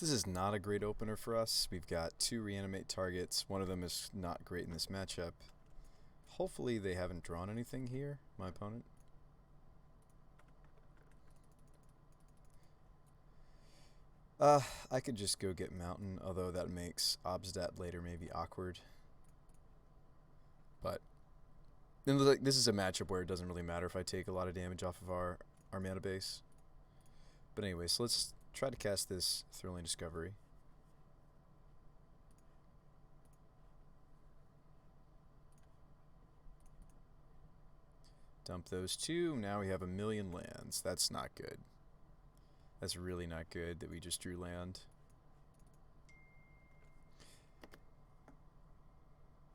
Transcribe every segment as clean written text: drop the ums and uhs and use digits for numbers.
This is not a great opener for us. We've got 2 reanimate targets. One of them is not great in this matchup. Hopefully they haven't drawn anything here, my opponent. I could just go get Mountain, although that makes Obstat later maybe awkward. But this is a matchup where it doesn't really matter if I take a lot of damage off of our mana base. But anyway, so let's try to cast this Thrilling Discovery. Dump those 2. Now we have 1,000,000 lands. That's not good. That's really not good that we just drew land.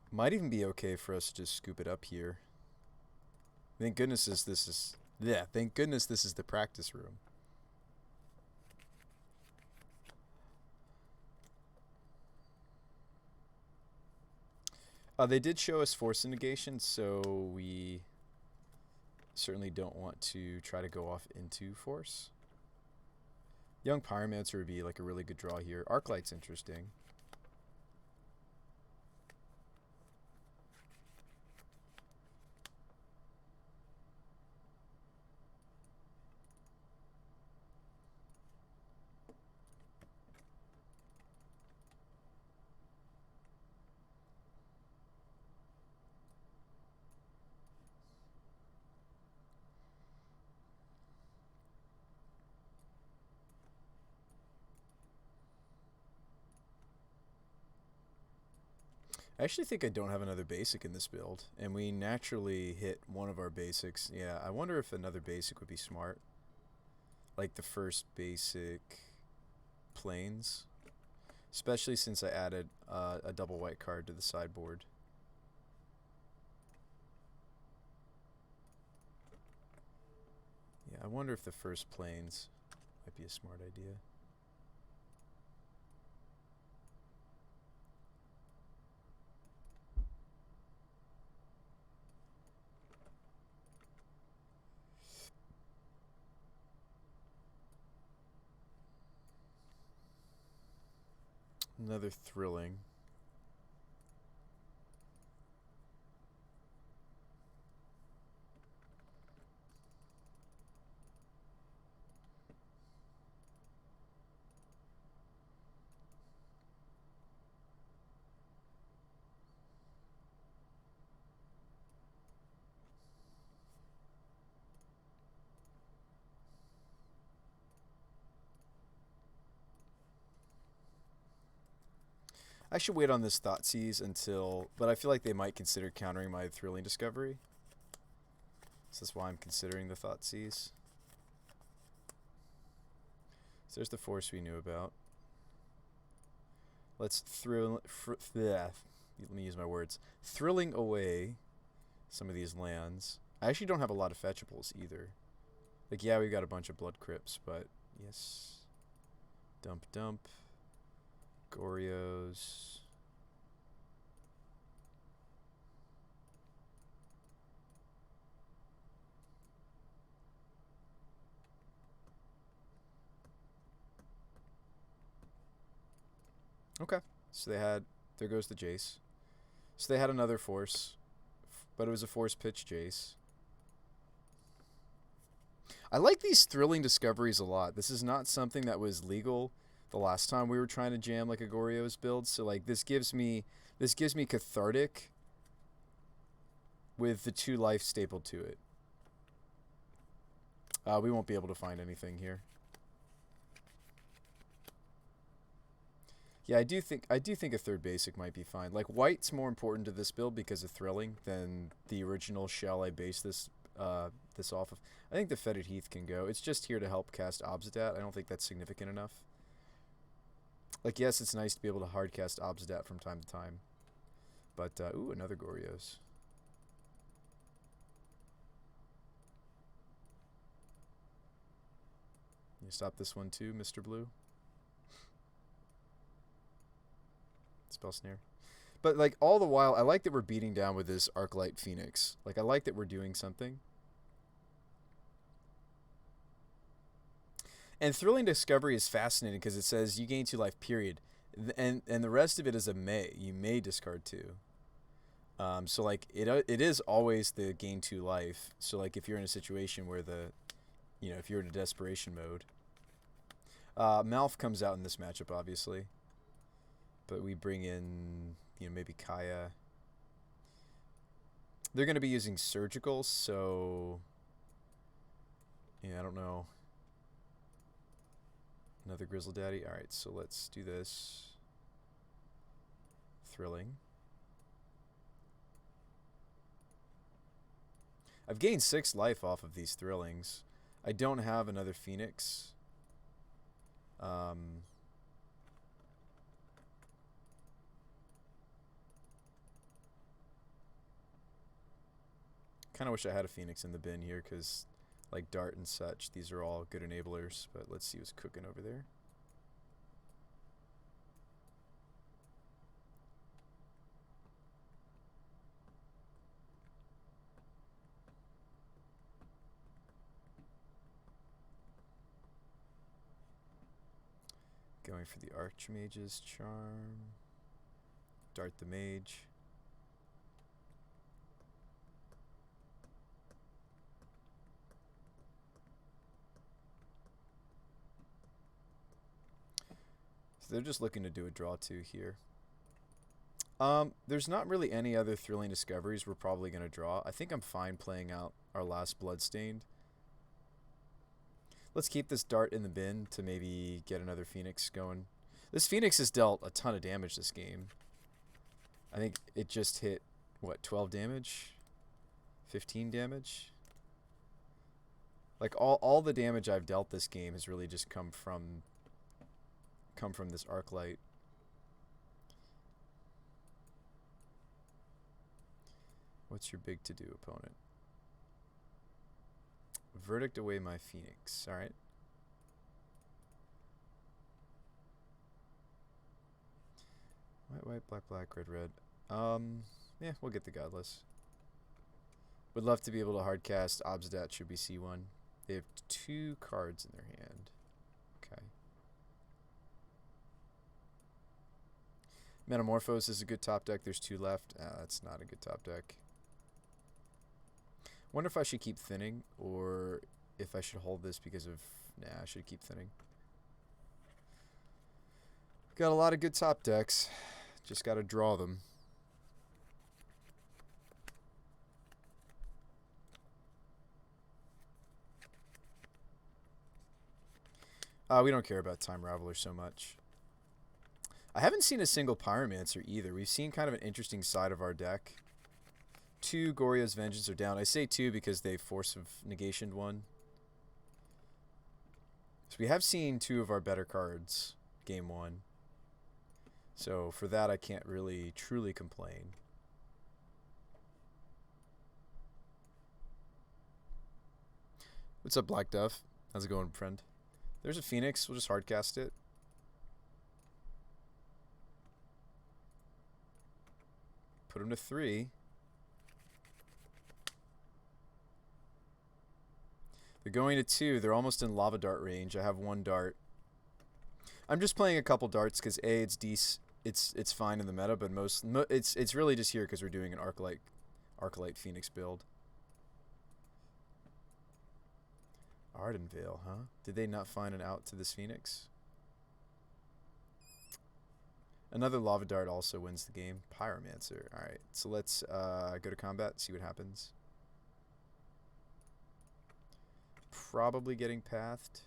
Might even be okay for us to just scoop it up here. Thank goodness this is the practice room. They did show us Force Negation, so we certainly don't want to try to go off into Force. Young Pyromancer would be like a really good draw here. Arclight's interesting. I actually think I don't have another basic in this build, and we naturally hit one of our basics. Yeah, I wonder if another basic would be smart. Like the first basic planes. Especially since I added a double white card to the sideboard. Yeah, I wonder if the first planes might be a smart idea. Another Thrilling. I should wait on this Thoughtseize until, but I feel like they might consider countering my Thrilling Discovery. So that's why I'm considering the Thoughtseize. So there's the Force we knew about. Let's let me use my words. Thrilling away some of these lands. I actually don't have a lot of fetchables either. Like, yeah, we've got a bunch of Blood Crypts, but yes. Dump, dump. Goryos. Okay, so they had, there goes the Jace. So they had another Force, but it was a Force pitch Jace. I like these Thrilling Discoveries a lot. This is not something that was legal the last time we were trying to jam like a Goryo's build. So like this gives me Cathartic with the 2 life stapled to it. We won't be able to find anything here. Yeah, I do think a third basic might be fine. Like white's more important to this build because of Thrilling than the original shell I based this this off of. I think the Fetid Heath can go. It's just here to help cast Obsidat. I don't think that's significant enough. Like, yes, it's nice to be able to hardcast Obsidat from time to time. But, ooh, another Goryos. You stop this one too, Mr. Blue? Spell Snare. But, like, all the while, I like that we're beating down with this Arclight Phoenix. Like, I like that we're doing something. And Thrilling Discovery is fascinating because it says you gain 2 life, period. And the rest of it is a may. You may discard 2. So like it is always the gain 2 life. So like if you're in a situation where if you're in a desperation mode. Malf comes out in this matchup, obviously. But we bring in, maybe Kaya. They're going to be using Surgical, so... Yeah, I don't know. Another Grizzle Daddy. Alright, so let's do this. Thrilling. I've gained 6 life off of these Thrillings. I don't have another Phoenix. Kind of wish I had a Phoenix in the bin here because, like Dart and such, these are all good enablers. But let's see what's cooking over there. Going for the Archmage's Charm. Dart the Mage. So they're just looking to do a draw 2 here. There's not really any other Thrilling Discoveries we're probably going to draw. I think I'm fine playing out our last Bloodstained. Let's keep this Dart in the bin to maybe get another Phoenix going. This Phoenix has dealt a ton of damage this game. I think it just hit, what, 12 damage? 15 damage? Like, all the damage I've dealt this game has really just come from this Arclight. What's your big to-do, opponent? Verdict away my Phoenix. Alright. White, black, black, red, red. Yeah, we'll get the Godless. Would love to be able to hardcast Obsidat should we see one. They have 2 cards in their hand. Okay. Metamorphose is a good top deck. There's 2 left. That's not a good top deck. Wonder if I should keep thinning or if I should hold this because of... Nah, I should keep thinning. Got a lot of good top decks. Just got to draw them. We don't care about Time Raveler so much. I haven't seen a single Pyromancer either. We've seen kind of an interesting side of our deck. 2 Goryo's Vengeance are down. I say 2 because they Force of Negation 1. So we have seen 2 of our better cards game 1. So for that I can't really truly complain. What's up, Black Dove? How's it going, friend? There's a Phoenix. We'll just hardcast it. Put him to 3. They're going to 2. They're almost in Lava Dart range. I have 1 Dart. I'm just playing a couple darts because A, it's fine in the meta, but it's really just here because we're doing an Arclight Phoenix build. Ardenvale, huh? Did they not find an out to this Phoenix? Another Lava Dart also wins the game. Pyromancer. Alright, so let's go to combat, see what happens. Probably getting pathed.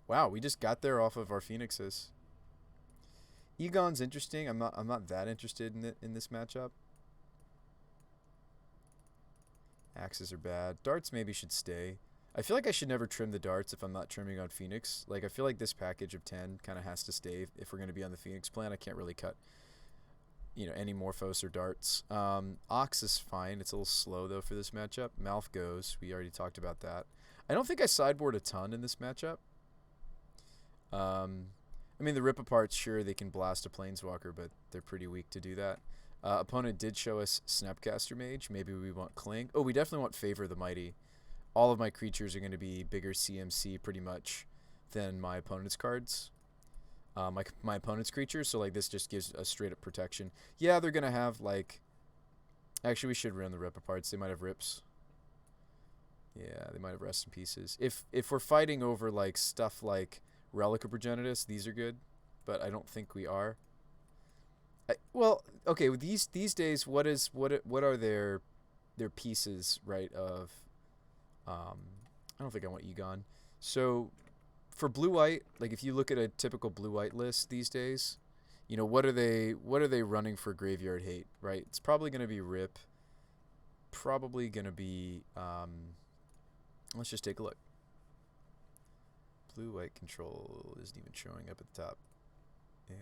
Wow, we just got there off of our Phoenixes. Egon's interesting. I'm not that interested in this matchup. Axes are bad. Darts maybe should stay. I feel like I should never trim the darts if I'm not trimming on Phoenix. Like, I feel like this package of 10 kind of has to stay if we're going to be on the Phoenix plan. I can't really cut, any Morphos or darts. Ox is fine. It's a little slow, though, for this matchup. Malf goes. We already talked about that. I don't think I sideboard a ton in this matchup. I mean, the Rip Aparts, sure, they can blast a Planeswalker, but they're pretty weak to do that. Opponent did show us Snapcaster Mage. Maybe we want Cling. Oh, we definitely want Favor the Mighty. All of my creatures are going to be bigger CMC pretty much than my opponent's cards. My opponent's creatures, so like this just gives a straight up protection. Yeah, they're going to have like... Actually, we should run the rip aparts. They might have rips. Yeah, they might have rest in pieces. If we're fighting over like stuff like Relic of Progenitus, these are good, but I don't think we are. Well, okay, with these days, what are their pieces, right? Of I don't think I want Egon. So for blue white, like if you look at a typical blue white list these days, you know, what are they running for graveyard hate, right? It's probably going to be Rip. Probably going to be let's just take a look. Blue white control isn't even showing up at the top. Yeah.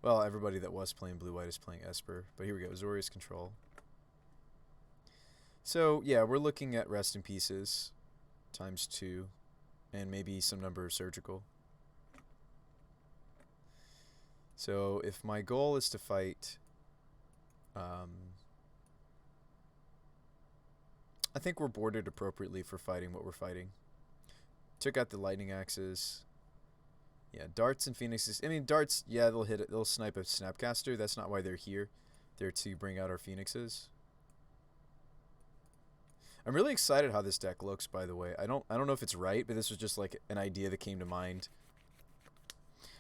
Well, everybody that was playing blue white is playing Esper, but here we go, Zorius control. So yeah, we're looking at rest in pieces times 2, and maybe some number of surgical. So if my goal is to fight, I think we're boarded appropriately for fighting what we're fighting. Took out the lightning axes. Yeah, darts and phoenixes. I mean, darts, yeah, they'll hit it. They'll snipe a Snapcaster. That's not why they're here. They're to bring out our phoenixes. I'm really excited how this deck looks, by the way. I don't know if it's right, but this was just like an idea that came to mind.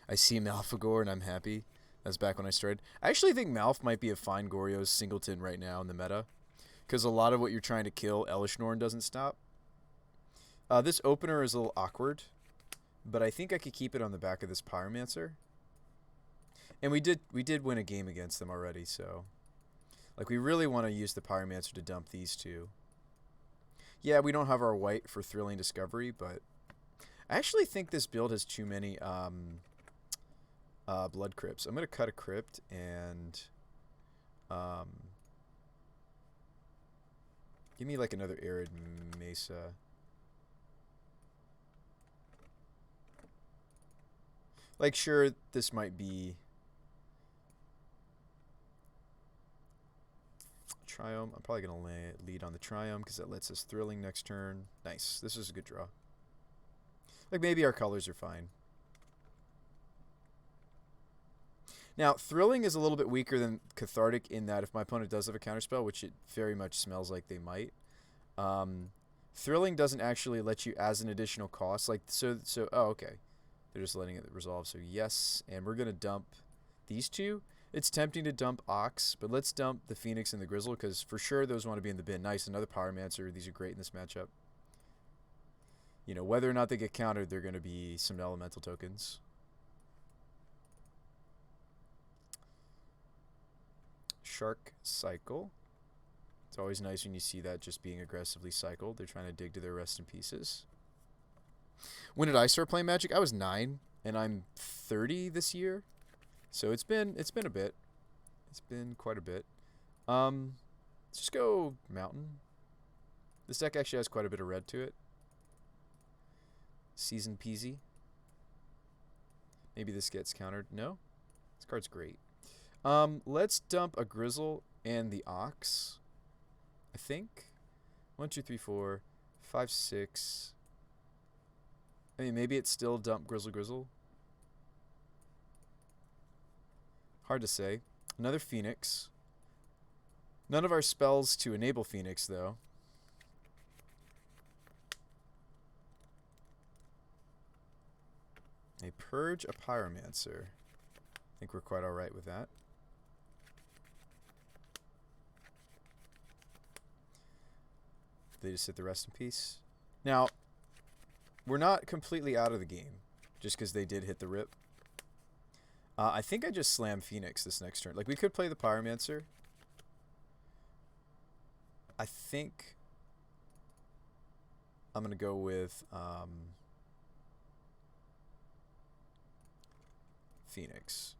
I see Malphagor and I'm happy. That's back when I started. I actually think Malph might be a fine Goryo's singleton right now in the meta, because a lot of what you're trying to kill, Elishnorn doesn't stop. This opener is a little awkward, but I think I could keep it on the back of this Pyromancer. And we did win a game against them already, so like we really want to use the Pyromancer to dump these two. Yeah, we don't have our white for Thrilling Discovery, but I actually think this build has too many Blood Crypts. I'm going to cut a Crypt and give me like another Arid Mesa. Like, sure, this might be Triome. I'm probably going to lead on the Triome because that lets us Thrilling next turn. Nice. This is a good draw. Like, maybe our colors are fine. Now, Thrilling is a little bit weaker than Cathartic in that if my opponent does have a counterspell, which it very much smells like they might, Thrilling doesn't actually let you as an additional cost. Like, so oh, okay. They're just letting it resolve. So yes, and we're going to dump these two. It's tempting to dump Ox, but let's dump the Phoenix and the Grizzle because for sure those want to be in the bin. Nice, another Pyromancer. These are great in this matchup. You know, whether or not they get countered, they're going to be some elemental tokens. Shark Cycle. It's always nice when you see that just being aggressively cycled. They're trying to dig to their rest in pieces. When did I start playing Magic? I was 9, and I'm 30 this year, so it's been a bit. It's been quite a bit. Let's just go Mountain. This deck actually has quite a bit of red to it. Season Peasy. Maybe this gets countered. No, this card's great. Let's dump a Grizzle and the Ox. I think 1, 2, 3, 4, 5, 6. I mean, maybe it's still dump Grizzle. Hard to say. Another Phoenix. None of our spells to enable Phoenix, though. A Purge, a Pyromancer. I think we're quite alright with that. They just hit the rest in peace. Now, we're not completely out of the game, just because they did hit the rip. I think I just slam Phoenix this next turn. Like, we could play the Pyromancer. I think I'm going to go with Phoenix.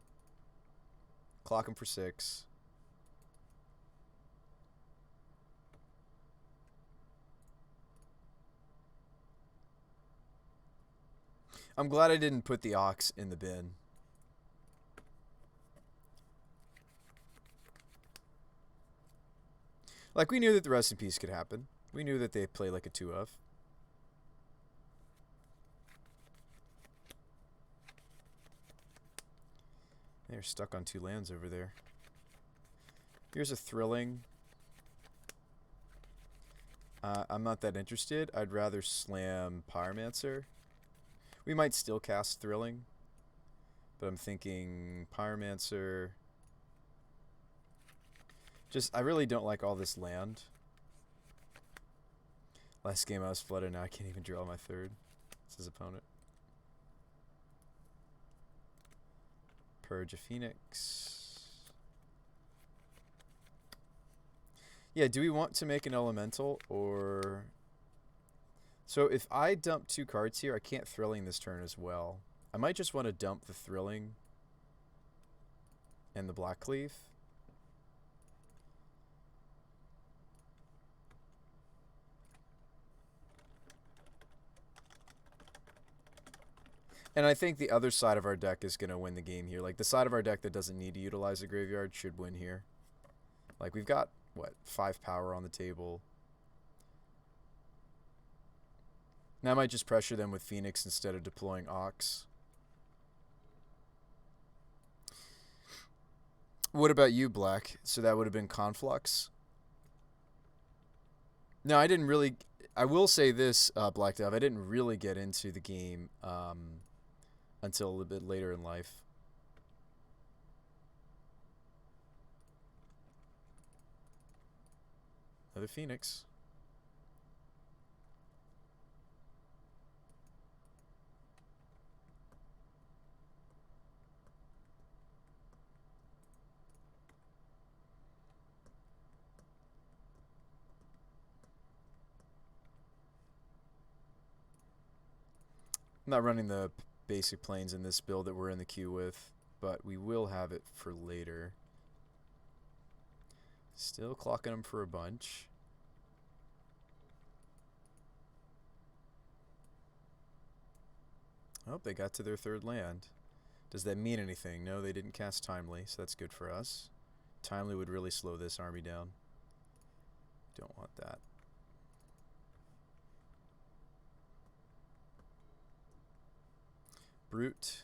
Clock him for 6. I'm glad I didn't put the Ox in the bin. Like, we knew that the Rest in Peace could happen. We knew that they play like a 2-of. They're stuck on 2 lands over there. Here's a Thrilling. I'm not that interested. I'd rather slam Pyromancer. We might still cast Thrilling, but I'm thinking Pyromancer. I really don't like all this land. Last game I was flooded, now I can't even draw my 3rd. It's his opponent. Purge a Phoenix. Yeah, do we want to make an elemental or... So if I dump 2 cards here, I can't Thrilling this turn as well. I might just want to dump the Thrilling and the Black Cleave. And I think the other side of our deck is going to win the game here. Like, the side of our deck that doesn't need to utilize the graveyard should win here. Like, we've got, what, 5 power on the table. Now I might just pressure them with Phoenix instead of deploying Ox. What about you, Black? So that would have been Conflux. No, I didn't really... I will say this, Black Dove, I didn't really get into the game until a little bit later in life. Another Phoenix. I'm not running the basic planes in this build that we're in the queue with, but we will have it for later. Still clocking them for a bunch. Oh, they got to their 3rd land. Does that mean anything? No, they didn't cast Timely, so that's good for us. Timely would really slow this army down. Don't want that. Brute.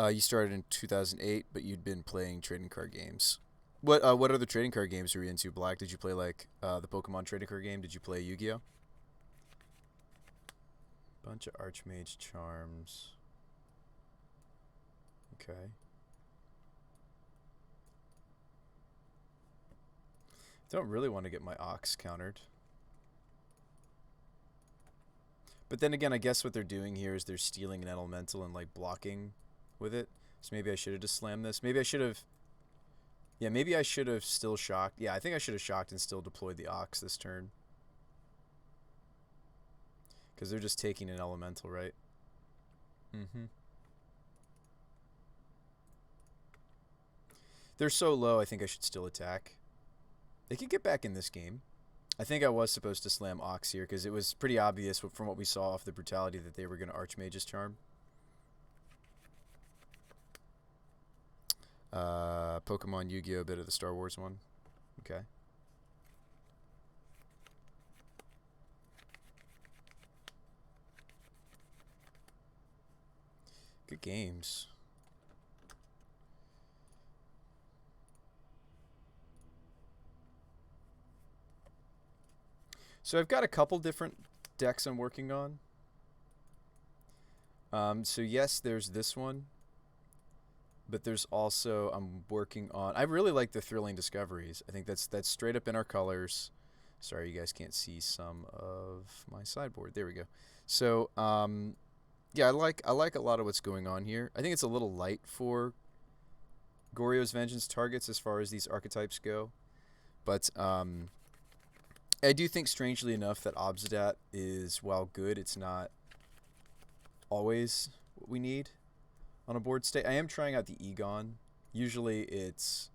You started in 2008, but you'd been playing trading card games. What other trading card games were you into, Black? Did you play like the Pokemon trading card game? Did you play Yu-Gi-Oh? Bunch of Archmage Charms. Okay. Don't really want to get my Ox countered. But then again, I guess what they're doing here is they're stealing an elemental and like blocking with it. So maybe I should have just slammed this. Maybe I should have... Yeah, maybe I should have still shocked. Yeah, I think I should have shocked and still deployed the Ox this turn. Because they're just taking an elemental, right? Mm-hmm. They're so low, I think I should still attack. They could get back in this game. I think I was supposed to slam Ox here because it was pretty obvious from what we saw off the brutality that they were going to Archmage's Charm. Pokemon Yu-Gi-Oh! Bit of the Star Wars one. Okay. Good games. So I've got a couple different decks I'm working on. So yes, there's this one. But there's also, I'm working on, I really like the Thrilling Discoveries. I think that's straight up in our colors. Sorry, you guys can't see some of my sideboard. There we go. So, yeah, I like a lot of what's going on here. I think it's a little light for Goryo's Vengeance targets as far as these archetypes go. But I do think, strangely enough, that Obsidat is, while good, it's not always what we need on a board state. I am trying out the Egon. Usually it's,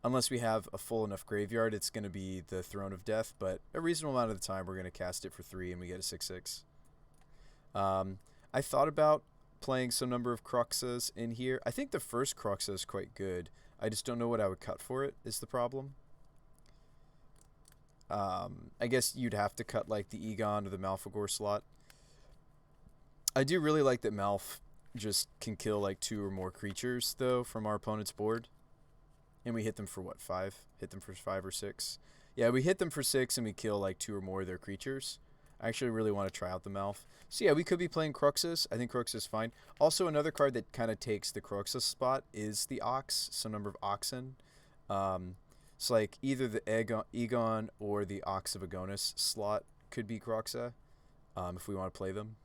unless we have a full enough graveyard, it's going to be the Throne of Death, but a reasonable amount of the time we're going to cast it for 3 and we get a 6/6. I thought about playing some number of Cruxas in here. I think the first Cruxa is quite good. I just don't know what I would cut for it, is the problem. I guess you'd have to cut like the Egon or the Malfagor slot. I do really like that Malf just can kill like 2 or more creatures, though, from our opponent's board. And we hit them for what, 5? Hit them for 5 or 6? Yeah, we hit them for 6 and we kill like 2 or more of their creatures. I actually really want to try out the Malf. So yeah, we could be playing Cruxas. I think Cruxas is fine. Also, another card that kind of takes the Cruxas spot is the Ox, some number of Oxen. So like either the Egon or the Ox of Agonis slot could be Cruxa, if we want to play them.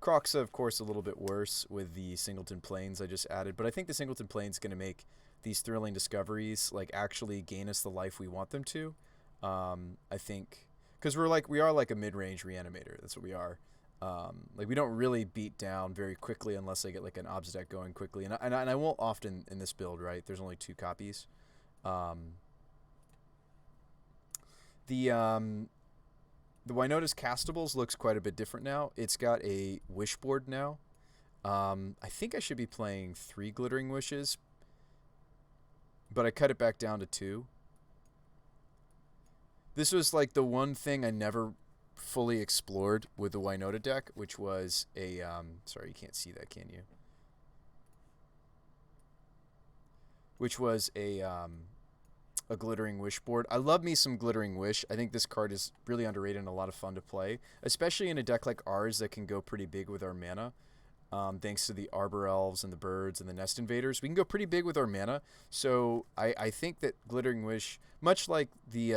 Cruxa, of course, a little bit worse with the Singleton Plains I just added, but I think the Singleton Plains is going to make these thrilling discoveries like actually gain us the life we want them to. I think because we are like a mid-range reanimator. That's what we are. Like we don't really beat down very quickly unless I get like an Obsidian going quickly, and I won't often in this build. Right, there's only 2 copies. The Winota's Castables looks quite a bit different now. It's got a wish board now. I think I should be playing 3 Glittering Wishes, but I cut it back down to 2. This was like the one thing I never fully explored with the Winota deck, which was a, sorry, you can't see that, can you? Which was a Glittering Wish board. I love me some Glittering Wish. I think this card is really underrated and a lot of fun to play, especially in a deck like ours that can go pretty big with our mana. Thanks to the Arbor Elves and the Birds and the Nest Invaders, we can go pretty big with our mana. So I think that Glittering Wish, much like the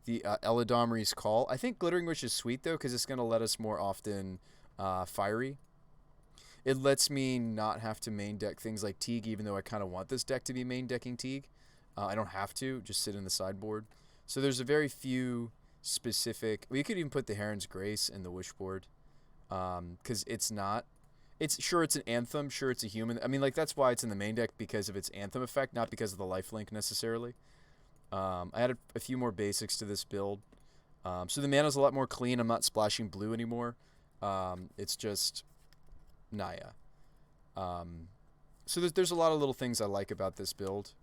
Eladomri's Call, I think Glittering Wish is sweet though because it's going to let us more often Fiery. It lets me not have to main deck things like Teague, even though I kind of want this deck to be main decking Teague. I don't have to, just sit in the sideboard. So there's a very few specific... We could even put the Heron's Grace in the Wish board. Because it's not... Sure, it's an Anthem. Sure, it's a human. I mean, like, that's why it's in the main deck, because of its Anthem effect, not because of the lifelink, necessarily. I added a few more basics to this build. So the mana's a lot more clean. I'm not splashing blue anymore. It's just Naya. So there's a lot of little things I like about this build.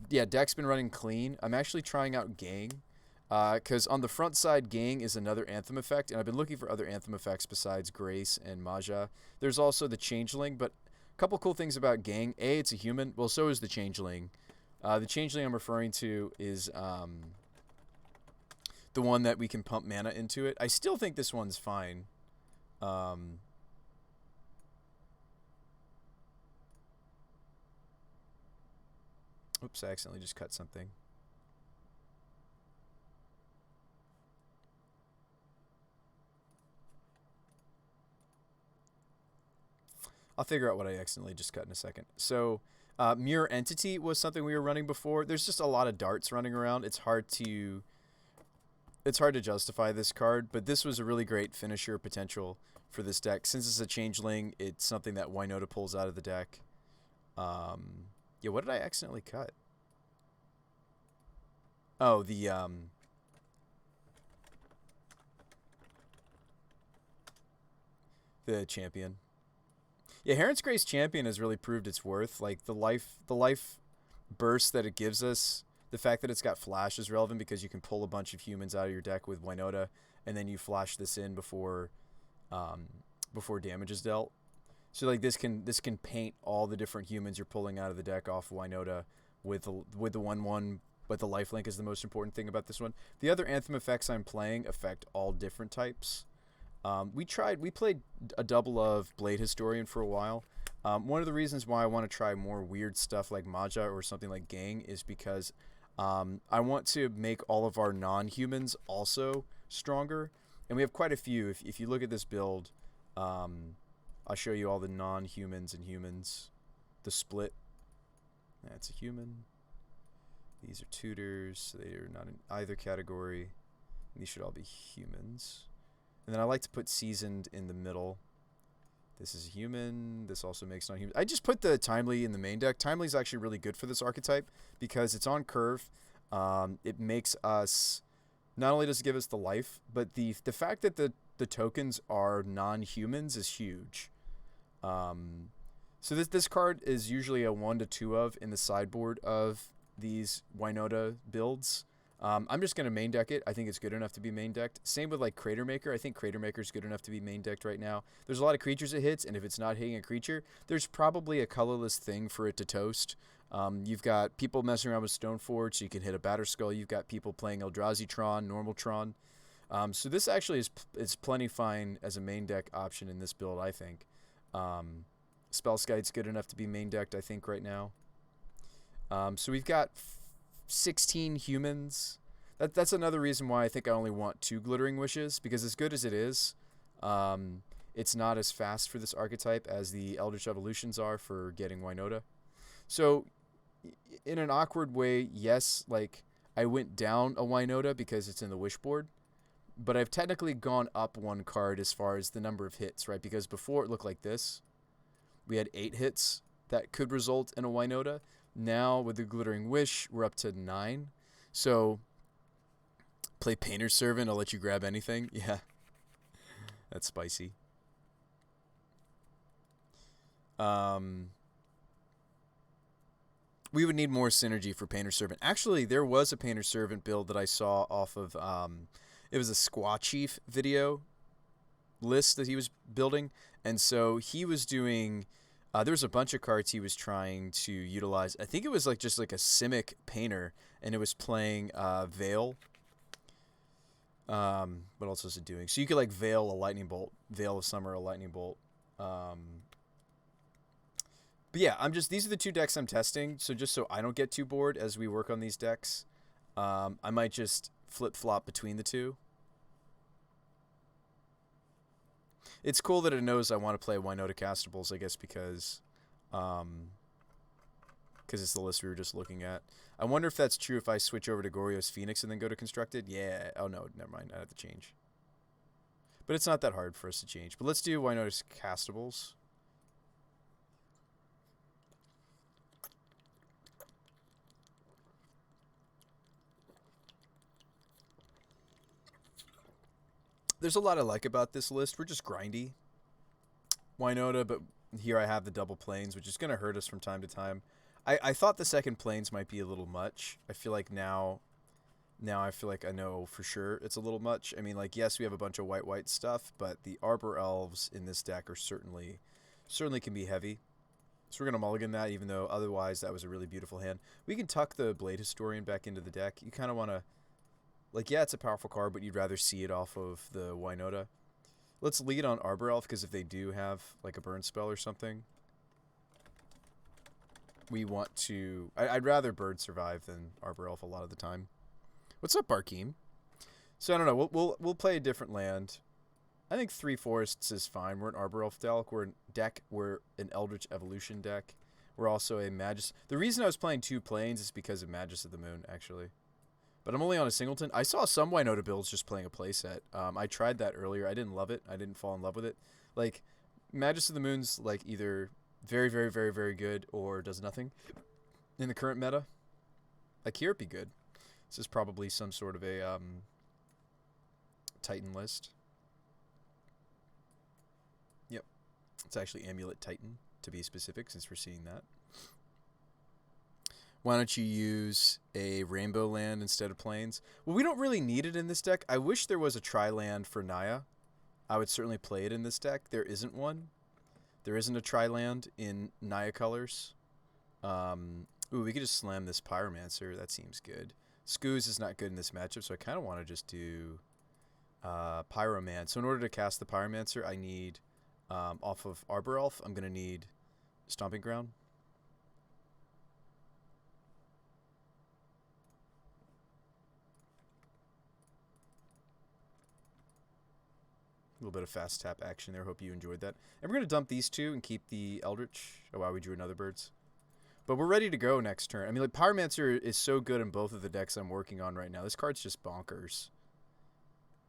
Yeah, deck's been running clean. I'm actually trying out Gang, because on the front side, Gang is another Anthem effect, and I've been looking for other Anthem effects besides Grace and Maja. There's also the Changeling, but a couple cool things about Gang. A, it's a human. Well, so is the Changeling. The Changeling I'm referring to is the one that we can pump mana into it. I still think this one's fine. Oops, I accidentally just cut something. I'll figure out what I accidentally just cut in a second. So, Mirror Entity was something we were running before. There's just a lot of darts running around. It's hard to justify this card, but this was a really great finisher potential for this deck. Since it's a Changeling, it's something that Winota pulls out of the deck. Yeah, what did I accidentally cut? Oh, the champion. Yeah, Heron's Grace Champion has really proved its worth. Like the life burst that it gives us, the fact that it's got flash is relevant because you can pull a bunch of humans out of your deck with Winota, and then you flash this in before damage is dealt. So like this can paint all the different humans you're pulling out of the deck off Winota with the 1/1, but the lifelink is the most important thing about this one. The other Anthem effects I'm playing affect all different types. We played a double of Blade Historian for a while. One of the reasons why I want to try more weird stuff like Maja or something like Gang is because I want to make all of our non-humans also stronger. And we have quite a few. If you look at this build, I'll show you all the non-humans and humans. The split. That's a human. These are tutors. They are not in either category. These should all be humans. And then I like to put seasoned in the middle. This is human. This also makes non-human. I just put the timely in the main deck. Timely is actually really good for this archetype because it's on curve. It makes us, not only does it give us the life, but the fact that the tokens are non-humans is huge. So this card is usually a 1 to 2 of in the sideboard of these Winota builds. I'm just going to main deck it. I think it's good enough to be main decked. Same with like Crater Maker. I think Crater Maker is good enough to be main decked right now. There's a lot of creatures it hits, and if it's not hitting a creature, there's probably a colorless thing for it to toast. You've got people messing around with Stoneforge, so you can hit a Batterskull. You've got people playing Eldrazi Tron, Normal Tron. So this actually is plenty fine as a main deck option in this build, I think. Spellskite's good enough to be main decked, I think, right now. So we've got 16 humans. That's another reason why I think I only want 2 Glittering Wishes, because as good as it is, it's not as fast for this archetype as the Eldritch Evolutions are for getting Winota. So in an awkward way, yes, like I went down a Winota because it's in the wish board, but I've technically gone up 1 card as far as the number of hits, right? Because before it looked like this. We had 8 hits that could result in a Winota. Now with the Glittering Wish, we're up to 9. So play Painter's Servant. I'll let you grab anything. Yeah, that's spicy. We would need more synergy for Painter's Servant. Actually, there was a Painter's Servant build that I saw off of, it was a Squaw Chief video list that he was building. And so he was doing, there was a bunch of cards he was trying to utilize. I think it was like just like a Simic Painter, and it was playing Veil. What else was it doing? So you could like Veil a Lightning Bolt, Veil of Summer a Lightning Bolt. But yeah, these are the 2 decks I'm testing. So just so I don't get too bored as we work on these decks, I might just flip-flop between the 2. It's cool that it knows I want to play Winota Castables, I guess, because it's the list we were just looking at. I wonder if that's true if I switch over to Goryo's Phoenix and then go to Constructed. Yeah. Oh, no. Never mind. I have to change. But it's not that hard for us to change. But let's do Winota's Castables. There's a lot I like about this list. We're just grindy. Winota, but here I have the double planes, which is going to hurt us from time to time. I thought the second planes might be a little much. I feel like now I feel like I know for sure it's a little much. I mean, like, yes, we have a bunch of white stuff, but the Arbor Elves in this deck are certainly can be heavy. So we're going to mulligan that, even though otherwise that was a really beautiful hand. We can tuck the Blade Historian back into the deck. You kind of want to, like, yeah, it's a powerful card, but you'd rather see it off of the Winota. Let's lead on Arbor Elf, because if they do have, like, a burn spell or something, we want to... I'd rather Bird survive than Arbor Elf a lot of the time. What's up, Barkeem? So, I don't know. We'll play a different land. I think 3 Forests is fine. We're an Arbor Elf deck. We're an Eldritch Evolution deck. We're also a Magus... The reason I was playing 2 planes is because of Magus of the Moon, actually. But I'm only on a singleton. I saw some Winota builds just playing a playset. I tried that earlier. I didn't love it. I didn't fall in love with it. Like, Magus of the Moon's, like, either very, very, very, very good or does nothing in the current meta. Like, here it'd be good. This is probably some sort of a Titan list. Yep. It's actually Amulet Titan, to be specific, since we're seeing that. Why don't you use a Rainbow land instead of Plains? Well, we don't really need it in this deck. I wish there was a Tri-land for Naya. I would certainly play it in this deck. There isn't one. There isn't a Tri-land in Naya colors. Ooh, we could just slam this Pyromancer. That seems good. Scooz is not good in this matchup, so I kind of want to just do Pyroman. So in order to cast the Pyromancer, I need, off of Arbor Elf, I'm going to need Stomping Ground. A little bit of fast tap action there. Hope you enjoyed that. And we're going to dump these 2 and keep the Eldritch. Oh, wow, we drew another Birds. But we're ready to go next turn. I mean, like, Pyromancer is so good in both of the decks I'm working on right now. This card's just bonkers.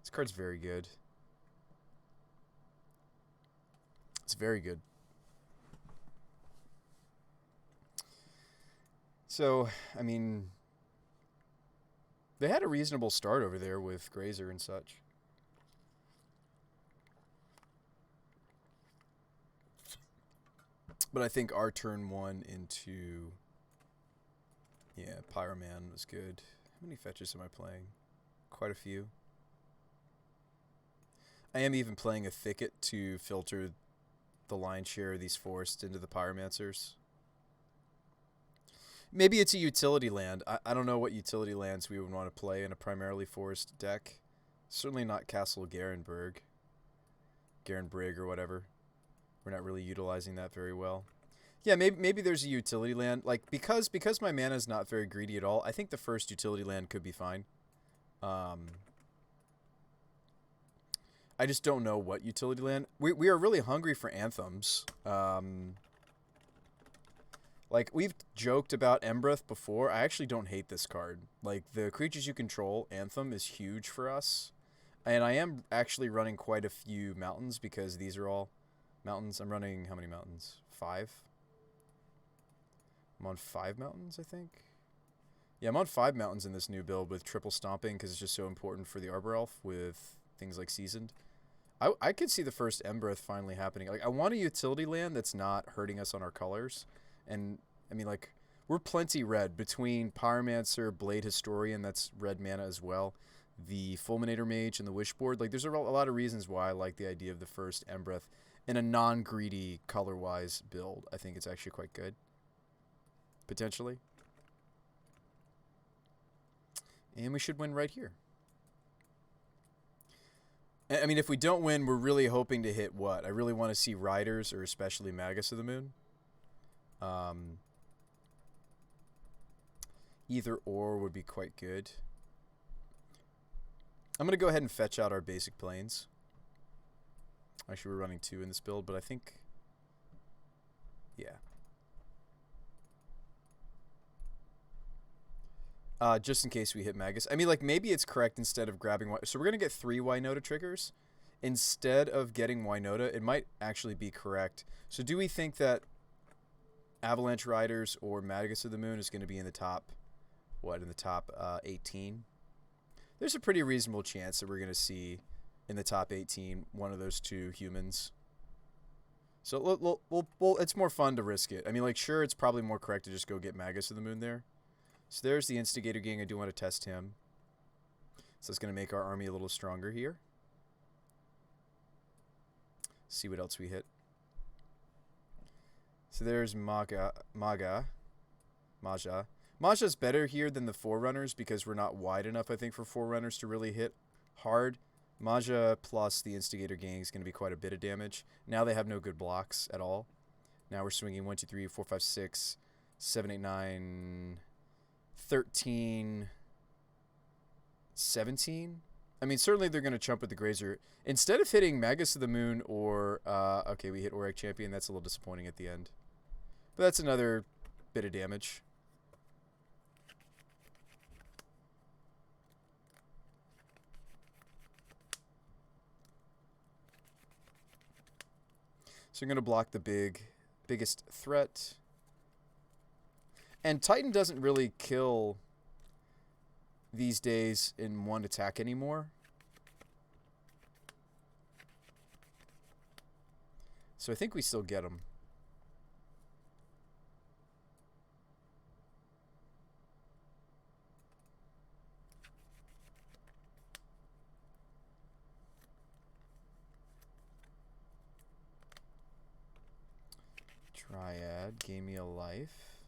This card's very good. It's very good. So, I mean, they had a reasonable start over there with Grazer and such. But I think our turn one into, yeah, Pyroman was good. How many fetches am I playing? Quite a few. I am even playing a Thicket to filter the lion's share of these forests into the Pyromancers. Maybe it's a utility land. I don't know what utility lands we would want to play in a primarily forest deck. Certainly not Castle Garenberg. Garenbrig or whatever. We're not really utilizing that very well. Yeah, maybe there's a utility land. Like, because my mana is not very greedy at all, I think the first utility land could be fine. I just don't know what utility land. We are really hungry for anthems. Like, we've joked about Embreth before. I actually don't hate this card. Like, the creatures you control, Anthem, is huge for us. And I am actually running quite a few mountains because these are all mountains. I'm running, how many mountains? 5? I'm on 5 mountains, I think. Yeah, I'm on 5 mountains in this new build with triple stomping because it's just so important for the Arbor Elf with things like Seasoned. I could see the first Embreth finally happening. Like, I want a utility land that's not hurting us on our colors. And, I mean, like, we're plenty red between Pyromancer, Blade Historian, that's red mana as well, the Fulminator Mage, and the Wishboard. Like, there's a lot of reasons why I like the idea of the first Embreth in a non-greedy, color-wise build. I think it's actually quite good. Potentially. And we should win right here. I mean, if we don't win, we're really hoping to hit what? I really want to see Riders, or especially Magus of the Moon. Either or would be quite good. I'm going to go ahead and fetch out our basic planes. Actually, we're running 2 in this build, but I think, yeah. Just in case we hit Magus. I mean, like, maybe it's correct instead of grabbing... So we're going to get 3 Winota triggers. Instead of getting Winota, it might actually be correct. So do we think that Avalanche Riders or Magus of the Moon is going to be in the top, what, in the top 18? There's a pretty reasonable chance that we're going to see in the top 18 one of those 2 humans. So we'll it's more fun to risk it. I mean, like, sure, it's probably more correct to just go get Magus of the Moon there. So there's the Instigator Gang. I do want to test him. So it's going to make our army a little stronger here. See what else we hit. So there's Maja. Maja's better here than the Forerunners because we're not wide enough, I think, for Forerunners to really hit hard. Maja plus the Instigator Gang is going to be quite a bit of damage. Now they have no good blocks at all. Now we're swinging 1, 2, 3, 4, 5, 6, 7, 8, 9, 13, 17. I mean, certainly they're going to chump with the Grazer. Instead of hitting Magus of the Moon or, okay, we hit Auric Champion. That's a little disappointing at the end. But that's another bit of damage. So I'm going to block the biggest threat. And Titan doesn't really kill these days in 1 attack anymore. So I think we still get him. Triad gave me a life.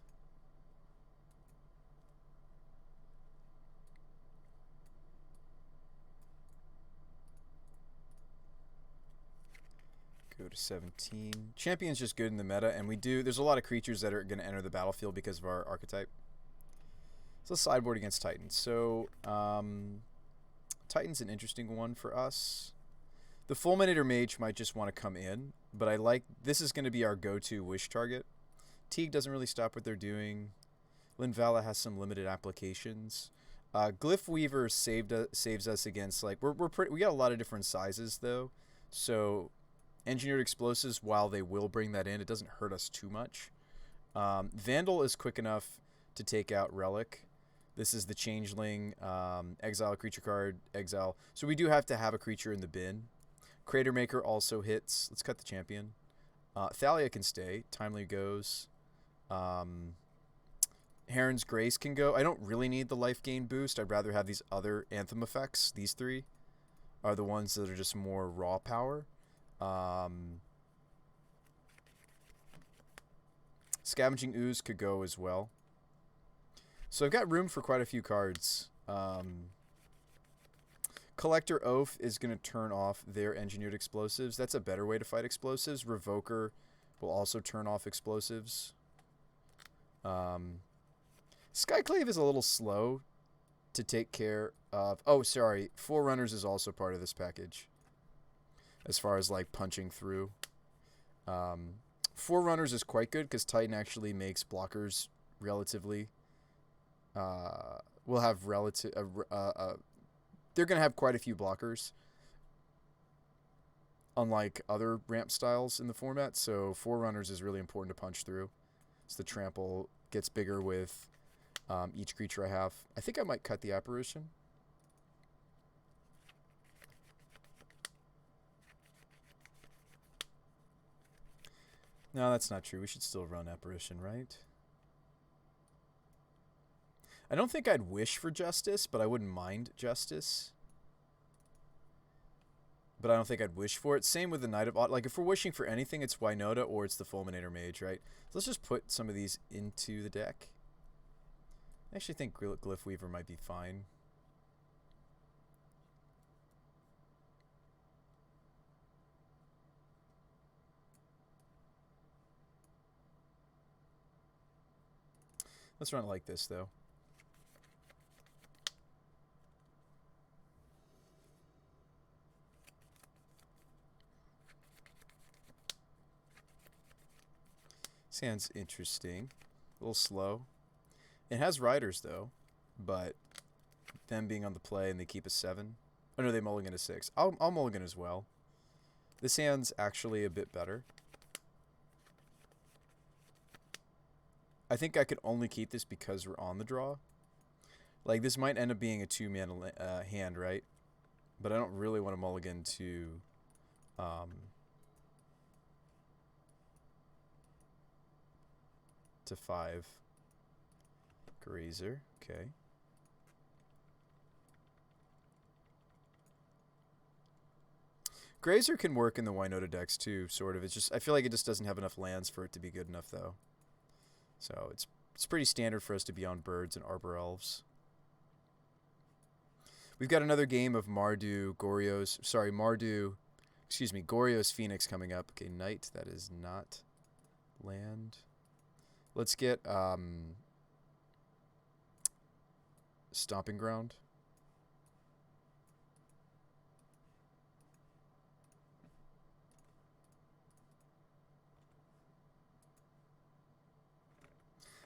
Go to 17. Champion's just good in the meta, and there's a lot of creatures that are going to enter the battlefield because of our archetype. So sideboard against Titan. So Titan's an interesting one for us. The Fulminator Mage might just want to come in, but this is going to be our go-to wish target Teague doesn't really stop what they're doing. Linvala has some limited applications. Glyph Weaver saves us against, like, we got a lot of different sizes though, so engineered explosives, while they will bring that in, it doesn't hurt us too much. Vandal is quick enough to take out Relic. This is the Changeling, exile creature card, exile. So we do have to have a creature in the bin. Crater Maker also hits. Let's cut the champion. Thalia can stay. Timely goes. Heron's Grace can go. I don't really need the life gain boost. I'd rather have these other Anthem effects. These three are the ones that are just more raw power. Scavenging Ooze could go as well. So I've got room for quite a few cards. Collector Oath is going to turn off their engineered explosives. That's a better way to fight explosives. Revoker will also turn off explosives. Skyclave is a little slow to take care of. Oh, sorry. Forerunners is also part of this package, as far as like punching through. Forerunners is quite good because Titan actually makes blockers relatively. Will have relative. They're going to have quite a few blockers, unlike other ramp styles in the format. So Forerunners is really important to punch through. So the trample gets bigger with each creature I have. I think I might cut the Apparition. No, that's not true. We should still run Apparition, right? I don't think I'd wish for Justice, but I wouldn't mind Justice. But I don't think I'd wish for it. Same with the Knight of... Like, if we're wishing for anything, it's Winota or it's the Fulminator Mage, right? So let's just put some of these into the deck. I actually think Glyph Weaver might be fine. Let's run it like this, though. Sounds interesting. A little slow. It has riders, though, but them being on the play and they keep a 7. Oh, no, they mulligan a 6. I'll mulligan as well. This hand's actually a bit better. I think I could only keep this because we're on the draw. Like, this might end up being a 2-mana hand, right? But I don't really want to mulligan to... to 5. Grazer, okay. Grazer can work in the Winota decks too, sort of. It's just I feel like it just doesn't have enough lands for it to be good enough though. So it's pretty standard for us to be on birds and arbor elves. We've got another game of Goryo's Phoenix coming up. Okay, Knight, that is not land. Let's get Stomping Ground.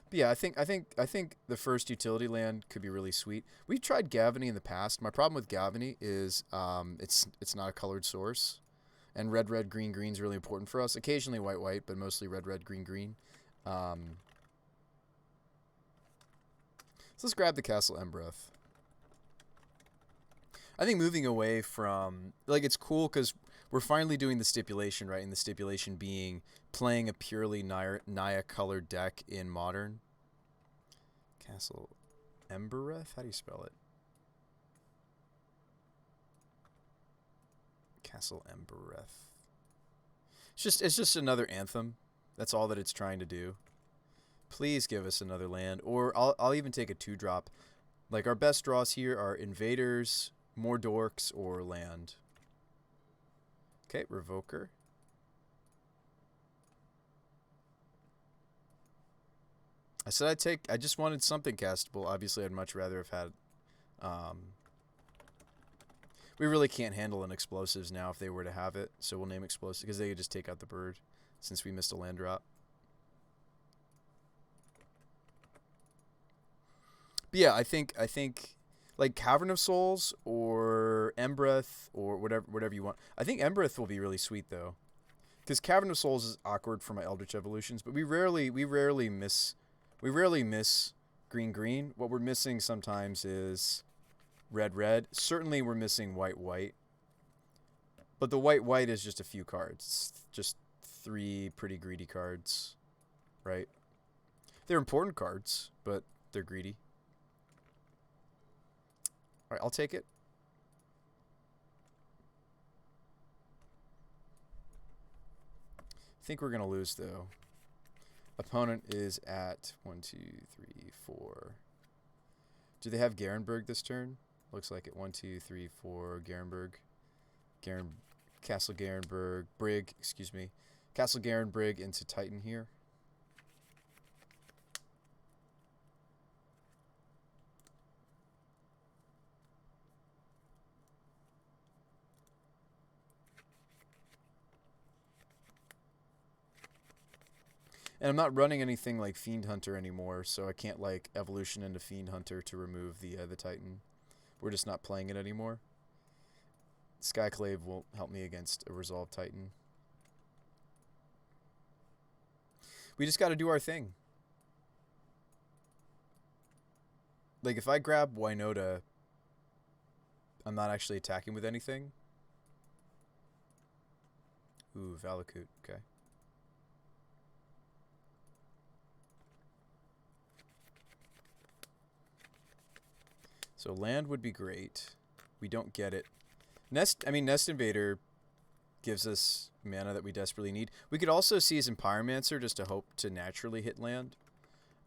But yeah, I think the first utility land could be really sweet. We've tried Gavany in the past. My problem with Gavany is it's not a colored source, and red green is really important for us. Occasionally white, but mostly red green. So let's grab the Castle Embereth. I think moving away from... Like, it's cool because we're finally doing the stipulation, right? And the stipulation being playing a purely Naya-colored deck in Modern. Castle Embereth? How do you spell it? Castle Embereth. It's just another Anthem. That's all that it's trying to do. Please give us another land, or I'll even take a 2-drop. Like, our best draws here are Invaders, more Dorks, or land. Okay, Revoker. I said I just wanted something castable. Obviously, I'd much rather have had... we really can't handle an explosives now if they were to have it, so we'll name explosive, because they could just take out the bird, since we missed a land drop. But yeah, I think like Cavern of Souls or Embreth or whatever you want. I think Embreth will be really sweet though, because Cavern of Souls is awkward for my Eldritch Evolutions, but we rarely miss green green. What we're missing sometimes is red red. Certainly we're missing white white. But the white white is just a few cards. It's just 3 pretty greedy cards, right? They're important cards, but they're greedy. All right, I'll take it. I think we're going to lose, though. Opponent is at 1, 2, 3, 4. Do they have Garenberg this turn? Looks like it. 1, 2, 3, 4. Garenberg. Castle Garenberg. Brig, excuse me. Castle Garenbrig into Titan here. And I'm not running anything like Fiend Hunter anymore, so I can't like evolution into Fiend Hunter to remove the Titan. We're just not playing it anymore. Skyclave will help me against a Resolve Titan. We just got to do our thing. Like if I grab Winota, I'm not actually attacking with anything. Ooh, Valakut, okay. So land would be great. We don't get it. Nest Invader gives us mana that we desperately need. We could also seize Pyromancer just to hope to naturally hit land.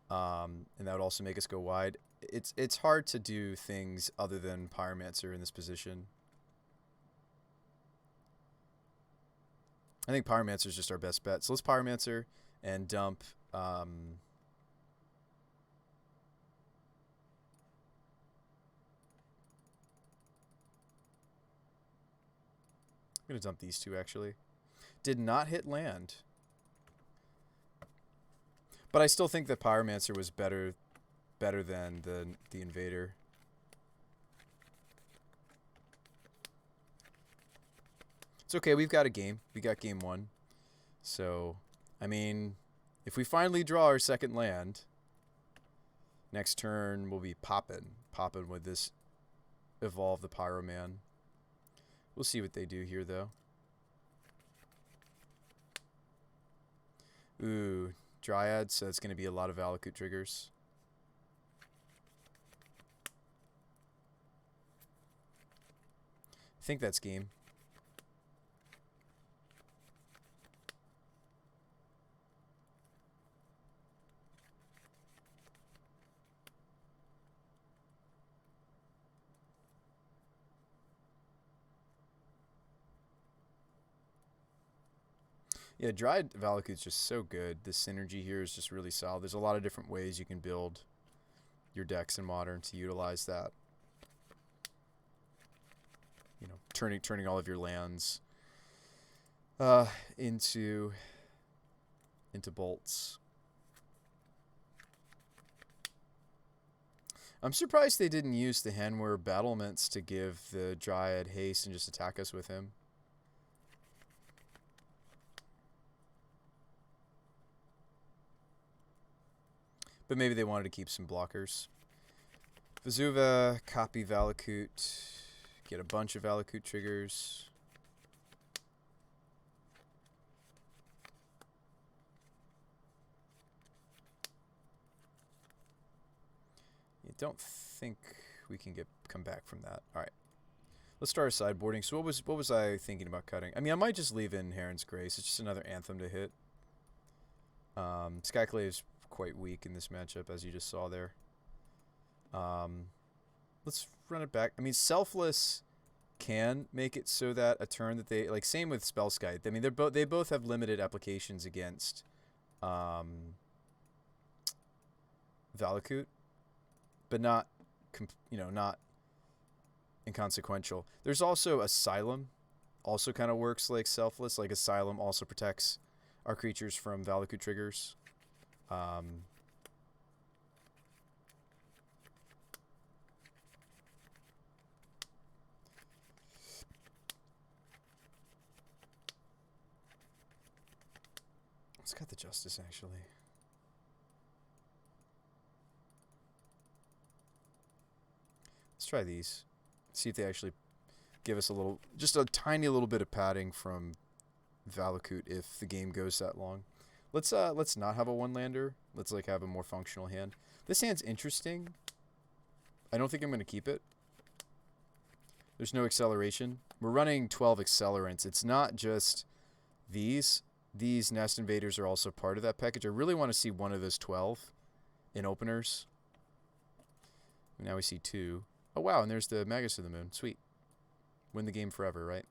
And that would also make us go wide. It's hard to do things other than Pyromancer in this position. I think Pyromancer is just our best bet. So let's Pyromancer and dump... I'm going to dump these two, actually. Did not hit land. But I still think that Pyromancer was better than the Invader. It's okay, we've got a game. We got game 1. So, I mean, if we finally draw our second land, next turn we'll be popping with this Evolve the Pyroman. We'll see what they do here, though. Ooh, Dryad, so it's going to be a lot of Valakut triggers. I think that's game. Yeah, Dryad Valakut's just so good. The synergy here is just really solid. There's a lot of different ways you can build your decks in Modern to utilize that. You know, turning all of your lands into bolts. I'm surprised they didn't use the Hanwer battlements to give the Dryad haste and just attack us with him. But maybe they wanted to keep some blockers. Vesuva, copy Valakut, get a bunch of Valakut triggers. I don't think we can come back from that. All right, let's start our sideboarding. So what was I thinking about cutting? I mean, I might just leave in Heron's Grace. It's just another Anthem to hit. Skyclave's quite weak in this matchup, as you just saw there. Let's run it back. I mean, Selfless can make it so that a turn that they like. Same with Spellskite. I mean, they both have limited applications against Valakut, but not not inconsequential. There's also Asylum, also kind of works like Selfless. Like Asylum also protects our creatures from Valakut triggers. Let's cut the Justice, actually. Let's try these. See if they actually give us a little, just a tiny little bit of padding from Valakut if the game goes that long. Let's not have a one-lander. Let's like have a more functional hand. This hand's interesting. I don't think I'm going to keep it. There's no acceleration. We're running 12 accelerants. It's not just these. These Nest Invaders are also part of that package. I really want to see one of those 12 in openers. Now we see 2. Oh, wow, and there's the Magus of the Moon. Sweet. Win the game forever, right?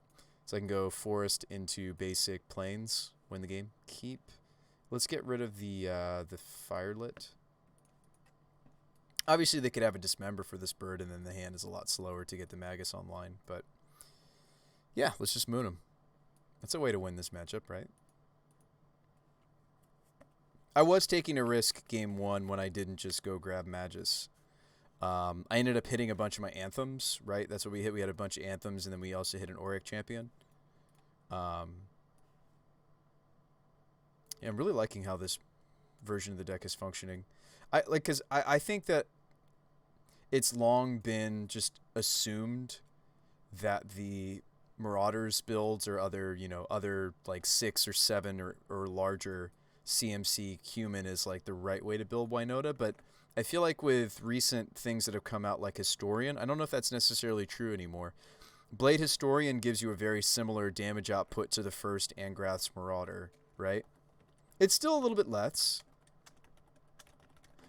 So I can go Forest into basic Plains. Win the game. Keep. Let's get rid of the Firelit. Obviously, they could have a Dismember for this bird, and then the hand is a lot slower to get the Magus online. But, yeah, let's just moon him. That's a way to win this matchup, right? I was taking a risk game 1 when I didn't just go grab Magus. I ended up hitting a bunch of my Anthems, right? That's what we hit. We had a bunch of Anthems, and then we also hit an Auric Champion. Yeah, I'm really liking how this version of the deck is functioning. Because I think that it's long been just assumed that the Marauders builds or other, other like 6 or 7 or larger CMC Cumin is like the right way to build Winota, but I feel like with recent things that have come out like Historian, I don't know if that's necessarily true anymore. Blade Historian gives you a very similar damage output to the first Angrath's Marauder, right? It's still a little bit less.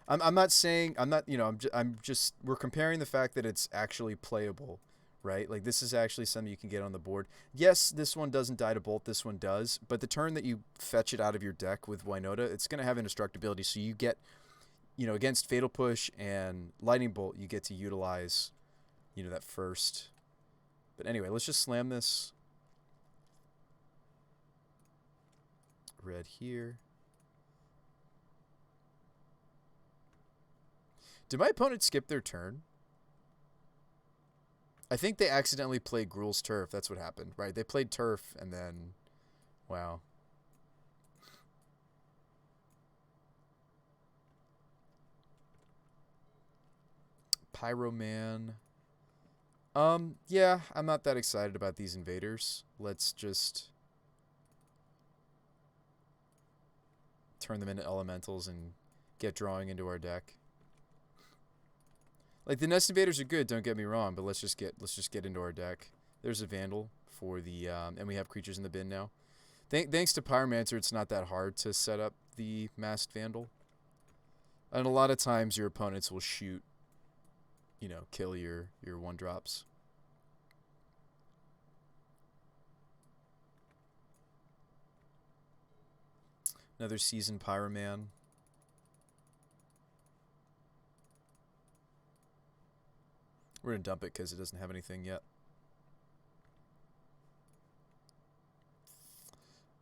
I'm not saying, I'm just, we're comparing the fact that it's actually playable, right? Like this is actually something you can get on the board. Yes, this one doesn't die to bolt, this one does, but the turn that you fetch it out of your deck with Winota, it's going to have indestructibility, so you get, against Fatal Push and Lightning Bolt, you get to utilize, that first. But anyway, let's just slam this. Red here. Did my opponent skip their turn? I think they accidentally played Gruul's Turf. That's what happened, right? They played Turf and then... Wow. Pyroman. Yeah, I'm not that excited about these invaders. Let's just turn them into elementals and get drawing into our deck. Like the Nest Invaders are good, don't get me wrong, but let's just get into our deck. There's a Vandal for the and we have creatures in the bin now. Thanks to Pyromancer, it's not that hard to set up the Masked Vandal. And a lot of times your opponents will shoot, kill your 1-drops. Another Seasoned Pyroman. We're going to dump it because it doesn't have anything yet.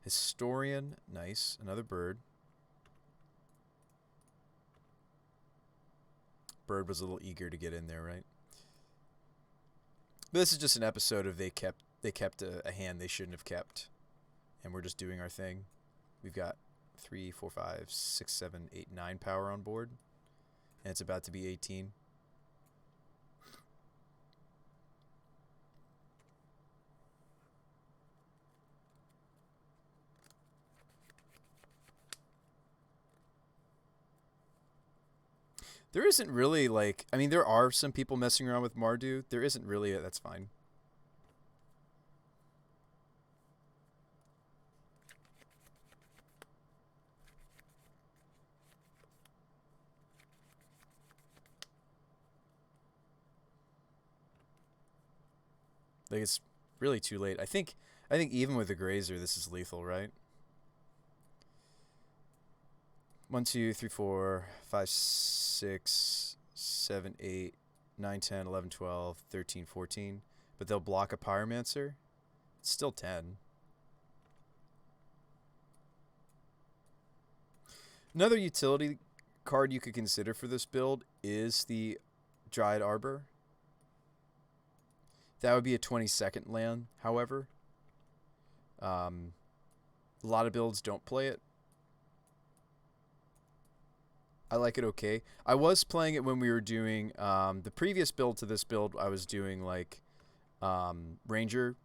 Historian, nice. Another bird. Bird was a little eager to get in there, right? But this is just an episode of they kept a hand they shouldn't have kept. And we're just doing our thing. We've got 3, 4, 5, 6, 7, 8, 9 power on board. And it's about to be 18. There isn't really, like... I mean, there are some people messing around with Mardu. There isn't really... That's fine. Like, it's really too late. I think even with the Grazer, this is lethal, right? 1, 2, 3, 4, 5, 6, 7, 8, 9, 10, 11, 12, 13, 14. But they'll block a Pyromancer. It's still 10. Another utility card you could consider for this build is the Dryad Arbor. That would be a 22nd land, however. A lot of builds don't play it. I like it okay. I was playing it when we were doing the previous build to this build. I was doing like Ranger,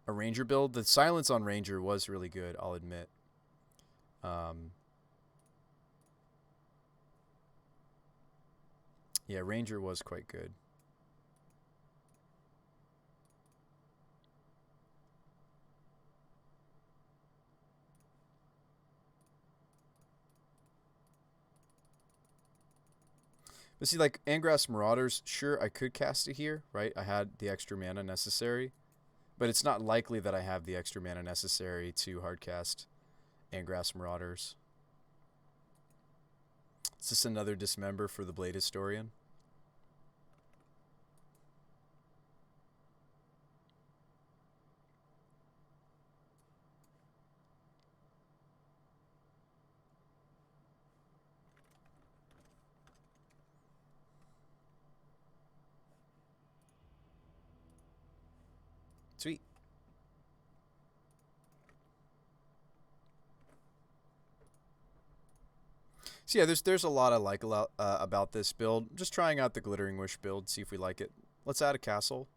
a Ranger build. The silence on Ranger was really good, I'll admit. Um, yeah, Ranger was quite good. But see, like Angrass Marauders, sure, I could cast it here, right? I had the extra mana necessary, but it's not likely that I have the extra mana necessary to hardcast Angrass Marauders. Is this another dismember for the Blade Historian? Sweet. So yeah, there's a lot I like about this build. Just trying out the Glittering Wish build, see if we like it. Let's add a castle.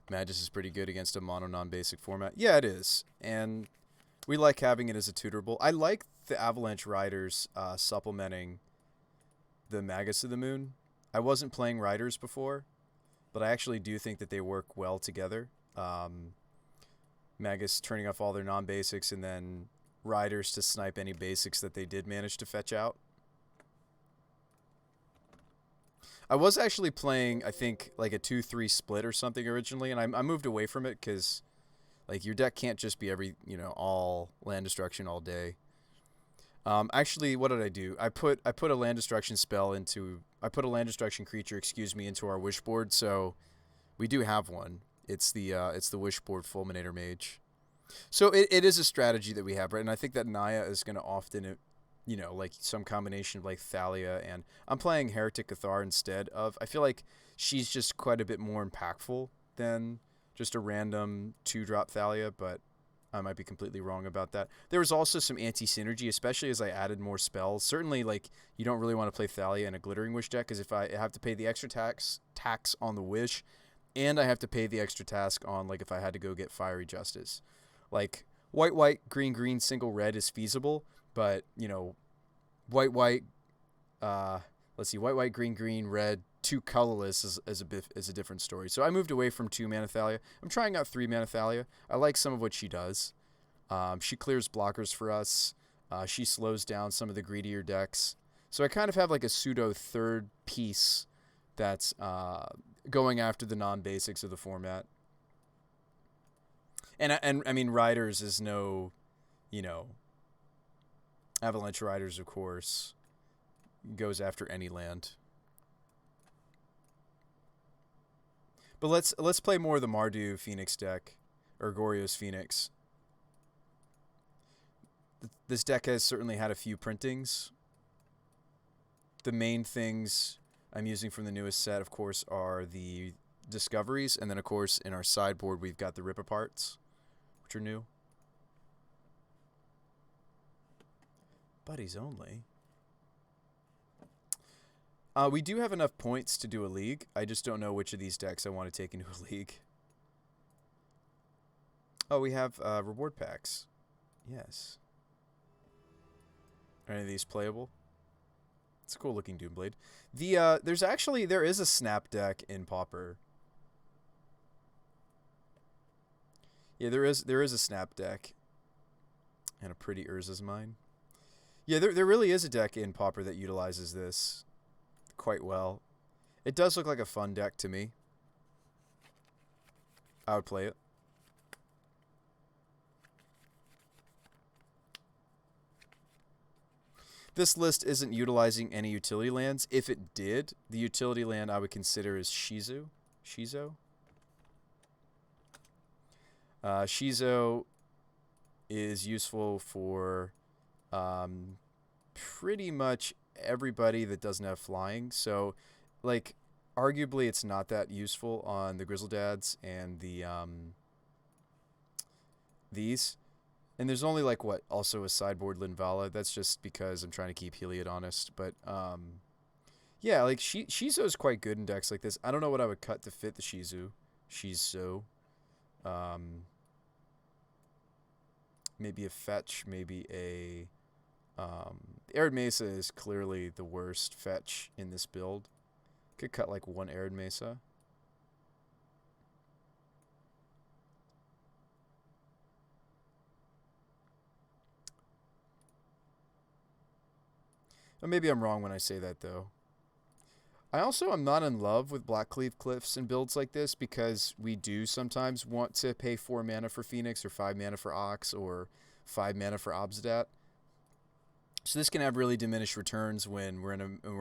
Magus is pretty good against a mono non-basic format. Yeah, it is, and we like having it as a tutorable. I like the Avalanche Riders supplementing the Magus of the Moon. I wasn't playing Riders before, but I actually do think that they work well together. Magus turning off all their non-basics and then Riders to snipe any basics that they did manage to fetch out. I was actually playing, I think, like a 2-3 split or something originally, and I moved away from it because, like, your deck can't just be all land destruction all day. Actually, what did I do? I put a land destruction spell into, I put a land destruction creature, excuse me, into our wish board, so we do have one. It's the Wishboard Fulminator Mage. So it is a strategy that we have, right? And I think that Naya is going to often, like some combination of like Thalia, and I'm playing Heretic Cathar instead of, I feel like she's just quite a bit more impactful than just a random 2-drop Thalia, but I might be completely wrong about that. There was also some anti-synergy, especially as I added more spells. Certainly, like, you don't really want to play Thalia in a Glittering Wish deck, because if I have to pay the extra tax on the Wish, and I have to pay the extra task on, like, if I had to go get Fiery Justice. Like, white, green, single red is feasible, but, white, white, green, red, 2 colorless is a different story. So I moved away from 2 mana Thalia. I'm trying out 3 mana Thalia. I like some of what she does. She clears blockers for us. She slows down some of the greedier decks. So I kind of have like a pseudo third piece that's going after the non-basics of the format. And I mean, Riders is no, Avalanche Riders, of course, goes after any land. But let's play more of the Mardu Phoenix deck, or Goryo's Phoenix. This deck has certainly had a few printings. The main things I'm using from the newest set, of course, are the Discoveries, and then, of course, in our sideboard, we've got the Rip-Aparts, which are new. Buddies only. We do have enough points to do a league. I just don't know which of these decks I want to take into a league. Oh, we have reward packs. Yes. Are any of these playable? It's a cool looking Doomblade. There is a snap deck in Pauper. Yeah, there is a snap deck. And a pretty Urza's Mine. Yeah, there really is a deck in Pauper that utilizes this quite well. It does look like a fun deck to me. I would play it. This list isn't utilizing any utility lands. If it did, the utility land I would consider is Shizu. Shizo is useful for pretty much everybody that doesn't have flying. So, like, arguably it's not that useful on the Grizzle Dads and the These. And there's only like what? Also a sideboard Linvala. That's just because I'm trying to keep Heliod honest. But yeah, like Shizu's quite good in decks like this. I don't know what I would cut to fit the Shizu. Shizu. Um, maybe a fetch, maybe a Arid Mesa is clearly the worst fetch in this build. Could cut like one Arid Mesa. Or maybe I'm wrong when I say that though. I also am not in love with Blackcleave Cliffs and builds like this because we do sometimes want to pay 4 mana for Phoenix or 5 mana for Ox or 5 mana for Obsidat. So this can have really diminished returns when we're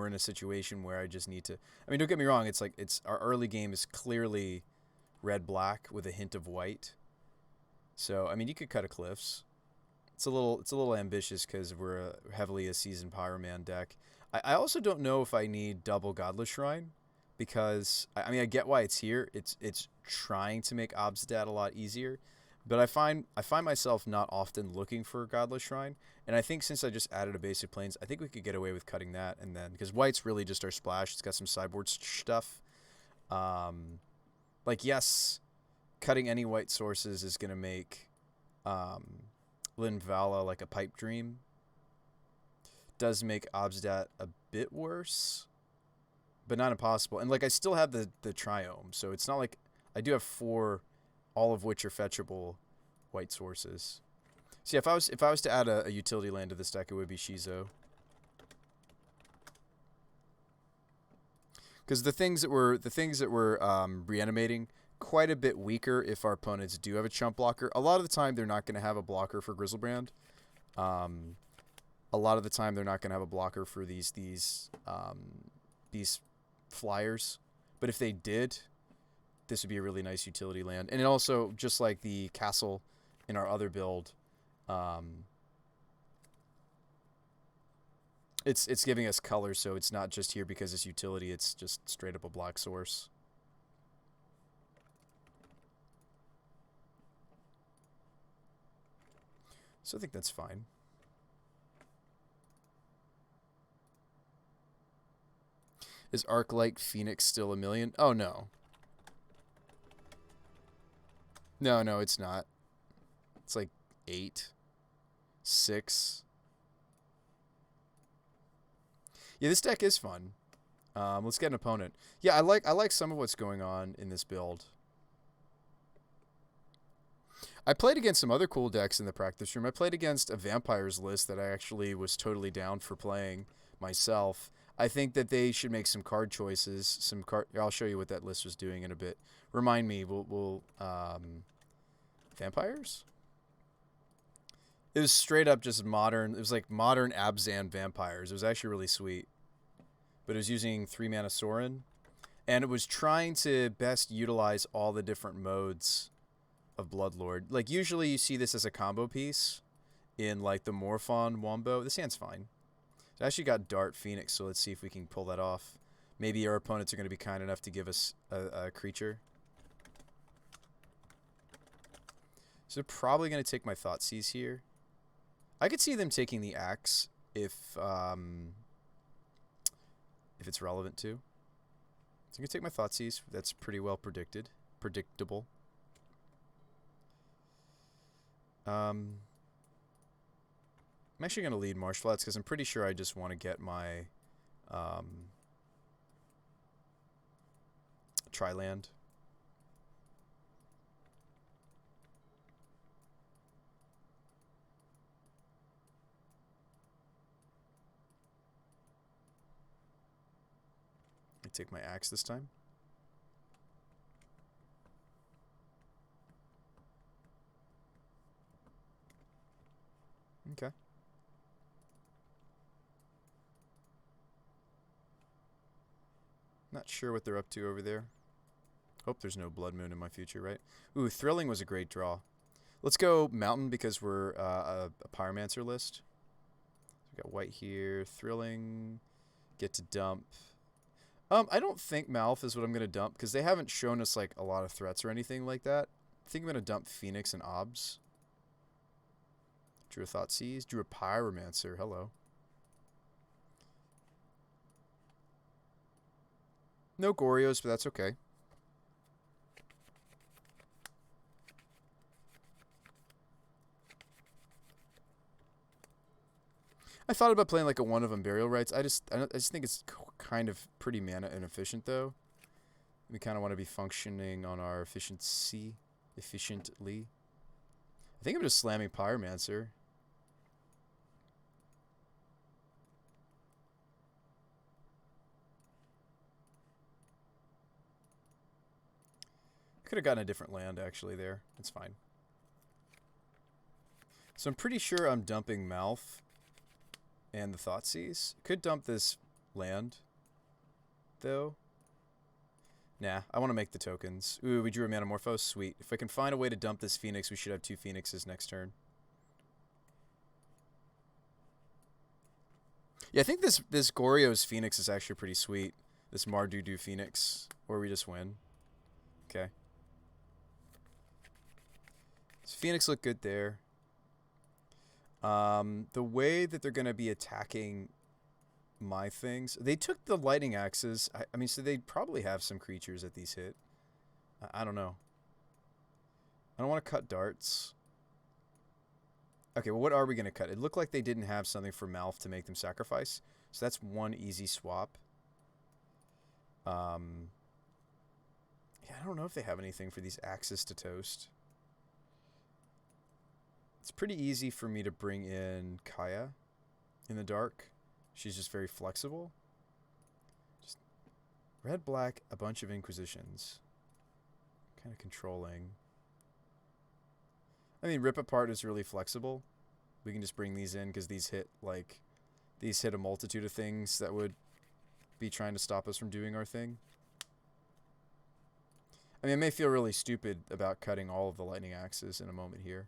in a situation where I just need to. I mean, don't get me wrong. It's like our early game is clearly red black with a hint of white. So I mean, you could cut a Cliffs. It's a little ambitious because we're heavily a seasoned Pyroman deck. I also don't know if I need double Godless Shrine because I mean I get why it's here. It's trying to make Obsidat a lot easier, but I find myself not often looking for Godless Shrine, and I think since I just added a basic plains, I think we could get away with cutting that, and then because white's really just our splash. It's got some sideboard stuff. Like yes, cutting any white sources is gonna make Linvala like a pipe dream. Does make Obsidat a bit worse, but not impossible. And like I still have the Triome, so it's not like I do have 4, all of which are fetchable white sources. So yeah, if I was to add a utility land to this deck, it would be Shizo. Because the things that we're reanimating quite a bit weaker if our opponents do have a chump blocker. A lot of the time they're not going to have a blocker for Grizzlebrand. A lot of the time they're not going to have a blocker for these flyers. But if they did, this would be a really nice utility land. And it also, just like the castle in our other build, it's giving us color, so it's not just here because it's utility, it's just straight up a black source. So I think that's fine. Is Arclight Phoenix still a million? Oh, no. No, it's not. It's like 8. 6. Yeah, this deck is fun. Let's get an opponent. Yeah, I like some of what's going on in this build. I played against some other cool decks in the practice room. I played against a Vampires list that I actually was totally down for playing myself. I think that they should make some card choices. I'll show you what that list was doing in a bit. Remind me. Vampires? It was straight up just modern. It was like modern Abzan Vampires. It was actually really sweet. But it was using 3 mana Sorin, and it was trying to best utilize all the different modes of Bloodlord. Like usually you see this as a combo piece in like the Morphon Wombo. This hand's fine. It actually got Dart Phoenix, so let's see if we can pull that off. Maybe our opponents are going to be kind enough to give us a creature. So they're probably going to take my Thoughtseize here. I could see them taking the Axe if it's relevant too. So I'm going to take my Thoughtseize. That's pretty well predictable. I'm actually going to lead Marsh Flats because I'm pretty sure I just want to get my Tri-land. I take my Axe this time. Okay. Not sure what they're up to over there. Hope there's no Blood Moon in my future, right? Ooh, Thrilling was a great draw. Let's go Mountain because we're a Pyromancer list. We got white here, Thrilling, get to dump. I don't think Malf is what I'm going to dump because they haven't shown us like a lot of threats or anything like that. I think I'm going to dump Phoenix and Obs. Drew a Thoughtseize. Drew a Pyromancer. Hello. No Goryos, but that's okay. I thought about playing like a one of them Burial Rites. I just think it's kind of pretty mana inefficient though. We kind of want to be functioning on our efficiently. I think I'm just slamming Pyromancer. Could have gotten a different land actually there. It's fine. So I'm pretty sure I'm dumping Mouth and the Thoughtseize. Could dump this land, though. Nah, I want to make the tokens. Ooh, we drew a Manamorphose. Sweet. If I can find a way to dump this Phoenix, we should have 2 Phoenixes next turn. Yeah, I think this Goryo's Phoenix is actually pretty sweet. This Mardudu Phoenix, or we just win. Okay. So Phoenix look good there. The way that they're going to be attacking my things, they took the lightning axes. I mean, so they'd probably have some creatures that these hit. I don't know. I don't want to cut darts. Okay, well, what are we going to cut? It looked like they didn't have something for Malf to make them sacrifice. So that's one easy swap. Yeah, I don't know if they have anything for these axes to toast. It's pretty easy for me to bring in Kaya in the dark. She's just very flexible. Just red, black, a bunch of Inquisitions. Kind of controlling. I mean, Rip Apart is really flexible. We can just bring these in because these hit a multitude of things that would be trying to stop us from doing our thing. I mean, I may feel really stupid about cutting all of the lightning axes in a moment here.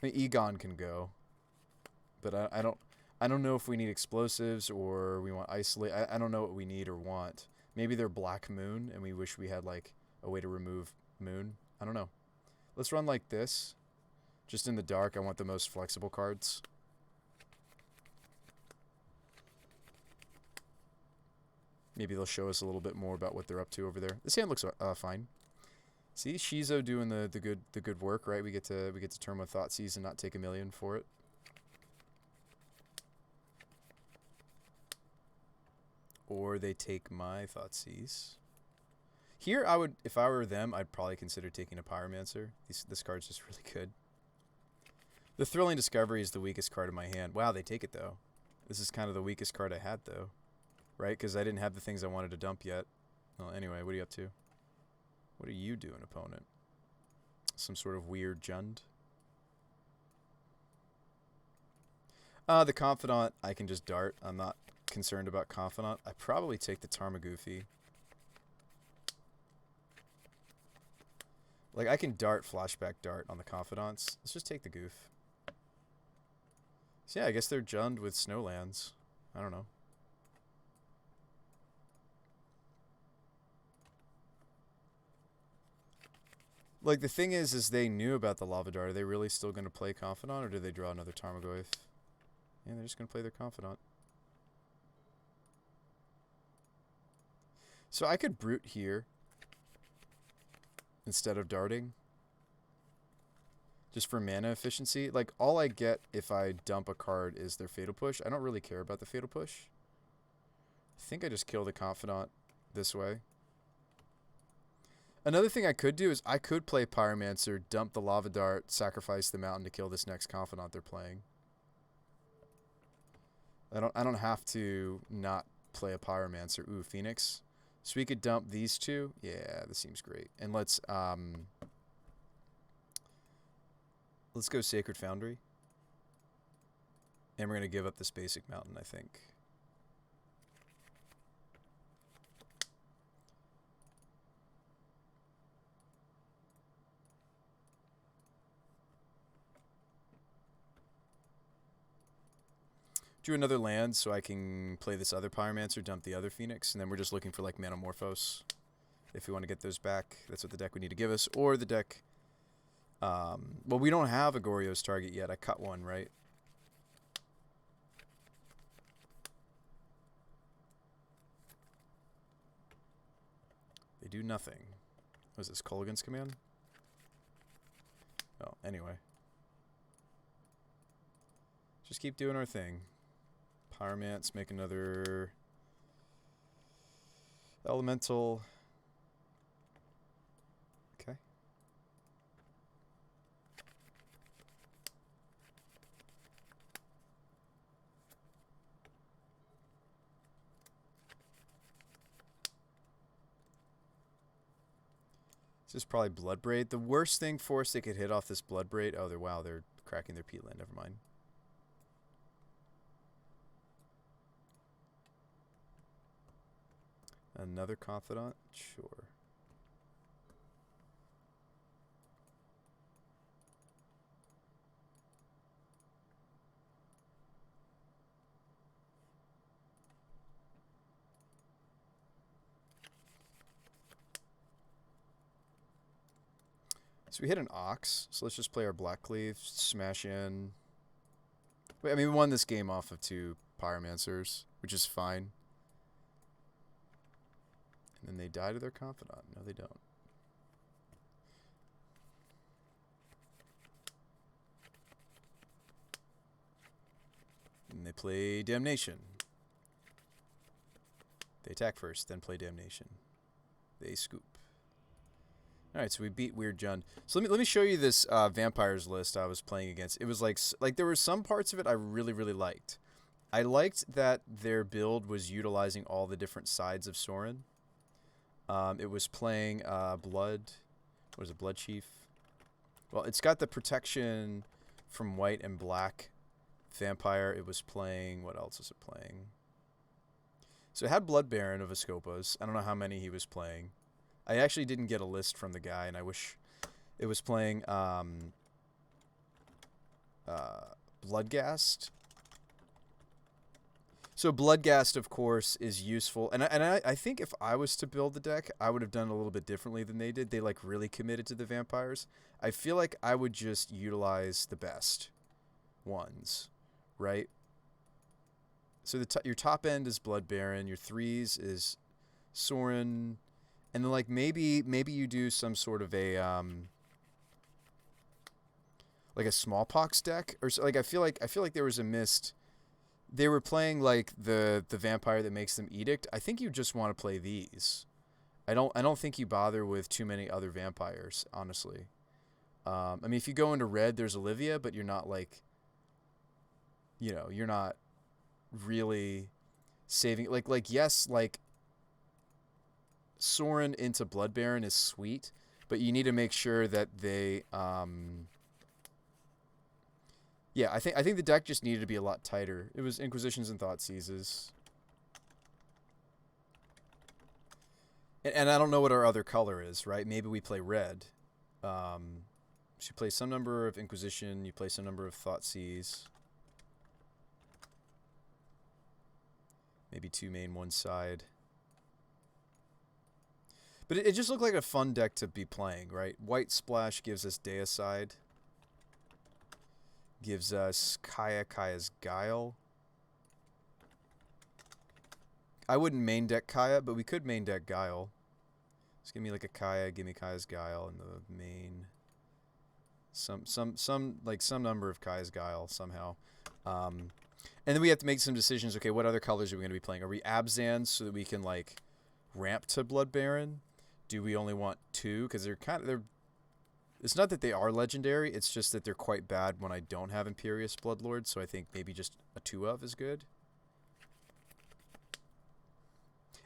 I mean, Egon can go, but I don't know if we need explosives or we want isolate. I don't know what we need or want. Maybe they're Black Moon and we wish we had like a way to remove Moon. I don't know. Let's run like this. Just in the dark, I want the most flexible cards. Maybe they'll show us a little bit more about what they're up to over there. This hand looks fine. See, Shizo doing the good work, right? We get to turn with Thoughtseize and not take a million for it. Or they take my Thoughtseize. Here, I would, if I were them, I'd probably consider taking a Pyromancer. This card's just really good. The Thrilling Discovery is the weakest card in my hand. Wow, they take it though. This is kind of the weakest card I had though, right? Because I didn't have the things I wanted to dump yet. Well, anyway, what are you up to? What are you doing, opponent? Some sort of weird Jund? The Confidant, I can just dart. I'm not concerned about Confidant. I probably take the Tarmogoofy. Like, I can dart, flashback dart on the Confidants. Let's just take the Goof. So yeah, I guess they're Jund with Snowlands. I don't know. Like, the thing is they knew about the Lava Dart. Are they really still going to play Confidant, or do they draw another Tarmogoyf? Yeah, they're just going to play their Confidant. So I could Brute here instead of darting. Just for mana efficiency. Like, all I get if I dump a card is their Fatal Push. I don't really care about the Fatal Push. I think I just kill the Confidant this way. Another thing I could do is I could play Pyromancer, dump the Lava Dart, sacrifice the mountain to kill this next Confidant they're playing. I don't have to not play a Pyromancer. Ooh, Phoenix. So we could dump these two. Yeah, this seems great. And let's go Sacred Foundry. And we're going to give up this basic mountain, I think. Drew another land so I can play this other Pyromancer, dump the other Phoenix, and then we're just looking for like Manamorphose. if we want to get those back. That's what the deck would need to give us. Or the deck... well, we don't have a Goryo's target yet. I cut one, right? They do nothing. Was this Kolaghan's command? Oh, anyway. Just keep doing our thing. Pyromancer, make another elemental. Okay. This is probably Bloodbraid. The worst thing for us they could hit off this Bloodbraid. Oh, they're cracking their peatland. Never mind. Another Confidant? Sure. So we hit an Ox, so let's just play our Blackcleave, smash in. I mean, we won this game off of 2 Pyromancers, which is fine. And then they die to their Confidant. No, they don't. And they play Damnation. They attack first, then play Damnation. They scoop. Alright, so we beat Weird Jund. So let me show you this vampires list I was playing against. It was like there were some parts of it I really, really liked. I liked that their build was utilizing all the different sides of Sorin. It was playing Blood. What is it? Blood Chief. Well, it's got the protection from white and black vampire. It was playing... What else was it playing? So it had Blood Baron of Escopas. I don't know how many he was playing. I actually didn't get a list from the guy, and I wish it was playing Bloodghast. So Bloodghast, of course, is useful. And I think if I was to build the deck, I would have done it a little bit differently than they did. They, like, really committed to the vampires. I feel like I would just utilize the best ones, right? So your top end is Blood Baron. Your 3s is Sorin. And then, like, maybe you do some sort of a like a smallpox deck, or so, like I feel like there was a mist. They were playing like the vampire that makes them edict. I think you just want to play these. I don't think you bother with too many other vampires, honestly. I mean, if you go into red, there's Olivia, but you're not like, you know, you're not really saving like yes, like Sorin into Blood Baron is sweet, but you need to make sure that they yeah, I think the deck just needed to be a lot tighter. It was Inquisitions and Thoughtseizes. And I don't know what our other color is, right? Maybe we play red. So you play some number of Inquisition, you play some number of Thoughtseize. Maybe 2 main, 1 side. But it just looked like a fun deck to be playing, right? White Splash gives us Deicide. Gives us Kaya's Guile. I wouldn't main deck Kaya, but we could main deck Guile. Just give me like a Kaya, give me Kaya's Guile in the main. Some number of Kaya's Guile somehow. And then we have to make some decisions. Okay, what other colors are we going to be playing? Are we Abzan so that we can like ramp to Blood Baron? Do we only want 2? Because they're it's not that they are legendary, it's just that they're quite bad when I don't have Imperious Bloodlord, so I think maybe just a 2 of is good.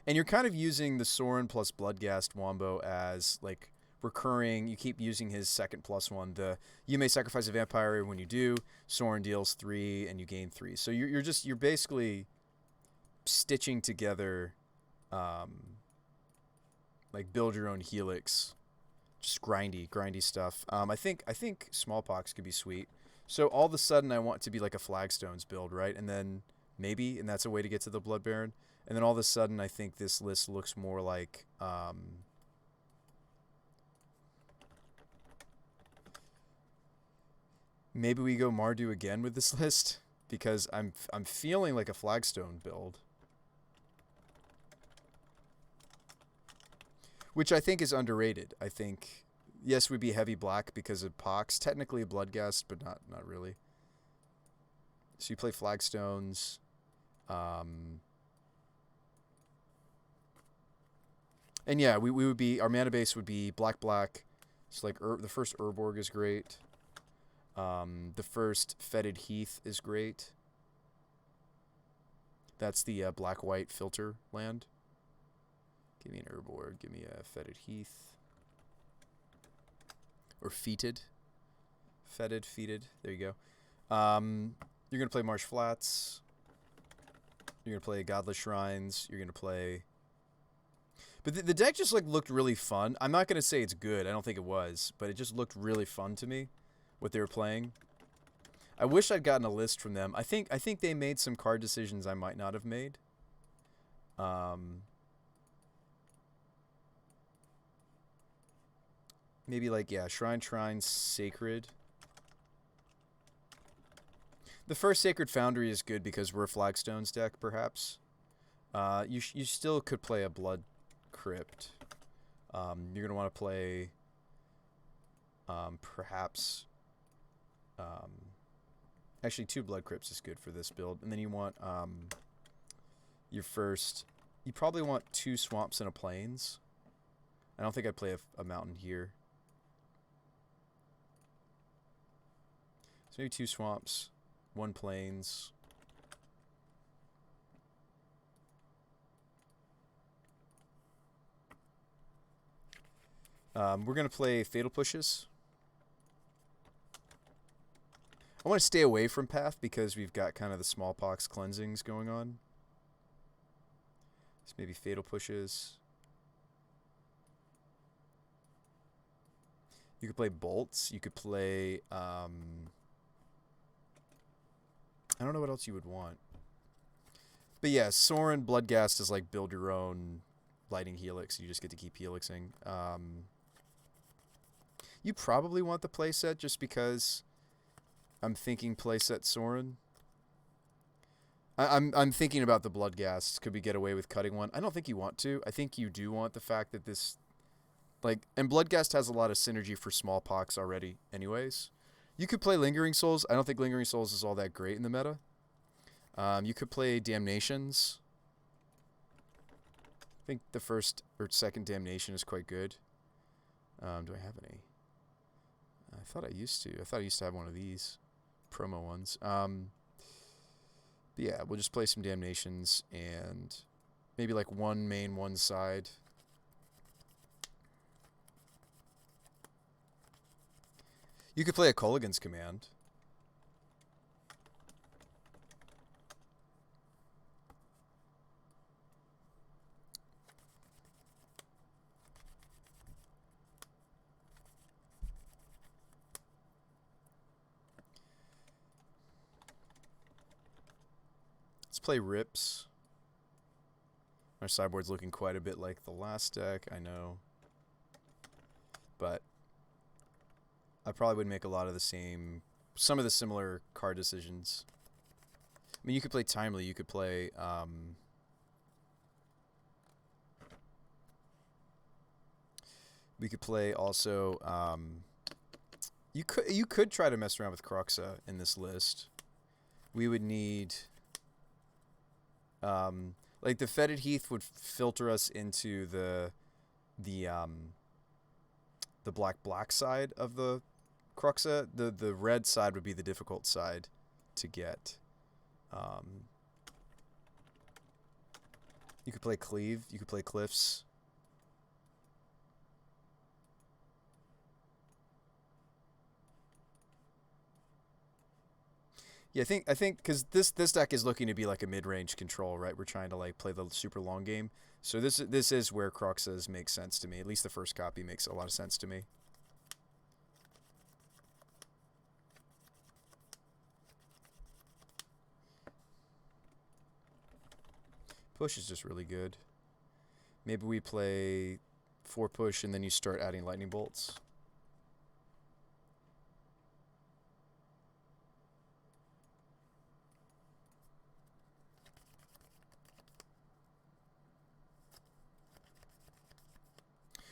And you're kind of using the Sorin plus Bloodghast Wombo as like recurring. You keep using his second +1. You may sacrifice a vampire. When you do, Sorin deals 3 and you gain 3. So you're basically stitching together like build your own helix. Just grindy stuff. I think Smallpox could be sweet. So all of a sudden I want to be like a Flagstones build, right? And then and that's a way to get to the Blood Baron. And then all of a sudden I think this list looks more like Maybe we go Mardu again with this list because I'm feeling like a flagstone build, which I think is underrated. I think yes, we'd be heavy black because of Pox, technically a Bloodghast, but not really. So you play flagstones. And yeah, we would be, our mana base would be black black. So like the first Urborg is great. The first Fetid Heath is great. That's the black-white filter land. Give me an Urborg. Give me a Fetid Heath. Or Fetid. Fetid, Fetid. There you go. You're going to play Marsh Flats. You're going to play Godless Shrines. You're going to play... But the deck just like looked really fun. I'm not going to say it's good. I don't think it was. But it just looked really fun to me, what they were playing. I wish I'd gotten a list from them. I think they made some card decisions I might not have made. Maybe like, yeah, Shrine, Sacred. The first Sacred Foundry is good because we're a Flagstones deck, perhaps. You still could play a Blood Crypt. You're going to want to play, perhaps... actually, 2 Blood Crypts is good for this build. And then you want your first... You probably want 2 Swamps and a Plains. I don't think I'd play a Mountain here. So maybe 2 Swamps, 1 Plains. We're going to play Fatal Pushes. I want to stay away from Path because we've got kind of the Smallpox cleansings going on. So maybe Fatal Pushes. You could play Bolts. You could play... I don't know what else you would want. But yeah, Sorin, Bloodghast is like build your own Lightning Helix. You just get to keep helixing. You probably want the playset just because I'm thinking playset Sorin. I'm thinking about the Bloodghast. Could we get away with cutting one? I don't think you want to. I think you do want the fact that this... Like, and Bloodghast has a lot of synergy for Smallpox already anyways. You could play Lingering Souls. I don't think Lingering Souls is all that great in the meta. You could play Damnations. I think the first or second Damnation is quite good. Do I have any? I thought I used to. I thought I used to have one of these promo ones. But yeah, we'll just play some Damnations and maybe like 1 main, 1 side. You could play a Culligan's Command. Let's play Rips. Our sideboard's looking quite a bit like the last deck, I know. But I probably would make a lot of the same, some of the similar card decisions. I mean, you could play Timely, you could play, we could play also, you could try to mess around with Croxa in this list. We would need, like the Fetid Heath would filter us into the black side of the Croxa. The red side would be the difficult side to get. You could play Cleave. You could play Cliffs. Yeah, I think because this deck is looking to be like a mid-range control, right? We're trying to like play the super long game. So this is where Croxas make sense to me. At least the first copy makes a lot of sense to me. Push is just really good. Maybe we play 4 push and then you start adding lightning bolts.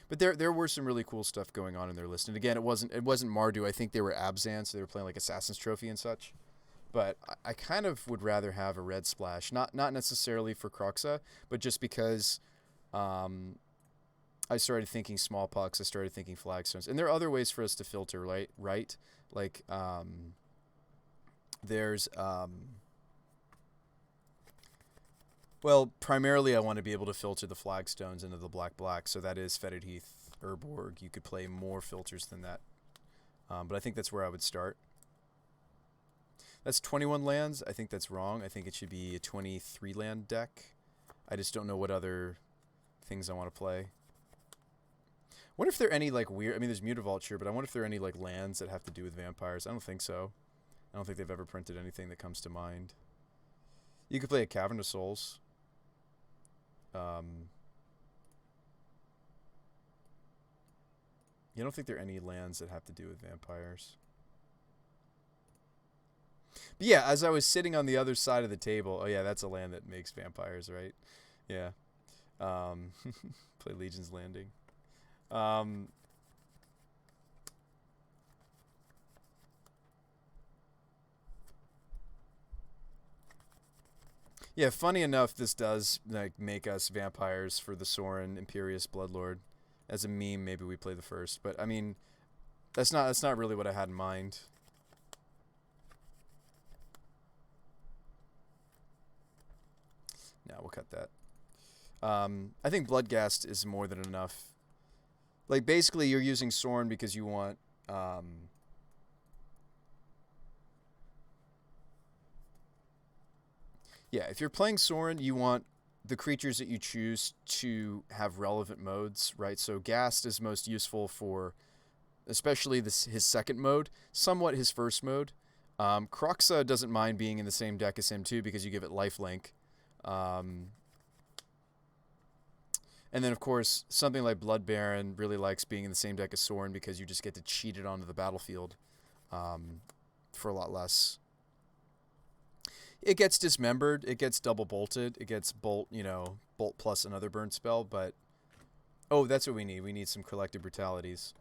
But there were some really cool stuff going on in their list. And again, it wasn't Mardu. I think they were Abzan, so they were playing like Assassin's Trophy and such. But I kind of would rather have a red splash, not necessarily for Croxa, but just because I started thinking small pucks, I started thinking flagstones, and there are other ways for us to filter, right? Like there's well, primarily I want to be able to filter the flagstones into the black, so that is Fetid Heath, Urborg. You could play more filters than that, but I think that's where I would start. That's 21 lands. I think that's wrong. I think it should be a 23 land deck. I just don't know what other things I want to play. Wonder if there are any like weird. I mean, there's Mutavault, but I wonder if there are any like lands that have to do with vampires. I don't think so. I don't think they've ever printed anything that comes to mind. You could play a Cavern of Souls. You don't think there are any lands that have to do with vampires. But yeah, as I was sitting on the other side of the table, oh yeah, that's a land that makes vampires, right? Yeah. Play Legion's Landing. Yeah, funny enough, this does like make us vampires for the Sorin Imperious Bloodlord. As a meme, maybe we play the first, but I mean, that's not really what I had in mind. No, we'll cut that. I think Bloodghast is more than enough. Like, basically, you're using Sorin because you want... yeah, if you're playing Sorin, you want the creatures that you choose to have relevant modes, right? So Ghast is most useful for, especially his second mode, somewhat his first mode. Croxa doesn't mind being in the same deck as him, too, because you give it lifelink. And then, of course, something like Blood Baron really likes being in the same deck as Sorin because you just get to cheat it onto the battlefield for a lot less. It gets dismembered. It gets double bolted. It gets bolt plus another burn spell. But, oh, that's what we need. We need some Collective Brutalities.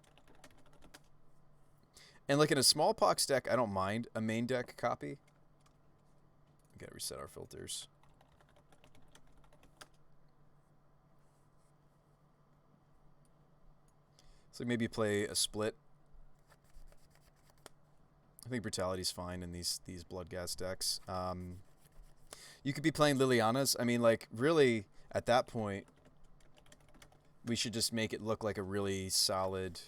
And like in a Smallpox deck, I don't mind a main deck copy. We gotta reset our filters. So maybe play a split. I think Brutality's fine in these Bloodghast decks. You could be playing Liliana's. I mean, like, really, at that point, we should just make it look like a really solid...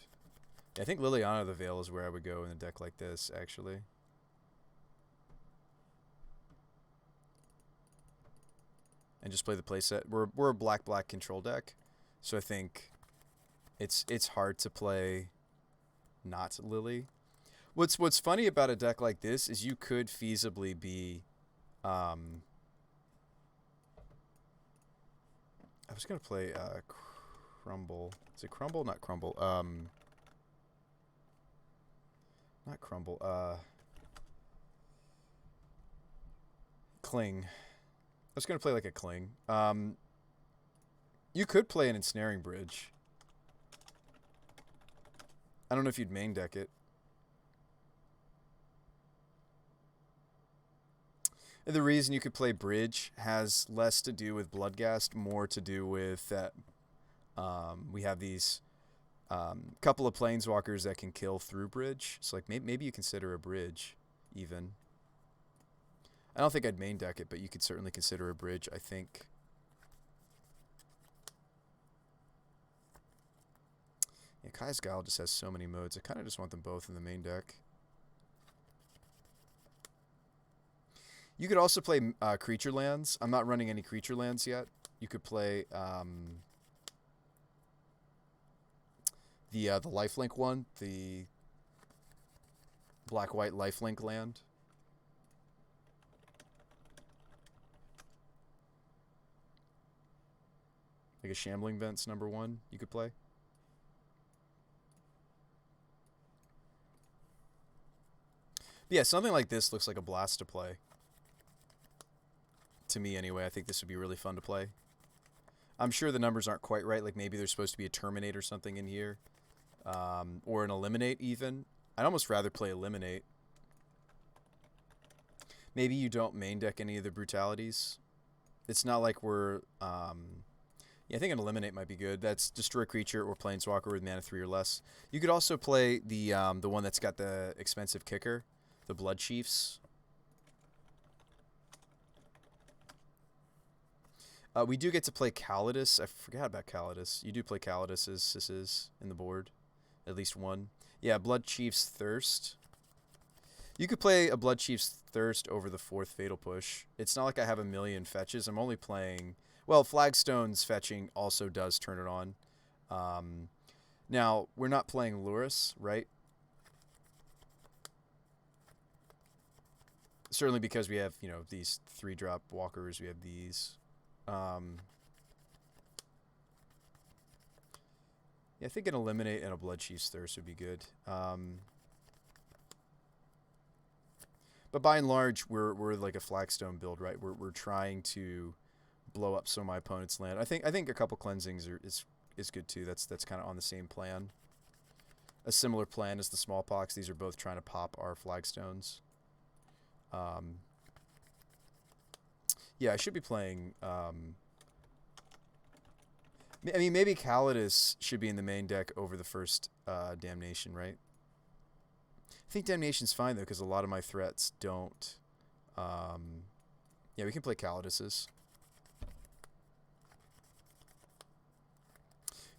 I think Liliana the Veil is where I would go in a deck like this, actually. And just play the playset. We're a black control deck, so I think... It's hard to play not Lily. What's funny about a deck like this is you could feasibly be I was gonna play Crumble. Is it Crumble? Not Crumble. Not Crumble. Cling. I was gonna play like a Cling. You could play an Ensnaring Bridge. I don't know if you'd main deck it. And the reason you could play Bridge has less to do with Bloodghast, more to do with that we have these couple of Planeswalkers that can kill through Bridge. So like maybe you consider a Bridge, even. I don't think I'd main deck it, but you could certainly consider a Bridge, I think. Yeah, Kai's Guile just has so many modes. I kind of just want them both in the main deck. You could also play creature lands. I'm not running any creature lands yet. You could play the lifelink one, the black-white lifelink land. Like a Shambling Vents #1 you could play. But yeah, something like this looks like a blast to play. To me, anyway. I think this would be really fun to play. I'm sure the numbers aren't quite right. Like maybe there's supposed to be a terminate or something in here, or an eliminate even. I'd almost rather play eliminate. Maybe you don't main deck any of the brutalities. It's not like we're. Yeah, I think an eliminate might be good. That's destroy a creature or planeswalker with mana 3 or less. You could also play the one that's got the expensive kicker, the Blood Chiefs. We do get to play Calidus. I forgot about Calidus. You do play Calidus as Sisses in the board. At least one. Yeah, Blood Chief's Thirst. You could play a Blood Chief's Thirst over the 4th Fatal Push. It's not like I have a million fetches. I'm only playing... Well, Flagstone's fetching also does turn it on. Now, we're not playing Lurrus, right? Certainly because we have, you know, these 3-drop walkers. We have these... yeah, I think an eliminate and a Blood Chief's Thirst would be good. But by and large, we're like a Flagstone build, right? We're trying to blow up some of my opponent's land. I think a couple cleansings is good too. That's kind of on the same plan. A similar plan as the Smallpox. These are both trying to pop our Flagstones. Yeah, I should be playing... I mean, maybe Calidus should be in the main deck over the first Damnation, right? I think Damnation's fine, though, because a lot of my threats don't... yeah, we can play Calidus's.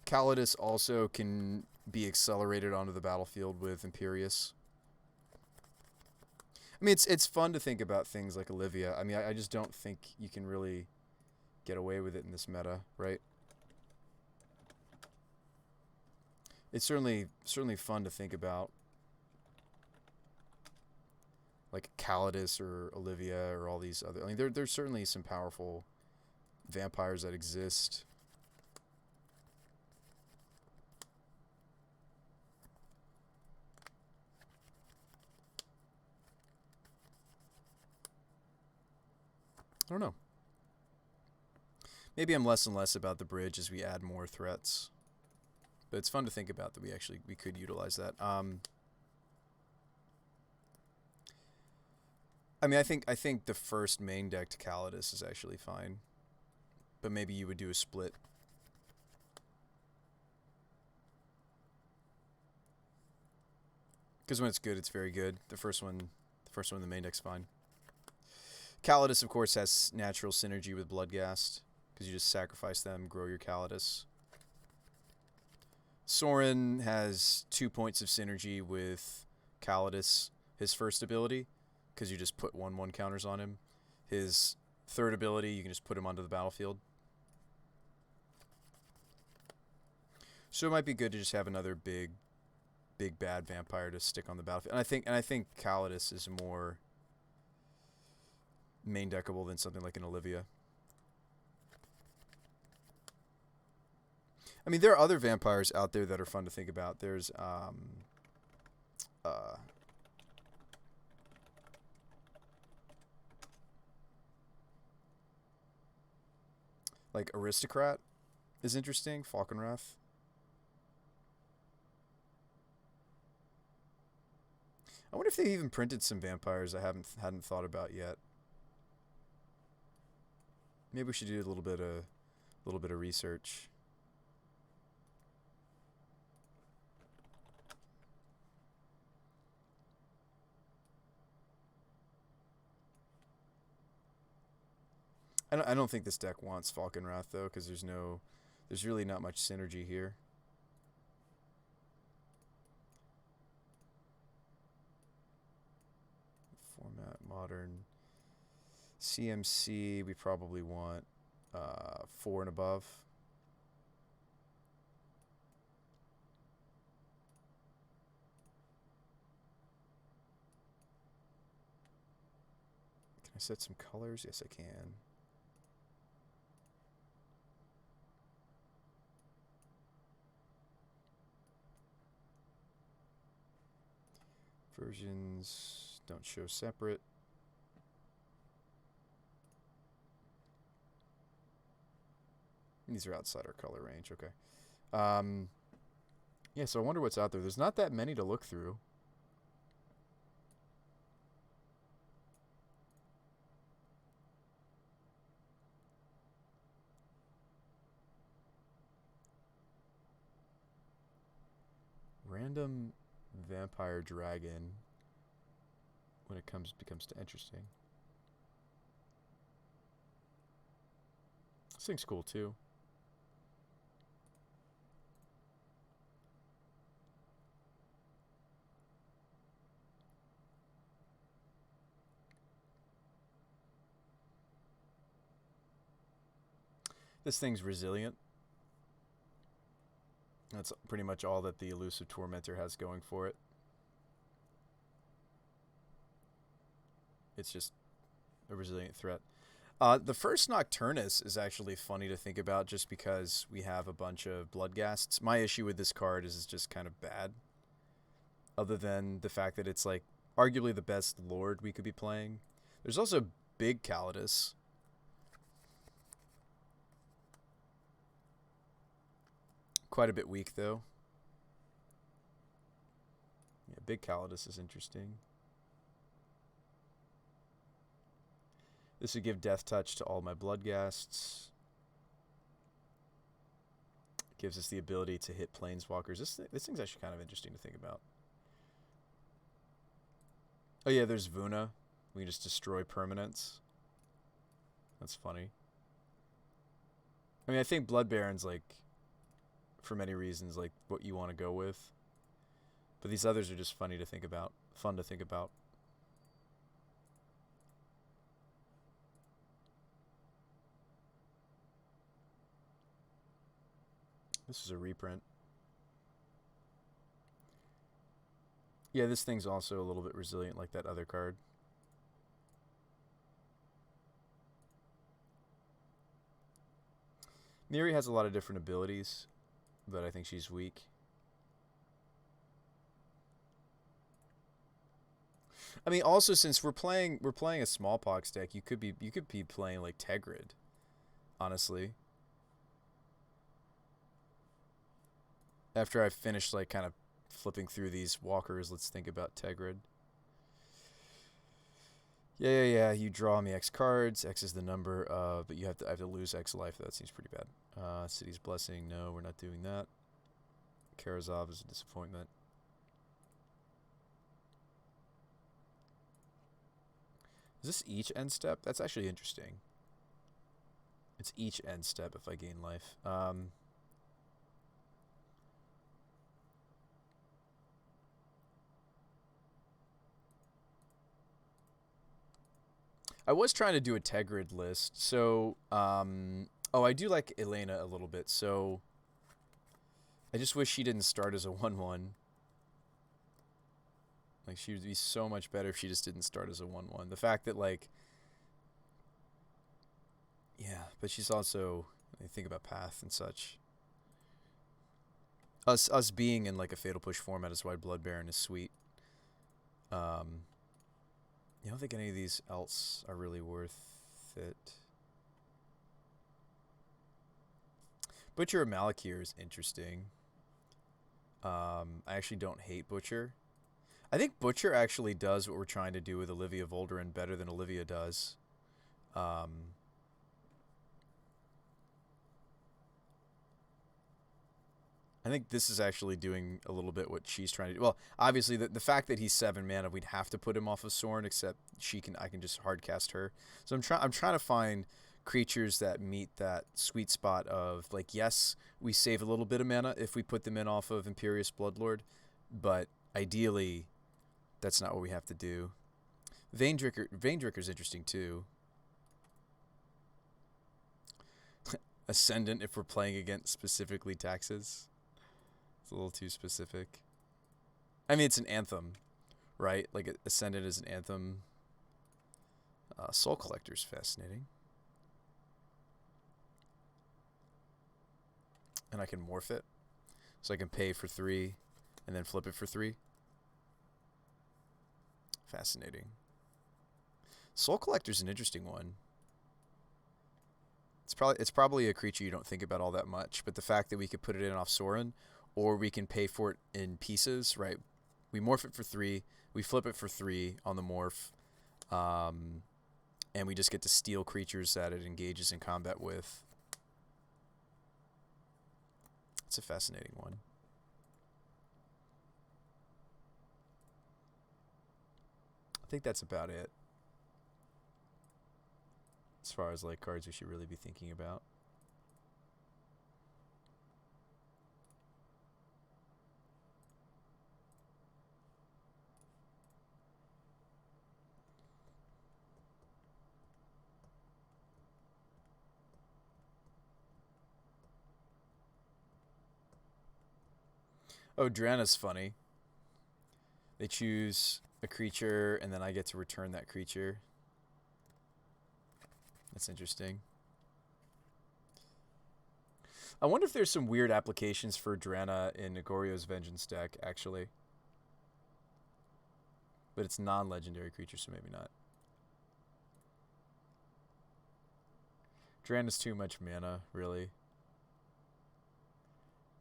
Calidus also can be accelerated onto the battlefield with Imperious. I mean, it's fun to think about things like Olivia. I mean, I just don't think you can really get away with it in this meta, right? It's certainly fun to think about, like Calidus or Olivia or all these other... I mean, there's certainly some powerful vampires that exist. I don't know. Maybe I'm less and less about the bridge as we add more threats. But it's fun to think about that we could utilize that. I mean, I think the first main deck to Calidus is actually fine. But maybe you would do a split. Because when it's good, it's very good. The first one in the main deck's fine. Calidus, of course, has natural synergy with Bloodghast, because you just sacrifice them, grow your Calidus. Sorin has 2 points of synergy with Calidus, his first ability, because you just put 1/1 counters on him. His third ability, you can just put him onto the battlefield. So it might be good to just have another big bad vampire to stick on the battlefield. And I think Calidus is more main deckable than something like an Olivia. I mean, there are other vampires out there that are fun to think about. There's like Aristocrat is interesting. Falconwrath. I wonder if they even printed some vampires I hadn't thought about yet. Maybe we should do a little bit of research. I don't think this deck wants Falconwrath though, because there's really not much synergy here. Format modern. CMC, we probably want 4 and above. Can I set some colors? Yes, I can. Versions don't show separate. These are outside our color range. Okay. Yeah, so I wonder what's out there. There's not that many to look through. Random vampire dragon when it becomes interesting. This thing's cool too. This thing's resilient. That's pretty much all that the Elusive Tormentor has going for it. It's just a resilient threat. The first Nocturnus is actually funny to think about just because we have a bunch of Bloodghasts. My issue with this card is it's just kind of bad. Other than the fact that it's like arguably the best Lord we could be playing. There's also Big Calidus. Quite a bit weak though. Yeah, Big Calidus is interesting. This would give Death Touch to all my Bloodghasts. Gives us the ability to hit Planeswalkers. This thing's actually kind of interesting to think about. Oh yeah, there's Vuna. We can just destroy permanents. That's funny. I mean, I think Blood Baron's like, for many reasons, like what you want to go with. But these others are just funny to think about. Fun to think about. This is a reprint. Yeah, this thing's also a little bit resilient like that other card. Miri has a lot of different abilities, but I think she's weak. I mean, also since we're playing a Smallpox deck, you could be playing like Tegrid, honestly. After I've finished like kind of flipping through these walkers, let's think about Tegrid. Yeah. You draw me X cards. X is the number, but I have to lose X life. That seems pretty bad. City's Blessing. No, we're not doing that. Karazov is a disappointment. Is this each end step? That's actually interesting. It's each end step if I gain life. I was trying to do a Tegrid list, so oh, I do like Elena a little bit, so I just wish she didn't start as a 1/1. Like, she would be so much better if she just didn't start as a 1/1. The fact that, like, yeah, but she's also, I think about Path and such. Us being in, like, a Fatal Push format is why Blood Baron is sweet. I don't think any of these else are really worth it. Butcher of Malakir is interesting. I actually don't hate Butcher. I think Butcher actually does what we're trying to do with Olivia Volderen better than Olivia does. I think this is actually doing a little bit what she's trying to do. Well, obviously the fact that he's 7 mana, we'd have to put him off of Sorin, except I can just hard cast her. So I'm trying to find creatures that meet that sweet spot of, like, yes, we save a little bit of mana if we put them in off of Imperious Bloodlord, but ideally that's not what we have to do. Veindricker's interesting too. Ascendant if we're playing against specifically taxes. It's a little too specific. I mean, it's an anthem, right? Like, Ascendant is an anthem. Soul Collector's fascinating. And I can morph it. So I can pay for 3 and then flip it for 3. Fascinating. Soul Collector's an interesting one. It's probably a creature you don't think about all that much, but the fact that we could put it in off Sorin, or we can pay for it in pieces, right? We morph it for 3, we flip it for 3 on the morph, and we just get to steal creatures that it engages in combat with. It's a fascinating one. I think that's about it. As far as like cards we should really be thinking about. Oh, Drana's funny. They choose a creature, and then I get to return that creature. That's interesting. I wonder if there's some weird applications for Drana in Goryo's Vengeance deck, actually. But it's non-legendary creature, so maybe not. Drana's too much mana, really.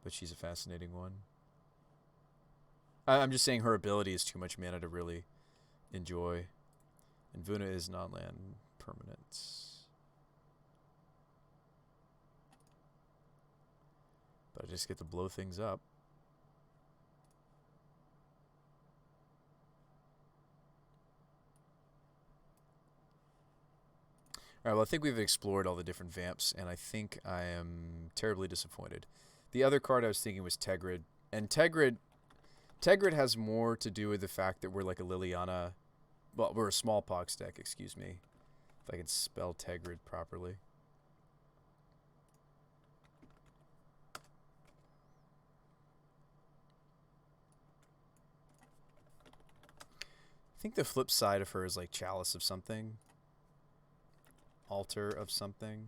But she's a fascinating one. I'm just saying her ability is too much mana to really enjoy. And Vuna is non-land permanent. But I just get to blow things up. Alright, well I think we've explored all the different vamps, and I think I am terribly disappointed. The other card I was thinking was Tegrid. And Tegrid has more to do with the fact that we're like a Liliana... Well, we're a Smallpox deck, excuse me. If I can spell Tegrid properly. I think the flip side of her is like Chalice of something. Altar of something.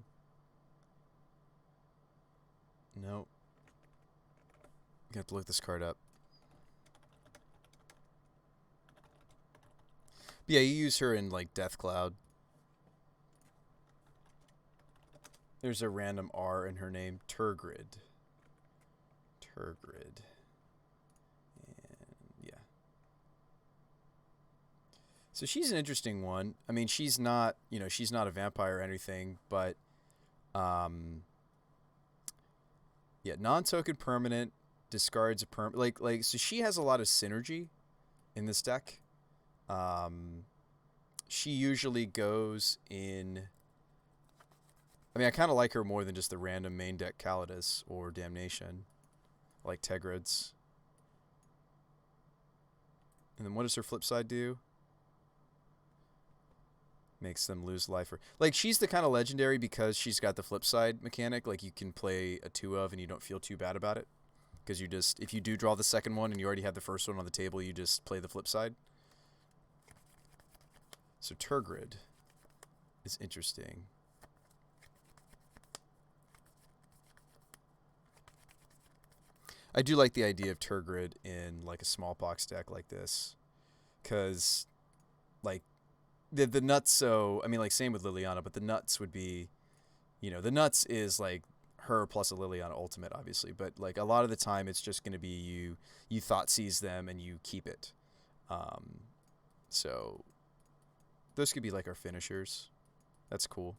Nope. I'm gonna have to look this card up. But yeah, you use her in like Death Cloud. There's a random R in her name. Turgrid. Turgrid. And yeah. So she's an interesting one. I mean, she's not, you know, she's not a vampire or anything, but yeah, non-token permanent, discards a like so she has a lot of synergy in this deck. She usually goes in... I mean, I kind of like her more than just the random main deck Calidus or Damnation. I like Tegrids. And then what does her flip side do? Makes them lose life. Like, she's the kind of legendary because she's got the flip side mechanic. Like, you can play a 2 of and you don't feel too bad about it. Because you just... If you do draw the second one and you already have the first one on the table, you just play the flip side. So Turgrid is interesting. I do like the idea of Turgrid in like a Smallpox deck like this, because like the nuts. So I mean, like same with Liliana, but the nuts would be, you know, the nuts is like her plus a Liliana ultimate, obviously, but like a lot of the time it's just going to be you thought seize them and you keep it. So those could be like our finishers. That's cool.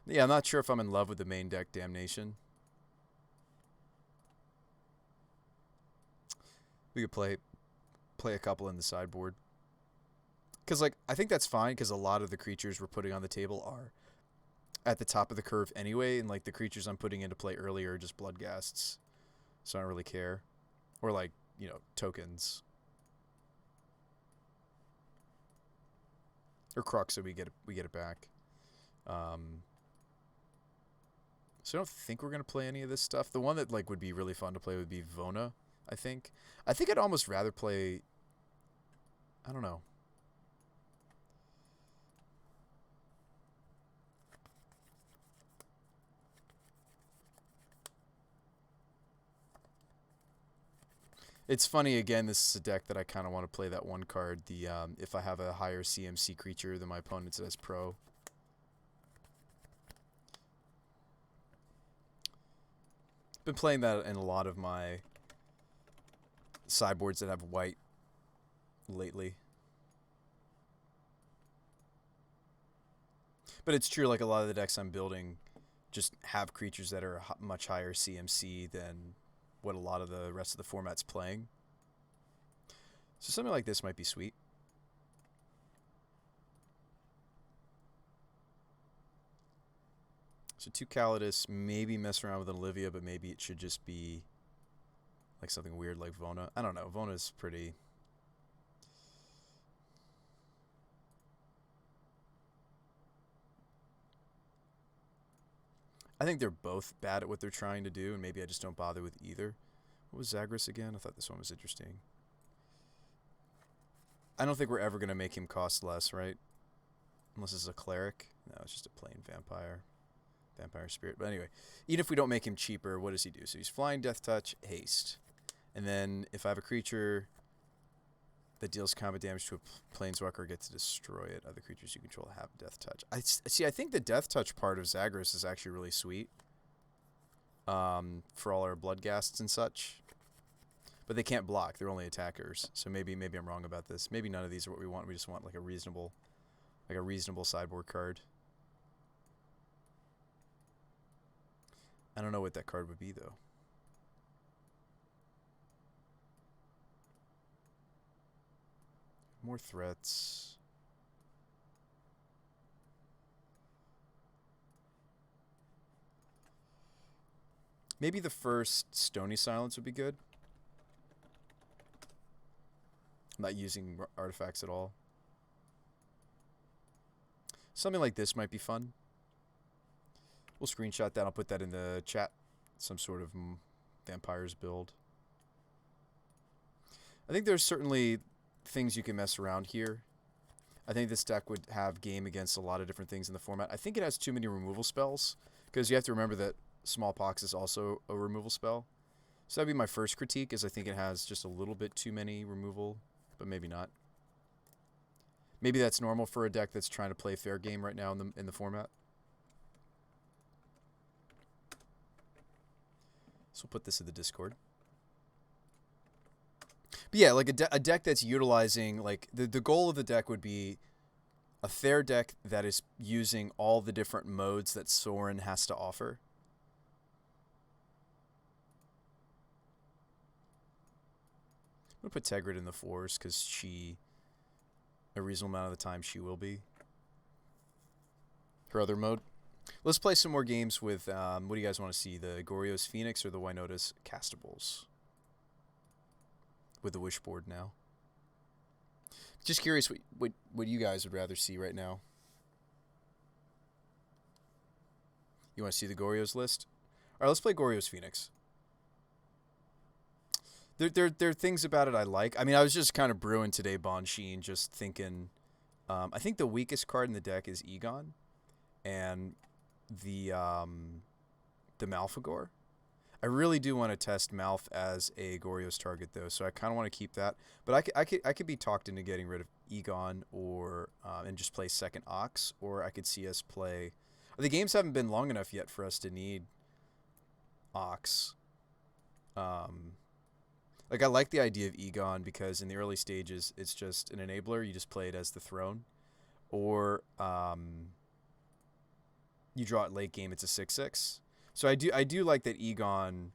Yeah, I'm not sure if I'm in love with the main deck Damnation. We could play a couple in the sideboard. Because, like, I think that's fine because a lot of the creatures we're putting on the table are at the top of the curve anyway, and, like, the creatures I'm putting into play earlier are just Bloodghasts. So I don't really care. Or, like, you know, tokens. Or Crux, so we get it back. So I don't think we're going to play any of this stuff. The one that, like, would be really fun to play would be Vona, I think. I think I'd almost rather play... I don't know. It's funny, again, this is a deck that I kind of want to play that one card, the if I have a higher CMC creature than my opponent's as pro. Been playing that in a lot of my sideboards that have white lately. But it's true, like a lot of the decks I'm building just have creatures that are much higher CMC than what a lot of the rest of the format's playing. So something like this might be sweet. So 2 Calidus, maybe mess around with an Olivia, but maybe it should just be like something weird like Vona. I don't know. Vona's pretty... I think they're both bad at what they're trying to do, and maybe I just don't bother with either. What was Zagreus again? I thought this one was interesting. I don't think we're ever going to make him cost less, right? Unless it's a cleric. No, it's just a plain vampire. Vampire spirit. But anyway, even if we don't make him cheaper, what does he do? So he's flying, death touch, haste. And then if I have a creature that deals combat damage to a planeswalker, I get to destroy it. Other creatures you control have death touch. I think the death touch part of Zagreus is actually really sweet. For all our bloodghasts and such. But they can't block. They're only attackers. So maybe I'm wrong about this. Maybe none of these are what we want. We just want like a reasonable sideboard card. I don't know what that card would be though. More threats. Maybe the first Stony Silence would be good. I'm not using artifacts at all. Something like this might be fun. We'll screenshot that. I'll put that in the chat. Some sort of vampires build. I think there's certainly things you can mess around here. I think this deck would have game against a lot of different things in the format. I think it has too many removal spells, because you have to remember that Smallpox is also a removal spell. So that'd be my first critique, is I think it has just a little bit too many removal, but maybe not. Maybe that's normal for a deck that's trying to play fair game right now in the format. So we'll put this in the Discord. But yeah, like a deck that's utilizing, like, the goal of the deck would be a fair deck that is using all the different modes that Sorin has to offer. I'm going to put Tegrid in the 4s because a reasonable amount of the time she will be. Her other mode. Let's play some more games with, what do you guys want to see? The Goryo's Phoenix or the Winota's Castables? With the Wishboard now. Just curious what you guys would rather see right now. You want to see the Goryo's list? Alright, let's play Goryo's Phoenix. There are things about it I like. I mean, I was just kind of brewing today, Bon Sheen, just thinking... I think the weakest card in the deck is Egon. And the Malfagor. I really do want to test Malf as a Goryo's target, though, so I kind of want to keep that. But I could be talked into getting rid of Egon or and just play second Ox, or I could see us play... The games haven't been long enough yet for us to need Ox. Like, I like the idea of Egon because in the early stages, it's just an enabler. You just play it as the throne. Or you draw it late game, it's a 6/6. So I do like that Egon...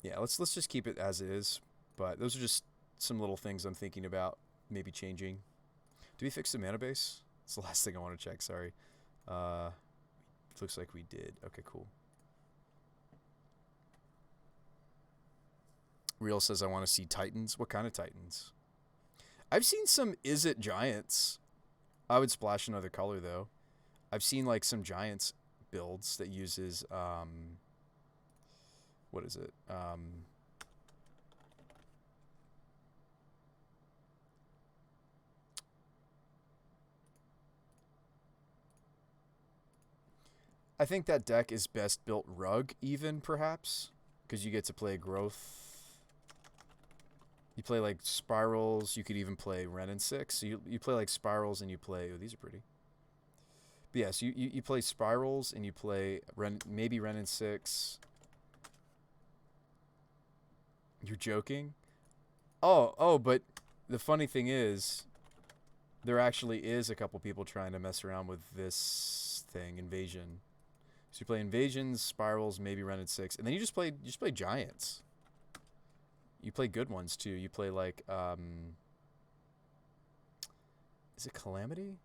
Yeah, let's just keep it as it is. But those are just some little things I'm thinking about maybe changing. Did we fix the mana base? That's the last thing I want to check, sorry. Looks like we did. Okay, cool. Real says I want to see Titans. What kind of Titans? I've seen some Is It Giants. I would splash another color, though. I've seen, like, some Giants builds that uses, what is it? I think that deck is best built Rug, even, perhaps. Because you get to play Growth. You play, like, Spirals. You could even play Ren and 6. So you play, like, Spirals and you play... Oh, these are pretty. But yes, you play spirals and you play maybe Ren and 6. You're joking? But the funny thing is, there actually is a couple people trying to mess around with this thing, Invasion. So you play Invasions, Spirals, maybe Ren and 6, and then you just play Giants. You play good ones too. You play like is it Calamity?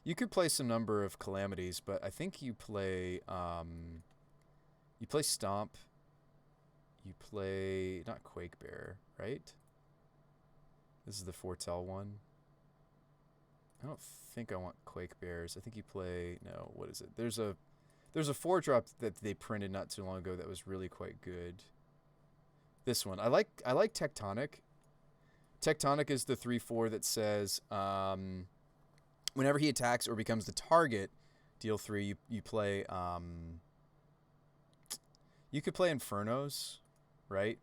You could play some number of Calamities, but I think you play Stomp. You play not Quake Bear, right? This is the Foretell one. I don't think I want Quake Bears. I think you play no. What is it? There's a 4-drop that they printed not too long ago that was really quite good. This one I like Tectonic. Tectonic is the 3/4 that says whenever he attacks or becomes the target, deal 3. You play you could play Infernos, right?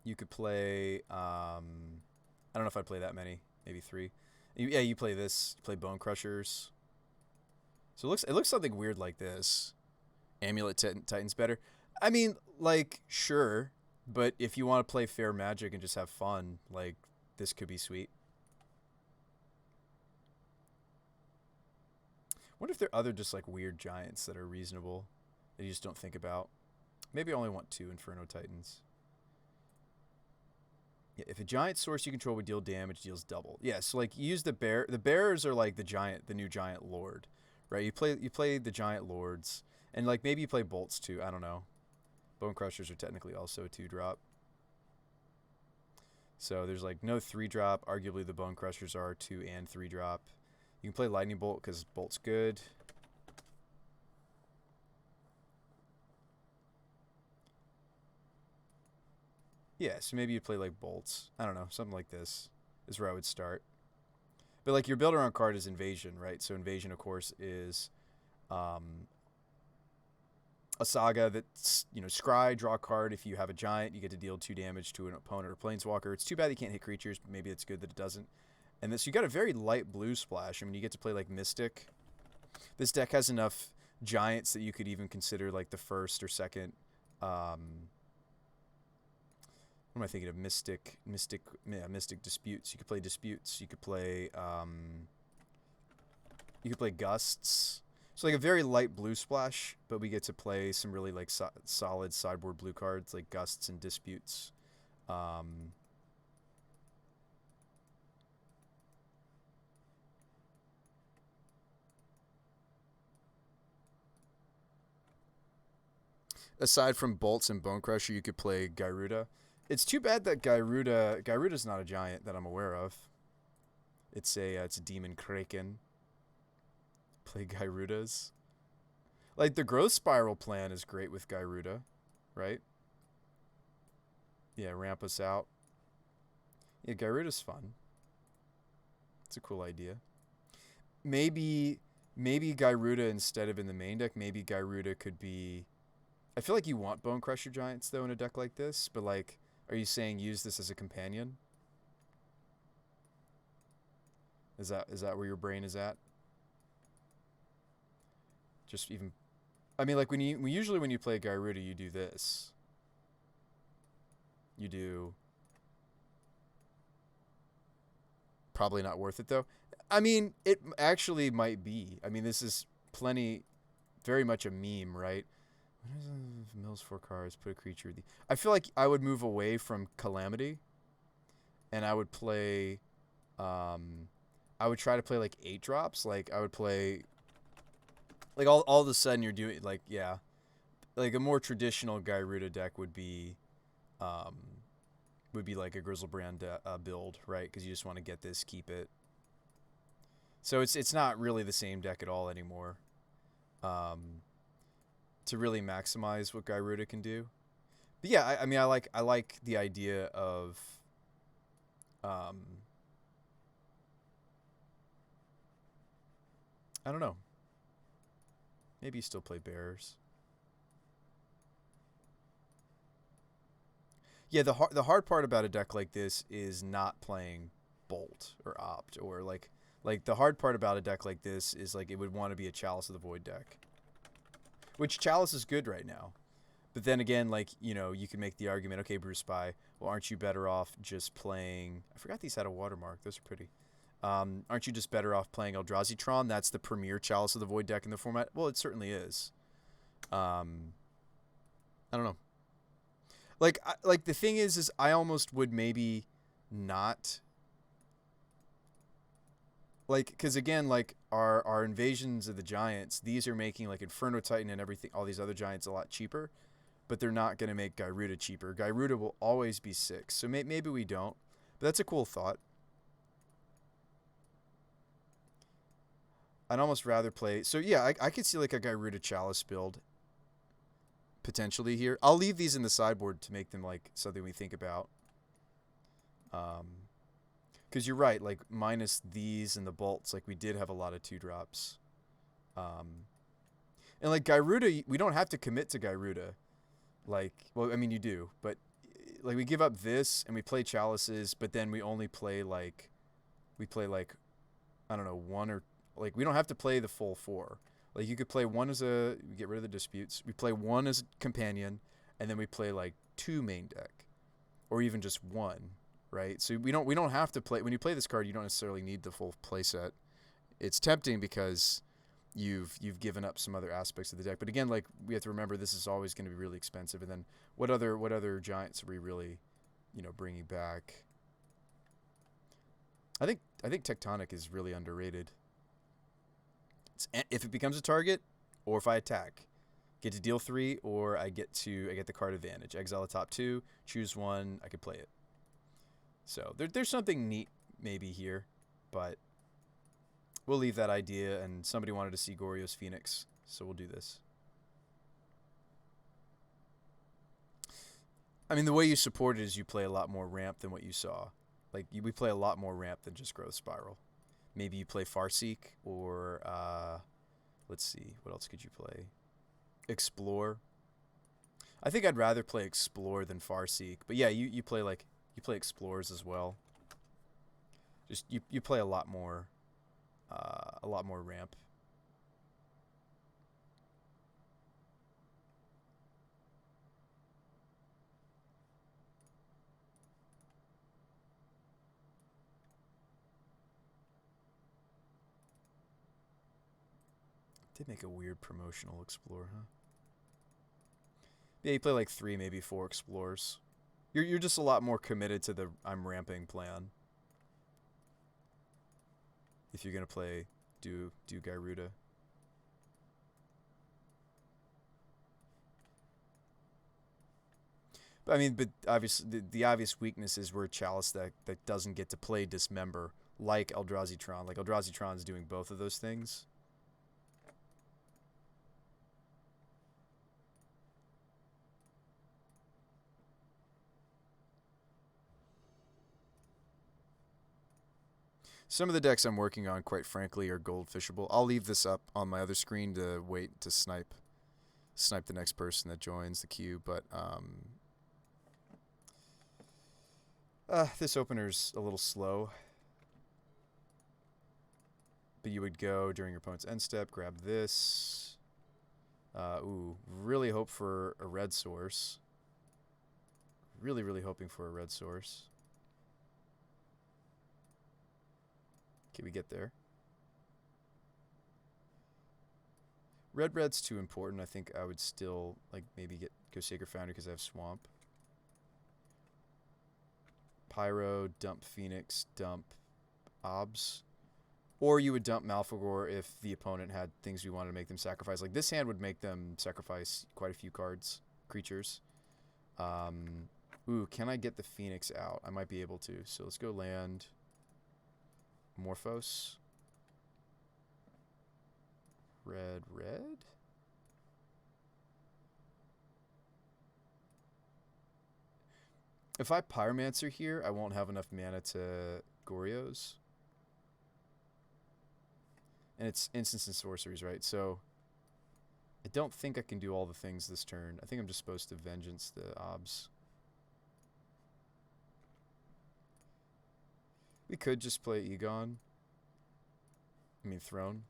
You could play I don't know if I'd play that many, maybe 3. Yeah, you play this. You play Bone Crushers. So it looks something weird like this. Amulet Titan's better. I mean, like, sure, but if you want to play fair Magic and just have fun, like, this could be sweet. Wonder if there are other just like weird giants that are reasonable that you just don't think about. Maybe I only want 2 Inferno Titans. Yeah, if a giant source you control would deal damage, deals double. Yeah, so like you use the bear. The bears are like the new giant lord, right? You play the giant lords, and like maybe you play bolts too. I don't know. Bone Crushers are technically also a 2-drop. So there's like no 3-drop. Arguably the Bone Crushers are 2 and 3-drop. You can play Lightning Bolt because Bolt's good. Yeah, so maybe you play like Bolts. I don't know, something like this is where I would start. But like your builder on card is Invasion, right? So Invasion, of course, is a saga that's, scry, draw a card. If you have a giant, you get to deal 2 damage to an opponent or planeswalker. It's too bad you can't hit creatures, but maybe it's good that it doesn't. And this, you got a very light blue splash. I mean, you get to play like Mystic. This deck has enough giants that you could even consider like the first or second. What am I thinking of? Mystic Disputes. You could play Disputes. You could play Gusts. So like a very light blue splash, but we get to play some really like solid sideboard blue cards like Gusts and Disputes. Aside from Bolts and Bone Crusher, you could play Gyruda. It's too bad that Gyruda's not a giant that I'm aware of. It's a demon kraken. Play Gyrudas. Like the growth spiral plan is great with Gyruda, right? Yeah, ramp us out. Yeah, Gyruda's fun. It's a cool idea. Maybe Gyruda instead of in the main deck, maybe Gyruda could be. I feel like you want Bone Crusher Giants though in a deck like this, but like, are you saying use this as a companion? Is that where your brain is at? Just even, I mean, like when you play Gyruda, you do this. You do. Probably not worth it though. I mean, it actually might be. I mean, this is very much a meme, right? Mills 4 cards, put a creature. I feel like I would move away from Calamity, and I would play. I would try to play like 8-drops. Like I would play. Like all of a sudden you're doing like like a more traditional Gyruda deck would be like a Grizzlebrand build, right? Because you just want to get this, keep it. So it's not really the same deck at all anymore. To really maximize what Gyruda can do. But yeah, I mean I like the idea of I don't know. Maybe you still play Bears. Yeah, the hard part about a deck like this is not playing Bolt or Opt or like Like, the hard part about a deck like this is, like, it would want to be a Chalice of the Void deck. Which Chalice is good right now. But then again, like, you know, you can make the argument, okay, Bruce Spy, well, aren't you better off just playing... I forgot these had a watermark. Those are pretty. Aren't you just better off playing Eldrazi Tron? That's the premier Chalice of the Void deck in the format. Well, it certainly is. I don't know. Like the thing is I almost would maybe not... Like, because again, like, our invasions of the giants, these are making, like, Inferno Titan and everything, all these other giants a lot cheaper. But they're not going to make Gyruda cheaper. Gyruda will always be 6. So maybe we don't. But that's a cool thought. I'd almost rather play... So yeah, I could see like a Gyruda Chalice build potentially here. I'll leave these in the sideboard to make them like something we think about. Because you're right, like minus these and the bolts, like we did have a lot of 2-drops. And like Gyruda, we don't have to commit to Gyruda. Like, well, I mean, you do, but like we give up this and we play Chalices, but then we only play like, I don't know, 1 or like we don't have to play the full 4. Like you could play 1 as a, we get rid of the disputes. We play 1 as a companion, and then we play like 2 main deck, or even just 1, right? So we don't have to play. When you play this card, you don't necessarily need the full play set. It's tempting because you've given up some other aspects of the deck. But again, like we have to remember, this is always going to be really expensive. And then what other giants are we really, you know, bringing back? I think Tectonic is really underrated. If it becomes a target, or if I attack, get to deal 3, or I get the card advantage. Exile the top 2, choose 1, I could play it. So there's something neat maybe here, but we'll leave that idea. And somebody wanted to see Goryo's Phoenix, so we'll do this. I mean, the way you support it is you play a lot more ramp than what you saw. Like, we play a lot more ramp than just Growth Spiral. Maybe you play Farseek, or, let's see, what else could you play? Explore. I think I'd rather play Explore than Farseek. But yeah, you play Explorers as well. Just, you play a lot more ramp. Did make a weird promotional Explore, huh? Yeah, you play like 3, maybe 4 Explorers. You're just a lot more committed to the I'm ramping plan. If you're gonna play do Gyruda. But I mean, but obviously the obvious weakness is we're a Chalice that doesn't get to play Dismember like Eldrazi Tron. Like Eldrazi Tron's doing both of those things. Some of the decks I'm working on, quite frankly, are goldfishable. I'll leave this up on my other screen to wait to snipe the next person that joins the queue. But this opener's a little slow. But you would go during your opponent's end step, grab this. Ooh, really hope for a red source. Really, really hoping for a red source. Can we get there? Red's too important. I think I would still like maybe go Sacred Foundry because I have Swamp. Pyro, dump Phoenix, dump Obs. Or you would dump Malfagor if the opponent had things we wanted to make them sacrifice. Like this hand would make them sacrifice quite a few creatures. Ooh, can I get the Phoenix out? I might be able to. So let's go land. Morphos. Red. If I Pyromancer here, I won't have enough mana to Goryo's. And it's instants and sorceries, right? So I don't think I can do all the things this turn. I think I'm just supposed to Vengeance the Obs. We could just play Egon. Throne.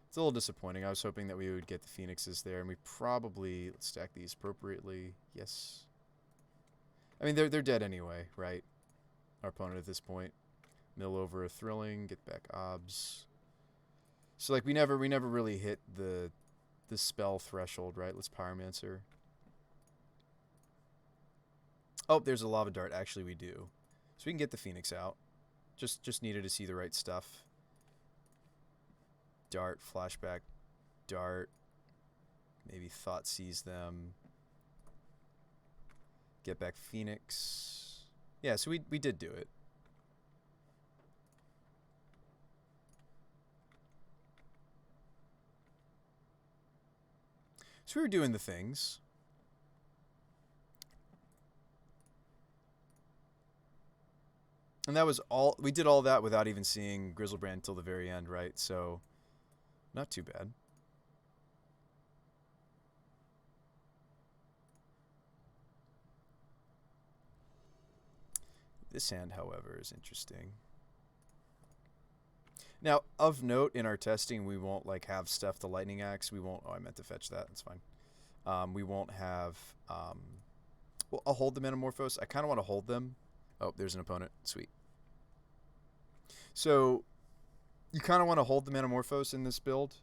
It's a little disappointing. I was hoping that we would get the Phoenixes there, and we probably... Let's stack these appropriately. Yes. I mean, they're dead anyway, right? Our opponent at this point. Mill over a Thrilling, get back Obs. So, like, we never really hit the spell threshold, right? Let's Pyromancer. Oh, there's a Lava Dart. Actually, we do. So we can get the Phoenix out. Just needed to see the right stuff. Dart, Flashback, Dart. Maybe Thought Seize them. Get back Phoenix. Yeah, so we did do it. So we were doing the things. And that was all. We did all that without even seeing Grizzlebrand until the very end, right? So, not too bad. This hand, however, is interesting. Now, of note, in our testing, we won't like have Steph the Lightning Axe. We won't... Oh, I meant to fetch that. That's fine. We won't have... well, I'll hold the Metamorphose. I kind of want to hold them. Oh, there's an opponent. Sweet. So, you kind of want to hold the Metamorphose in this build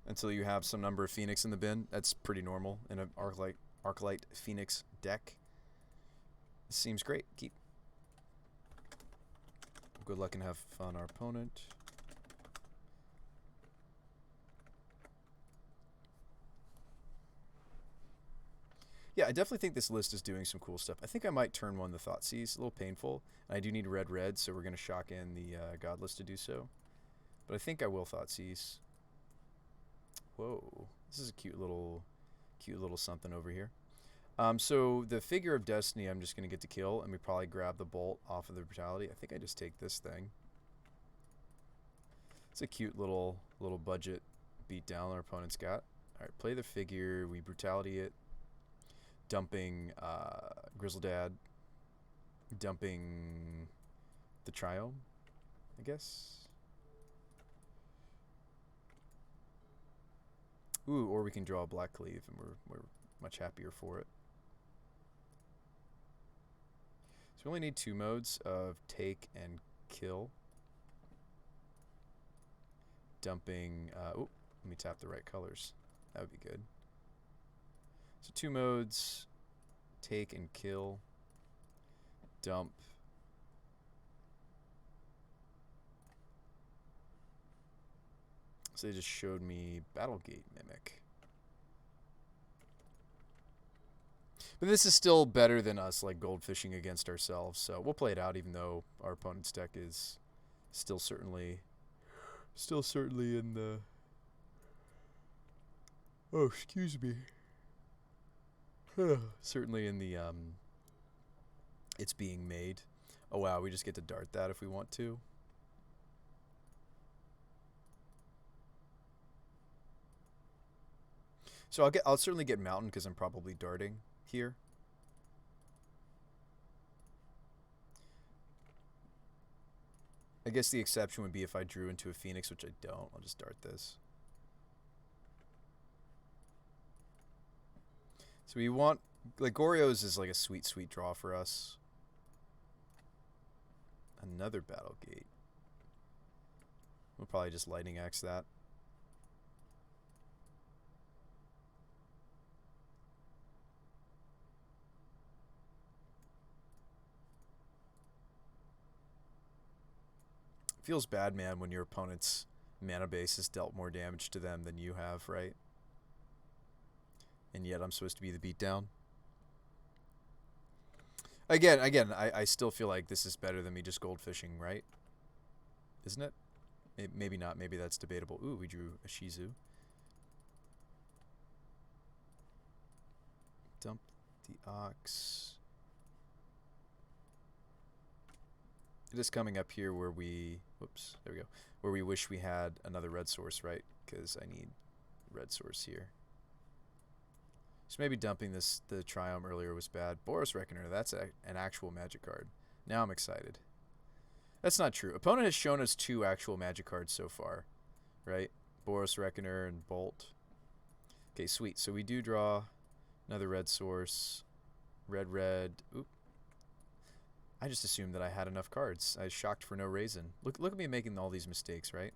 until you have some number of Phoenix in the bin. That's pretty normal in an Arclight Phoenix deck. This seems great. Keep. Good luck and have fun, our opponent. Yeah, I definitely think this list is doing some cool stuff. I think I might turn one the Thoughtseize. A little painful. And I do need red, so we're going to shock in the Godless to do so. But I think I will Thoughtseize. Whoa. This is a cute little something over here. So the Figure of Destiny I'm just going to get to kill, and we probably grab the Bolt off of the Brutality. I think I just take this thing. It's a cute little budget beatdown our opponent's got. Alright, play the Figure. We Brutality it. Dumping Grizzledad, dumping the Triome, I guess. Ooh, or we can draw a Black Cleave, and we're much happier for it. So we only need 2 modes of take and kill. Dumping. Ooh, let me tap the right colors. That would be good. So 2 modes, take and kill, dump. So they just showed me Battlegate Mimic. But this is still better than us like goldfishing against ourselves, so we'll play it out even though our opponent's deck is still certainly in the... Oh, excuse me. Certainly in the, it's being made. Oh wow, we just get to dart that if we want to. So I'll certainly get Mountain because I'm probably darting here. I guess the exception would be if I drew into a Phoenix, which I don't. I'll just dart this. So we want, like, Goryo's is like a sweet draw for us. Another Battlegate. We'll probably just Lightning Axe that. Feels bad, man, when your opponent's mana base has dealt more damage to them than you have, right? And yet I'm supposed to be the beatdown. Again, I still feel like this is better than me just goldfishing, right? Isn't it? Maybe not. Maybe that's debatable. Ooh, we drew a Shizu. Dump the Ox. It is coming up here where we... Whoops, there we go. Where we wish we had another red source, right? Because I need red source here. So maybe dumping the Triome earlier was bad. Boros Reckoner, that's an actual Magic card. Now I'm excited. That's not true. Opponent has shown us 2 actual Magic cards so far. right? Boros Reckoner and Bolt. Okay, sweet. So we do draw another red source. Red. Oop. I just assumed that I had enough cards. I was shocked for no reason. Look at me making all these mistakes, right?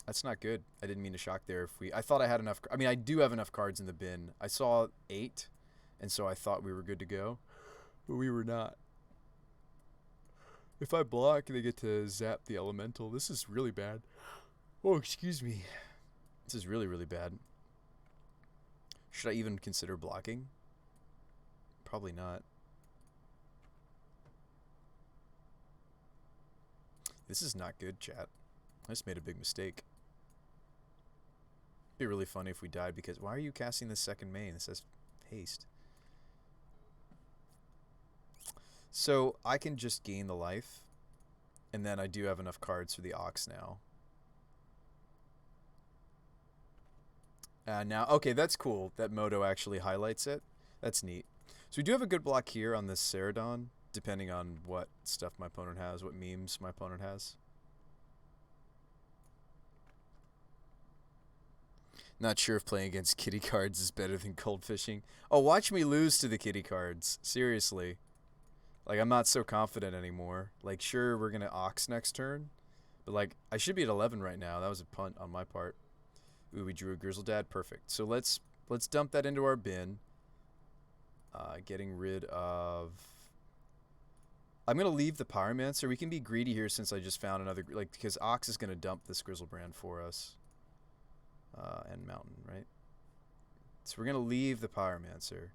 That's not good. I didn't mean to shock there. I thought I had enough. I mean, I do have enough cards in the bin. I saw 8, and so I thought we were good to go, but we were not. If I block, they get to zap the elemental. This is really bad. Oh, excuse me. This is really, really bad. Should I even consider blocking? Probably not. This is not good, chat. I just made a big mistake. It'd be really funny if we died because... Why are you casting this second main? It says haste. So I can just gain the life. And then I do have enough cards for the Ox now. Now, okay, that's cool that Moto actually highlights it. That's neat. So we do have a good block here on this Ceradon, depending on what stuff my opponent has, what memes my opponent has. Not sure if playing against kitty cards is better than cold fishing. Oh, watch me lose to the kitty cards. Seriously. Like, I'm not so confident anymore. Like, sure, we're going to Ox next turn. But, like, I should be at 11 right now. That was a punt on my part. Ooh, we drew a Grizzledad. Perfect. So let's dump that into our bin. Getting rid of... I'm going to leave the Pyromancer. We can be greedy here since I just found another... Like, because Ox is going to dump this Grizzlebrand for us. And Mountain, right? So we're going to leave the Pyromancer.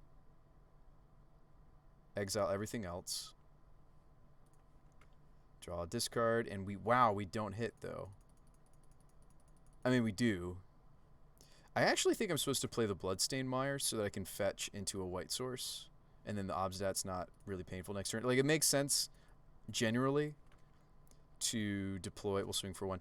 Exile everything else. Draw a discard. And wow, we don't hit, though. I mean, we do. I actually think I'm supposed to play the Bloodstained Mire so that I can fetch into a white source. And then the Obsdat's not really painful next turn. Like, it makes sense, generally, to deploy. We'll swing for 1.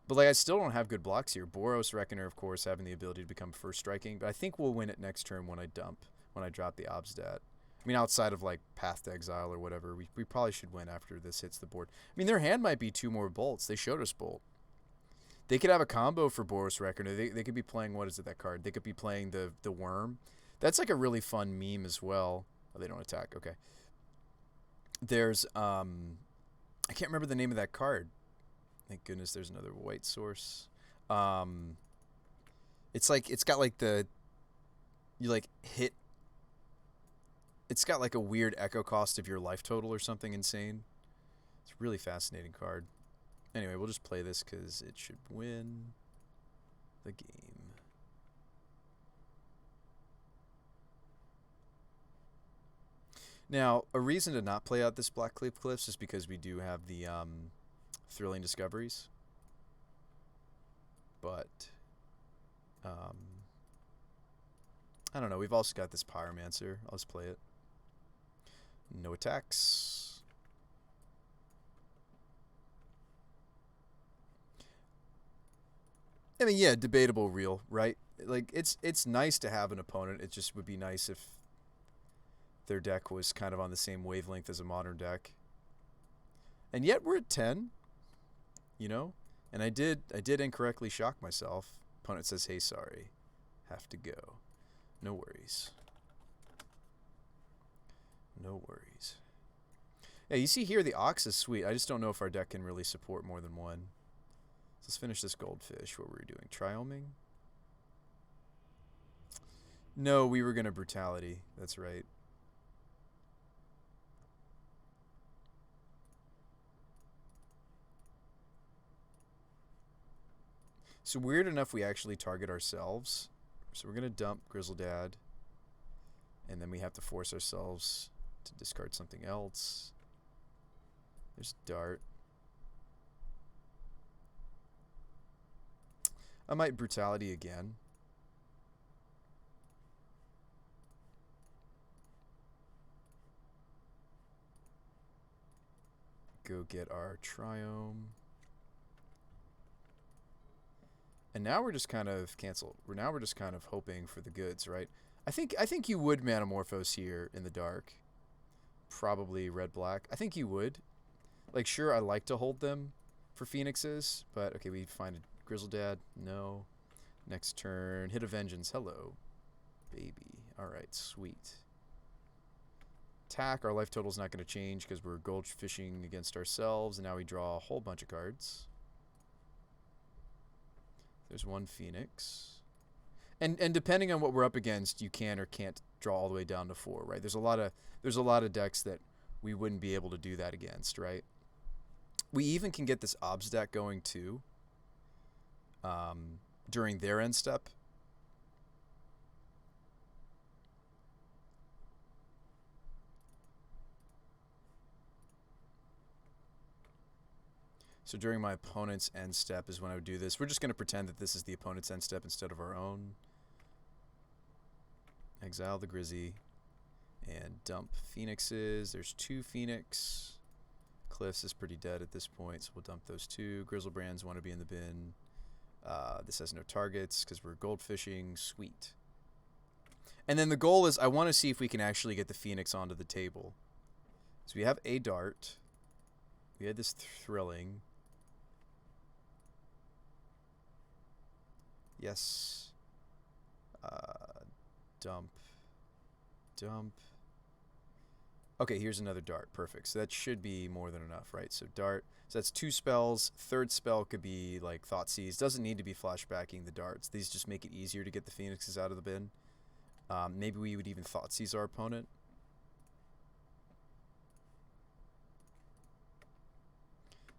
But, like, I still don't have good blocks here. Boros Reckoner, of course, having the ability to become first striking. But I think we'll win it next turn when I drop the Obsdat. I mean, outside of, like, Path to Exile or whatever, we probably should win after this hits the board. I mean, their hand might be 2 more bolts. They showed us Bolt. They could have a combo for Boros Reckoner. They could be playing, what is it, that card? They could be playing the Worm. That's like a really fun meme as well. Oh, they don't attack. Okay. There's, I can't remember the name of that card. Thank goodness there's another white source. It's like, it's got like you like hit. It's got like a weird echo cost of your life total or something insane. It's a really fascinating card. Anyway, we'll just play this because it should win the game. Now, a reason to not play out this Black Cliffs is because we do have the Thrilling Discoveries. But, I don't know. We've also got this Pyromancer. I'll just play it. No attacks. I mean, yeah, debatable real, right? Like, it's nice to have an opponent. It just would be nice if their deck was kind of on the same wavelength as a modern deck. And yet we're at 10, you know? And I did incorrectly shock myself. Opponent says, hey, sorry. Have to go. No worries. No worries. Yeah, you see here the Ox is sweet. I just don't know if our deck can really support more than one. Let's finish this Goldfish. What were we doing? Trioming? No, we were going to Brutality. That's right. So weird enough, we actually target ourselves. So we're going to dump Grizzledad. And then we have to force ourselves to discard something else. There's Dart. I might Brutality again. Go get our Triome. And now we're just kind of canceled. Now we're just kind of hoping for the goods, right? I think you would Manamorphose here in the dark. Probably red-black. I think you would. Like, sure, I like to hold them for Phoenixes, but okay, we find a Grizzle Dad. No. Next turn, hit a Vengeance. Hello, baby. All right, sweet. Attack. Our life total is not going to change because we're gold fishing against ourselves, and now we draw a whole bunch of cards. There's one Phoenix. And depending on what we're up against, you can or can't draw all the way down to 4, right? There's a lot of decks that we wouldn't be able to do that against, right? We even can get this Obs deck going too during their end step. So during my opponent's end step is when I would do this. We're just going to pretend that this is the opponent's end step instead of our own. Exile the Grizzy and dump Phoenixes. There's 2 Phoenix. Cliffs is pretty dead at this point, so we'll dump those 2. Grizzlebrands want to be in the bin. This has no targets because we're gold fishing. Sweet. And then the goal is I want to see if we can actually get the Phoenix onto the table. So we have a dart. We had this thrilling. Yes. Dump. Okay, here's another dart. Perfect. So that should be more than enough, right? So dart. So that's 2 spells. Third spell could be like Thoughtseize. Doesn't need to be flashbacking the darts. These just make it easier to get the Phoenixes out of the bin. Maybe we would even Thoughtseize our opponent.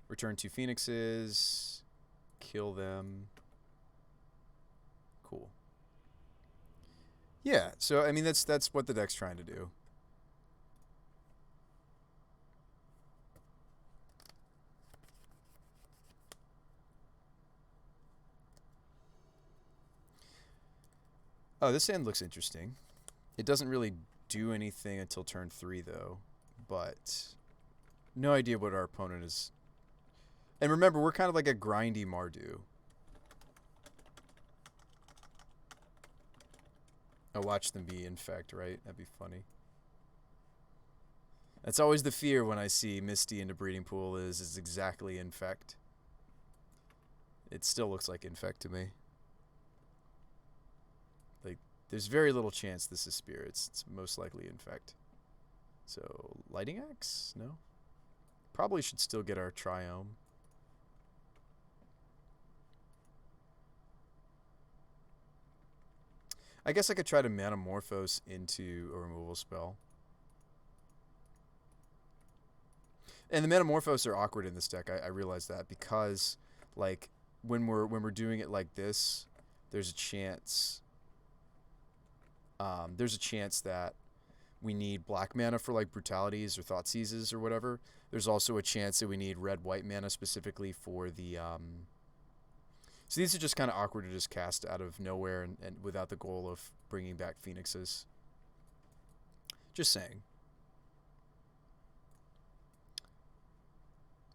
Return 2 Phoenixes. Kill them. Cool. Yeah, so I mean that's what the deck's trying to do. Oh, this hand looks interesting. It doesn't really do anything until turn 3 though, but no idea what our opponent is. And remember, we're kind of like a grindy Mardu. I watch them be infect, right? That'd be funny. That's always the fear when I see Misty into Breeding Pool is exactly infect. It still looks like infect to me. Like, there's very little chance this is spirits. It's most likely infect. So, Lighting Axe? No? Probably should still get our Triome. I guess I could try to Manamorphose into a removal spell. And the Manamorphose are awkward in this deck. I realize that because, like, when we're doing it like this, there's a chance. There's a chance that we need black mana for like brutalities or Thoughtseizes or whatever. There's also a chance that we need red-white mana specifically for the. So these are just kind of awkward to just cast out of nowhere and without the goal of bringing back Phoenixes. Just saying.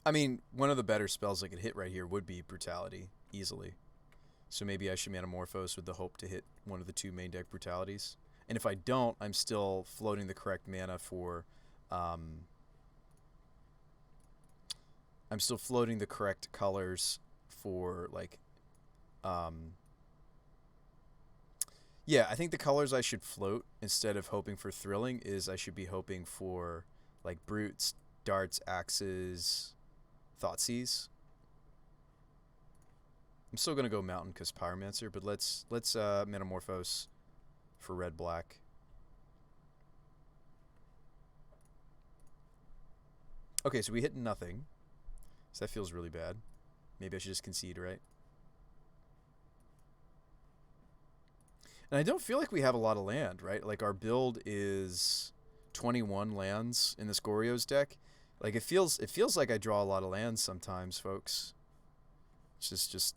I mean, one of the better spells I could hit right here would be Brutality, easily. So maybe I should Manamorphose with the hope to hit one of the 2 main deck Brutalities. And if I don't, I'm still floating the correct mana for... I'm still floating the correct colors for, like... yeah, I think the colors I should float instead of hoping for Thrilling is I should be hoping for, like, Brutes, Darts, Axes... Thoughtseize. I'm still gonna go Mountain because Pyromancer, but let's Metamorphose for red black. Okay, so we hit nothing. So that feels really bad. Maybe I should just concede, right? And I don't feel like we have a lot of land, right? Like our build is 21 lands in this Goryo's deck. Like it feels like I draw a lot of lands sometimes, folks. It's just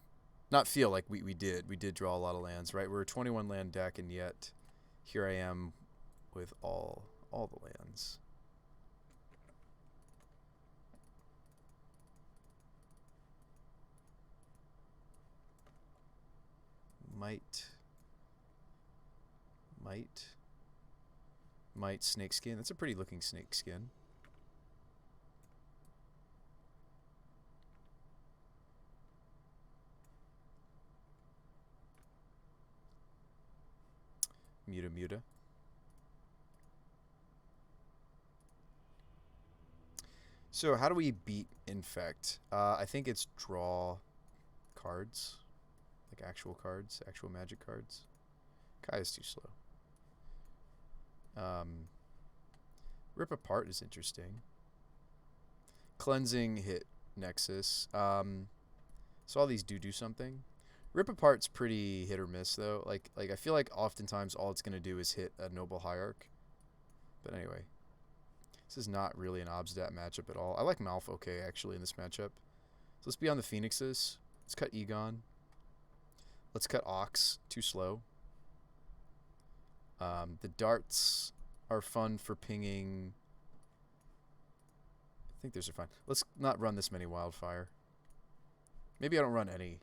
not feel like we did draw a lot of lands, right? We're a 21 land deck, and yet here I am with all the lands. Might Snakeskin. That's a pretty looking Snakeskin. Muta Muta. So how do we beat Infect? I think it's draw cards. Like actual cards, actual magic cards. Kai is too slow. Rip Apart is interesting. Cleansing hit Nexus. So all these do something. Rip Apart's pretty hit or miss though. Like I feel like oftentimes all it's gonna do is hit a Noble Hierarch. But anyway, this is not really an Obstat matchup at all. I like Malf okay actually in this matchup. So let's be on the Phoenixes. Let's cut Egon. Let's cut Ox. Too slow. The darts are fun for pinging. I think those are fine. Let's not run this many Wildfire. Maybe I don't run any.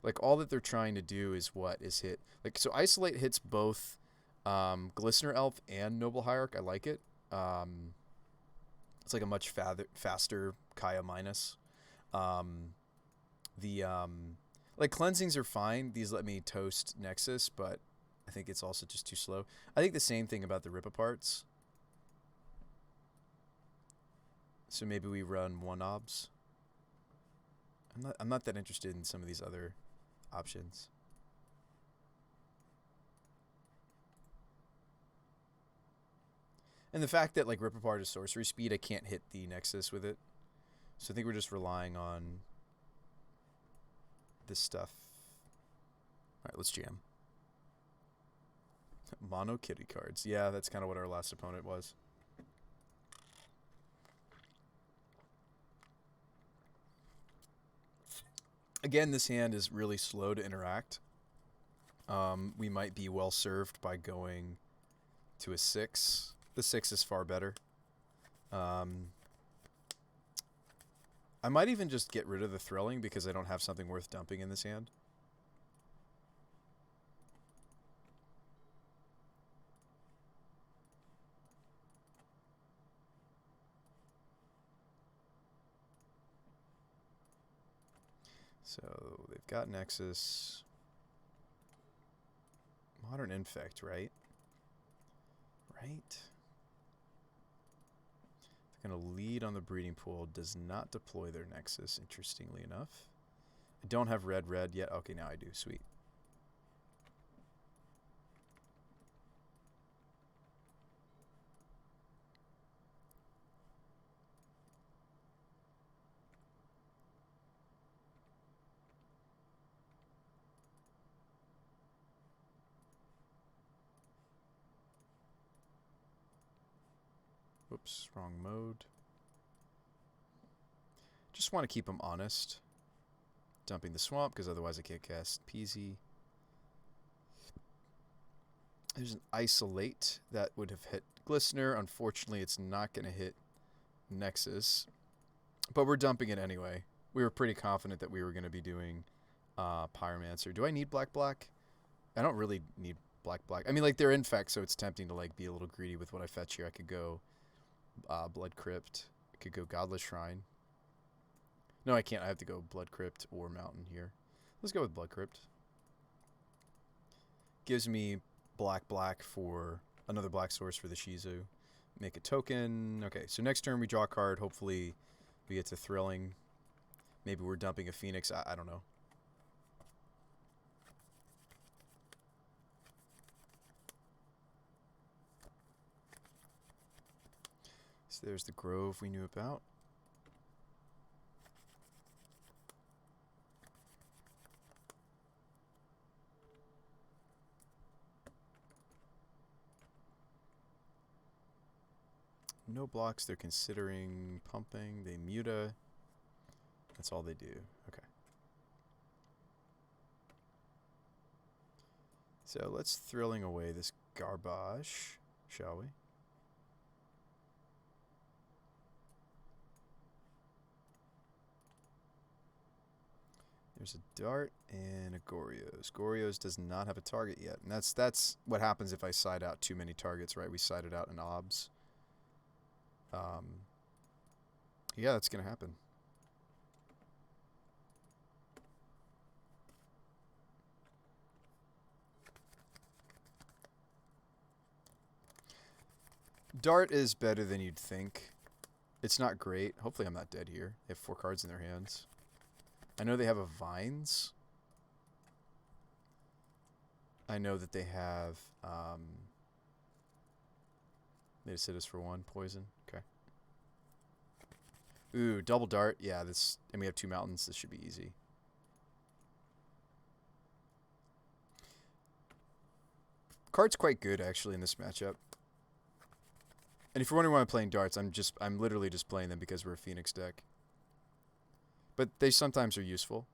Like, all that they're trying to do is what? Is hit. Like, so Isolate hits both Glistener Elf and Noble Hierarch. I like it. It's like a much faster Kaya minus. Like, cleansings are fine. These let me toast Nexus, but I think it's also just too slow. I think the same thing about the Rip Aparts. So maybe we run one obs. I'm not that interested in some of these other options. And the fact that like Rip Apart is sorcery speed, I can't hit the Nexus with it. So I think we're just relying on this stuff. Alright, let's jam. Mono kitty cards. Yeah, that's kind of what our last opponent was. Again, this hand is really slow to interact. We might be well served by going to a 6. The 6 is far better. I might even just get rid of the Thrilling because I don't have something worth dumping in this hand. So they've got Nexus. Modern Infect, right? Right. They're going to lead on the breeding pool. Does not deploy their Nexus, interestingly enough. I don't have red yet. Okay, now I do. Sweet. Whoops, wrong mode. Just want to keep them honest. Dumping the swamp, because otherwise I can't cast Peasy. There's an Isolate that would have hit Glistener. Unfortunately, it's not going to hit Nexus. But we're dumping it anyway. We were pretty confident that we were going to be doing Pyromancer. Do I need black? I don't really need black. I mean, like, they're Infect, so it's tempting to, like, be a little greedy with what I fetch here. I could go Blood Crypt. I could go Godless Shrine. No, I can't. I have to go Blood Crypt or Mountain here. Let's go with Blood Crypt. Gives me black for another black source for the Shizu. Make a token. Okay, so next turn we draw a card. Hopefully we get to Thrilling. Maybe we're dumping a Phoenix. I don't know. So there's the Grove we knew about. No blocks. They're considering pumping. They Muta. That's all they do. Okay. So let's Thrilling away this garbage, shall we? There's a Dart and a Goryo's. Goryo's does not have a target yet. And that's what happens if I side out too many targets, right? We sided out an OBS. Yeah, that's going to happen. Dart is better than you'd think. It's not great. Hopefully I'm not dead here. They have 4 cards in their hands. I know they have a Vines. I know that they have... they just hit us for 1. Poison. Okay. Ooh, double Dart. Yeah, this... And we have 2 mountains. This should be easy. Card's quite good, actually, in this matchup. And if you're wondering why I'm playing darts, I'm literally just playing them because we're a Phoenix deck. But they sometimes are useful.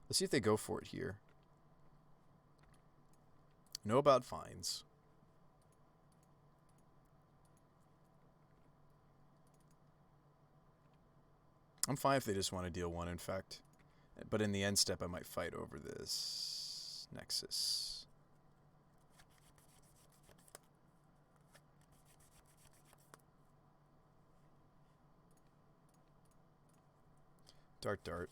Let's see if they go for it here. Know about Vines. I'm fine if they just want to deal 1, in fact. But in the end step, I might fight over this Nexus. Dart.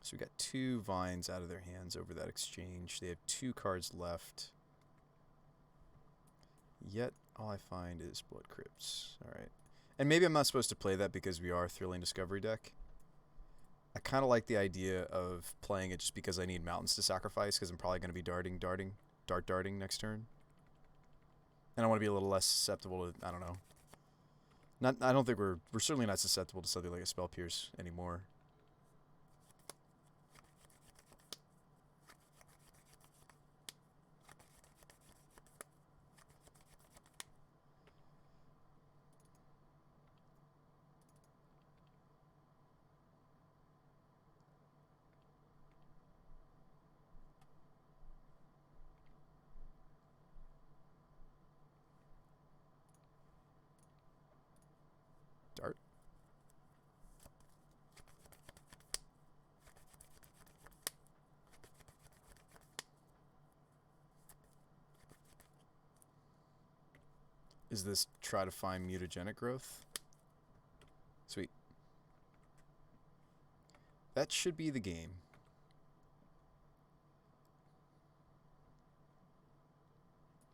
So we got 2 Vines out of their hands over that exchange. They have 2 cards left. Yet all I find is Blood Crypts. Alright. And maybe I'm not supposed to play that because we are a Thrilling Discovery deck. I kind of like the idea of playing it just because I need mountains to sacrifice, because I'm probably going to be darting next turn. And I want to be a little less susceptible to, I don't know. I don't think we're certainly not susceptible to something like a Spell Pierce anymore. Dart. Is this try to find mutagenic growth? Sweet. That should be the game.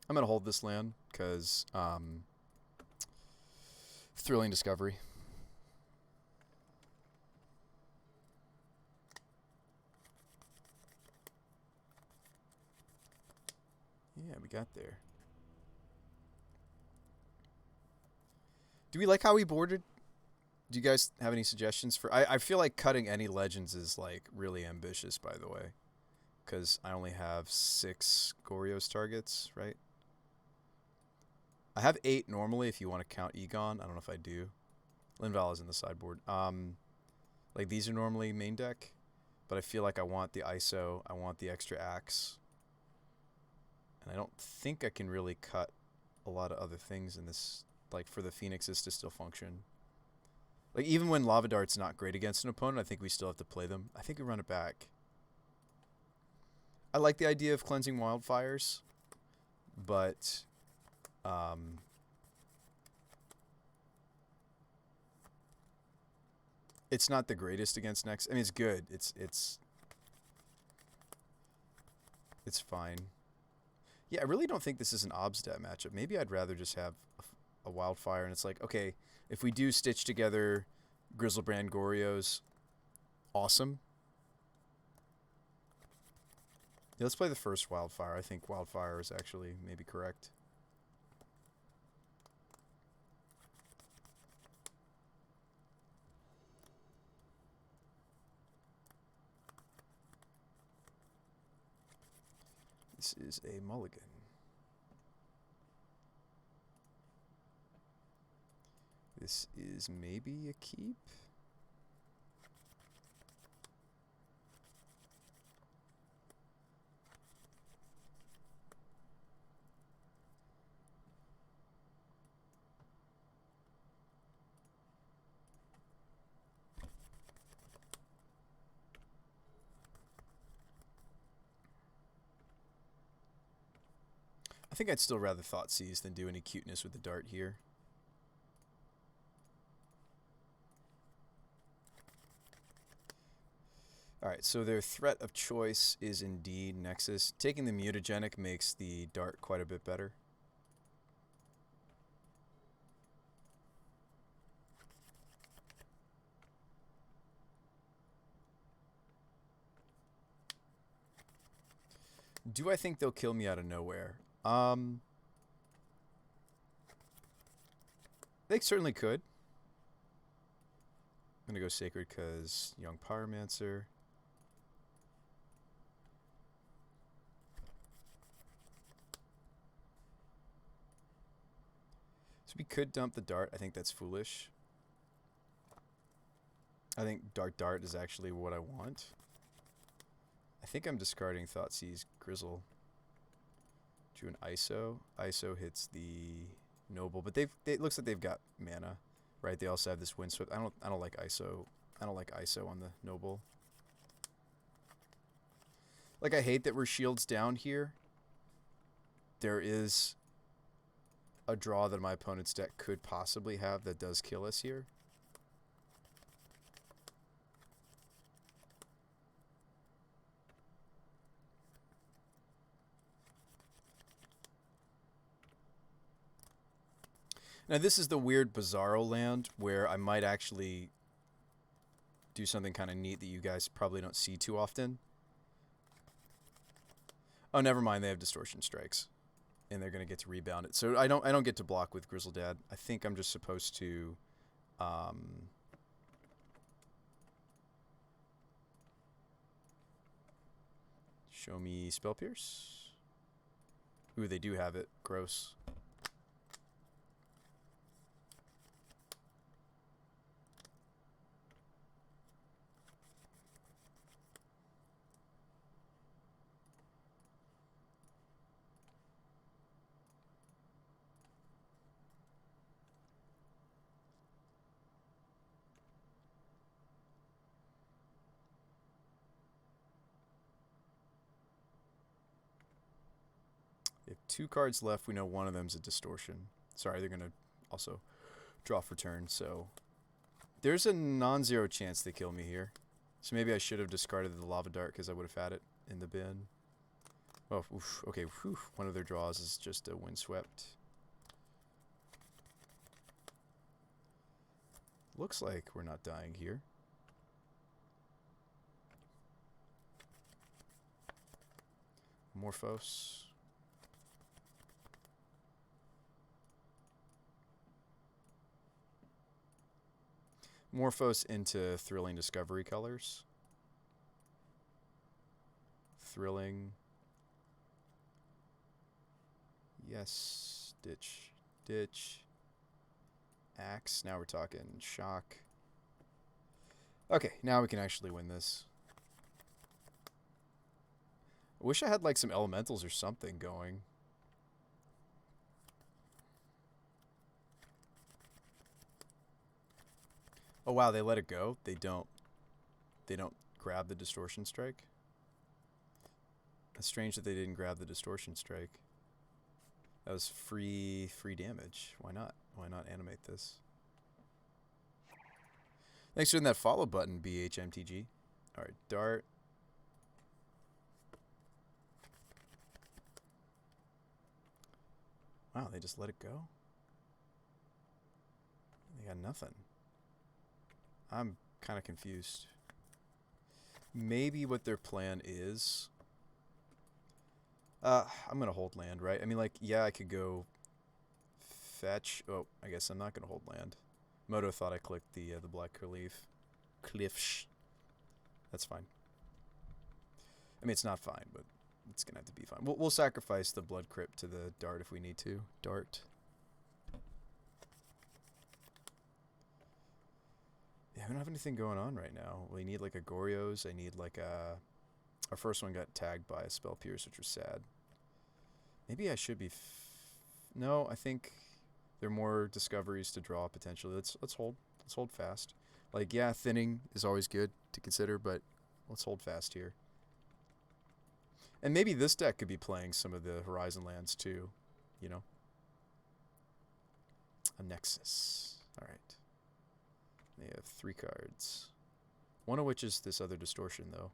I'm going to hold this land because Thrilling Discovery. Yeah, we got there. Do we like how we boarded? Do you guys have any suggestions for... I feel like cutting any legends is like really ambitious, by the way. Because I only have 6 Goryo's targets, right? I have 8 normally if you want to count Egon. I don't know if I do. Linval is in the sideboard. Like these are normally main deck. But I feel like I want the ISO. I want the extra axe. And I don't think I can really cut a lot of other things in this... Like for the Phoenixes to still function. Like even when Lava Dart's not great against an opponent, I think we still have to play them. I think we run it back. I like the idea of cleansing wildfires, but it's not the greatest against next. I mean, it's good. It's fine. Yeah, I really don't think this is an Obstat matchup. Maybe I'd rather just have a wildfire, and it's like, okay, if we do stitch together Grizzlebrand Goryos, awesome. Yeah, let's play the first wildfire. I think wildfire is actually maybe correct. This is a mulligan. This is maybe a keep. I I think I'd still rather Thoughtseize than do any cuteness with the dart here. Alright, so their threat of choice is indeed Nexus. Taking the mutagenic makes the dart quite a bit better. Do I think they'll kill me out of nowhere? They certainly could. I'm gonna go Sacred because Young Pyromancer. So we could dump the dart. I think that's foolish. I think Dart is actually what I want. I think I'm discarding Thoughtseize Grizzle. Drew an ISO. ISO hits the Noble, but it looks like they've got mana, right? They also have this Windswept. I don't like ISO. I don't like ISO on the Noble. Like, I hate that we're shields down here. There is a draw that my opponent's deck could possibly have that does kill us here. Now, this is the weird Bizarro land where I might actually do something kind of neat that you guys probably don't see too often. Oh, never mind. They have Distortion Strikes, and they're going to get to rebound it. So I don't get to block with Grizzle Dad. I think I'm just supposed to show me Spell Pierce. Ooh, they do have it. Gross. They have 2 cards left. We know one of them's a Distortion. Sorry, they're going to also draw for turn, so there's a non-zero chance they kill me here. So maybe I should have discarded the Lava Dart because I would have had it in the bin. Oh, oof, okay, whew. One of their draws is just a Windswept. Looks like we're not dying here. Morphos. Morphos into Thrilling Discovery colors. Thrilling. Yes. Ditch. Ditch. Axe. Now we're talking shock. Okay, now we can actually win this. I wish I had like some elementals or something going. Oh wow, they let it go? They don't grab the Distortion Strike? It's strange that they didn't grab the Distortion Strike. That was free damage. Why not? Why not animate this? Thanks for hitting that follow button, BHMTG. Alright, Dart. Wow, they just let it go? They got nothing. I'm kind of confused. Maybe what their plan is... I'm going to hold land, right? I mean, like, yeah, I could go fetch. Oh, I guess I'm not going to hold land. Moto thought I clicked the Black Cliffs. That's fine. I mean, it's not fine, but it's going to have to be fine. We'll sacrifice the Blood Crypt to the Dart if we need to. Dart. Yeah, I don't have anything going on right now. We need like a Goryo's. I need like a... Our first one got tagged by a Spell Pierce, which was sad. Maybe I should be... No, I think there are more discoveries to draw potentially. Let's hold. Let's hold fast. Like, yeah, thinning is always good to consider, but let's hold fast here. And maybe this deck could be playing some of the Horizon lands too. you know? A Nexus. Alright. They have 3 cards. One of which is this other distortion, though.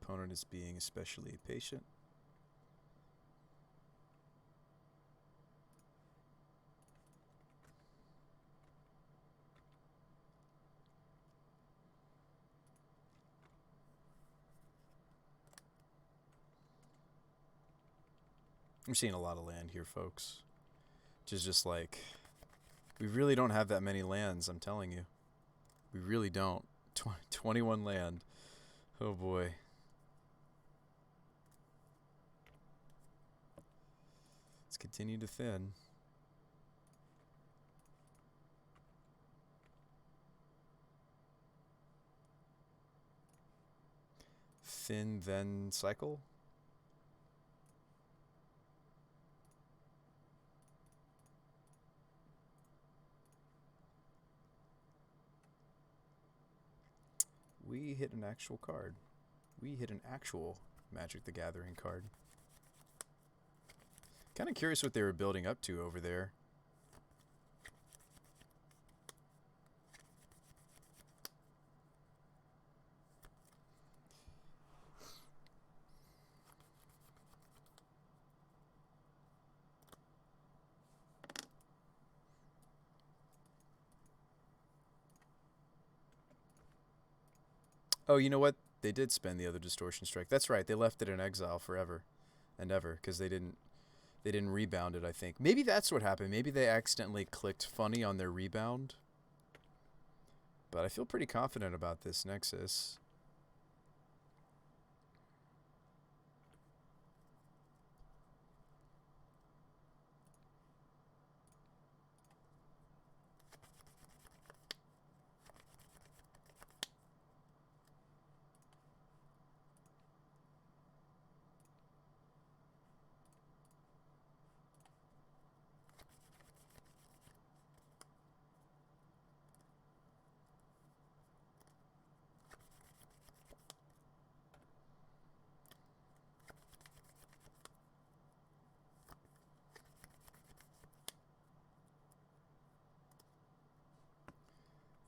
Opponent is being especially patient. I'm seeing a lot of land here, folks. Which is just like, we really don't have that many lands, I'm telling you. We really don't. 21 land. Oh boy. Let's continue to thin. Thin, then cycle? We hit an actual card. We hit an actual Magic the Gathering card. Kind of curious what they were building up to over there. Oh, you know what? They did spend the other Distortion Strike. That's right. They left it in exile forever and ever because they didn't rebound it, I think. Maybe that's what happened. Maybe they accidentally clicked funny on their rebound. But I feel pretty confident about this Nexus.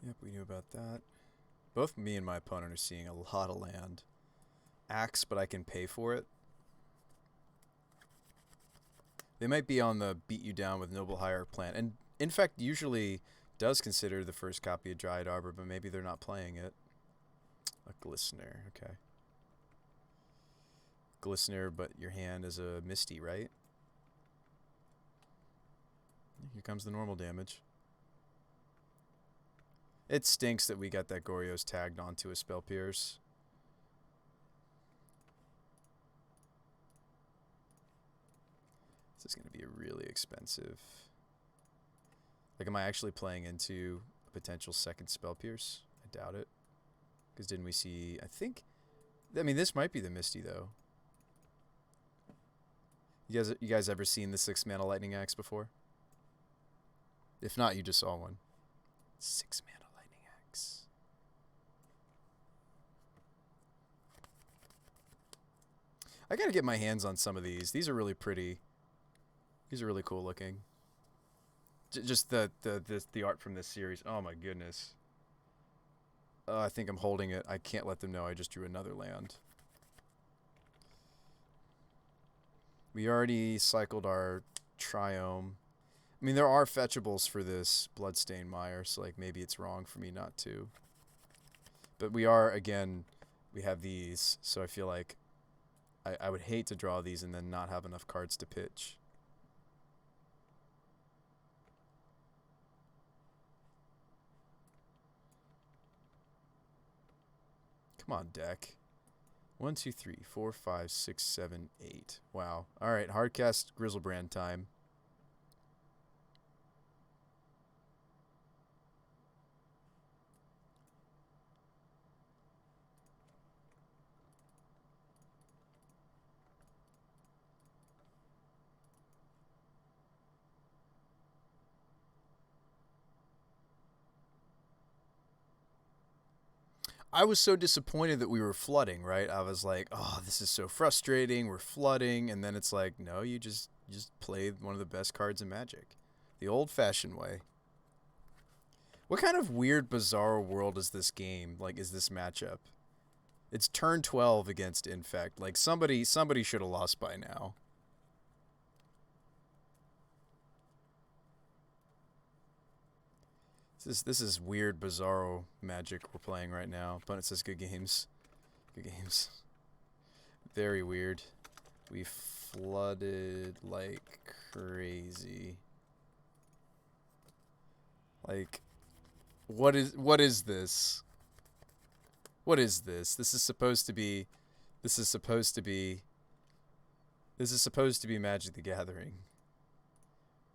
Yep, we knew about that. Both me and my opponent are seeing a lot of land. Axe, but I can pay for it. They might be on the beat you down with Noble Hierarch plan. And in fact, usually does consider the first copy of Dryad Arbor, but maybe they're not playing it. A Glistener, okay. Glistener, but your hand is a Misty, right? Here comes the normal damage. It stinks that we got that Goryo's tagged onto a Spell Pierce. This is going to be a really expensive. Like, am I actually playing into a potential second Spell Pierce? I doubt it. Because didn't we see, I mean, this might be the Misty, though. You guys ever seen the 6-mana Lightning Axe before? If not, you just saw one. 6-mana Lightning Axe. I gotta get my hands on some of these. These are really pretty. These are really cool looking. Just the art from this series. Oh my goodness. I think I'm holding it. I can't let them know I just drew another land. We already cycled our Triome. I mean, there are fetchables for this Bloodstained Mire, so like maybe it's wrong for me not to. But we are, again, we have these, so I feel like I would hate to draw these and then not have enough cards to pitch. Come on, deck. 1, 2, 3, 4, 5, 6, 7, 8. Wow. All right, hardcast Grizzlebrand time. I was so disappointed that we were flooding, right? I was like, "Oh, this is so frustrating. We're flooding." And then it's like, "No, you just played one of the best cards in Magic. The old-fashioned way." What kind of weird bizarre world is this game? Like is this matchup? It's turn 12 against Infect. Like somebody should have lost by now. This is weird bizarro Magic we're playing right now. Opponent says good games. Good games. Very weird. We flooded like crazy. Like what is this? What is this? This is supposed to be Magic the Gathering.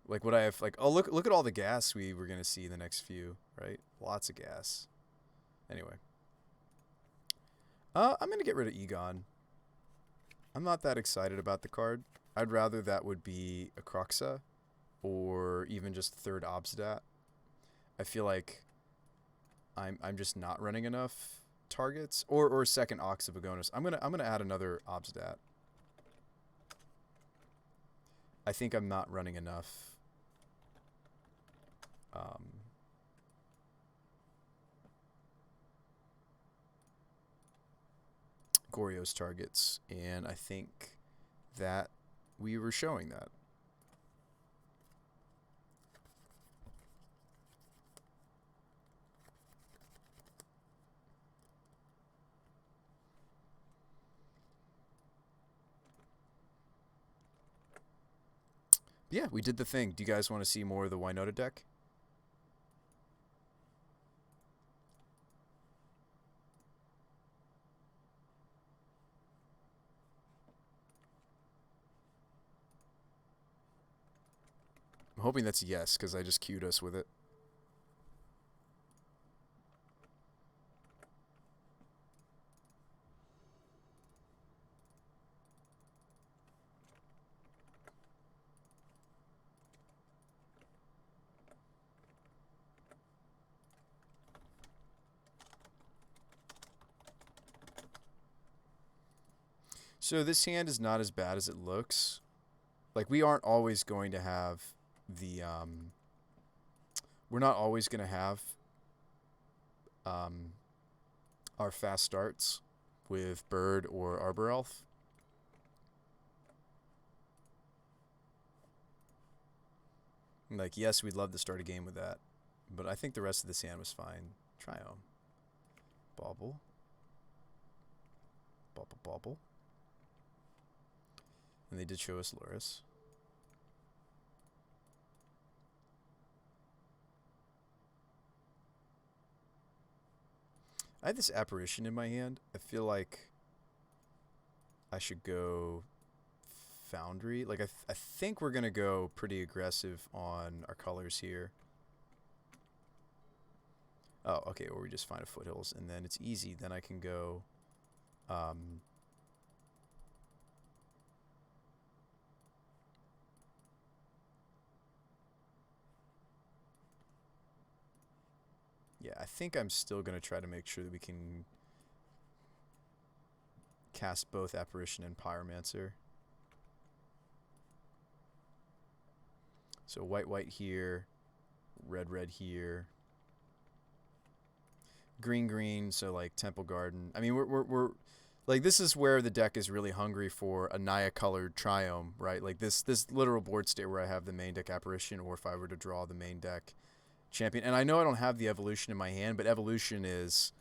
Like what I have like, oh look at all the gas we were gonna see in the next few, right? Lots of gas. Anyway. I'm gonna get rid of Egon. I'm not that excited about the card. I'd rather that would be a Croxa or even just third Obsidat. I feel like I'm just not running enough targets or second Ox of Agonis. I'm gonna add another Obsidat. I think I'm not running enough Goryo's targets, and I think that we were showing that. Yeah, we did the thing. Do you guys want to see more of the Winota deck? I'm hoping that's a yes, because I just queued us with it. So this hand is not as bad as it looks. Like, we aren't always going to have the, we're not always going to have our fast starts with Bird or Arbor Elf. Like, yes, we'd love to start a game with that, but I think the rest of this hand was fine. Triome. Bobble. Bobble, bobble. And they did show us Loris. I have this Apparition in my hand. I feel like I should go Foundry. Like, I think we're going to go pretty aggressive on our colors here. Oh, okay, or we just find a Foothills, and then it's easy. Then I can go... yeah, I think I'm still going to try to make sure that we can cast both Apparition and Pyromancer. So white here, red here, green. So like Temple Garden. I mean, we're like, this is where the deck is really hungry for a Naya colored Triome, right? Like this literal board state where I have the main deck Apparition, or if I were to draw the main deck Champion. And I know I don't have the Evolution in my hand, but Evolution is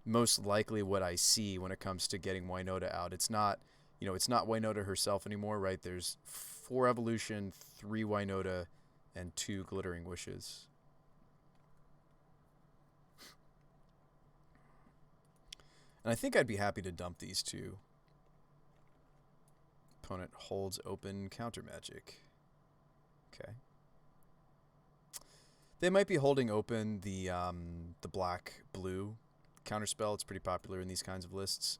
most likely what I see when it comes to getting Winota out. It's not, it's not Winota herself anymore, right? There's 4 Evolution, 3 Winota, and 2 Glittering Wishes. And I think I'd be happy to dump these 2. Opponent holds open counter magic. Okay. They might be holding open the black-blue counterspell. It's pretty popular in these kinds of lists.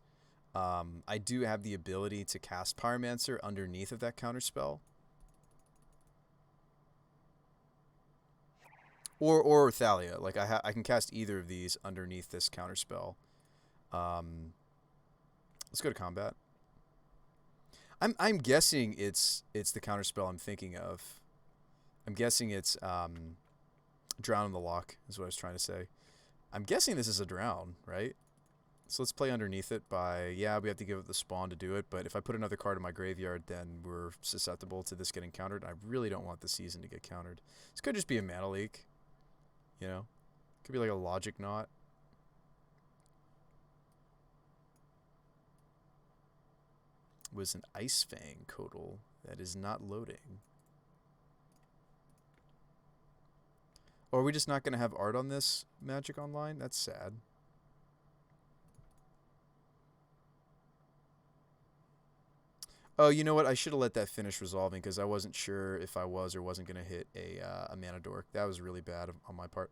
I do have the ability to cast Pyromancer underneath of that counterspell. Or Thalia. Like I can cast either of these underneath this counterspell. Let's go to combat. I'm guessing it's the counterspell I'm thinking of. I'm guessing it's Drown in the Lock is what I was trying to say. I'm guessing this is a drown, right? So let's play underneath it by, yeah, we have to give it the spawn to do it, but if I put another card in my graveyard, then we're susceptible to this getting countered. I really don't want the season to get countered. This could just be a mana leak, you know? Could be like a logic knot. Was an Ice Fang Codal that is not loading. Or are we just not going to have art on this Magic Online? That's sad. Oh, you know what? I should have let that finish resolving because I wasn't sure if I was or wasn't going to hit a Mana Dork. That was really bad on my part.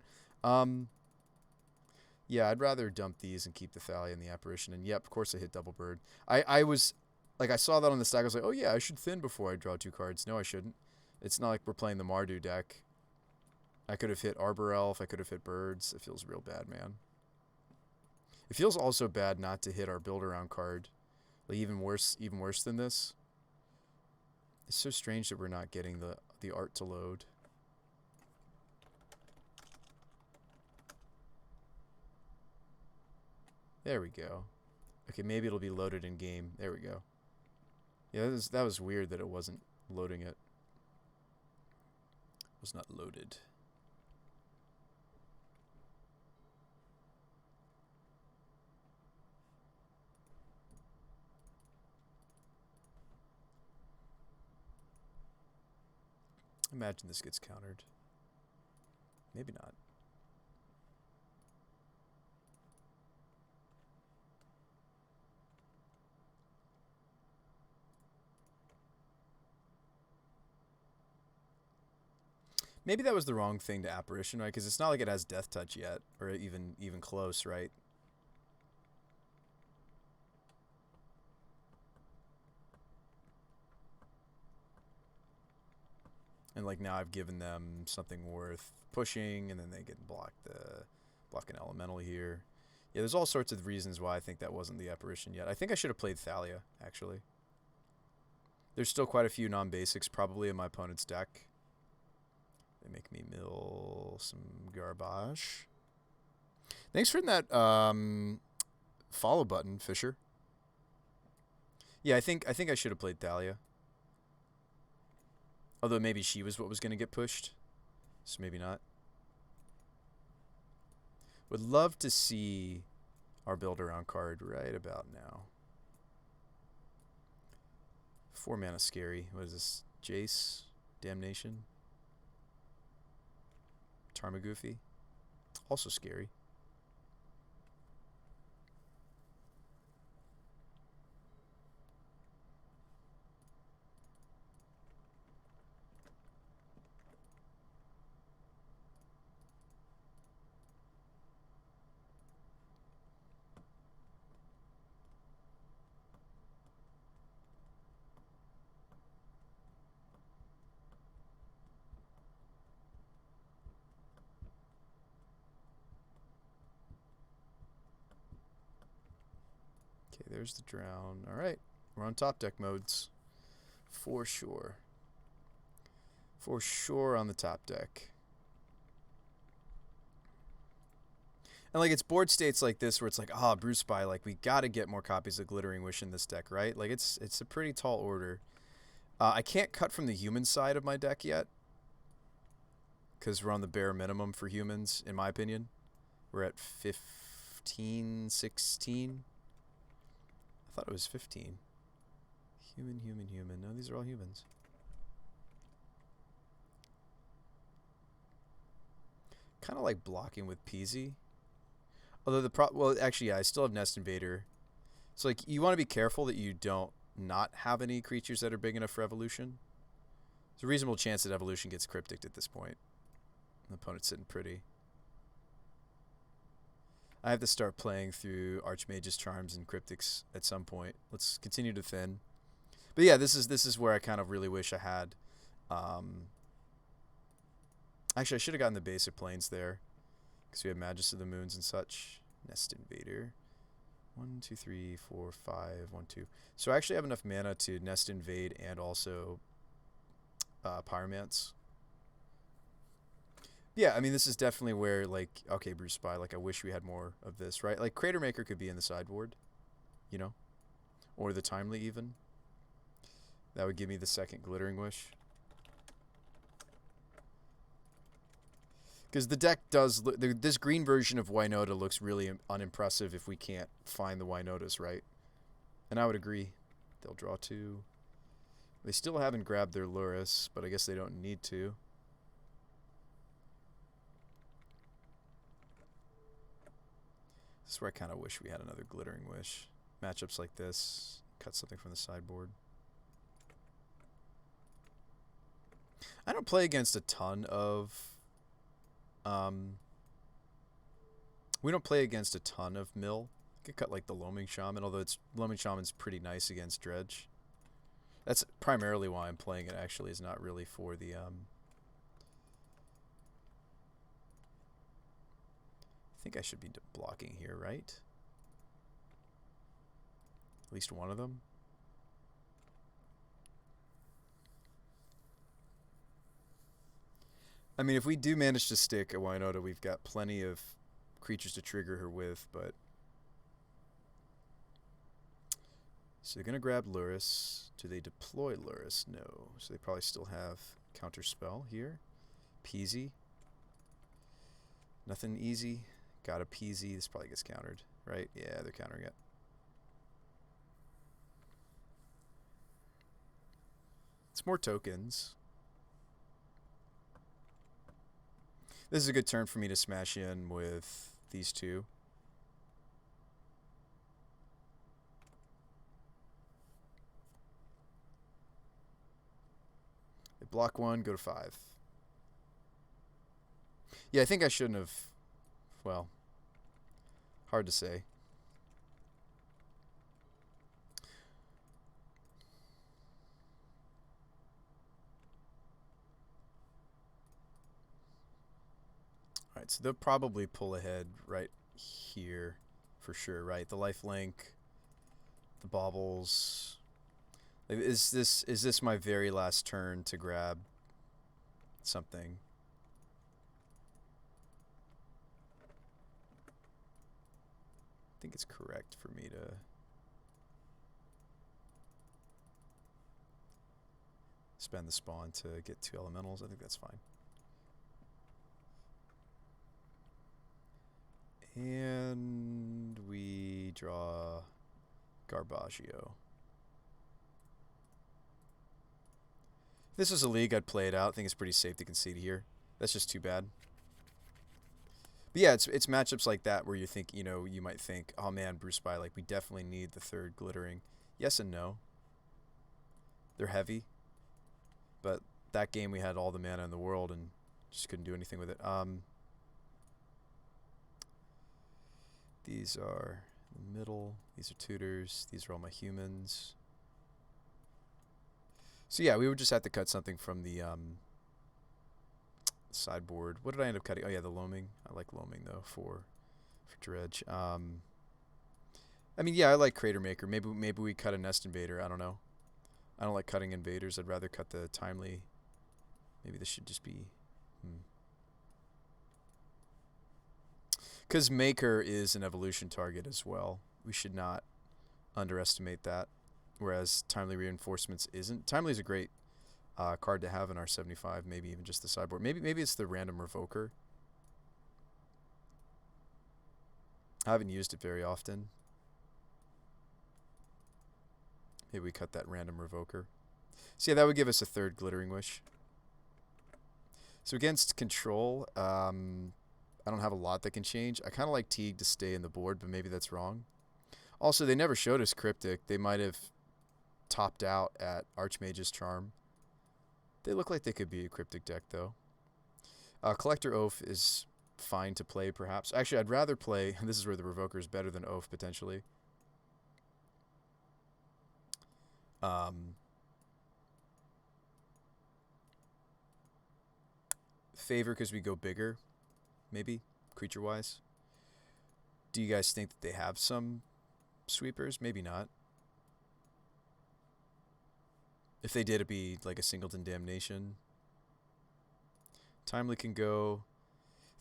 Yeah, I'd rather dump these and keep the Thalia and the Apparition. And yep, of course I hit Double Bird. I was, like, I saw that on the stack. I was like, oh yeah, I should thin before I draw 2 cards. No, I shouldn't. It's not like we're playing the Mardu deck. I could have hit Arbor Elf. I could have hit Birds. It feels real bad, man. It feels also bad not to hit our build-around card. Like, even worse than this. It's so strange that we're not getting the art to load. There we go. Okay, maybe it'll be loaded in game. There we go. Yeah, that was weird that it wasn't loading it. It was not loaded. Imagine this gets countered. Maybe not. Maybe that was the wrong thing to Apparition, right? Because it's not like it has Death Touch yet, or even close, right? And like now I've given them something worth pushing, and then they get block an elemental here. Yeah, there's all sorts of reasons why I think that wasn't the Apparition yet. I think I should have played Thalia, actually. There's still quite a few non-basics probably in my opponent's deck. They make me mill some garbage. Thanks for that follow button, Fisher. Yeah, I think I should have played Thalia. Although maybe she was what was going to get pushed. So maybe not. Would love to see our build-around card right about now. 4 mana scary. What is this? Jace? Damnation? Tarmogoofy? Also scary. Okay, there's the drown. All right, we're on top deck modes. For sure. For sure on the top deck. And like it's board states like this where it's like, ah, Brew Spy, like we got to get more copies of Glittering Wish in this deck, right? Like it's a pretty tall order. I can't cut from the human side of my deck yet because we're on the bare minimum for humans, in my opinion. We're at 15, 16. I thought it was 15. Human, human, human. No, these are all humans. Kind of like blocking with Peasy. Although well, actually, yeah, I still have Nest Invader. So like, you want to be careful that you don't not have any creatures that are big enough for evolution. There's a reasonable chance that evolution gets cryptic at this point. The opponent's sitting pretty. I have to start playing through Archmage's Charms and Cryptics at some point. Let's continue to thin. But yeah, this is where I kind of really wish I had. Actually, I should have gotten the basic planes there, because we have Magus of the Moons and such. Nest Invader. 1, 2, 3, 4, 5, 1, 2. So I actually have enough mana to Nest Invade and also Pyromance. Yeah, I mean, this is definitely where, like, okay, Bruce Spy, like, I wish we had more of this, right? Like, Crater Maker could be in the sideboard, you know? Or the Timely, even. That would give me the second Glittering Wish. Because the deck does... This green version of Winota looks really unimpressive if we can't find the Winotas, right? And I would agree. They'll draw 2. They still haven't grabbed their Lurrus, but I guess they don't need to. This is where I kind of wish we had another Glittering Wish. Matchups like this, cut something from the sideboard. I don't play against a ton of... we don't play against a ton of mill. I could cut like the Loaming Shaman, although Loaming Shaman's pretty nice against Dredge. That's primarily why I'm playing it, actually, is not really for the... I think I should be blocking here, right? At least one of them. I mean, if we do manage to stick a Winota, we've got plenty of creatures to trigger her with, but... So they're going to grab Lurrus. Do they deploy Lurrus? No. So they probably still have Counterspell here. Peasy. Nothing easy. Got a Peasy. This probably gets countered, right? Yeah, they're countering it. It's more tokens. This is a good turn for me to smash in with these two. They block 1, go to 5. Yeah, I think I shouldn't have... Well, hard to say. Alright, so they'll probably pull ahead right here for sure, right? The lifelink, the baubles. Like, is this my very last turn to grab something? I think it's correct for me to spend the spawn to get 2 elementals. I think that's fine. And we draw Garbaggio. If this was a league, I'd play it out. I think it's pretty safe to concede here. That's just too bad. But yeah, it's matchups like that where you think, you know, you might think, oh man, Bruce Spy, like, we definitely need the 3rd Glittering. Yes and no. They're heavy. But that game we had all the mana in the world and just couldn't do anything with it. These are the middle. These are tutors. These are all my humans. So yeah, we would just have to cut something from the sideboard. What did I end up cutting? Oh yeah, the Loaming. I like Loaming though for Dredge. I mean, yeah, I like Crater Maker. Maybe we cut a Nest Invader. I don't know. I don't like cutting invaders. I'd rather cut the Timely. Maybe this should just be... Because Maker is an evolution target as well. We should not underestimate that. Whereas Timely Reinforcements isn't. Timely is a great card to have in our 75, maybe even just the sideboard. Maybe it's the Random Revoker. I haven't used it very often. Maybe we cut that Random Revoker. So yeah, that would give us a 3rd Glittering Wish. So against Control, I don't have a lot that can change. I kind of like Teague to stay in the board, but maybe that's wrong. Also, they never showed us Cryptic. They might have topped out at Archmage's Charm. They look like they could be a cryptic deck, though. Collector Oath is fine to play, perhaps. Actually, I'd rather play... This is where the Revoker is better than Oath, potentially. Favor because we go bigger, maybe, creature-wise. Do you guys think that they have some sweepers? Maybe not. If they did, it'd be like a Singleton Damnation. Timely can go.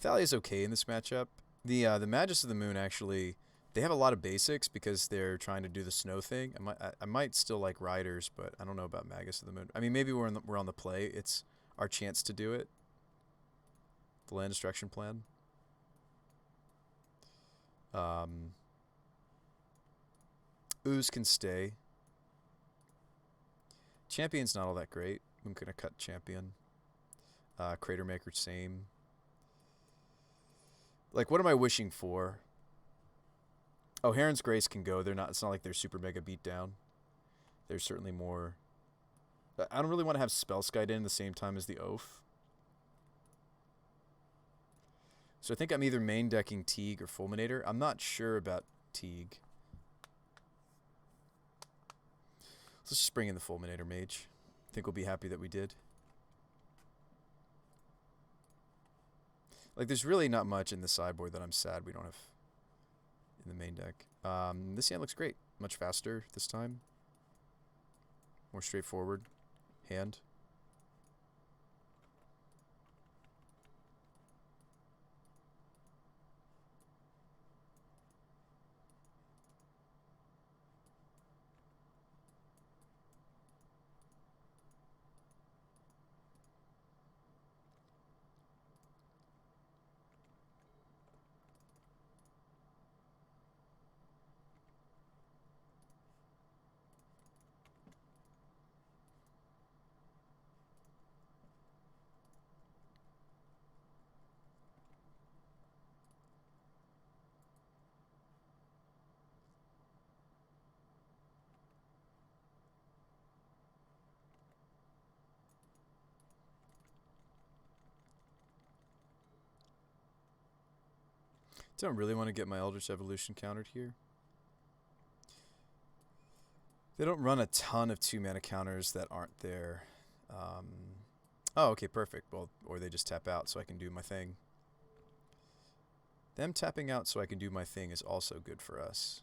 Thalia's okay in this matchup. The Magus of the Moon, actually, they have a lot of basics because they're trying to do the snow thing. I might still like Riders, but I don't know about Magus of the Moon. I mean, maybe we're on the play. It's our chance to do it. The land destruction plan. Ooze can stay. Champion's not all that great. I'm gonna cut Champion. Crater Maker, same. Like, what am I wishing for? Oh, Heron's Grace can go. They're not. It's not like they're super mega beat down. There's certainly more. I don't really want to have Spellskite in the same time as the Oath. So I think I'm either main decking Teague or Fulminator. I'm not sure about Teague. Let's just bring in the Fulminator Mage. I think we'll be happy that we did. Like, there's really not much in the sideboard that I'm sad we don't have in the main deck. This hand looks great. Much faster this time. More straightforward hand. Don't really want to get my Eldritch Evolution countered here. They don't run a ton of 2-mana counters that aren't there. Oh, okay, perfect. Well, or they just tap out so I can do my thing. Them tapping out so I can do my thing is also good for us.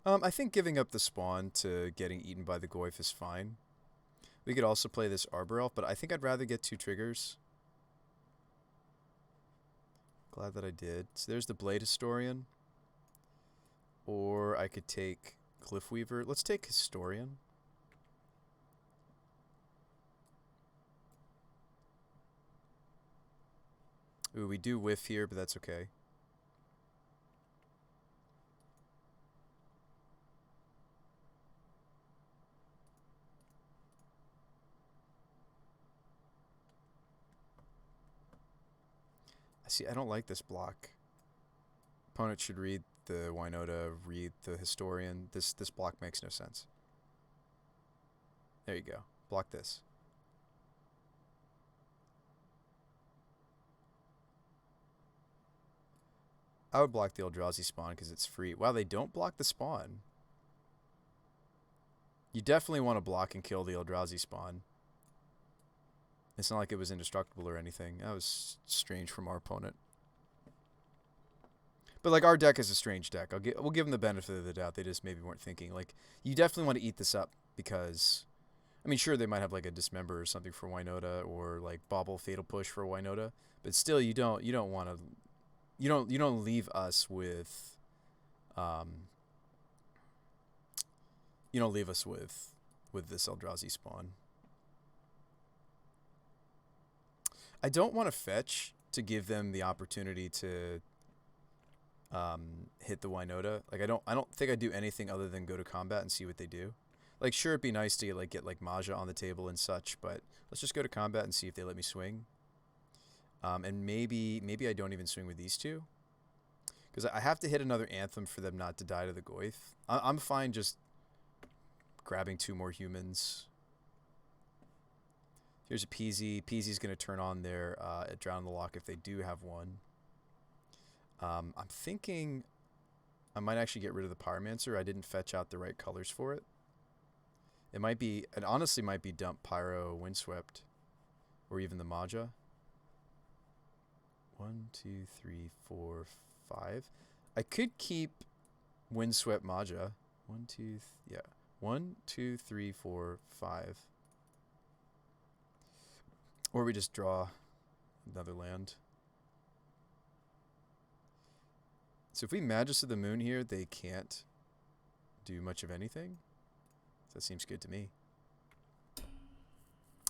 I think giving up the spawn to getting eaten by the Goyf is fine. We could also play this Arbor Elf, but I think I'd rather get 2 triggers. Glad that I did. So there's the Blade Historian. Or I could take Glyphweaver. Let's take Historian. Ooh, we do whiff here, but that's okay. See, I don't like this block. Opponent should read the Winota, read the Historian. This block makes no sense. There you go. Block this. I would block the Eldrazi spawn because it's free. Wow, they don't block the spawn. You definitely want to block and kill the Eldrazi spawn. It's not like it was indestructible or anything. That was strange from our opponent. But, like, our deck is a strange deck. We'll give them the benefit of the doubt. They just maybe weren't thinking. Like, you definitely want to eat this up because... I mean, sure, they might have, like, a Dismember or something for Winota or, like, Bobble Fatal Push for Winota. But still, you don't want to... You don't leave us with... You don't leave us with this Eldrazi spawn. I don't want to fetch to give them the opportunity to hit the Winota. Like, I don't think I'd do anything other than go to combat and see what they do. Like, sure, it'd be nice to get Maja on the table and such, but let's just go to combat and see if they let me swing. And maybe I don't even swing with these two. Because I have to hit another Anthem for them not to die to the Goyf. I'm fine just grabbing 2 more humans. Here's a Peasy. Peasy's going to turn on their Drown in the Lock if they do have one. I'm thinking I might actually get rid of the Pyromancer. I didn't fetch out the right colors for it. It might be, it honestly might be Dump Pyro Windswept. Or even the Maja. 1, 2, 3, 4, 5. I could keep Windswept Maja. 1, 2, yeah. 1, 2, 3, 4, 5. Or we just draw another land. So if we Magus of the Moon here, they can't do much of anything. That seems good to me.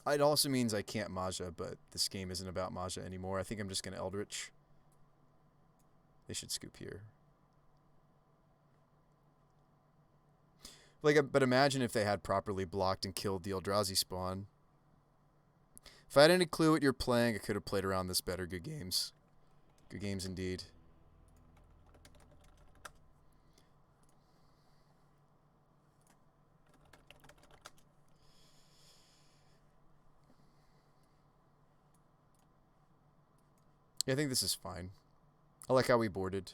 It also means I can't Maja, but this game isn't about Maja anymore. I think I'm just going to Eldritch. They should scoop here. But imagine if they had properly blocked and killed the Eldrazi spawn. If I had any clue what you're playing, I could have played around this better. Good games. Good games indeed. Yeah, I think this is fine. I like how we boarded.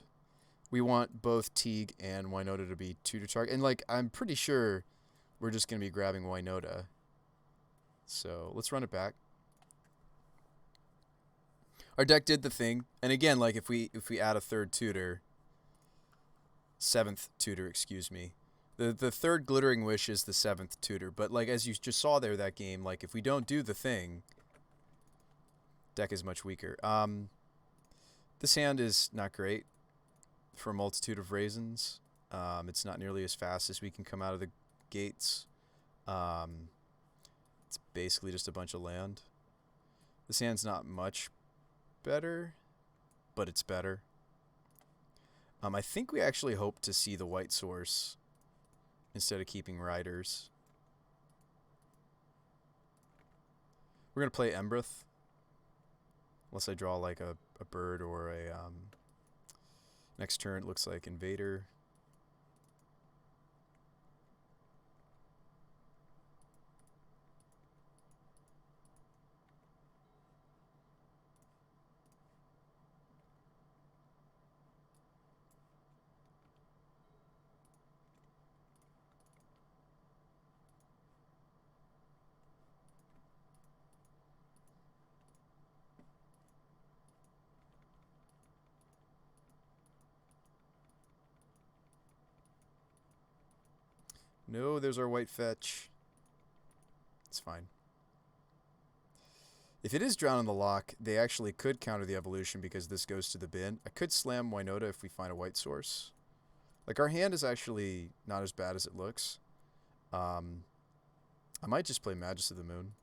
We want both Teague and Winota to be 2 to target. And, like, I'm pretty sure we're just going to be grabbing Winota. So, let's run it back. Our deck did the thing. And again, like, if we add a 3rd tutor, 7th tutor, excuse me. The 3rd Glittering Wish is the 7th tutor. But, like, as you just saw there that game, like, if we don't do the thing, deck is much weaker. This hand is not great for a multitude of reasons. It's not nearly as fast as we can come out of the gates. It's basically just a bunch of land. This hand's not much better, but it's better. I think we actually hope to see the white source instead of keeping riders. We're going to play Embreth. Unless I draw like a bird or a next turn it looks like Invader. No, there's our white fetch. It's fine. If it is Drown in the Lock, they actually could counter the evolution because this goes to the bin. I could slam Winota if we find a white source. Like, our hand is actually not as bad as it looks. I might just play Magus of the Moon.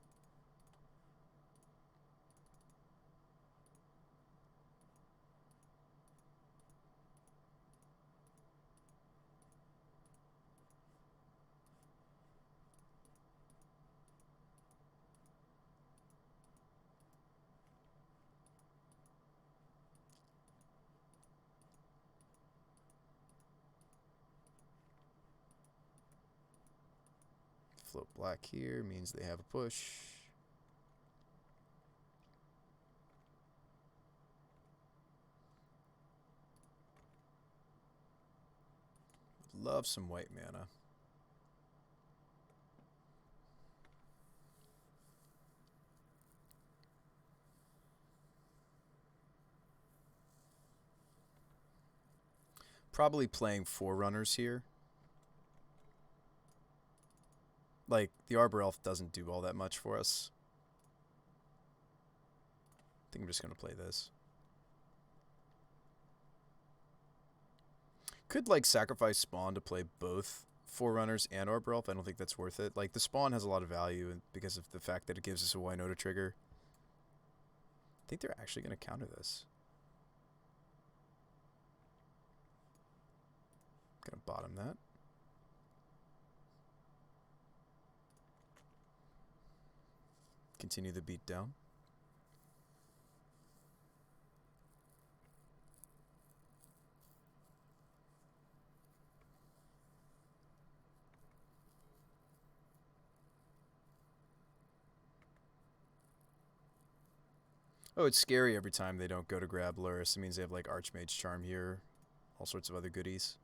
Float black here means they have a push. Love some white mana. Probably playing Forerunners here. Like, the Arbor Elf doesn't do all that much for us. I think I'm just going to play this. Could, like, sacrifice Spawn to play both Forerunners and Arbor Elf. I don't think that's worth it. Like, the Spawn has a lot of value because of the fact that it gives us a Winota trigger. I think they're actually going to counter this. Going to bottom that. Continue the beat down. Oh, it's scary every time they don't go to grab Luris. It means they have like Archmage Charm here, all sorts of other goodies.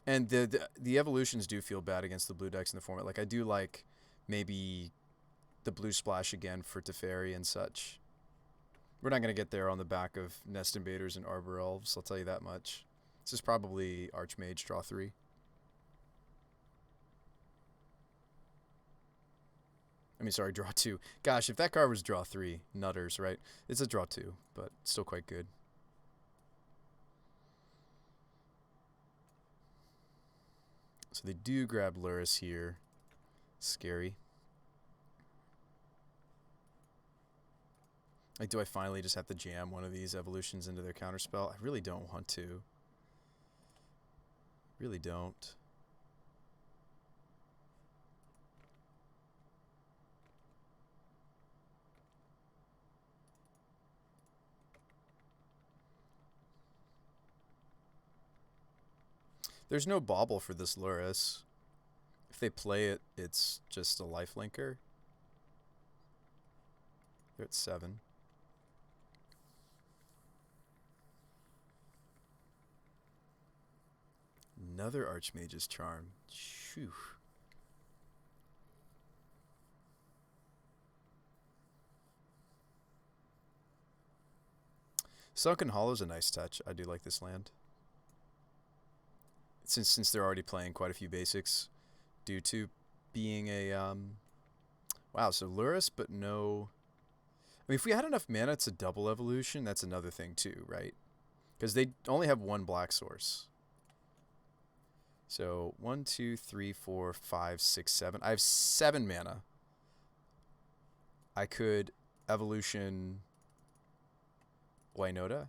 And the evolutions do feel bad against the blue decks in the format. Like I do like maybe the blue splash again for Teferi and such. We're not going to get there on the back of Nest Invaders and Arbor Elves, I'll tell you that much. This is probably Archmage, draw 3. I mean, sorry, draw 2. Gosh, if that card was draw 3, nutters, right? It's a draw 2, but still quite good. So they do grab Luris here. Scary. Like, do I finally just have to jam one of these evolutions into their counterspell? I really don't want to. Really don't. There's no bauble for this Luris. If they play it, it's just a lifelinker. They're at 7. Another Archmage's Charm. Phew. Sunken Hollow's a nice touch. I do like this land. Since they're already playing quite a few basics due to being a wow, so Luris but no. I mean, if we had enough mana to double evolution, that's another thing too, right? Because they only have one black source. So 1, 2, 3, 4, 5, 6, 7. I have 7 mana. I could evolution Winota.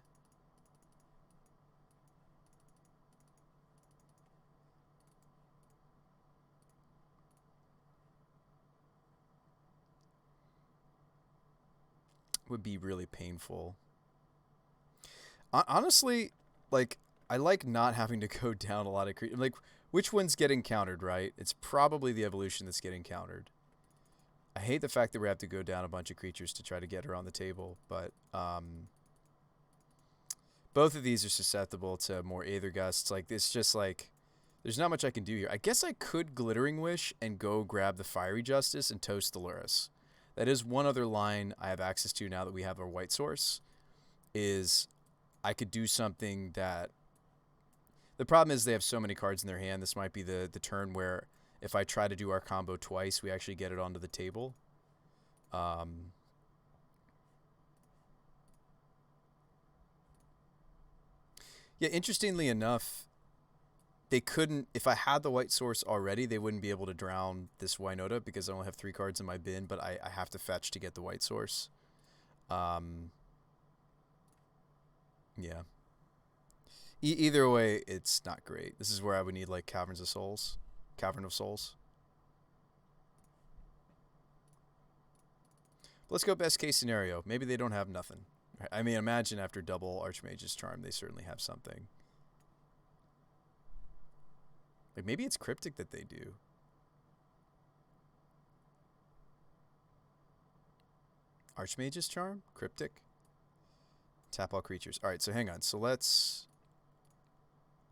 Would be really painful. Honestly, like, I like not having to go down a lot of creatures. Like, which one's getting countered, right? It's probably the evolution that's getting countered. I hate the fact that we have to go down a bunch of creatures to try to get her on the table, but both of these are susceptible to more Aether Gusts. Like, it's just like, there's not much I can do here. I guess I could Glittering Wish and go grab the Fiery Justice and toast the Luris. That is one other line I have access to now that we have our white source, is I could do something that... The problem is they have so many cards in their hand. This might be the turn where if I try to do our combo twice, we actually get it onto the table. Yeah, interestingly enough, they couldn't... If I had the white source already, they wouldn't be able to drown this Winota because I only have 3 cards in my bin, but I have to fetch to get the white source. Yeah. Either way, it's not great. This is where I would need, like, Cavern of Souls. Let's go best case scenario. Maybe they don't have nothing. I mean, imagine after double Archmage's Charm, they certainly have something. Like, maybe it's Cryptic that they do. Archmage's Charm? Cryptic? Tap all creatures. Alright, so hang on. So let's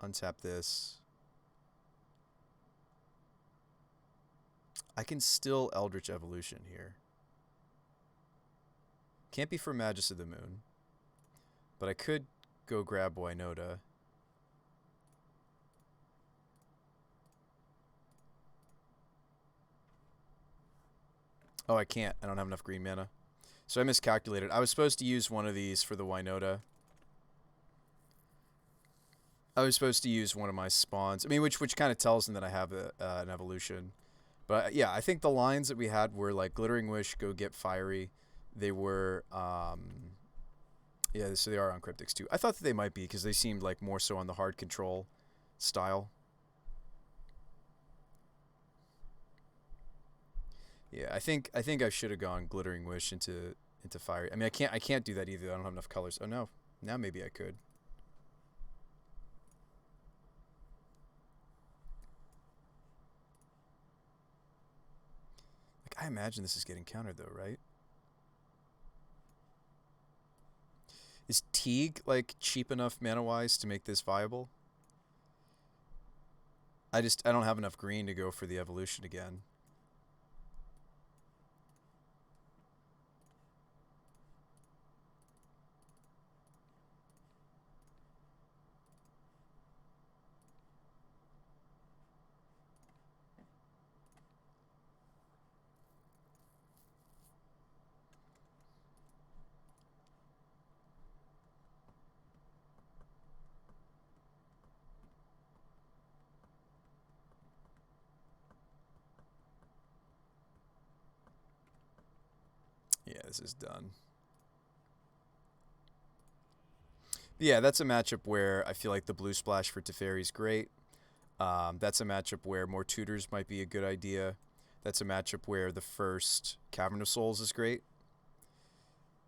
untap this. I can still Eldritch Evolution here. Can't be for Magus of the Moon. But I could go grab Winota. Oh, I can't. I don't have enough green mana. So I miscalculated. I was supposed to use one of these for the Winota. I was supposed to use one of my spawns. I mean, which kind of tells them that I have an evolution. But yeah, I think the lines that we had were like Glittering Wish, go get Fiery. They were, yeah, so they are on Cryptics too. I thought that they might be because they seemed like more so on the hard control style. Yeah, I think I should have gone Glittering Wish into Fiery. I mean, I can't do that either. I don't have enough colors. Oh no, now maybe I could. I imagine this is getting countered though, right? Is Teague like cheap enough mana wise to make this viable? I don't have enough green to go for the evolution again. Yeah, this is done. Yeah, that's a matchup where I feel like the blue splash for Teferi is great. That's a matchup where more tutors might be a good idea. That's a matchup where the first Cavern of Souls is great.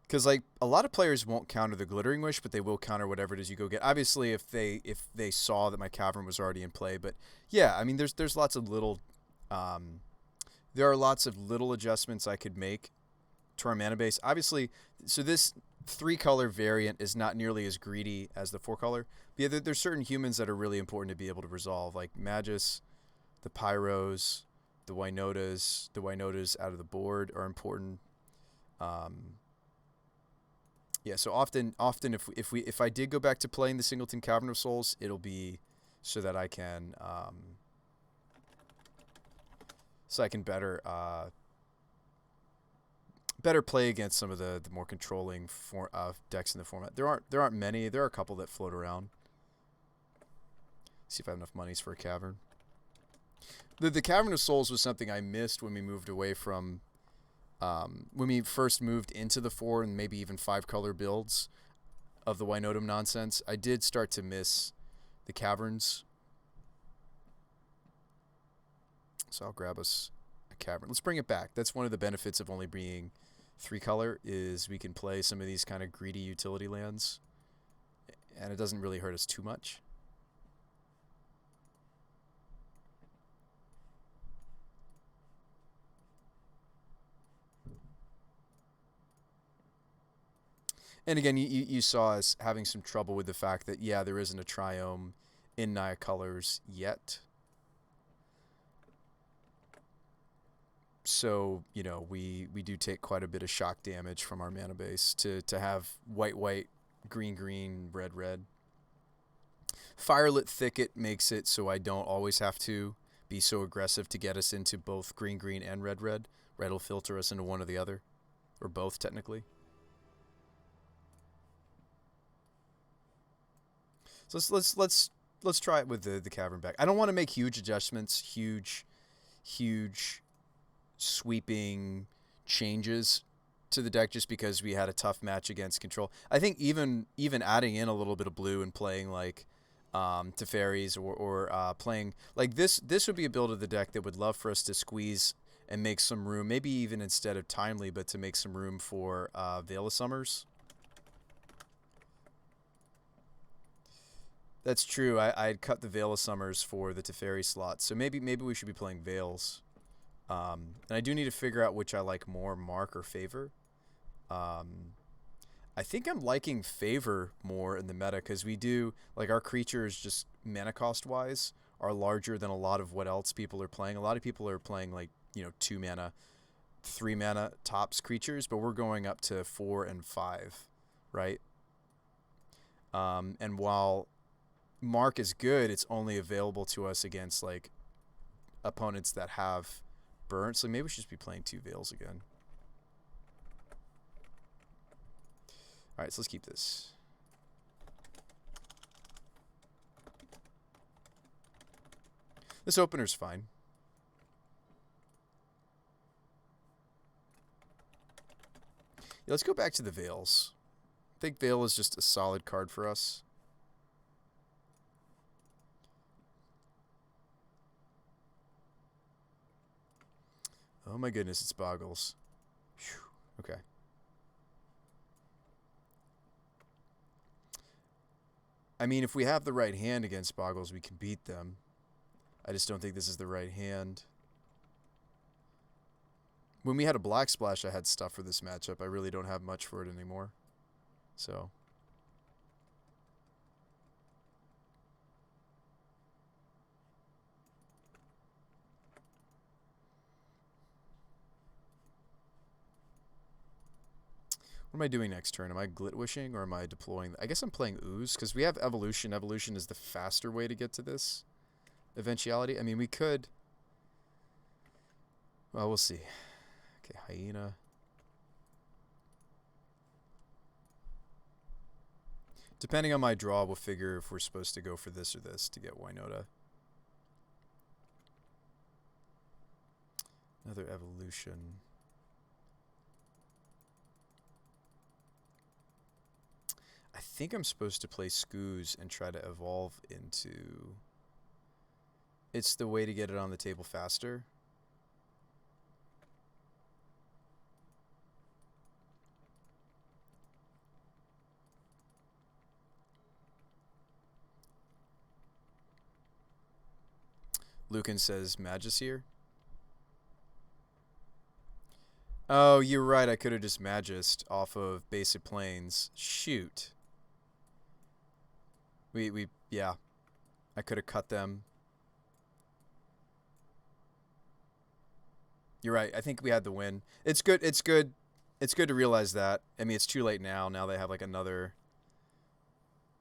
Because like a lot of players won't counter the Glittering Wish, but they will counter whatever it is you go get. Obviously, if they saw that my Cavern was already in play, but yeah, I mean there's lots of little, um, there are lots of little adjustments I could make to our mana base. Obviously, so this 3-color variant is not nearly as greedy as the 4-color. But yeah, there's certain humans that are really important to be able to resolve, like Magus, the Pyros, the Winotas. The Winotas out of the board are important. Um, yeah, so often if I did go back to playing the Singleton Cavern of Souls, it'll be so that I can better better play against some of the more controlling decks in the format. There aren't many. There are a couple that float around. See if I have enough monies for a cavern. The Cavern of Souls was something I missed when we moved away from when we first moved into the 4 and maybe even 5-color builds of the Winotum nonsense. I did start to miss the caverns. So I'll grab us a cavern. Let's bring it back. That's one of the benefits of only being 3-color is we can play some of these kind of greedy utility lands, and it doesn't really hurt us too much. And again, you saw us having some trouble with the fact that, yeah, there isn't a Triome in Naya Colors yet. So, you know, we do take quite a bit of shock damage from our mana base to have white, white, green, green, red, red. Firelit Thicket makes it so I don't always have to be so aggressive to get us into both green, green, and red, red. Red will filter us into one or the other, or both technically. So let's try it with the cavern back. I don't want to make huge adjustments, huge sweeping changes to the deck just because we had a tough match against control. I think even adding in a little bit of blue and playing like Teferis or playing like this would be a build of the deck that would love for us to squeeze and make some room, maybe even instead of Timely, but to make some room for Veil of Summers. That's true. I'd cut the Veil of Summers for the Teferi slot, so maybe we should be playing Veils. And I do need to figure out which I like more, Mark or Favor. I think I'm liking Favor more in the meta because we do, like, our creatures just mana cost wise are larger than a lot of what else people are playing. A lot of people are playing like, 2 mana, 3 mana tops creatures, but we're going up to 4 and 5, right? And while Mark is good, it's only available to us against like opponents that have burnt. So maybe we should just be playing 2 Veils again. All right, so let's keep this. This opener's fine. Yeah, let's go back to the Veils. I think Veil is just a solid card for us. Oh my goodness, it's Boggles. Whew. Okay. I mean, if we have the right hand against Boggles, we can beat them. I just don't think this is the right hand. When we had a black splash, I had stuff for this matchup. I really don't have much for it anymore. So. What am I doing next turn? Am I Glitwishing or am I deploying? I guess I'm playing Ooze because we have Evolution. Evolution is the faster way to get to this eventuality. I mean, we could. Well, we'll see. Okay, Hyena. Depending on my draw, we'll figure if we're supposed to go for this or this to get Winota. Another Evolution. I think I'm supposed to play Scooz and try to evolve into... It's the way to get it on the table faster. Lucan says Magus here. Oh, you're right. I could have just Magist off of basic planes. Shoot. Yeah. I could have cut them. You're right. I think we had the win. It's good. It's good. It's good to realize that. I mean, it's too late now. Now they have like another.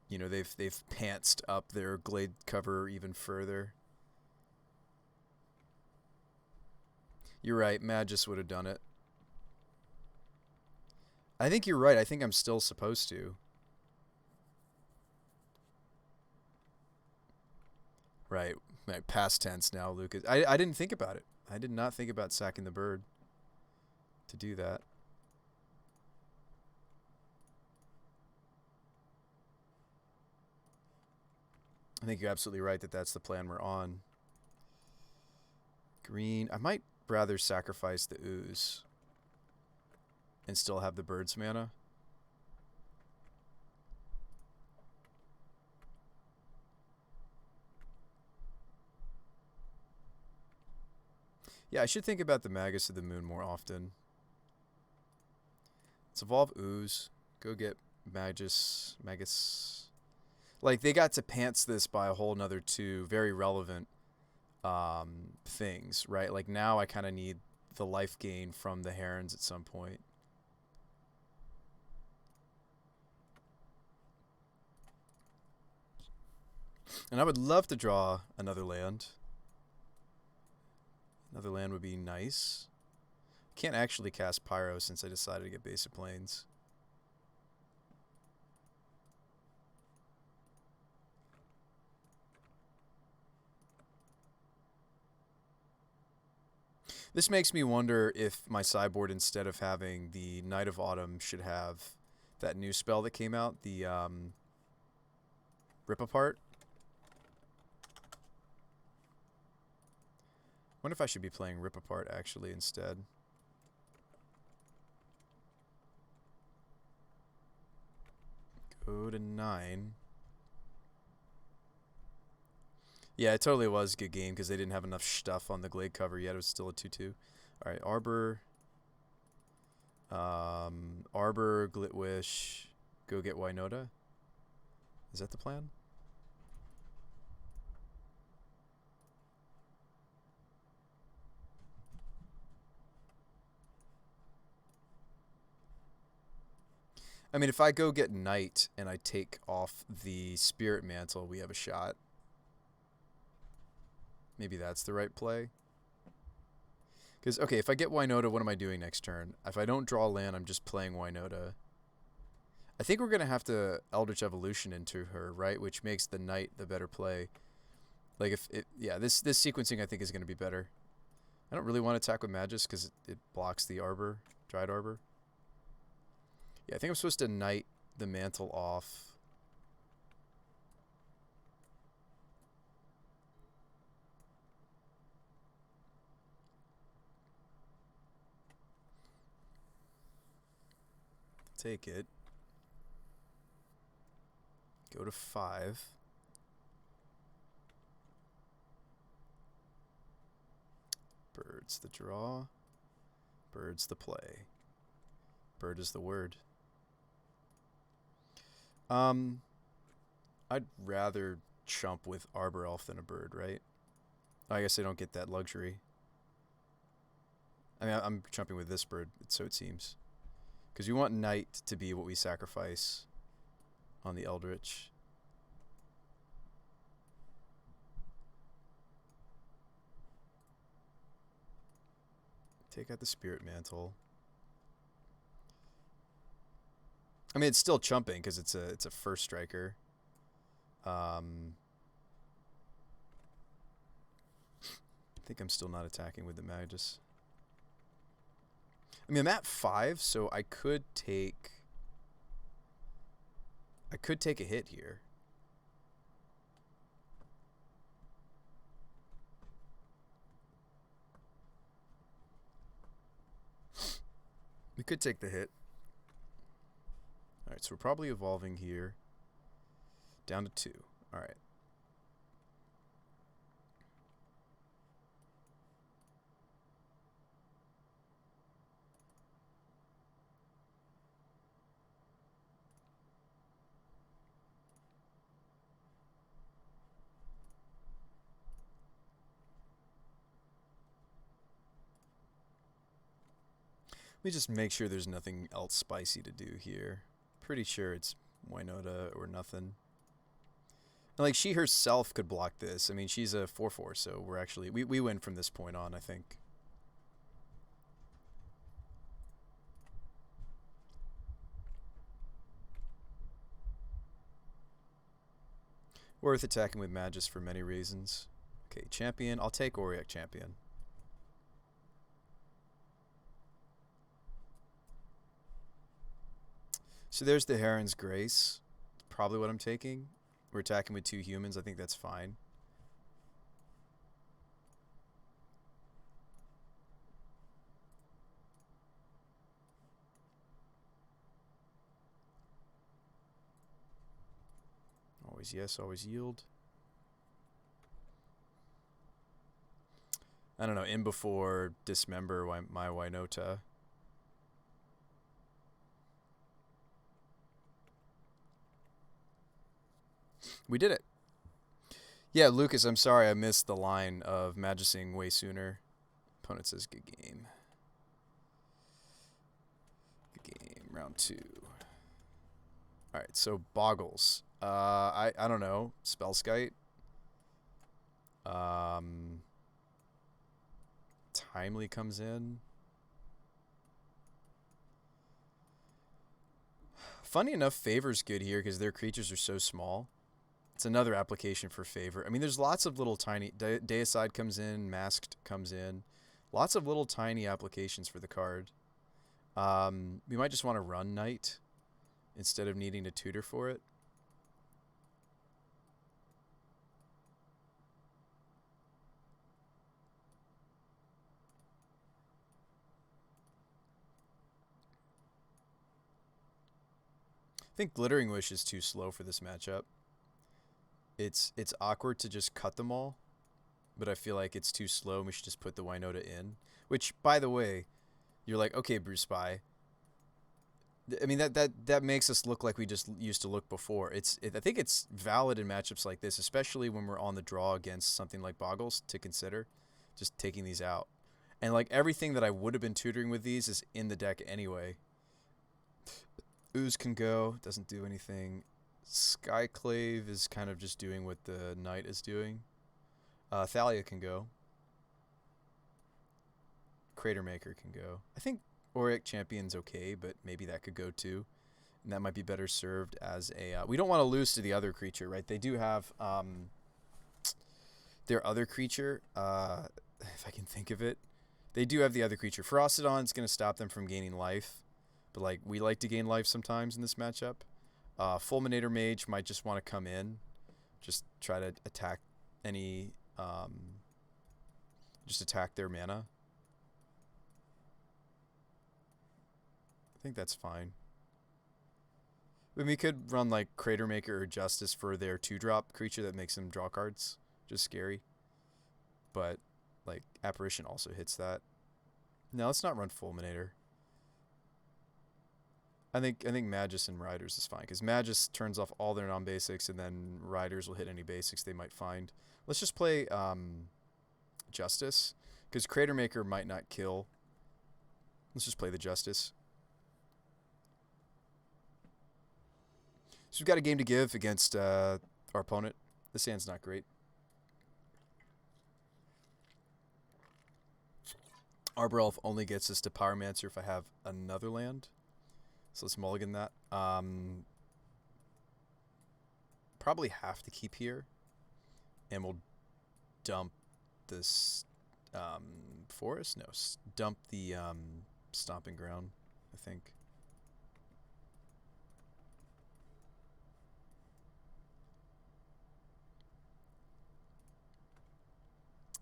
You know, they've pantsed up their Glade cover even further. You're right. Magus would have done it. I think you're right. I think I'm still supposed to. Right. Past tense now, Lucas. I didn't think about it. I did not think about sacking the bird to do that. I think you're absolutely right that that's the plan we're on. Green. I might rather sacrifice the Ooze and still have the bird's mana. Yeah, I should think about the Magus of the Moon more often. Let's evolve Ooze. Go get Magus. Like, they got to pants this by a whole nother two very relevant things, right? Like, now I kind of need the life gain from the Herons at some point. And I would love to draw another land. Another land would be nice. Can't actually cast Pyro since I decided to get basic planes. This makes me wonder if my sideboard, instead of having the Knight of Autumn, should have that new spell that came out, the Rip Apart. Wonder if I should be playing Rip Apart actually instead. Go to 9. Yeah, it totally was a good game because they didn't have enough stuff on the Glade cover yet. It was still a 2-2. All right, Arbor. Arbor, Glitwish. Go get Winota. Is that the plan? I mean, if I go get Knight and I take off the Spirit Mantle, we have a shot. Maybe that's the right play. Because, okay, if I get Winota, what am I doing next turn? If I don't draw land, I'm just playing Winota. I think we're going to have to Eldritch Evolution into her, right? Which makes the Knight the better play. Like, if it, yeah, this sequencing I think is going to be better. I don't really want to attack with Magus because it blocks the Arbor, Dried Arbor. Yeah, I think I'm supposed to Knight the Mantle off. Take it. Go to 5. Birds the draw. Bird's the play. Bird is the word. I'd rather chump with Arbor Elf than a bird, right? I guess I don't get that luxury. I mean, I'm chumping with this bird, so it seems. Because we want Knight to be what we sacrifice on the Eldritch. Take out the Spirit Mantle. I mean, it's still chumping because it's a first striker. I think I'm still not attacking with the Magus. I mean, I'm at 5, so I could take a hit here. We could take the hit. Alright, so we're probably evolving here. Down to 2. Alright. Let me just make sure there's nothing else spicy to do here. Pretty sure it's Winota or nothing. And like, she herself could block this. I mean, she's a 4/4, so we're actually... We win from this point on, I think. Worth attacking with Magus for many reasons. Okay, champion. I'll take Auric champion. So there's the Heron's Grace. It's probably what I'm taking. We're attacking with 2 humans. I think that's fine. Always yes, always yield. I don't know, in before dismember my Winota. We did it. Yeah, Lucas, I'm sorry I missed the line of Magicing way sooner. Opponent says good game. Good game, round 2. Alright, so Boggles. I don't know. Spellskite. Timely comes in. Funny enough, Favor's good here because their creatures are so small. It's another application for Favor. I mean, there's lots of little tiny... Deicide comes in, Masked comes in. Lots of little tiny applications for the card. We might just want to run Knight instead of needing to tutor for it. I think Glittering Wish is too slow for this matchup. It's awkward to just cut them all, but I feel like it's too slow and we should just put the Winota in. Which, by the way, you're like, okay, Bruce Spy. I mean, that makes us look like we just used to look before. I think it's valid in matchups like this, especially when we're on the draw against something like Boggles, to consider just taking these out. And like everything that I would have been tutoring with these is in the deck anyway. Ooze can go, doesn't do anything. Skyclave is kind of just doing what the Knight is doing. Thalia can go. Cratermaker can go. I think Auric Champion's okay, but maybe that could go too. And that might be better served as a... we don't want to lose to the other creature, right? They do have their other creature, if I can think of it. They do have the other creature. Ferocydon's going to stop them from gaining life. But like we like to gain life sometimes in this matchup. Fulminator Mage might just want to come in. Just try to attack any... just attack their mana. I think that's fine. I mean, we could run like Cratermaker or Justice for their 2-drop creature that makes them draw cards. Just scary. But like Apparition also hits that. No, let's not run Fulminator. I think Magus and Riders is fine because Magus turns off all their non-basics, and then Riders will hit any basics they might find. Let's just play Justice because Crater Maker might not kill. Let's just play the Justice. So we've got a game to give against our opponent. This hand's not great. Arbor Elf only gets us to Pyromancer if I have another land. So let's mulligan that. Probably have to keep here. And we'll dump this forest? No, dump the Stomping Ground, I think.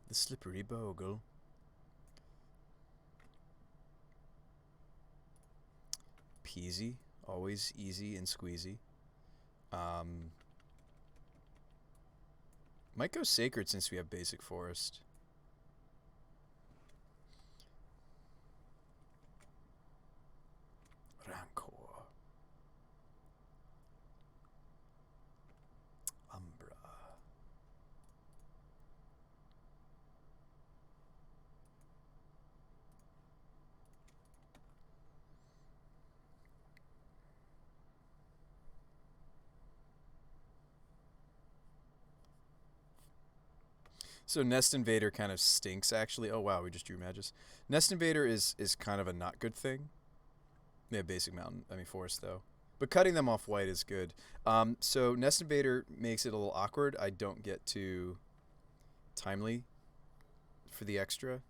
The Slippery Bogle. Peasy. Always easy and squeezy. Might go Sacred since we have basic forest. Rancor. Umbra. So Nest Invader kind of stinks, actually. Oh, wow, we just drew Magus. Nest Invader is kind of a not good thing. They have basic forest, though. But cutting them off white is good. So Nest Invader makes it a little awkward. I don't get to Timely for the extra.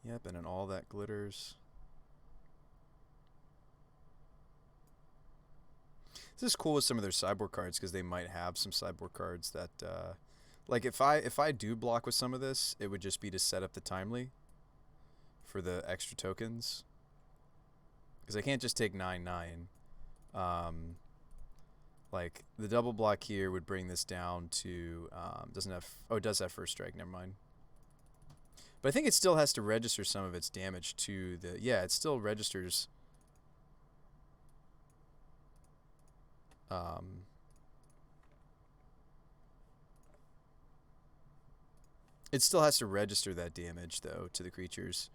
Yep, and then all that glitters. This is cool with some of their sideboard cards because they might have some sideboard cards that, like if I do block with some of this, it would just be to set up the Timely for the extra tokens. Because I can't just take 9/9. Like the double block here would bring this down to doesn't have it does have first strike. Never mind. But I think it still has to register some of its damage to the... Yeah, it still registers... it still has to register that damage, though, to the creatures.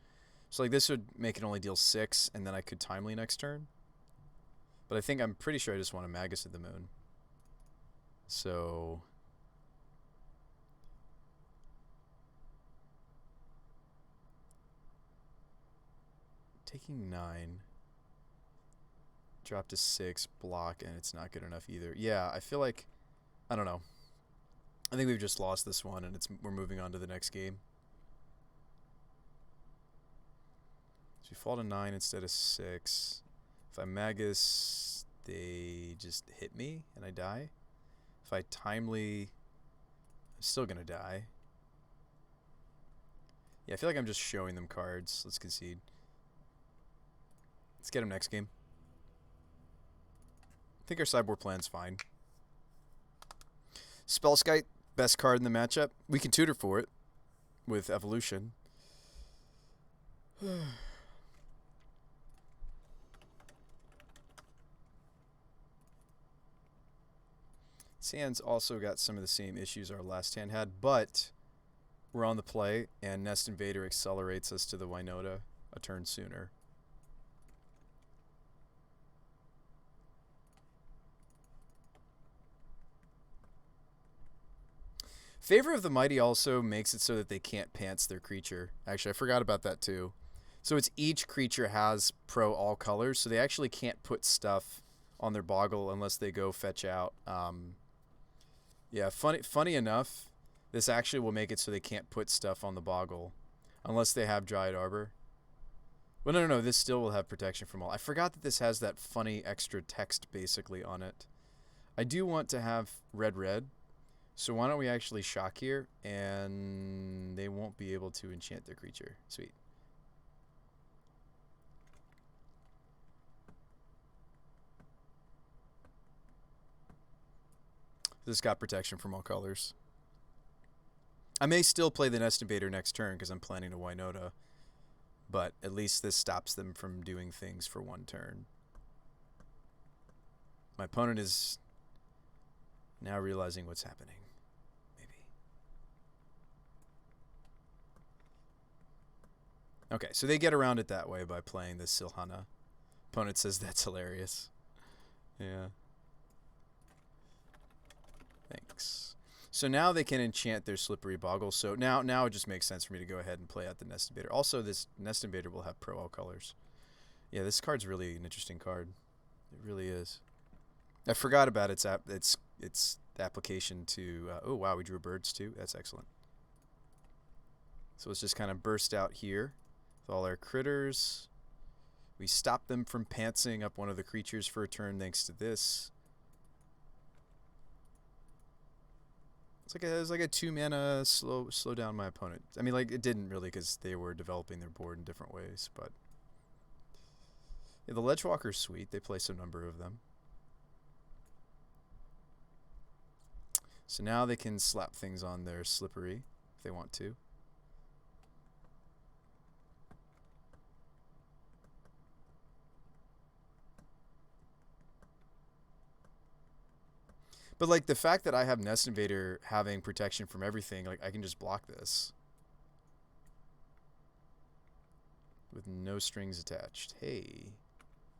So, like, this would make it only deal 6, and then I could Timely next turn. But I'm pretty sure I just want a Magus of the Moon. So... taking 9, drop to 6, block, and it's not good enough either. Yeah, I feel like, I don't know. I think we've just lost this one, and we're moving on to the next game. So we fall to 9 instead of 6. If I Magus, they just hit me, and I die. If I Timely, I'm still going to die. Yeah, I feel like I'm just showing them cards. Let's concede. Let's get him next game. I think our sideboard plan's fine. Spellskite, best card in the matchup. We can tutor for it with Evolution. This hand's also got some of the same issues our last hand had, but we're on the play, and Nest Invader accelerates us to the Winota a turn sooner. Favor of the Mighty also makes it so that they can't pants their creature. Actually, I forgot about that too. So it's each creature has pro all colors, so they actually can't put stuff on their Boggle unless they go fetch out. Yeah, funny enough, this actually will make it so they can't put stuff on the Boggle unless they have Dryad Arbor. Well, no, this still will have protection from all. I forgot that this has that funny extra text basically on it. I do want to have red. So why don't we actually shock here, and they won't be able to enchant their creature. Sweet. This got protection from all colors. I may still play the Nest Invader next turn because I'm planning a Winota, but at least this stops them from doing things for one turn. My opponent is now realizing what's happening. Maybe. Okay, so they get around it that way by playing this Silhana. Opponent says that's hilarious. Yeah. Thanks. So now they can enchant their Slippery Boggle. So now it just makes sense for me to go ahead and play out the Nest Invader. Also, this Nest Invader will have Pro all colors. Yeah, this card's really an interesting card. It really is. I forgot about its application to... oh, wow, we drew birds too. That's excellent. So let's just kind of burst out here with all our critters. We stop them from pantsing up one of the creatures for a turn thanks to this. It's like a 2-mana slow down my opponent. I mean, like, it didn't really because they were developing their board in different ways, but... yeah, the Ledgewalker's sweet. They play some number of them. So now they can slap things on their Slippery if they want to. But, like, the fact that I have Nest Invader having protection from everything, like, I can just block this. With no strings attached. Hey.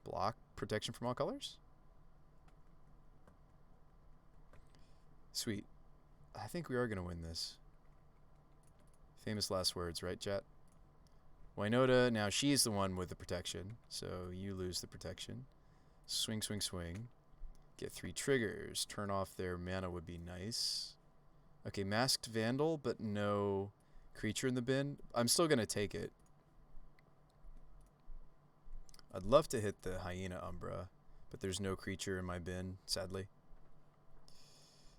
Block protection from all colors? Sweet. I think we are going to win this. Famous last words, right, chat? Winota, now she's the one with the protection, so you lose the protection. Swing, swing, swing. Get 3 triggers. Turn off their mana would be nice. Okay, Masked Vandal, but no creature in the bin. I'm still going to take it. I'd love to hit the Hyena Umbra, but there's no creature in my bin, sadly.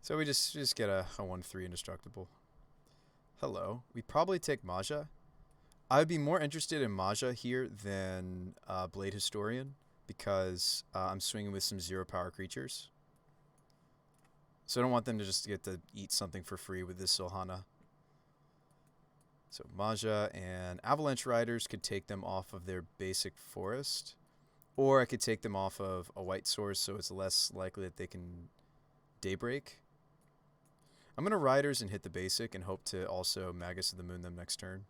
So we just get a 1/3 indestructible. Hello. We probably take Maja. I would be more interested in Maja here than Blade Historian, because I'm swinging with some 0-power creatures. So I don't want them to just get to eat something for free with this Silhana. So Maja and Avalanche Riders could take them off of their basic forest. Or I could take them off of a white source so it's less likely that they can Daybreak. I'm going to Riders and hit the basic and hope to also Magus of the Moon them next turn.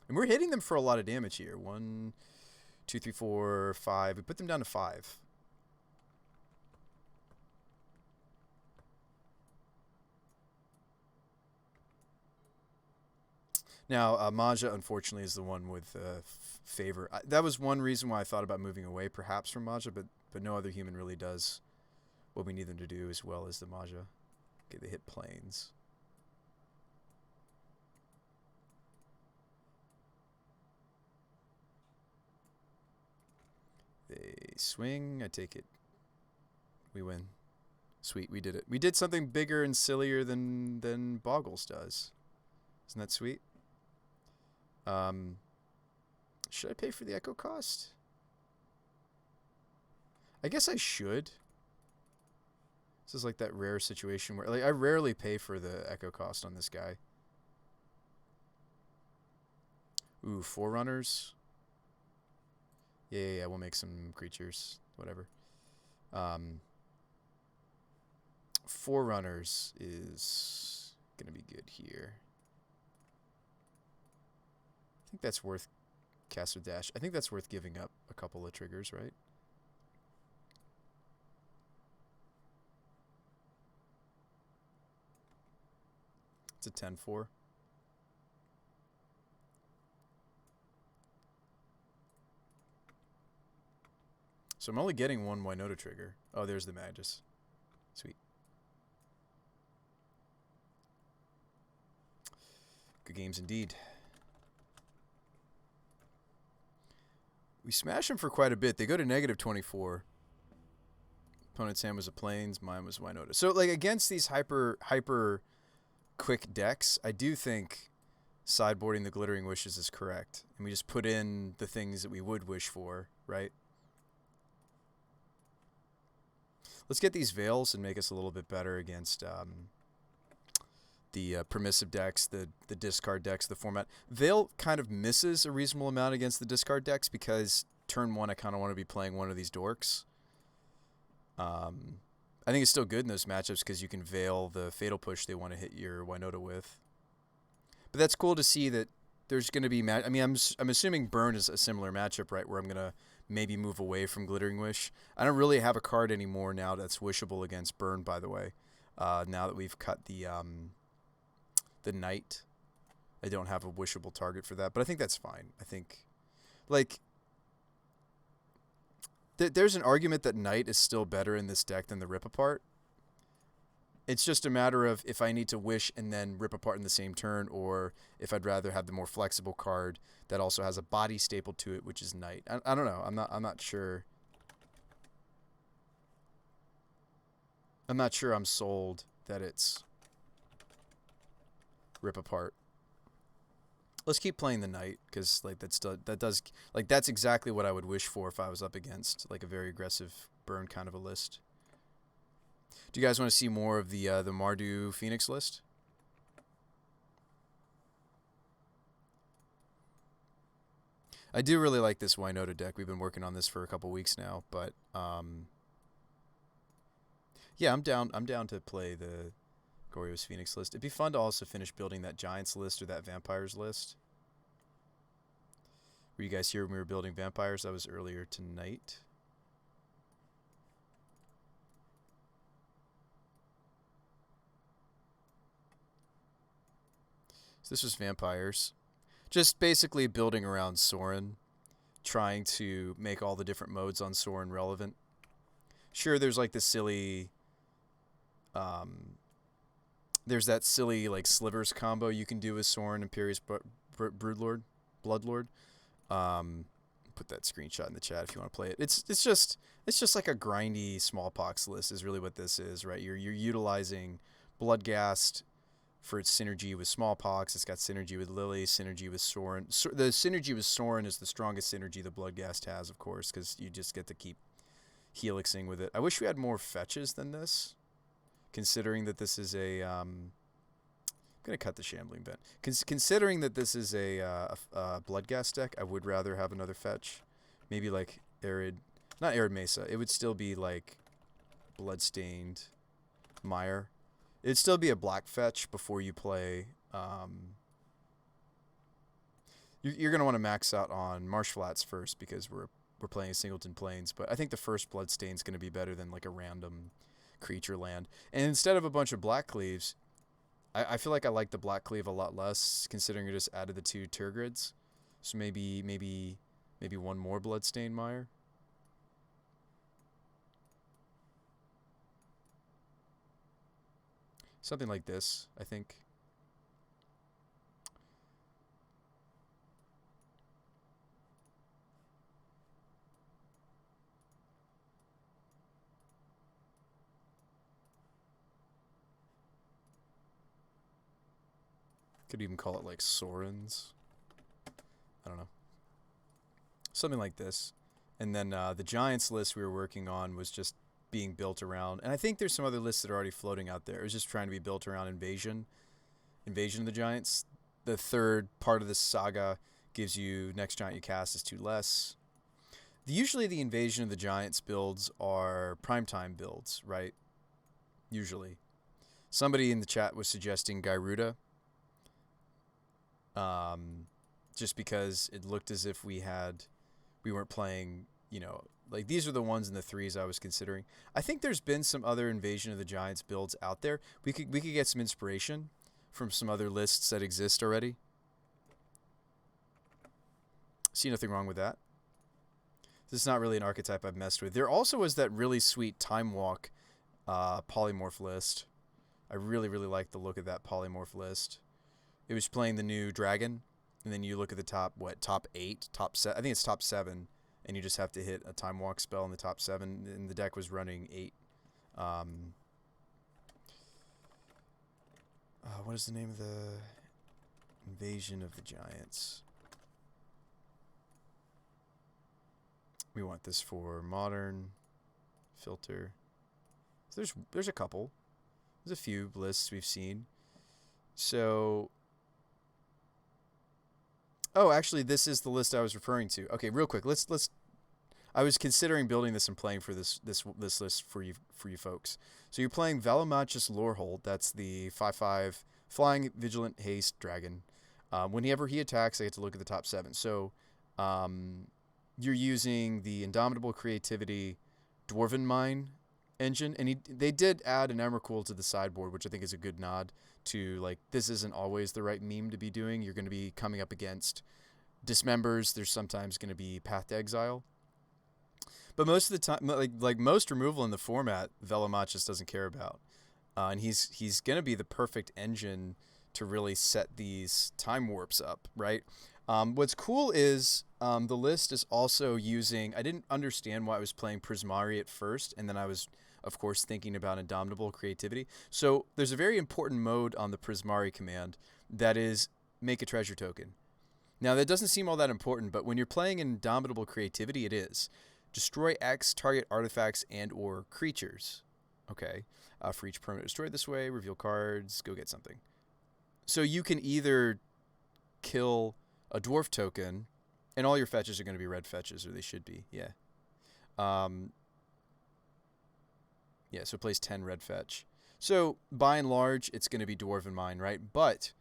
And we're hitting them for a lot of damage here. 1, 2, 3, 4, 5. We put them down to 5. Now, Maja, unfortunately, is the one with favor. That was one reason why I thought about moving away, perhaps, from Maja, but no other human really does what we need them to do as well as the Maja. Okay, they hit planes. They swing. I take it. We win. Sweet, we did it. We did something bigger and sillier than Boggles does. Isn't that sweet? Should I pay for the echo cost? I guess I should. This is like that rare situation where, like, I rarely pay for the echo cost on this guy. Ooh, Forerunners. Yeah, we'll make some creatures. Whatever. Forerunners is gonna be good here. I think that's worth cast with dash. I think that's worth giving up a couple of triggers, right? It's a 10-4. So I'm only getting one Winota trigger. Oh, there's the Magus. Sweet. Good games indeed. We smash them for quite a bit. They go to -24. Opponent's hand was a Plains, mine was Winota. So, like, against these hyper quick decks, I do think sideboarding the Glittering Wishes is correct. And we just put in the things that we would wish for, right? Let's get these Veils and make us a little bit better against the permissive decks, the discard decks, the format. Veil kind of misses a reasonable amount against the discard decks because turn 1 I kind of want to be playing one of these dorks. I think it's still good in those matchups because you can Veil the Fatal Push they want to hit your Winota with. But that's cool to see that there's going to be... I mean, I'm assuming Burn is a similar matchup, right, where I'm going to maybe move away from Glittering Wish. I don't really have a card anymore now that's wishable against Burn, by the way. Now that we've cut the Knight, I don't have a wishable target for that. But I think that's fine. I think, like... There's an argument that Knight is still better in this deck than the Rip Apart. It's just a matter of if I need to Wish and then Rip Apart in the same turn, or if I'd rather have the more flexible card that also has a body stapled to it, which is Knight. I don't know. I'm not sure. I'm not sure I'm sold that it's Rip Apart. Let's keep playing the Knight, because like that's exactly what I would wish for if I was up against like a very aggressive Burn kind of a list. Do you guys want to see more of the Mardu Phoenix list? I do really like this Winota deck. We've been working on this for a couple weeks now, but yeah, I'm down to play the Goryo's Phoenix list. It'd be fun to also finish building that Giants list or that Vampires list. Were you guys here when we were building Vampires? That was earlier tonight. So this was Vampires. Just basically building around Sorin, trying to make all the different modes on Sorin relevant. Sure, there's like the silly... there's that silly like Slivers combo you can do with Sorin, Imperious Bloodlord. Put that screenshot in the chat if you want to play it. It's just like a grindy Smallpox list is really what this is, right? You're utilizing Bloodghast for its synergy with Smallpox. It's got synergy with Lily, synergy with Sorin. The synergy with Sorin is the strongest synergy the Bloodghast has, of course, because you just get to keep helixing with it. I wish we had more fetches than this, considering that this is a... I'm going to cut the Shambling Vent. Considering that this is a Bloodghast deck, I would rather have another fetch. Maybe like Arid... Not Arid Mesa. It would still be like Bloodstained Mire. It'd still be a black fetch before you play... You're going to want to max out on Marsh Flats first because we're playing a Singleton Plains. But I think the first Bloodstain's going to be better than like a random creature land. And instead of a bunch of Black Cleaves... I feel like I like the Black Cleave a lot less, considering I just added the 2 Tergrids. So maybe one more Bloodstained Mire. Something like this, I think. Could even call it like Sorin's. I don't know. Something like this. And then the Giants list we were working on was just being built around. And I think there's some other lists that are already floating out there. It was just trying to be built around Invasion. Invasion of the Giants. The third part of this saga gives you next Giant you cast is 2 less. Usually the Invasion of the Giants builds are primetime builds, right? Usually. Somebody in the chat was suggesting Gyruda. Just because it looked as if we weren't playing, you know, like these are the ones in the 3s I was considering. I think there's been some other Invasion of the Giants builds out there. We could get some inspiration from some other lists that exist already. See nothing wrong with that. This is not really an archetype I've messed with. There also was that really sweet Time Walk polymorph list. I really, really like the look of that polymorph list. It was playing the new dragon, and then you look at the top 8, top 7. I think it's top 7, and you just have to hit a Time Walk spell in the top 7, and the deck was running 8. What is the name of the Invasion of the Giants? We want this for Modern, Filter. So there's a couple. There's a few lists we've seen. So, oh, actually, this is the list I was referring to. Okay, real quick, let's. I was considering building this and playing for this list for you folks. So you're playing Velomachus Lorehold. That's the 5/5 flying vigilant haste dragon. Whenever he attacks, I get to look at the top 7. So, you're using the Indomitable Creativity Dwarven Mine engine, and they did add an Emrakul to the sideboard, which I think is a good nod to, like, this isn't always the right meme to be doing. You're going to be coming up against Dismembers. There's sometimes going to be Path to Exile. But most of the time, like most removal in the format, Velomachus doesn't care about. And he's going to be the perfect engine to really set these time warps up, right? What's cool is the list is also using... I didn't understand why I was playing Prismari at first, and then I was, of course, thinking about Indomitable Creativity. So there's a very important mode on the Prismari command that is make a treasure token. Now, that doesn't seem all that important, but when you're playing Indomitable Creativity, it is. Destroy X target artifacts and or creatures. Okay. For each permanent destroyed this way, reveal cards, go get something. So you can either kill a dwarf token, and all your fetches are going to be red fetches, or they should be, yeah. Yeah, so it plays 10 red fetch. So by and large, it's going to be Dwarven Mine, right? But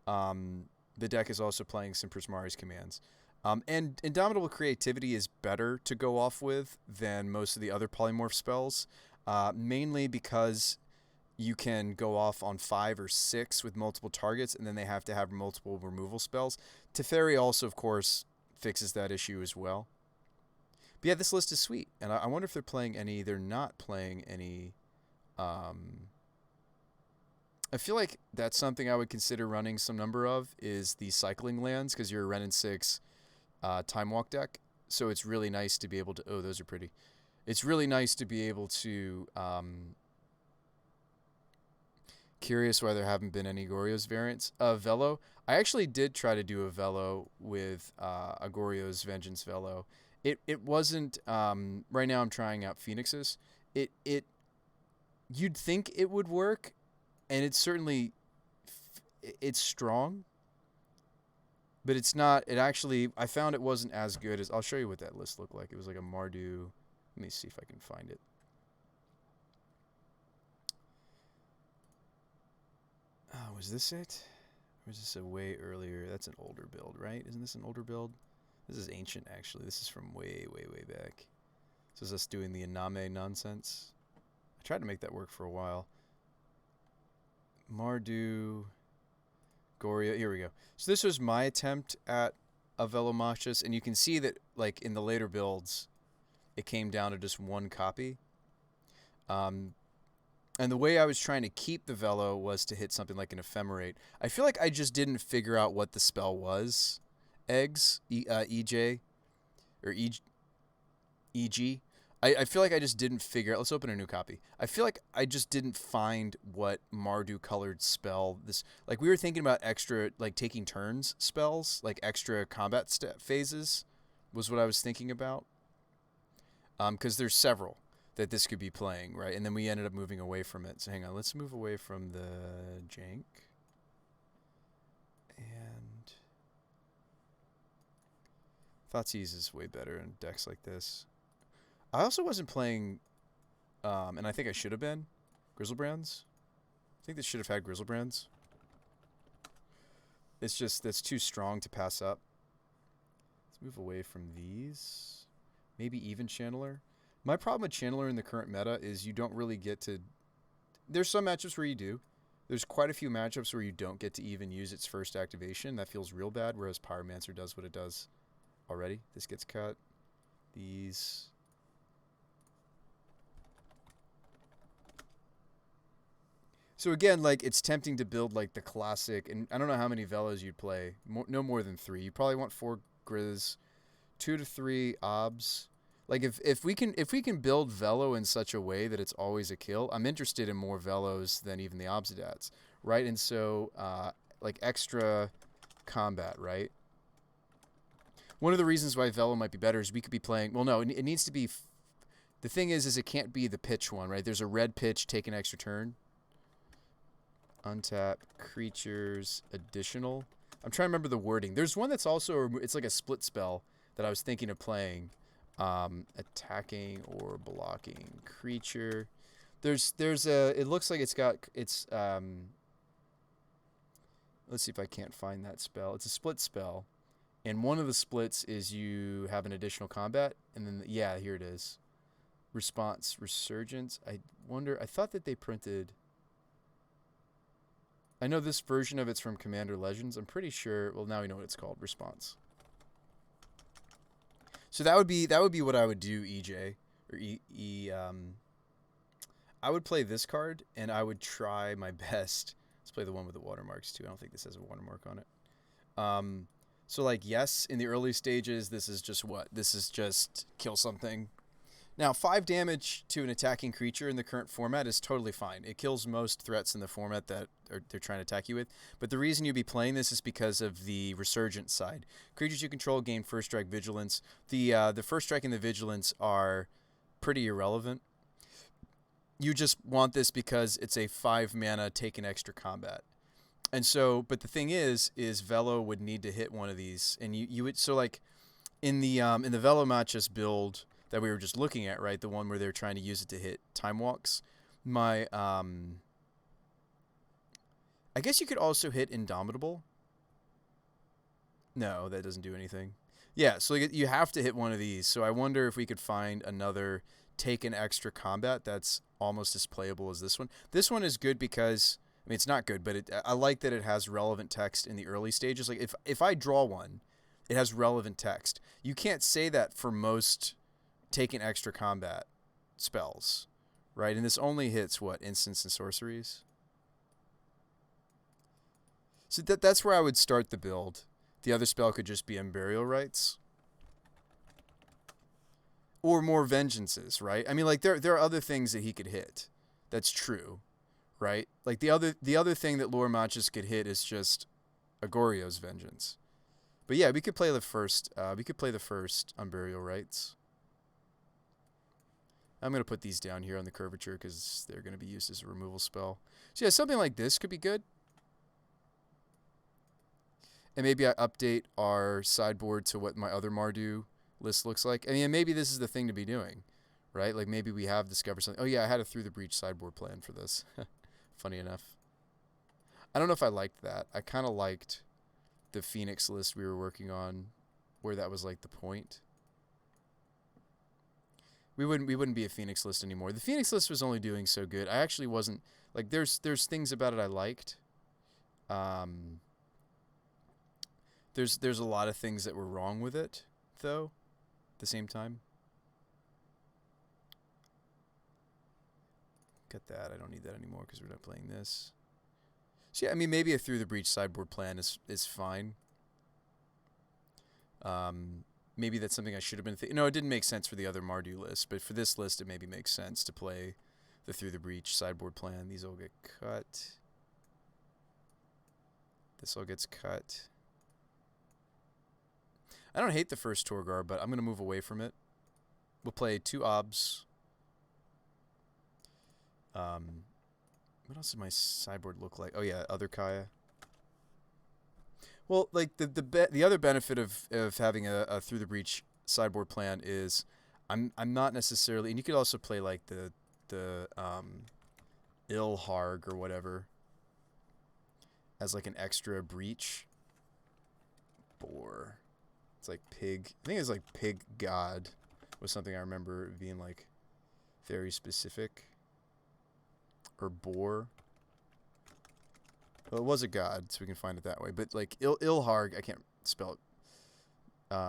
the deck is also playing some Prismari's commands. And Indomitable Creativity is better to go off with than most of the other polymorph spells, mainly because you can go off on 5 or 6 with multiple targets, and then they have to have multiple removal spells. Teferi also, of course, fixes that issue as well. But yeah, this list is sweet, and I wonder if they're playing any... They're not playing any... I feel like that's something I would consider running some number of, is the cycling lands, because you're a Ren and 6... Time Walk deck, so it's really nice to be able to... Oh, those are pretty. It's really nice to be able to... Curious why there haven't been any Goryo's variants. Velo. I actually did try to do a Velo with a Goryo's Vengeance Velo. It wasn't... right now I'm trying out Phoenixes. You'd think it would work, and it's certainly... It's strong. But it's not, it actually, I found it wasn't as good as... I'll show you what that list looked like. It was like a Mardu... Let me see if I can find it. Was this it? Or is this a way earlier? That's an older build, right? Isn't this an older build? This is ancient, actually. This is from way, way, way back. This is us doing the Iname nonsense. I tried to make that work for a while. Mardu... Goryo, here we go. So this was my attempt at a Velomachus, and you can see that, like, in the later builds, it came down to just one copy. And the way I was trying to keep the Velo was to hit something like an Ephemerate. I feel like I just didn't figure out what the spell was. Eggs, EJ, or EG. I feel like I just didn't figure out... Let's open a new copy. I feel like I just didn't find what Mardu-colored spell... This, like, we were thinking about extra, like, taking turns spells, like extra combat phases, was what I was thinking about. Because there's several that this could be playing, right? And then we ended up moving away from it. So hang on, let's move away from the jank. And... Thoughtseize is way better in decks like this. I also wasn't playing, and I think I should have been, Grizzlebrands. I think this should have had Grizzlebrands. It's just, that's too strong to pass up. Let's move away from these. Maybe even Channeler. My problem with Channeler in the current meta is you don't really get to... There's some matchups where you do. There's quite a few matchups where you don't get to even use its first activation. That feels real bad, whereas Pyromancer does what it does already. This gets cut. These... So again, like, it's tempting to build, like, the classic, and I don't know how many Velos you'd play. No more than 3. You probably want 4 Grizz, 2 to 3 Obs. Like, if we can build Velo in such a way that it's always a kill, I'm interested in more Velos than even the Obsidats, right? And so, like, extra combat, right? One of the reasons why Velo might be better is we could be playing... Well, no, it needs to be... The thing is it can't be the pitch one, right? There's a red pitch, take an extra turn. Untap creatures additional. I'm trying to remember the wording. There's one that's also it's like a split spell that I was thinking of playing. Attacking or blocking creature. There's a. It looks like it's. Let's see if I can't find that spell. It's a split spell, and one of the splits is you have an additional combat, and then yeah, here it is. Response resurgence. I wonder. I thought that they printed. I know this version of it's from Commander Legends. I'm pretty sure. Well, now we know what it's called. Response. So that would be what I would do, EJ or I would play this card and I would try my best. Let's play the one with the watermarks too. I don't think this has a watermark on it. So like yes, in the early stages, this is just what? This is just kill something. Now, 5 damage to an attacking creature in the current format is totally fine. It kills most threats in the format that they're trying to attack you with. But the reason you'd be playing this is because of the resurgent side. Creatures you control gain first strike vigilance. The first strike and the vigilance are pretty irrelevant. You just want this because it's a 5 mana take an extra combat. And so, but the thing is Velo would need to hit one of these, and you would so like in the Velo Machas build that we were just looking at, right? The one where they're trying to use it to hit time walks. I guess you could also hit Indomitable. No, that doesn't do anything. Yeah, so you have to hit one of these. So I wonder if we could find another take an extra combat that's almost as playable as this one. This one is good because, I mean, it's not good, but I like that it has relevant text in the early stages. Like if I draw one, it has relevant text. You can't say that for most take an extra combat spells, right? And this only hits what? Instants and sorceries. So that's where I would start the build. The other spell could just be Unburial Rites. Or more Vengeances, right? I mean, like there are other things that he could hit. That's true, right? Like the other thing that Lore Machas could hit is just a Goryo's Vengeance. But yeah, we could play the first Unburial Rites. I'm going to put these down here on the curvature because they're going to be used as a removal spell. So yeah, something like this could be good. And maybe I update our sideboard to what my other Mardu list looks like. I mean, maybe this is the thing to be doing, right? Like maybe we have discovered something. Oh yeah, I had a Through the Breach sideboard plan for this. Funny enough. I don't know if I liked that. I kind of liked the Phoenix list we were working on where that was like the point. We wouldn't be a Phoenix list anymore. The Phoenix list was only doing so good. I actually wasn't like there's things about it I liked. There's a lot of things that were wrong with it though. At the same time. Cut that. I don't need that anymore because we're not playing this. So yeah, I mean maybe a Through the Breach sideboard plan is fine. Maybe that's something I should have been thinking. No, it didn't make sense for the other Mardu list, but for this list, it maybe makes sense to play the Through the Breach sideboard plan. These all get cut. This all gets cut. I don't hate the first Torgar, but I'm going to move away from it. We'll play 2 Obs. What else does my sideboard look like? Oh yeah, other Kaya. Well, like the other benefit of having a Through the Breach sideboard plan is I'm not necessarily, and you could also play like the Ilharg or whatever as like an extra breach. Boar. It's like pig. I think it's like pig god was something I remember being like very specific. Or boar. Well, it was a god, so we can find it that way. But like Ilharg, I can't spell it.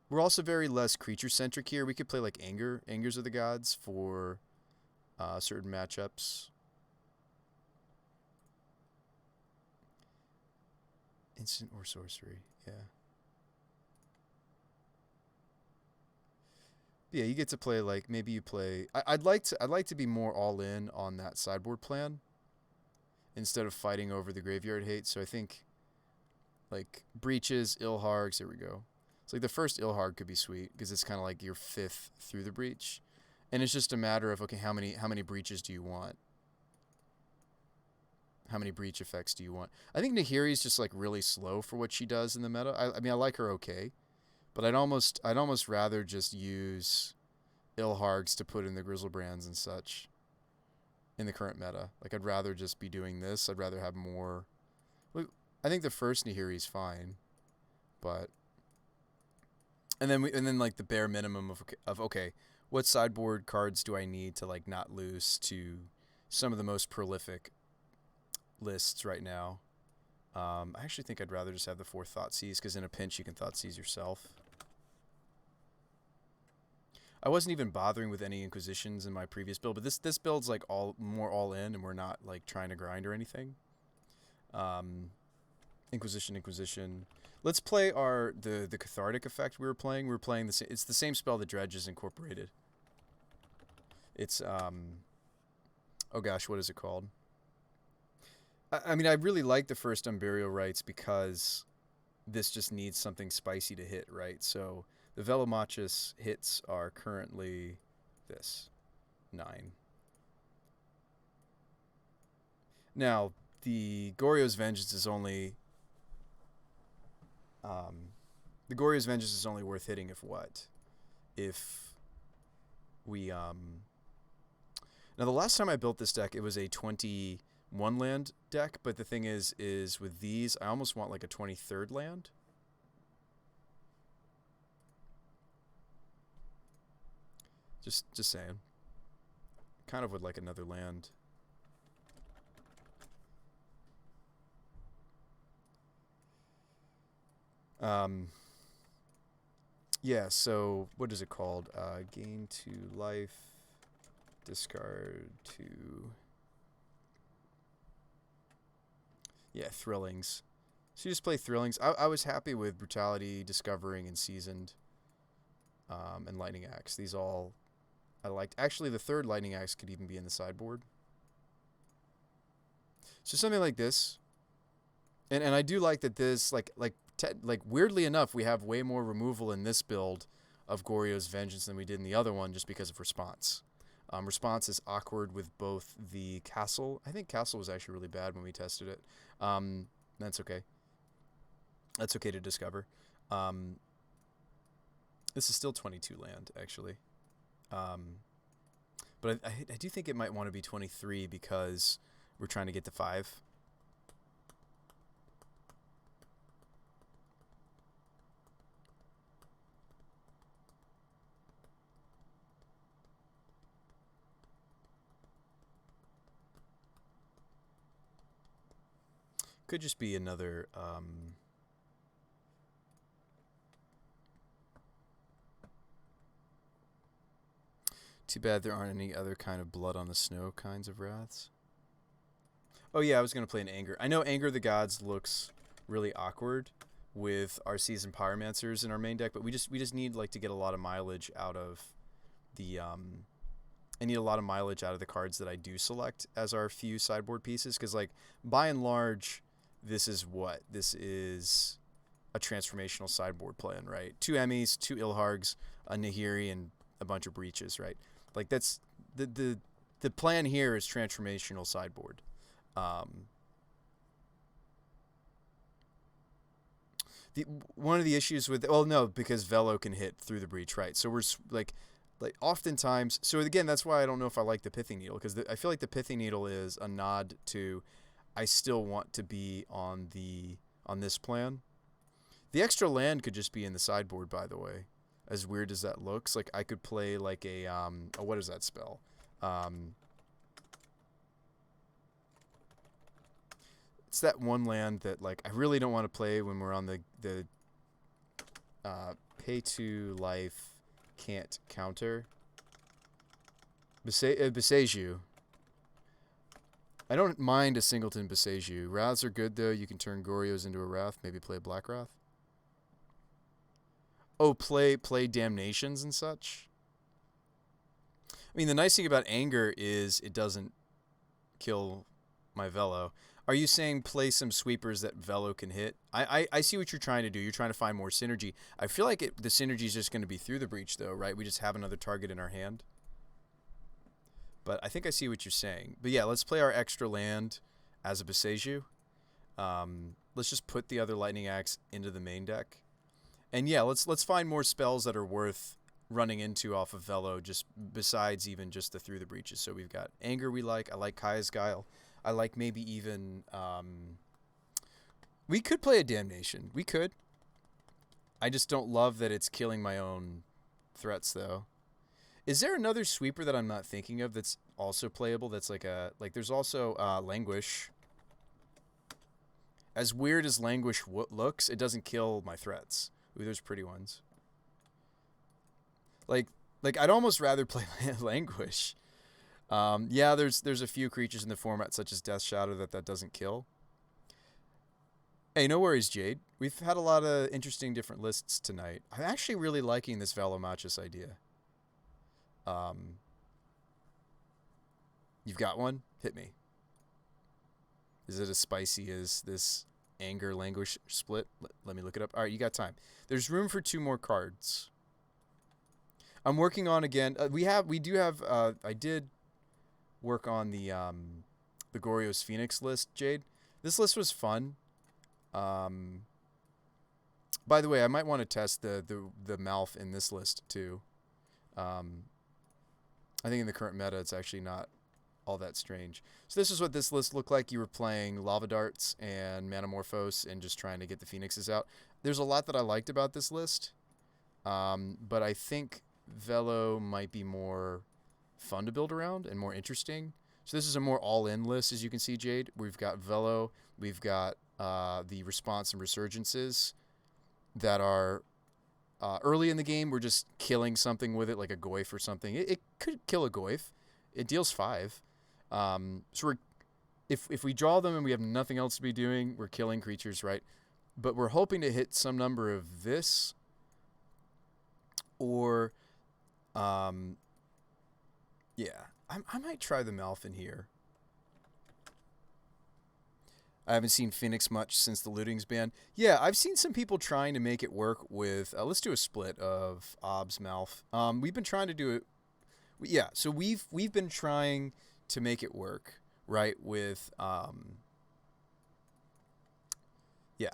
We're also very less creature centric here. We could play like Anger. Angers of the Gods for certain matchups. Instant or sorcery, yeah. Yeah, you get to play like maybe you play. I'd like to be more all in on that sideboard plan instead of fighting over the graveyard hate. So I think like Breaches, Ilhargs, there we go. It's like the first Ilharg could be sweet because it's kind of like your fifth through the breach, and it's just a matter of okay, how many breaches do you want? How many breach effects do you want? I think Nahiri's just like really slow for what she does in the meta. I mean, I like her okay, but I'd almost rather just use Ilhargs to put in the Grizzlebrands and such in the current meta. Like I'd rather just be doing this. I'd rather have more. I think the first Nahiri's fine, but and then like the bare minimum of okay, what sideboard cards do I need to like not lose to some of the most prolific lists right now? I actually think I'd rather just have the 4 Thoughtseize because in a pinch you can Thoughtseize yourself. I wasn't even bothering with any Inquisitions in my previous build, but this build's like more all in, and we're not like trying to grind or anything. Inquisition. Let's play the cathartic effect we were playing. We were playing it's the same spell that Dredge is incorporated. It's oh gosh, what is it called? I mean, I really like the first Unburial Rites because this just needs something spicy to hit, right? So the Velomachus hits are currently this 9. Now the Goryo's Vengeance is only worth hitting if what? If we now the last time I built this deck, it was a 21 land deck, but the thing is with these, I almost want like a 23rd land. Just saying. Kind of would like another land. Yeah, so what is it called? Gain 2 life, discard 2. Yeah, Thrillings. So you just play Thrillings. I was happy with Brutality, Discovering, and Seasoned, and Lightning Axe. These all I liked. Actually, the 3rd Lightning Axe could even be in the sideboard. So something like this. And I do like that this, like weirdly enough, we have way more removal in this build of Goryo's Vengeance than we did in the other one just because of response. Response is awkward with both the Castle. I think Castle was actually really bad when we tested it. That's okay. That's okay to discover. This is still 22 land, actually. But I do think it might want to be 23 because we're trying to get to 5. Could just be another too bad there aren't any other kind of Blood on the Snow kinds of wraths. Oh yeah, I was gonna play an Anger. I know Anger of the Gods looks really awkward with our Seasoned Pyromancers in our main deck, but we just need like to get a lot of mileage out of the I need a lot of mileage out of the cards that I do select as our few sideboard pieces, because like by and large, this is a transformational sideboard plan, right? 2 Emmys, 2 Ilhargs, a Nahiri, and a bunch of breaches, right? Like that's the plan here is transformational sideboard. One of the issues with because Velo can hit through the breach, right? So we're like oftentimes. So again, that's why I don't know if I like the Pithing Needle, because I feel like the Pithing Needle is a nod to I still want to be on this plan. The extra land could just be in the sideboard, by the way. As weird as that looks, like I could play like a what is that spell? It's that one land that like I really don't want to play when we're on the pay 2 life can't counter. Beseju. I don't mind a singleton Beseju. Wraths are good though. You can turn Goryos into a Wrath. Maybe play a Black Wrath. Oh, play Damnations and such. I mean, the nice thing about Anger is it doesn't kill my Velo. Are you saying play some sweepers that Velo can hit? I see what you're trying to do. You're trying to find more synergy. I feel like the synergy is just going to be through the breach, though, right? We just have another target in our hand. But I think I see what you're saying. But yeah, let's play our extra land as a Boseiju. Let's just put the other Lightning Axe into the main deck. And yeah, let's find more spells that are worth running into off of Velo, just besides even just the through the breaches. So we've got Anger we like. I like Kaya's Guile. I like maybe even... we could play a Damnation. We could. I just don't love that it's killing my own threats, though. Is there another sweeper that I'm not thinking of that's also playable? That's like a... Like, there's also Languish. As weird as Languish looks, it doesn't kill my threats. Ooh, there's pretty ones. Like I'd almost rather play Languish. Yeah, there's a few creatures in the format, such as Death Shadow, that doesn't kill. Hey, no worries, Jade. We've had a lot of interesting different lists tonight. I'm actually really liking this Valomachus idea. You've got one? Hit me. Is it as spicy as this Anger Languish split? Let me look it up. All right, you got time. There's room for 2 more cards. I'm working on again. I did work on the Goryo's Phoenix list, Jade. This list was fun. By the way, I might want to test the Malf in this list too. I think in the current meta, it's actually not all that strange. So this is what this list looked like. You were playing Lava Darts and Manamorphose and just trying to get the Phoenixes out. There's a lot that I liked about this list, but I think Velo might be more fun to build around and more interesting. So this is a more all-in list, as you can see, Jade. We've got Velo. We've got the Response and Resurgences that are early in the game. We're just killing something with it, like a Goyf or something. It could kill a Goyf. It deals 5. So if we draw them and we have nothing else to be doing, we're killing creatures, right? But we're hoping to hit some number of this or... yeah, I might try the Malf in here. I haven't seen Phoenix much since the looting's ban. Yeah, I've seen some people trying to make it work with... let's do a split of Obs Malf. We've been trying to do it... Yeah, so we've been trying to make it work, right, with... yeah,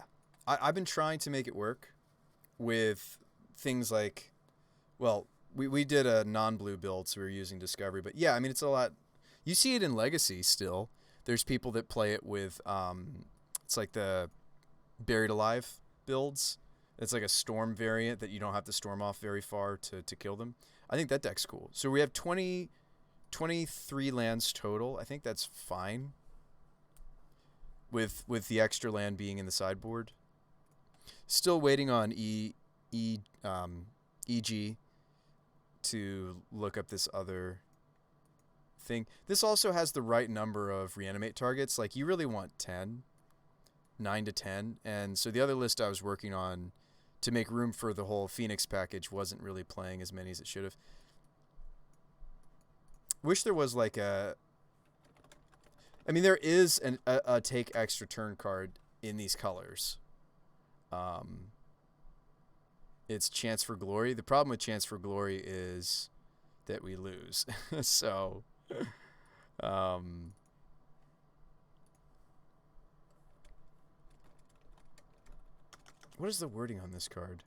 I've been trying to make it work with things like... Well... We did a non-blue build, so we were using Discovery. But yeah, I mean, it's a lot. You see it in Legacy still. There's people that play it with, it's like the Buried Alive builds. It's like a Storm variant that you don't have to storm off very far to kill them. I think that deck's cool. So we have 23 lands total. I think that's fine. With the extra land being in the sideboard. Still waiting on EG to look up this other thing. This also has the right number of reanimate targets. Like, you really want 10, 9 to 10. And so the other list I was working on to make room for the whole Phoenix package wasn't really playing as many as it should have. Wish there was like a... I mean, there is a take extra turn card in these colors. It's Chance for Glory. The problem with Chance for Glory is that we lose. So, what is the wording on this card?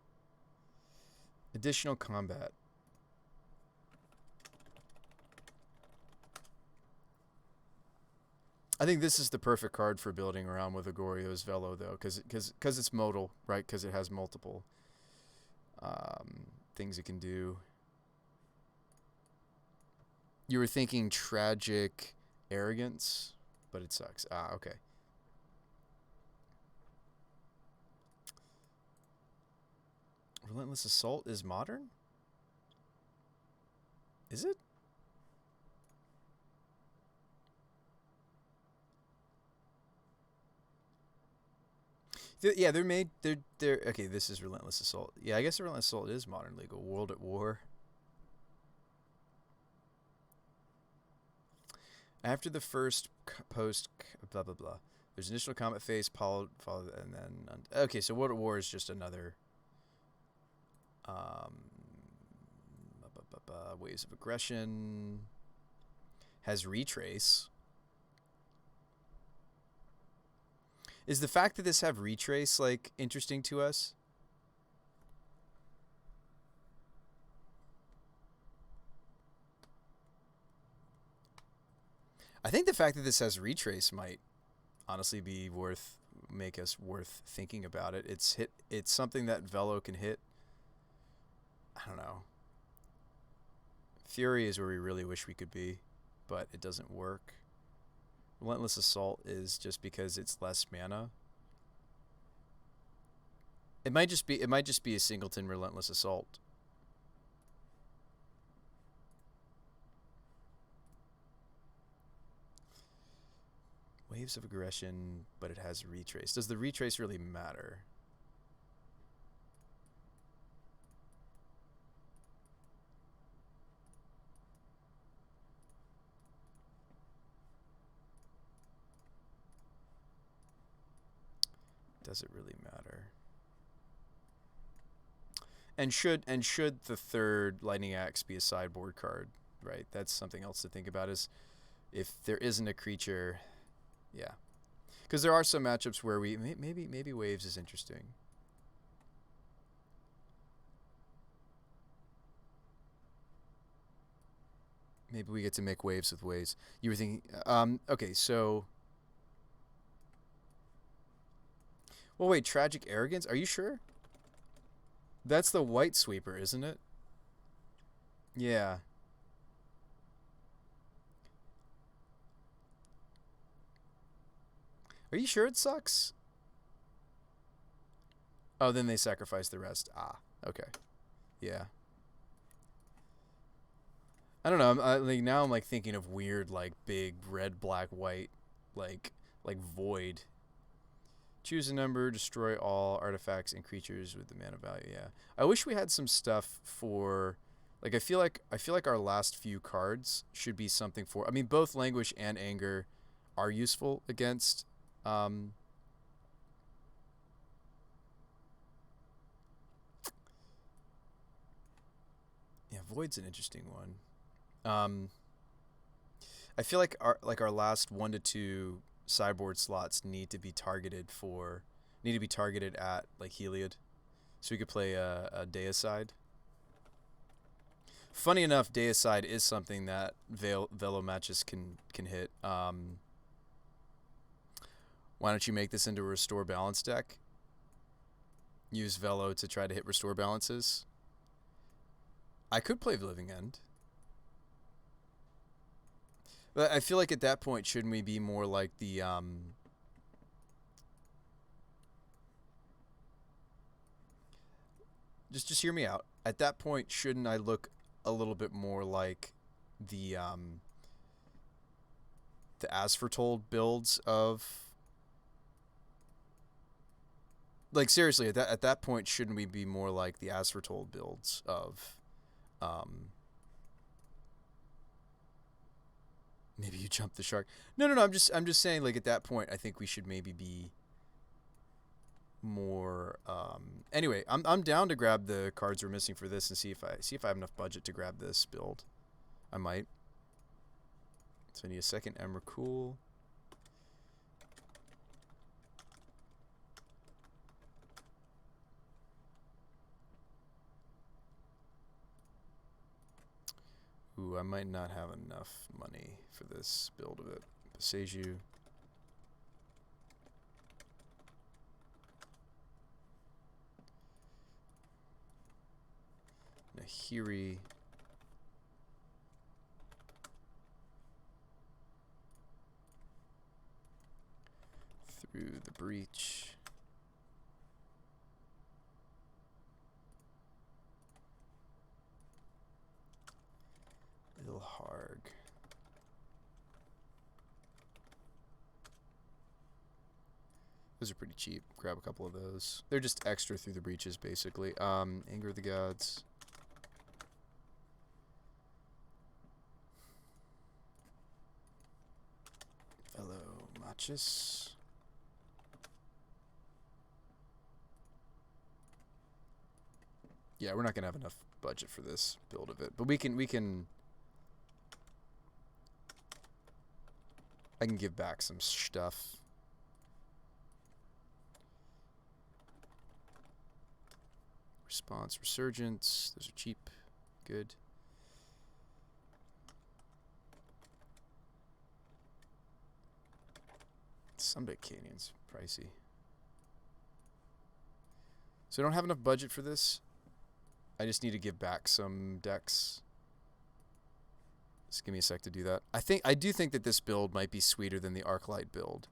Additional combat. I think this is the perfect card for building around with a Goryo's Velo, though, because it's modal, right? Because it has multiple things it can do. You were thinking Tragic Arrogance, but it sucks. Okay. Relentless Assault is modern? Is it? Yeah, they're made. They're okay. This is Relentless Assault. Yeah, I guess Relentless Assault is modern legal. World at War. After the first post, blah blah blah. There's initial comet phase, followed, and then okay. So World at War is just another waves of aggression. Has retrace. Is the fact that this have retrace like interesting to us? I think the fact that this has retrace might honestly be make us worth thinking about it. It's something that Velo can hit. I don't know. Fury is where we really wish we could be, but it doesn't work. Relentless Assault is just because it's less mana. It might just be a singleton Relentless Assault. Waves of aggression, but it has retrace. Does the retrace really matter? Does it really matter? And should the third Lightning Axe be a sideboard card, right? That's something else to think about, is if there isn't a creature, yeah. Because there are some matchups where we maybe Waves is interesting. Maybe we get to make waves with Waves. You were thinking, okay, so. Well, wait, Tragic Arrogance? Are you sure? That's the white sweeper, isn't it? Yeah. Are you sure it sucks? Oh, then they sacrifice the rest. Ah, okay. Yeah. I don't know. Like now I'm like thinking of weird like big red, black, white, like void. Choose a number, destroy all artifacts and creatures with the mana value. Yeah. I wish we had some stuff for, like I feel like our last few cards should be something for. I mean, both Languish and Anger are useful against. Yeah, Void's an interesting one. I feel like our last 1 to 2 sideboard slots need to be targeted at like Heliod, so we could play a Deicide. Funny enough, Deicide is something that Velo matches can hit. Why don't you make this into a Restore Balance deck? Use Velo to try to hit Restore Balances. I could play Living End. But I feel like at that point, shouldn't we be more like the just hear me out. At that point, shouldn't I look a little bit more like the As Foretold builds of, like, seriously, at that point, shouldn't we be more like the As Foretold builds of maybe you jump the shark. No, I'm just saying, like, at that point, I think we should maybe be more. Anyway, I'm down to grab the cards we're missing for this and see if I have enough budget to grab this build. I might. So I need a second Emrakul. Ooh, I might not have enough money for this build of it. Seiju. Nahiri. Through the Breach. Ilharg. Those are pretty cheap. Grab a couple of those. They're just extra through the breaches, basically. Anger of the Gods. Fellow Machis. Yeah, we're not gonna have enough budget for this build of it, but I can give back some stuff. Response, resurgence. Those are cheap. Good. Sunbaked Canyon's pricey. So I don't have enough budget for this. I just need to give back some decks. Just give me a sec to do that. I do think that this build might be sweeter than the Arclight build.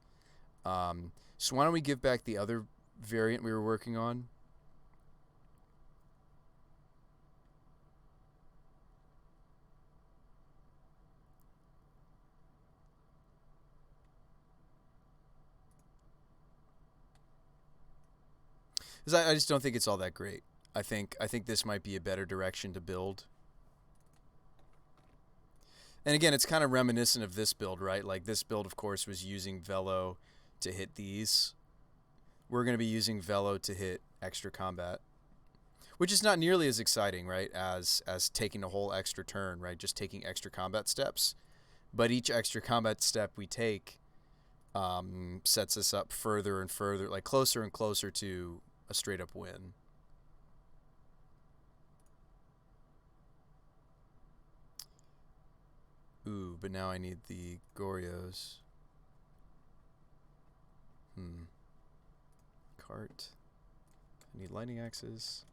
So why don't we give back the other variant we were working on? Because I just don't think it's all that great. I think this might be a better direction to build. And again, it's kind of reminiscent of this build, right? Like this build, of course, was using Velo to hit these. We're going to be using Velo to hit extra combat, which is not nearly as exciting, right, as taking a whole extra turn, right? Just taking extra combat steps. But each extra combat step we take sets us up further and further, like closer and closer to a straight up win. Ooh, but now I need the Goryos. Cart. I need lightning axes.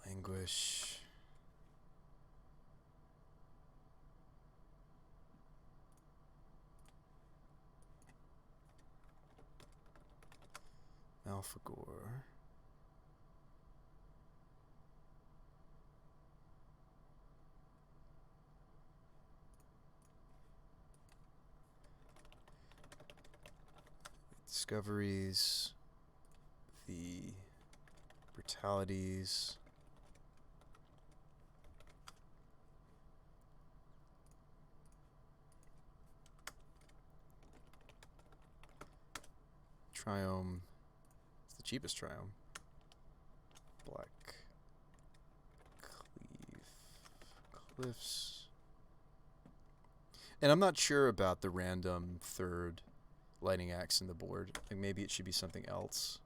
Languish. Alphagore. Discoveries. The brutalities. Triome. It's the cheapest Triome. Black Cleave. Cliffs. And I'm not sure about the random third lightning axe in the board. Like maybe it should be something else.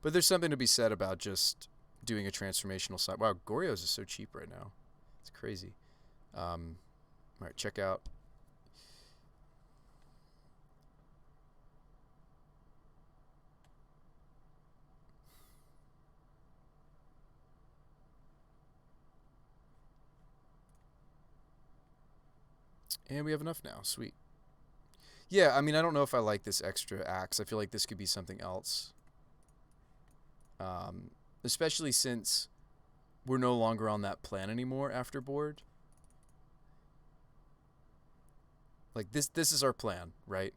But there's something to be said about just doing a transformational side. Wow, Goryo's is so cheap right now. It's crazy. All right, check out. And we have enough now. Sweet. Yeah, I mean, I don't know if I like this extra axe. I feel like this could be something else. Especially since we're no longer on that plan anymore after board. Like this is our plan, right?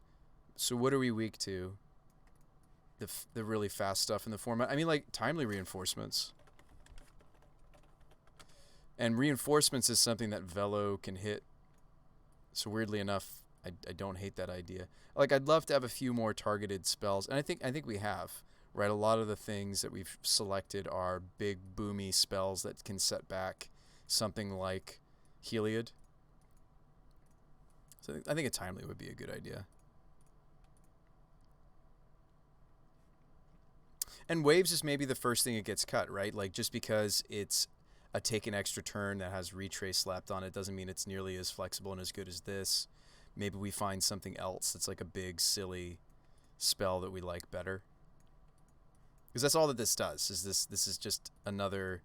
So what are we weak to? The really fast stuff in the format. I mean, like timely reinforcements. And reinforcements is something that Velo can hit. So weirdly enough, I don't hate that idea. Like I'd love to have a few more targeted spells, and I think we have. Right, a lot of the things that we've selected are big, boomy spells that can set back something like Heliod. So I think a timely would be a good idea. And waves is maybe the first thing that gets cut, right? Like just because it's a take an extra turn that has retrace slapped on it doesn't mean it's nearly as flexible and as good as this. Maybe we find something else that's like a big, silly spell that we like better. Because that's all that this does. Is this is just another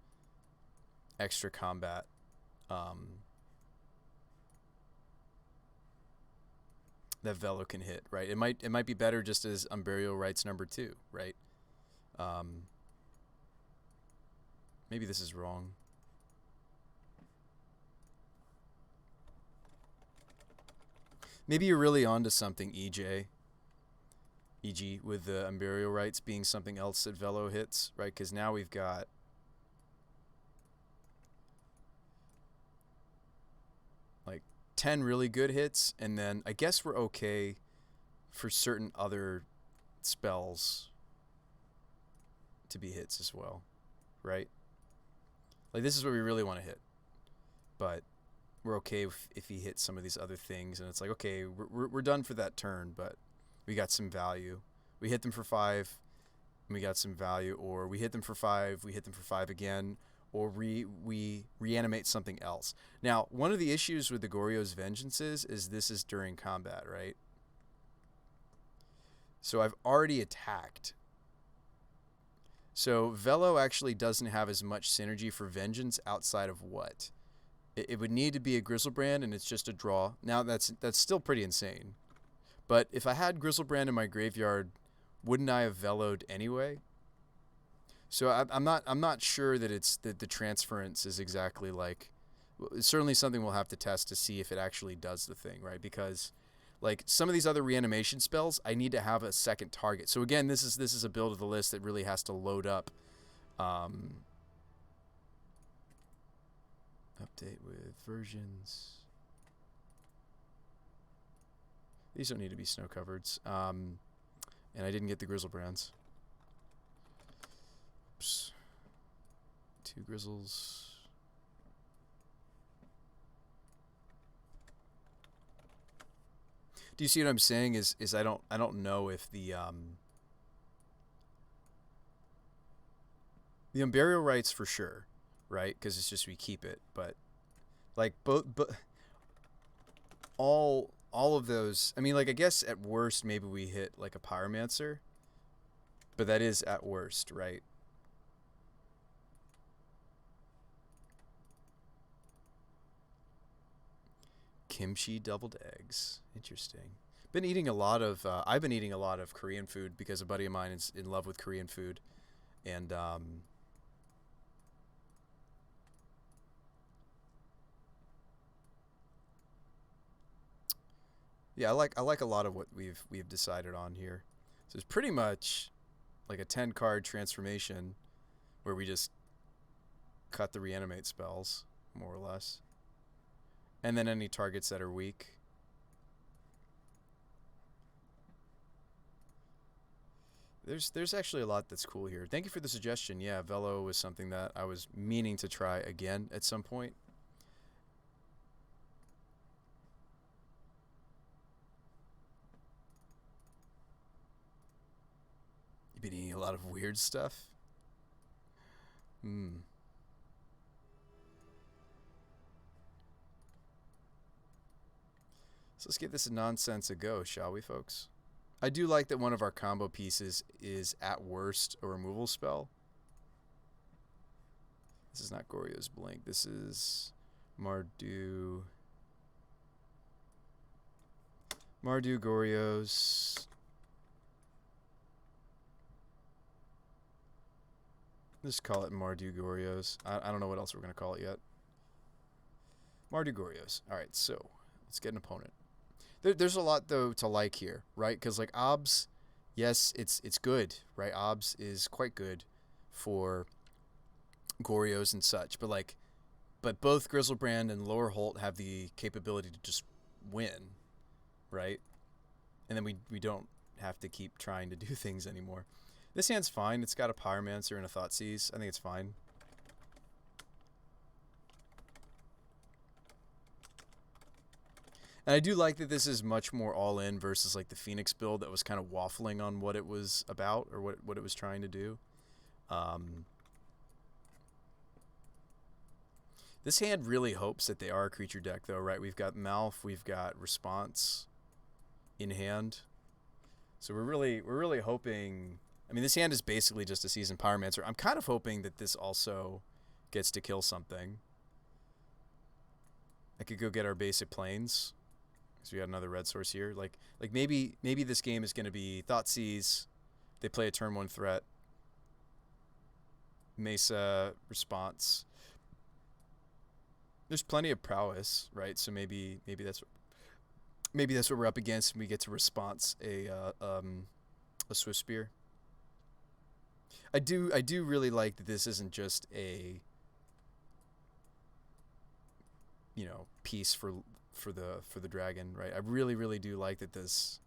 extra combat that Velo can hit, right? It might be better just as Unburial Rites #2, right? Maybe this is wrong. Maybe you're really onto something, EJ. E.g., with the Imperial Rights being something else that Velo hits, right? Because now we've got like 10 really good hits, and then I guess we're okay for certain other spells to be hits as well, right? Like, this is what we really want to hit, but we're okay if he hits some of these other things, and it's like, okay, we're done for that turn, but we got some value. We hit them for 5, and we got some value, or we hit them for 5, we hit them for 5 again, or we reanimate something else. Now, one of the issues with the Goryo's Vengeances is this is during combat, right? So I've already attacked. So Velo actually doesn't have as much synergy for Vengeance outside of what? It would need to be a Grizzlebrand, and it's just a draw. Now that's still pretty insane. But if I had Grizzlebrand in my graveyard, wouldn't I have Velo'd anyway? So I'm not sure that the transference is exactly like. It's certainly something we'll have to test to see if it actually does the thing, right? Because like some of these other reanimation spells, I need to have a second target. So again, this is a build of the list that really has to load up. Update with versions. These don't need to be snow covereds. And I didn't get the Grizzlebrands. Oops. 2 Grizzles. Do you see what I'm saying? Is I don't know if the Imperial Rights for sure, right? Because it's just we keep it, but like but all of those. I mean, like I guess at worst maybe we hit like a Pyromancer, but that is at worst, right? Kimchi doubled eggs. Interesting. Been eating a lot of. I've been eating a lot of Korean food because a buddy of mine is in love with Korean food, and yeah, I like a lot of what we've decided on here. So it's pretty much like a 10 card transformation where we just cut the reanimate spells more or less, and then any targets that are weak. There's actually a lot that's cool here. Thank you for the suggestion. Yeah, Velo was something that I was meaning to try again at some point. You've been eating a lot of weird stuff? Hmm. So let's give this nonsense a go, shall we, folks? I do like that one of our combo pieces is at worst a removal spell. This is not Goryo's Blink. This is Mardu Goryo's. Let's call it Mardu Goryo's. I don't know what else we're going to call it yet. Mardu Goryo's. All right, so let's get an opponent. There's a lot, though, to like here, right? Because, like, Obs, yes, it's good, right? Obs is quite good for Goryos and such. But both Grizzlebrand and Lower Holt have the capability to just win, right? And then we don't have to keep trying to do things anymore. This hand's fine. It's got a Pyromancer and a Thoughtseize. I think it's fine. And I do like that this is much more all-in versus like the Phoenix build that was kind of waffling on what it was about or what it was trying to do. This hand really hopes that they are a creature deck, though, right? We've got Malf, we've got Response in hand, so we're really hoping. I mean, this hand is basically just a Seasoned Pyromancer. I'm kind of hoping that this also gets to kill something. I could go get our basic planes. So we got another red source here. Like maybe this game is going to be Thoughtseize. They play a turn 1 threat. Mesa Response. There's plenty of prowess, right? So maybe that's Maybe that's what we're up against, and we get to response a Swiss spear. I do really like that this isn't just a, you know, piece for the dragon, right? I really do like that this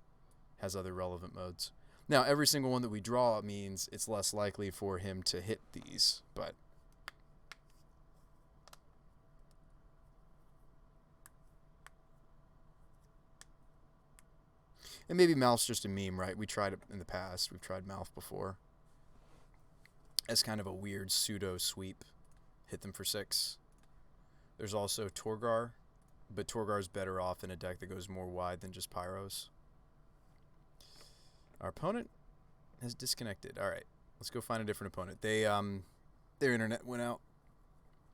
has other relevant modes. Now, every single one that we draw means it's less likely for him to hit these, but and maybe Malf's just a meme, right? We tried it in the past. We've tried Malf before as kind of a weird pseudo sweep. Hit them for 6. There's also Torgar, but Torgar's better off in a deck that goes more wide than just Pyros. Our opponent has disconnected. All right, let's go find a different opponent. They their internet went out.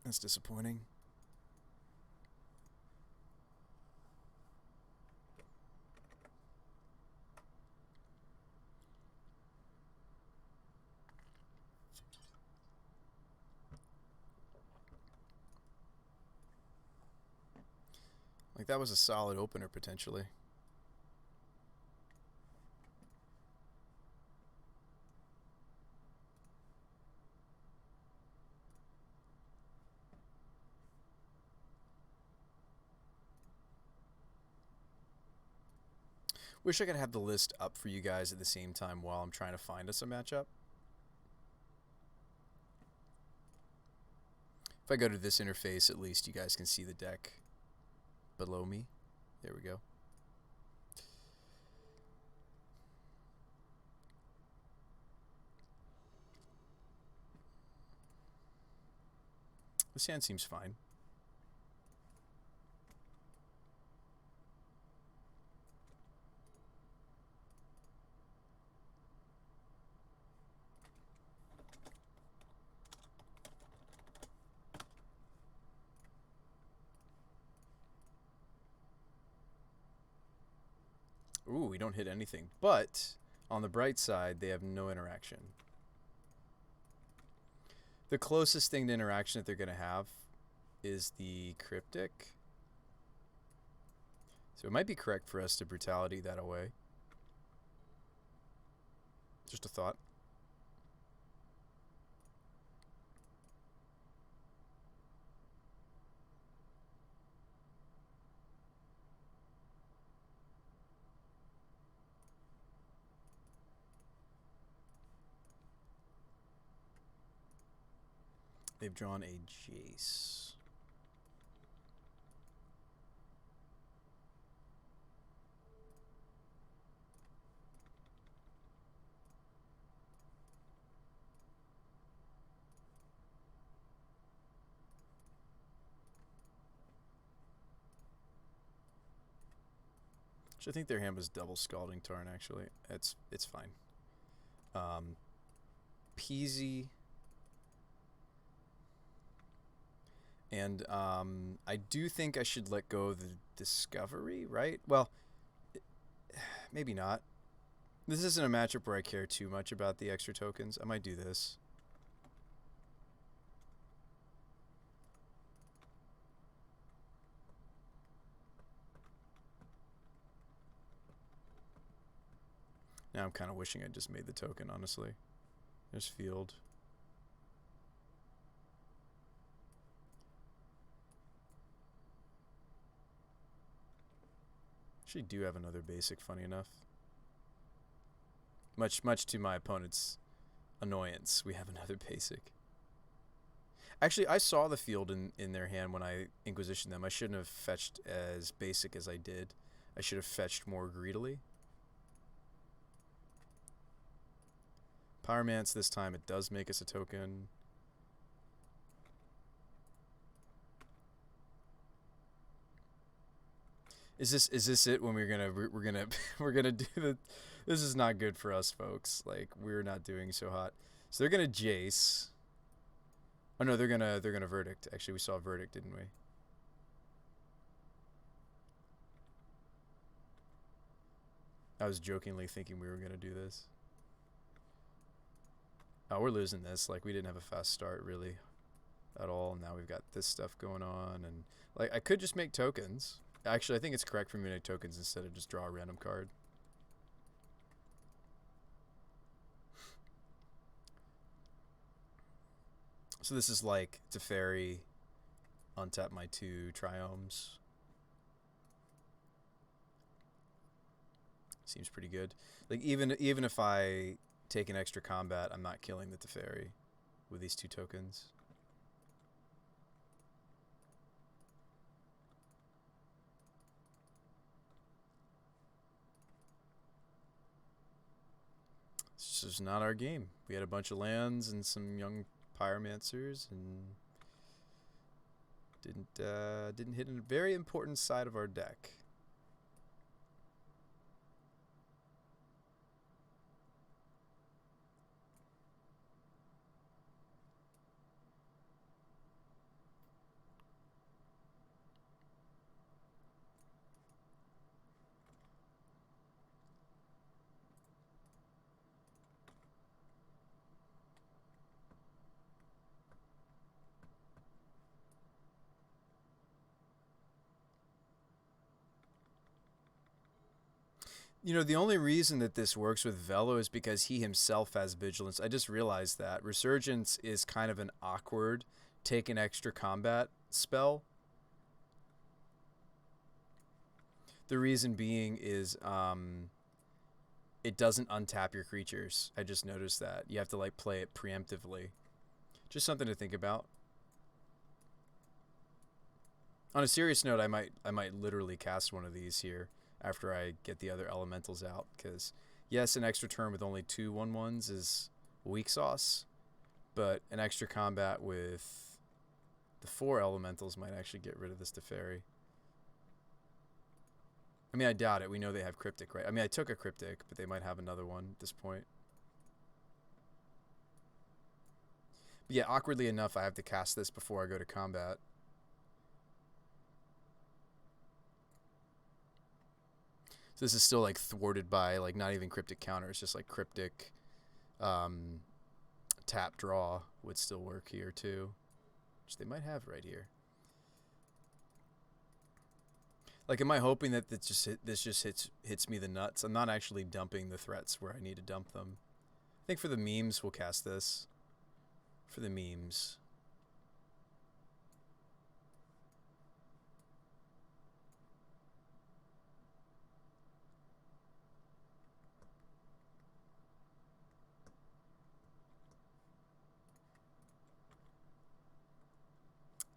That's disappointing. Like, that was a solid opener, potentially. Wish I could have the list up for you guys at the same time while I'm trying to find us a matchup. If I go to this interface, at least you guys can see the deck below me. There we go. This hand seems fine. Ooh, we don't hit anything. But on the bright side, they have no interaction. The closest thing to interaction that they're going to have is the Cryptic. So it might be correct for us to Brutality that away. Just a thought. They've drawn a Jace. Which I think their hand was double Scalding Tarn, actually. It's fine. Peasy. And I do think I should let go of the Discovery, right? Well, maybe not. This isn't a matchup where I care too much about the extra tokens. I might do this. Now I'm kind of wishing I just made the token, honestly. There's Field. Actually do have another basic, funny enough. Much to my opponent's annoyance, we have another basic. Actually, I saw the Field in their hand when I Inquisitioned them. I shouldn't have fetched as basic as I did. I should have fetched more greedily. Pyromance this time, it does make us a token. Is this it when we're gonna do the? This is not good for us, folks. Like, we're not doing so hot. So they're gonna Jace. Oh no, they're gonna Verdict. Actually, we saw Verdict, didn't we? I was jokingly thinking we were gonna do this. Oh, we're losing this. Like, we didn't have a fast start really at all. Now we've got this stuff going on, and like I could just make tokens. Actually, I think it's correct for me to make tokens instead of just draw a random card. So this is like Teferi, untap my 2 triomes. Seems pretty good. Like even if I take an extra combat, I'm not killing the Teferi with these 2 tokens. This is not our game. We had a bunch of lands and some young pyromancers and didn't hit a very important side of our deck. You know, the only reason that this works with Velo is because he himself has Vigilance. I just realized that. Resurgence is kind of an awkward take an extra combat spell. The reason being is it doesn't untap your creatures. I just noticed that. You have to like play it preemptively. Just something to think about. On a serious note, I might literally cast one of these here after I get the other elementals out, because yes, an extra turn with only 2 1/1s is weak sauce, but an extra combat with the 4 elementals might actually get rid of this Teferi. I mean, I doubt it. We know they have Cryptic, right? I mean, I took a Cryptic, but they might have another one at this point. But yeah, awkwardly enough, I have to cast this before I go to combat. So this is still like thwarted by like not even Cryptic counter. It's just like Cryptic tap draw would still work here too, which they might have right here. Like, am I hoping that this just hits me the nuts? I'm not actually dumping the threats where I need to dump them. I think for the memes, we'll cast this. For the memes.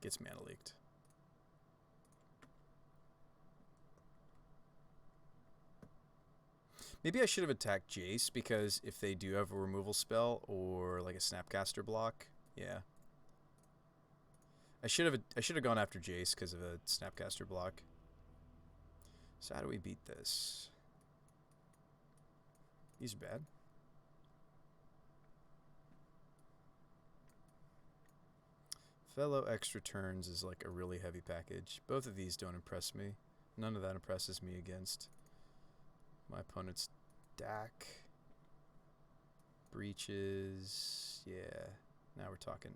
Gets mana leaked. Maybe I should have attacked Jace, because if they do have a removal spell or like a Snapcaster block, yeah. I should have gone after Jace because of a Snapcaster block. So how do we beat this? These are bad. Fellow extra turns is like a really heavy package. Both of these don't impress me. None of that impresses me against my opponent's deck. Breaches. Yeah. Now we're talking.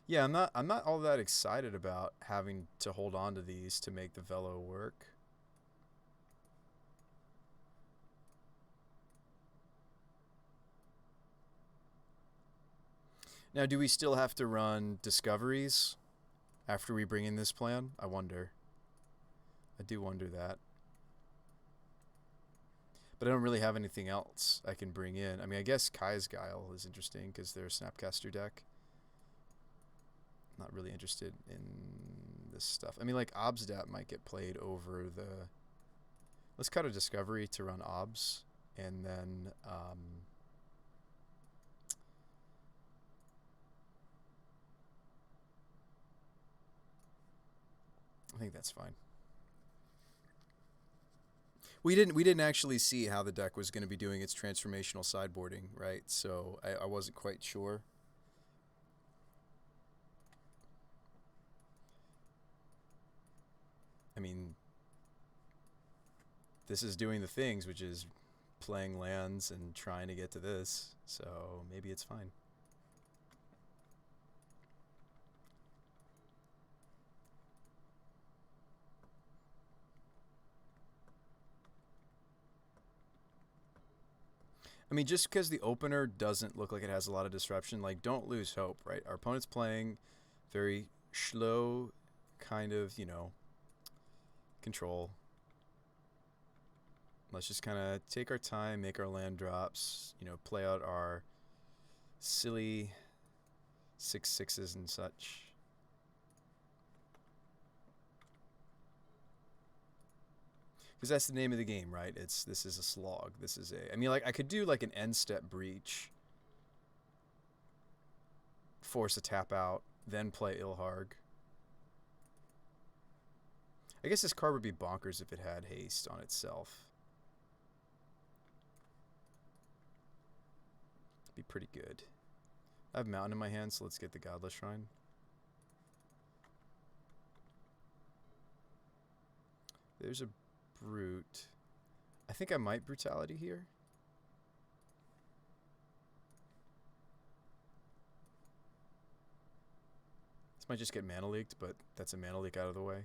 Yeah, I'm not all that excited about having to hold on to these to make the Velo work. Now, do we still have to run discoveries after we bring in this plan? I wonder. I do wonder that. But I don't really have anything else I can bring in. I mean, I guess Kai's Guile is interesting because they're a Snapcaster deck. Not really interested in this stuff. I mean, like, Obsdat might get played over the... Let's cut a discovery to run Obs, and then... I think that's fine. We didn't actually see how the deck was going to be doing its transformational sideboarding, right? So I wasn't quite sure. I mean, this is doing the things, which is playing lands and trying to get to this. So maybe it's fine. I mean, just because the opener doesn't look like it has a lot of disruption, like, don't lose hope, right? Our opponent's playing very slow, kind of, you know, control. Let's just kind of take our time, make our land drops, you know, play out our silly 6/6s and such. Because that's the name of the game, right? This is a slog. This is a... I mean, like, I could do, like, an end-step breach. Force a tap out. Then play Ilharg. I guess this card would be bonkers if it had haste on itself. It'd be pretty good. I have Mountain in my hand, so let's get the Godless Shrine. There's a Brute. I think I might Brutality here. This might just get mana leaked, but that's a mana leak out of the way.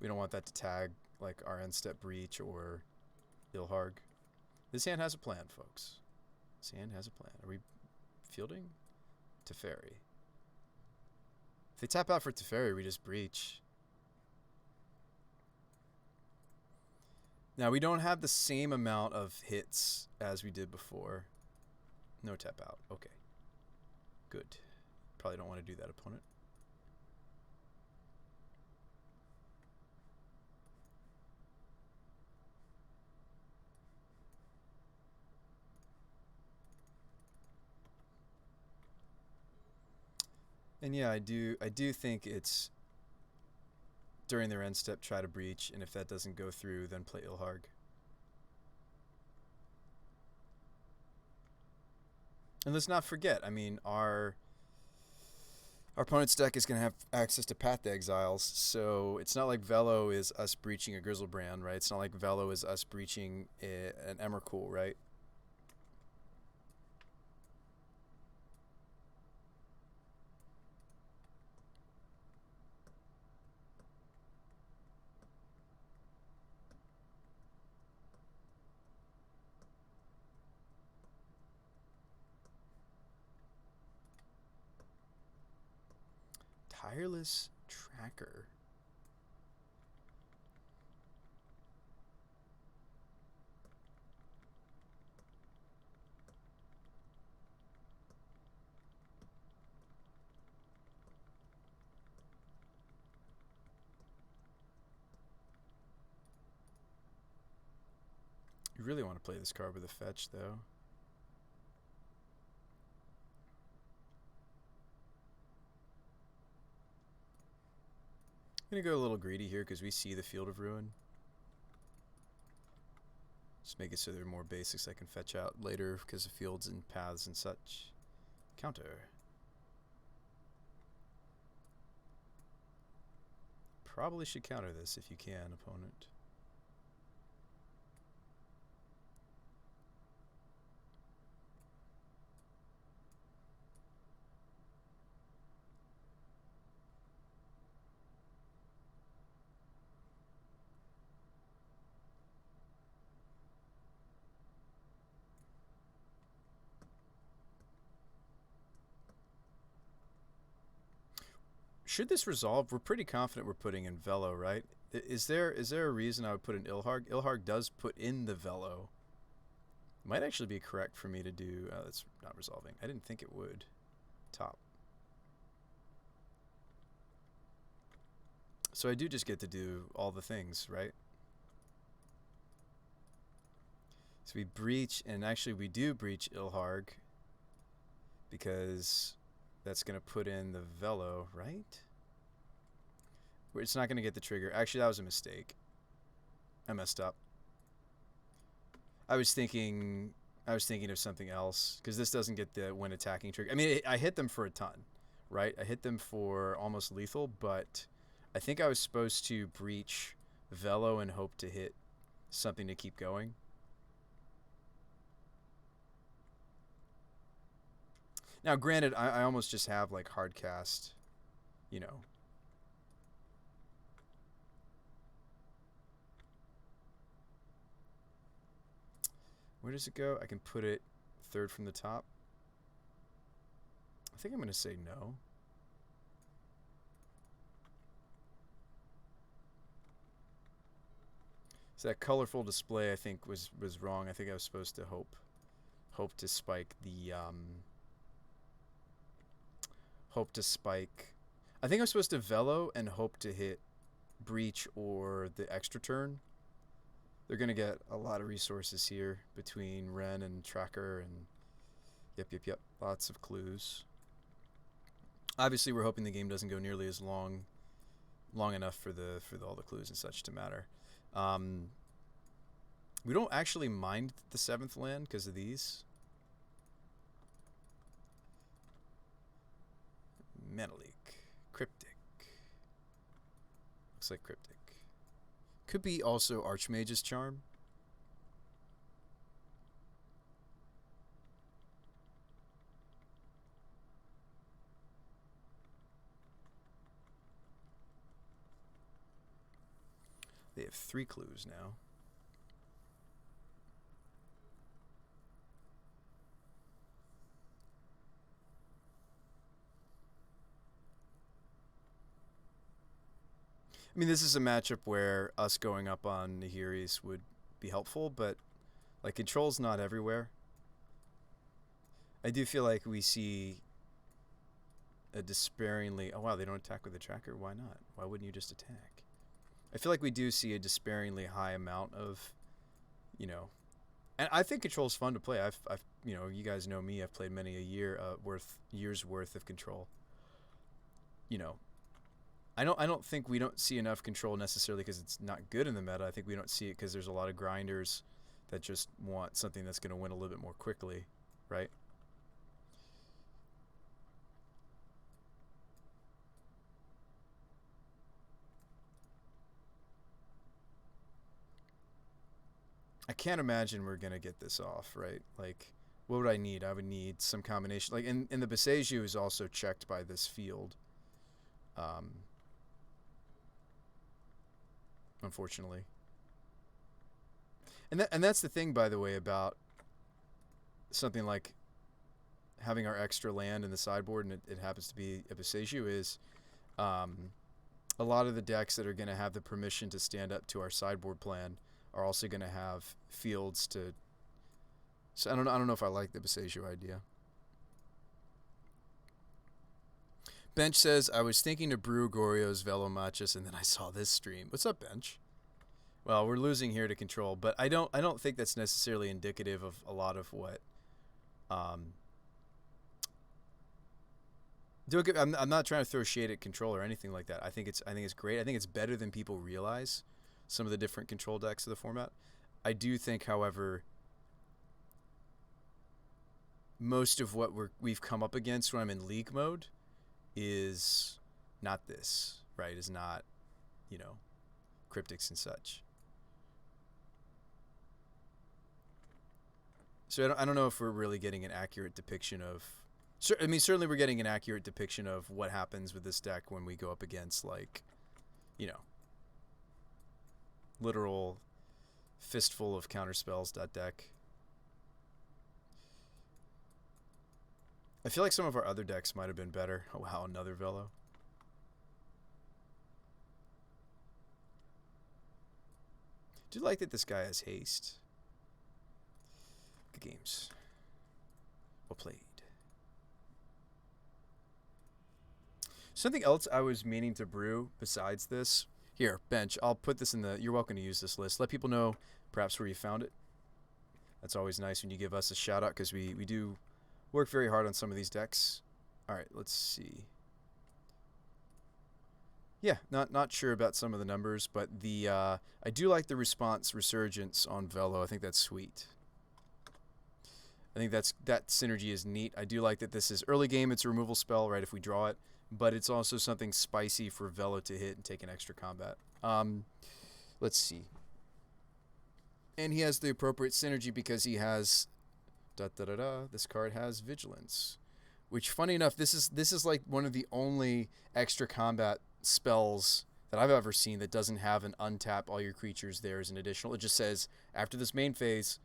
We don't want that to tag like our end step breach or Ilharg. This hand has a plan, folks. This hand has a plan. Are we fielding? Teferi. If they tap out for Teferi, we just breach. Now, we don't have the same amount of hits as we did before. No tap out. Okay. Good. Probably don't want to do that, opponent. And yeah, I do think it's during their end step, try to breach, and if that doesn't go through, then play Ilharg. And let's not forget, I mean, our opponent's deck is going to have access to Path to Exiles, so it's not like Velo is us breaching a Grizzlebrand, right? It's not like Velo is us breaching an Emrakul, right? Tireless Tracker. You really want to play this card with a fetch, though. I'm going to go a little greedy here because we see the Field of Ruin. Just make it so there are more basics I can fetch out later because of fields and paths and such. Counter. Probably should counter this if you can, opponent. Should this resolve, we're pretty confident we're putting in Velo, right? Is there a reason I would put in Ilharg? Ilharg does put in the Velo. Might actually be correct for me to do... that's not resolving. I didn't think it would. Top. So I do just get to do all the things, right? So we breach, and actually we do breach Ilharg because that's going to put in the Velo, right? It's not going to get the trigger. Actually, that was a mistake. I messed up. I was thinking of something else because this doesn't get the when attacking trigger. I mean, I hit them for a ton, right? I hit them for almost lethal, but I think I was supposed to breach Velo and hope to hit something to keep going. Now, granted, I almost just have like hard cast, you know. Where does it go? I can put it third from the top. I think I'm going to say no. So that colorful display, I think, was wrong. I think I was supposed to hope to spike the I think I was supposed to velo and hope to hit breach or the extra turn. They're going to get a lot of resources here between Ren and Tracker and yep. Lots of clues. Obviously, we're hoping the game doesn't go nearly as long enough for all the clues and such to matter. We don't actually mind the 7th land because of these. Metalik. Cryptic. Looks like Cryptic. Could be also Archmage's Charm. They have 3 clues now. I mean, this is a matchup where us going up on Nahiri's would be helpful, but like control's not everywhere. I do feel like we see a despairingly... Oh, wow, they don't attack with a tracker? Why not? Why wouldn't you just attack? I feel like we do see a despairingly high amount of, you know... And I think control's fun to play. I've you know, you guys know me. I've played many a year's worth of control. You know, I don't think we don't see enough control necessarily because it's not good in the meta. I think we don't see it because there's a lot of grinders that just want something that's going to win a little bit more quickly, right? I can't imagine we're going to get this off, right? Like, what would I need? I would need some combination. Like, and the Beseju is also checked by this field. Unfortunately. And that's the thing, by the way, about something like having our extra land in the sideboard, and it happens to be a Beseju, is a lot of the decks that are going to have the permission to stand up to our sideboard plan are also going to have fields to... So I don't know if I like the Beseju idea. Bench says, I was thinking to brew Goryo's Velo Matches, and then I saw this stream. What's up, Bench? Well, we're losing here to control, but I don't think that's necessarily indicative of a lot of what... I'm not trying to throw shade at control or anything like that. I think it's great. I think it's better than people realize, some of the different control decks of the format. I do think, however, most of what we've come up against when I'm in league mode is not this, right? Is not, you know, cryptics and such. So I don't know if we're really getting an accurate depiction of... I mean, certainly we're getting an accurate depiction of what happens with this deck when we go up against, like, you know, literal fistful of counterspells deck. I feel like some of our other decks might have been better. Oh, wow, another Velo. Do like that this guy has haste. Good games. Well played. Something else I was meaning to brew besides this. Here, Bench, I'll put this in the... You're welcome to use this list. Let people know perhaps where you found it. That's always nice when you give us a shout out because we do work very hard on some of these decks. All right, let's see. Yeah, not sure about some of the numbers, but the I do like the response resurgence on Velo. I think that's sweet. I think that synergy is neat. I do like that this is early game. It's a removal spell, right, if we draw it. But it's also something spicy for Velo to hit and take an extra combat. Let's see. And he has the appropriate synergy because he has... This card has Vigilance. Which, funny enough, this is like one of the only extra combat spells that I've ever seen that doesn't have an untap all your creatures there as an additional. It just says, after this main phase,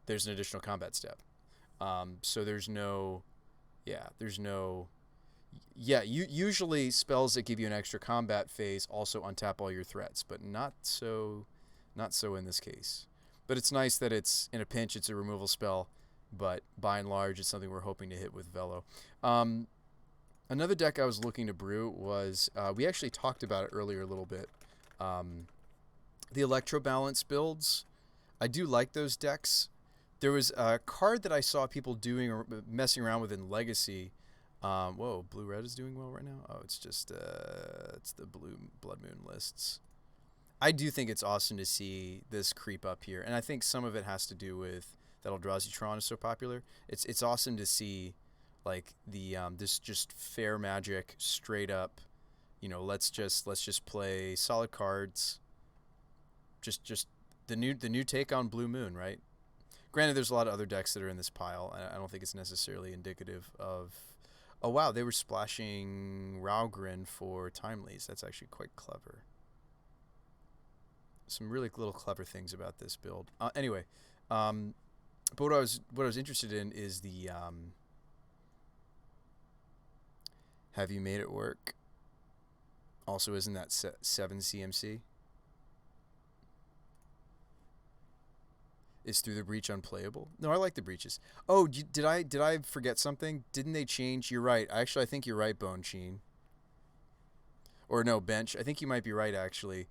there's an additional combat step. So there's no, yeah, there's no, yeah. Usually spells that give you an extra combat phase also untap all your threats, but not so in this case. But it's nice that it's in a pinch. It's a removal spell, but by and large, it's something we're hoping to hit with Velo. Another deck I was looking to brew was we actually talked about it earlier a little bit. The Electro Balance builds. I do like those decks. There was a card that I saw people doing or messing around with in Legacy. Whoa, Blue Red is doing well right now. Oh, it's just it's the Blue Blood Moon lists. I do think it's awesome to see this creep up here, and I think some of it has to do with that Eldrazi Tron is so popular. It's awesome to see like the this just fair magic straight up. You know, let's just play solid cards. Just the new take on Blue Moon, right? Granted, there's a lot of other decks that are in this pile. I don't think it's necessarily indicative of. Oh wow, they were splashing Raugrin for Timelies. That's actually quite clever. Some really little clever things about this build. Anyway, but what I was interested in is the have you made it work? Also, isn't that 7 CMC? Is Through the Breach unplayable? No, I like the breaches. Oh, did I forget something? Didn't they change? You're right. Actually, I think you're right, Bone Sheen. Or no, Bench. I think you might be right, actually.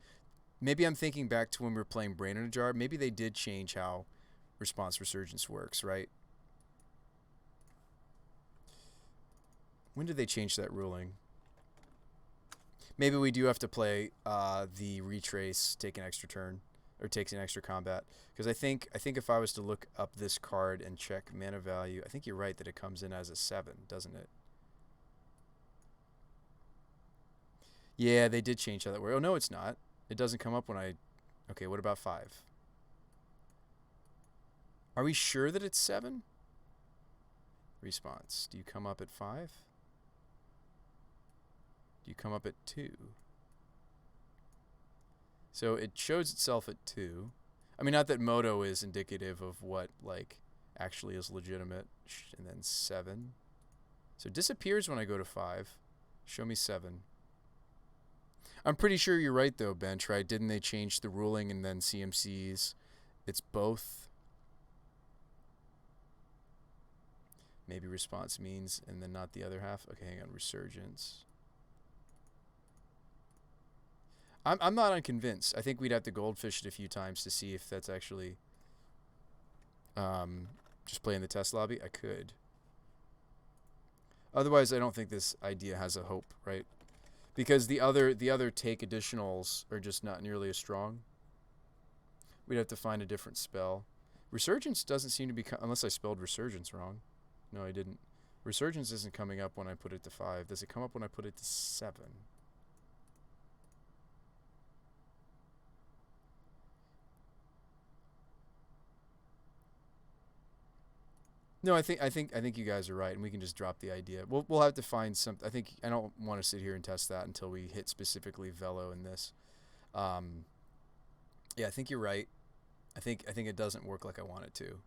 Maybe I'm thinking back to when we were playing Brain in a Jar. Maybe they did change how Response Resurgence works, right? When did they change that ruling? Maybe we do have to play the Retrace, take an extra turn, or takes an extra combat. Because I think if I was to look up this card and check mana value, I think you're right that it comes in as a 7, doesn't it? Yeah, they did change how that works. Oh, no, it's not. It doesn't come up when I... Okay, what about 5? Are we sure that it's 7? Response. Do you come up at 5? Do you come up at 2? So it shows itself at 2. I mean, not that Moto is indicative of what, like, actually is legitimate. And then 7. So it disappears when I go to 5. Show me 7. I'm pretty sure you're right, though, Bench, right? Didn't they change the ruling and then CMCs? It's both. Maybe response means and then not the other half. Okay, hang on. Resurgence. I'm not unconvinced. I think we'd have to goldfish it a few times to see if that's actually just playing the test lobby. I could. Otherwise, I don't think this idea has a hope, right? Because the other take additionals are just not nearly as strong. We'd have to find a different spell. Resurgence doesn't seem to be... Unless I spelled Resurgence wrong. No, I didn't. Resurgence isn't coming up when I put it to 5. Does it come up when I put it to 7? No, I think you guys are right, and we can just drop the idea. We'll have to find some. I don't want to sit here and test that until we hit specifically Velo in this. Yeah, I think you're right. I think it doesn't work like I want it to.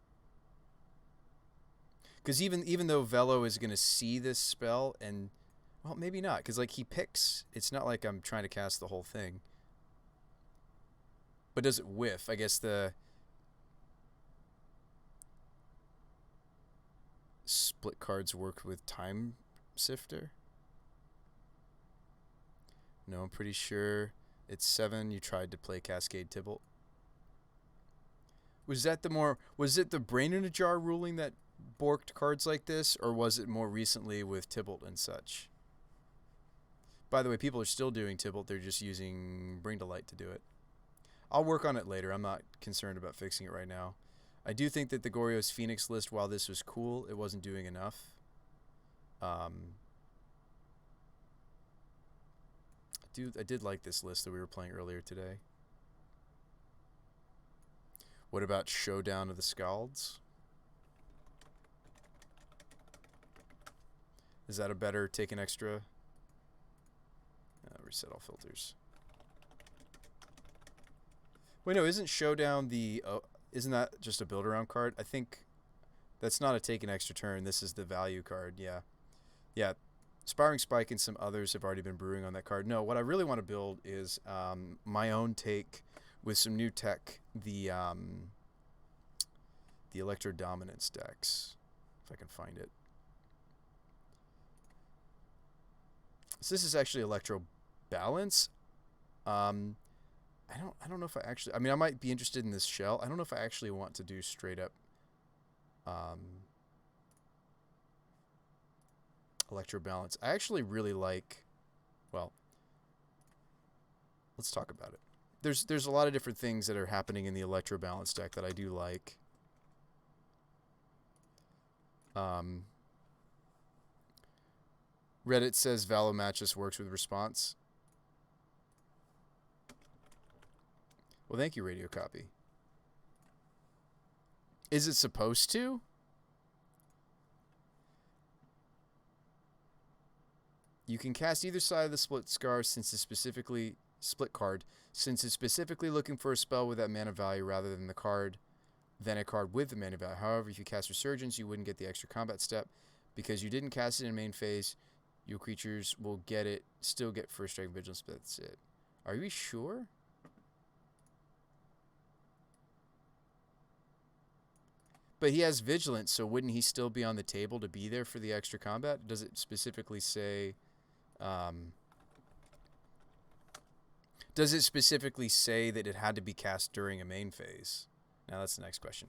Because even though Velo is gonna see this spell and, well, maybe not, because like he picks. It's not like I'm trying to cast the whole thing. But does it whiff? I guess the split cards worked with Time Sifter. No, I'm pretty sure it's 7. You tried to play Cascade Tibalt. Was it the Brain in a Jar ruling that borked cards like this, or was it more recently with Tibalt and such? By the way, people are still doing Tibalt. They're just using Bring to Light to do it. I'll work on it later. I'm not concerned about fixing it right now. I do think that the Goryo's Phoenix list, while this was cool, it wasn't doing enough. I did like this list that we were playing earlier today. What about Showdown of the Scalds? Is that a better take an extra? Reset all filters. Wait, no, isn't Showdown the... isn't that just a build around card? I think that's not a take an extra turn. This is the value card. Yeah. Yeah. Spiring Spike and some others have already been brewing on that card. No, what I really want to build is my own take with some new tech, the Electro Dominance decks, if I can find it. So this is actually Electro Balance. I don't know if I actually, I mean, I might be interested in this shell. I don't know if I actually want to do straight up Electro Balance. I actually really like, well, let's talk about it. There's a lot of different things that are happening in the Electro Balance deck that I do like. Reddit says Valo Matches works with response. Well, thank you, Radio Copy. Is it supposed to? You can cast either side of the split card since it's specifically looking for a spell with that mana value rather than a card with the mana value. However, if you cast Resurgence, you wouldn't get the extra combat step because you didn't cast it in main phase. Your creatures will still get first strike vigilance, but that's it. Are we sure? But he has vigilance, so wouldn't he still be on the table to be there for the extra combat? Does it specifically say? Does it specifically say that it had to be cast during a main phase? Now that's the next question.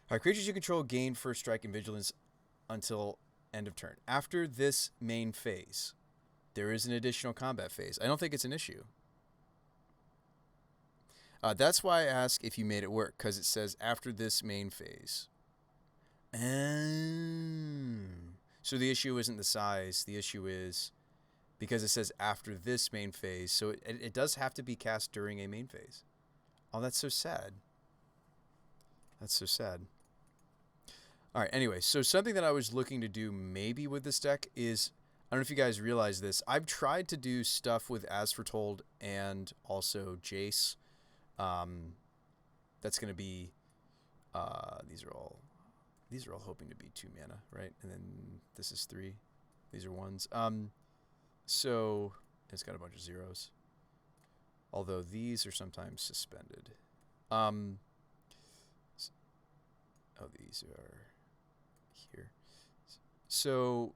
All right, creatures you control gain first strike and vigilance until end of turn. After this main phase, there is an additional combat phase. I don't think it's an issue. That's why I ask if you made it work, because it says after this main phase. So the issue isn't the size. The issue is because it says after this main phase. So it does have to be cast during a main phase. Oh, that's so sad. That's so sad. All right, anyway, so something that I was looking to do maybe with this deck is, I don't know if you guys realize this, I've tried to do stuff with As Foretold and also Jace. That's going to be, these are all hoping to be 2 mana, right? And then this is 3. These are 1s. So it's got a bunch of 0s. Although these are sometimes suspended. These are here. So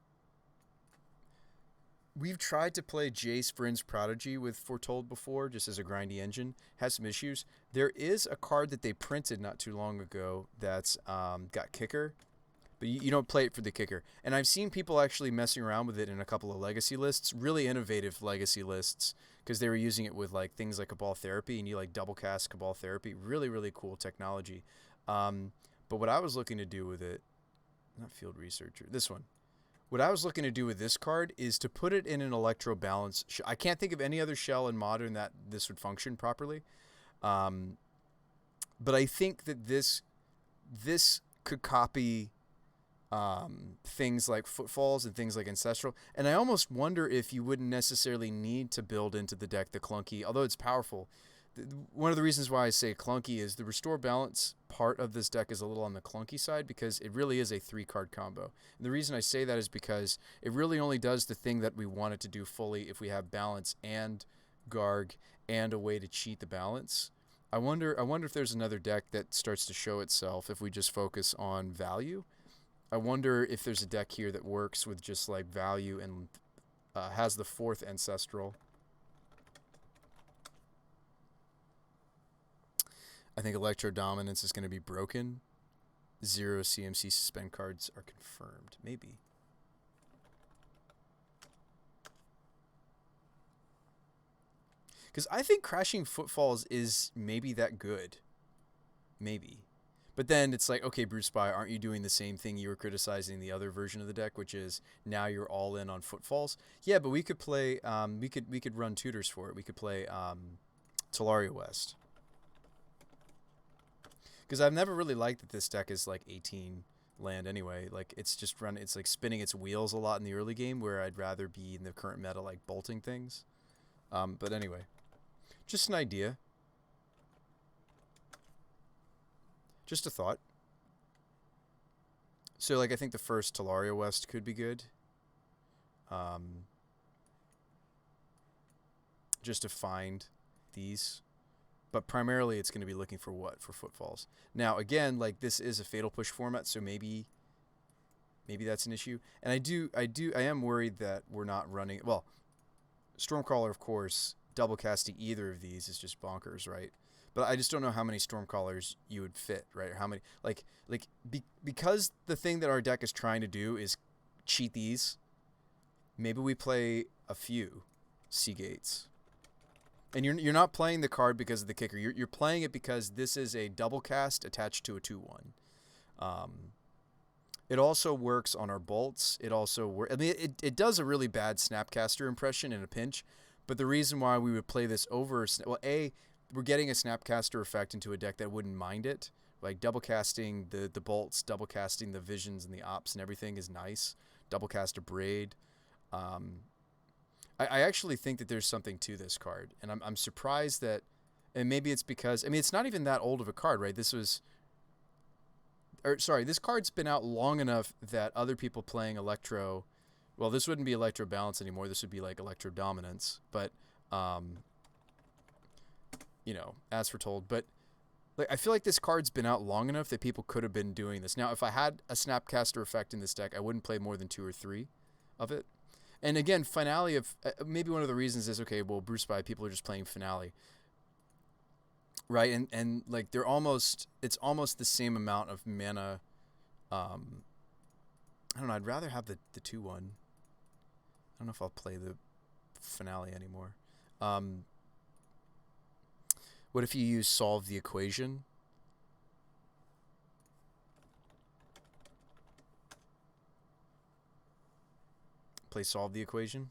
we've tried to play Jace Vryn's Prodigy with Foretold before, just as a grindy engine. Has some issues. There is a card that they printed not too long ago that's got kicker, but you don't play it for the kicker. And I've seen people actually messing around with it in a couple of legacy lists, really innovative legacy lists, because they were using it with like things like Cabal Therapy, and you like double cast Cabal Therapy. Really, really cool technology. But what I was looking to do with it, not Field Researcher, this one. What I was looking to do with this card is to put it in an Electro Balance. I can't think of any other shell in Modern that this would function properly. But I think that this could copy things like Footfalls and things like Ancestral. And I almost wonder if you wouldn't necessarily need to build into the deck the clunky, although it's powerful. One of the reasons why I say clunky is the Restore Balance part of this deck is a little on the clunky side because it really is a 3-card combo. And the reason I say that is because it really only does the thing that we want it to do fully if we have Balance and Garg and a way to cheat the balance. I wonder if there's another deck that starts to show itself if we just focus on value. I wonder if there's a deck here that works with just like value and has the 4th Ancestral. I think Electro Dominance is going to be broken. 0 CMC suspend cards are confirmed. Maybe. Because I think Crashing Footfalls is maybe that good. Maybe. But then it's like, okay, Bruce Spy, aren't you doing the same thing you were criticizing the other version of the deck, which is now you're all in on Footfalls? Yeah, but we could play, we could run tutors for it. We could play Talaria West. Because I've never really liked that this deck is like 18 land anyway. Like it's like spinning its wheels a lot in the early game, where I'd rather be in the current meta like bolting things. But anyway, just an idea. Just a thought. So, like, I think the first Talaria West could be good. Um, just to find these. But primarily it's going to be looking for what? For footfalls. Now, again, like, this is a fatal push format, so maybe that's an issue. And I am worried that we're not running, well, Stormcaller, of course, double casting either of these is just bonkers, right? But I just don't know how many Stormcallers you would fit, right? Or how many, because the thing that our deck is trying to do is cheat these, maybe we play a few Seagates. And you're not playing the card because of the kicker. You're playing it because this is a double cast attached to a 2/1. It also works on our bolts. It also I mean, it does a really bad Snapcaster impression in a pinch, but the reason why we would play this over, well, we're getting a Snapcaster effect into a deck that wouldn't mind it. Like double casting the bolts, double casting the visions and the ops and everything is nice. Double cast a braid. I actually think that there's something to this card, and I'm surprised that, and maybe it's because, I mean, it's not even that old of a card, right? This card's been out long enough that other people playing Electro, well, this wouldn't be Electro Balance anymore. This would be like Electro Dominance, but, as foretold. But like, I feel like this card's been out long enough that people could have been doing this. Now, if I had a Snapcaster effect in this deck, I wouldn't play more than 2 or 3 of it. And again, Finale of, maybe one of the reasons is, okay, well, Brew Spy, people are just playing Finale. Right, and like it's almost the same amount of mana. I don't know. I'd rather have the 2/1. I don't know if I'll play the Finale anymore. What if you use Solve the Equation? Play Solve the Equation.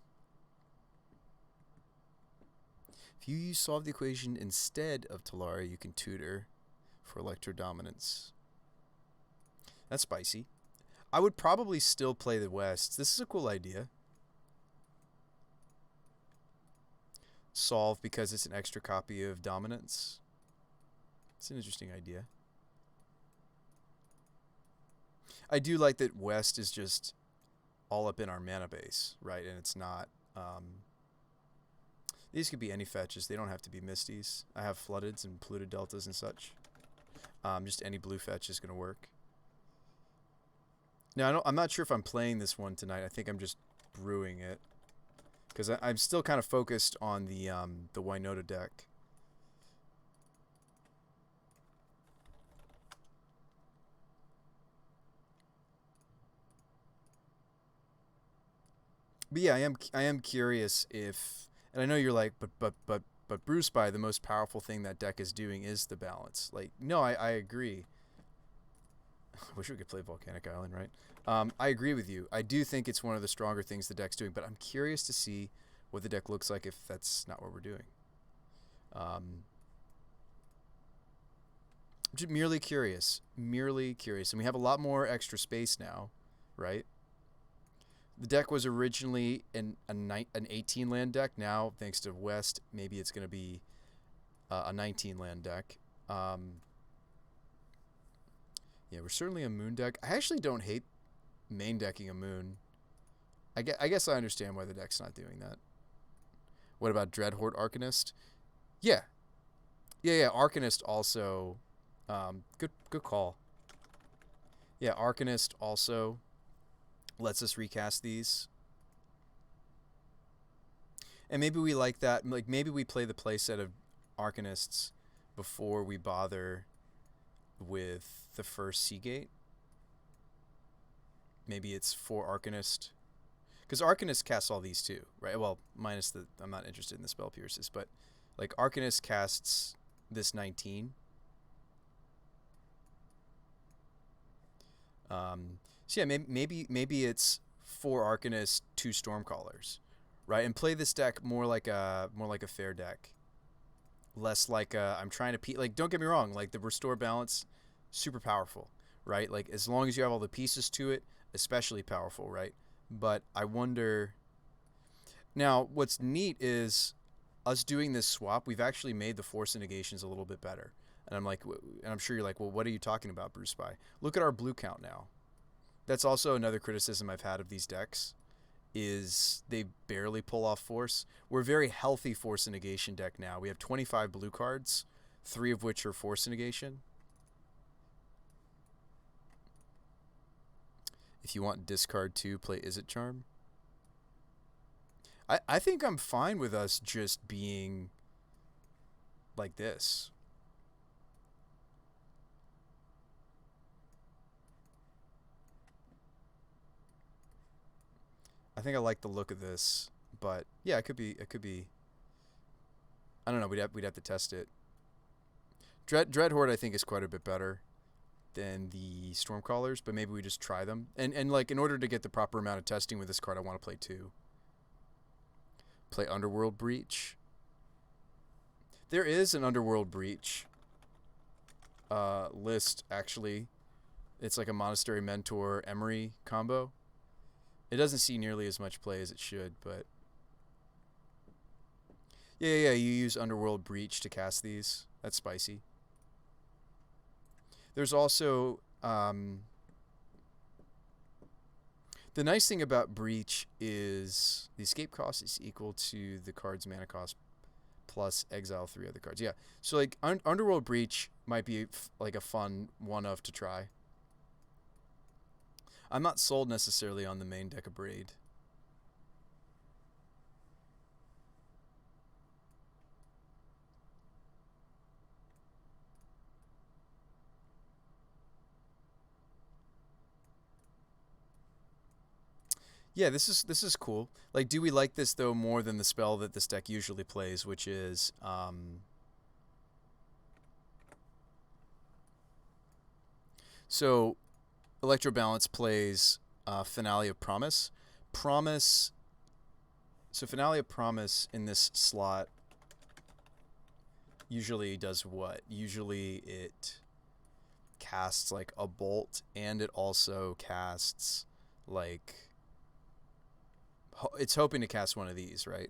If you use Solve the Equation instead of Talaria, you can tutor for Electro Dominance. That's spicy. I would probably still play the West. This is a cool idea. Solve because it's an extra copy of Dominance. It's an interesting idea. I do like that West is just all up in our mana base, right? And it's not... these could be any fetches. They don't have to be Misties. I have Floodeds and Polluted Deltas and such. Just any blue fetch is going to work. Now, I'm not sure if I'm playing this one tonight. I think I'm just brewing it. Because I'm still kind of focused on the Winota deck. But yeah, I am curious if, and I know you're like, but Brew Spy, the most powerful thing that deck is doing is the balance. Like, no, I agree. I wish we could play Volcanic Island, right? I agree with you. I do think it's one of the stronger things the deck's doing, but I'm curious to see what the deck looks like if that's not what we're doing. Just merely curious, and we have a lot more extra space now, right? The deck was originally an 18 land deck. Now, thanks to West, maybe it's going to be a 19 land deck. Yeah, we're certainly a moon deck. I actually don't hate main decking a moon. I guess I understand why the deck's not doing that. What about Dreadhorde Arcanist? Yeah. Arcanist also. Good call. Yeah, Arcanist also lets us recast these. And maybe we like that. Like, maybe we play the playset of Arcanists before we bother with the first Seagate. Maybe it's 4 Arcanist. Because Arcanist casts all these too, right? Well, minus the... I'm not interested in the Spell Pierces, but like Arcanist casts this 19. So yeah, maybe it's 4 Arcanists, 2 Stormcallers, right? And play this deck more like a fair deck, less like I'm trying to like. Don't get me wrong, like the Restore Balance, super powerful, right? Like as long as you have all the pieces to it, especially powerful, right? But I wonder. Now, what's neat is us doing this swap, we've actually made the force negations a little bit better. And I'm like, and I'm sure you're like, well, what are you talking about, Bruce Spy? Look at our blue count now. That's also another criticism I've had of these decks, is they barely pull off force. We're a very healthy force negation deck now. We have 25 blue cards, 3 of which are force negation. If you want discard 2, play Izzet Charm. I think I'm fine with us just being like this. I think I like the look of this, but yeah, it could be. I don't know. We'd have to test it. Dreadhorde I think is quite a bit better than the Stormcallers, but maybe we just try them. And like in order to get the proper amount of testing with this card, I want to play 2. Play Underworld Breach. There is an Underworld Breach list actually. It's like a Monastery Mentor Emery combo. It doesn't see nearly as much play as it should, but yeah, you use Underworld Breach to cast these. That's spicy. There's also the nice thing about Breach is the escape cost is equal to the card's mana cost plus exile 3 other cards. Yeah, so like Underworld Breach might be like a fun one-of to try. I'm not sold necessarily on the main deck of Braid. Yeah, this is cool. Like, do we like this though more than the spell that this deck usually plays, which is so Electro Balance plays Finale of Promise. So Finale of Promise in this slot usually does what? Usually it casts like a bolt, and it also casts like it's hoping to cast one of these, right?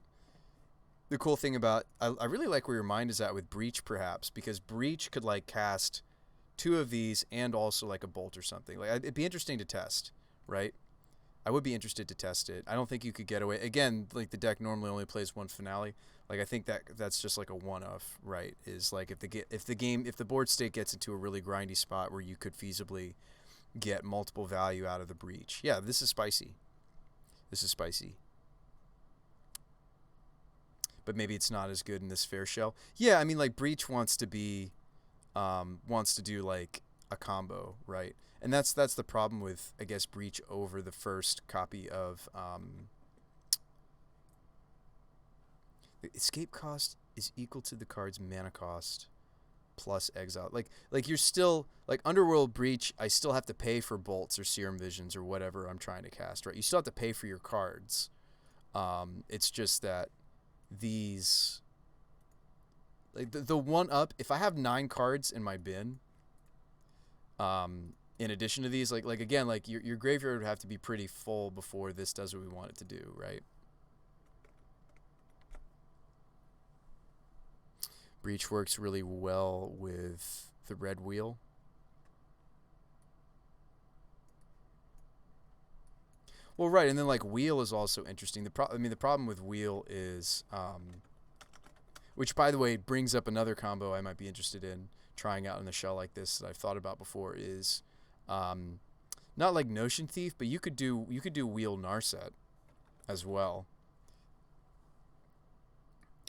The cool thing about I really like where your mind is at with Breach, perhaps, because Breach could like cast 2 of these and also like a bolt or something. Like it'd be interesting to test, right? I would be interested to test it. I don't think you could get away. Again, like the deck normally only plays 1 Finale. Like I think that's just like a one-off, right? Is like if the board state gets into a really grindy spot where you could feasibly get multiple value out of the Breach. Yeah, this is spicy. But maybe it's not as good in this fair shell. Yeah, I mean like Breach wants to do like a combo, right? And that's the problem with, I guess, Breach over the first copy of the escape cost is equal to the card's mana cost plus exile. Like you're still like Underworld Breach, I still have to pay for bolts or serum visions or whatever I'm trying to cast, right? You still have to pay for your cards. It's just that these like the one up, if I have 9 cards in my bin, in addition to these, like again, like your graveyard would have to be pretty full before this does what we want it to do, right? Breach works really well with the red wheel. Well, right, and then like wheel is also interesting. The problem with wheel is, which by the way brings up another combo I might be interested in trying out in a shell like this that I've thought about before, is not like Notion Thief, but you could do wheel Narset as well.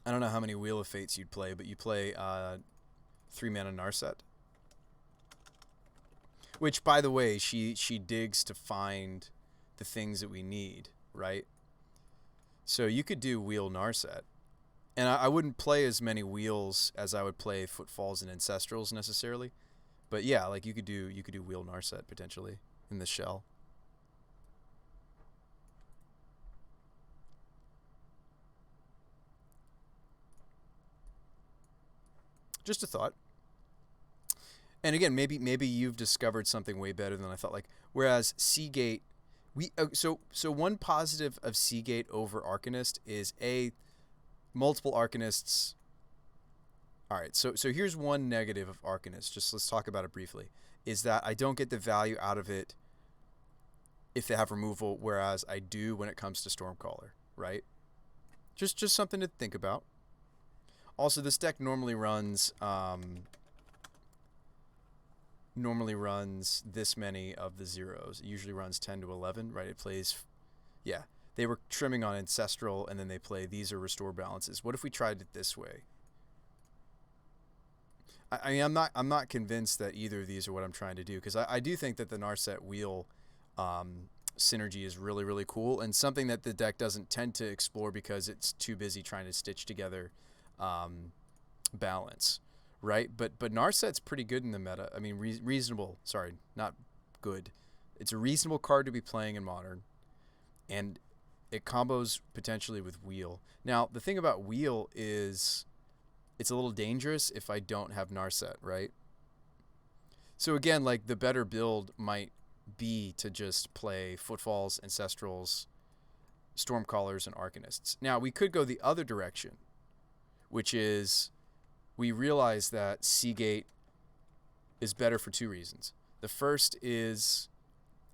I don't know how many Wheel of Fates you'd play, but you play 3 mana Narset. Which, by the way, she digs to find the things that we need, right? So you could do Wheel Narset. And I wouldn't play as many wheels as I would play Footfalls and Ancestrals necessarily. But yeah, like you could do Wheel Narset potentially in the shell. Just a thought. And again, maybe you've discovered something way better than I thought. Like whereas Seagate, so one positive of Seagate over Arcanist is multiple Arcanists. All right, so here's one negative of Arcanist. Just let's talk about it briefly. Is that I don't get the value out of it if they have removal, whereas I do when it comes to Stormcaller, right? Just something to think about. Also, this deck normally runs this many of the zeros. It usually runs 10 to 11, right? It plays, yeah. They were trimming on Ancestral, and then they play these are restore balances. What if we tried it this way? I mean, I'm not convinced that either of these are what I'm trying to do, because I do think that the Narset wheel synergy is really, really cool, and something that the deck doesn't tend to explore because it's too busy trying to stitch together balance, right? But Narset's pretty good in the meta. I mean, reasonable. Sorry, not good. It's a reasonable card to be playing in Modern, and it combos potentially with Wheel. Now, the thing about Wheel is it's a little dangerous if I don't have Narset, right? So again, like the better build might be to just play Footfalls, Ancestrals, Stormcallers, and Arcanists. Now, we could go the other direction, which is we realize that Seagate is better for two reasons. The first is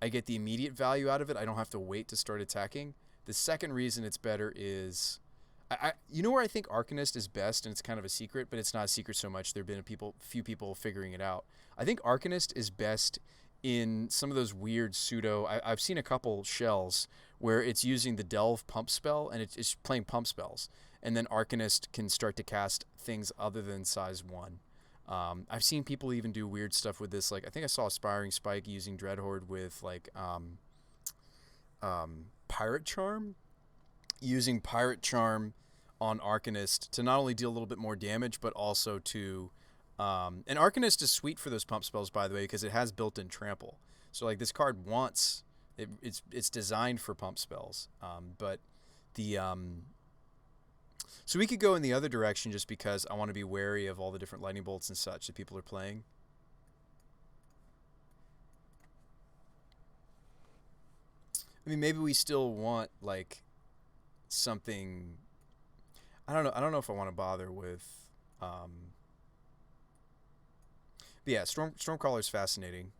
I get the immediate value out of it. I don't have to wait to start attacking. The second reason it's better is you know where I think Arcanist is best, and it's kind of a secret, but it's not a secret so much. There have been a few people figuring it out. I think Arcanist is best in some of those weird pseudo. I've seen a couple shells where it's using the Delve pump spell, and it's playing pump spells, and then Arcanist can start to cast things other than size 1. I've seen people even do weird stuff with this. Like I think I saw Aspiring Spike using Dreadhorde with like Pirate Charm, using Pirate Charm on Arcanist to not only deal a little bit more damage, but also to and Arcanist is sweet for those pump spells, by the way, because it has built-in trample. So like this card wants it's designed for pump spells. But the so we could go in the other direction just because I want to be wary of all the different lightning bolts and such that people are playing. I mean, maybe we still want like something. I don't know if I want to bother with. But yeah, Stormcaller's fascinating.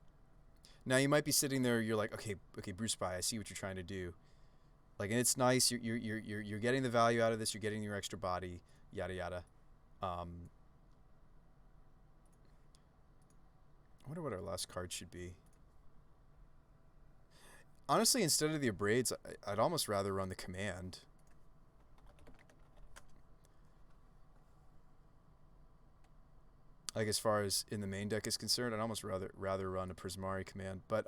Now you might be sitting there. You're like, okay, Bruce Spy, I see what you're trying to do. Like, and it's nice. You're getting the value out of this. You're getting your extra body. Yada yada. I wonder what our last card should be. Honestly, instead of the Abrades, I'd almost rather run the Command. Like as far as in the main deck is concerned, I'd almost rather run a Prismari Command, but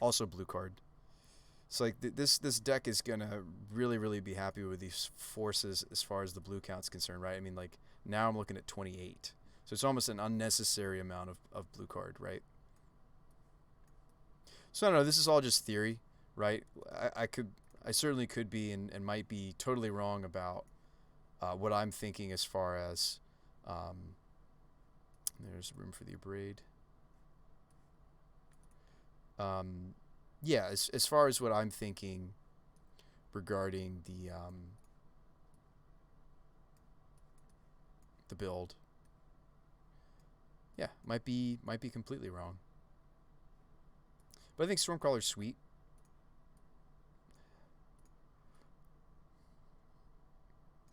also blue card. So like this deck is gonna really be happy with these forces as far as the blue count's concerned, right? I mean, like now I'm looking at 28, so it's almost an unnecessary amount of blue card, right? So I don't know. This is all just theory, right? I certainly could be and might be totally wrong about what I'm thinking as far as. There's room for the Abrade. Yeah, as far as what I'm thinking regarding the build, yeah, might be completely wrong. But I think Stormcaller's sweet.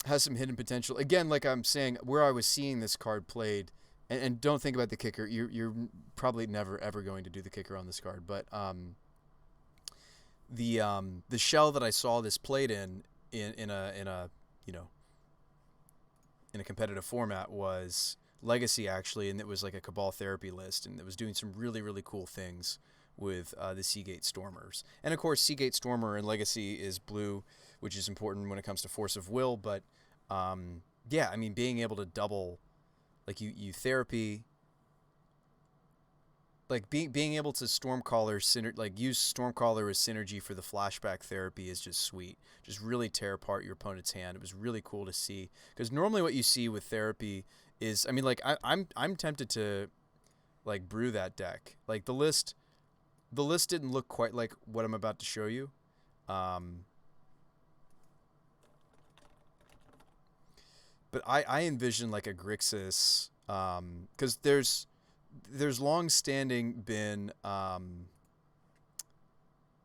Has some hidden potential. Again, like I'm saying, where I was seeing this card played, and don't think about the kicker. You're probably never ever going to do the kicker on this card, but the shell that I saw this played in a competitive format was Legacy actually, and it was like a Cabal Therapy list, and it was doing some really cool things with the Seagate Stormers. And of course, Seagate Stormer in Legacy is blue, which is important when it comes to Force of Will, but yeah, I mean, being able to double, like you therapy, like being able to Stormcaller like use Stormcaller as synergy for the flashback therapy is just sweet. Just really tear apart your opponent's hand. It was really cool to see, because normally what you see with therapy is, I mean, like I'm tempted to like brew that deck. Like the list didn't look quite like what I'm about to show you. But I envision like a Grixis, because there's long standing been, yeah,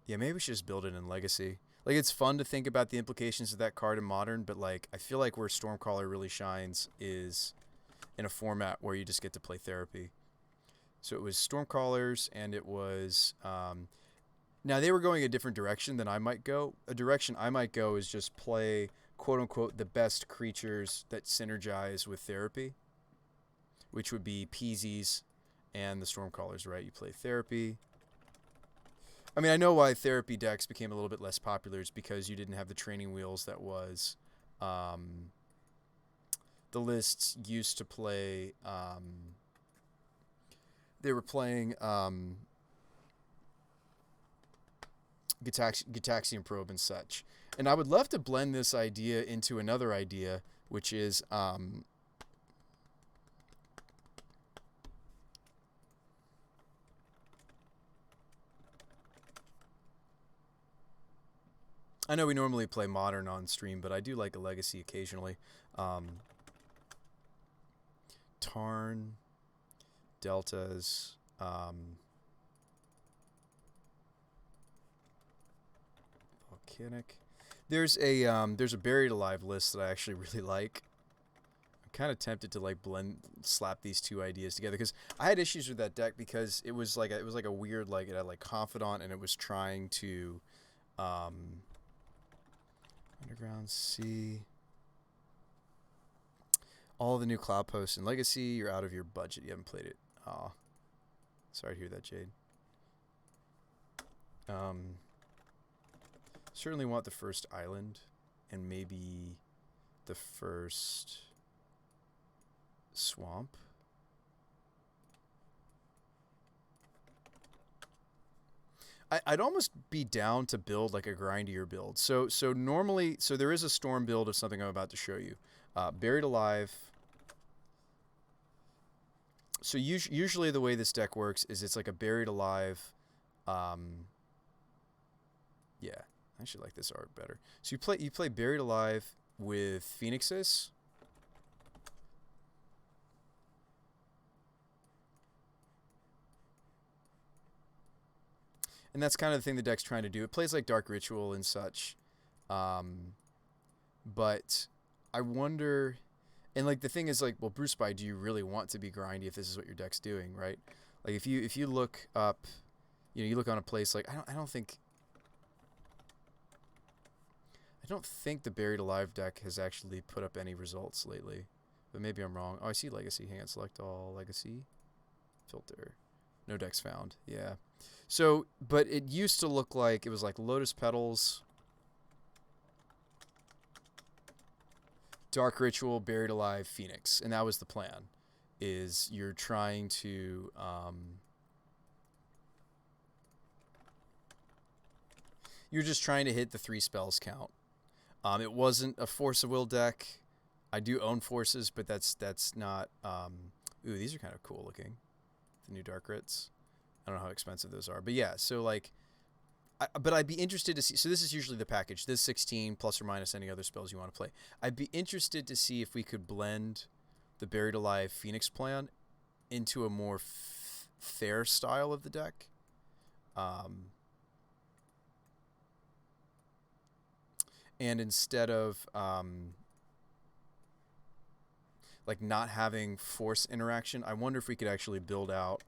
maybe we should just build it in Legacy. Like, it's fun to think about the implications of that card in Modern, but like I feel like where Stormcaller really shines is in a format where you just get to play Therapy. So it was Stormcallers, and it was, now they were going a different direction than I might go. A direction I might go is just play quote unquote the best creatures that synergize with Therapy, which would be Peasies and the Stormcallers, right? You play Therapy. I mean, I know why Therapy decks became a little bit less popular. It's because you didn't have the training wheels that was, the lists used to play, they were playing Gitaxian Probe and such. And I would love to blend this idea into another idea, which is, I know we normally play Modern on stream, but I do like a Legacy occasionally. Tarn, Deltas, Volcanic. There's a Buried Alive list that I actually really like. I'm kind of tempted to like slap these two ideas together, because I had issues with that deck because it was like a weird, like, it had like Confidant, and it was trying to, Underground Sea. All the new Cloud Posts in Legacy, you're out of your budget. You haven't played it. Aw. Sorry to hear that, Jade. Certainly want the first island, and maybe the first swamp. I'd almost be down to build like a grindier build. So normally, so there is a storm build of something I'm about to show you. Buried Alive. So usually the way this deck works is it's like a Buried Alive. Yeah, I actually like this art better. So you play Buried Alive with Phoenixes. And that's kind of the thing the deck's trying to do. It plays like Dark Ritual and such. But I wonder, and like the thing is, like, well, Bruce By, do you really want to be grindy if this is what your deck's doing, right? Like if you look up, you look on a place like I don't think the Buried Alive deck has actually put up any results lately. But maybe I'm wrong. Oh, I see Legacy. Hang on, select all Legacy. Filter. No decks found. Yeah. So, but it used to look like it was like Lotus Petals, Dark Ritual, Buried Alive, Phoenix, and that was the plan. Is you're trying to you're just trying to hit the 3 spells count. It wasn't a Force of Will deck. I do own Forces, but that's not. Ooh, these are kind of cool looking. The new Dark Rits. I don't know how expensive those are, but yeah. So like, but I'd be interested to see. So this is usually the package. This 16 plus or minus any other spells you want to play. I'd be interested to see if we could blend the Buried Alive Phoenix plan into a more fair style of the deck. And instead of like not having force interaction, I wonder if we could actually build out,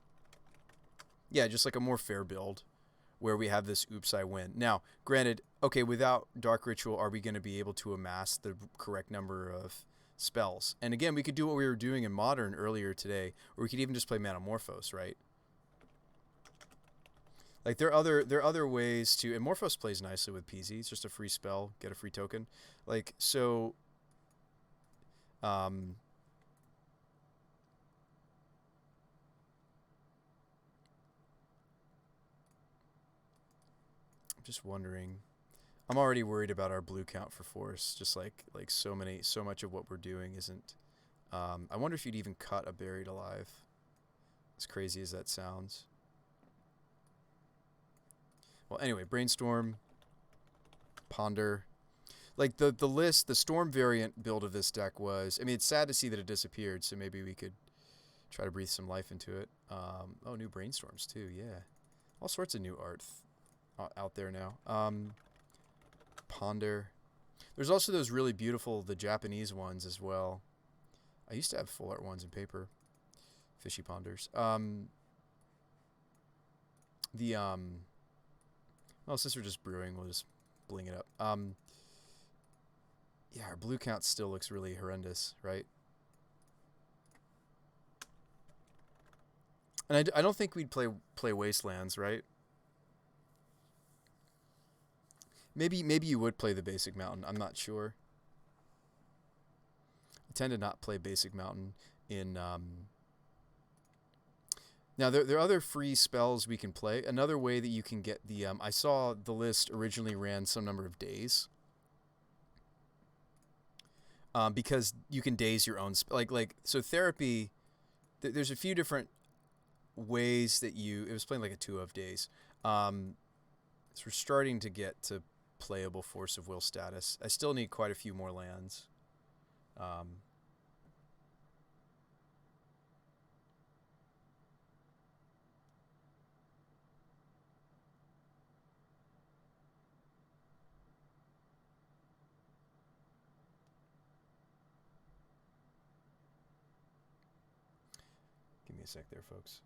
yeah, just like a more fair build where we have this oops I win. Now, granted, okay, without Dark Ritual, are we going to be able to amass the correct number of spells? And again, we could do what we were doing in Modern earlier today, or we could even just play Manamorphose, right? Like there are other ways to, and Morphos plays nicely with PZ. It's just a free spell, get a free token. Like so I'm just wondering. I'm already worried about our blue count for Force, just like so much of what we're doing isn't. I wonder if you'd even cut a Buried Alive. As crazy as that sounds. Well, anyway, Brainstorm, Ponder. Like the storm variant build of this deck was. I mean, it's sad to see that it disappeared. So maybe we could try to breathe some life into it. Oh, new brainstorms too. Yeah, all sorts of new art out there now. Ponder. There's also those really beautiful the Japanese ones as well. I used to have full art ones in paper. Fishy ponders. Well, since we're just brewing, we'll just bling it up. Yeah, our blue count still looks really horrendous, right? And I don't think we'd play Wastelands, right? Maybe you would play the basic mountain. I'm not sure. I tend to not play basic mountain in. Now there are other free spells we can play. Another way that you can get the I saw the list originally ran some number of days. Because you can daze your own so therapy. There's a few different ways that it was playing like a 2 of days. So we're starting to get to playable force of will status. I still need quite a few more lands. Give me a sec there, folks.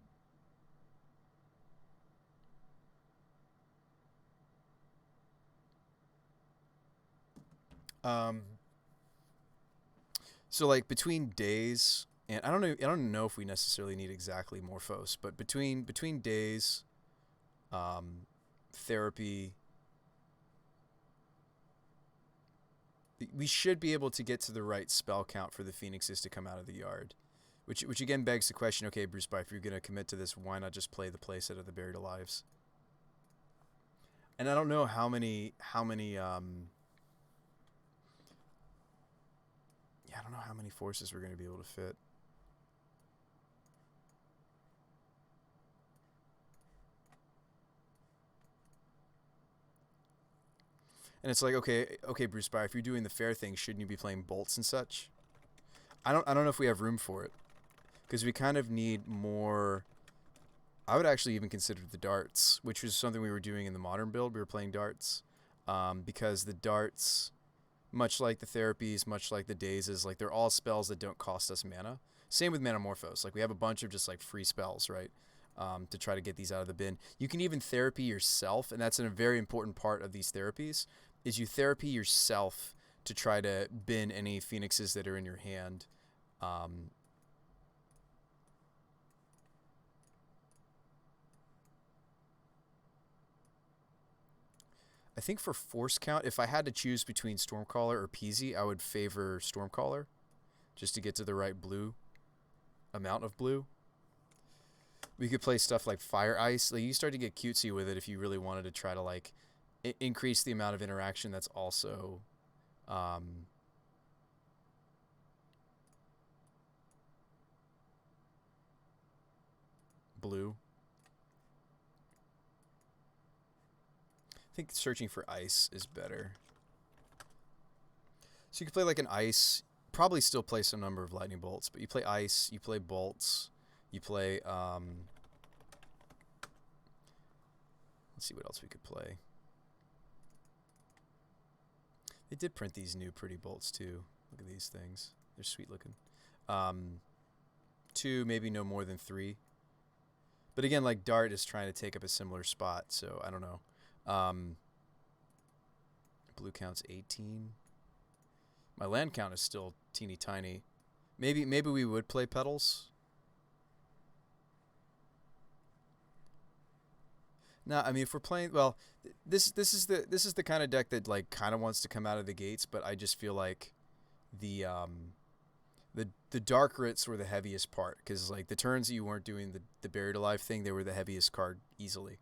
So like between days and I don't know if we necessarily need exactly Morphos, but between days, therapy, we should be able to get to the right spell count for the phoenixes to come out of the yard, which again begs the question: okay, Bruce, if you're gonna commit to this, why not just play the playset of the Buried Alives? And I don't know how many I don't know how many forces we're going to be able to fit. And it's like, okay, Bruce Spire, if you're doing the fair thing, shouldn't you be playing bolts and such? I don't know if we have room for it, because we kind of need more. I would actually even consider the darts, which was something we were doing in the modern build. We were playing darts, because the darts, much like the therapies, much like the dazes, like they're all spells that don't cost us mana. Same with Manamorphose. Like we have a bunch of just like free spells, right? To try to get these out of the bin. You can even therapy yourself, and that's a very important part of these therapies, is you therapy yourself to try to bin any phoenixes that are in your hand. I think for force count, if I had to choose between Stormcaller or Peasy, I would favor Stormcaller, just to get to the right blue amount of blue. We could play stuff like Fire Ice. Like you start to get cutesy with it if you really wanted to try to like increase the amount of interaction that's also blue. I think searching for ice is better. So you can play like an ice, probably still play some number of lightning bolts, but you play ice, you play bolts, you play let's see what else we could play. They did print these new pretty bolts too. Look at these things. They're sweet looking. 2, maybe no more than 3. But again, like Dart is trying to take up a similar spot, so I don't know. Blue count's 18. My land count is still teeny tiny. Maybe we would play Petals. No, I mean if we're playing, well, this is the kind of deck that like kind of wants to come out of the gates, but I just feel like the Dark Writs were the heaviest part, because like the turns that you weren't doing the Buried Alive thing, they were the heaviest card easily.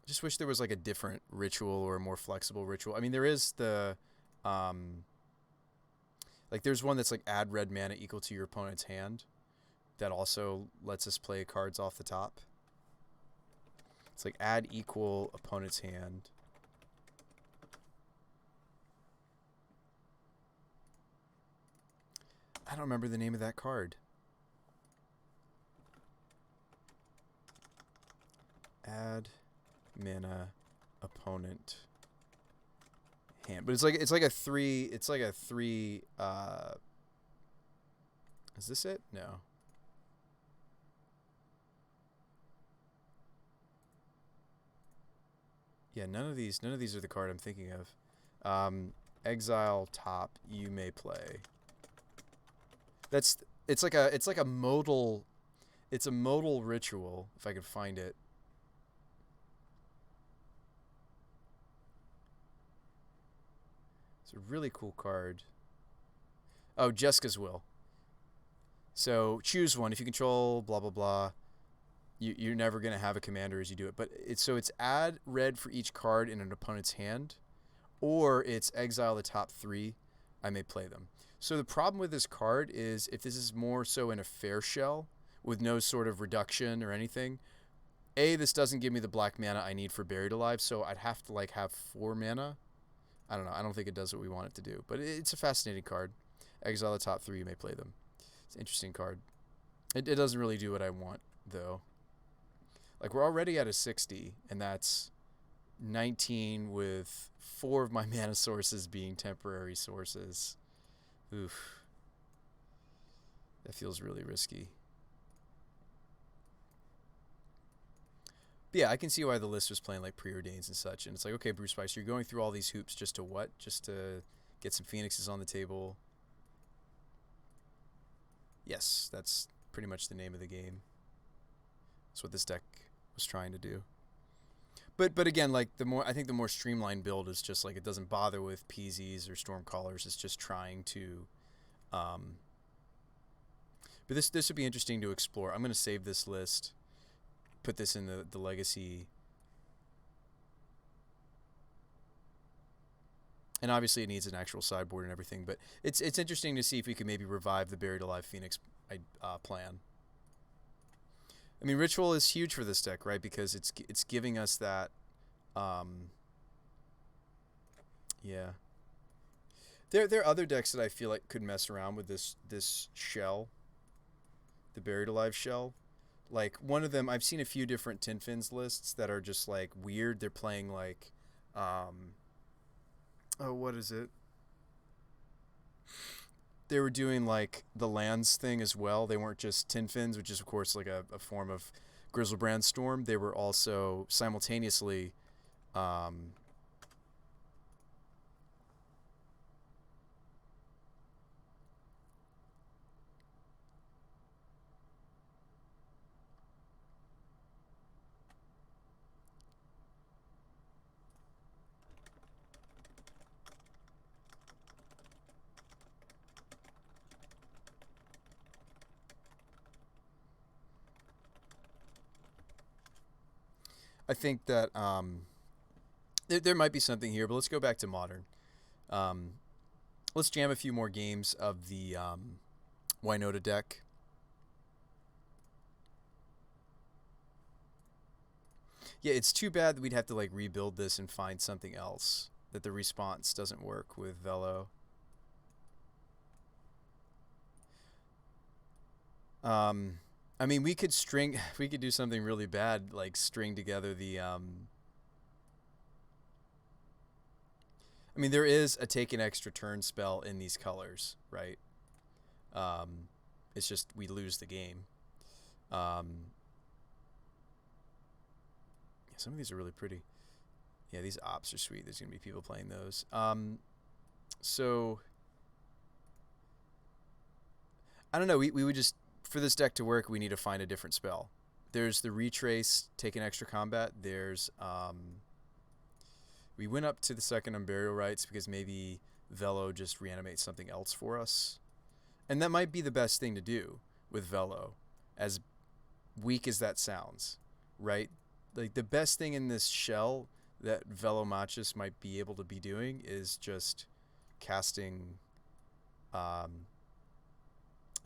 Just wish there was like a different ritual or a more flexible ritual. I mean, there is the like there's one that's like add red mana equal to your opponent's hand, that also lets us play cards off the top. It's like add equal opponent's hand. I don't remember the name of that card. Add mana opponent hand. But it's like a 3, it's like a 3 is this it? No. Yeah, none of these are the card I'm thinking of. Exile top, you may play. It's like a modal, it's a modal ritual, if I could find it. It's a really cool card. Oh, Jessica's Will. So choose one. If you control blah blah blah, you're never gonna have a commander as you do it. But it's add red for each card in an opponent's hand, or it's exile the top 3. I may play them. So the problem with this card is if this is more so in a fair shell with no sort of reduction or anything, this doesn't give me the black mana I need for Buried Alive, so I'd have to like have 4 mana. I don't know. I don't think it does what we want it to do, but it's a fascinating card. Exile the top 3, you may play them. It's an interesting card. It doesn't really do what I want, though. Like, we're already at a 60, and that's 19 with 4 of my mana sources being temporary sources. Oof. That feels really risky. But yeah, I can see why the list was playing like Preordains and such. And it's like, okay, Bruce Spicer, you're going through all these hoops just to what? Just to get some Phoenixes on the table. Yes, that's pretty much the name of the game. That's what this deck was trying to do. But again, like I think the more streamlined build is just like it doesn't bother with PZs or Stormcallers. It's just trying to. But this would be interesting to explore. I'm going to save this list, put this in the legacy. And obviously it needs an actual sideboard and everything, but it's interesting to see if we can maybe revive the Buried Alive Phoenix plan. I mean, Ritual is huge for this deck, right? Because it's giving us that, yeah. There are other decks that I feel like could mess around with this shell, the Buried Alive shell. Like one of them, I've seen a few different Tin Fins lists that are just like weird. They're playing like, what is it? They were doing like the lands thing as well. They weren't just Tin Fins, which is of course like a form of Grizzlebrand Storm. They were also simultaneously I think that there might be something here, but let's go back to Modern. Let's jam a few more games of the Winota deck. Yeah, it's too bad that we'd have to like rebuild this and find something else, that the response doesn't work with Velo. I mean, we could do something really bad, like string together the, I mean, there is a take an extra turn spell in these colors, right? It's just we lose the game. Some of these are really pretty. Yeah, these ops are sweet. There's going to be people playing those. So, I don't know. We would just, for this deck to work, we need to find a different spell. There's the Retrace, take an extra combat. There's, we went up to the second Unburial Rites because maybe Velo just reanimates something else for us. And that might be the best thing to do with Velo, as weak as that sounds, right? Like, the best thing in this shell that Velomachus might be able to be doing is just casting a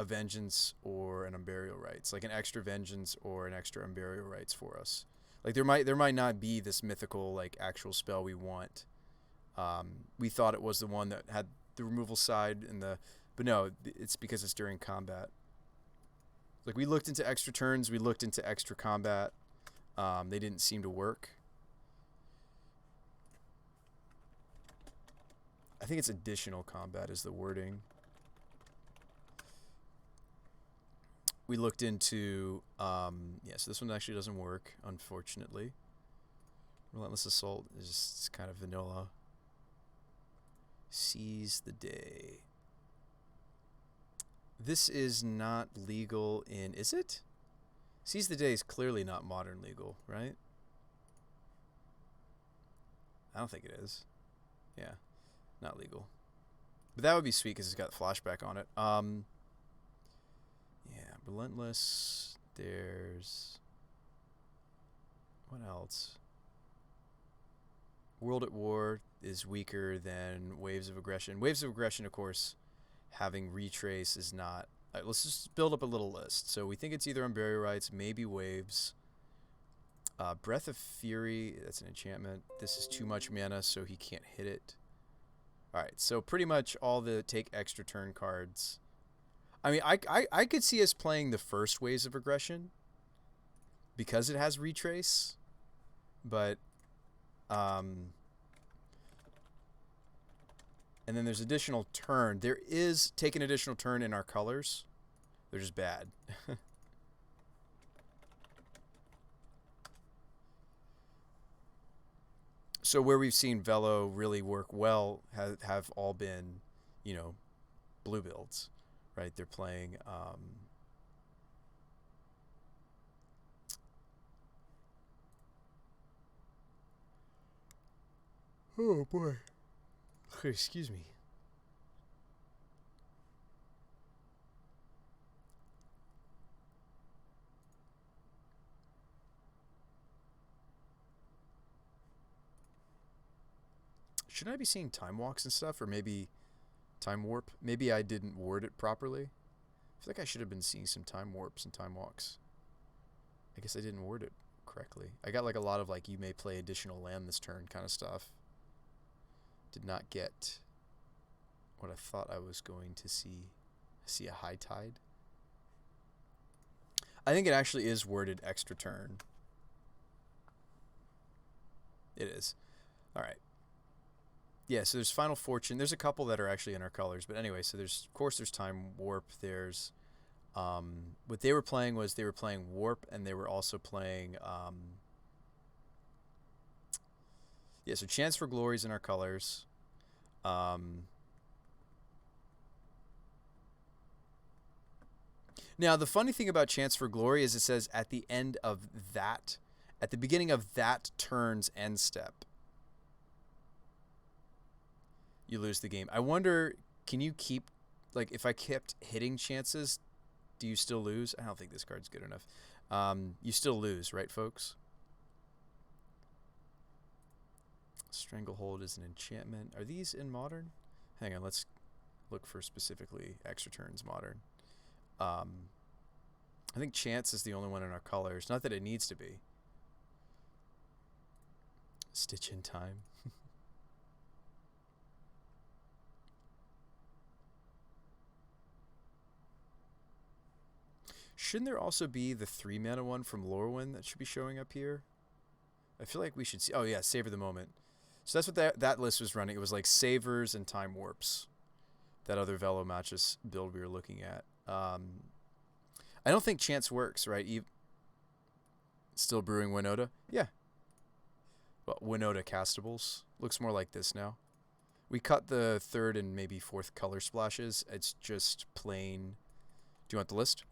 Vengeance or an Unburial Rites, like an extra Vengeance or an extra Unburial Rites for us. Like there might not be this mythical like actual spell we want. We thought it was the one that had the removal side and but no, it's because it's during combat. Like we looked into extra turns, we looked into extra combat. They didn't seem to work. I think it's additional combat is the wording. We looked into, so this one actually doesn't work, unfortunately. Relentless Assault is kind of vanilla. Seize the Day. This is not legal in, is it? Seize the Day is clearly not modern legal, right? I don't think it is. Yeah, not legal. But that would be sweet because it's got flashback on it. Yeah, Relentless. There's... what else? World at War is weaker than Waves of Aggression. Waves of Aggression, of course, having Retrace is not... All right, let's just build up a little list. So we think it's either on Burial Rites, maybe Waves. Breath of Fury, that's an enchantment. This is too much mana, so he can't hit it. Alright, so pretty much all the take extra turn cards. I mean, I could see us playing the first Waves of Aggression because it has Retrace, but and then there's additional turn. There is take an additional turn in our colors. They're just bad. So where we've seen Velo really work well have all been, you know, blue builds, right? They're playing oh boy. Excuse me. Shouldn't I be seeing time walks and stuff, or maybe time warp? Maybe I didn't word it properly. I feel like I should have been seeing some time warps and time walks. I guess I didn't word it correctly. I got like a lot of like you may play additional land this turn kind of stuff. Did not get what I thought I was going to see. See a high tide. I think it actually is worded extra turn. It is. All right. Yeah, so there's Final Fortune. There's a couple that are actually in our colors, but anyway, so there's, of course, there's Time Warp. There's, what they were playing was they were playing Warp, and they were also playing, yeah, so Chance for Glory's in our colors. Now, the funny thing about Chance for Glory is it says at the end of that, at the beginning of that turn's end step, you lose the game. I wonder, can you keep, like, if I kept hitting chances, do you still lose? I don't think this card's good enough. You still lose, right, folks? Stranglehold is an enchantment. Are these in Modern? Hang on, let's look for specifically extra turns Modern. I think Chance is the only one in our colors. Not that it needs to be. Stitch in Time. Shouldn't there also be the 3-mana one from Lorwyn that should be showing up here? I feel like we should see... Oh, yeah, Savor the Moment. So that's what that list was running. It was like Savers and Time Warps. That other Velo Matches build we were looking at. I don't think Chance works, right? Still brewing Winota? Yeah. Well, Winota castables. Looks more like this now. We cut the 3rd and maybe 4th color splashes. It's just plain... Do you want the list?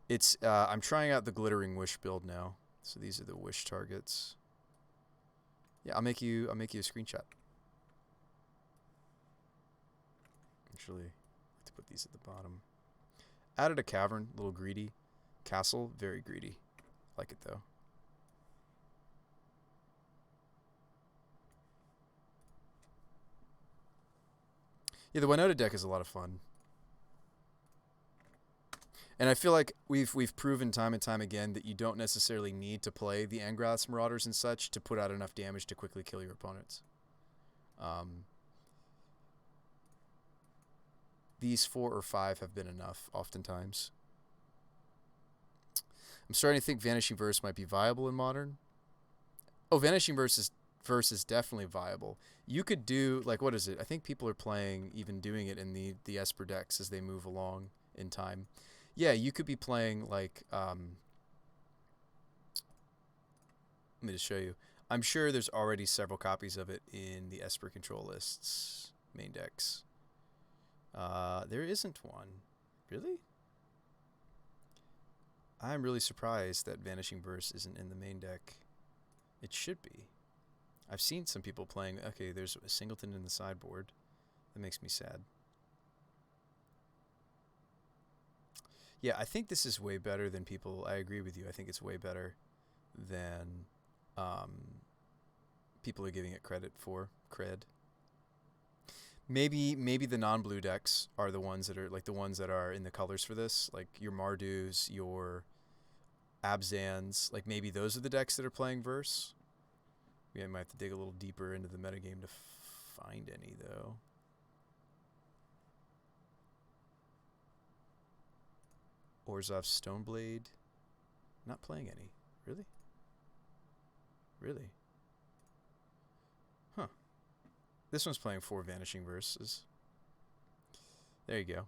It's I'm trying out the Glittering Wish build now. So these are the wish targets. Yeah, I'll make you a screenshot. Actually, I have to put these at the bottom. Added a cavern, a little greedy. Castle, very greedy. Like it though. Yeah, the Winota deck is a lot of fun. And I feel like we've proven time and time again that you don't necessarily need to play the Angrath's Marauders and such to put out enough damage to quickly kill your opponents. These 4 or 5 have been enough oftentimes. I'm starting to think Vanishing Verse might be viable in Modern. Oh, Vanishing Verse is definitely viable. You could do, like, what is it? I think people are playing, even doing it in the Esper decks as they move along in time. Yeah, you could be playing, like, let me just show you. I'm sure there's already several copies of it in the Esper control lists main decks. There isn't one. Really? I'm really surprised that Vanishing Verse isn't in the main deck. It should be. I've seen some people playing. Okay, there's a Singleton in the sideboard. That makes me sad. Yeah, I think this is way better than people. I agree with you. I think it's way better than people are giving it credit for. Maybe the non-blue decks are the ones that are like the ones that are in the colors for this, like your Mardus, your Abzans. Like maybe those are the decks that are playing Verse. We might have to dig a little deeper into the metagame to find any, though. Orzhov Stoneblade. Not playing any. Really? Really? Huh. This one's playing 4 Vanishing Verses. There you go.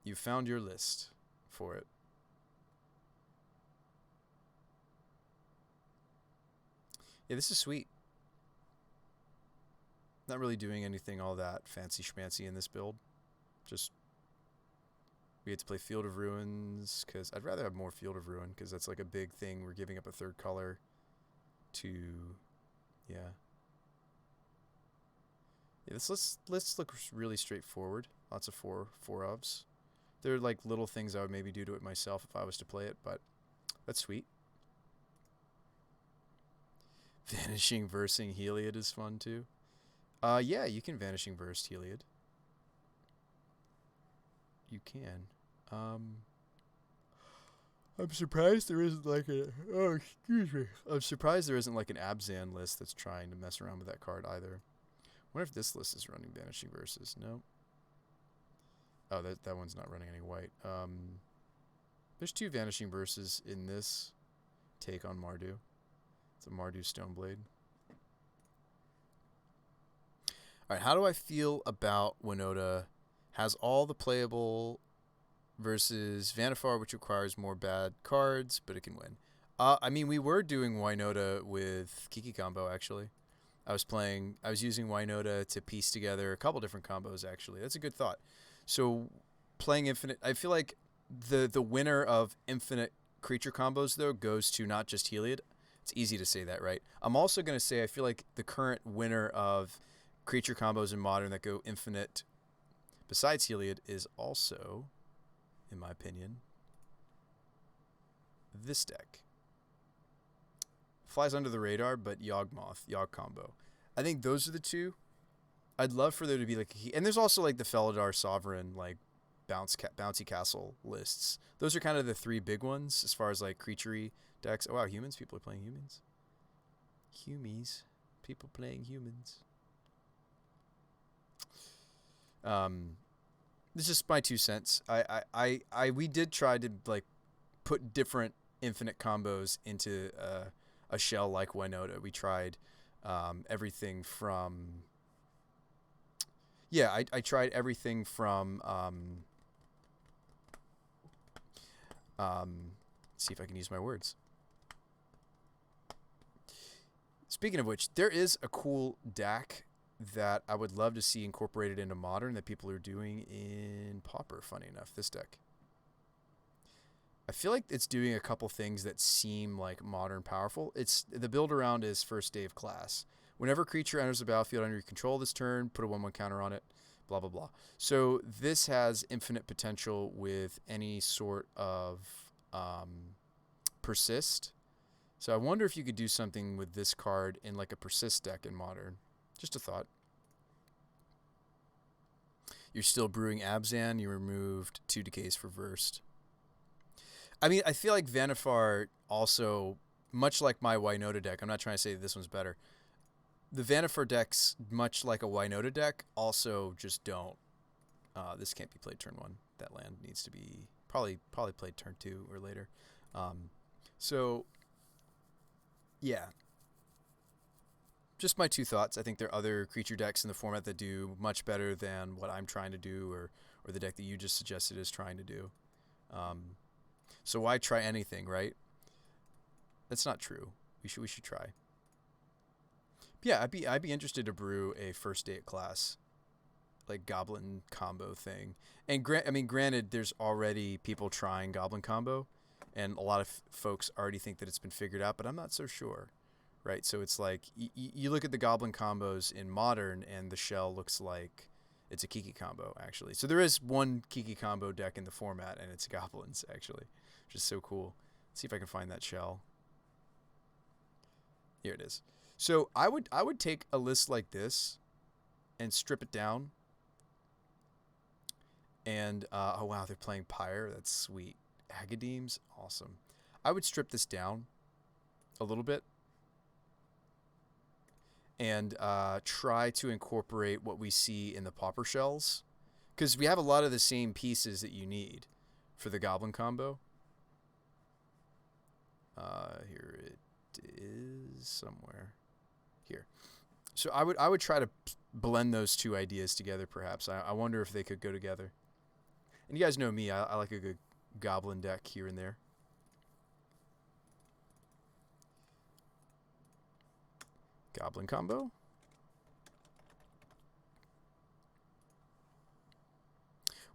You found your list for it. Yeah, this is sweet. Not really doing anything all that fancy schmancy in this build. Just we had to play Field of Ruins because I'd rather have more Field of Ruin because that's like a big thing. We're giving up a 3rd color to, yeah. Yeah, let's look really straightforward. Lots of four ofs. They're like little things I would maybe do to it myself if I was to play it, but that's sweet. Vanishing Versing Heliod is fun too. Yeah, you can Vanishing Verse Heliod. You can. I'm surprised there isn't like I'm surprised there isn't like an Abzan list that's trying to mess around with that card either. I wonder if this list is running Vanishing Verses. No. Oh, that one's not running any white. There's 2 Vanishing Verses in this take on Mardu. It's a Mardu Stoneblade. Alright, how do I feel about Winota? Has all the playable versus Vannifar, which requires more bad cards, but it can win. I mean, we were doing Winota with Kiki combo, actually. I was using Winota to piece together a couple different combos, actually. That's a good thought. So, playing Infinite, I feel like the winner of Infinite creature combos, though, goes to not just Heliod. It's easy to say that, right? I'm also going to say I feel like the current winner of creature combos in Modern that go Infinite besides Heliod is also, in my opinion, this deck. Flies under the radar, but Yawgmoth, Yawg combo. I think those are the 2. I'd love for there to be like and there's also like the Felidar Sovereign like bouncy castle lists. Those are kind of the 3 big ones as far as like creaturey decks. Oh wow, humans, people are playing humans. Humies, people playing humans. This is just my 2 cents. We did try to like put different infinite combos into a shell like Winota. We tried everything from I tried everything from let's see if I can use my words. Speaking of which, there is a cool deck that I would love to see incorporated into Modern that people are doing in Pauper, funny enough, this deck. I feel like it's doing a couple things that seem like Modern powerful. It's the build around is First Day of Class. Whenever a creature enters the battlefield under your control this turn, put a 1/1 counter on it, blah, blah, blah. So this has infinite potential with any sort of persist. So I wonder if you could do something with this card in like a persist deck in Modern. Just a thought. You're still brewing Abzan. You removed 2 decays for Versed. I mean, I feel like Vanifar also, much like my Winota deck, I'm not trying to say that this one's better. The Vanifar decks, much like a Winota deck, also just don't. This can't be played turn 1. That land needs to be probably played turn 2 or later. Um, so, yeah. Just my two thoughts. I think there are other creature decks in the format that do much better than what I'm trying to do, or the deck that you just suggested is trying to do. Um, so why try anything, right? That's not true. We should try. Yeah, I'd be interested to brew a first date class, like goblin combo thing. And granted, there's already people trying goblin combo, and a lot of folks already think that it's been figured out, but I'm not so sure, right? So it's like you look at the goblin combos in modern, and the shell looks like it's a Kiki combo actually. So there is one Kiki combo deck in the format, and it's goblins actually, which is so cool. Let's see if I can find that shell. Here it is. So I would take a list like this and strip it down. And oh wow, they're playing Pyre. That's sweet. Agadeems, awesome. I would strip this down a little bit and try to incorporate what we see in the pauper shells, because we have a lot of the same pieces that you need for the goblin combo. Here it is somewhere. Here. So I would try to blend those two ideas together, perhaps. I wonder if they could go together. And you guys know me, I like a good goblin deck here and there. Goblin combo.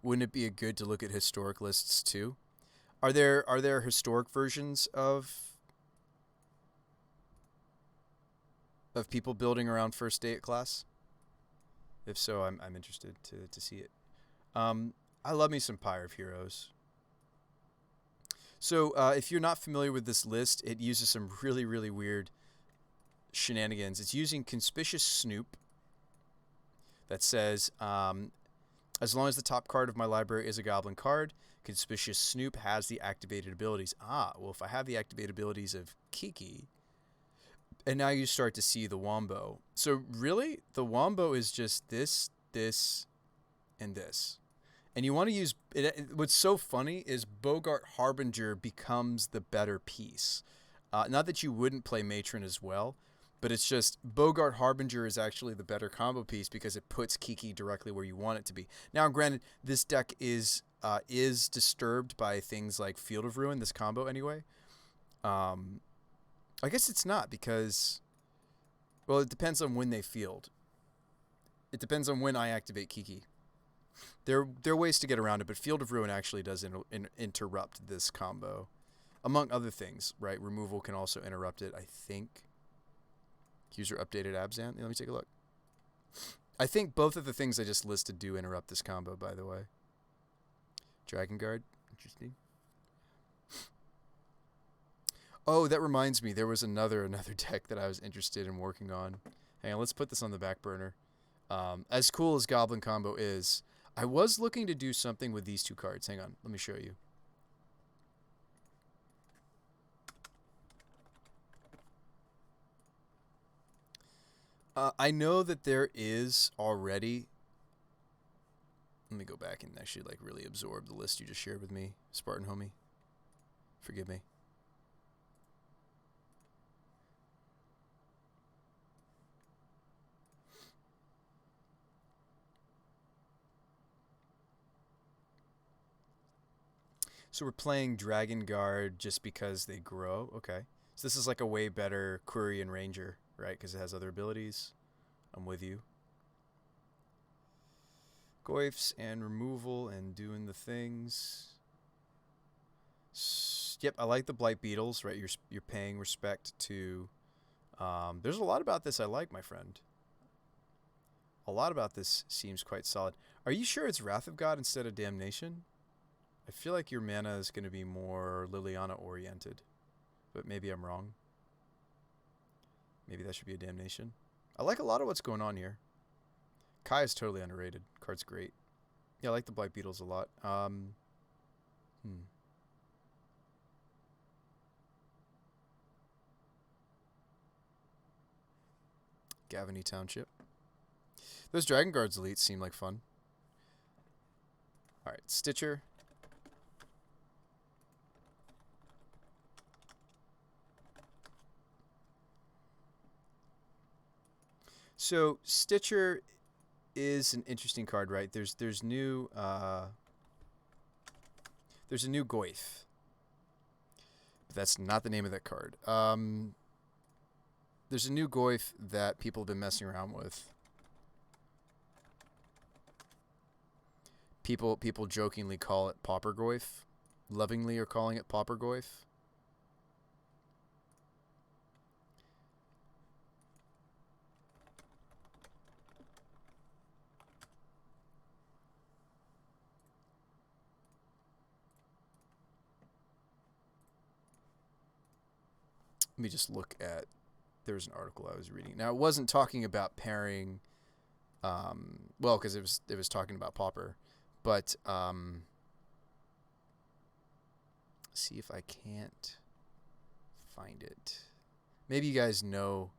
Wouldn't it be good to look at historic lists too? Are there historic versions of people building around first date class? If so, I'm interested to see it. I love me some Pyre of Heroes. So if you're not familiar with this list, it uses some really, really weird shenanigans. It's using Conspicuous Snoop that says, as long as the top card of my library is a goblin card, Conspicuous Snoop has the activated abilities. Well, if I have the activated abilities of Kiki, and now you start to see the Wombo. So really, the Wombo is just this, and this. And you want to use it. What's so funny is Bogart Harbinger becomes the better piece. Not that you wouldn't play Matron as well, but it's just Bogart Harbinger is actually the better combo piece because it puts Kiki directly where you want it to be. Now, granted, this deck is disturbed by things like Field of Ruin, this combo anyway. I guess it's not because, well, it depends on when they field. It depends on when I activate Kiki. There are ways to get around it, but Field of Ruin actually does interrupt this combo, among other things, right? Removal can also interrupt it, I think. User updated Abzan. Let me take a look. I think both of the things I just listed do interrupt this combo, by the way. Dragon Guard. Interesting. Oh, that reminds me. There was another deck that I was interested in working on. Hang on, let's put this on the back burner. As cool as Goblin Combo is, I was looking to do something with these two cards. Hang on, let me show you. I know that there is already... Let me go back and actually like really absorb the list you just shared with me, Spartan homie. Forgive me. So we're playing Dragon Guard just because they grow. Okay. So this is like a way better Query and Ranger, right? Because it has other abilities. I'm with you. Goyfs and removal and doing the things. Yep, I like the Blight Beetles, right? You're paying respect to... there's a lot about this I like, my friend. A lot about this seems quite solid. Are you sure it's Wrath of God instead of Damnation? I feel like your mana is going to be more Liliana-oriented, but maybe I'm wrong. Maybe that should be a Damnation. I like a lot of what's going on here. Kai is totally underrated. Card's great. Yeah, I like the Blight Beetles a lot. Gavany Township. Those Dragon Guards elites seem like fun. Alright, Stitcher. So Stitcher is an interesting card, right? There's a new Goyf. But that's not the name of that card. There's a new Goyf that people have been messing around with. People jokingly call it Pauper Goyf. Lovingly are calling it Pauper Goyf. Let me just look at, there's an article I was reading. Now, it wasn't talking about pairing, well, because it was talking about Pauper, but see if I can't find it. Maybe you guys know.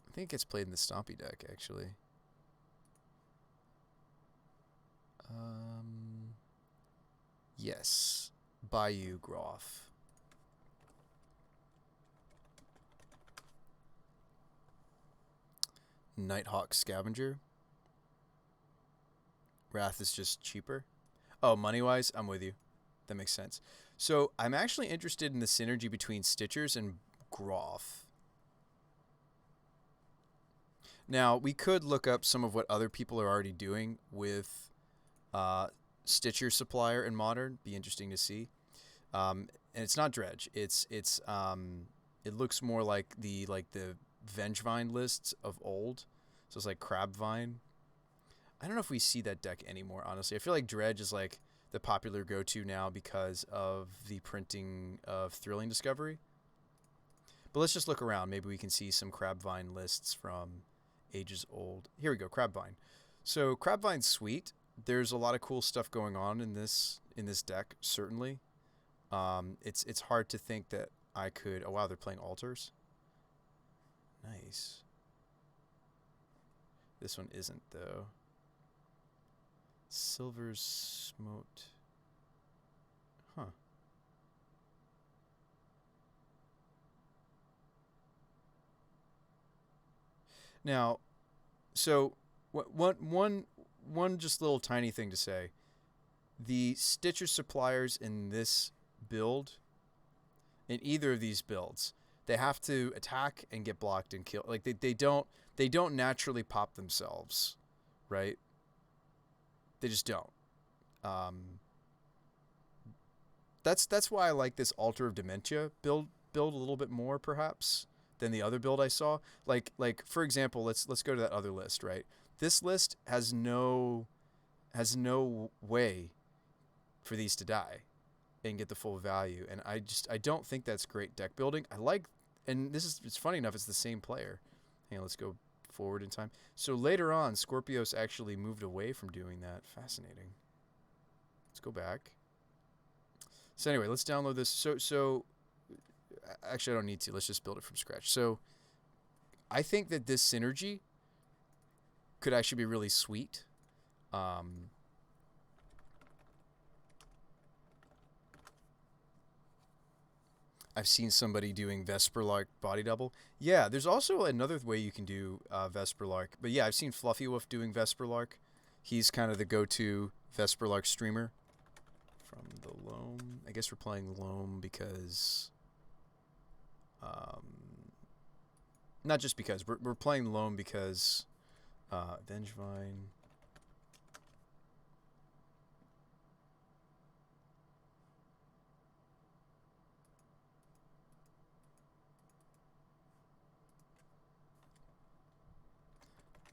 I think it gets played in the Stompy deck, actually. Yes, Bayou Groff. Nighthawk Scavenger. Wrath is just cheaper. Oh, money-wise, I'm with you. That makes sense. So I'm actually interested in the synergy between Stitchers and Groff. Now, we could look up some of what other people are already doing with Stitcher Supplier in Modern. Be interesting to see. And it's not Dredge. It looks more like the Vengevine lists of old. So it's like Crabvine. I don't know if we see that deck anymore, honestly. I feel like Dredge is like the popular go-to now because of the printing of Thrilling Discovery. But let's just look around. Maybe we can see some Crabvine lists from ages old. Here we go, Crabvine. So Crabvine's sweet. There's a lot of cool stuff going on in this deck, certainly. It's hard to think that I could... Oh, wow, they're playing Altars. Nice. This one isn't, though. Silver's Smote. Huh. Now, so one just little tiny thing to say. The Stitcher suppliers in this build, in either of these builds, they have to attack and get blocked and kill. Like they don't naturally pop themselves, right? They just don't. That's why I like this Altar of Dementia build a little bit more, perhaps, than the other build I saw. Like for example, let's go to that other list, right? This list has no way for these to die and get the full value, and I don't think that's great deck building. I like, and it's funny enough, it's the same player. Hang on, let's go forward in time. So later on, Scorpios actually moved away from doing that. Fascinating. Let's go back. So anyway, let's download this. So actually I don't need to. Let's just build it from scratch. So I think that this synergy could actually be really sweet. I've seen somebody doing Vesperlark body double. Yeah, there's also another way you can do Vesperlark. But yeah, I've seen Fluffy Wolf doing Vesperlark. He's kind of the go-to Vesperlark streamer. From the Loam. I guess we're playing Loam because... not just because. We're playing Loam because... Vengevine...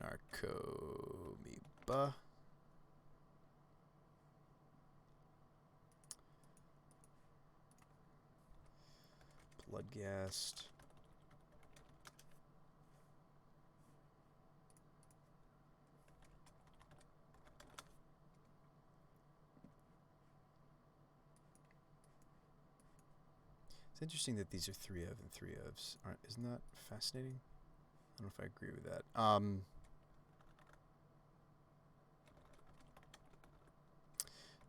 Narcomoeba. Bloodghast. It's interesting that these are 3 of and 3 ofs. Isn't that fascinating? don't know if I agree with that.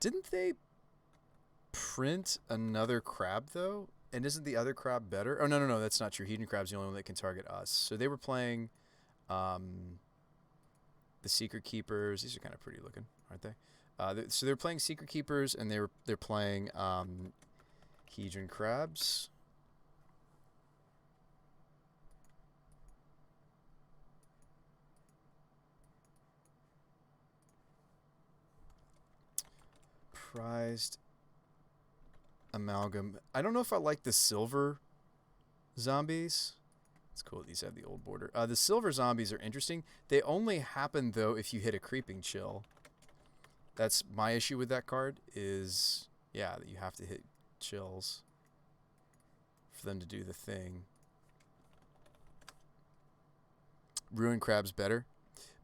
Didn't they print another crab though? And isn't the other crab better? Oh no, that's not true. Hedron crab's the only one that can target us. So they were playing the Secret Keepers. These are kind of pretty looking, aren't they? So they're playing Secret Keepers, and they're playing Hedron crabs. Prized amalgam. I don't know if I like the silver zombies. It's cool. These have the old border. The silver zombies are interesting. They only happen though if you hit a creeping chill. That's my issue with that card. Is that you have to hit chills for them to do the thing. Ruin crab's better,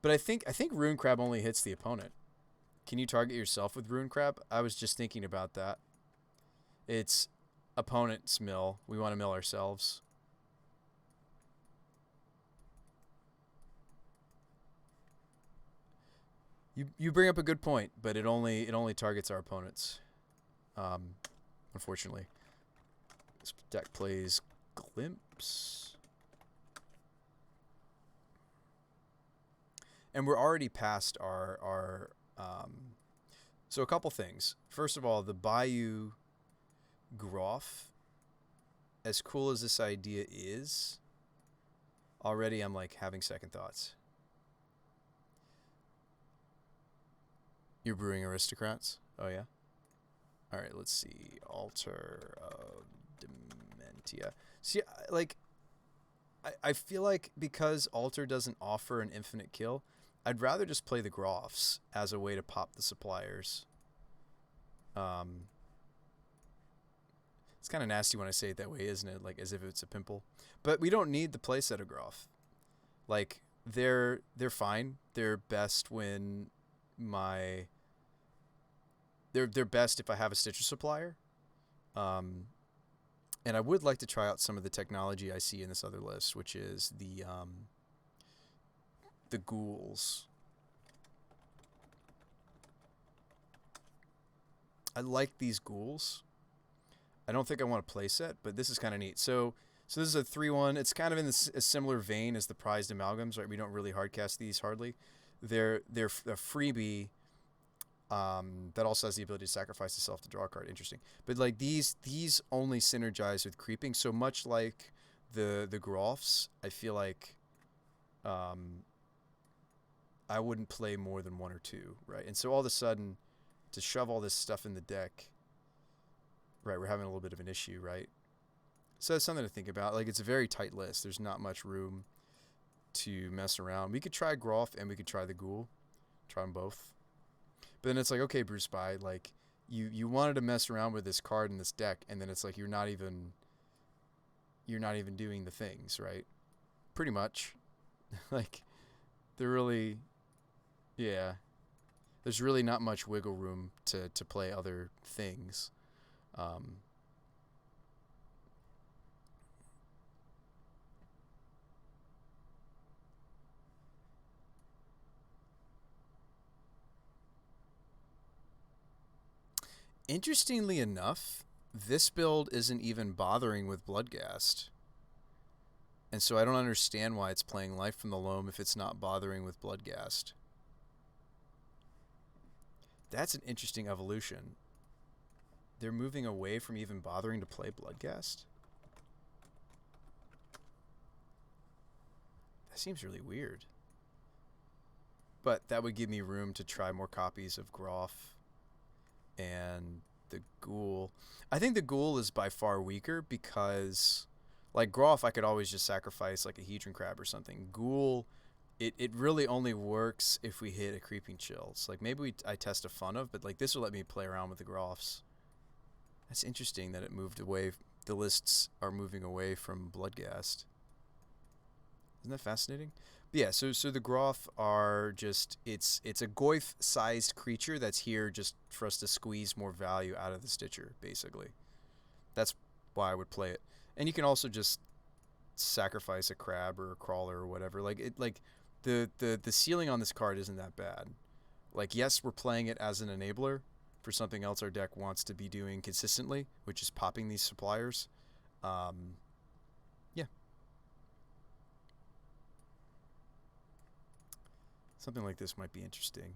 but I think ruin crab only hits the opponent. Can you target yourself with ruin crab? I was just thinking about that. It's opponent's mill. We want to mill ourselves. You bring up a good point, but it only targets our opponents. Unfortunately, this deck plays Glimpse, and we're already past our. So a couple things. First of all, the Bayou Groff, as cool as this idea is, already I'm like having second thoughts. You're brewing aristocrats? Oh yeah? Alright, let's see. Altar of Dementia. See, like, I feel like because Altar doesn't offer an infinite kill, I'd rather just play the Groffs as a way to pop the suppliers. It's kind of nasty when I say it that way, isn't it? Like, as if it's a pimple. But we don't need the playset of Groff. Like, they're fine. They're best when they're best if I have a Stitcher supplier. And I would like to try out some of the technology I see in this other list, which is the ghouls. I like these ghouls. I don't think I want a playset, but this is kind of neat. So this is a 3/1. It's kind of in a similar vein as the prized amalgams, right? We don't really hardcast these hardly. They're a freebie that also has the ability to sacrifice itself to draw a card. Interesting. But like these only synergize with creeping. So much like the Groffs, I feel like I wouldn't play more than one or two, right? And so all of a sudden, to shove all this stuff in the deck, right, we're having a little bit of an issue, right? So that's something to think about. Like, it's a very tight list. There's not much room to mess around. We could try Groff and we could try the Ghoul. Try them both. But then it's like, okay, Bruce Spy, like, you wanted to mess around with this card in this deck, and then it's like you're not even doing the things, right? Pretty much. Like, they're really, yeah. There's really not much wiggle room to play other things. Interestingly enough, this build isn't even bothering with Bloodghast. And so I don't understand why it's playing Life from the Loam if it's not bothering with Bloodghast. That's an interesting evolution. They're moving away from even bothering to play Bloodghast? That seems really weird. But that would give me room to try more copies of Groff and the Ghoul. I think the Ghoul is by far weaker because, like Groff, I could always just sacrifice like a Hedron Crab or something. Ghoul, it really only works if we hit a Creeping Chill. So like maybe I test a fun of, but like this will let me play around with the Groffs. That's interesting that it moved away. The lists are moving away from Bloodghast. Isn't that fascinating? But yeah, so the Groff are just, it's a Goyf-sized creature that's here just for us to squeeze more value out of the Stitcher, basically. That's why I would play it. And you can also just sacrifice a crab or a crawler or whatever. Like it like the ceiling on this card isn't that bad. Like yes, we're playing it as an enabler for something else our deck wants to be doing consistently, which is popping these suppliers. Um, yeah, something like this might be interesting.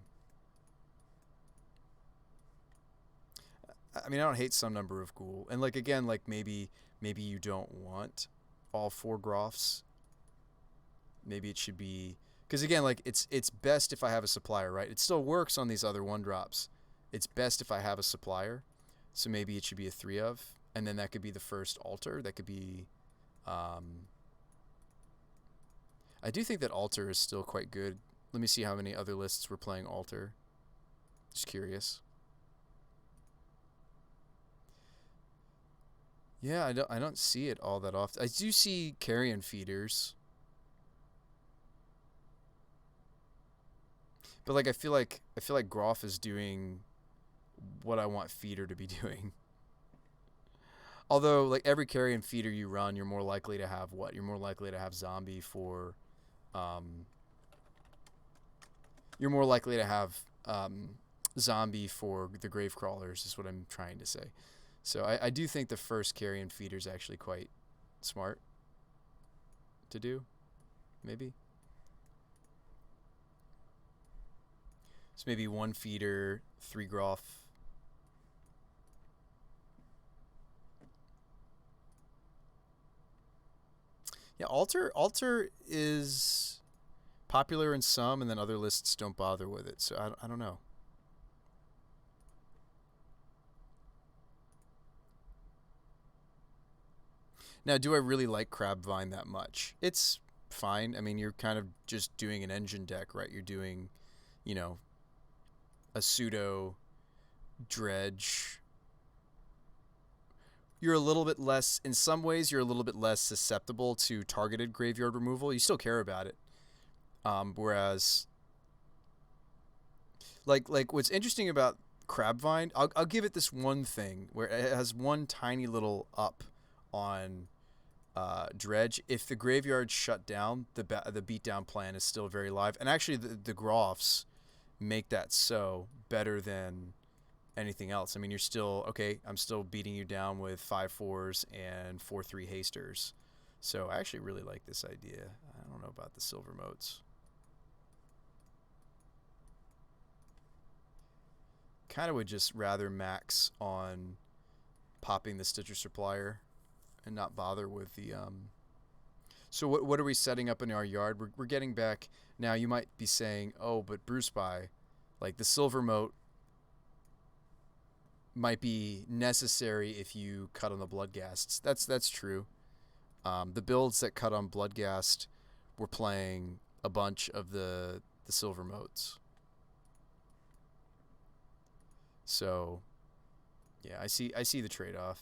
I mean, I don't hate some number of ghoul, and like again, like maybe you don't want all four Groffs. Maybe it should be because again, like it's best if I have a supplier, right? It still works on these other one drops. It's best if I have a supplier, so maybe it should be a 3 of, and then that could be the first altar. That could be. I do think that altar is still quite good. Let me see how many other lists we're playing altar. Just curious. Yeah, I don't see it all that often. I do see carrion feeders. But like I feel like Groff is doing what I want feeder to be doing. Although like every carrion feeder you run, you're more likely to have what? You're more likely to have zombie for um you're more likely to have zombie for the grave crawlers is what I'm trying to say. So I do think the first carrion feeder is actually quite smart to do, maybe. So maybe one feeder, 3 Groff. Yeah, altar is popular in some, and then other lists don't bother with it. So I don't know. Now, do I really like Crabvine that much? It's fine. I mean, you're kind of just doing an engine deck, right? You're doing, you know, a pseudo dredge. You're a little bit less, in some ways, you're a little bit less susceptible to targeted graveyard removal. You still care about it. Whereas, like what's interesting about Crabvine, I'll give it this one thing where it has one tiny little up on Dredge. If the graveyard shut down, the beatdown plan is still very live. And actually, the Groffs make that so better than anything else. I mean, you're still okay. I'm still beating you down with 5/4s and 4/3 hasters. So I actually really like this idea. I don't know about the silver moats. Kind of would just rather max on popping the Stitcher Supplier and not bother with the So what are we setting up in our yard? We're getting back now. You might be saying, oh, but Brew Spy, like the silver moat might be necessary if you cut on the Bloodghasts. That's true. The builds that cut on Bloodghast were playing a bunch of the silver moats. So yeah, I see the trade-off.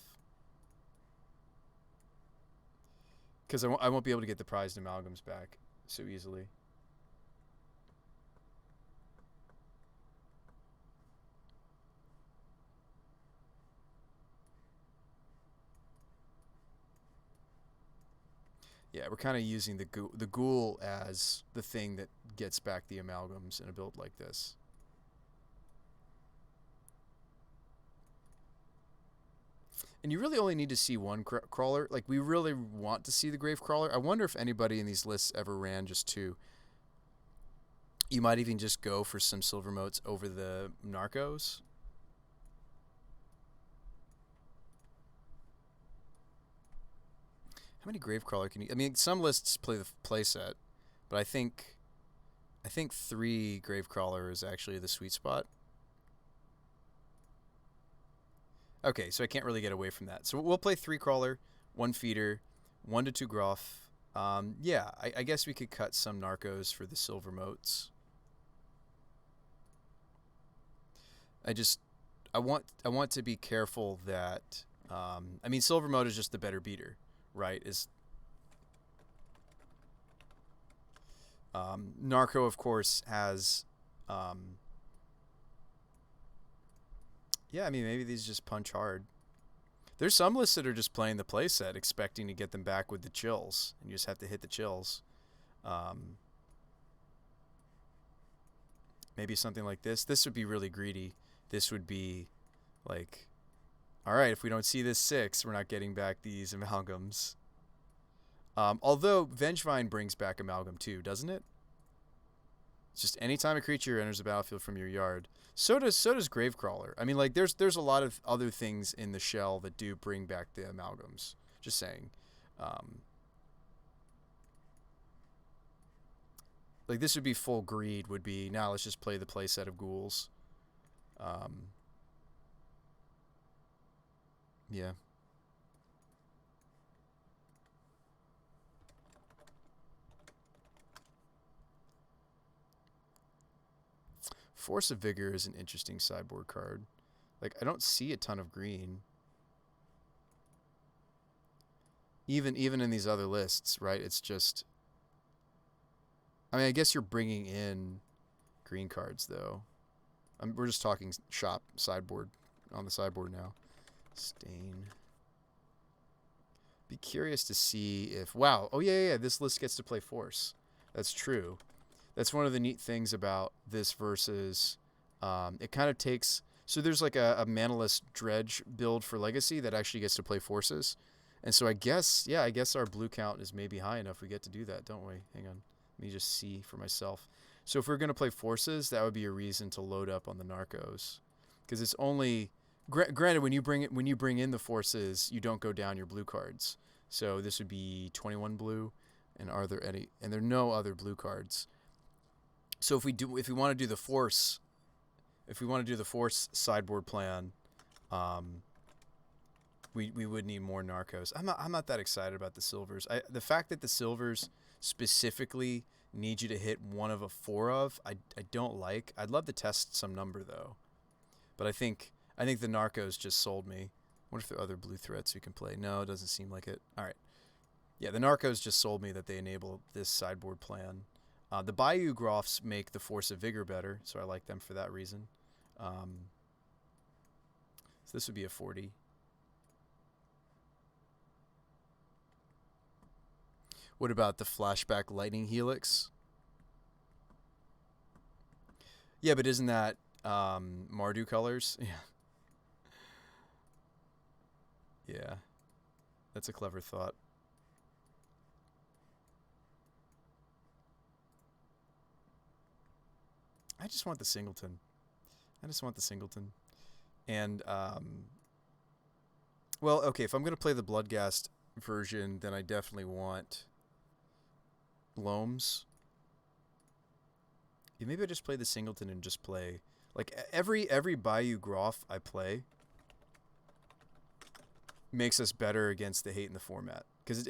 Because I won't be able to get the prized amalgams back so easily. Yeah, we're kind of using the ghoul as the thing that gets back the amalgams in a build like this. And you really only need to see one crawler. Like, we really want to see the grave crawler. I wonder if anybody in these lists ever ran just 2. You might even just go for some silver moats over the narcos. How many grave crawler can you? I mean, some lists play the play set, but I think 3 grave crawler is actually the sweet spot. Okay, so I can't really get away from that. So we'll play 3 crawler, 1 feeder, 1 to 2 Groff. Yeah, I guess we could cut some narcos for the silver moats. I just I want to be careful that I mean, silver moat is just the better beater, right? Is Narco, of course, has yeah, I mean, maybe these just punch hard. There's some lists that are just playing the playset, expecting to get them back with the chills, and you just have to hit the chills. Um, Maybe something like this. This would be really greedy. This would be like, all right, if we don't see this 6, we're not getting back these amalgams. Although Vengevine brings back amalgam too, doesn't it? It's just anytime a creature enters the battlefield from your yard. So does Gravecrawler. I mean, like there's a lot of other things in the shell that do bring back the amalgams. Just saying. Um, like this would be full greed. Would be now. Let's just play the playset of ghouls. Um, yeah. Force of Vigor is an interesting sideboard card. Like I don't see a ton of green. Even in these other lists, right? It's just. I mean, I guess you're bringing in green cards though. We're just talking shop sideboard on the sideboard now. Stain. Be curious to see if wow. Oh yeah. This list gets to play Force. That's true. That's one of the neat things about this versus it kind of takes so there's like a manaless dredge build for Legacy that actually gets to play Forces. And so I guess our blue count is maybe high enough we get to do that, don't we? Hang on. Let me just see for myself. So if we're going to play Forces, that would be a reason to load up on the Narcos. Because it's only granted when you bring in the Forces, you don't go down your blue cards. So this would be 21 blue, and are there any? And there are no other blue cards. So if we want to do the Force, sideboard plan, we would need more Narcos. I'm not that excited about the silvers. The fact that the silvers specifically need you to hit one of a 4 of, I don't like. I'd love to test some number though, but I think the Narcos just sold me. What if there are other blue threats we can play? No, it doesn't seem like it. All right, yeah, the Narcos just sold me that they enable this sideboard plan. The Bayou Groffs make the Force of Vigor better, so I like them for that reason. So this would be a 40. What about the Flashback Lightning Helix? Yeah, but isn't that Mardu colors? Yeah. Yeah. That's a clever thought. I just want the singleton. And, well, okay, if I'm going to play the Bloodghast version, then I definitely want Loams. Yeah, maybe I just play the singleton and just play. Like, every Bayou Groff I play makes us better against the hate in the format. Because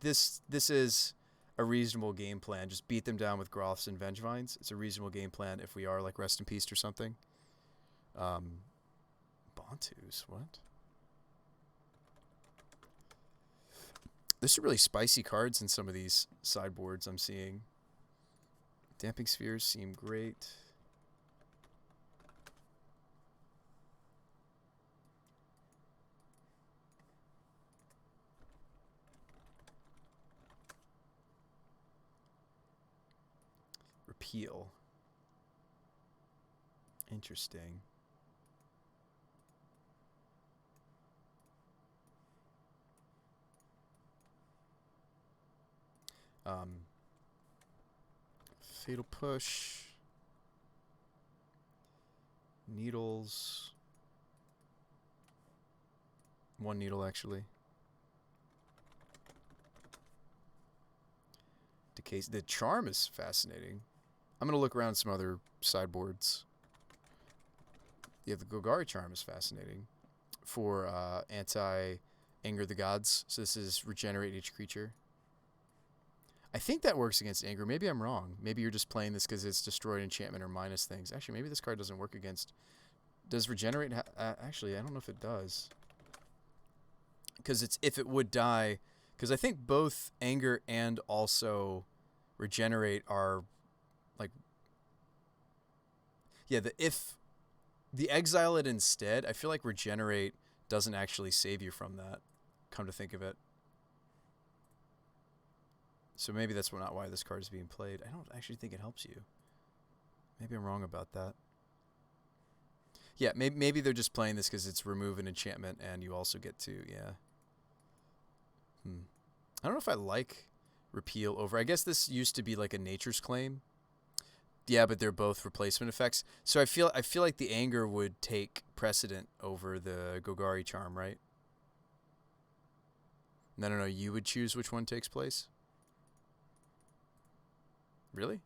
this is a reasonable game plan. Just beat them down with Groffs and Vengevines. It's a reasonable game plan if we are like Rest in Peace or something. Bontus, what? There's some really spicy cards in some of these sideboards I'm seeing. Damping Spheres seem great. Repeal. Interesting. Fatal Push. Needles. 1 needle, actually. Decay. The Charm is fascinating. I'm going to look around some other sideboards. Yeah, the Golgari Charm is fascinating. For anti-Anger the Gods. So this is regenerate each creature. I think that works against Anger. Maybe I'm wrong. Maybe you're just playing this because it's destroyed enchantment or minus things. Actually, maybe this card doesn't work against... Does regenerate... actually, I don't know if it does. Because if it would die... Because I think both Anger and also regenerate are... like... Yeah, if the exile it instead, I feel like regenerate doesn't actually save you from that, come to think of it. So maybe that's not why this card is being played. I don't actually think it helps you. Maybe I'm wrong about that. Yeah, maybe they're just playing this because it's remove an enchantment and you also get to, yeah. I don't know if I like repeal over. I guess this used to be like a nature's claim. Yeah, but they're both replacement effects. So I feel like the anger would take precedent over the Gogari charm, right? No, no, no. You would choose which one takes place? Really?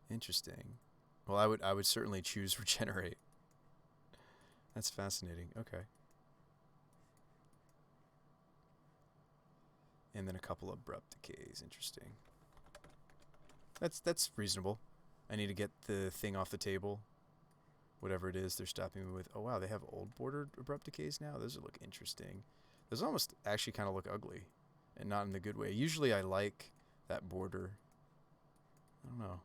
Interesting. Well, I would certainly choose regenerate. That's fascinating. Okay. And then a couple of abrupt decays. Interesting. That's reasonable. I need to get the thing off the table. Whatever it is they're stopping me with. Oh wow, they have old bordered abrupt decays now. Those look interesting. Those almost actually kind of look ugly, and not in the good way. Usually I like that border. I don't know.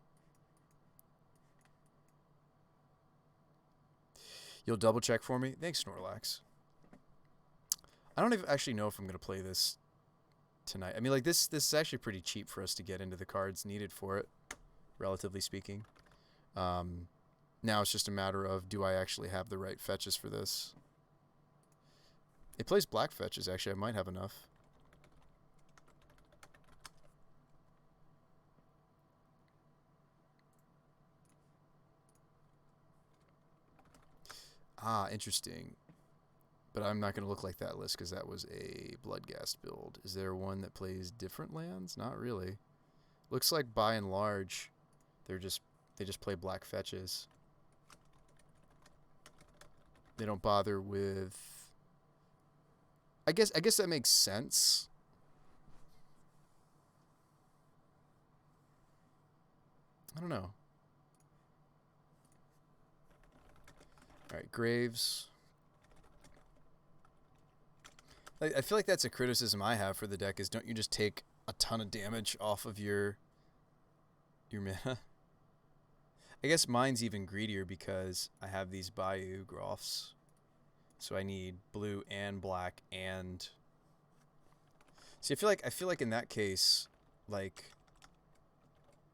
You'll double check for me? Thanks, Snorlax. I don't even actually know if I'm going to play this tonight. I mean, like, this is actually pretty cheap for us to get into the cards needed for it, relatively speaking. Now it's just a matter of, do I actually have the right fetches for this? It plays black fetches, actually. I might have enough. Ah, interesting. But I'm not going to look like that list because that was a Bloodghast build. Is there one that plays different lands? Not really. Looks like by and large, they just play black fetches. They don't bother with. I guess that makes sense. I don't know. All right, Graves. I feel like that's a criticism I have for the deck is don't you just take a ton of damage off of your mana? I guess mine's even greedier because I have these Bayou Groffs. So I need blue and black and see I feel like in that case, like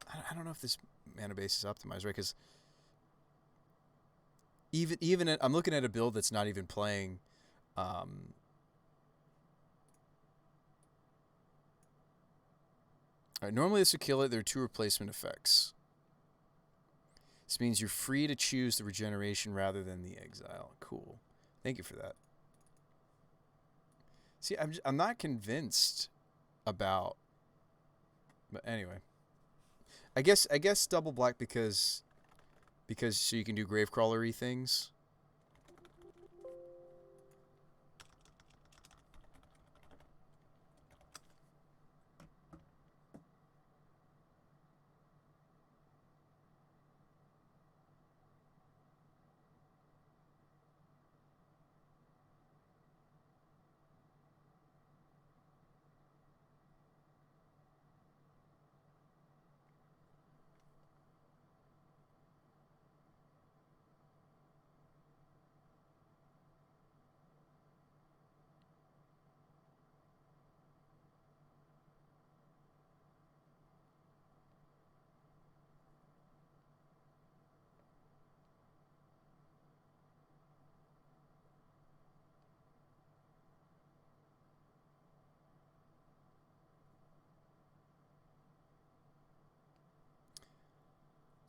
I don't know if this mana base is optimized, right? Because even I'm looking at a build that's not even playing Alright, normally this would kill it. There are 2 replacement effects. This means you're free to choose the regeneration rather than the exile. Cool. Thank you for that. See, I'm not convinced about... But anyway. I guess double black because so you can do Gravecrawler-y things.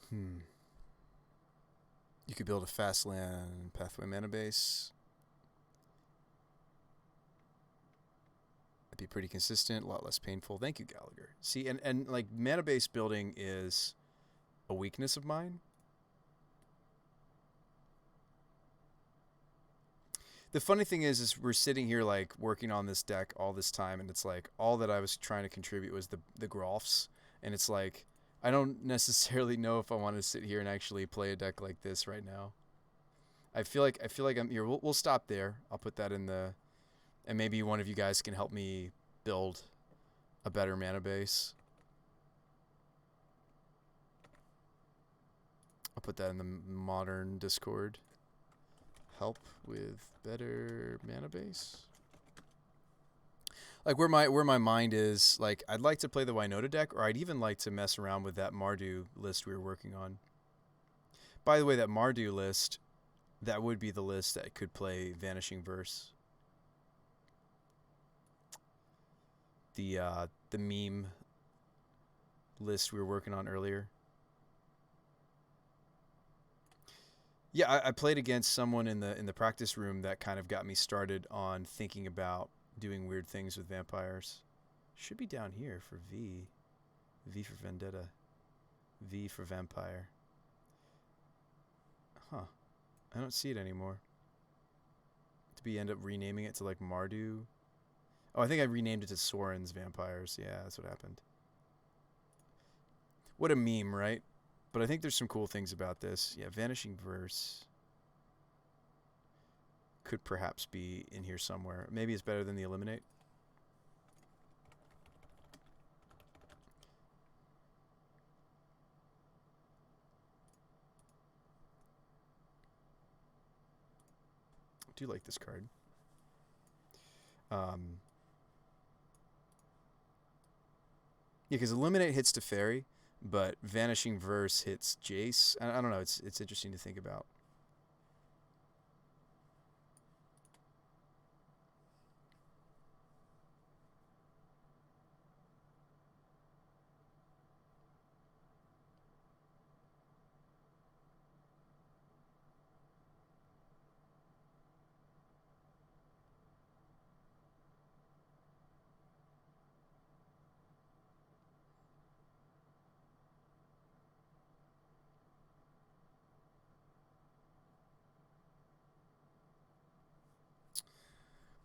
You could build a fast land pathway mana base. That'd be pretty consistent, a lot less painful. Thank you, Gallagher. See, and like mana base building is a weakness of mine. The funny thing is we're sitting here like working on this deck all this time, and it's like all that I was trying to contribute was the Groffs, and it's like I don't necessarily know if I want to sit here and actually play a deck like this right now. I feel like I'm here. We'll stop there. I'll put that in the, and maybe one of you guys can help me build a better mana base. I'll put that in the modern Discord. help with better mana base. Like where my mind is, like I'd like to play the Winota deck, or I'd even like to mess around with that Mardu list we were working on. By the way, that Mardu list, that would be the list that could play Vanishing Verse. The meme list we were working on earlier. Yeah, I played against someone in the practice room that kind of got me started on thinking about doing weird things with vampires. Should be down here for V. V for Vendetta. V for Vampire. Huh. I don't see it anymore. Did we end up renaming it to like Mardu? Oh, I think I renamed it to Soren's Vampires. Yeah, that's what happened. What a meme, right? But I think there's some cool things about this. Yeah, Vanishing Verse could perhaps be in here somewhere. Maybe it's better than the Eliminate. I do like this card. Yeah, because Eliminate hits Teferi, but Vanishing Verse hits Jace. I don't know. It's interesting to think about.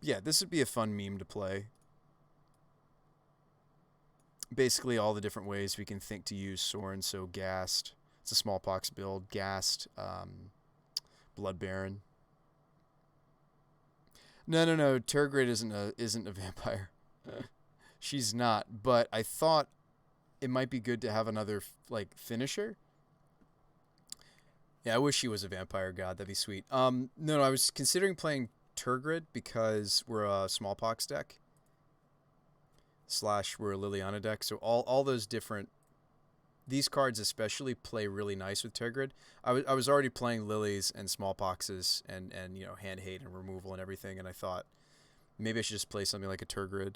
Yeah, this would be a fun meme to play. Basically, all the different ways we can think to use Sorin. So, Gassed. It's a smallpox build. Gassed. Blood Baron. No. Tergrid isn't a vampire. She's not. But I thought it might be good to have another finisher. Yeah, I wish she was a vampire god. That'd be sweet. No, I was considering playing Tergrid because we're a smallpox deck. / we're a Liliana deck. So all those different, these cards especially play really nice with Tergrid. I was already playing Lilies and smallpoxes and hand hate and removal and everything, and I thought maybe I should just play something like a Tergrid.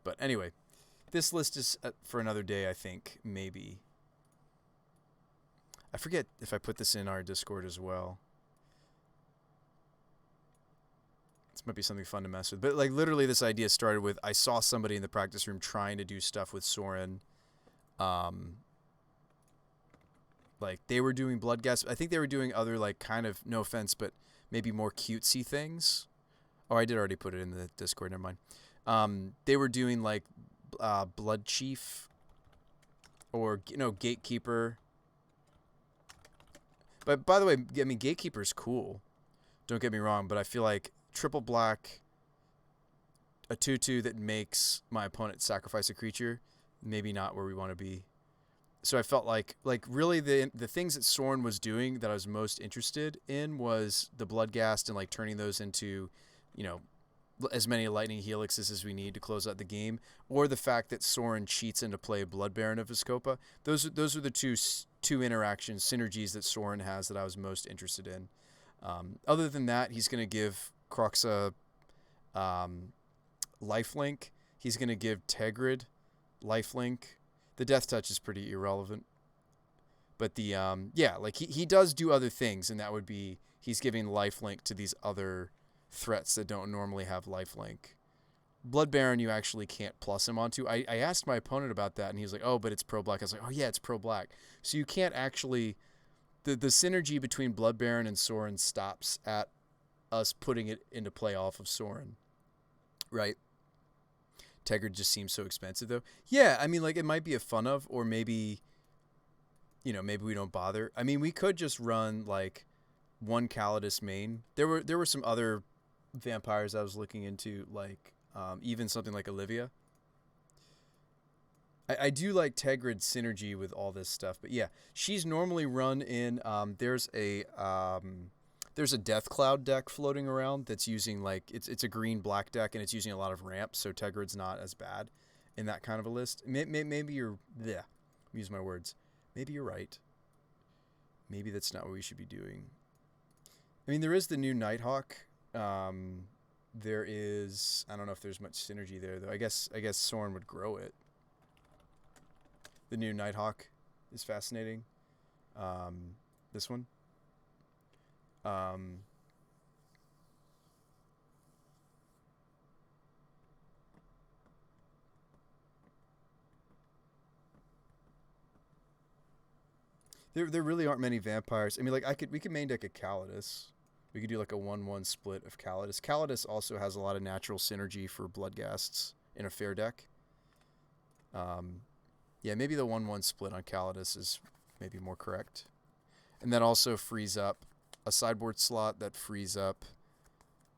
But anyway, this list is for another day, I think, maybe. I forget if I put this in our Discord as well. This might be something fun to mess with. But literally this idea started with I saw somebody in the practice room trying to do stuff with Sorin. They were doing blood gas. I think they were doing other kind of, no offense, but maybe more cutesy things. Oh, I did already put it in the Discord. Never mind. They were doing Blood Chief or Gatekeeper. But by the way, I mean Gatekeeper's cool. Don't get me wrong, but I feel like triple black, a 2/2 that makes my opponent sacrifice a creature, maybe not where we want to be. So I felt like really the things that Sorin was doing that I was most interested in was the Bloodghast and turning those into, as many lightning helixes as we need to close out the game, or the fact that Sorin cheats into play Blood Baron of Vizkopa. Those are the two interactions, synergies that Sorin has that I was most interested in. Other than that, he's going to give Croxa lifelink. He's going to give Tergrid lifelink. The Death Touch is pretty irrelevant. But he does do other things, and that would be he's giving lifelink to these other threats that don't normally have lifelink. Blood Baron you actually can't plus him onto. I asked my opponent about that, and he was like, oh, but it's pro-black. I was like, oh, yeah, it's pro-black. So you can't actually... The synergy between Blood Baron and Sorin stops at us putting it into play off of Sorin. Right? Tergrid just seems so expensive, though. Yeah, I mean, it might be a fun of, or maybe... maybe we don't bother. I mean, we could just run, one Calidus main. There were some other vampires I was looking into, even something like Olivia. I do like Tegrid's synergy with all this stuff, but yeah, she's normally run in. There's a Death Cloud deck floating around that's using like it's a green black deck and it's using a lot of ramps, so Tegrid's not as bad in that kind of a list. Maybe you're yeah, use my words. Maybe you're right. Maybe that's not what we should be doing. I mean, there is the new Nighthawk. There is I don't know if there's much synergy there though. I guess Soren would grow it. The new Nighthawk is fascinating. This one. Um, there really aren't many vampires. I mean, like we could main deck a Calidus. We could do like a 1/1 split of Calidus. Calidus also has a lot of natural synergy for Bloodghasts in a fair deck. Yeah, maybe the 1/1 split on Calidus is maybe more correct. And that also frees up a sideboard slot that frees up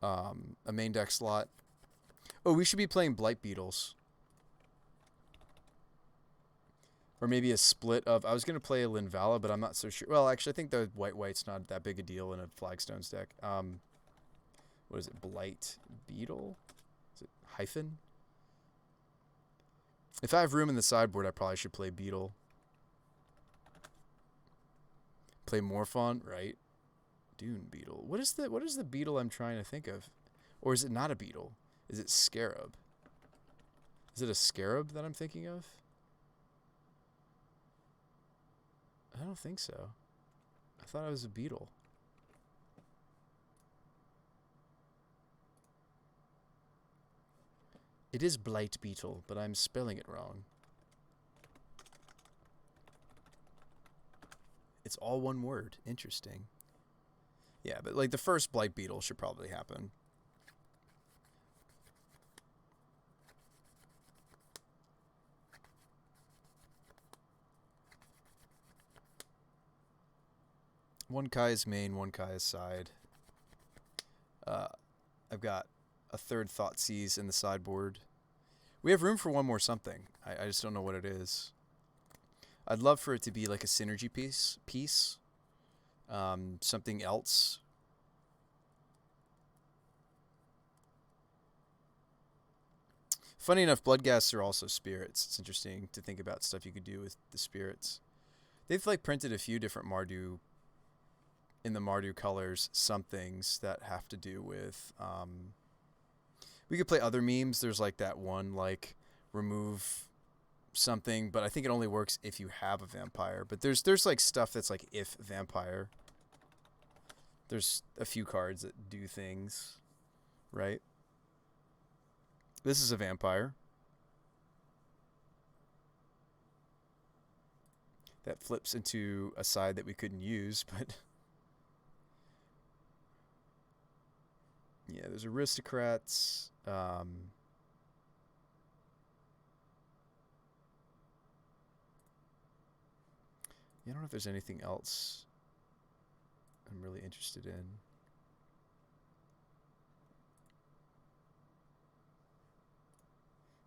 a main deck slot. Oh, we should be playing Blight Beetles. Or maybe a split of... I was going to play a Linvala, but I'm not so sure. Well, actually, I think the white-white's not that big a deal in a Flagstones deck. What is it? Blight Beetle? Is it Hyphen? If I have room in the sideboard, I probably should play Beetle. Play Morphon, right? Dune Beetle. What is the beetle I'm trying to think of? Or is it not a beetle? Is it Scarab? Is it a Scarab that I'm thinking of? I don't think so. I thought it was a beetle. It is Blight Beetle, but I'm spelling it wrong. It's all one word. Interesting. Yeah, but like the first Blight Beetle should probably happen. One Kai's main, one Kai's side. I've got a third Thoughtseize in the sideboard. We have room for one more something. I just don't know what it is. I'd love for it to be like a synergy piece. Something else. Funny enough, Bloodghasts are also spirits. It's interesting to think about stuff you could do with the spirits. They've like printed a few different Mardu in the Mardu colors, some things that have to do with we could play other memes. There's like that one like remove something, but I think it only works if you have a vampire. But there's like stuff that's like if vampire. There's a few cards that do things, right? This is a vampire. That flips into a side that we couldn't use, but yeah, there's aristocrats. I don't know if there's anything else I'm really interested in.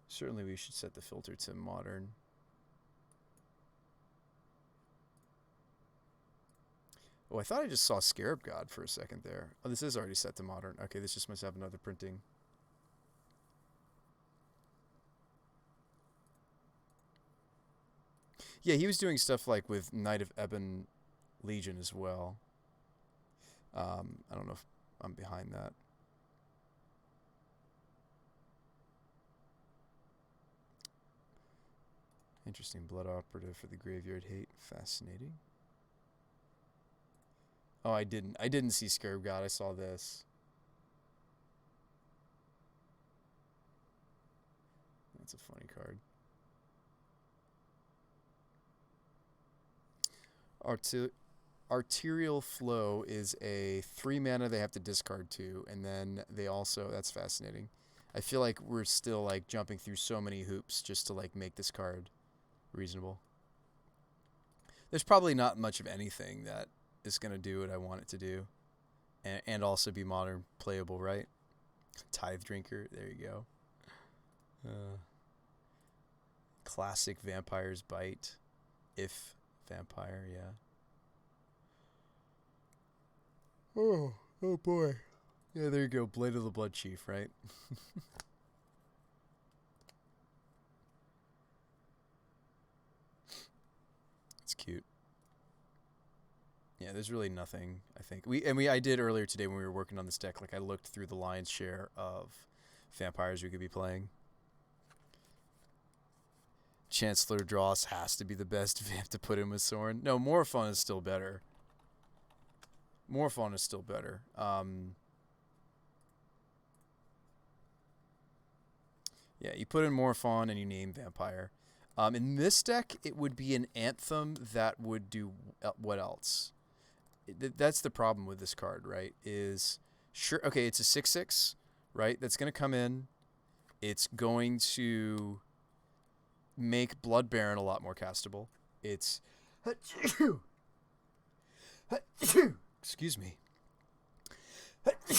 Certainly we should set the filter to modern. Oh, I thought I just saw Scarab God for a second there. Oh, this is already set to modern. Okay, this just must have another printing. Yeah, he was doing stuff like with Knight of Ebon Legion as well. I don't know if I'm behind that. Interesting. Blood Operative for the Graveyard Hate. Fascinating. Oh, I didn't see Scarab God. I saw this. That's a funny card. Arterial Flow is a 3 mana they have to discard 2, and then they also, that's fascinating. I feel like we're still like jumping through so many hoops just to like make this card reasonable. There's probably not much of anything that is going to do what I want it to do, and also be modern playable, right? Tithe Drinker, there you go. classic Vampire's Bite. If vampire, yeah. Oh boy. Yeah, there you go. Blade of the Blood Chief, right? It's cute. Yeah, there's really nothing, I think. I did earlier today when we were working on this deck, like I looked through the lion's share of vampires we could be playing. Chancellor Dross has to be the best vamp to put in with Sorin. No, Morphon is still better. Morphon is still better. Yeah, you put in Morphon and you name Vampire. In this deck, it would be an Anthem that would do what else? That's the problem with this card, right? Is sure, okay, it's a 6/6, right? That's going to come in. It's going to make Blood Baron a lot more castable. It's excuse me.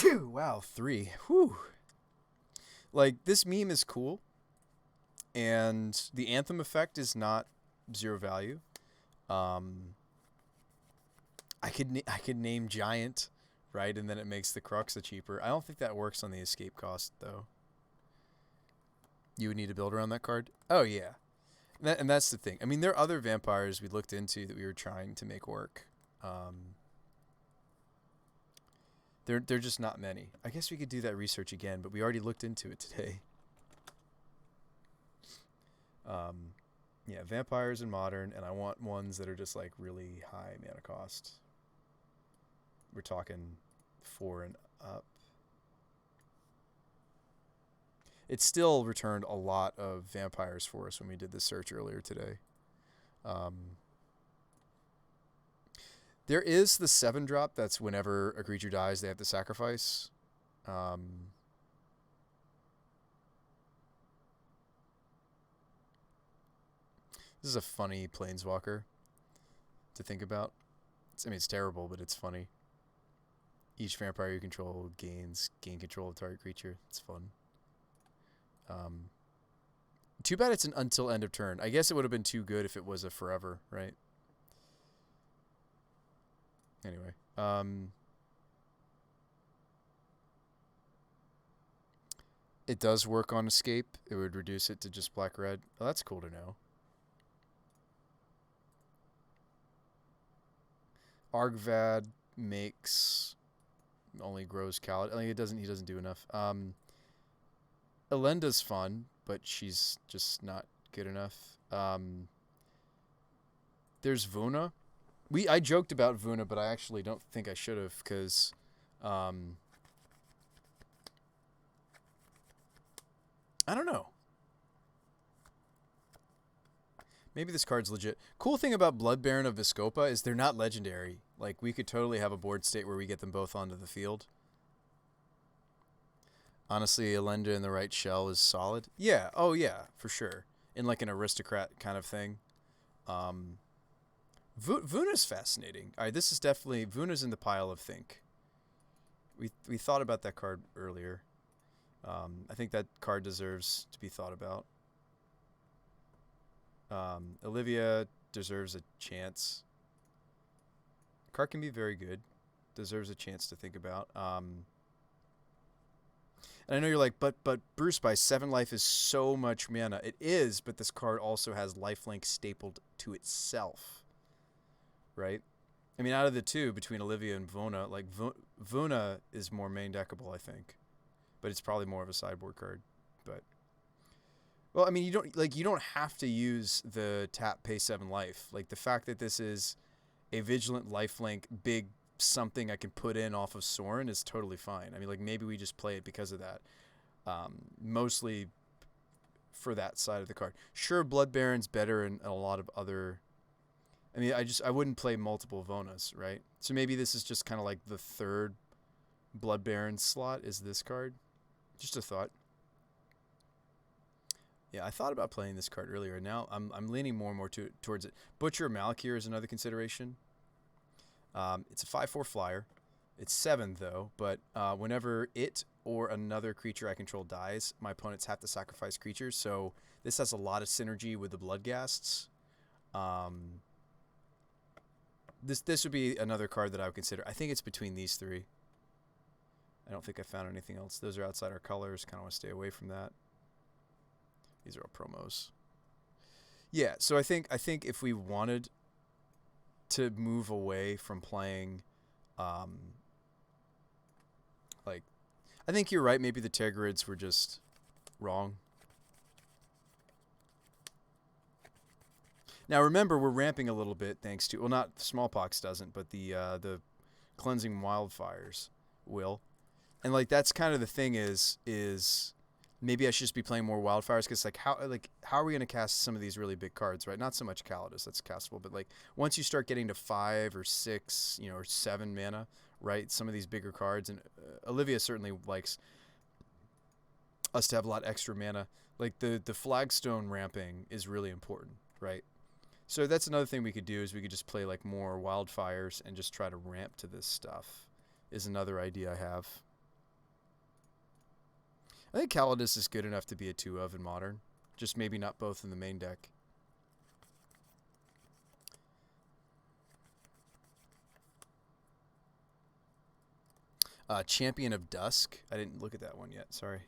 Wow, 3. Whew. Like, this meme is cool, and the Anthem effect is not 0 value. I could name Giant, right, and then it makes the Crux a cheaper. I don't think that works on the escape cost, though. You would need to build around that card? Oh, yeah. And that's the thing. I mean, there are other vampires we looked into that we were trying to make work. They're just not many. I guess we could do that research again, but we already looked into it today. Yeah, vampires in Modern, and I want ones that are just like really high mana cost. We're talking 4 and up. It still returned a lot of vampires for us when we did this search earlier today. There is the 7-drop that's whenever a creature dies, they have to sacrifice. This is a funny planeswalker to think about. It's terrible, but it's funny. Each vampire you control gain control of target creature. It's fun. Too bad it's an until end of turn. I guess it would have been too good if it was a forever, right? Anyway, it does work on escape. It would reduce it to just black-red. Oh, that's cool to know. Argvad makes only grows Khaled. I mean, he doesn't do enough. Elenda's fun, but she's just not good enough. There's Vuna. I joked about Vuna, but I actually don't think I should have, because I don't know. Maybe this card's legit. Cool thing about Blood Baron of Viscopa is they're not legendary. Like, we could totally have a board state where we get them both onto the field. Honestly, Elenda in the right shell is solid. Yeah, oh yeah, for sure. In like an aristocrat kind of thing. Vuna's fascinating. All right, this is definitely... Vuna's in the pile of think. We thought about that card earlier. I think that card deserves to be thought about. Olivia deserves a chance. Card can be very good. Deserves a chance to think about. And I know you're like, but Bruce, by 7 life is so much mana. It is, but this card also has lifelink stapled to itself. Right? I mean, out of the two, between Olivia and Vuna, like, Vuna is more main deckable, I think. But it's probably more of a sideboard card. But, well, I mean, you don't have to use the tap pay 7 life. Like, the fact that this is a vigilant lifelink big something I can put in off of Sorin is totally fine. I mean, like, maybe we just play it because of that. Mostly for that side of the card. Sure, Blood Baron's better in a lot of other... I mean, I wouldn't play multiple Vonas, right? So maybe this is just kind of like the third Blood Baron slot is this card. Just a thought. Yeah, I thought about playing this card earlier. Now I'm leaning more and more towards it. Butcher Malakir is another consideration. It's a 5/4 flyer. It's 7 though, but whenever it or another creature I control dies, my opponents have to sacrifice creatures. So this has a lot of synergy with the Bloodghasts. Um, this would be another card that I would consider. I think it's between these three. I don't think I found anything else. Those are outside our colors. Kind of want to stay away from that. These are all promos. Yeah, so I think if we wanted to move away from playing, like, I think you're right. Maybe the Tergarids were just wrong. Now remember, we're ramping a little bit thanks to, well, not smallpox doesn't, but the cleansing wildfires will, and like that's kind of the thing is maybe I should just be playing more wildfires because how are we gonna cast some of these really big cards, right? Not so much Calidus, that's castable, but like once you start getting to 5 or 6, or 7 mana, right? Some of these bigger cards, and Olivia certainly likes us to have a lot extra mana. Like the flagstone ramping is really important, right? So that's another thing we could do is we could just play like more wildfires and just try to ramp to this stuff is another idea I have. I think Calidus is good enough to be a 2 of in Modern. Just maybe not both in the main deck. Champion of Dusk. I didn't look at that one yet. Sorry.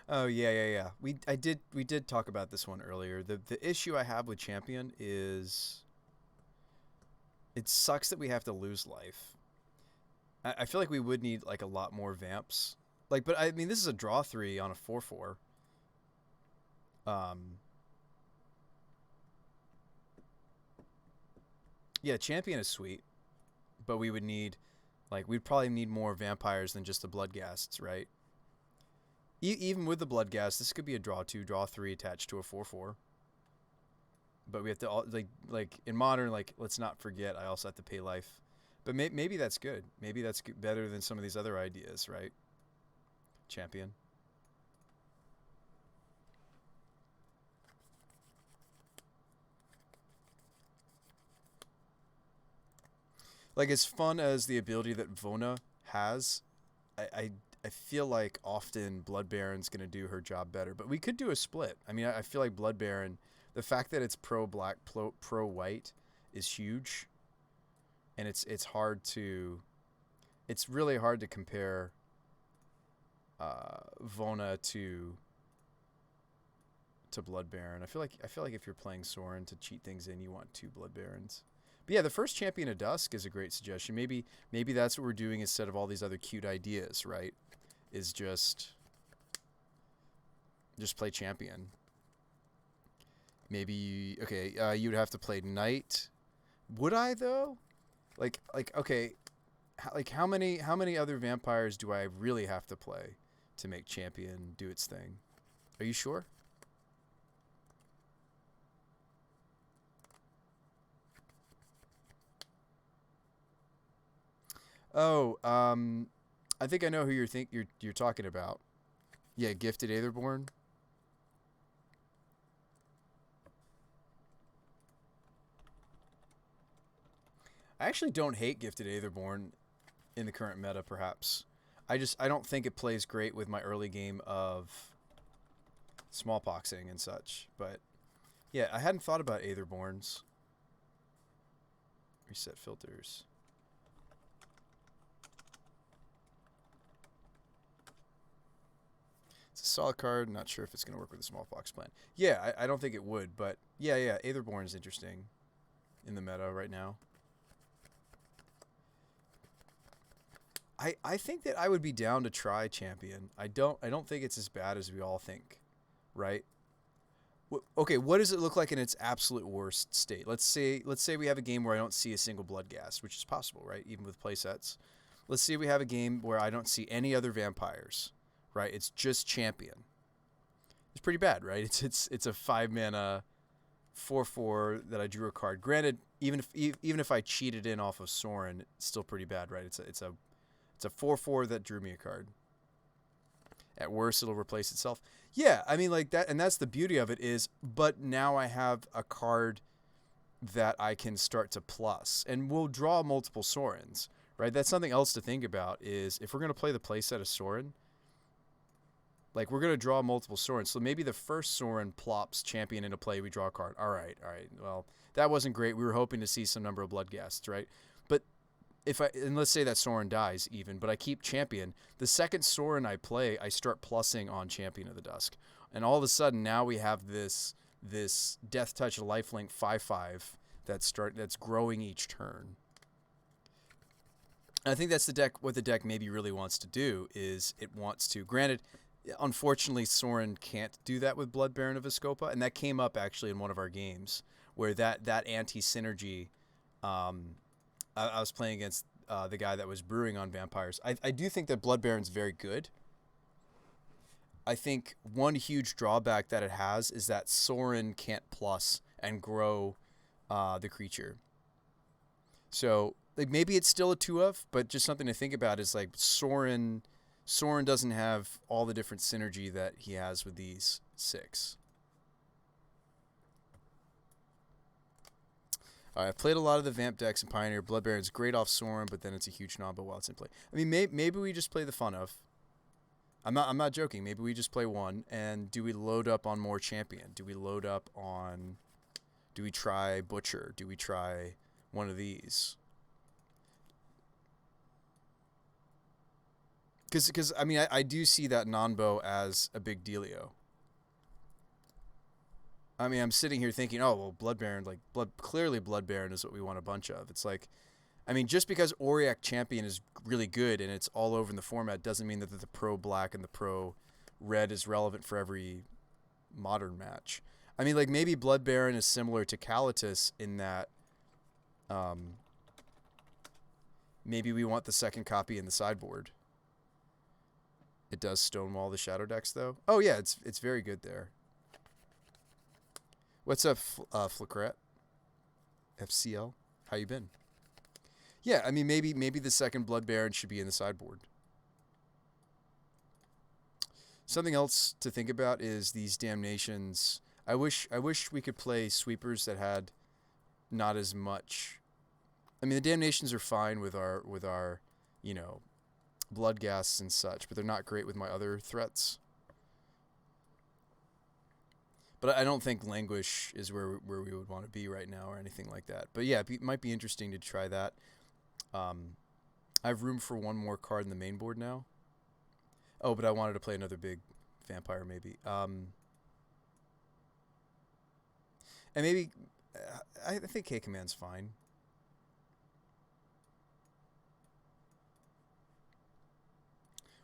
Oh yeah. We did talk about this one earlier. The issue I have with Champion is it sucks that we have to lose life. I feel like we would need like a lot more vamps. Like, but I mean, this is a draw 3 on a 4/4. Yeah, Champion is sweet, but we would need, like, we'd probably need more vampires than just the Bloodghasts, right? Even with the Bloodghast, this could be a draw 2, draw 3 attached to a 4/4. But we have to like in Modern, like let's not forget I also have to pay life. But maybe that's good. Maybe that's better than some of these other ideas, right? Champion. Like as fun as the ability that Vona has, I feel like often Blood Baron's gonna do her job better. But we could do a split. I mean, I feel like Blood Baron, the fact that it's pro black, pro white, is huge, and it's really hard to compare Vona to Blood Baron. I feel like if you're playing Sorin to cheat things in, you want 2 Blood Barons. But yeah, the first Champion of Dusk is a great suggestion. Maybe that's what we're doing instead of all these other cute ideas, right? Is just play Champion. Maybe okay, you would have to play Knight. Would I though? Like okay, how many other vampires do I really have to play to make Champion do its thing? Are you sure? Oh, I think I know who you're talking about. Yeah, Gifted Aetherborn. I actually don't hate Gifted Aetherborn in the current meta, perhaps. I don't think it plays great with my early game of smallpoxing and such. But yeah, I hadn't thought about Aetherborns. Reset filters. It's a solid card. Not sure if it's going to work with the smallpox plan. Yeah, I don't think it would, but yeah, Aetherborn is interesting in the meta right now. I think that I would be down to try Champion. I don't think it's as bad as we all think, right? Okay, what does it look like in its absolute worst state? Let's say we have a game where I don't see a single Bloodghast, which is possible, right? Even with playsets. Let's say we have a game where I don't see any other vampires, right? It's just Champion. It's pretty bad, right? It's a 5 mana 4/4 that I drew a card. Granted, even if I cheated in off of Sorin, it's still pretty bad, right? It's a 4/4 that drew me a card. At worst, it'll replace itself. Yeah, I mean, like that, and that's the beauty of it is, but now I have a card that I can start to plus, and we'll draw multiple Sorens, right? That's something else to think about is if we're going to play the playset of Soren, like we're going to draw multiple Sorens. So maybe the first Soren plops champion into play, we draw a card. All right. Well, that wasn't great. We were hoping to see some number of Bloodghasts, right? But and let's say that Soren dies even, but I keep champion. The second Soren I play, I start plussing on Champion of the Dusk. And all of a sudden now we have this Death Touch lifelink 5/5 that's growing each turn. And I think that's what the deck maybe really wants to do is it wants to, granted, unfortunately Soren can't do that with Blood Baron of Escopa, and that came up actually in one of our games where that anti-synergy, I was playing against the guy that was brewing on vampires. I do think that Blood Baron's very good. I think one huge drawback that it has is that Soren can't plus and grow the creature. So like maybe it's still a 2-of, but just something to think about is like Soren doesn't have all the different synergy that he has with these 6. All right, I've played a lot of the Vamp decks in Pioneer. Blood Baron's great off Soren, but then it's a huge nombo while it's in play. I mean, maybe we just play the fun of. I'm not joking. Maybe we just play one, and do we load up on more champion? Do we load up on? Do we try Butcher? Do we try one of these? Because I mean, I do see that Nanbo as a big dealio. I mean, I'm sitting here thinking, oh, well, Blood Baron, clearly Blood Baron is what we want a bunch of. It's like, I mean, just because Auric Champion is really good and it's all over in the format doesn't mean that the pro black and the pro red is relevant for every modern match. I mean, like, maybe Blood Baron is similar to Calatus in that maybe we want the second copy in the sideboard. It does stonewall the shadow decks, though. Oh, yeah, it's very good there. What's up, Flicret? FCL? How you been? Yeah, I mean, maybe the second Blood Baron should be in the sideboard. Something else to think about is these damnations. I wish we could play sweepers that had not as much. I mean, the damnations are fine with our Bloodghasts and such, but they're not great with my other threats. But I don't think Languish is where we would want to be right now or anything like that. But yeah, it might be interesting to try that. I have room for one more card in the main board now. Oh, but I wanted to play another big vampire maybe. And maybe I think K-Command's fine.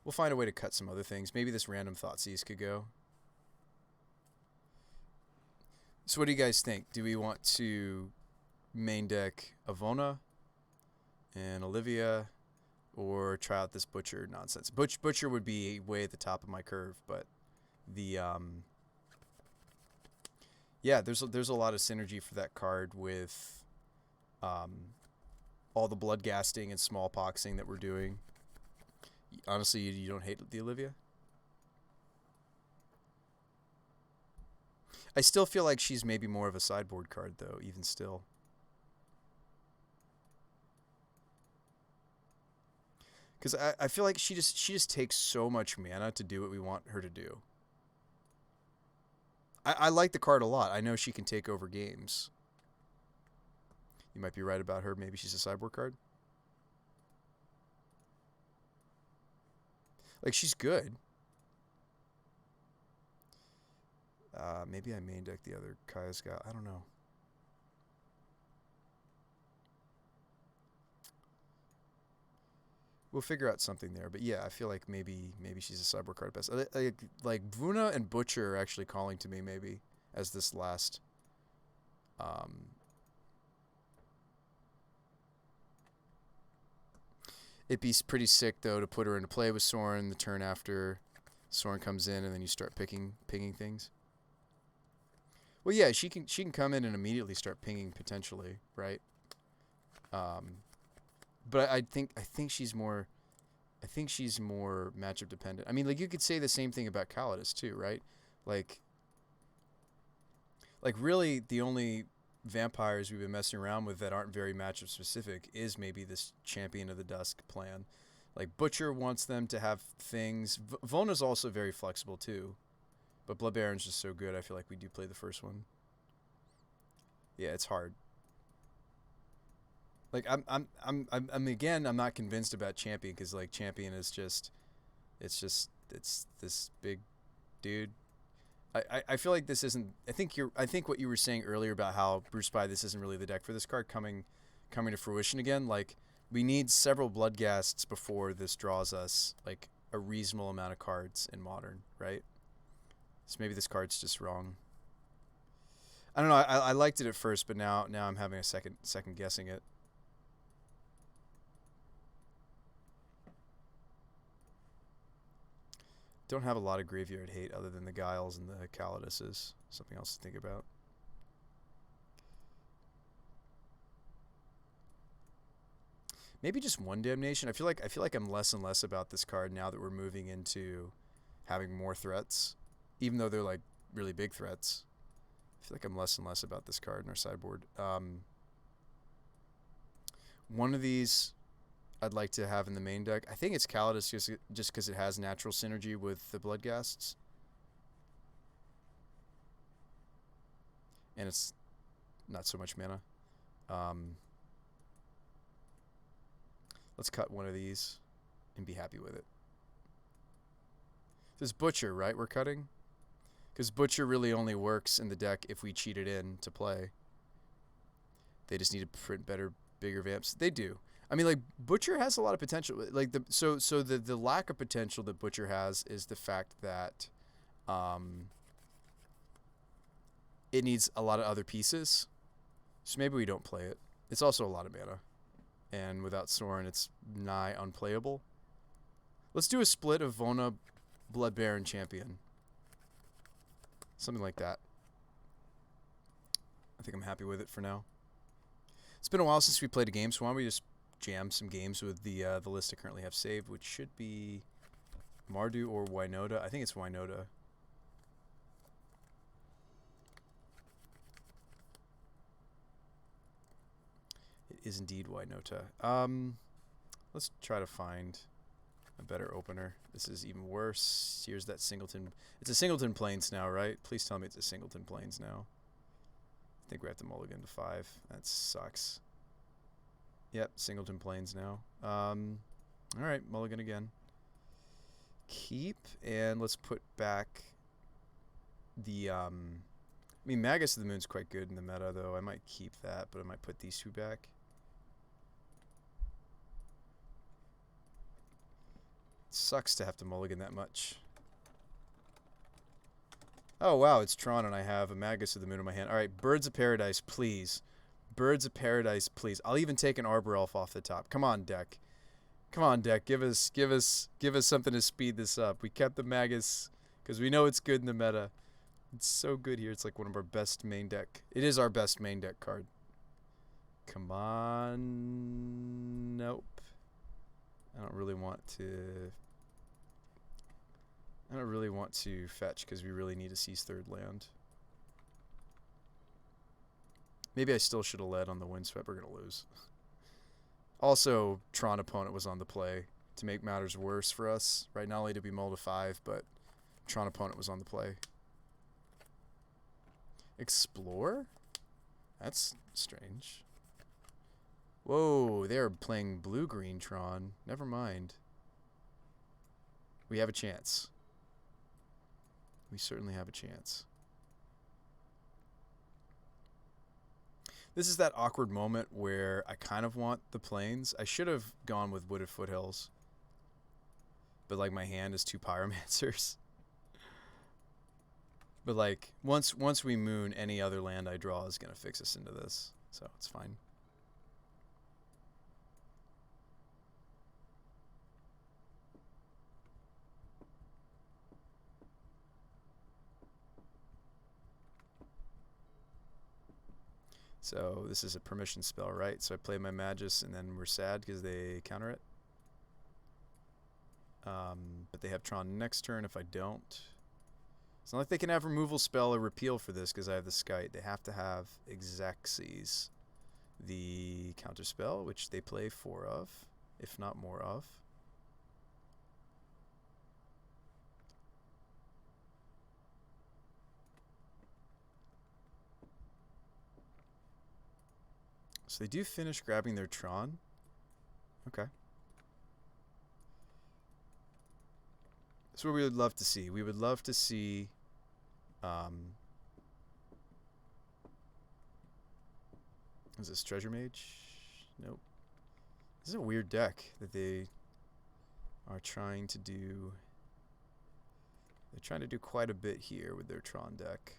We'll find a way to cut some other things. Maybe this random Thoughtseize could go. So what do you guys think? Do we want to main deck Avona and Olivia or try out this Butcher nonsense? Butcher would be way at the top of my curve, but the yeah, there's a lot of synergy for that card with all the bloodgasting and smallpoxing that we're doing. Honestly, you don't hate the Olivia? I still feel like she's maybe more of a sideboard card, though, even still. Because I feel like she just takes so much mana to do what we want her to do. I like the card a lot. I know she can take over games. You might be right about her. Maybe she's a sideboard card. Like, she's good. Maybe I main deck the other Kaya Scout. I don't know. We'll figure out something there. But yeah, I feel like maybe she's a sideboard card at best. Like Vuna and Butcher are actually calling to me maybe as this last. It'd be pretty sick though to put her into play with Soren the turn after Soren comes in, and then you start pinging things. Well, yeah, she can come in and immediately start pinging potentially, right? But I think she's more. I think she's more matchup dependent. I mean, like you could say the same thing about Calidus too, right? Like, really, the only vampires we've been messing around with that aren't very matchup specific is maybe this Champion of the Dusk plan. Like Butcher wants them to have things. Vona's also very flexible too, but Blood Baron's just so good. I feel like we do play the first one. Yeah, it's hard. Like I'm again. I'm not convinced about Champion because like Champion is just, it's this big dude. I feel like this isn't. I think what you were saying earlier about how Bruce Spy, this isn't really the deck for this card coming to fruition again. Like we need several Bloodghasts before this draws us like a reasonable amount of cards in Modern, right? So maybe this card's just wrong. I don't know. I liked it at first, but now I'm having a second guessing it. Don't have a lot of graveyard hate other than the Guiles and the Caliduses. Something else to think about. Maybe just one Damnation. I feel like I'm less and less about this card now that we're moving into having more threats, even though they're like really big threats. I feel like I'm less and less about this card in our sideboard. One of these I'd like to have in the main deck. I think it's Calidus just because it has natural synergy with the Bloodghasts. And it's not so much mana. Let's cut one of these and be happy with it. This Butcher, right, we're cutting? Because Butcher really only works in the deck if we cheat it in to play. They just need to print better, bigger vamps. They do. I mean, like, Butcher has a lot of potential. Like, the lack of potential that Butcher has is the fact that it needs a lot of other pieces. So maybe we don't play it. It's also a lot of mana. And without Sorin, it's nigh unplayable. Let's do a split of Vona, Blood Baron, Champion. Something like that. I think I'm happy with it for now. It's been a while since we played a game, so why don't we just jam some games with the list I currently have saved, which should be Mardu or Winota. I think it's Winota. It is indeed Winota. Let's try to find a better opener. This is even worse. Here's that Singleton. It's a Singleton Plains now, right? Please tell me it's a Singleton Plains now. I think we have to mulligan to 5. That sucks. Yep, Singleton Plains now. Alright, mulligan again. Keep, and let's put back the, I mean, Magus of the Moon's quite good in the meta, though. I might keep that, but I might put these two back. It sucks to have to mulligan that much. Oh, wow, it's Tron, and I have a Magus of the Moon in my hand. Alright, Birds of Paradise, please. Birds of Paradise, please. I'll even take an Arbor Elf off the top. Come on, deck. Come on, deck. Give us something to speed this up. We kept the Magus because we know it's good in the meta. It's so good here. It's like one of our best main deck. It is our best main deck card. Come on. Nope. I don't really want to fetch because we really need to seize third land. Maybe I still should have led on the Windswept. We're going to lose. Also, Tron opponent was on the play to make matters worse for us. Right, not only did we mull to 5, but Tron opponent was on the play. Explore? That's strange. Whoa, they're playing blue-green Tron. Never mind. We have a chance. We certainly have a chance. This is that awkward moment where I kind of want the Plains. I should have gone with Wooded Foothills. But, like, my hand is 2 Pyromancers. But, like, once we moon, any other land I draw is going to fix us into this. So, it's fine. So this is a permission spell, right? So I play my Magus and then we're sad because they counter it. But they have Tron next turn if I don't. It's not like they can have removal spell or repeal for this because I have the Skite. They have to have Exexes, the counterspell, which they play 4 of, if not more of. So they do finish grabbing their Tron. Okay. That's what we would love to see. We would love to see is this Treasure Mage? Nope. This is a weird deck that they are trying to do. They're trying to do quite a bit here with their Tron deck.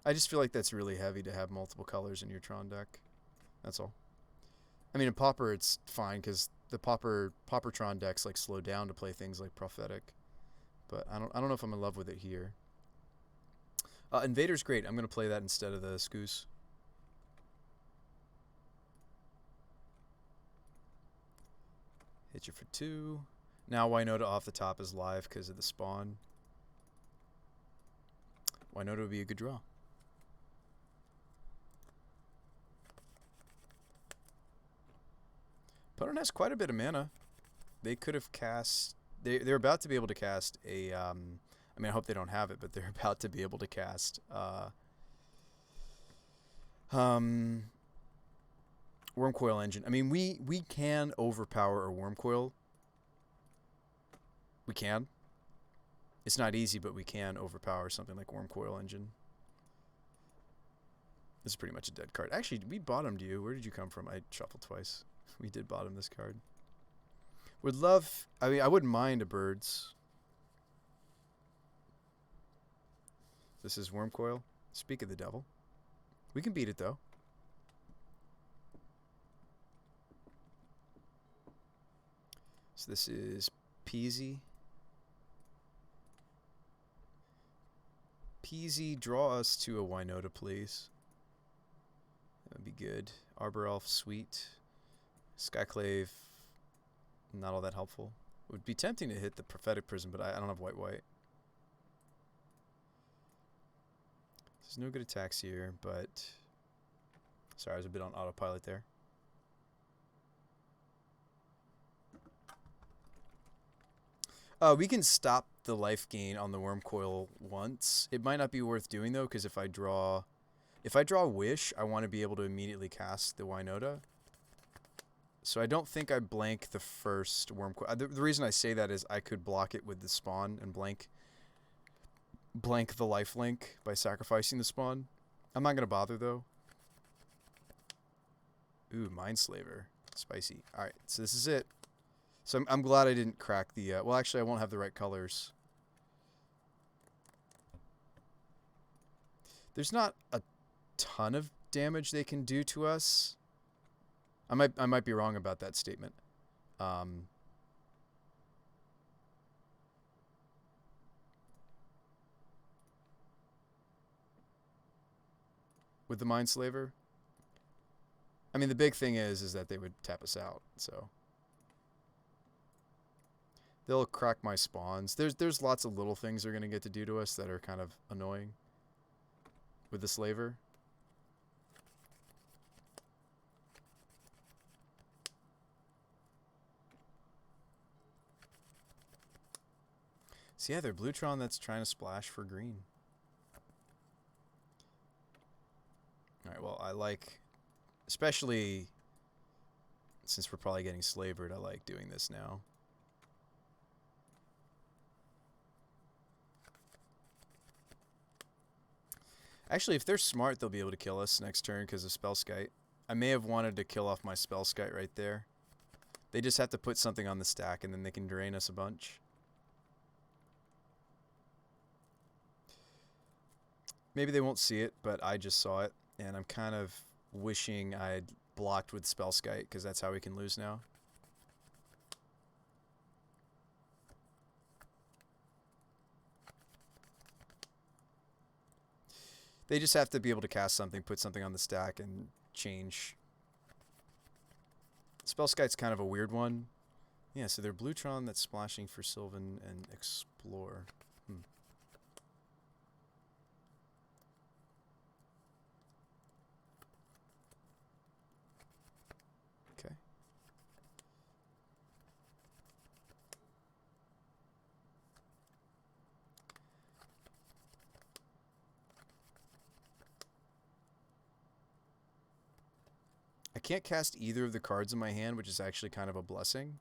I just feel like that's really heavy to have multiple colors in your Tron deck. That's all. I mean, in Pauper it's fine because the Pauper Tron decks like slow down to play things like Prophetic, but I don't know if I'm in love with it here. Invader's great. I'm gonna play that instead of the Scoos. Hit you for 2. Now Winota off the top is live because of the spawn. Winota would be a good draw. Opponent has quite a bit of mana. They could have cast... They're about to be able to cast a... I mean, I hope they don't have it, but they're about to be able to cast... Wormcoil Engine. I mean, we can overpower a Wormcoil. We can. It's not easy, but we can overpower something like Wormcoil Engine. This is pretty much a dead card. Actually, we bottomed you. Where did you come from? I shuffled twice. We did bottom this card. Would love... I mean, I wouldn't mind a Birds. This is Wormcoil. Speak of the devil. We can beat it, though. So this is Peasy. Peasy, draw us to a Winota, please. That would be good. Arbor Elf, sweet. Skyclave, not all that helpful. It would be tempting to hit the Prophetic Prism, but I don't have white. There's no good attacks here, but... Sorry, I was a bit on autopilot there. We can stop the life gain on the Wormcoil once. It might not be worth doing, though, because if I draw Wish, I want to be able to immediately cast the Winota. So I don't think I blank the first Wormcoil. The reason I say that is I could block it with the spawn and blank the lifelink by sacrificing the spawn. I'm not going to bother, though. Ooh, Mindslaver. Spicy. Alright, so this is it. So I'm glad I didn't crack the... well, actually, I won't have the right colors. There's not a ton of damage they can do to us. I might be wrong about that statement. With the Mindslaver? I mean, the big thing is that they would tap us out, so... They'll crack my spawns. There's lots of little things they're going to get to do to us that are kind of annoying with the Slaver. So yeah, they're Bluetron that's trying to splash for green. Alright, well, I like... Especially since we're probably getting slavered, I like doing this now. Actually, if they're smart, they'll be able to kill us next turn because of Spellskite. I may have wanted to kill off my Spellskite right there. They just have to put something on the stack and then they can drain us a bunch. Maybe they won't see it, but I just saw it. And I'm kind of wishing I'd blocked with Spellskite because that's how we can lose now. They just have to be able to cast something, put something on the stack, and change. Spellskite's kind of a weird one. Yeah, so they're Bluetron that's splashing for Sylvan and Explore. Okay. I can't cast either of the cards in my hand, which is actually kind of a blessing.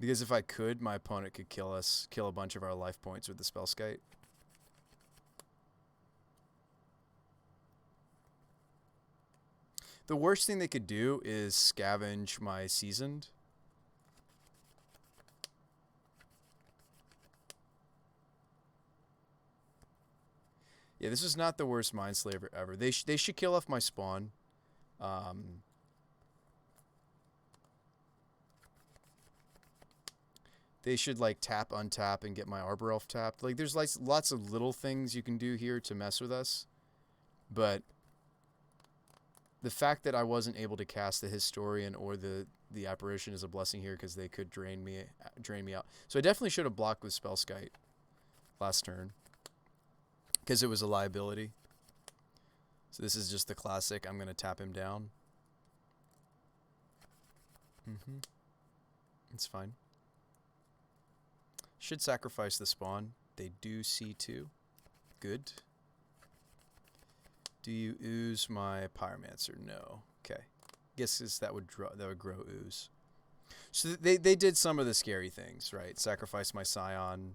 Because if I could, my opponent could kill a bunch of our life points with the Spellskite. The worst thing they could do is scavenge my Seasoned. Yeah, this is not the worst Mindslaver ever. They should kill off my spawn. They should like tap, untap, and get my Arbor Elf tapped. Like there's like lots of little things you can do here to mess with us, but the fact that I wasn't able to cast the Historian or the Apparition is a blessing here because they could drain me out. So I definitely should have blocked with Spellskite last turn because it was a liability. So this is just the classic. I'm gonna tap him down. It's fine. Should sacrifice the spawn. They do C2. Good. Do you ooze my Pyromancer? No. Okay. Guesses that would grow ooze. So they did some of the scary things, right? Sacrifice my Scion,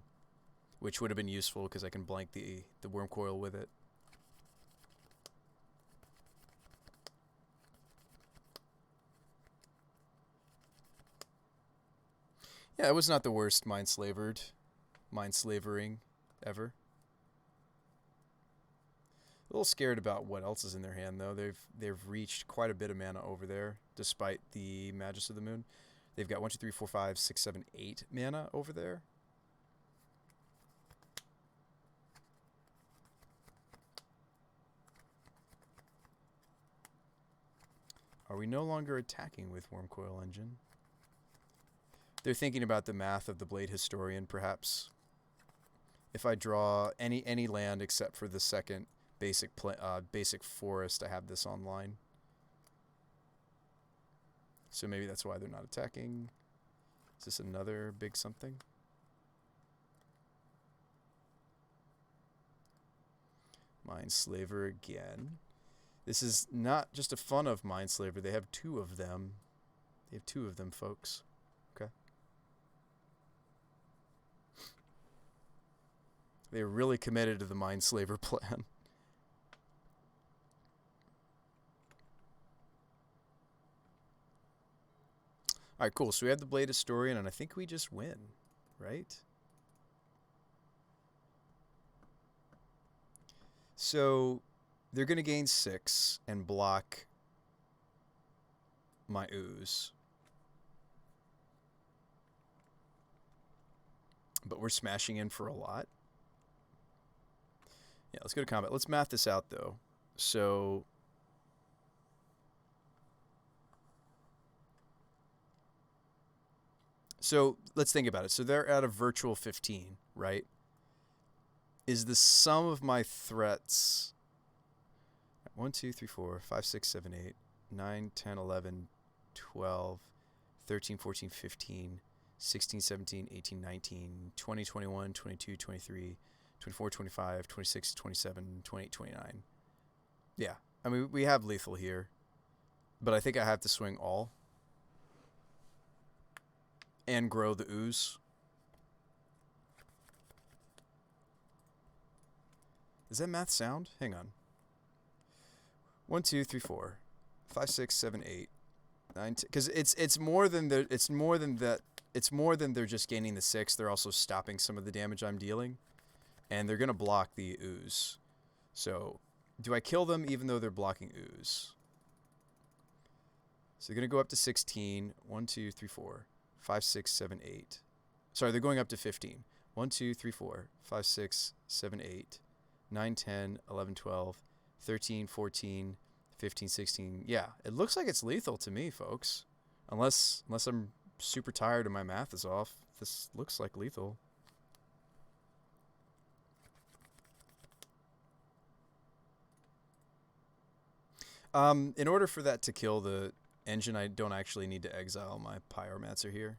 which would have been useful because I can blank the Worm Coil with it. Yeah, it was not the worst mind-slavering ever. A little scared about what else is in their hand, though. They've reached quite a bit of mana over there, despite the Magus of the Moon. They've got 1, 2, 3, 4, 5, 6, 7, 8 mana over there. Are we no longer attacking with Worm Coil Engine? They're thinking about the math of the Blade Historian, perhaps. If I draw any land except for the second basic forest, I have this online. So maybe that's why they're not attacking. Is this another big something? Mindslaver again. This is not just a fun of Mindslaver. They have 2 of them. They have 2 of them, folks. Okay. They're really committed to the Mindslaver plan. Alright, cool. So we have the Blade Historian, and I think we just win, right? So they're going to gain 6 and block my ooze. But we're smashing in for a lot. Yeah, let's go to combat. Let's math this out, though. So let's think about it. So they're at a virtual 15, right? Is the sum of my threats 1, 2, 3, 4, 5, 6, 7, 8, 9, 10, 11, 12, 13, 14, 15, 16, 17, 18, 19, 20, 21, 22, 23, 24, 25, 26, 27, 28, 29. Yeah, I mean, we have lethal here, but I think I have to swing all and grow the ooze. Does that math sound? Hang on. 1, 2, 3, 4, 5, 6, 7, 8, 9, 10. Because it's more than they're just gaining the 6. They're also stopping some of the damage I'm dealing, and they're gonna block the ooze. So, do I kill them even though they're blocking ooze? So they're gonna go up to 16. 1, 2, 3, 4, 5, 6, 7, 8. Sorry, they're going up to 15. 1, 2, 3, 4, 5, 6, 7, 8, 9, 10, 11, 12, 13, 14, 15, 16. Yeah, it looks like it's lethal to me, folks. Unless I'm super tired and my math is off. This looks like lethal. In order for that to kill the engine, I don't actually need to exile my Pyromancer here.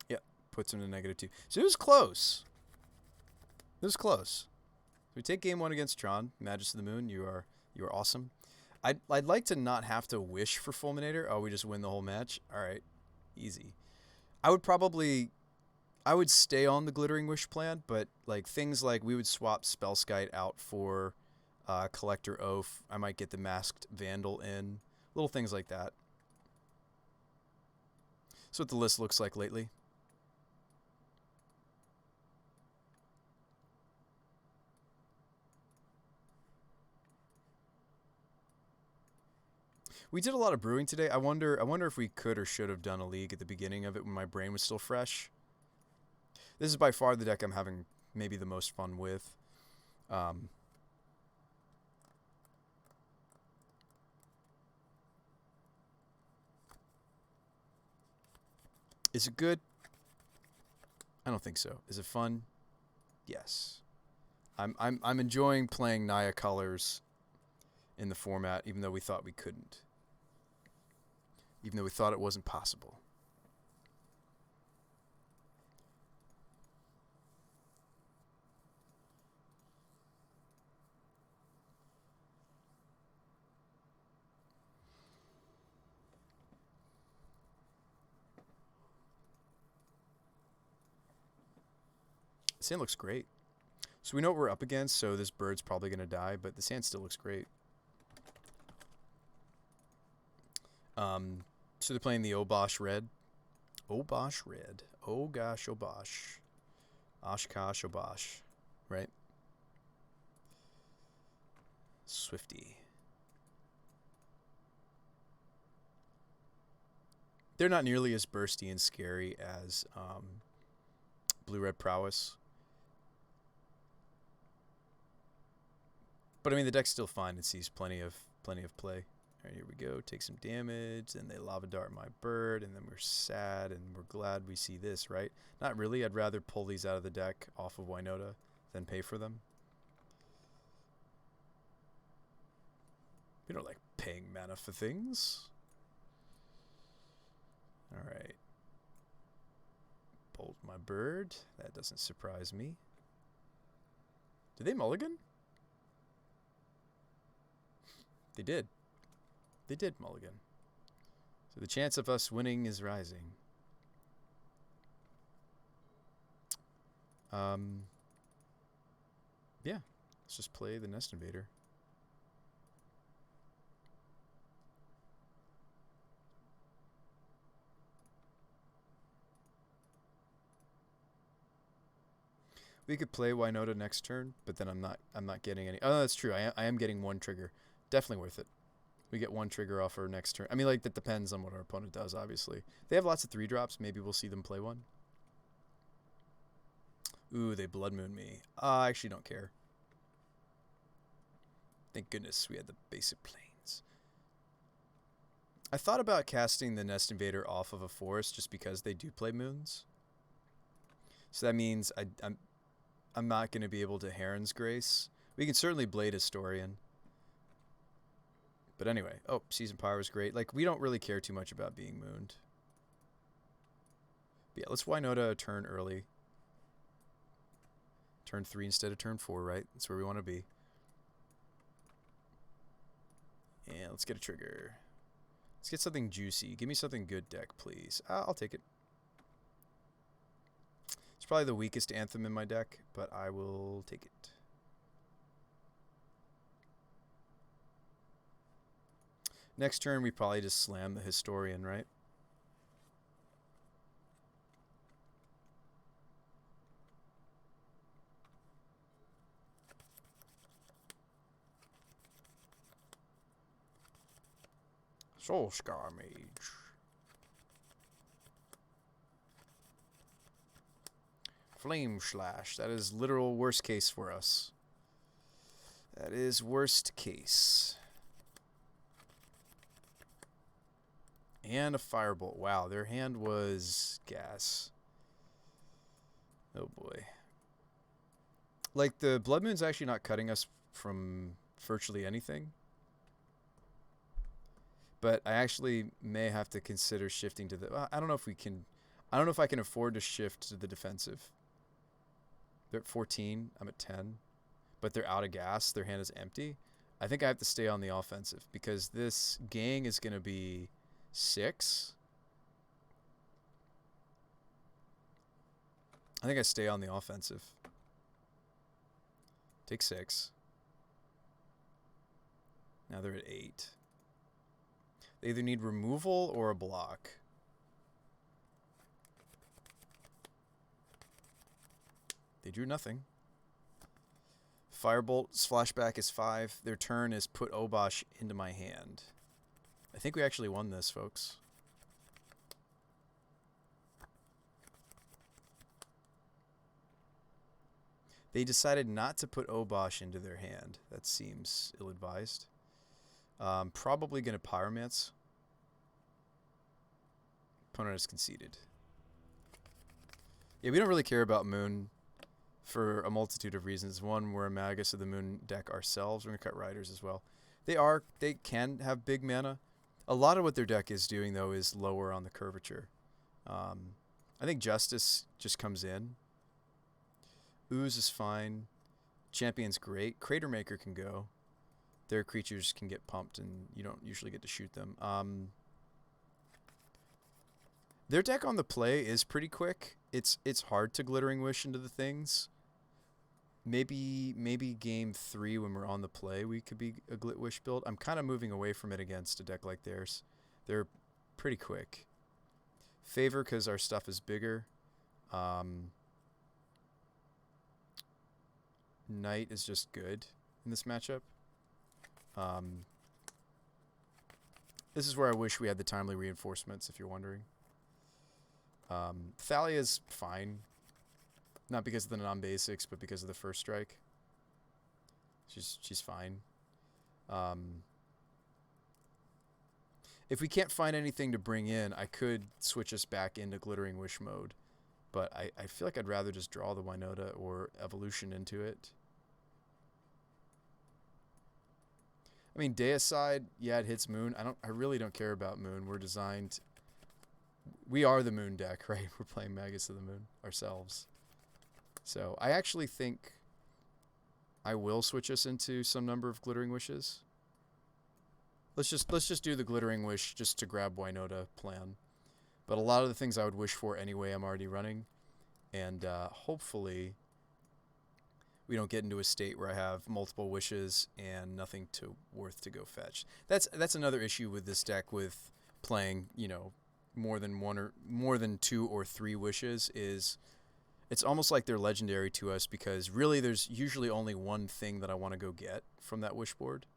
Yep, puts him to -2. So it was close. It was close. We take game 1 against Tron, Magus of the Moon. You are awesome. I'd like to not have to wish for Fulminator. Oh, we just win the whole match. All right, easy. I would stay on the Glittering Wish plan, but like things like we would swap Spellskite out for Collector Oath. I might get the Masked Vandal in. Little things like that. That's what the list looks like lately. We did a lot of brewing today. I wonder if we could or should have done a league at the beginning of it when my brain was still fresh. This is by far the deck I'm having maybe the most fun with. Is it good? I don't think so. Is it fun? Yes. I'm enjoying playing Naya colors in the format, even though we thought we couldn't. Even though we thought it wasn't possible. The sand looks great. So we know what we're up against, so this bird's probably going to die, but the sand still looks great. So they're playing the Obosh Red. Obosh Red. Oh gosh, Obosh. Oshkosh, Obosh. Right? Swifty. They're not nearly as bursty and scary as Blue-Red Prowess. But I mean, the deck's still fine. It sees plenty of play. All right, here we go. Take some damage, and they Lava Dart my bird, and then we're sad, and we're glad we see this, right? Not really. I'd rather pull these out of the deck off of Winota than pay for them. We don't like paying mana for things. All right. Bolt my bird. That doesn't surprise me. Did they mulligan? They did. They did mulligan. So the chance of us winning is rising. Yeah. Let's just play the Nest Invader. We could play Winota next turn, but then I'm not getting any. Oh, that's true. I am getting one trigger. Definitely worth it. We get one trigger off our next turn. I mean, like, that depends on what our opponent does, obviously. They have lots of 3-drops. Maybe we'll see them play one. Ooh, they Blood Moon me. I actually don't care. Thank goodness we had the basic planes. I thought about casting the Nest Invader off of a forest just because they do play moons. So that means I'm not going to be able to Heron's Grace. We can certainly Blade Historian. But anyway, oh, Season Pyro is great. Like, we don't really care too much about being mooned. But yeah, let's Winota a turn early. Turn 3 instead of turn 4, right? That's where we want to be. And let's get a trigger. Let's get something juicy. Give me something good deck, please. I'll take it. It's probably the weakest Anthem in my deck, but I will take it. Next turn, we probably just slam the Historian, right? Soul Scar Mage. Flame Slash. That is literal worst case for us. That is worst case. And a Firebolt. Wow, their hand was gas. Oh boy. Like, the Blood Moon's actually not cutting us from virtually anything. But I actually may have to consider shifting to the... I don't know if we can... I don't know if I can afford to shift to the defensive. They're at 14. I'm at 10. But they're out of gas. Their hand is empty. I think I have to stay on the offensive because this gang is going to be 6. I think I stay on the offensive. Take 6. Now they're at 8. They either need removal or a block. They drew nothing. Firebolt's flashback is 5. Their turn is put Obosh into my hand. I think we actually won this, folks. They decided not to put Obosh into their hand. That seems ill-advised. Probably going to Pyromance. Opponent has conceded. Yeah, we don't really care about Moon for a multitude of reasons. One, we're a Magus of the Moon deck ourselves. We're going to cut Riders as well. They can have big mana. A lot of what their deck is doing, though, is lower on the curvature. I think Justice just comes in. Ooze is fine. Champion's great. Crater Maker can go. Their creatures can get pumped, and you don't usually get to shoot them. Their deck on the play is pretty quick. It's hard to Glittering Wish into the things. Maybe game 3 when we're on the play we could be a Glit Wish build. I'm kind of moving away from it against a deck like theirs. They're pretty quick. Favor because our stuff is bigger. Knight is just good in this matchup. This is where I wish we had the timely reinforcements, if you're wondering. Thalia's fine. Not because of the non-basics, but because of the first strike. She's fine. If we can't find anything to bring in, I could switch us back into Glittering Wish mode. But I feel like I'd rather just draw the Winota or Evolution into it. I mean, Deicide, yeah, it hits Moon. I really don't care about Moon. We're designed... We are the Moon deck, right? We're playing Magus of the Moon ourselves. So I actually think I will switch us into some number of Glittering Wishes. Let's just do the Glittering Wish just to grab Winota plan. But a lot of the things I would wish for anyway I'm already running. And hopefully we don't get into a state where I have multiple wishes and nothing worth to go fetch. That's another issue with this deck with playing, you know, more than 2 or 3 wishes is it's almost like they're legendary to us because really there's usually only one thing that I want to go get from that wish board.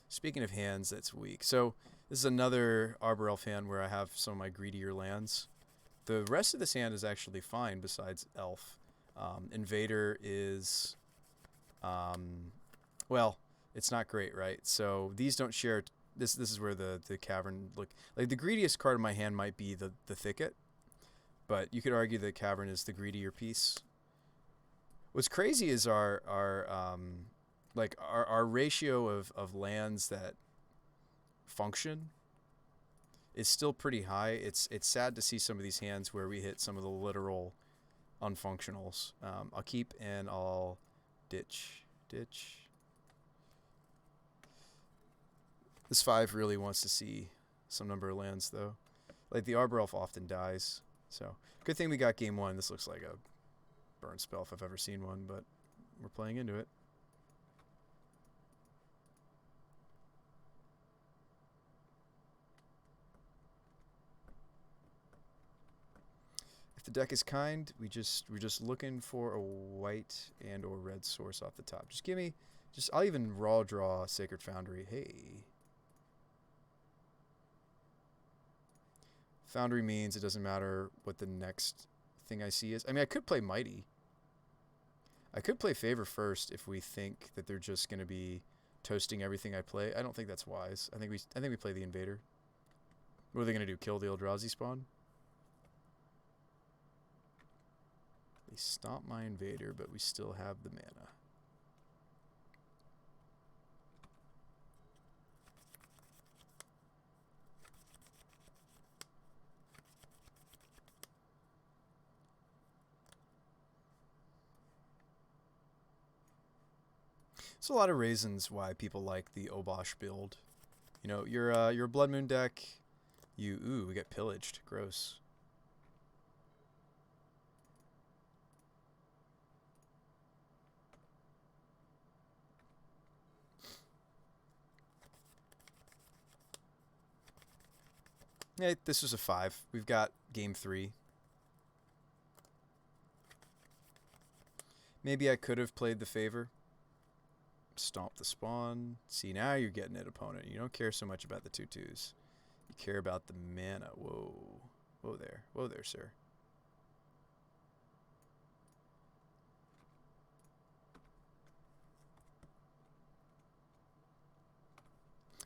Speaking of hands that's weak. So this is another Arbor Elf hand where I have some of my greedier lands. The rest of this hand is actually fine besides Elf. Invader is, well, it's not great, right? So these don't share. This is where the Cavern look like the greediest card in my hand might be the Thicket, but you could argue the Cavern is the greedier piece. What's crazy is our ratio of lands that function is still pretty high. It's sad to see some of these hands where we hit some of the literal unfunctionals. I'll keep and I'll ditch. This 5 really wants to see some number of lands though. Like the Arbor Elf often dies. So good thing we got game 1. This looks like a burn spell if I've ever seen one, but we're playing into it. If the deck is kind, we're just looking for a white and or red source off the top. I'll even raw draw Sacred Foundry. Hey. Foundry means it doesn't matter what the next thing I see is. I mean, I could play Mighty. I could play Favor first if we think that they're just going to be toasting everything I play. I don't think that's wise. I think we play the Invader. What are they going to do? Kill the Eldrazi spawn? They stomp my Invader, but we still have the mana. There's a lot of reasons why people like the Obosh build. You know, your Blood Moon deck, we get pillaged. Gross. Yeah, this was a 5. We've got game 3. Maybe I could have played the Favor. Stomp the spawn. See, now you're getting it, opponent. You don't care so much about the 2/2s. You care about the mana. Whoa. Whoa there. Whoa there, sir.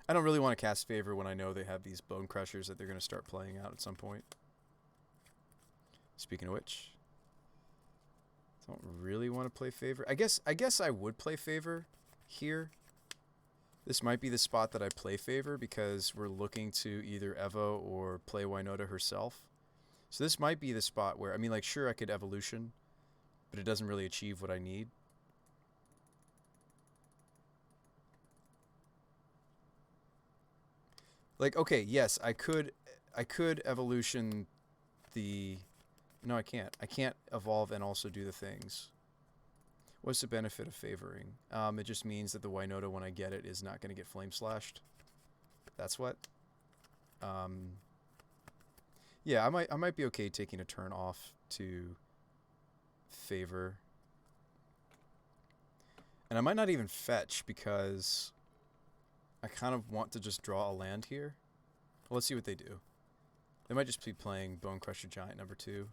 I don't really want to cast Favor when I know they have these Bone Crushers that they're going to start playing out at some point. Speaking of which, don't really want to play Favor. I guess I would play Favor here. This might be the spot that I play Favor because we're looking to either Evo or play Winota herself. So this might be the spot where, I mean, like, sure, I could Evolution, but it doesn't really achieve what I need. Like, okay, yes, I could Evolution the... No, I can't. I can't evolve and also do the things. What's the benefit of favoring? It just means that the Winota, when I get it, is not going to get flame slashed. That's what. Yeah, I might be okay taking a turn off to favor. And I might not even fetch because I kind of want to just draw a land here. Well, let's see what they do. They might just be playing Bone Crusher Giant number 2.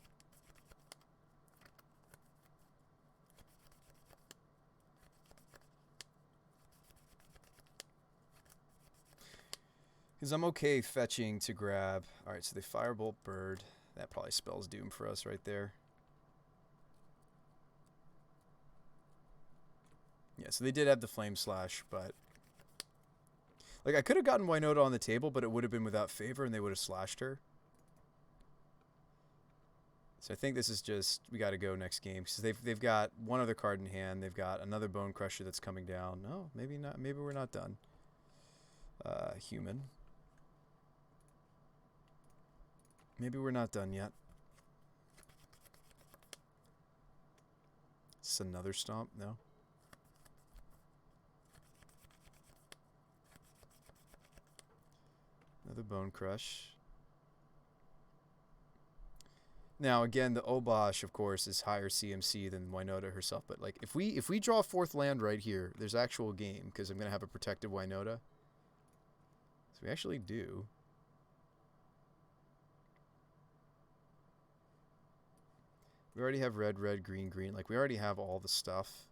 Because I'm okay fetching to grab. Alright, so they Firebolt Bird. That probably spells doom for us right there. Yeah, so they did have the Flame Slash, but... Like, I could have gotten Winota on the table, but it would have been without favor, and they would have slashed her. So I think this is just... We got to go next game. Because they've got one other card in hand. They've got another Bone Crusher that's coming down. No, maybe not. Maybe we're not done. Human. Maybe we're not done yet. Is this another stomp? No. Another Bone Crush. Now again, the Obosh, of course, is higher CMC than Winota herself. But like, if we draw a 4th land right here, there's actual game because I'm gonna have a protected Winota. So we actually do. We already have red, red, green, green. Like, we already have all the stuff.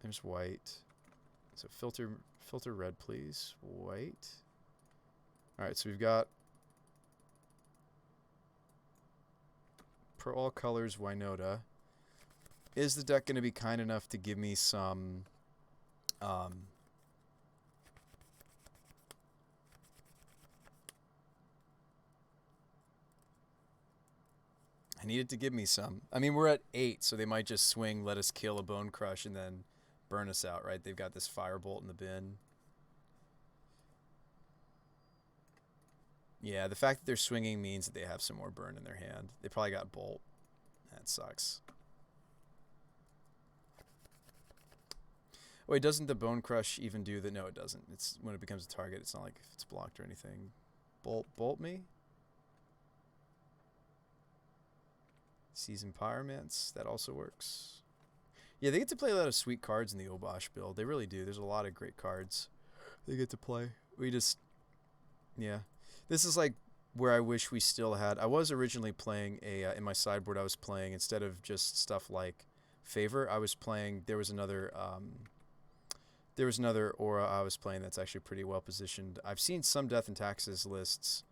There's white. So filter red, please. White. Alright, so we've got per all colors Winota. Is the deck going to be kind enough to give me some I needed to give me some. I mean, we're at 8, so they might just swing, let us kill a Bone Crush, and then burn us out, right? They've got this Firebolt in the bin. Yeah, the fact that they're swinging means that they have some more burn in their hand. They probably got Bolt. That sucks. Wait, doesn't the Bone Crush even do that? No, it doesn't. It's when it becomes a target, it's not like it's blocked or anything. Bolt me? Season Pyromance, that also works. Yeah, they get to play a lot of sweet cards in the Obosh build. They really do. There's a lot of great cards they get to play. We just... Yeah. This is like where I wish we still had. I was originally playing a in my sideboard. I was playing instead of just stuff like favor. I was playing. There was another aura I was playing that's actually pretty well positioned. I've seen some Death and Taxes lists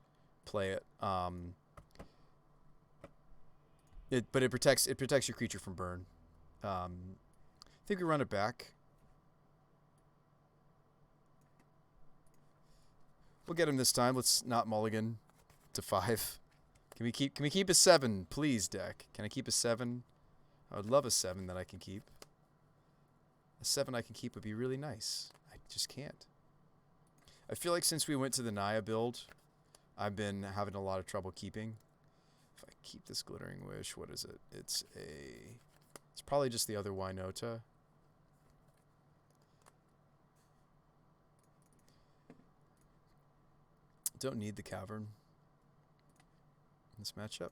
play it. But it protects your creature from burn. I think we run it back. We'll get him this time. Let's not mulligan to 5. Can we keep a 7, please, deck? Can I keep a 7? I would love a 7 that I can keep. A 7 I can keep would be really nice. I just can't. I feel like since we went to the Naya build, I've been having a lot of trouble keeping. If I keep this Glittering Wish, what is it? It's probably just the other Winota. Don't need the Cavern in this matchup.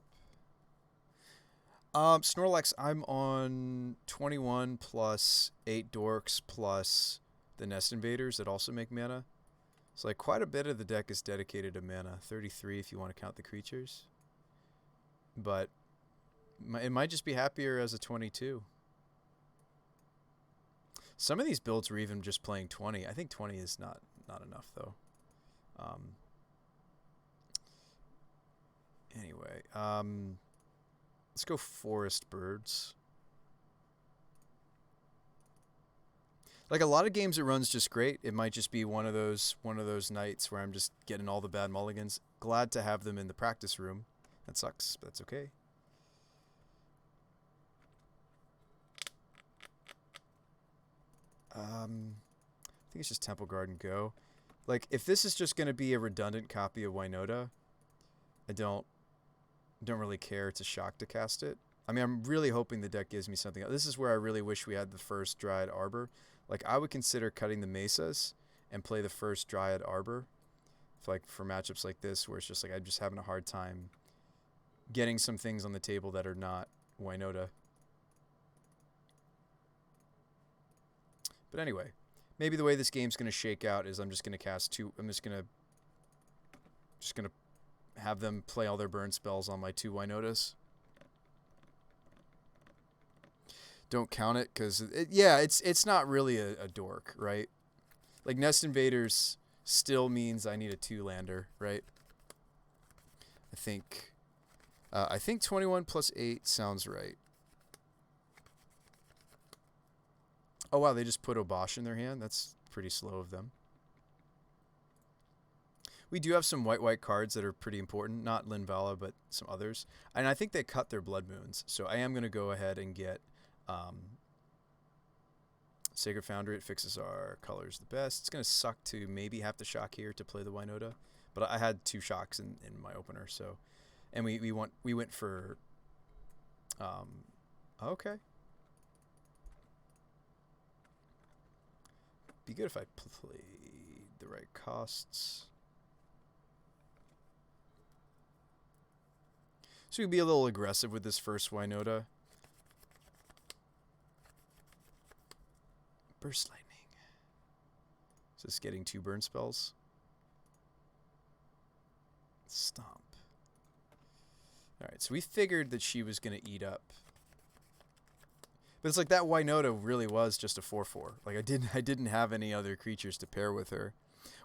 Snorlax, I'm on 21 plus 8 Dorks plus the Nest Invaders that also make mana. So like quite a bit of the deck is dedicated to mana. 33 if you want to count the creatures. But it might just be happier as a 22. Some of these builds were even just playing 20. I think 20 is not enough though. Anyway, let's go Forest Birds. Like a lot of games, it runs just great. It might just be one of those nights where I'm just getting all the bad mulligans. Glad to have them in the practice room. That sucks, but that's okay. I think it's just Temple Garden go. Like if this is just gonna be a redundant copy of Winota, I don't really care to shock to cast it. I mean, I'm really hoping the deck gives me something else. This is where I really wish we had the first Dryad Arbor. Like, I would consider cutting the Mesas and play the first Dryad Arbor. For matchups like this, where it's just like I'm just having a hard time getting some things on the table that are not Winota. But anyway, maybe the way this game's going to shake out is I'm just going to cast 2. I'm just going to have them play all their burn spells on my 2 Winotas. Don't count it because it's not really a dork, right? Like Nest Invaders still means I need a 2-lander, right? I think 21 plus 8 sounds right. Oh wow, they just put Obosh in their hand. That's pretty slow of them. We do have some white cards that are pretty important. Not Linvala, but some others. And I think they cut their Blood Moons. So I am going to go ahead and get Sacred Foundry. It fixes our colors the best. It's going to suck to maybe have to shock here to play the Winota. But I had 2 shocks in my opener. So, and we went for... okay. Be good if I played the right costs. So we'd be a little aggressive with this first Winota. Burst Lightning. Is this getting 2 burn spells? Stomp. Alright, so we figured that she was going to eat up. But it's like that Winota really was just a 4/4. Like I didn't have any other creatures to pair with her.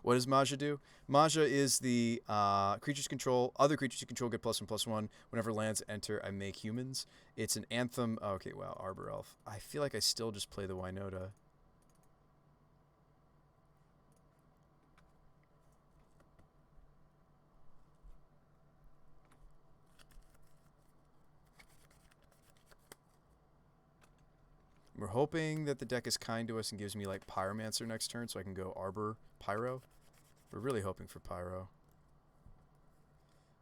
What does Maja do? Maja is the other creatures you control get +1/+1. Whenever lands enter, I make humans. It's an Anthem. Oh, okay, wow, Arbor Elf. I feel like I still just play the Winota. We're hoping that the deck is kind to us and gives me like Pyromancer next turn so I can go Arbor, Pyro. We're really hoping for Pyro.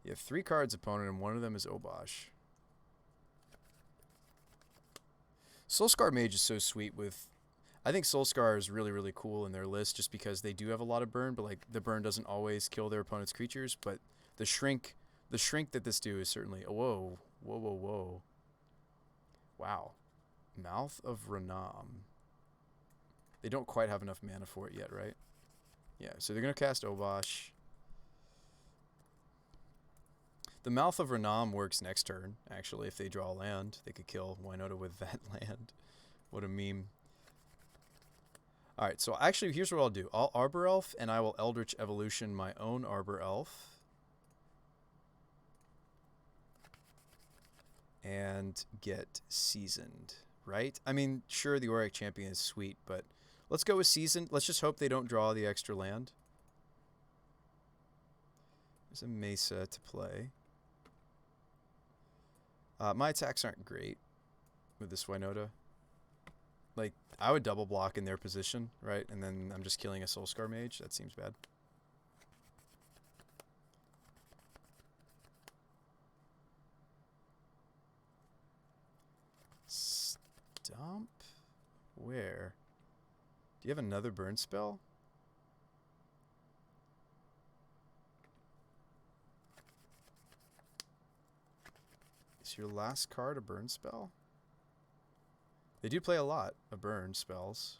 You have 3 cards opponent and one of them is Obosh. Soulscar Mage is so sweet with... I think Soulscar is really, really cool in their list just because they do have a lot of burn, but like the burn doesn't always kill their opponent's creatures, but the shrink that this do is certainly... Oh, whoa. Wow. Mouth of Renam. They don't quite have enough mana for it yet, right? Yeah, so they're going to cast Obosh. The Mouth of Renam works next turn, actually. If they draw land, they could kill Winota with that land. What a meme. Alright, so actually, here's what I'll do. I'll Arbor Elf, and I will Eldritch Evolution my own Arbor Elf. And get Seasoned, right? I mean, sure, the Auric Champion is sweet, but let's go with Seasoned. Let's just hope they don't draw the extra land. There's a Mesa to play. My attacks aren't great with this Winota. Like, I would double block in their position, right? And then I'm just killing a Soulscar Mage. That seems bad. Stomp? Where? Do you have another burn spell? Is your last card a burn spell? They do play a lot of burn spells.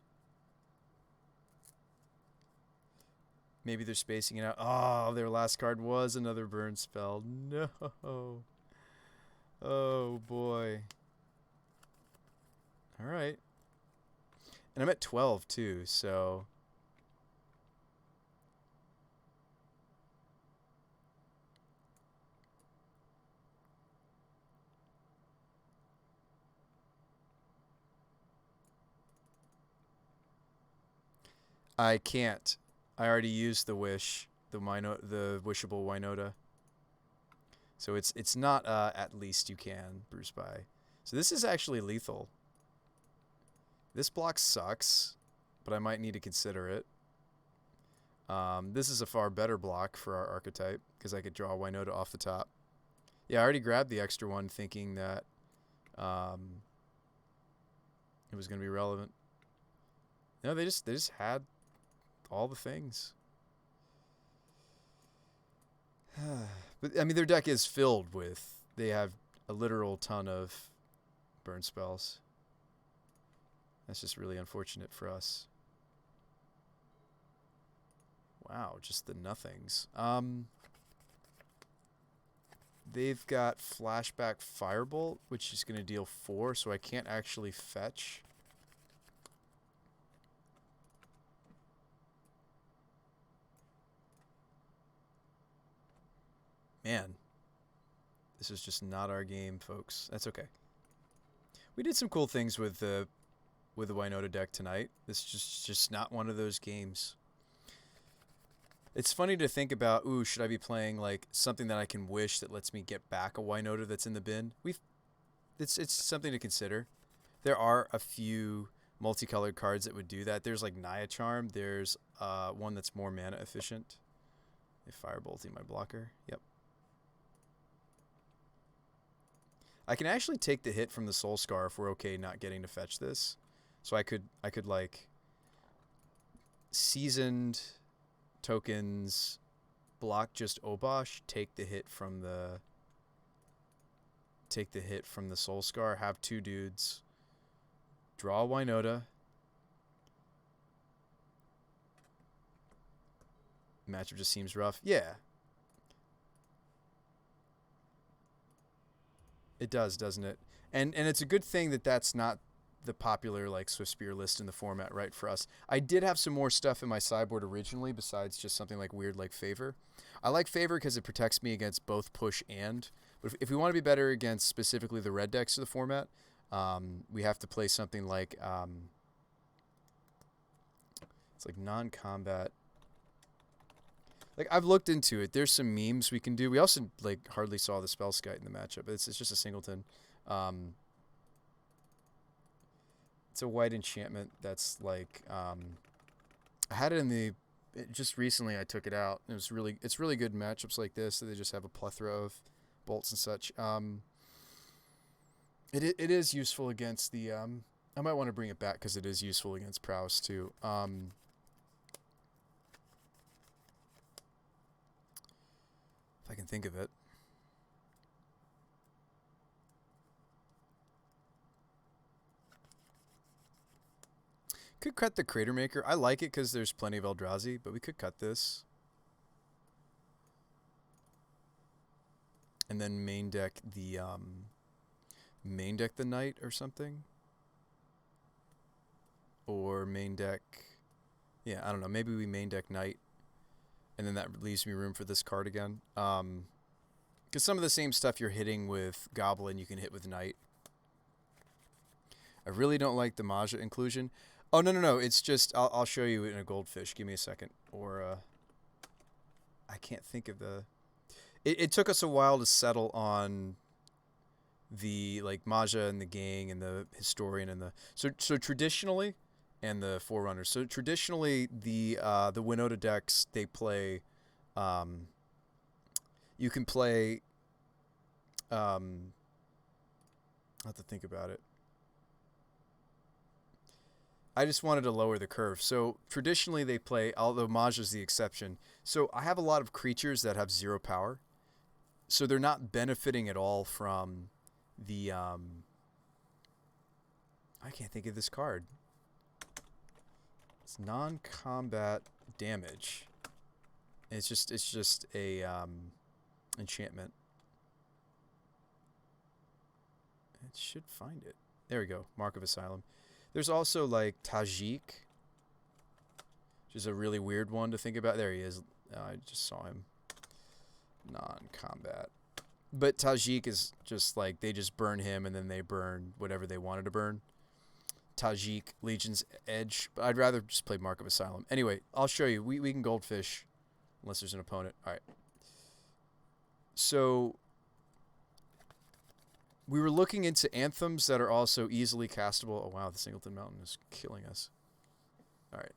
Maybe they're spacing it out. Oh, their last card was another burn spell. No. Oh, boy. All right. And I'm at 12, too, so... I can't. I already used the wish, the wishable Winota. So it's not at least you can, Bruce by. So this is actually lethal. This block sucks, but I might need to consider it. This is a far better block for our archetype, because I could draw Winota off the top. Yeah, I already grabbed the extra one thinking that it was going to be relevant. No, they just had all the things. But I mean, their deck is filled with. They have a literal ton of burn spells. That's just really unfortunate for us. Wow, just the nothings. They've got Flashback Firebolt, which is going to deal 4, so I can't actually fetch. Man, this is just not our game, folks. That's okay. We did some cool things with the Winota deck tonight. This is just not one of those games. It's funny to think about, ooh, should I be playing like something that I can wish that lets me get back a Winota that's in the bin? It's something to consider. There are a few multicolored cards that would do that. There's like Naya Charm. There's one that's more mana efficient. If Firebolting my blocker. Yep. I can actually take the hit from the Soulscar if we're okay not getting to fetch this. So I could like seasoned tokens, block just Obosh, take the hit from the Soulscar, have 2 dudes, draw Winota. Matchup just seems rough. Yeah. It does, doesn't it? And it's a good thing that that's not the popular like Swiftspear list in the format, right, for us. I did have some more stuff in my sideboard originally besides just something like weird like Favor. I like Favor because it protects me against both push and. But if we want to be better against specifically the red decks of the format, we have to play something like it's like non-combat. Like, I've looked into it. There's some memes we can do. We also, like, hardly saw the Spellskite in the matchup. It's just a singleton. It's a white enchantment that's, like, I had it in the... just recently I took it out. It's really good in matchups like this. So they just have a plethora of bolts and such. It is useful against the... I might want to bring it back because it is useful against Prowess, too. If I can think of it. Could cut the Crater Maker. I like it because there's plenty of Eldrazi, but we could cut this. and then main deck the knight or something, or main deck. Yeah, I don't know. Maybe we main deck knight, and then that leaves me room for this card again. Because some of the same stuff you're hitting with goblin, you can hit with knight. I really don't like the Maja inclusion. Oh, no. It's just, I'll show you in a goldfish. Give me a second. Or, I can't think of the... It took us a while to settle on the, like, Maja and the gang and the historian and the... So traditionally, and the forerunners. So traditionally, the Winota decks, they play... you can play... I'll have to think about it. I just wanted to lower the curve. So traditionally they play, although Maja is the exception. So I have a lot of creatures that have 0 power. So they're not benefiting at all from the, I can't think of this card. It's non-combat damage. And it's just a enchantment. It should find it. There we go. Mark of Asylum. There's also, like, Tajik, which is a really weird one to think about. There he is. I just saw him. Non-combat. But Tajik is just, like, they just burn him, and then they burn whatever they wanted to burn. Tajik, Legion's Edge. But I'd rather just play Mark of Asylum. Anyway, I'll show you. We can goldfish, unless there's an opponent. All right. So... we were looking into anthems that are also easily castable. Oh, wow, the Singleton Mountain is killing us. All right.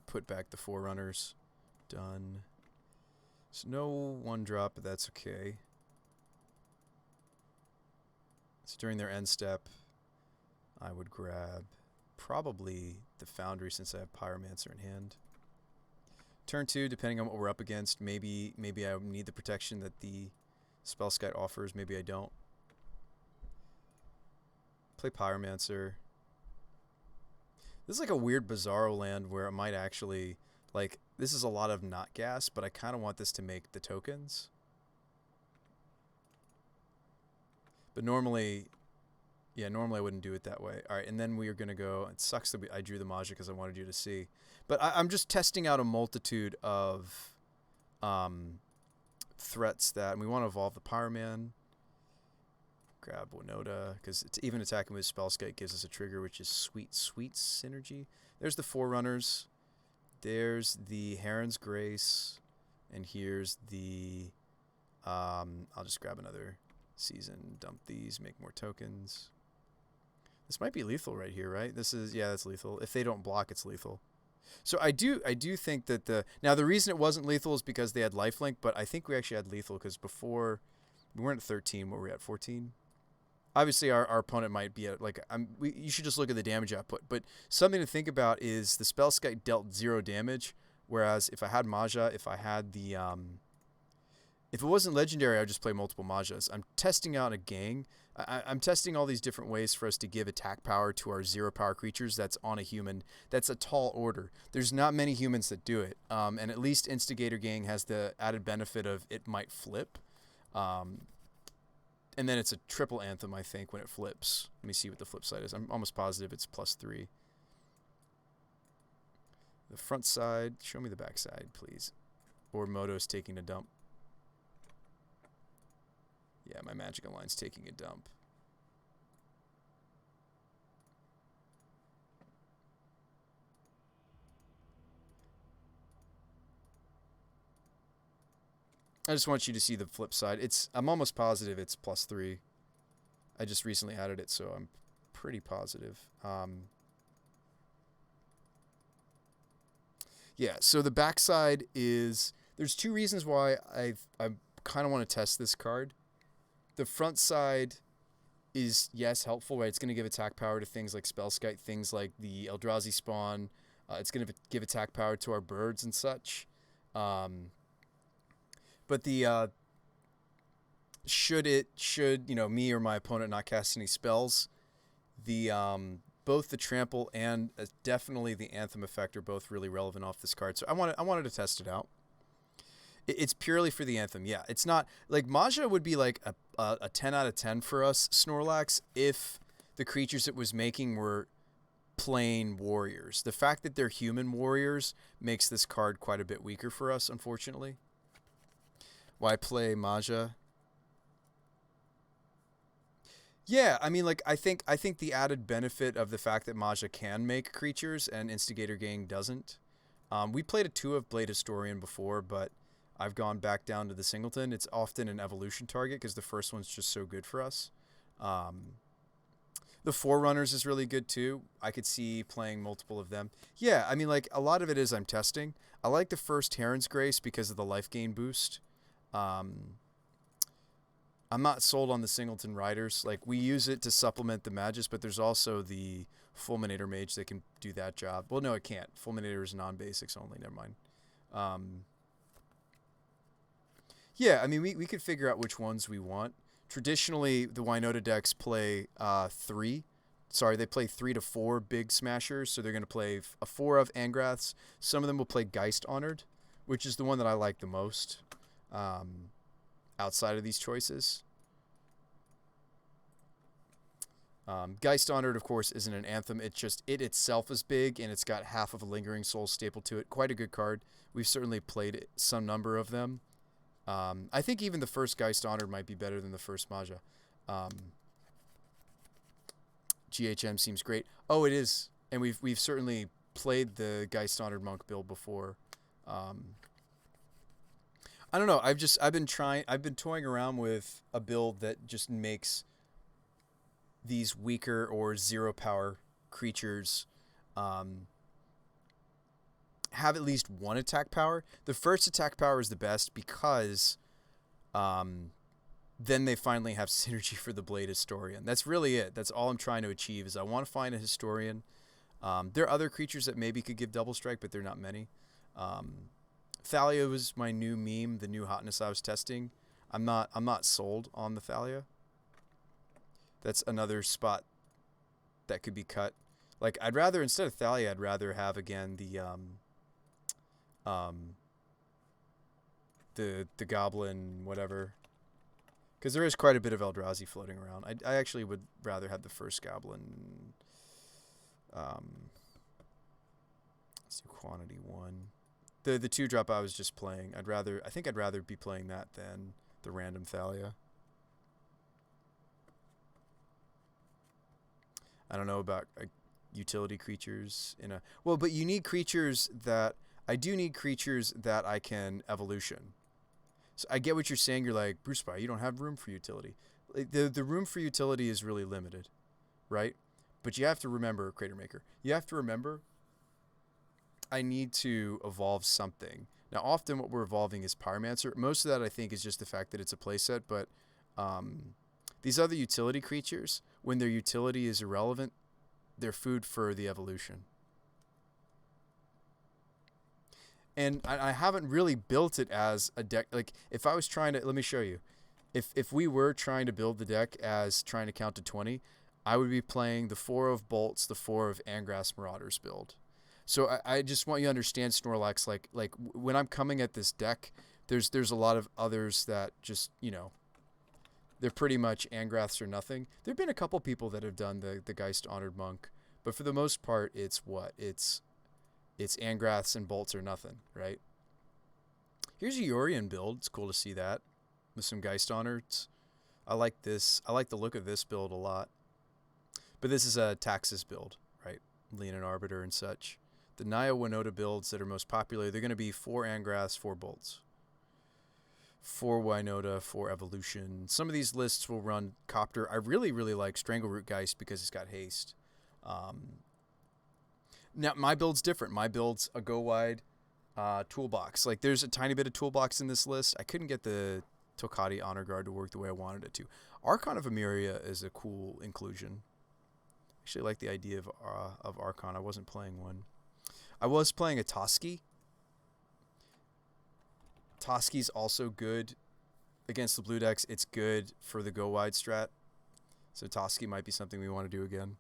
Put back the forerunners. Done. So no 1-drop, but that's okay. So during their end step, I would grab probably the Foundry since I have Pyromancer in hand. Turn 2, depending on what we're up against, maybe I need the protection that the Spell Scout offers. Maybe I don't. Play Pyromancer. This is like a weird Bizarro land where it might actually... like, this is a lot of not gas, but I kind of want this to make the tokens. But normally... yeah, normally I wouldn't do it that way. Alright, and then we are going to go... it sucks that I drew the Maja because I wanted you to see. But I'm just testing out a multitude of... threats that, and we want to evolve the Pyroman. Grab Winota, because it's even attacking with Spellskite gives us a trigger, which is sweet synergy. There's the Forerunners. There's the Heron's Grace, and here's the. I'll just grab another season, dump these, make more tokens. This might be lethal right here, right? This is, yeah, that's lethal. If they don't block, it's lethal. So I do think that the reason it wasn't lethal is because they had lifelink, but I think we actually had lethal because before we weren't at 13, what were we at, 14? Obviously our opponent might be at, like, you should just look at the damage output, but something to think about is the Spellskite dealt 0 damage, whereas if I had Maja, if I had the if it wasn't legendary, I'd just play multiple Majas. I'm testing out a gang. I'm testing all these different ways for us to give attack power to our 0 power creatures that's on a human. That's a tall order. There's not many humans that do it. And at least Instigator Gang has the added benefit of it might flip. And then it's a triple anthem, I think, when it flips. Let me see what the flip side is. I'm almost positive it's +3. The front side. Show me the back side, please. Or Moto's taking a dump. Yeah, my Magic Online's taking a dump. I just want you to see the flip side. I'm almost positive it's +3. I just recently added it, so I'm pretty positive. Yeah, so the backside is... there's 2 reasons why I kind of want to test this card. The front side is, yes, helpful, right? It's going to give attack power to things like Spellskite, things like the Eldrazi spawn. It's going to give attack power to our birds and such. But the should me or my opponent not cast any spells, the both the trample and definitely the anthem effect are both really relevant off this card. So I wanted to test it out. It's purely for the anthem. Yeah, it's not like Maja would be like a 10 out of 10 for us Snorlax if the creatures it was making were plain warriors. The fact that they're human warriors makes this card quite a bit weaker for us, unfortunately. Why play Maja? Yeah, I mean, like I think the added benefit of the fact that Maja can make creatures and Instigator Gang doesn't. We played a 2 of Blade Historian before, but I've gone back down to the Singleton. It's often an evolution target because the first one's just so good for us. Um, the Forerunners is really good too. I could see playing multiple of them. Yeah, I mean, like a lot of it is I'm testing. I like the first Heron's Grace because of the life gain boost. Um, I'm not sold on the Singleton Riders. Like we use it to supplement the Magus, but there's also the Fulminator Mage that can do that job. Well, no, it can't. Fulminator is non-basics only. Never mind. Um, yeah, I mean, we could figure out which ones we want. Traditionally, the Winota decks play three. Sorry, they play 3 to 4 big smashers. So they're going to play a 4 of Angraths. Some of them will play Geist Honored, which is the one that I like the most. Outside of these choices. Geist Honored, of course, isn't an anthem. It itself is big, and it's got half of a Lingering Soul staple to it. Quite a good card. We've certainly played it, some number of them. I think even the first Geist Honored might be better than the first Maja. GHM seems great. Oh, it is, and we've certainly played the Geist Honored Monk build before. I don't know. I've been toying around with a build that just makes these weaker or 0 power creatures have at least 1 attack power. The first attack power is the best because then they finally have synergy for the Blade Historian. That's really it. That's all I'm trying to achieve is I want to find a Historian. There are other creatures that maybe could give double strike, but they're not many. Thalia was my new meme, the new hotness I was testing. I'm not sold on the Thalia. That's another spot that could be cut. Like I'd rather instead of Thalia, I'd rather have again the goblin whatever. Because there is quite a bit of Eldrazi floating around. I actually would rather have the first goblin. Let's do quantity 1. The 2-drop I was just playing. I think I'd rather be playing that than the random Thalia. I don't know about utility creatures in a but you need creatures that I do need creatures that I can evolution. So I get what you're saying. You're like, Bruce Spy, you don't have room for utility. Like, the room for utility is really limited, right? But you have to remember, Crater Maker, you have to remember I need to evolve something. Now, often what we're evolving is Pyromancer. Most of that, I think, is just the fact that it's a playset, but these other utility creatures, when their utility is irrelevant, they're food for the evolution. And I haven't really built it as a deck. Like, if I was trying to, let me show you. If we were trying to build the deck as trying to count to 20, I would be playing the 4 of Bolts, the 4 of Angrass Marauders build. So I just want you to understand, Snorlax, like when I'm coming at this deck, there's a lot of others that just, they're pretty much Angraths or nothing. There have been a couple people that have done the Geist Honored Monk, but for the most part, it's what? It's Angraths and Bolts or nothing, right? Here's a Yorion build. It's cool to see that with some Geist Honors. I like this. I like the look of this build a lot. But this is a Taxus build, right? Leonin Arbiter and such. The Naya Winota builds that are most popular, they're going to be 4 Angraths, 4 Bolts. 4 Winota, 4 Evolution. Some of these lists will run Copter. I really, really like Strangleroot Geist because it's got haste. Now, my build's different. My build's a go-wide toolbox. Like, there's a tiny bit of toolbox in this list. I couldn't get the Tokati Honor Guard to work the way I wanted it to. Archon of Emeria is a cool inclusion. Actually, I like the idea of Archon. I wasn't playing one. I was playing a Toski. Toski's also good against the blue decks. It's good for the go-wide strat. So Toski might be something we want to do again.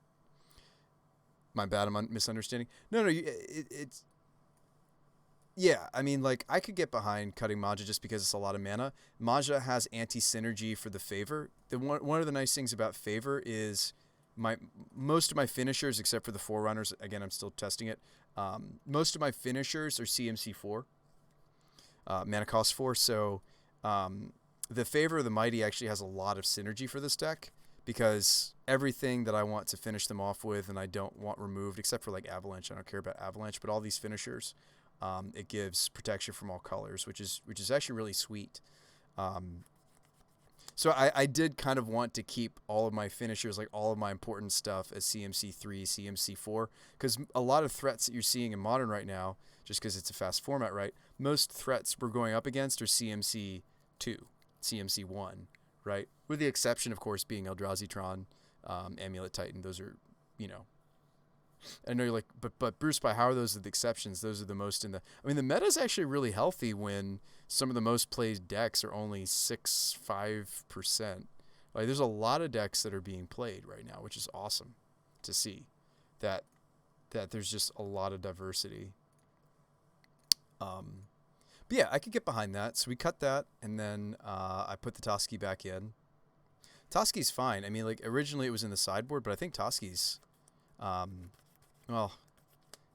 My bad, I'm misunderstanding. No, it's... Yeah, I mean, like, I could get behind cutting Maja just because it's a lot of mana. Maja has anti-synergy for the favor. One of the nice things about favor is my most of my finishers, except for the Forerunners, again, I'm still testing it. Most of my finishers are CMC 4, mana cost 4, so the Favor of the Mighty actually has a lot of synergy for this deck because everything that I want to finish them off with and I don't want removed, except for like Avalanche, I don't care about Avalanche, but all these finishers, it gives protection from all colors, which is actually really sweet. So I did kind of want to keep all of my finishers, like all of my important stuff, as CMC 3, CMC 4, because a lot of threats that you're seeing in Modern right now, just because it's a fast format, right? Most threats we're going up against are CMC 2, CMC 1, right? With the exception, of course, being Eldrazi Amulet Titan. Those are, you know, I know you're like, but Bruce, by how are those the exceptions? Those are the most in the. I mean, the meta is actually really healthy when some of the most played decks are only 5%. Like, there's a lot of decks that are being played right now, which is awesome to see. That there's just a lot of diversity. But yeah, I could get behind that. So we cut that, and then I put the Toski back in. Toski's fine. I mean, like, originally it was in the sideboard, but I think Toski's. Well,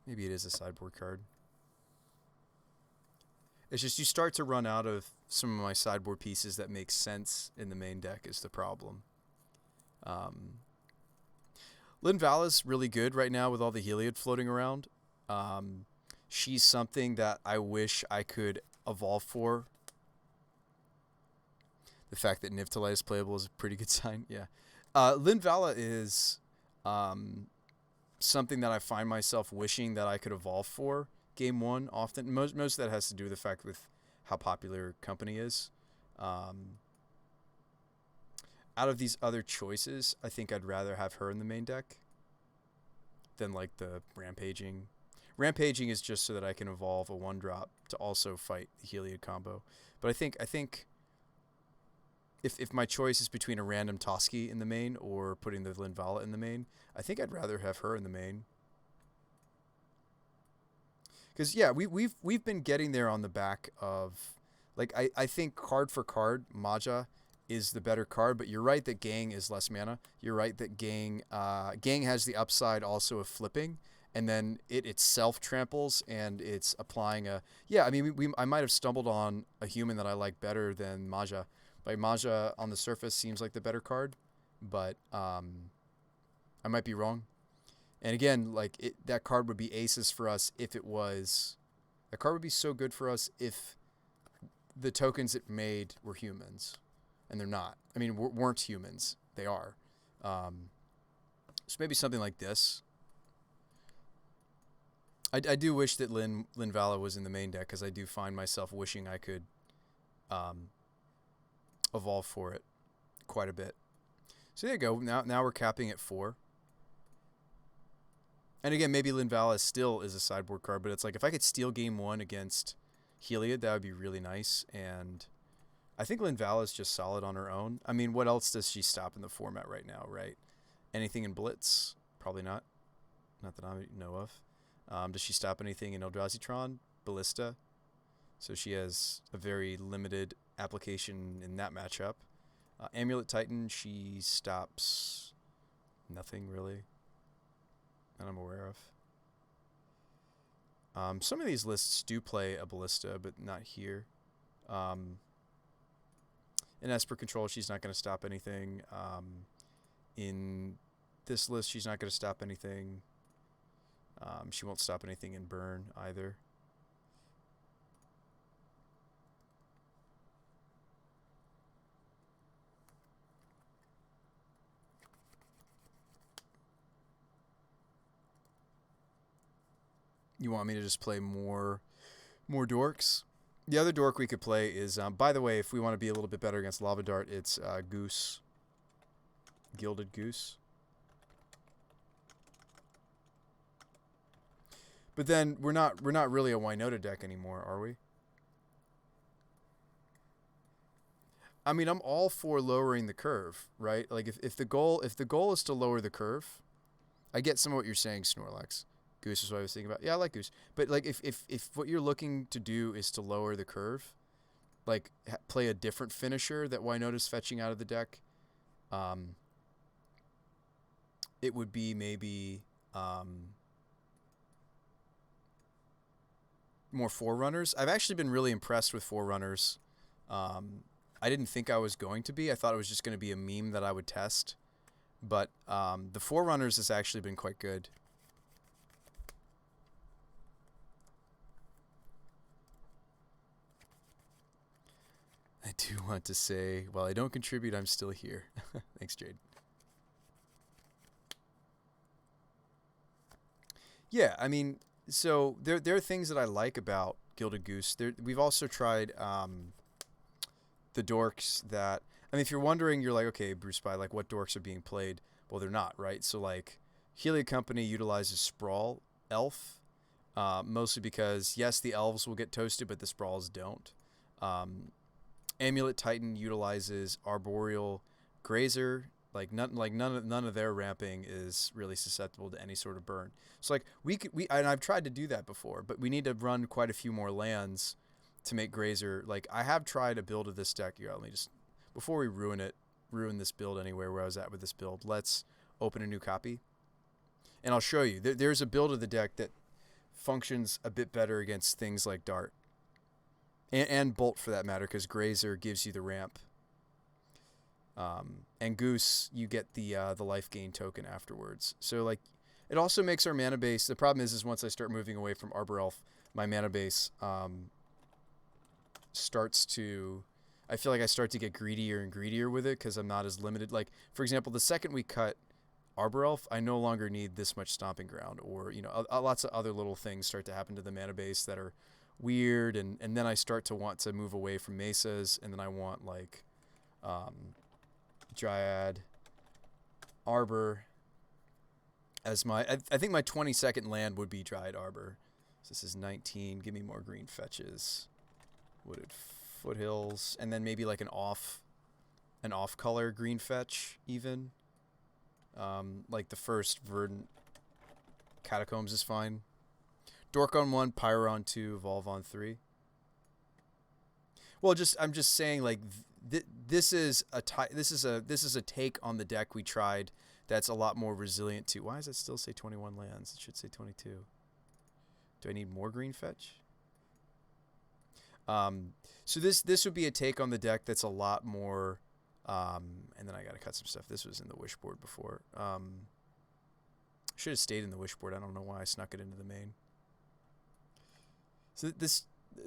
maybe it is a sideboard card. It's just you start to run out of some of my sideboard pieces that make sense in the main deck is the problem. Linvala's really good right now with all the Heliod floating around. She's something that I wish I could evolve for. The fact that Nivtalite is playable is a pretty good sign. Yeah. Linvala is something that I find myself wishing that I could evolve for game one often. Most of that has to do with the fact with how popular company is. Out of these other choices, I think I'd rather have her in the main deck than like the Rampaging. Rampaging is just so that I can evolve a 1-drop to also fight the Heliod combo. But I think if my choice is between a random Toski in the main or putting the Linvala in the main, I think I'd rather have her in the main. Because yeah, we've been getting there on the back of, like, I think card for card, Maja is the better card, but you're right that Gang is less mana. You're right that Gang has the upside also of flipping, and then it itself tramples, and it's applying a... Yeah, I mean, I might have stumbled on a human that I like better than Maja. Like, Maja on the surface seems like the better card, but I might be wrong. And again, like, that card would be aces for us if it was... That card would be so good for us if the tokens it made were humans. And they're not. I mean, weren't humans. They are. So maybe something like this. I do wish that Linvala was in the main deck, because I do find myself wishing I could evolve for it quite a bit. So there you go. Now we're capping at 4. And again, maybe Linvala still is a sideboard card, but it's like if I could steal game 1 against Heliod, that would be really nice. And I think Linvala is just solid on her own. I mean, what else does she stop in the format right now, right? Anything in Blitz? Probably not. Not that I know of. Does she stop anything in Eldrazi? Ballista? So she has a very limited application in that matchup. Amulet Titan, she stops nothing really that I'm aware of. Some of these lists do play a Ballista, but not here. In Esper Control, she's not going to stop anything. In this list, she's not going to stop anything. She won't stop anything in Burn either. You want me to just play more dorks? The other dork we could play is, by the way, if we want to be a little bit better against Lava Dart, it's Goose. Gilded Goose. But then we're not really a Winota deck anymore, are we? I mean, I'm all for lowering the curve, right? Like if the goal is to lower the curve, I get some of what you're saying, Snorlax. Goose is what I was thinking about. Yeah, I like Goose. But like if what you're looking to do is to lower the curve, like play a different finisher that Winota's fetching out of the deck, um, it would be maybe more Forerunners. I've actually been really impressed with Forerunners. I didn't think I was going to be. I thought it was just going to be a meme that I would test. But the Forerunners has actually been quite good. I do want to say, while I don't contribute, I'm still here. Thanks, Jade. Yeah, I mean, so there are things that I like about Gilded Goose. We've also tried the dorks that, I mean, if you're wondering, you're like, okay, Bruce Spy, like what dorks are being played? Well, they're not, right? So like Helia Company utilizes Sprawl Elf, mostly because yes, the elves will get toasted, but the Sprawls don't. Amulet Titan utilizes Arboreal Grazer. None of their ramping is really susceptible to any sort of burn. So like and I've tried to do that before, but we need to run quite a few more lands to make Grazer. Like I have tried a build of this deck. Let me just, before we ruin this build anywhere where I was at with this build, let's open a new copy. And I'll show you. There's a build of the deck that functions a bit better against things like Dart. And Bolt for that matter, because Grazer gives you the ramp. And Goose, you get the life gain token afterwards. So like, it also makes our mana base. The problem is once I start moving away from Arbor Elf, my mana base starts to. I feel like I start to get greedier and greedier with it because I'm not as limited. Like for example, the second we cut Arbor Elf, I no longer need this much Stomping Ground, or lots of other little things start to happen to the mana base that are weird, and then I start to want to move away from mesas, and then I want like Dryad, Arbor as my, I think my 22nd land would be Dryad Arbor. So this is 19. Give me more green fetches. Wooded Foothills, and then maybe like an off color green fetch even. Like the first Verdant Catacombs is fine. Dork on 1, Pyro on 2, Evolve on 3. Well, I'm just saying, like this is a take on the deck we tried that's a lot more resilient to. Why does it still say 21 lands? It should say 22. Do I need more green fetch? So this would be a take on the deck that's a lot more. And then I gotta cut some stuff. This was in the wishboard before. Should have stayed in the wishboard. I don't know why I snuck it into the main. So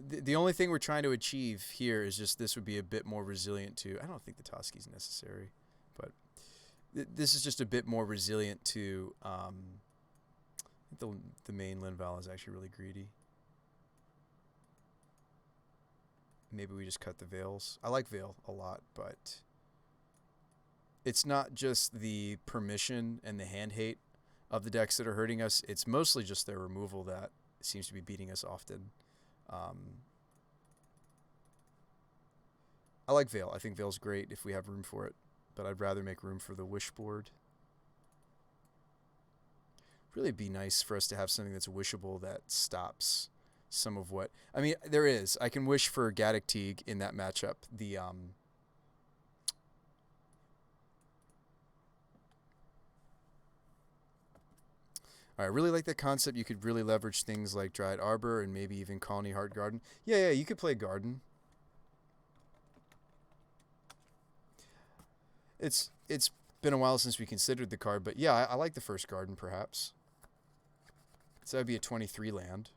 the only thing we're trying to achieve here is just this would be a bit more resilient to. I don't think the Toski is necessary, but this is just a bit more resilient to. The main Linval is actually really greedy. Maybe we just cut the Veils. I like Veil a lot, but it's not just the permission and the hand hate of the decks that are hurting us. It's mostly just their removal that seems to be beating us often. I like Veil. I think Veil's great if we have room for it, but I'd rather make room for the wishboard. Really be nice for us to have something that's wishable that stops some of what. I mean, there is. I can wish for Gaddock Teague in that matchup. I really like that concept. You could really leverage things like Dryad Arbor and maybe even Colony Heart Garden. Yeah, you could play Garden. It's been a while since we considered the card, but yeah, I like the first Garden perhaps. So that would be a 23 land.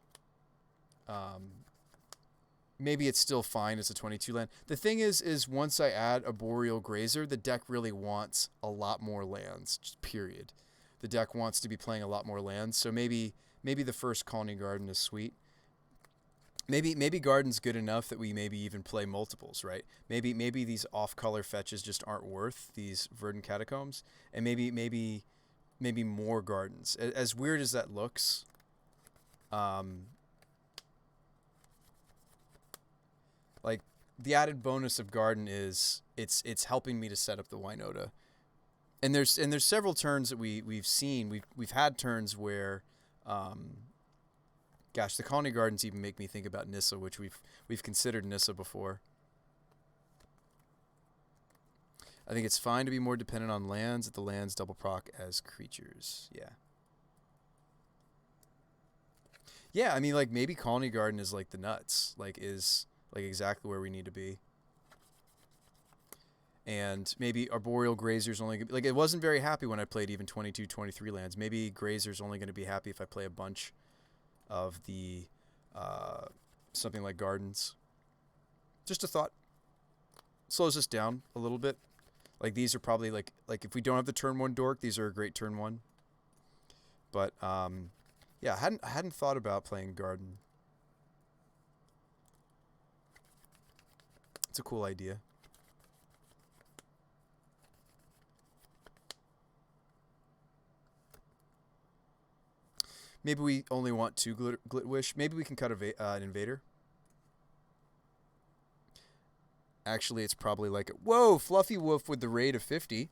Maybe it's still fine as a 22 land. The thing is once I add a Boreal Grazer, the deck really wants a lot more lands, just period. The deck wants to be playing a lot more lands, so maybe the first Colony Garden is sweet. Maybe Garden's good enough that we maybe even play multiples, right? Maybe these off-color fetches just aren't worth these Verdant Catacombs, and maybe more Gardens. As weird as that looks, like the added bonus of Garden is it's helping me to set up the Winota. And there's several turns that we've seen. We've had turns where Um, Gosh, the Colony Gardens even make me think about Nissa, which we've considered Nissa before. I think it's fine to be more dependent on lands if the lands double proc as creatures. Yeah. Yeah, I mean, like, maybe Colony Garden is like the nuts. Like, is like exactly where we need to be. And maybe Arboreal Grazer's only... Like, it wasn't very happy when I played even 22, 23 lands. Maybe Grazer's only going to be happy if I play a bunch of the... something like Gardens. Just a thought. Slows us down a little bit. Like, these are probably, like if we don't have the turn 1 Dork, these are a great turn 1. But, yeah, I hadn't thought about playing Garden. It's a cool idea. Maybe we only want 2 Glitwish. Maybe we can cut an Invader. Actually, it's probably like... Whoa! Fluffy Wolf with the raid of 50.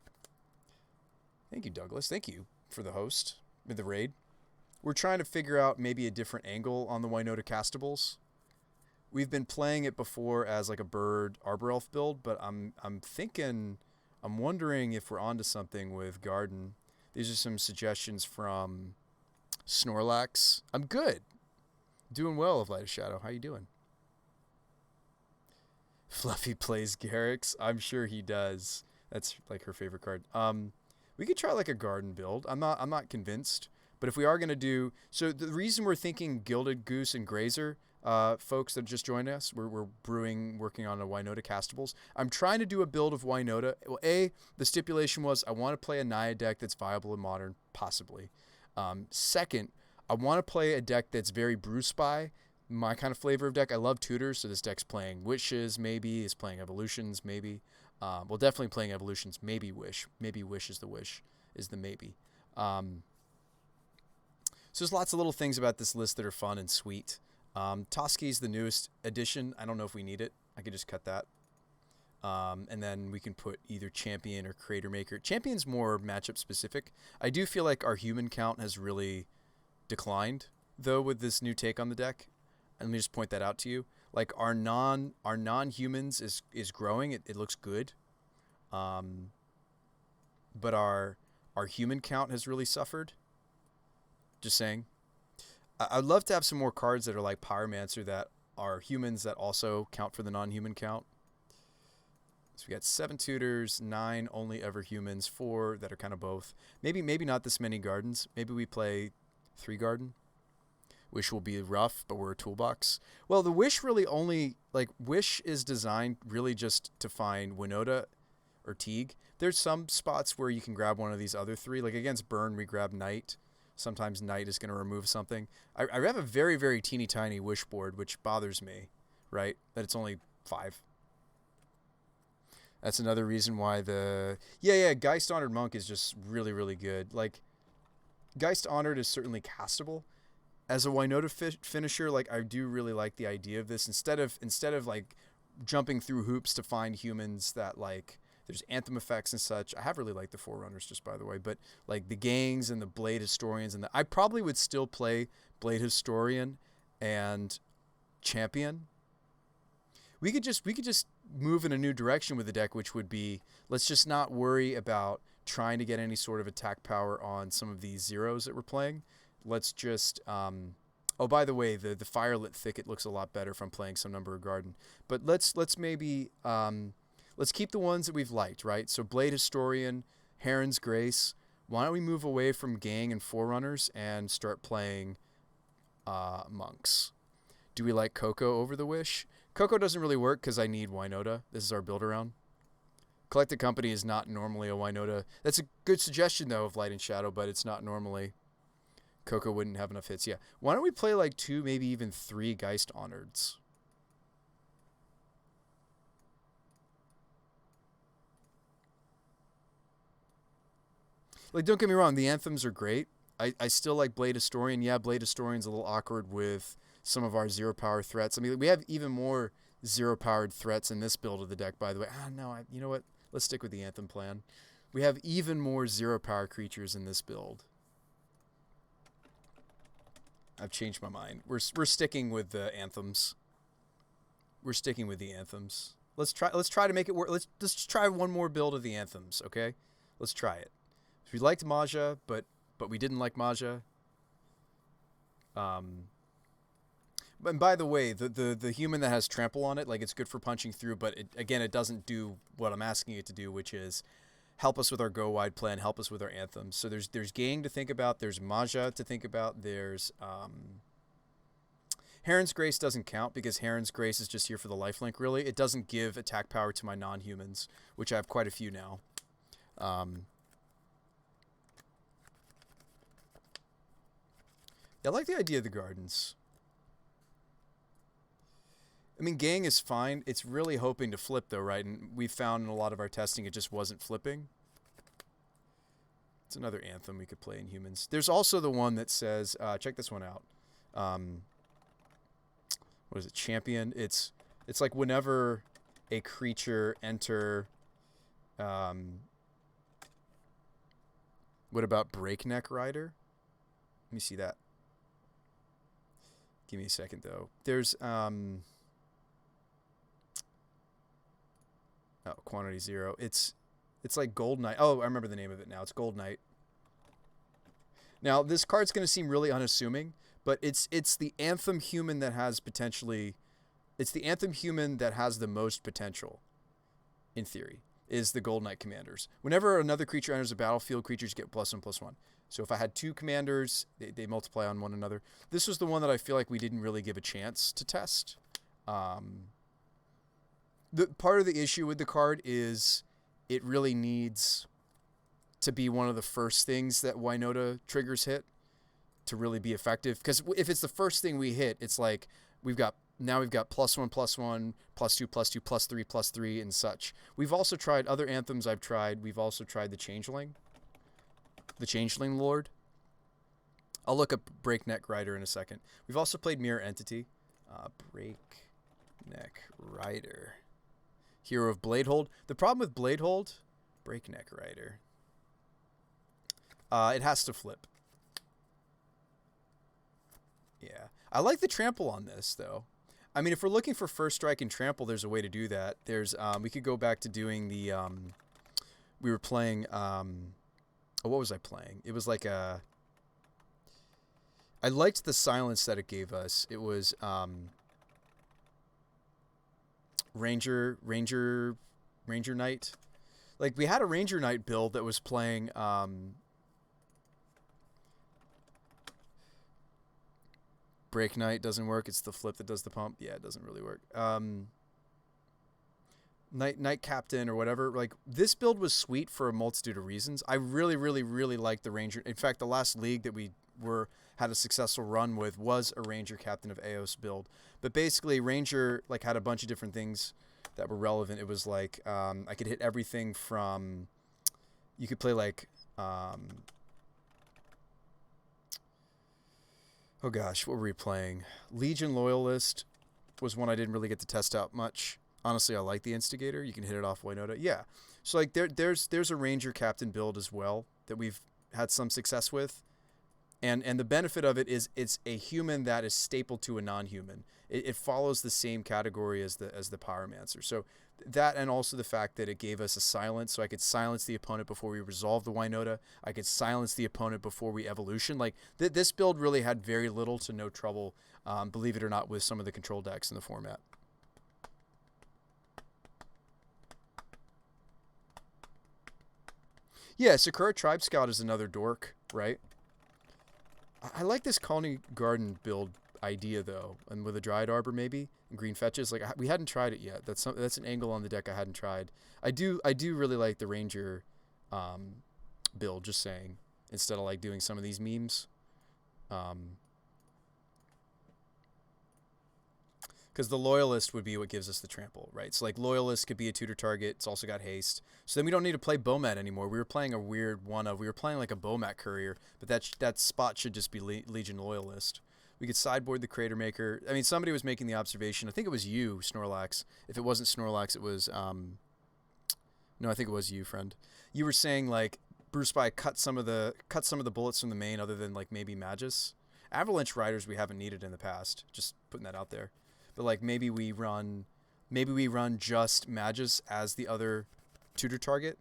Thank you, Douglas. Thank you for the host. With the raid. We're trying to figure out maybe a different angle on the Winota castables. We've been playing it before as like a bird Arbor Elf build, but I'm wondering if we're onto something with Garden. These are some suggestions from Snorlax. I'm good. Doing well of Light of Shadow. How you doing? Fluffy plays Garrix. I'm sure he does. That's like her favorite card. We could try like a Garden build. I'm not convinced. But if we are going to do... So the reason we're thinking Gilded Goose and Grazer, folks that just joined us, we're working on a Winota castables. I'm trying to do a build of Winota. Well, the stipulation was I want to play a Naya deck that's viable in Modern, possibly. Second, I want to play a deck that's very Brew Spy, my kind of flavor of deck. I love tutors, so this deck's playing Wishes, maybe. Is playing Evolutions, maybe. Well, definitely playing Evolutions, maybe Wish. Maybe Wish is the Wish, is the maybe. So there's lots of little things about this list that are fun and sweet. Toski's the newest addition. I don't know if we need it. I could just cut that. And then we can put either Champion or Creator Maker. Champion's more matchup specific. I do feel like our human count has really declined, though, with this new take on the deck. And let me just point that out to you. Like, our non-humans is growing. It looks good. But our human count has really suffered. Just saying. I'd love to have some more cards that are like Pyromancer that are humans that also count for the non-human count. So we got 7 tutors, 9 only ever humans, 4 that are kind of both. Maybe not this many gardens. Maybe we play 3 garden. Wish will be rough, but we're a toolbox. Well, the Wish really only... Like, Wish is designed really just to find Winota or Teague. There's some spots where you can grab one of these other 3. Like, against Burn, we grab Knight. Sometimes Knight is going to remove something. I have a very, very teeny tiny Wish board, which bothers me, right? That it's only 5. That's another reason why the... Yeah, Geist Honored Monk is just really, really good. Like, Geist Honored is certainly castable. As a Winota finisher, like, I do really like the idea of this. Instead of like, jumping through hoops to find humans that, like... There's Anthem effects and such. I have really liked the Forerunners, just by the way. But, like, the Gangs and the Blade Historians and I probably would still play Blade Historian and Champion. We could just move in a new direction with the deck, which would be, let's just not worry about trying to get any sort of attack power on some of these zeros that we're playing. Let's just... oh, by the way, the Firelit Thicket looks a lot better from playing some number of Garden. But let's maybe... let's keep the ones that we've liked, right? So Blade Historian, Heron's Grace. Why don't we move away from Gang and Forerunners and start playing Monks? Do we like Coco over the Wish? Coco doesn't really work because I need Winota. This is our build-around. Collected Company is not normally a Winota. That's a good suggestion, though, of Light and Shadow, but it's not normally. Coco wouldn't have enough hits. Yeah. Why don't we play like 2, maybe even 3 Geist Honoreds? Like, don't get me wrong, the anthems are great. I still like Blade Historian. Yeah, Blade Historian's a little awkward with some of our zero-power threats. I mean, we have even more zero-powered threats in this build of the deck, by the way. No, you know what? Let's stick with the Anthem plan. We have even more zero-power creatures in this build. I've changed my mind. We're sticking with the anthems. We're sticking with the anthems. Let's try to make it work. Let's just try one more build of the anthems, okay? Let's try it. We liked Maja, but we didn't like Maja. And by the way, the human that has trample on it, like it's good for punching through, but it doesn't do what I'm asking it to do, which is help us with our go wide plan, help us with our anthems. So there's Gang to think about, there's Maja to think about, there's Heron's Grace doesn't count because Heron's Grace is just here for the lifelink, really. It doesn't give attack power to my non-humans, which I have quite a few now. I like the idea of the gardens. I mean, Gang is fine. It's really hoping to flip, though, right? And we found in a lot of our testing it just wasn't flipping. It's another anthem we could play in humans. There's also the one that says, check this one out. What is it? Champion. It's like whenever a creature enter. What about Breakneck Rider? Let me see that. Give me a second though. There's quantity 0. It's like Gold Knight. Oh, I remember the name of it now. It's Gold Knight. Now this card's going to seem really unassuming, but it's the anthem human that has potentially. It's the anthem human that has the most potential. In theory, is the Gold Knight commanders. Whenever another creature enters a battlefield, creatures get +1/+1. So if I had 2 commanders, they multiply on one another. This was the one that I feel like we didn't really give a chance to test. The part of the issue with the card is it really needs to be one of the first things that Winota triggers hit to really be effective. Because if it's the first thing we hit, it's like we've got +1/+1, +2/+2, +3/+3, and such. We've also tried other anthems I've tried. We've also tried the Changeling Lord. I'll look up Breakneck Rider in a second. We've also played Mirror Entity. Breakneck Rider. Hero of Bladehold. The problem with Bladehold, Breakneck Rider. It has to flip. Yeah. I like the trample on this, though. I mean, if we're looking for first strike and trample, there's a way to do that. There's we could go back to doing the we were playing what was I playing? It was like I liked the silence that it gave us. It was Ranger Knight. Like we had a Ranger Knight build that was playing Break Knight doesn't work. It's the flip that does the pump. Yeah, it doesn't really work. Knight Captain or whatever. Like this build was sweet for a multitude of reasons. I really, really, really liked the Ranger. In fact, the last league that we had a successful run with was a Ranger Captain of Eos build. But basically, Ranger like had a bunch of different things that were relevant. It was like I could hit everything from. You could play like. Oh gosh, what were we playing? Legion Loyalist was one I didn't really get to test out much. Honestly, I like the Instigator. You can hit it off Winota. Yeah. So like there's a Ranger Captain build as well that we've had some success with. And the benefit of it is it's a human that is stapled to a non-human. It follows the same category as the Pyromancer. So that, and also the fact that it gave us a silence, so I could silence the opponent before we resolve the Winota. I could silence the opponent before we evolution. Like this build really had very little to no trouble, believe it or not, with some of the control decks in the format. Yeah, Sakura Tribe Scout is another dork, right? I like this Colony Garden build idea though, and with a Dryad Arbor maybe and green fetches. Like we hadn't tried it yet. That's an angle on the deck I hadn't tried. I do really like the Ranger build. Just saying, instead of like doing some of these memes, because the Loyalist would be what gives us the trample, right? So like Loyalist could be a tutor target. It's also got haste. So then we don't need to play Bomat anymore. We were playing a weird one of. We were playing like a Bomat Courier, but that spot should just be Legion Loyalist. We could sideboard the Crater Maker. I mean, somebody was making the observation. I think it was you, Snorlax. If it wasn't Snorlax, it was no, I think it was you, friend. You were saying like Bruce By cut some of the bullets from the main, other than like maybe Magus. Avalanche Riders we haven't needed in the past. Just putting that out there. But like maybe we run just Magus as the other tutor target.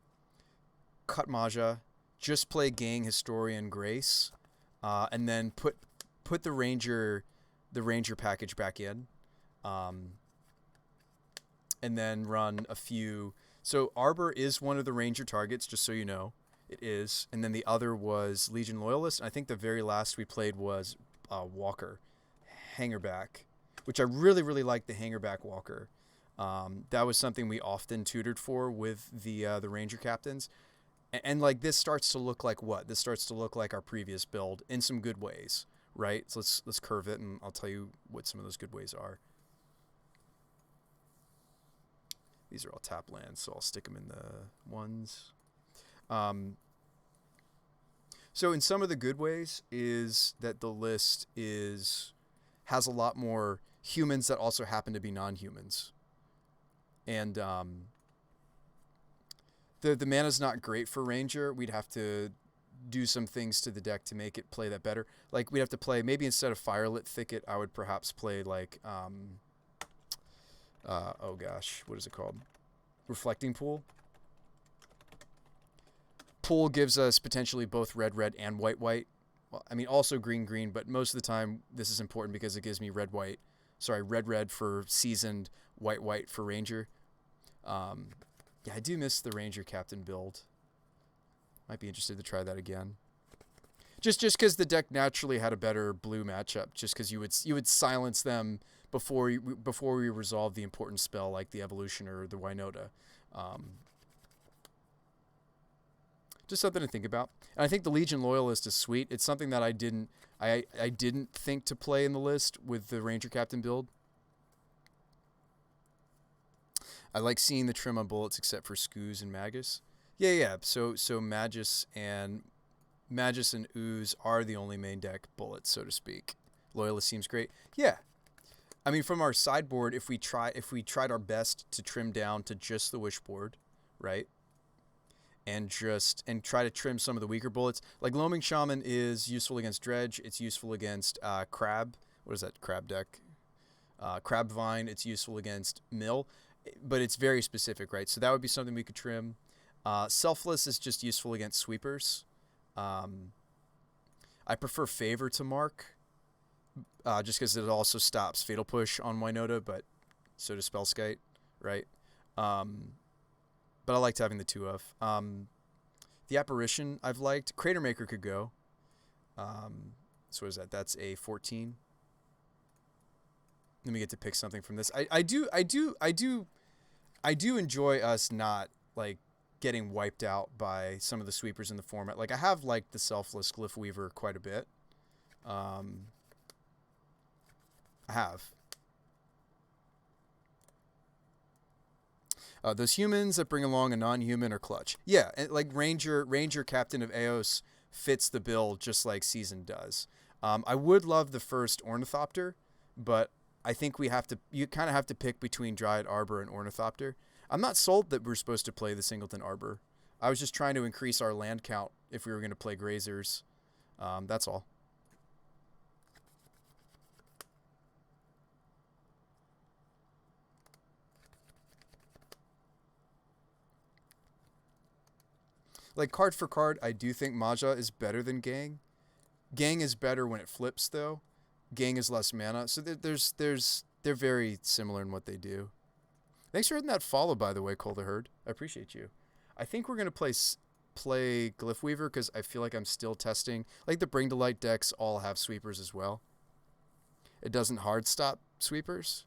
Cut Maja, just play Gang, Historian, Grace, and then put the Ranger package back in, and then run a few. So Arbor is one of the Ranger targets, just so you know. It is. And then the other was Legion Loyalist. I think the very last we played was Walker, Hangerback, which I really, really like the Hangerback Walker. That was something we often tutored for with the Ranger captains. And like this starts to look like what? This starts to look like our previous build in some good ways, right? So let's curve it, and I'll tell you what some of those good ways are. These are all tap lands, so I'll stick them in the ones. So in some of the good ways is that the list has a lot more humans that also happen to be non-humans. And the mana's not great for Ranger. We'd have to do some things to the deck to make it play that better. Like we'd have to play, maybe instead of Firelit Thicket, I would perhaps play like, oh gosh, what is it called? Reflecting Pool. Pool gives us potentially both red and white. Well, I mean also green, but most of the time this is important because it gives me red for seasoned, white for Ranger. Yeah, I do miss the Ranger captain build. Might be interested to try that again. Just because the deck naturally had a better blue matchup, just because you would silence them before we resolve the important spell like the Evolution or the Winota. Just something to think about. And I think the Legion Loyalist is sweet. It's something that I didn't think to play in the list with the Ranger captain build. I like seeing the trim on bullets except for Skoos and Magus. Yeah. So Magus and Ooze are the only main deck bullets, so to speak. Loyalist seems great. Yeah. I mean, from our sideboard, if we tried our best to trim down to just the Wishboard, right? And try to trim some of the weaker bullets. Like Loaming Shaman is useful against Dredge. It's useful against Crab. What is that Crab deck? Crab Vine. It's useful against Mill. But it's very specific, right? So that would be something we could trim. Selfless is just useful against sweepers. I prefer Favor to Mark, just because it also stops Fatal Push on Winota, but so does Spellskite, right? But I liked having the 2 of. The Apparition I've liked. Cratermaker could go. So what is that? That's a 14. Let me get to pick something from this. I do enjoy us not like getting wiped out by some of the sweepers in the format. Like I have liked the Selfless Glyph Weaver quite a bit. I have. Those humans that bring along a non-human are clutch. Yeah, and like Ranger Captain of Eos fits the bill just like Season does. I would love the first Ornithopter, but I think you kind of have to pick between Dryad Arbor and Ornithopter. I'm not sold that we're supposed to play the Singleton Arbor. I was just trying to increase our land count if we were going to play Grazers. That's all. Like card for card, I do think Maja is better than Gang. Gang is better when it flips though. Gang is less mana, so they're very similar in what they do. Thanks for hitting that follow, by the way, Cole the Herd. I appreciate you. I think we're gonna play Glyph Weaver because I feel like I'm still testing. Like the Bring to Light decks all have sweepers as well. It doesn't hard stop sweepers.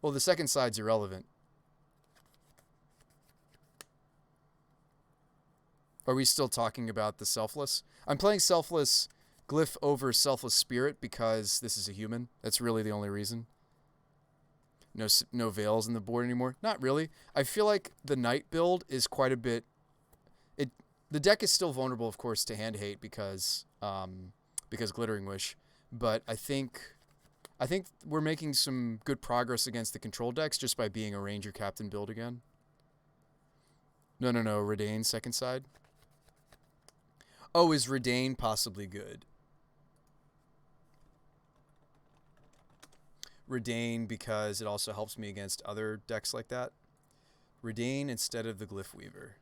Well, the second side's irrelevant. Are we still talking about the Selfless? I'm playing Selfless Glyph over Selfless Spirit because this is a human. That's really the only reason. No Veils in the board anymore. Not really. I feel like the Knight build is quite a bit... The deck is still vulnerable, of course, to hand hate because Glittering Wish. But I think we're making some good progress against the control decks just by being a Ranger Captain build again. No. Redain second side. Oh, is Redain possibly good? Redain because it also helps me against other decks like that. Redain instead of the Glyph Weaver.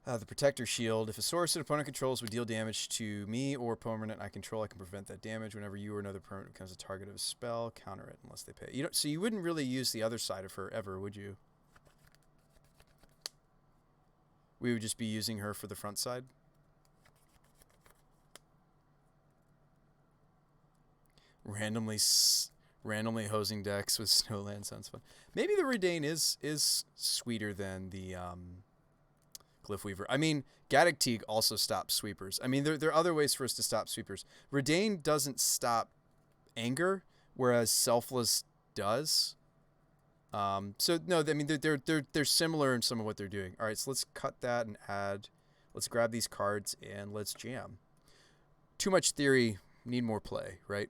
The Protector Shield. If a source an opponent controls would deal damage to me or permanent I control, I can prevent that damage. Whenever you or another permanent becomes a target of a spell, counter it unless they pay. You don't, so you wouldn't really use the other side of her ever, would you? We would just be using her for the front side. Randomly hosing decks with Snowland sounds fun. Maybe the Redain is sweeter than the Glyph Weaver. I mean, Gaddock Teague also stops sweepers. I mean, there are other ways for us to stop sweepers. Redain doesn't stop anger, whereas Selfless does. So no, I mean they're similar in some of what they're doing. All right, so let's cut that and add. Let's grab these cards and let's jam. Too much theory, need more play, right?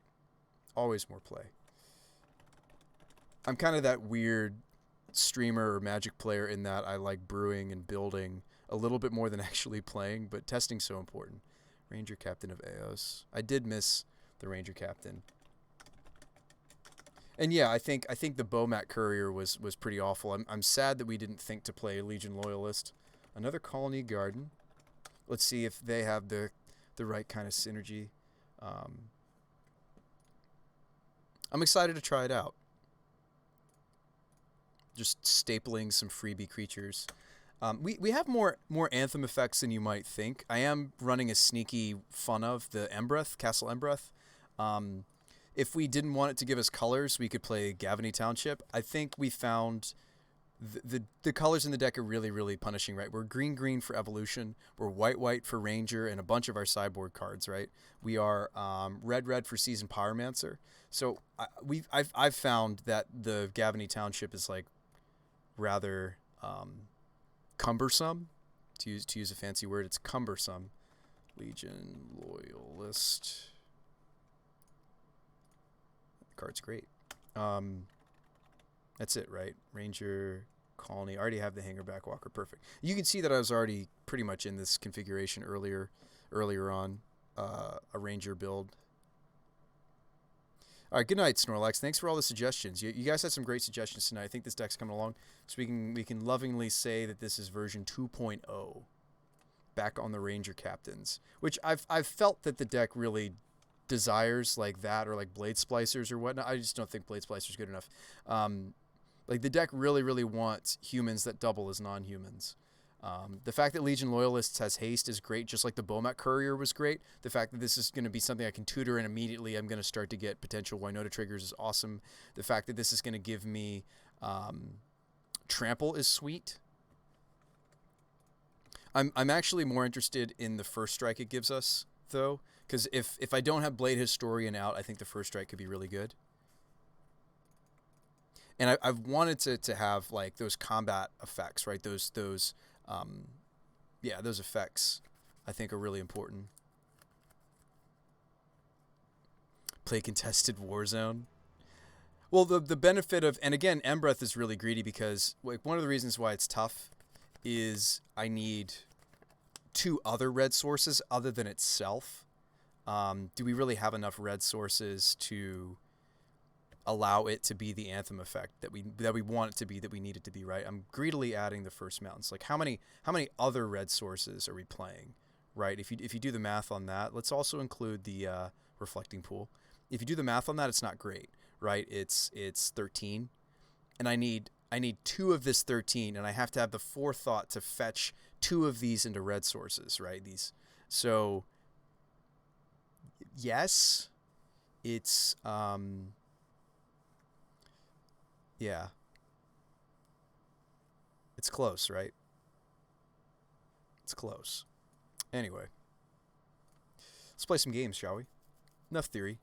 Always more play. I'm kind of that weird streamer or Magic player in that I like brewing and building a little bit more than actually playing, but testing's so important. Ranger Captain of Eos. I did miss the Ranger Captain. And yeah, I think the Bomat Courier was pretty awful. I'm sad that we didn't think to play Legion Loyalist. Another Colony Garden. Let's see if they have the right kind of synergy. I'm excited to try it out. Just stapling some freebie creatures. We have more Anthem effects than you might think. I am running a sneaky fun of the Embreth, Castle Embreth. If we didn't want it to give us colors, we could play Gavany Township. I think we found the colors in the deck are really, really punishing, right? We're green for Evolution. We're white for Ranger and a bunch of our sideboard cards, right? We are red for Seasoned Pyromancer. So I've found that the Gavany Township is like rather cumbersome, to use a fancy word. It's cumbersome. Legion Loyalist. The card's great. That's it, right? Ranger, Colony. I already have the Hangerback Walker. Perfect. You can see that I was already pretty much in this configuration earlier on. A Ranger build. All right, good night, Snorlax. Thanks for all the suggestions. You guys had some great suggestions tonight. I think this deck's coming along, so we can lovingly say that this is version 2.0, back on the Ranger Captains, which I've felt that the deck really desires like that, or like Blade Splicers or whatnot. I just don't think Blade Splicers good enough. Like the deck really wants humans that double as non-humans. The fact that Legion Loyalists has haste is great, just like the Bomat Courier was great. The fact that this is going to be something I can tutor and immediately I'm going to start to get potential Winota triggers is awesome. The fact that this is going to give me Trample is sweet. I'm actually more interested in the first strike it gives us, though, because if I don't have Blade Historian out, I think the first strike could be really good. And I've wanted to have like those combat effects, right? Those effects I think are really important. Play contested Warzone. Well, the benefit of, and again, Embreth is really greedy because like one of the reasons why it's tough is I need 2 other red sources other than itself. Do we really have enough red sources to allow it to be the Anthem effect that we want it to be, that we need it to be, right? I'm greedily adding the first mountains. Like how many other red sources are we playing, right? If you do the math on that, let's also include the reflecting pool. If you do the math on that, it's not great, right? It's 13, and I need 2 of this 13, and I have to have the forethought to fetch 2 of these into red sources, right? So yes, it's yeah. It's close, right? It's close. Anyway. Let's play some games, shall we? Enough theory.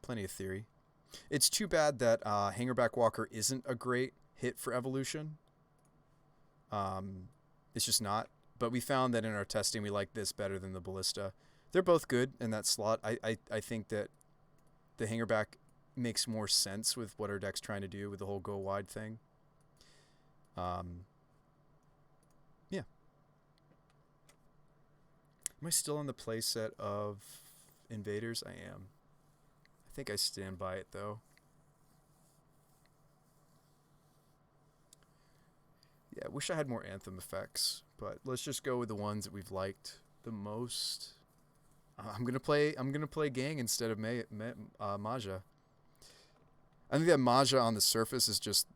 Plenty of theory. It's too bad that Hangerback Walker isn't a great hit for Evolution. It's just not. But we found that in our testing we like this better than the Ballista. They're both good in that slot. I think that the Hangerback makes more sense with what our deck's trying to do with the whole go wide thing. Yeah. Am I still on the playset of Invaders? I am. I think I stand by it, though. Yeah, I wish I had more Anthem effects, but let's just go with the ones that we've liked the most. I'm gonna play Gang instead of Maja. I think that Maja on the surface is just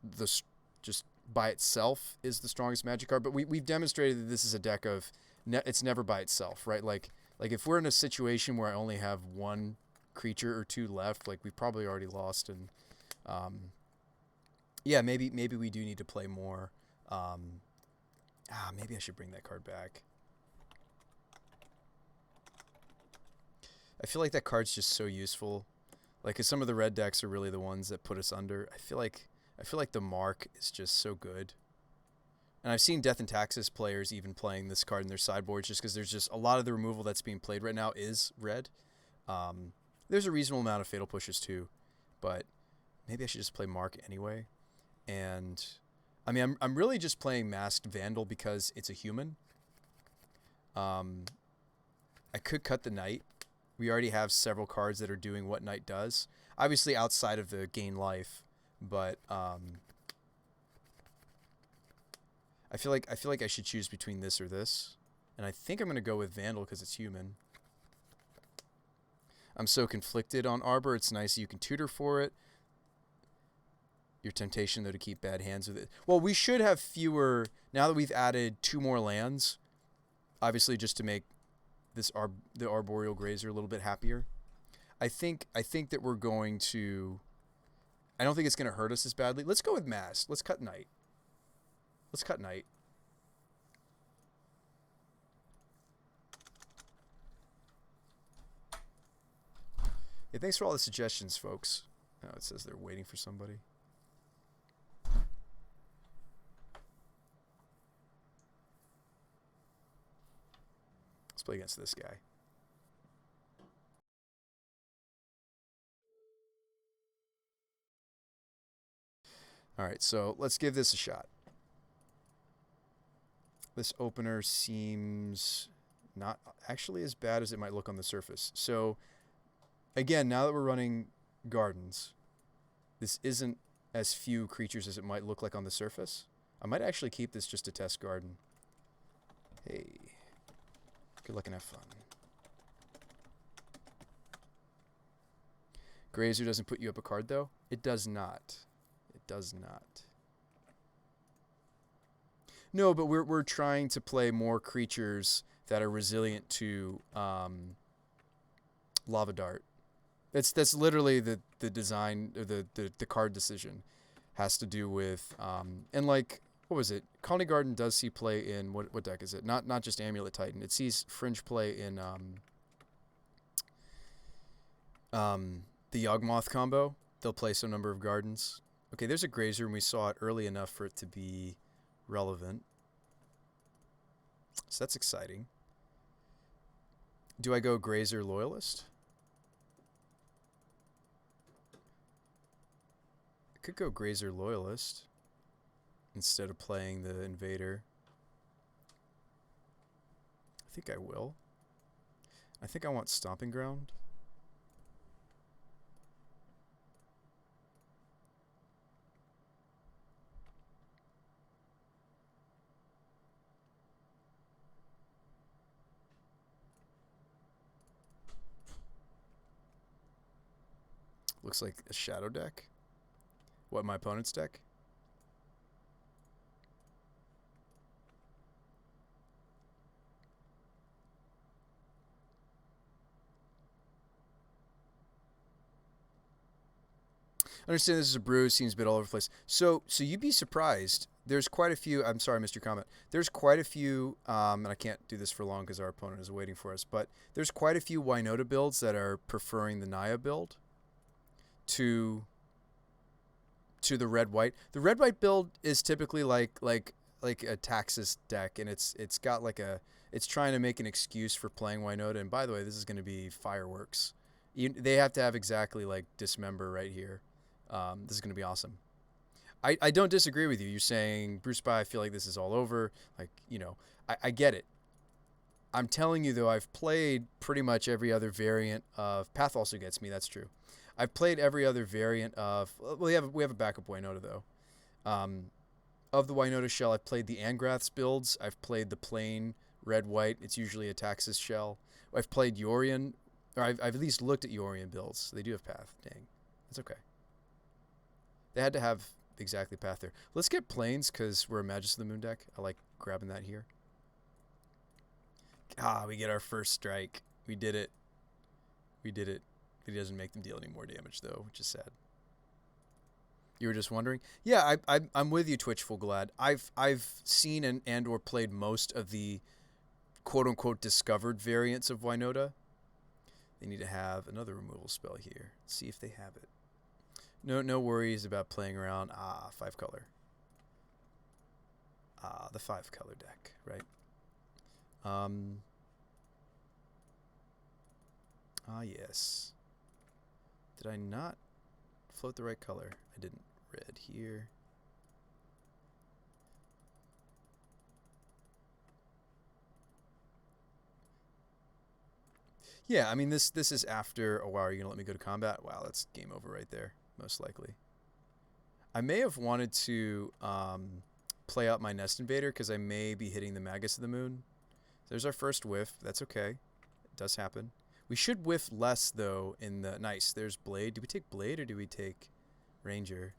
by itself is the strongest Magic card, but we've demonstrated that this is a deck of it's never by itself, right? Like if we're in a situation where I only have one creature or two left, like we've probably already lost, and yeah, maybe we do need to play more. Maybe I should bring that card back. I feel like that card's just so useful. Like, 'cause some of the red decks are really the ones that put us under. I feel like the Mark is just so good. And I've seen Death and Taxes players even playing this card in their sideboards just because there's just a lot of the removal that's being played right now is red. There's a reasonable amount of Fatal Pushes too, but maybe I should just play Mark anyway. And I mean, I'm really just playing Masked Vandal because it's a human. I could cut the Knight. We already have several cards that are doing what Knight does. Obviously outside of the gain life, but I feel like I should choose between this or this. And I think I'm going to go with Vandal because it's human. I'm so conflicted on Arbor. It's nice you can tutor for it. Your temptation, though, to keep bad hands with it. Well, we should have fewer now that we've added 2 more lands. Obviously, just to make this the Arboreal Grazer a little bit happier. I think that we're going to. I don't think it's going to hurt us as badly. Let's go with Mass. Let's cut Knight. Let's cut Knight. Yeah, thanks for all the suggestions, folks. Oh, it says they're waiting for somebody. Let's play against this guy. All right, so let's give this a shot. This opener seems not actually as bad as it might look on the surface. So, again, now that we're running Gardens, this isn't as few creatures as it might look like on the surface. I might actually keep this just to test Garden. Hey, good luck and have fun. Grazer doesn't put you up a card, though? It does not. It does not. No, but we're trying to play more creatures that are resilient to Lava Dart. That's literally the design, or the card decision has to do with and like what was it? Colony Garden does see play in what deck is it? Not just Amulet Titan. It sees Fringe play in the Yawgmoth combo. They'll play some number of gardens. Okay, there's a Grazer, and we saw it early enough for it to be relevant. So that's exciting. Do I go Grazer Loyalist? I could go Grazer Loyalist instead of playing the Invader. I think I will. I think I want Stomping Ground. Looks like a shadow deck. What, my opponent's deck? I understand this is a brew, seems a bit all over the place. So you'd be surprised. There's quite a few. I'm sorry, I missed your comment. There's quite a few, and I can't do this for long because our opponent is waiting for us. But there's quite a few Winota builds that are preferring the Naya build to the red white. The red white build is typically like a Taxus deck, and it's got like it's trying to make an excuse for playing Winota. And by the way, this is going to be fireworks. They have to have exactly like dismember right here. This is gonna be awesome. I don't disagree with you. You're saying Bruce Spy. I feel like this is all over. Like I get it. I'm telling you though, I've played pretty much every other variant of Path. Also gets me. That's true. I've played every other variant of. Well, we have a backup Winota though. Of the Winota shell, I've played the Angrath's builds. I've played the plain red white. It's usually a Taxus shell. I've played Yorion, or I've at least looked at Yorion builds. So they do have Path. Dang, that's okay. They had to have exactly Path there. Let's get plains because we're a Magus of the Moon deck. I like grabbing that here. We get our first strike. We did it. We did it. It doesn't make them deal any more damage though, which is sad. You were just wondering? Yeah, I'm with you, Twitchful Glad. I've seen and or played most of the quote unquote discovered variants of Winota. They need to have another removal spell here. Let's see if they have it. No worries about playing around. 5 color. The 5 color deck, right? Yes. Did I not float the right color? I didn't. Red here. Yeah, I mean this is after. Oh wow, are you gonna let me go to combat? Wow, that's game over right there, most likely. I may have wanted to play out my Nest Invader because I may be hitting the Magus of the Moon. There's our first whiff. That's okay. It does happen. We should whiff less though in the nice. There's Blade. Do we take Blade or do we take Ranger?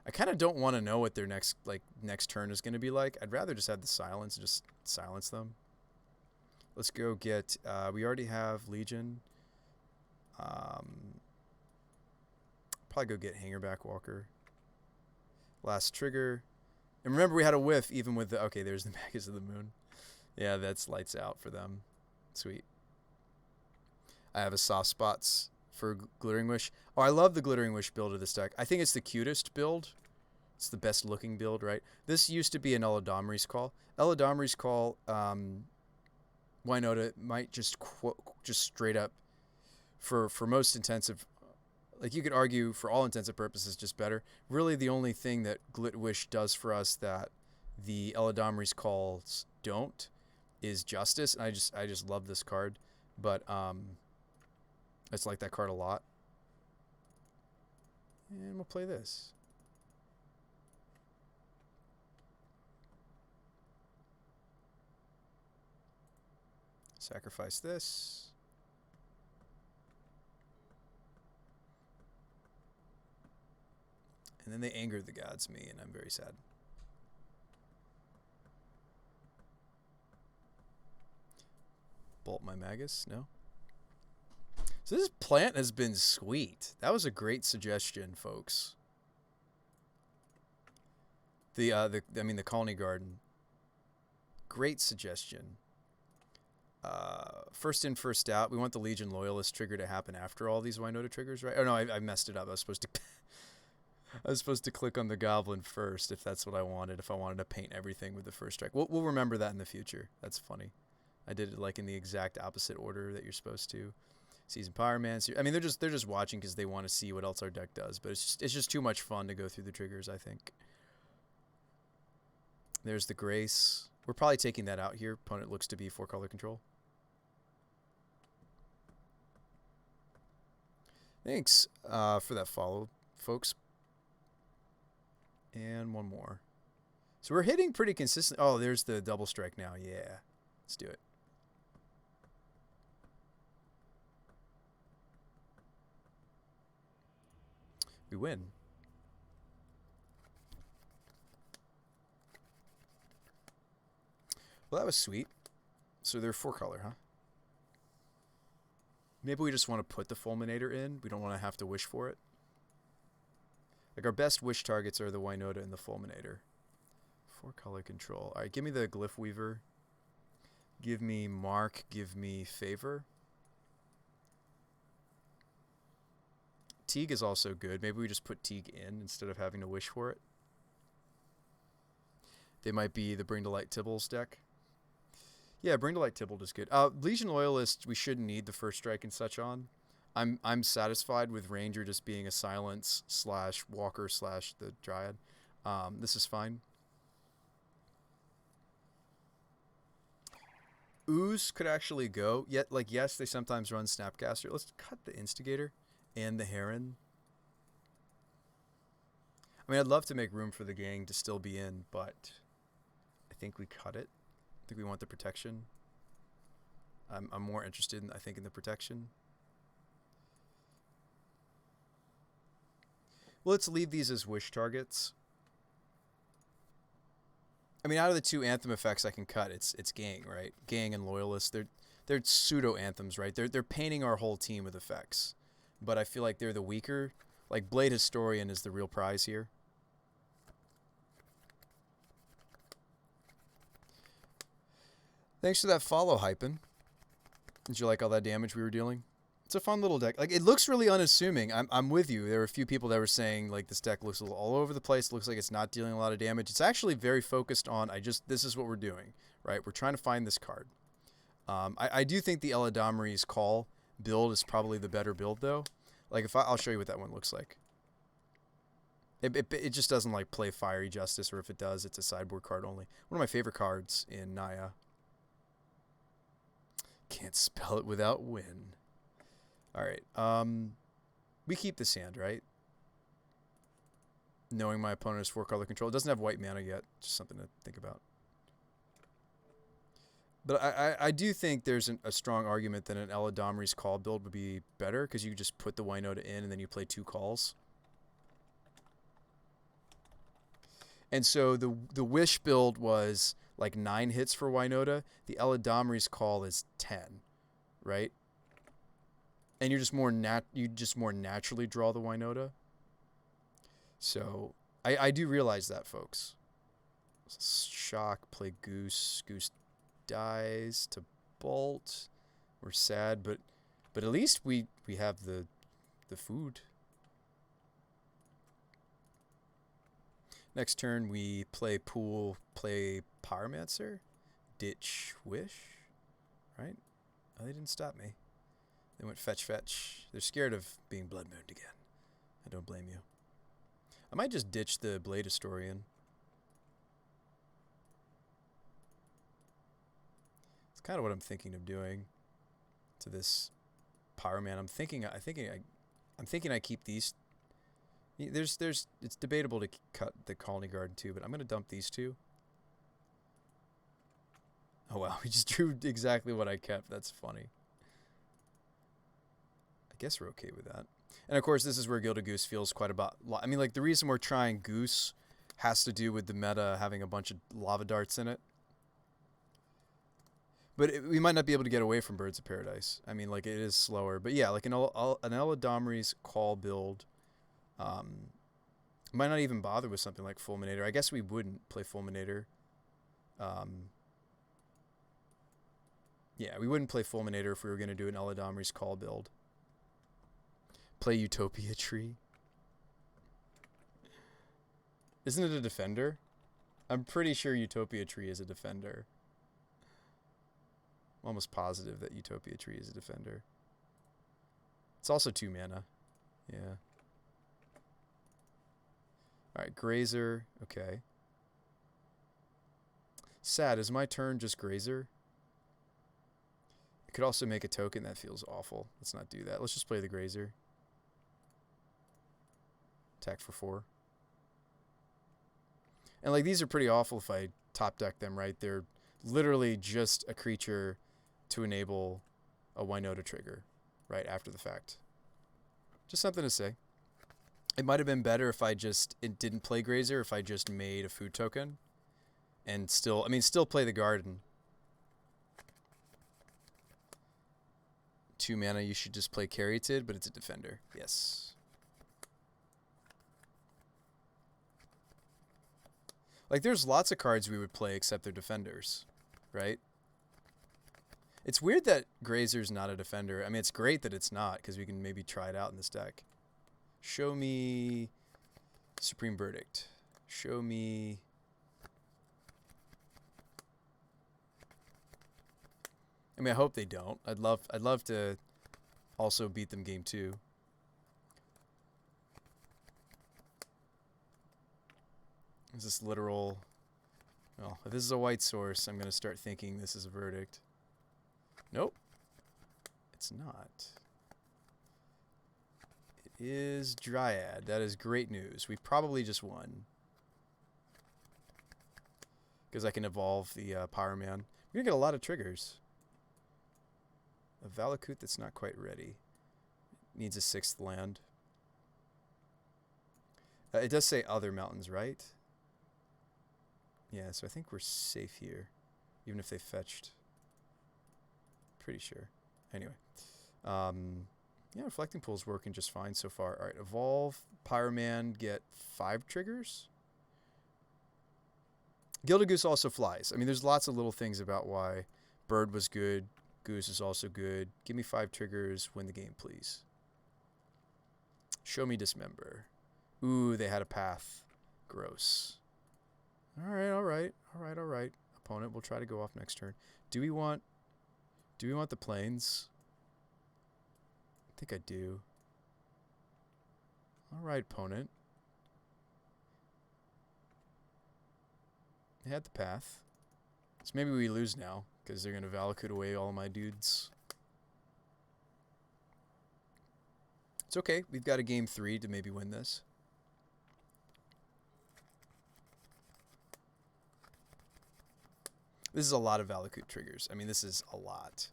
I kind of don't want to know what their next turn is going to be like. I'd rather just have the silence, just silence them. Let's go get. We already have Legion. Probably go get Hangerback Walker. Last trigger, and remember we had a whiff even with the. Okay, there's the Magus of the Moon. Yeah, that's lights out for them. Sweet. I have a soft spots for Glittering Wish. Oh, I love the Glittering Wish build of this deck. I think it's the cutest build. It's the best looking build, right? This used to be an Eladamri's Call. Eladamri's Call, Winota might just straight up, for most intensive, like you could argue for all intensive purposes, just better. Really the only thing that Glit Wish does for us that the Eladamri's Calls don't is Justice. And I just love this card. But I just like that card a lot. And we'll play this. Sacrifice this. And then they angered the gods me, and I'm very sad. Bolt my Magus? No? So this plant has been sweet. That was a great suggestion, folks. The Colony Garden. Great suggestion. First in, first out. We want the Legion Loyalist trigger to happen after all these Winota triggers, right? Oh no, I messed it up. I was supposed to click on the Goblin first if that's what I wanted. If I wanted to paint everything with the first strike, we'll remember that in the future. That's funny. I did it like in the exact opposite order that you're supposed to. Season Pyromancer. I mean, they're just watching because they want to see what else our deck does. But it's just too much fun to go through the triggers, I think. There's the Grace. We're probably taking that out here. Opponent looks to be 4-color control. Thanks for that follow, folks. And one more. So we're hitting pretty consistent. Oh, there's the double strike now. Yeah. Let's do it. We win. Well, that was sweet. So they're 4-color, huh? Maybe we just want to put the Fulminator in. We don't want to have to wish for it. Like our best wish targets are the Winota and the Fulminator. 4-color control. All right, give me the Glyph Weaver. Give me Mark. Give me Favor. Teague is also good. Maybe we just put Teague in instead of having to wish for it. They might be the Bring to Light Tibbles deck. Yeah, Bring to Light Tibble is good. Legion Loyalist, we shouldn't need the first strike and such on. I'm satisfied with Ranger just being a silence slash walker slash the Dryad. This is fine. Ooze could actually go. Yet, like, yes, they sometimes run Snapcaster. Let's cut the Instigator and the Heron. I mean, I'd love to make room for the gang to still be in, but I think we cut it. I think we want the protection. I'm more interested in, I think, in the protection. Well, let's leave these as wish targets. I mean, out of the two anthem effects I can cut, it's gang, right? Gang and loyalist. They're pseudo anthems, right? They're painting our whole team with effects, but I feel like they're the weaker. Like Blade Historian is the real prize here. Thanks for that follow, Hypen. Did you like all that damage we were dealing? It's a fun little deck. Like, it looks really unassuming. I'm with you. There were a few people that were saying, like, this deck looks a little all over the place. It looks like it's not dealing a lot of damage. It's actually very focused on, this is what we're doing, right? We're trying to find this card. I do think the Eladamri's Call build is probably the better build, though. Like, I'll show you what that one looks like. It just doesn't, like, play Fiery Justice, or if it does, it's a sideboard card only. One of my favorite cards in Naya. Can't spell it without win. All right. We keep this hand, right? Knowing my opponent has 4-color control. It doesn't have white mana yet. Just something to think about. But I do think there's a strong argument that an Eladamri's Call build would be better, because you just put the Winota in and then you play 2 calls. And so the Wish build was like 9 hits for Winota. The Eladamri's Call is 10, right? And you're just more naturally draw the Winota. So I do realize that, folks. Shock, play Goose. Goose dies to Bolt. We're sad, but at least we have the food. Next turn we play Pool, play Pyromancer, ditch Wish, right? Oh, they didn't stop me. They went fetch. They're scared of being Blood Mooned again. I don't blame you. I might just ditch the Blade Historian. It's kind of what I'm thinking of doing to this Pyroman. I'm thinking I keep these. It's debatable to cut the Colony Garden too, but I'm gonna dump these two. Oh wow, we just drew exactly what I kept. That's funny. I guess we're okay with that. And of course, this is where Gilded Goose feels quite about. I mean, like, the reason we're trying Goose has to do with the meta having a bunch of lava darts in it. But we might not be able to get away from Birds of Paradise. I mean, like, it is slower. But yeah, like an Eladamri's Call build. Might not even bother with something like Fulminator. I guess we wouldn't play Fulminator. Yeah, we wouldn't play Fulminator if we were going to do an Eladamri's Call build. Play Utopia Tree. Isn't it a defender? I'm pretty sure Utopia Tree is a defender. I'm almost positive that Utopia Tree is a defender. It's also 2 mana. Yeah. Alright, Grazer. Okay. Sad. Is my turn just Grazer? I could also make a token. That feels awful. Let's not do that. Let's just play the Grazer. Attack for 4. And, like, these are pretty awful if I top deck them, right? They're literally just a creature to enable a Winota trigger, right, after the fact. Just something to say. It might have been better if it didn't play Grazer, if I just made a food token and still play the garden. 2 mana, you should just play Caryatid, but it's a defender. Yes. Like, there's lots of cards we would play except they're defenders, right? It's weird that Grazer's not a defender. I mean, it's great that it's not, because we can maybe try it out in this deck. Show me Supreme Verdict. Show me... I mean, I hope they don't. I'd love to also beat them game 2. Is this literal? Well, if this is a white source, I'm going to start thinking this is a verdict. Nope. It's not. It is Dryad. That is great news. We probably just won. Because I can evolve the Power Man. We're going to get a lot of triggers. A Valakut that's not quite ready. Needs a 6th land. It does say other mountains, right? Yeah, so I think we're safe here. Even if they fetched. Pretty sure. Anyway. Yeah, Reflecting Pool's working just fine so far. Alright, evolve. Pyroman, get 5 triggers. Gilded Goose also flies. I mean, there's lots of little things about why Bird was good. Goose is also good. Give me 5 triggers. Win the game, please. Show me Dismember. Ooh, they had a path. Gross. Alright, alright. Alright, alright. Opponent, we'll try to go off next turn. Do we want the plains? I think I do. Alright, opponent. They had the path. So maybe we lose now, because they're going to Valakut away all my dudes. It's okay. We've got a game 3 to maybe win this. This is a lot of Valakut triggers. I mean, this is a lot.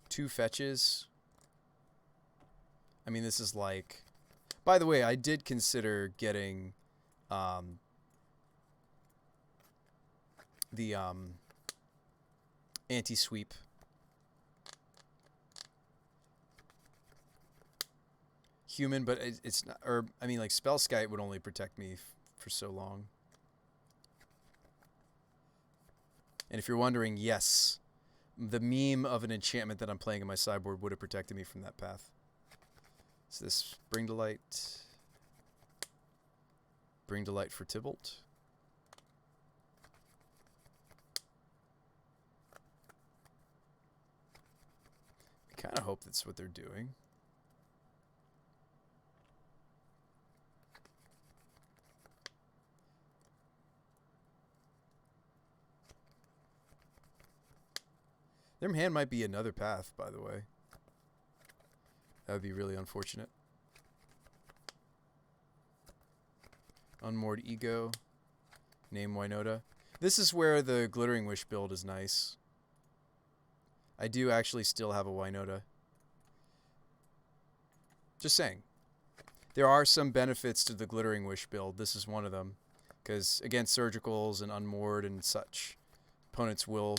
2 fetches. I mean, this is like... By the way, I did consider getting... the anti-sweep. Human, but it's not, or I mean, like Spellskite would only protect me for so long. And if you're wondering, yes, the meme of an enchantment that I'm playing in my sideboard would have protected me from that path. So this Bring to Light. Bring to Light for Tybalt. I kind of hope that's what they're doing. Their hand might be another path, by the way. That would be really unfortunate. Unmoored Ego. Name Winota. This is where the Glittering Wish build is nice. I do actually still have a Winota. Just saying. There are some benefits to the Glittering Wish build. This is one of them. Because against Surgicals and Unmoored and such, opponents will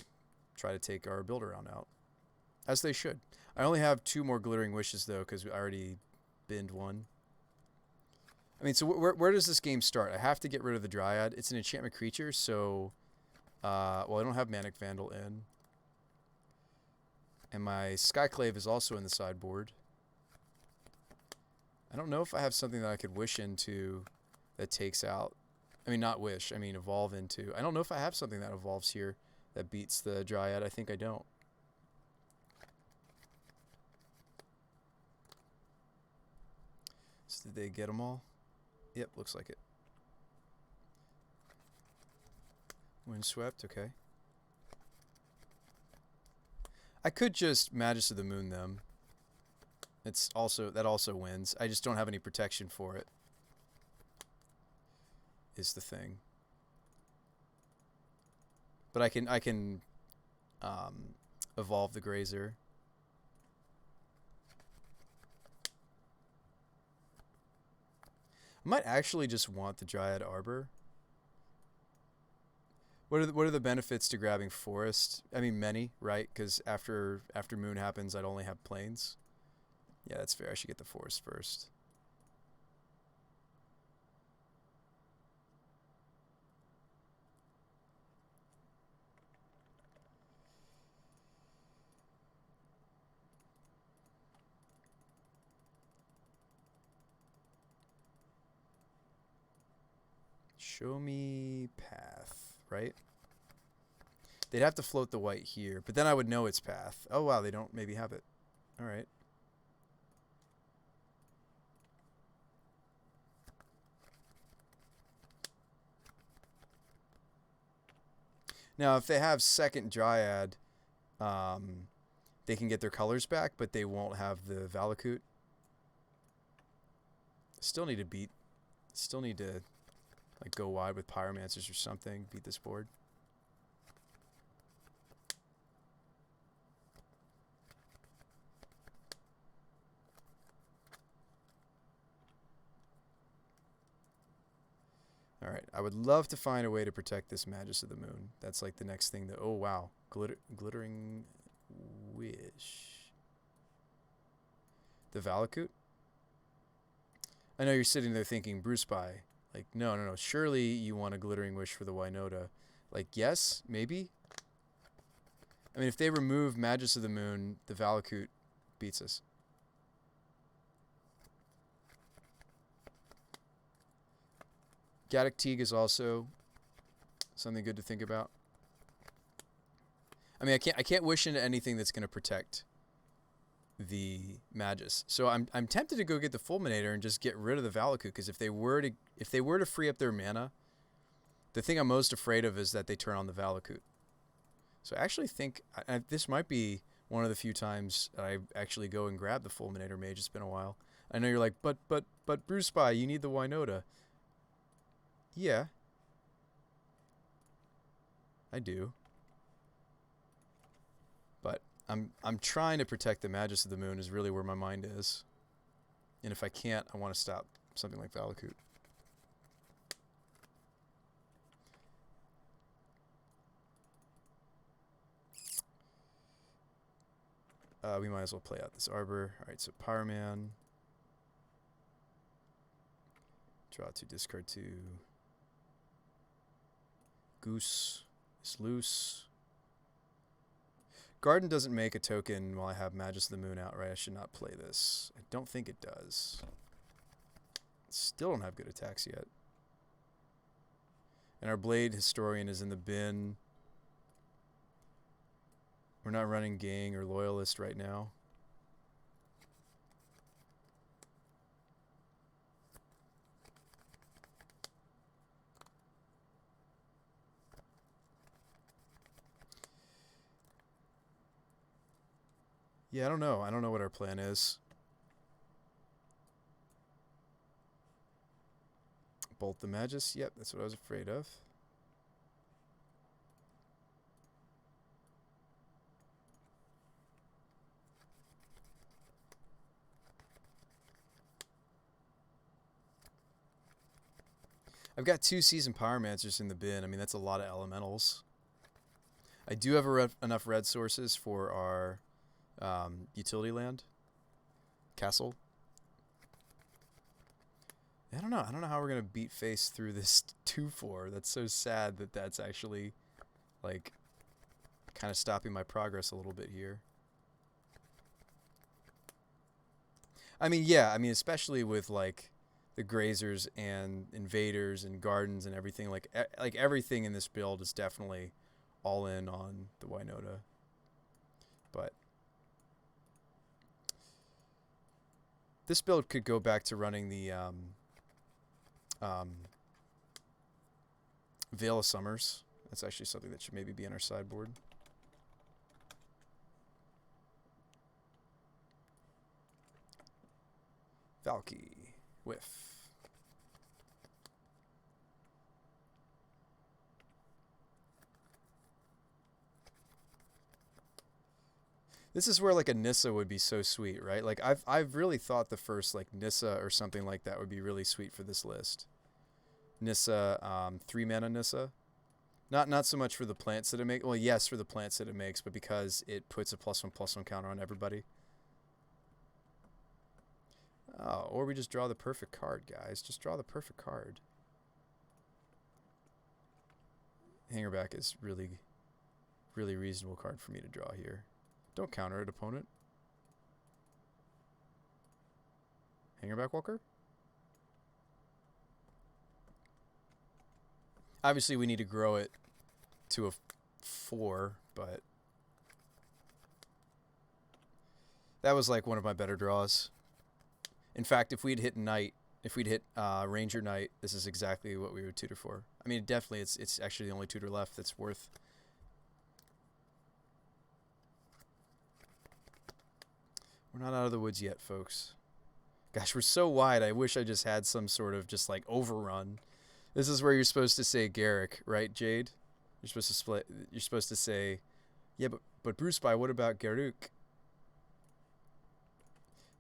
try to take our build-around out. As they should. I only have 2 more Glittering Wishes, though, because I already binned 1. I mean, so where does this game start? I have to get rid of the Dryad. It's an enchantment creature, so... well, I don't have Manic Vandal in. And my Skyclave is also in the sideboard. I don't know if I have something that I could wish into that takes out... I mean, not wish. I mean, evolve into. I don't know if I have something that evolves here that beats the Dryad. I think I don't. So did they get them all? Yep, looks like it. Windswept, okay. I could just Magus of the Moon them. That also wins. I just don't have any protection for it. Is the thing. But I can evolve the Grazer. I might actually just want the Dryad Arbor. What are the benefits to grabbing Forest? I mean, many, right? Because after Moon happens, I'd only have Plains. Yeah, that's fair. I should get the Forest first. Show me path, right? They'd have to float the white here, but then I would know its path. Oh, wow, they don't maybe have it. All right. Now, if they have second Dryad, they can get their colors back, but they won't have the Valakut. Still need to like go wide with Pyromancers or something, beat this board. All right, I would love to find a way to protect this Magus of the Moon. That's like the next thing that, oh wow, glittering wish. The Valakut? I know you're sitting there thinking, Bruce Spy. Like, no. Surely you want a glittering wish for the Winota. Like, yes, maybe. I mean, if they remove Magus of the Moon, the Valakut beats us. Gaddock Teague is also something good to think about. I mean, I can't wish into anything that's going to protect the Magus. So I'm tempted to go get the Fulminator and just get rid of the Valakut, because if they were to free up their mana, the thing I'm most afraid of is that they turn on the Valakut. So I actually think this might be one of the few times I actually go and grab the Fulminator Mage. It's been a while. I know you're like, but Bruce Spy, you need the Winota. Yeah, I do. But I'm trying to protect the Magus of the Moon is really where my mind is. And if I can't, I want to stop something like Valakut. We might as well play out this Arbor. Alright, so Pyroman. Draw 2, discard 2. Goose is loose. Garden doesn't make a token while I have Magus of the Moon out, right? I should not play this. I don't think it does. Still don't have good attacks yet. And our Blade Historian is in the bin. We're not running Gang or Loyalist right now. Yeah, I don't know. I don't know what our plan is. Bolt the Magus? Yep, that's what I was afraid of. I've got 2 Seasoned Pyromancers in the bin. I mean, that's a lot of elementals. I do have enough red sources for our utility land. Castle. I don't know. I don't know how we're going to beat face through this 2-4. That's so sad that that's actually, like, kind of stopping my progress a little bit here. I mean, yeah. I mean, especially with, like, the Grazers and Invaders and Gardens and everything. Like everything in this build is definitely all in on the Winota. But this build could go back to running the Veil of Summers. That's actually something that should maybe be on our sideboard. Valky. Whiff. This is where like a Nissa would be so sweet, right? Like I've really thought the first like Nissa or something like that would be really sweet for this list. Nissa, 3 mana Nissa. Not so much for the plants that it makes. Well, yes, for the plants that it makes, but because it puts a +1/+1 counter on everybody. Oh, or we just draw the perfect card, guys. Just draw the perfect card. Hangerback is really reasonable card for me to draw here. Don't counter it, opponent. Hangerback Walker? Obviously, we need to grow it to a 4, but that was like one of my better draws. In fact, if we'd hit Knight, if we'd hit Ranger Knight, this is exactly what we would tutor for. I mean, definitely, it's actually the only tutor left that's worth We're not out of the woods yet, folks. Gosh, we're so wide. I wish I just had some sort of just like overrun. This is where you're supposed to say Garrick, right, Jade? You're supposed to split. You're supposed to say, yeah, but Bruce by what about Garuk?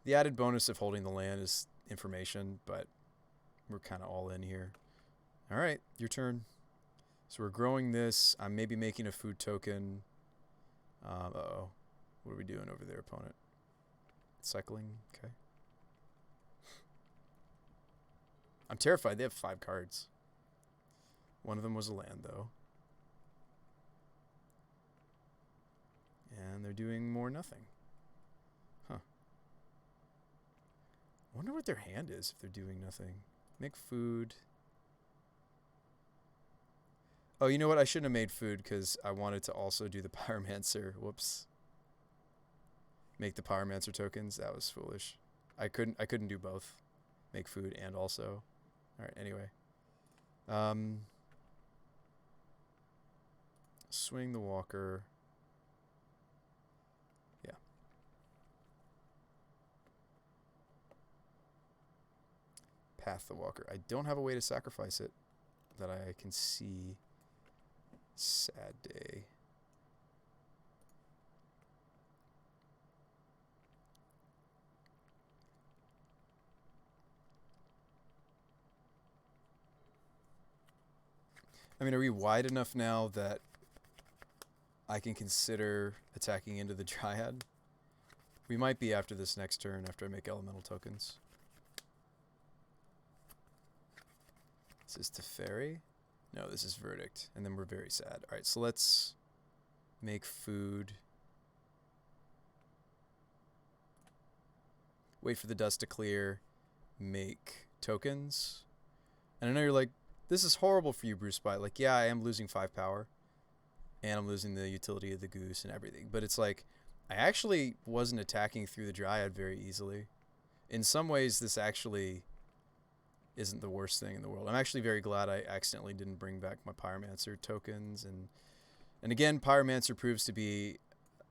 The added bonus of holding the land is information, but we're kind of all in here. All right, your turn. So we're growing this. I'm maybe making a food token. Uh-oh. What are we doing over there, opponent? Cycling. Okay. I'm terrified. They have 5 cards. One of them was a land, though. And they're doing more nothing. Huh. Wonder what their hand is if they're doing nothing. Make food. Oh, you know what? I shouldn't have made food because I wanted to also do the Pyromancer. Whoops. Make the Pyromancer tokens. That was foolish. I couldn't do both. Make food and also. All right, anyway. Swing the walker. Yeah. Path the walker. I don't have a way to sacrifice it that I can see. Sad day. I mean, are we wide enough now that I can consider attacking into the Dryad? We might be after this next turn, after I make elemental tokens. This is Teferi? No, this is Verdict. And then we're very sad. Alright, so let's make food. Wait for the dust to clear. Make tokens. And I know you're like, this is horrible for you, Bruce Bite. Like, yeah, I am losing 5 power. And I'm losing the utility of the goose and everything. But it's like, I actually wasn't attacking through the Dryad very easily. In some ways, this actually isn't the worst thing in the world. I'm actually very glad I accidentally didn't bring back my Pyromancer tokens. And again, Pyromancer proves to be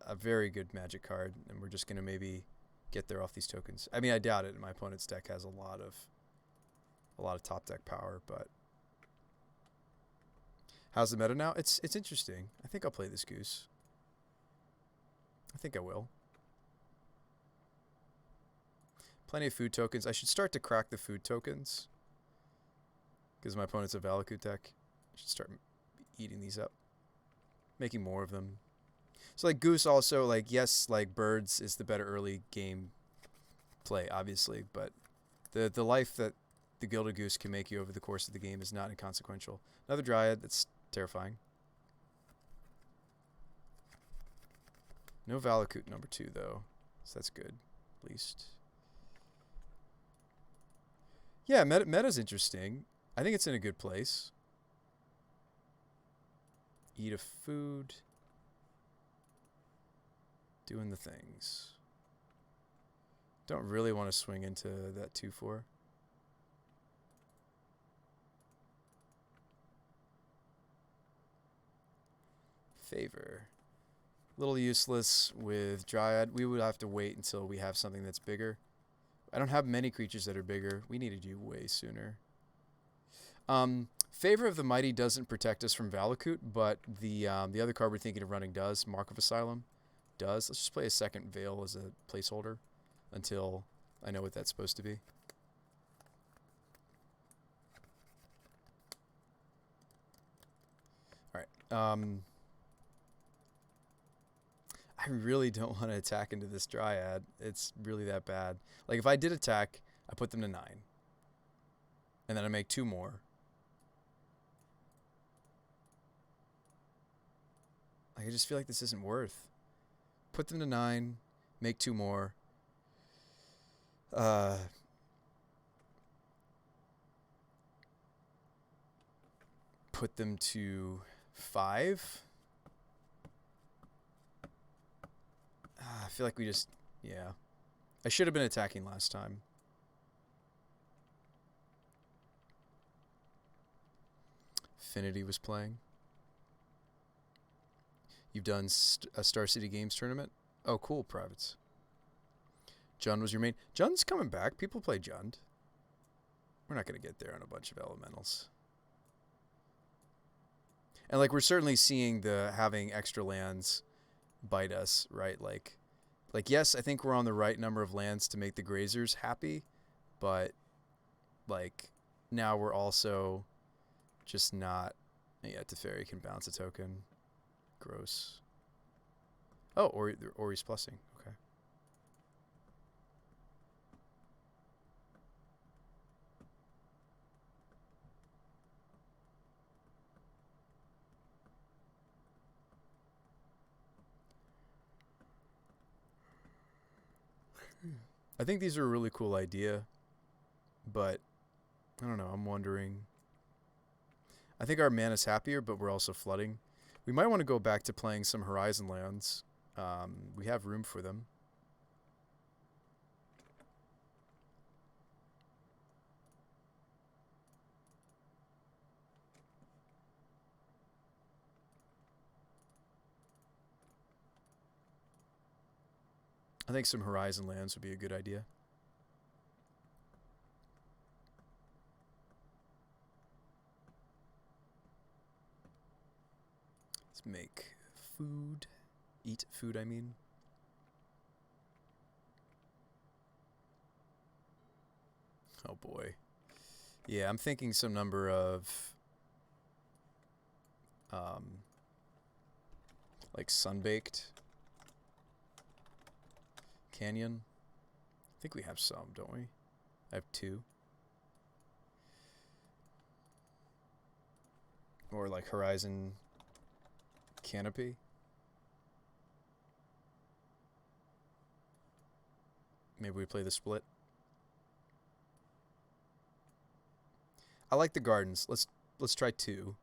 a very good magic card. And we're just going to maybe get there off these tokens. I mean, I doubt it. My opponent's deck has a lot of top deck power, but how's the meta now? It's interesting. I think I'll play this goose. I think I will. Plenty of food tokens. I should start to crack the food tokens. Because my opponent's a Valakut deck. I should start eating these up. Making more of them. So like goose also, like yes, like birds is the better early game play, obviously. But the life that the Gilded Goose can make you over the course of the game is not inconsequential. Another Dryad, that's terrifying. No Valakut number 2, though. So that's good, at least. Yeah, meta's interesting. I think it's in a good place. Eat a food. Doing the things. Don't really want to swing into that 2/4. Favor. A little useless with Dryad. We would have to wait until we have something that's bigger. I don't have many creatures that are bigger. We needed you way sooner. Favor of the Mighty doesn't protect us from Valakut, but the other card we're thinking of running does. Mark of Asylum does. Let's just play a second Veil as a placeholder until I know what that's supposed to be. Alright. I really don't want to attack into this Dryad. It's really that bad. Like, if I did attack, I put them to 9. And then I make 2 more. Like, I just feel like this isn't worth. Put them to 9, make 2 more. Put them to 5. I feel like we just, yeah. I should have been attacking last time. Affinity was playing. You've done a Star City Games tournament? Oh, cool, privates. Jund was your main. Jund's coming back. People play Jund. We're not going to get there on a bunch of elementals. And like we're certainly seeing the having extra lands bite us, right? Like yes, I think we're on the right number of lands to make the grazers happy, but like now we're also just not. Yeah, Teferi can bounce a token. Gross. Oh, Ori's plussing. Okay. I think these are a really cool idea, but I don't know. I'm wondering. I think our mana's happier, but we're also flooding. We might want to go back to playing some Horizon lands. We have room for them. I think some Horizon lands would be a good idea. Let's make food. Eat food, I mean. Oh boy. Yeah, I'm thinking some number of like Sunbaked Canyon. I think we have some, don't we? I have 2. Or like Horizon Canopy. Maybe we play the split. I like the gardens. Let's try 2.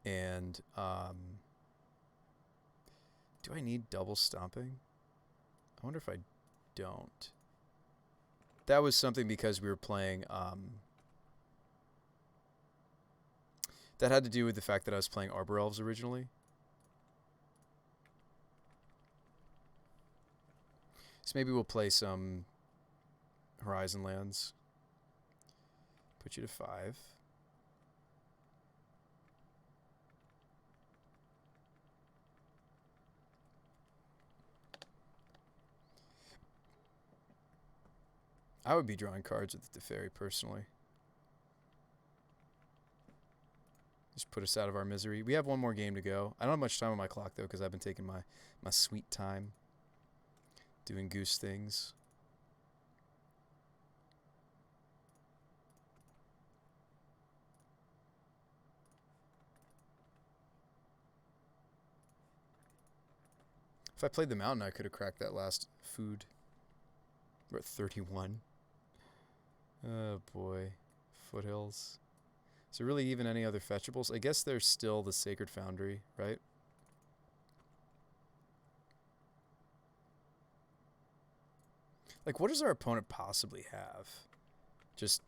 And do I need double stomping? I wonder if I don't. That was something because we were playing that had to do with the fact that I was playing Arbor Elves originally. So maybe we'll play some Horizon lands. Put you to 5. I would be drawing cards with the Teferi personally. Just put us out of our misery. We have one more game to go. I don't have much time on my clock, though, because I've been taking my sweet time doing goose things. If I played the mountain, I could have cracked that last food. We're at 31. Oh, boy. Foothills. Is there really even any other fetchables? I guess there's still the Sacred Foundry, right? Like, what does our opponent possibly have? Just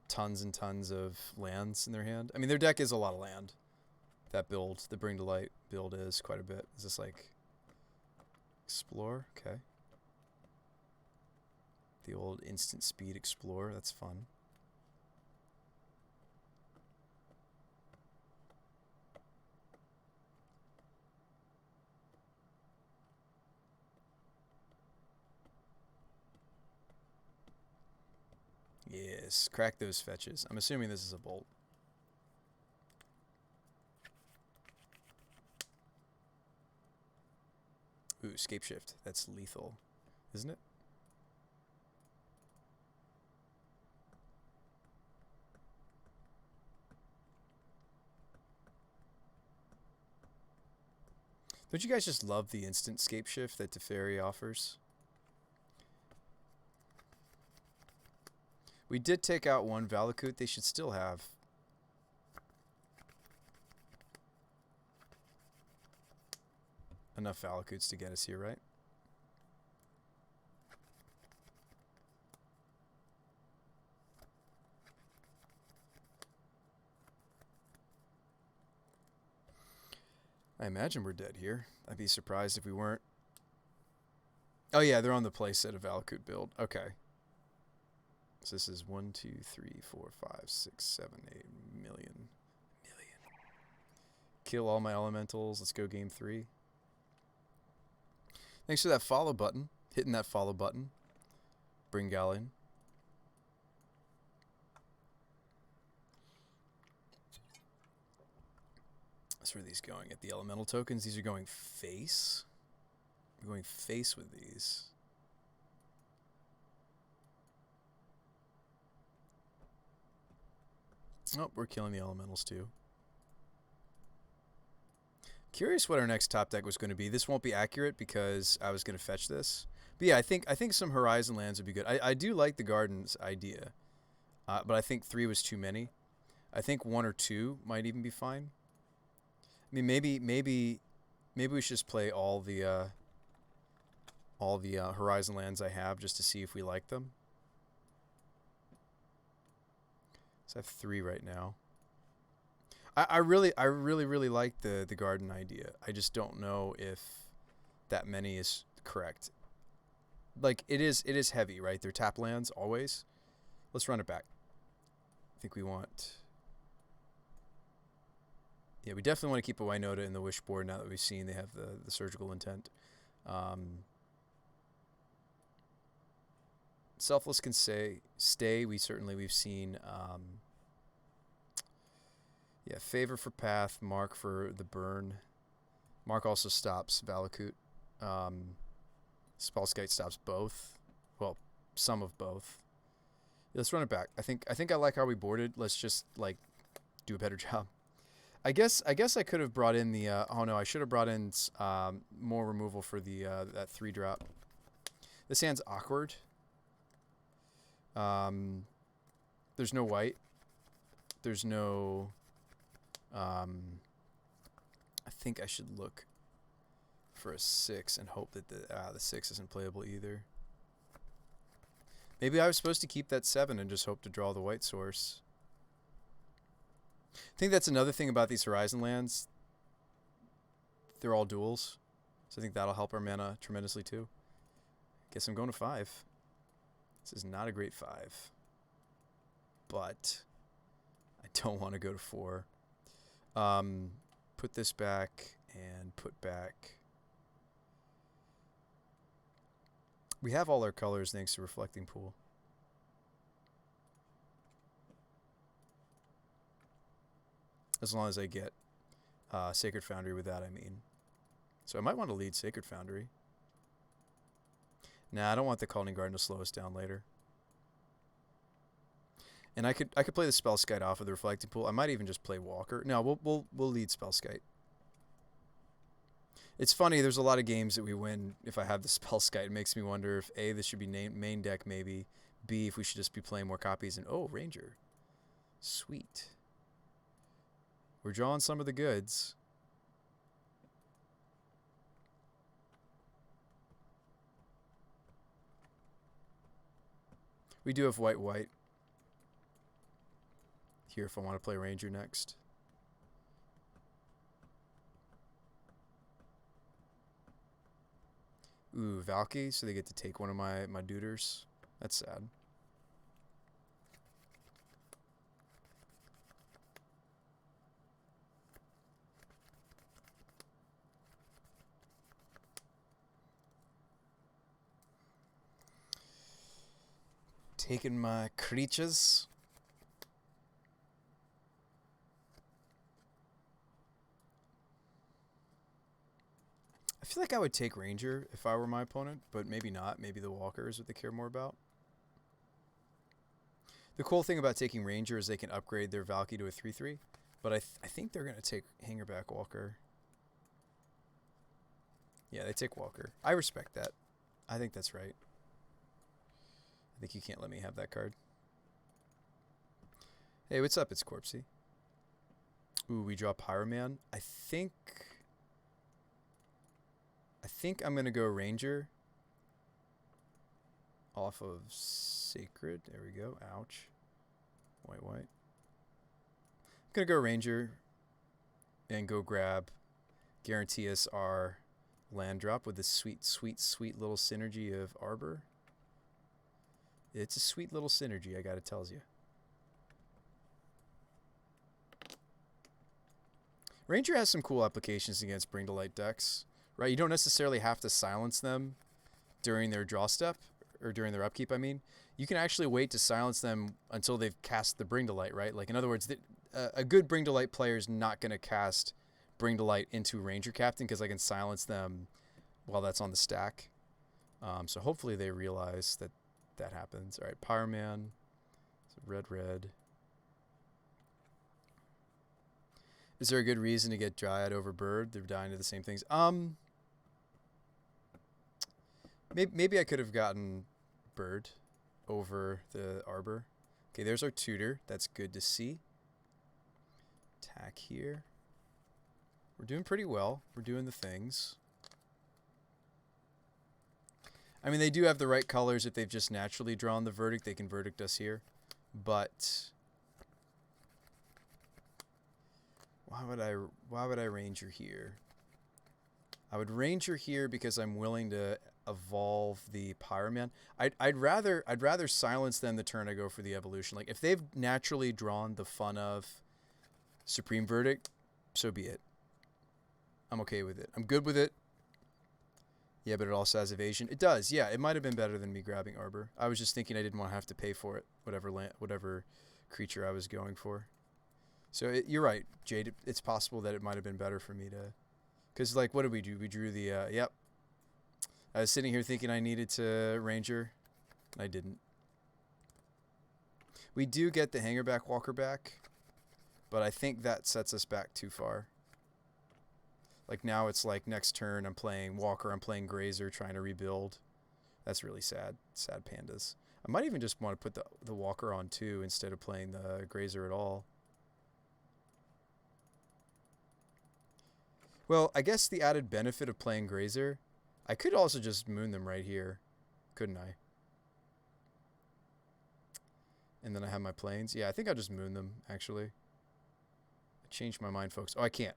tons and tons of lands in their hand? I mean, their deck is a lot of land. That build, the Bring to Light build is quite a bit. Is this like... Explore? Okay. The old instant speed Explore. That's fun. Yes, crack those fetches. I'm assuming this is a bolt. Ooh, Scape Shift. That's lethal, isn't it? Don't you guys just love the instant Scape Shift that Teferi offers? We did take out one Valakut. They should still have. Enough Valakuts to get us here, right? I imagine we're dead here. I'd be surprised if we weren't. Oh yeah, they're on the playset of Valakut build. Okay. So this is 1, 2, 3, 4, 5, 6, 7, 8 million. Kill all my elementals. Let's go game 3. Thanks for that follow button. Hitting that follow button. Bring Gal in. That's where these going at the elemental tokens. These are going face. We're going face with these. Oh, we're killing the elementals too. Curious what our next top deck was going to be. This won't be accurate because I was going to fetch this. But yeah, I think some Horizon lands would be good. I do like the Gardens idea, but I think 3 was too many. I think 1 or 2 might even be fine. I mean, maybe we should just play all the Horizon lands I have just to see if we like them. So I have 3 right now. I really like the garden idea. I just don't know if that many is correct. Like it is heavy, right? They're tap lands always. Let's run it back. I think we want. Yeah, we definitely want to keep a Winota in the wish board now that we've seen they have the surgical intent. Selfless can stay. We've seen. Yeah, favor for path, mark for the burn. Mark also stops Valakut. Spellskite stops both. Well, some of both. Yeah, let's run it back. I think I like how we boarded. Let's just like do a better job. I guess I could have brought in the oh no, I should have brought in more removal for the that 3-drop. This hand's awkward. There's no white. There's no I think I should look for a 6 and hope that the 6 isn't playable either. Maybe I was supposed to keep that 7 and just hope to draw the white source. I think that's another thing about these Horizon lands. They're all duals, so I think that'll help our mana tremendously too. Guess I'm going to 5. This is not a great 5, but I don't want to go to 4. Put this back and put back. We have all our colors thanks to Reflecting Pool. As long as I get Sacred Foundry with that, I mean. So I might want to lead Sacred Foundry. Nah, I don't want the Calling Garden to slow us down later. And I could play the Spellskite off of the Reflecting Pool. I might even just play Walker. No, we'll lead Spellskite. It's funny, there's a lot of games that we win if I have the Spellskite. It makes me wonder if A, this should be main deck maybe. B, if we should just be playing more copies. And oh, Ranger. Sweet. We're drawing some of the goods. We do have white. Here if I want to play Ranger next. Ooh, Valky, so they get to take one of my duders. That's sad. Taking my creatures. I feel like I would take Ranger if I were my opponent, but maybe not. Maybe the Walker is what they care more about. The cool thing about taking Ranger is they can upgrade their Valky to a 3/3, but I think they're going to take Hangerback Walker. Yeah, they take Walker. I respect that. I think that's right. I think you can't let me have that card. Hey, what's up? It's Corpsey. Ooh, we draw Pyroman. I think I'm going to go Ranger off of Sacred. There we go. Ouch. White. I'm going to go Ranger and go grab. Guarantee us our land drop with this sweet, sweet, sweet little synergy of Arbor. It's a sweet little synergy, I gotta tell you. Ranger has some cool applications against Bring to Light decks, right? You don't necessarily have to silence them during their draw step, or during their upkeep, I mean. You can actually wait to silence them until they've cast the Bring to Light, right? Like, in other words, a good Bring to Light player is not going to cast Bring to Light into Ranger Captain because I can silence them while that's on the stack. So hopefully they realize that that happens. All right, Power Man. So red. Is there a good reason to get Dryad over Bird? They're dying to the same things. Maybe I could have gotten Bird over the Arbor. Okay, there's our tutor. That's good to see. Attack here. We're doing pretty well. We're doing the things. I mean, they do have the right colors. If they've just naturally drawn the Verdict, they can Verdict us here. But why would I Ranger here? I would Ranger here because I'm willing to evolve the Pyroman. I'd rather silence them the turn I go for the evolution. Like, if they've naturally drawn the fun of Supreme Verdict, so be it. I'm okay with it. I'm good with it. Yeah, but it also has evasion. It does. Yeah, it might have been better than me grabbing Arbor. I was just thinking I didn't want to have to pay for it, whatever creature I was going for. So you're right, Jade. It's possible that it might have been better for me to... Because, like, what did we do? We drew the... Yep. I was sitting here thinking I needed to Ranger. I didn't. We do get the Hangerback Walker back, but I think that sets us back too far. Like, now it's like next turn I'm playing Walker, I'm playing Grazer, trying to rebuild. That's really sad. Sad pandas. I might even just want to put the Walker on too instead of playing the Grazer at all. Well, I guess the added benefit of playing Grazer, I could also just moon them right here, couldn't I? And then I have my planes. Yeah, I think I'll just moon them, actually. I changed my mind, folks. Oh, I can't.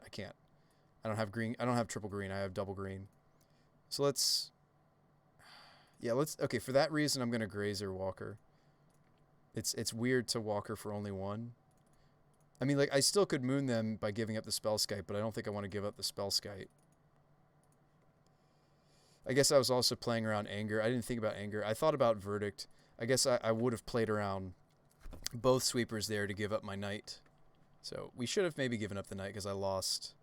I don't have green. I don't have triple green. I have double green. So let's... Yeah, let's... Okay, for that reason, I'm going to Grazer Walker. It's weird to Walker for only one. I mean, like, I still could moon them by giving up the Spellskite, but I don't think I want to give up the Spellskite. I guess I was also playing around Anger. I didn't think about Anger. I thought about Verdict. I guess I would have played around both sweepers there to give up my Knight. So we should have maybe given up the Knight because I lost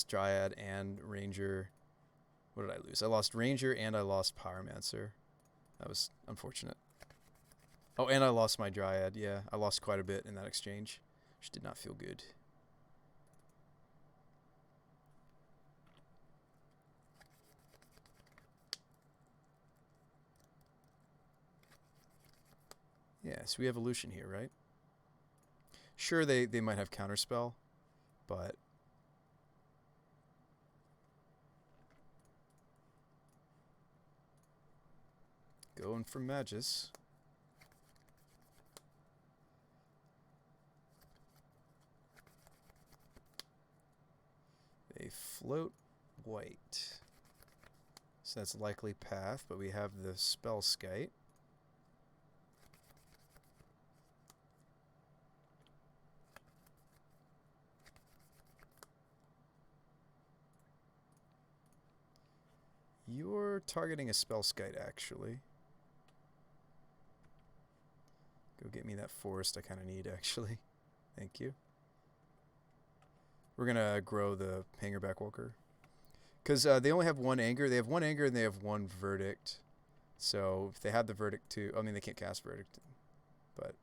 Dryad and Ranger. What did I lose? I lost Ranger and I lost Pyromancer. That was unfortunate. Oh, and I lost my Dryad. Yeah, I lost quite a bit in that exchange, which did not feel good. Yeah, so we have evolution here, right? Sure, they might have counterspell, but going for Magus. They float white. So that's likely path, but we have the Spellskite. You're targeting a Spellskite, actually. Go get me that forest I kind of need, actually. Thank you. We're going to grow the Hangerback Walker. Because they only have one Anger. They have one Anger and they have one Verdict. So if they had the Verdict too... I mean, they can't cast Verdict. But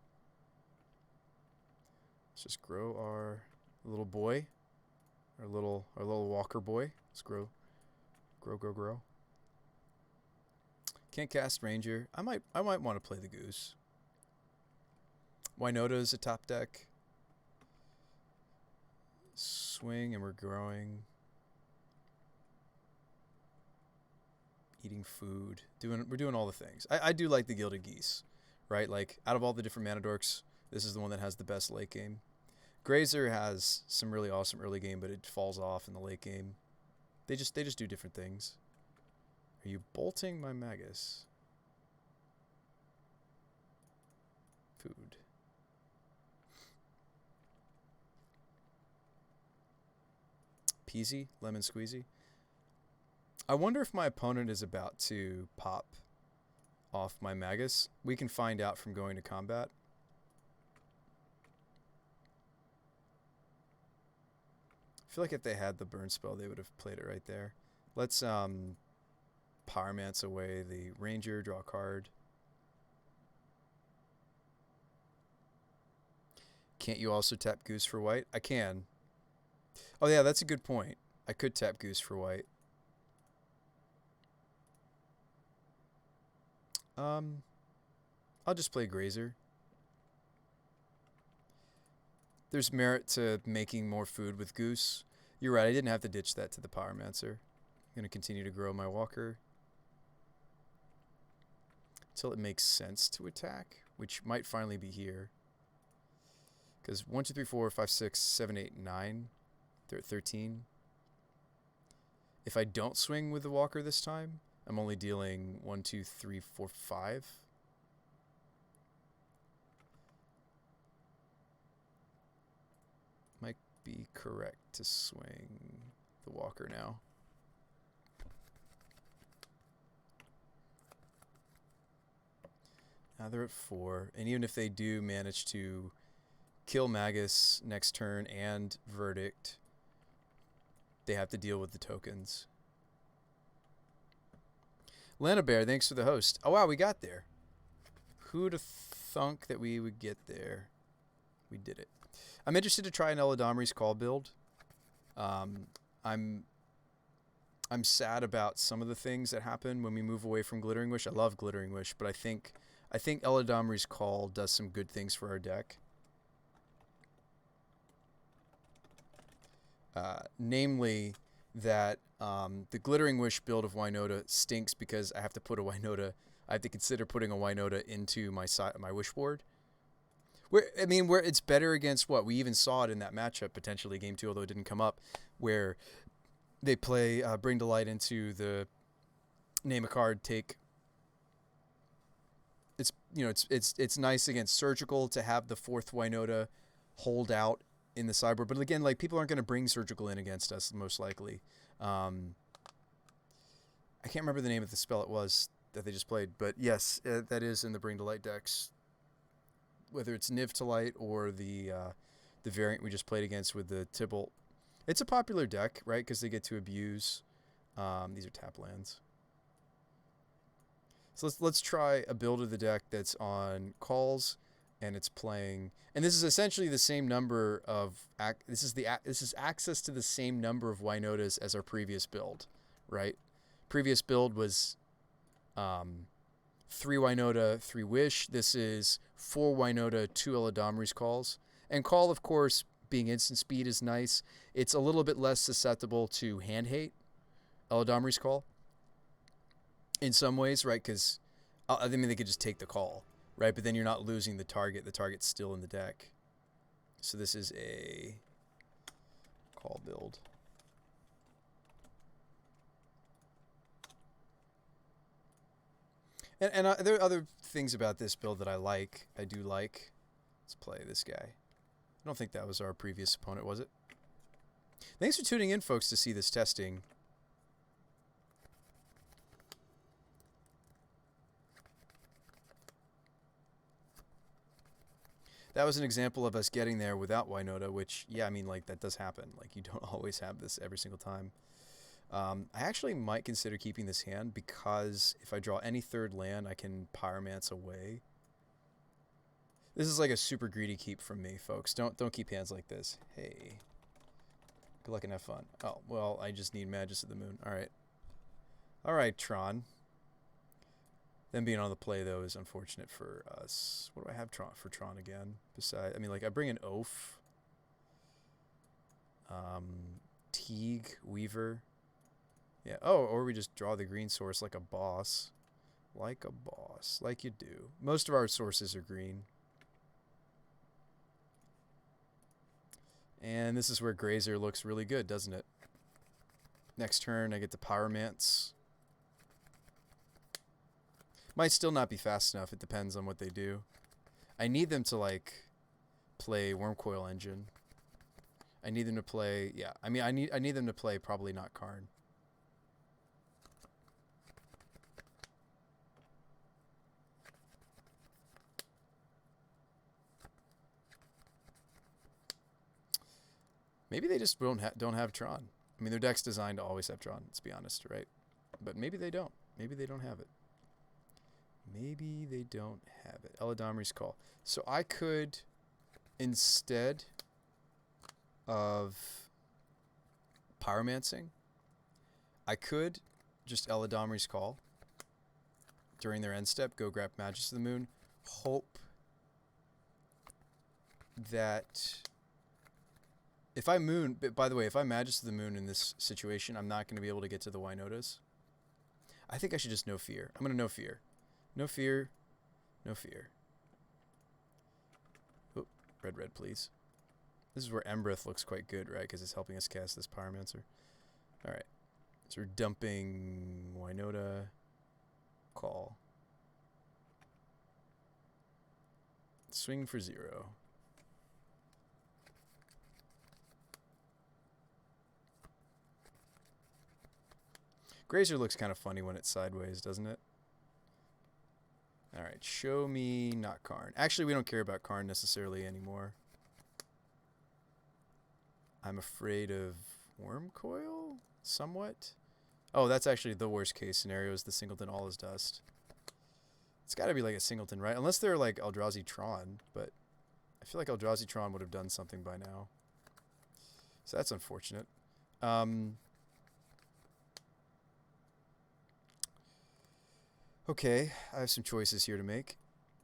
let's just grow our little boy. Our little Walker boy. Let's grow. Grow. Can't cast Ranger. I might want to play the Goose. Winota is a top deck. Swing, and we're growing. Eating food. We're doing all the things. I do like the Gilded Geese, right? Like, out of all the different mana dorks, this is the one that has the best late game. Grazer has some really awesome early game, but it falls off in the late game. They just do different things. Are you bolting my Magus? Food. Peasy, lemon squeezy. I wonder if my opponent is about to pop off my Magus. We can find out from going to combat. I feel like if they had the burn spell, they would have played it right there. Let's Pyromance away the Ranger, draw a card. Can't you also tap Goose for white? I can. Oh yeah, that's a good point. I could tap Goose for white. I'll just play Grazer. There's merit to making more food with Goose. You're right, I didn't have to ditch that to the Pyromancer. I'm going to continue to grow my Walker until it makes sense to attack, which might finally be here. Because 1, 2, 3, 4, 5, 6, 7, 8, 9, 13. If I don't swing with the Walker this time, I'm only dealing 1, 2, 3, 4, 5. Might be correct to swing the Walker now. Now they're at 4, and even if they do manage to kill Magus next turn and Verdict, they have to deal with the tokens. Lana Bear, thanks for the host. Oh wow, we got there. Who'd have thunk that we would get there? We did it. I'm interested to try an Eladamri's Call build. I'm sad about some of the things that happen when we move away from Glittering Wish. I love Glittering Wish, but I think Eladamri's Call does some good things for our deck. Namely that the Glittering Wish build of Winota stinks because I have to put a Winota. I have to consider putting a Winota into my Wish board. Where it's better against what we even saw it in that matchup potentially game 2, although it didn't come up, where they play Bring to Light into the name a card, take. It's nice against Surgical to have the 4th Winota hold out in the sideboard, but again, like, people aren't going to bring Surgical in against us most likely. I can't remember the name of the spell it was that they just played, but yes, that is in the Bring to Light decks. Whether it's Niv to Light or the variant we just played against with the Tybalt, it's a popular deck, right? Because they get to abuse. These are tap lands. So let's try a build of the deck that's on calls, and it's playing. And this is essentially the same number of this is access to the same number of Winotas as our previous build, right? Previous build was 3 Winota, 3 Wish. This is 4 Winota, 2 Eladamri's Calls. And Call, of course, being instant speed is nice. It's a little bit less susceptible to hand hate, Eladamri's Call. In some ways, right? Because, they could just take the call, right? But then you're not losing the target. The target's still in the deck. So this is a call build. And there are other things about this build that I like. I do like. Let's play this guy. I don't think that was our previous opponent, was it? Thanks for tuning in, folks, to see this testing. That was an example of us getting there without Winota, which, yeah, that does happen. Like, you don't always have this every single time. I actually might consider keeping this hand because if I draw any 3rd land, I can Pyromance away. This is like a super greedy keep from me, folks. Don't keep hands like this. Hey. Good luck and have fun. Oh, well, I just need Magus of the Moon. All right. All right, Tron. Them being on the play, though, is unfortunate for us. What do I have for Tron again? Besides, I bring an Oaf. Teague, Weaver. Yeah. Oh, or we just draw the green source like a boss. Like a boss. Like you do. Most of our sources are green. And this is where Grazer looks really good, doesn't it? Next turn, I get the Pyromance. Might still not be fast enough. It depends on what they do. I need them to, like, play Wormcoil Engine. I need them to play... Yeah, I mean, I need them to play probably not Karn. Maybe they just don't have Tron. I mean, their deck's designed to always have Tron, let's be honest, right? But maybe they don't. Maybe they don't have it. Maybe they don't have it. Eladamri's Call. So I could, instead of Pyromancing, I could just Eladamri's Call during their end step, go grab Magus of the Moon, hope that... If I Moon... By the way, if I Magus of the Moon in this situation, I'm not going to be able to get to the Winotas. I think I should just No Fear. I'm going to No Fear. No Fear. No Fear. Oh, red, please. This is where Embreth looks quite good, right? Because it's helping us cast this Pyromancer. Alright. So we're dumping Winota. Call. Swing for 0. Grazer looks kind of funny when it's sideways, doesn't it? Alright, show me not Karn. Actually, we don't care about Karn necessarily anymore. I'm afraid of Wormcoil? Somewhat? Oh, that's actually the worst case scenario is the Singleton All is Dust. It's got to be like a Singleton, right? Unless they're like Eldrazi Tron, but I feel like Eldrazi Tron would have done something by now. So that's unfortunate. Okay, I have some choices here to make.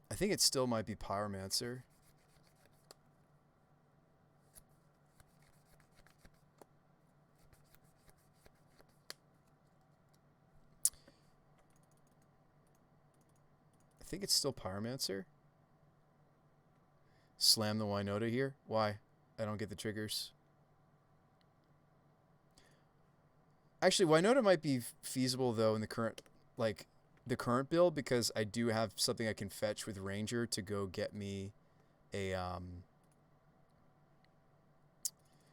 I think it still might be Pyromancer. I think it's still Pyromancer. Slam the Winota here. Why? I don't get the triggers. Actually, Winota might be feasible though in the current, like, the current build, because I do have something I can fetch with Ranger to go get me a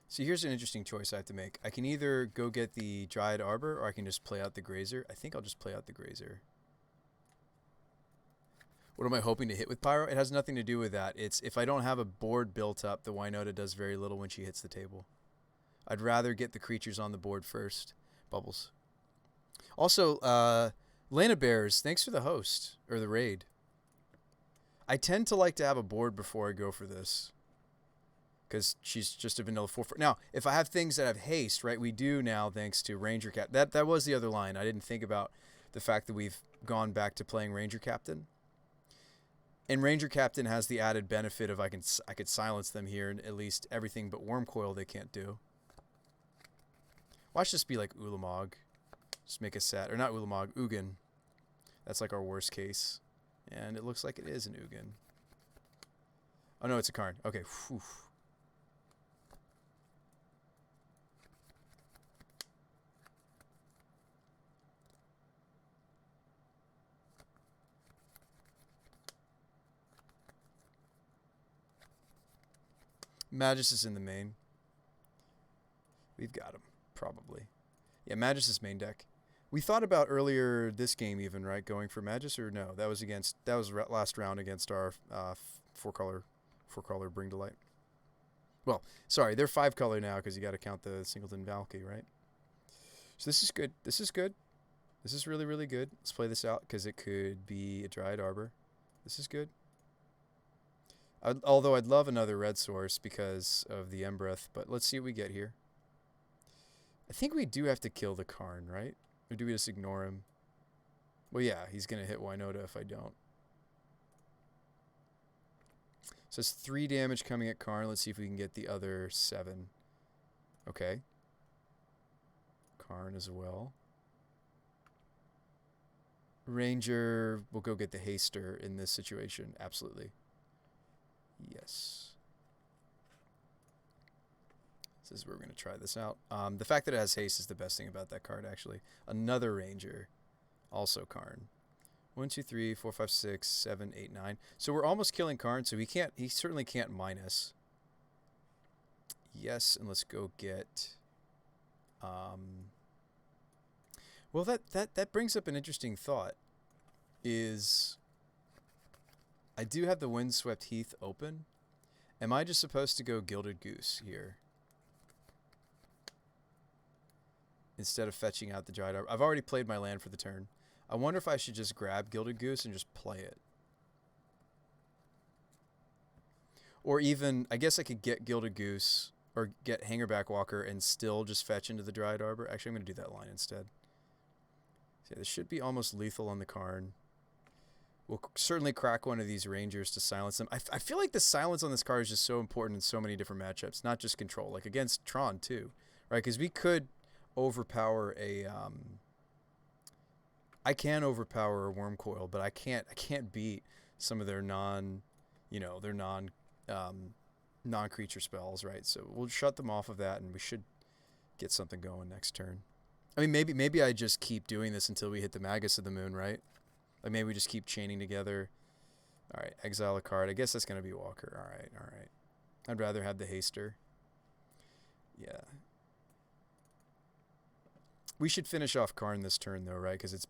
So here's an interesting choice I have to make. I can either go get the Dryad Arbor or I can just play out the Grazer. I think I'll just play out the Grazer. What am I hoping to hit with Pyro? It has nothing to do with that. It's if I don't have a board built up, the Winota does very little when she hits the table. I'd rather get the creatures on the board first. Bubbles. Also, Lana Bears, thanks for the host, or the raid. I tend to like to have a board before I go for this, because she's just a vanilla 4/4. Now, if I have things that have haste, right, we do now thanks to Ranger Cap. That was the other line. I didn't think about the fact that we've gone back to playing Ranger Captain. And Ranger Captain has the added benefit of I could silence them here, and at least everything but Wormcoil they can't do. Watch this be like Ulamog. Just make a set. Or not Ulamog, Ugin. That's like our worst case. And it looks like it is an Ugin. Oh no, it's a Karn. Okay. Whew. Magus is in the main. We've got him, probably. Yeah, Magus is main deck. We thought about earlier this game even, right? Going for Magus or no? That was last round against our 4-color Bring to Light. Well, sorry, they're 5-color now because you got to count the Singleton Valky, right? So this is good. This is good. This is really, really good. Let's play this out because it could be a Dryad Arbor. This is good. Although I'd love another red source because of the Embreth, but let's see what we get here. I think we do have to kill the Karn, right? Or do we just ignore him? Well, yeah, he's going to hit Winota if I don't. So it's 3 damage coming at Karn. Let's see if we can get the other 7. Okay. Karn as well. Ranger will go get the Haster in this situation. Absolutely. Yes. This is where we're going to try this out. The fact that it has haste is the best thing about that card, actually. Another Ranger. Also Karn. 1, 2, 3, 4, 5, 6, 7, 8, 9. So we're almost killing Karn, so he certainly can't mine us. Yes, and let's go get... well, that brings up an interesting thought. I do have the Windswept Heath open. Am I just supposed to go Gilded Goose here? Instead of fetching out the Dried Arbor. I've already played my land for the turn. I wonder if I should just grab Gilded Goose and just play it. Or even, I guess I could get Gilded Goose or get Hangerback Walker and still just fetch into the Dried Arbor. Actually, I'm going to do that line instead. So yeah, this should be almost lethal on the Karn. We'll certainly crack one of these Rangers to silence them. I feel like the silence on this card is just so important in so many different matchups, not just control, like against Tron too, right? Because we could overpower a I can overpower a Wormcoil, but I can't beat some of their non-creature spells, right? So we'll shut them off of that, and we should get something going next turn. I mean, maybe I just keep doing this until we hit the Magus of the Moon, right? Like maybe we just keep chaining together. All right, exile a card. I guess that's gonna be Walker. All right. I'd rather have the Haster. Yeah. We should finish off Karn this turn though, right? Because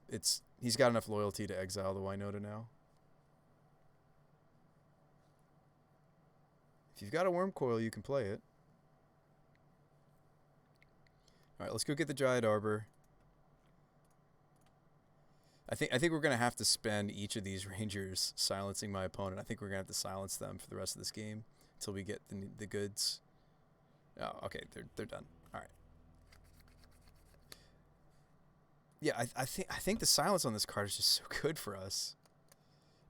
he's got enough loyalty to exile the Winota now. If you've got a Wormcoil, you can play it. All right, let's go get the Dryad Arbor. I think we're gonna have to spend each of these Rangers silencing my opponent. I think we're gonna have to silence them for the rest of this game until we get the goods. Oh, okay, they're done. All right. Yeah, I think the silence on this card is just so good for us.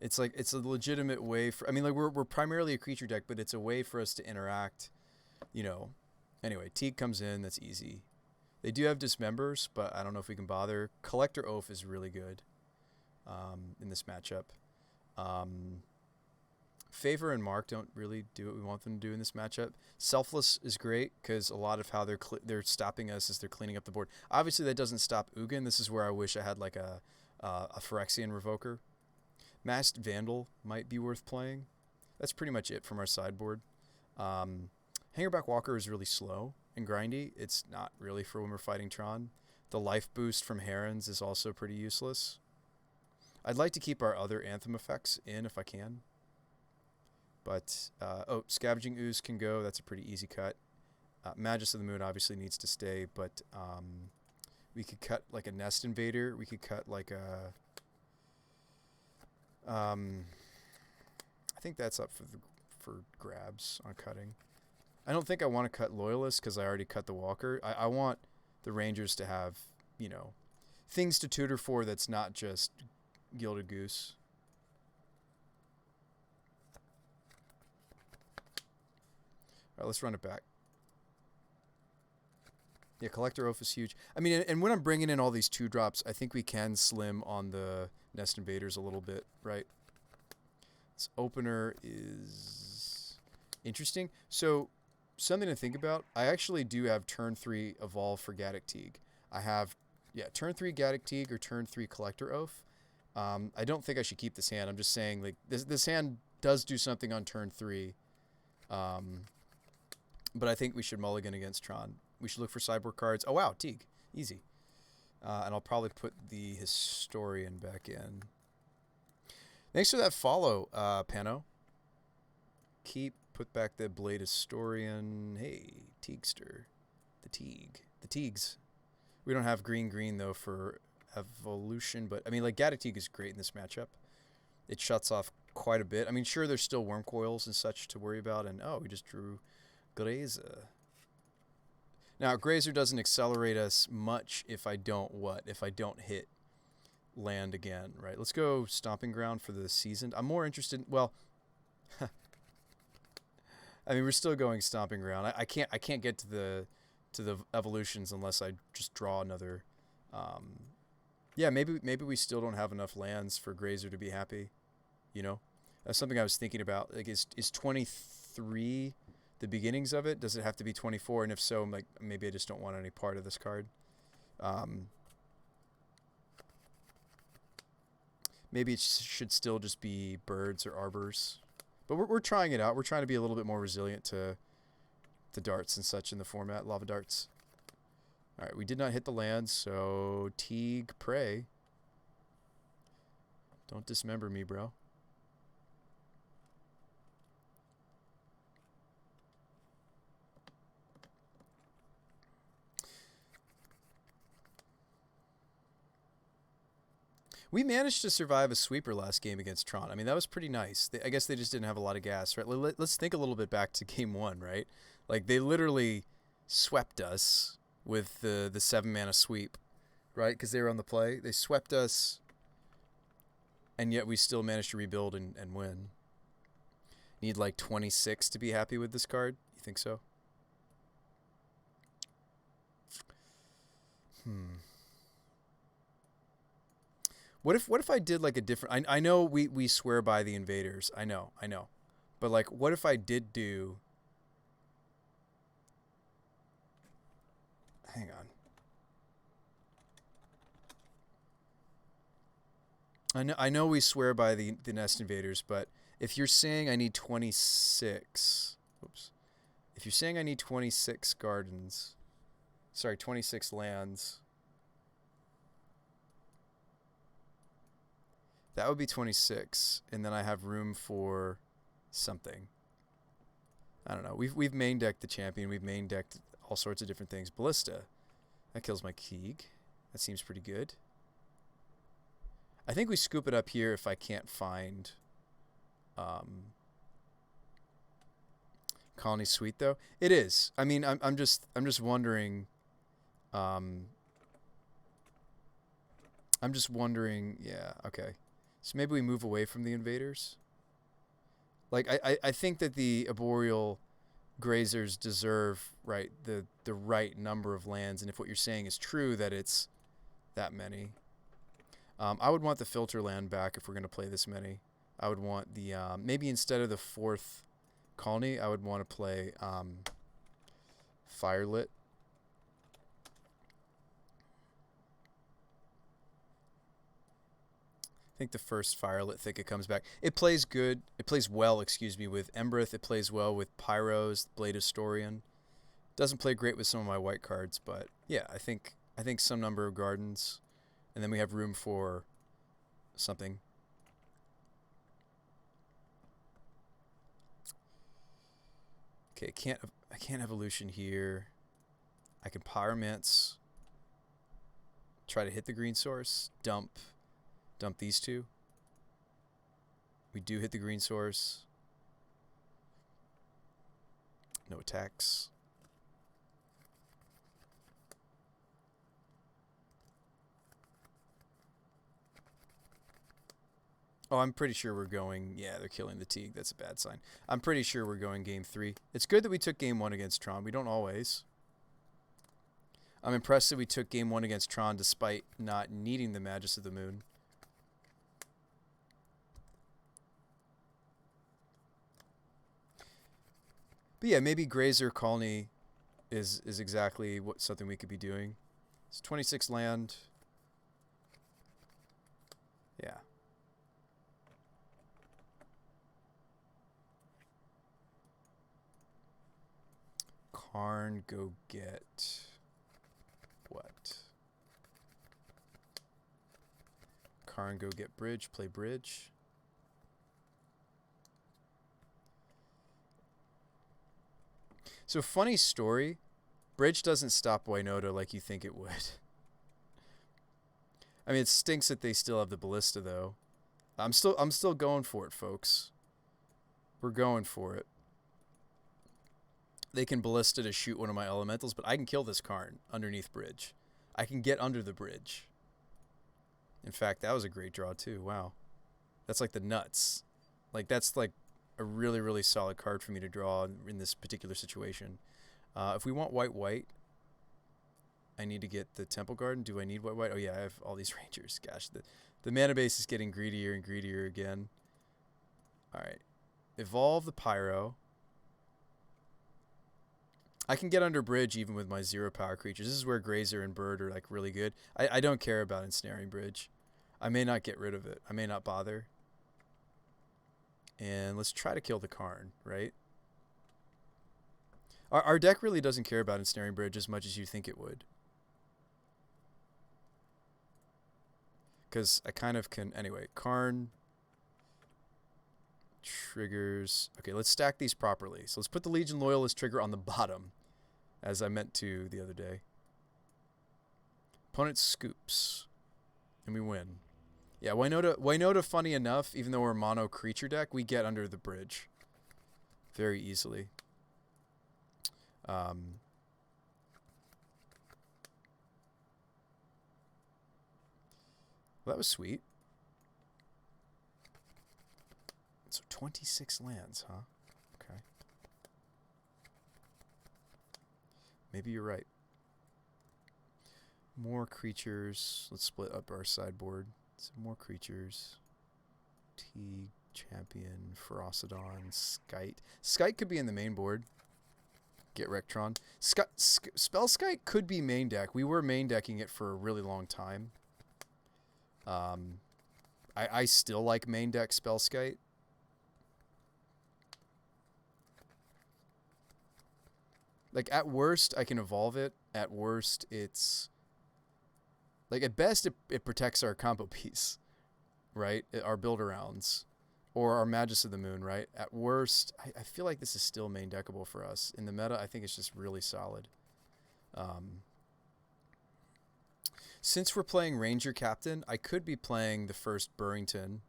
It's like it's a legitimate way for. I mean, like we're primarily a creature deck, but it's a way for us to interact. You know. Anyway, Teague comes in. That's easy. They do have Dismembers, but I don't know if we can bother. Collector Oath is really good in this matchup. Favor and Mark don't really do what we want them to do in this matchup. Selfless is great because a lot of how they're stopping us is they're cleaning up the board. Obviously, that doesn't stop Ugin. This is where I wish I had like a Phyrexian Revoker. Masked Vandal might be worth playing. That's pretty much it from our sideboard. Hangerback Walker is really slow and grindy. It's not really for when we're fighting Tron. The life boost from Herons is also pretty useless. I'd like to keep our other Anthem effects in if I can. But, Scavenging Ooze can go. That's a pretty easy cut. Magus of the Moon obviously needs to stay, but we could cut like a Nest Invader. We could cut like a... I think that's up for grabs on cutting. I don't think I want to cut Loyalist because I already cut the Walker. I want the Rangers to have, you know, things to tutor for that's not just Gilded Goose. All right, let's run it back. Yeah, Collector Oath is huge. I mean, and when I'm bringing in all these 2-drops, I think we can slim on the Nest Invaders a little bit, right? This opener is interesting. So, something to think about. I actually do have turn 3 Evolve for Gaddock Teague. I have, turn 3 Gaddock Teague or turn 3 Collector Oath. I don't think I should keep this hand. I'm just saying, like, this hand does do something on turn 3. But I think we should mulligan against Tron. We should look for sideboard cards. Oh, wow, Teague. Easy. And I'll probably put the Historian back in. Thanks for that follow, Pano. Put back the Blade Historian. Hey, Teagster. The Teagues. We don't have green, though, for Evolution. But, I mean, like, Gaddock Teague is great in this matchup. It shuts off quite a bit. I mean, sure, there's still Wormcoils and such to worry about. And, we just drew Grazer. Now, Grazer doesn't accelerate us much if I don't hit land again, right? Let's go Stomping Ground for the Seasoned. I'm more interested, well, I mean, we're still going Stomping Ground. I can't get to the evolutions unless I just draw another. Yeah, maybe we still don't have enough lands for Grazer to be happy, you know? That's something I was thinking about. Like, is 23 the beginnings of it? Does it have to be 24? And if so, I'm like, maybe I just don't want any part of this card. Maybe it should still just be birds or arbors. But we're trying it out. We're trying to be a little bit more resilient to darts and such in the format, lava darts. All right, we did not hit the land, so Teague Prey. Don't dismember me, bro. We managed to survive a sweeper last game against Tron. I mean, that was pretty nice. I guess they just didn't have a lot of gas, right? Let's think a little bit back to game 1, right? Like, they literally swept us with the 7-mana sweep, right? Because they were on the play. They swept us, and yet we still managed to rebuild and win. Need like 26 to be happy with this card? You think so? What if I did like a different... I know we swear by the invaders. I know. But like, what if I did do... Hang on. I know we swear by the nest invaders, but if you're saying I need 26... Oops. If you're saying I need 26 gardens... Sorry, 26 lands... That would be 26, and then I have room for something. I don't know. We've main decked the champion. We've main decked all sorts of different things. Ballista. That kills my Keeg. That seems pretty good. I think we scoop it up here if I can't find Colony Suite though. It is. I mean, I'm just wondering. I'm just wondering. Yeah. Okay. So maybe we move away from the invaders. Like I think that the arboreal grazers deserve the right number of lands, and if what you're saying is true that it's that many, I would want the filter land back if we're going to play this many. I would want the maybe instead of the 4th colony, I would want to play Firelit. I think the first Firelit Thicket comes back. It plays good. It plays well, excuse me, with Embereth. It plays well with Pyros, Blade Historian. Doesn't play great with some of my white cards, but yeah, I think some number of gardens, and then we have room for something. Okay, I can't evolution here. I can Pyromance. Try to hit the green source. Dump these two. We do hit the green source. No attacks. Oh, I'm pretty sure we're going... Yeah, they're killing the Teague. That's a bad sign. I'm pretty sure we're going game 3. It's good that we took game 1 against Tron. We don't always. I'm impressed that we took game 1 against Tron despite not needing the Magus of the Moon. But yeah, maybe Grazer Colony is exactly something we could be doing. It's 26 land. Yeah. Karn, go get what? Karn, go get bridge, play bridge. So funny story, bridge doesn't stop Winota like you think it would. I mean, it stinks that they still have the ballista though. I'm still going for it, folks. We're going for it. They can ballista to shoot one of my elementals, but I can kill this Karn underneath bridge. I can get under the bridge. In fact, that was a great draw too. Wow. That's like the nuts. Like that's like a really, really solid card for me to draw in this particular situation. If we want white, I need to get the Temple Garden. Do I need white? Oh yeah, I have all these Rangers. Gosh, the mana base is getting greedier and greedier again. All right. Evolve the Pyro. I can get under bridge even with my 0 power creatures. This is where Grazer and Bird are like really good. I don't care about ensnaring bridge. I may not get rid of it. I may not bother. And let's try to kill the Karn, right? Our deck really doesn't care about ensnaring bridge as much as you think it would. Because I kind of can... Anyway, Karn... Triggers... Okay, let's stack these properly. So let's put the Legion Loyalist trigger on the bottom, as I meant to the other day. Opponent scoops. And we win. Yeah, Winota, funny enough, even though we're a mono creature deck, we get under the bridge very easily. Well, that was sweet. So 26 lands, huh? Okay. Maybe you're right. More creatures. Let's split up our sideboard. Some more creatures. Teague, Champion, Ferocidon, Skite. Skite could be in the main board. Get Rectron. Spell Skite could be main deck. We were main decking it for a really long time. I still like main deck Spell Skite. Like, at worst, I can evolve it. At worst, it's... Like, at best, it protects our combo piece, right? Our build-arounds. Or our Magus of the Moon, right? At worst, I feel like this is still main deckable for us. In the meta, I think it's just really solid. Since we're playing Ranger Captain, I could be playing the first Burrington.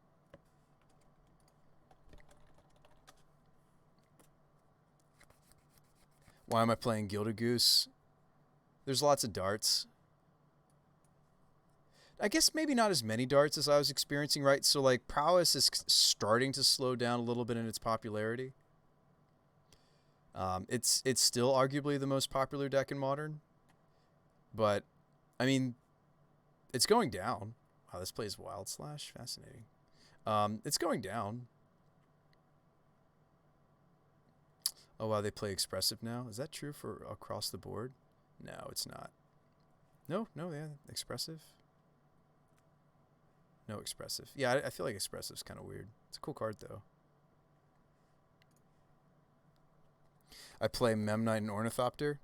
Why am I playing Gilded Goose? There's lots of darts. I guess maybe not as many darts as I was experiencing, right? So, like, Prowess is starting to slow down a little bit in its popularity. It's still arguably the most popular deck in Modern. But, I mean, it's going down. Wow, this plays Wild Slash. Fascinating. It's going down. Oh, wow, they play Expressive now. Is that true for across the board? No, it's not. No, yeah, Expressive. No Expressive. Yeah, I feel like Expressive's kind of weird. It's a cool card, though. I play Memnite and Ornithopter.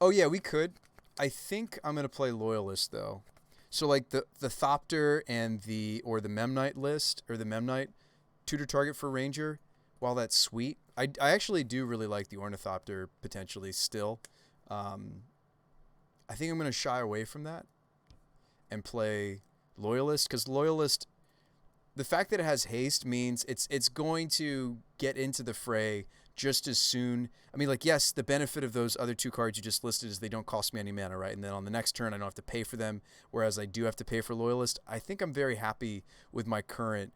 Oh, yeah, we could. I think I'm going to play Loyalist, though. So, like, the Thopter and the Memnite list, or the Memnite tutor target for Ranger, while that's sweet, I actually do really like the Ornithopter, potentially, still. I think I'm going to shy away from that and play Loyalist, because Loyalist, the fact that it has haste means it's going to get into the fray just as soon. I mean, like, yes, the benefit of those other two cards you just listed is they don't cost me any mana, right? And then on the next turn, I don't have to pay for them, whereas I do have to pay for Loyalist. I think I'm very happy with my current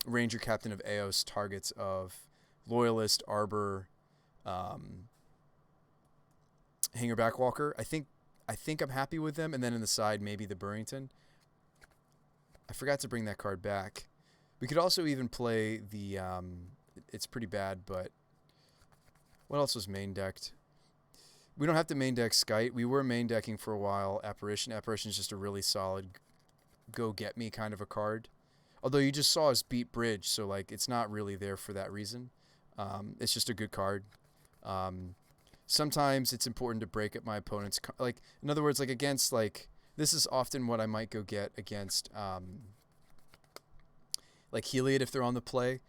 Ranger Captain of Eos targets of Loyalist, Arbor, Hangerback Walker. I think I'm happy with them, and then in the side, maybe the Burrington. I forgot to bring that card back. We could also even play the... it's pretty bad, but... What else was main decked? We don't have to main deck Skite. We were main decking for a while Apparition. Apparition is just a really solid go-get-me kind of a card. Although you just saw us beat Bridge, so, like, it's not really there for that reason. It's just a good card. Sometimes it's important to break up my opponent's... Like, in other words, like, against, like... This is often what I might go get against, like, Heliod if they're on the play.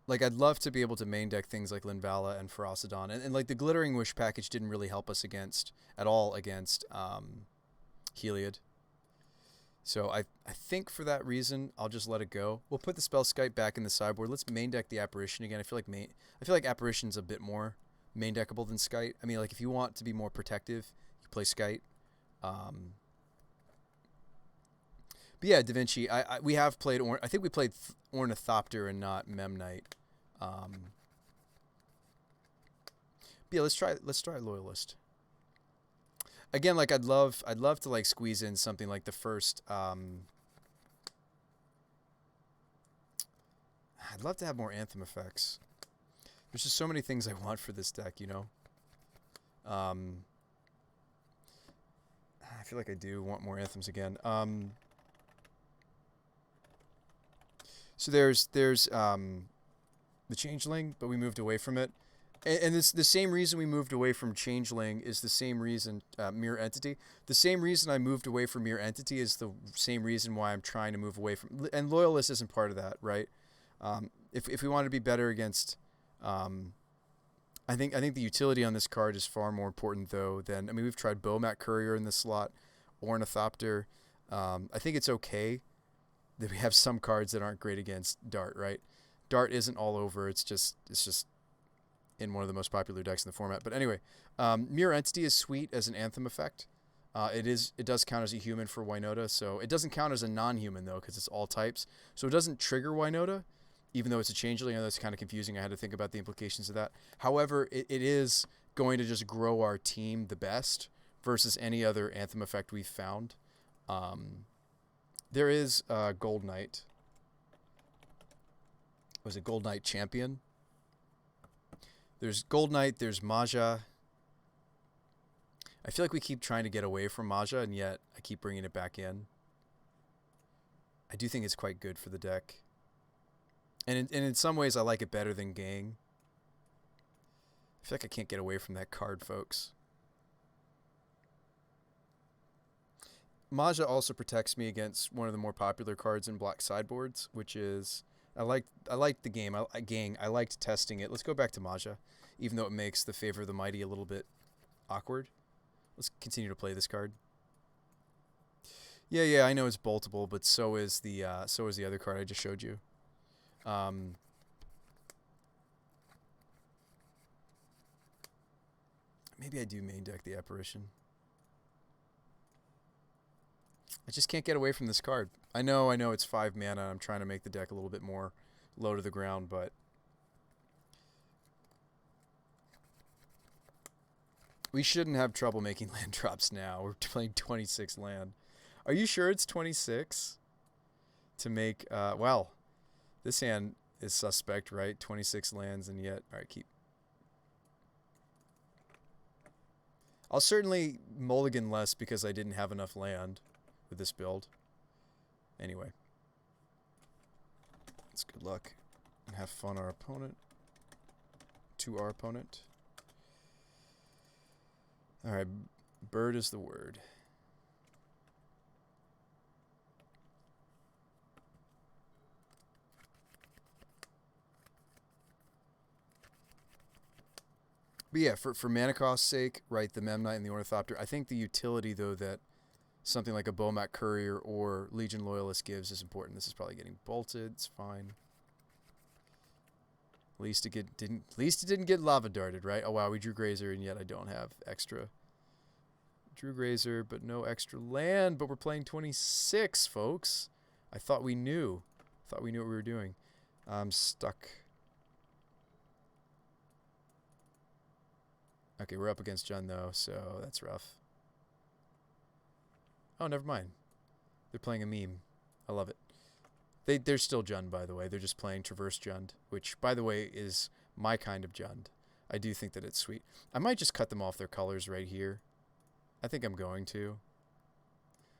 Like, I'd love to be able to main deck things like Linvala and Ferocidon. And like, the Glittering Wish package didn't really help us at all against Heliod. So I think for that reason, I'll just let it go. We'll put the Spell Skite back in the sideboard. Let's main deck the Apparition again. I feel like Apparition's a bit more main deckable than Skite. I mean, like, if you want to be more protective, you play Skite. But yeah, Da Vinci, we have played... I think we played Ornithopter and not Memnite. But yeah, let's try Loyalist. Again, like, I'd love to, like, squeeze in something like the first... I'd love to have more Anthem effects. There's just so many things I want for this deck, you know? I feel like I do want more Anthems again. So there's the Changeling, but we moved away from it. And this, the same reason we moved away from Changeling is the same reason, Mirror Entity. The same reason I moved away from Mirror Entity is the same reason why I'm trying to move away from... And Loyalist isn't part of that, right? If we want to be better against... I think the utility on this card is far more important, though, than... I mean, we've tried Bowmat Courier in this slot, Ornithopter. I think it's okay that we have some cards that aren't great against Dart, right? Dart isn't all over. It's just in one of the most popular decks in the format. But anyway, Mirror Entity is sweet as an Anthem effect. It does count as a human for Winota, so it doesn't count as a non-human, though, because it's all types. So it doesn't trigger Winota, even though it's a changeling. I know that's kind of confusing. I had to think about the implications of that. However, it is going to just grow our team the best versus any other Anthem effect we've found. There is Gold Knight. Was it Gold Knight Champion? There's Gold Knight, there's Maja. I feel like we keep trying to get away from Maja, and yet I keep bringing it back in. I do think it's quite good for the deck. And in some ways, I like it better than Gang. I feel like I can't get away from that card, folks. Maja also protects me against one of the more popular cards in black sideboards, which is... I liked the game. Gang. I liked testing it. Let's go back to Maja, even though it makes the Favor of the Mighty a little bit awkward. Let's continue to play this card. Yeah, I know it's boltable, but so is the other card I just showed you. Maybe I do main deck the Apparition. I just can't get away from this card. I know it's 5 mana. I'm trying to make the deck a little bit more low to the ground, but we shouldn't have trouble making land drops now. We're playing 26 land. Are you sure it's 26 to make... well, this hand is suspect, right? 26 lands, and yet... All right, keep. I'll certainly mulligan less because I didn't have enough land with this build. Anyway. It's good luck. And have fun our opponent. To our opponent. Alright, bird is the word. But yeah, for mana cost's sake, right, the Memnite and the Ornithopter, I think the utility, though, that something like a Bowmat Courier or Legion Loyalist gives is important. This is probably getting bolted. It's fine. At least it didn't get lava darted, right? Oh wow, we drew Grazer and yet I don't have extra. Drew Grazer, but no extra land. But we're playing 26, folks. I thought we knew. Thought we knew what we were doing. I'm stuck. Okay, we're up against Jund though, so that's rough. Oh, never mind. They're playing a meme. I love it. They're still Jund, by the way. They're just playing Traverse Jund, which, by the way, is my kind of Jund. I do think that it's sweet. I might just cut them off their colors right here. I think I'm going to.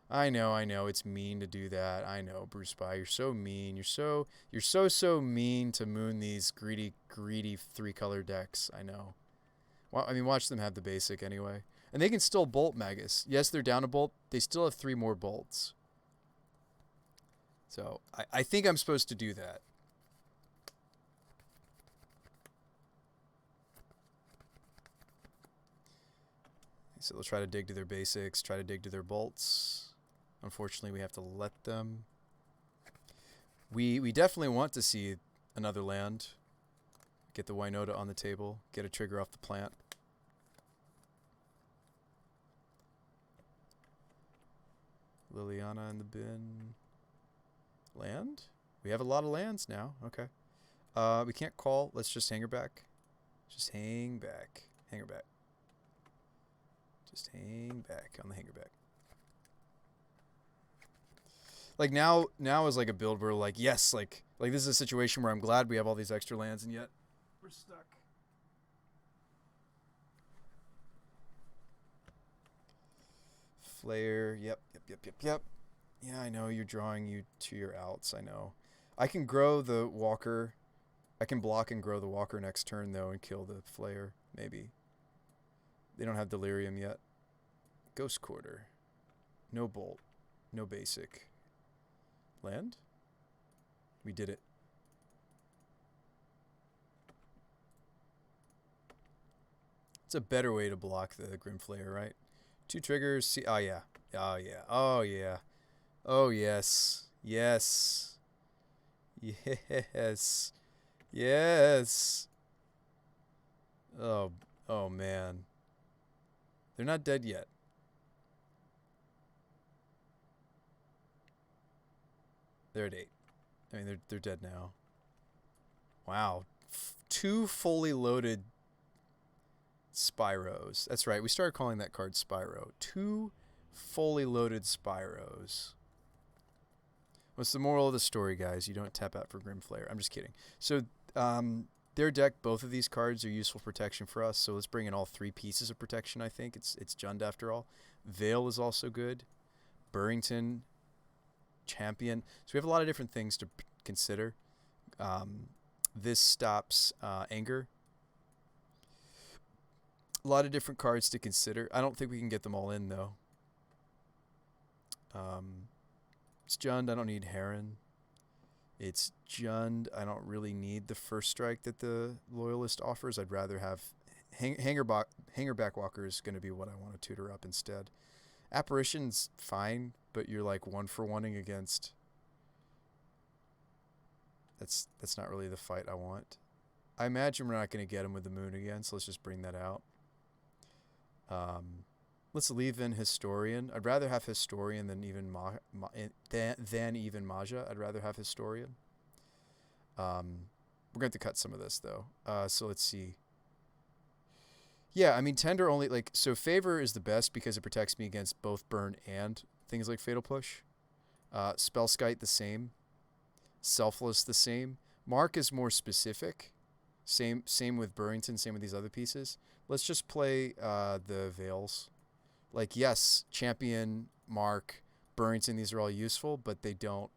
I know, it's mean to do that. I know, Bruce Spy, you're so mean. You're so mean to moon these greedy 3-color decks. I know. Well, I mean, watch them have the basic anyway. And they can still bolt Magus. Yes, they're down a bolt. They still have 3 more bolts. So, I think I'm supposed to do that. So they'll try to dig to their basics, try to dig to their bolts. Unfortunately, we have to let them. We definitely want to see another land. Get the Winota on the table. Get a trigger off the plant. Liliana in the bin. Land? We have a lot of lands now. Okay. We can't call. Let's just hang her back. Just hang back. Hang her back. Just hang back on the hanger back. Like now is like a build where like, yes, like this is a situation where I'm glad we have all these extra lands and yet we're stuck. Flair. Yep. Yeah, I know you're drawing you to your outs. I know. I can grow the walker. I can block and grow the walker next turn though and kill the Flair. Maybe. They don't have delirium yet. Ghost Quarter. No bolt. No basic. Land? We did it. It's a better way to block the Grimflayer, right? 2 triggers. See, oh yeah. Oh yeah. Oh yeah. Oh yes. Yes. Yes. Yes. Oh man. They're not dead yet. They're at 8. I mean, they're dead now. Wow. 2 fully loaded Spyros. That's right. We started calling that card Spyro. 2 fully loaded Spyros. What's the moral of the story, guys? You don't tap out for Grimflayer. I'm just kidding. So, their deck, both of these cards are useful protection for us. So let's bring in all 3 pieces of protection, I think. It's Jund after all. Veil is also good. Burrington, Champion. So we have a lot of different things to consider. This stops Anger. A lot of different cards to consider. I don't think we can get them all in, though. It's Jund. I don't need Heron. It's Jund. I don't really need the first strike that the Loyalist offers. I'd rather have Hangerback Walker is going to be what I want to tutor up instead. Apparition's fine, but you're like 1-for-1ing against. That's not really the fight I want. I imagine we're not going to get him with the moon again, so let's just bring that out. Let's leave in Historian. I'd rather have Historian than even even Maja. I'd rather have Historian. We're going to cut some of this though. So let's see. Yeah, I mean Tender only so Favor is the best because it protects me against both burn and things like Fatal Push. Spellskite the same. Selfless the same. Mark is more specific. Same with Burrington, same with these other pieces. Let's just play the Veils. Yes, Champion, Mark, Burrington, these are all useful, but they don't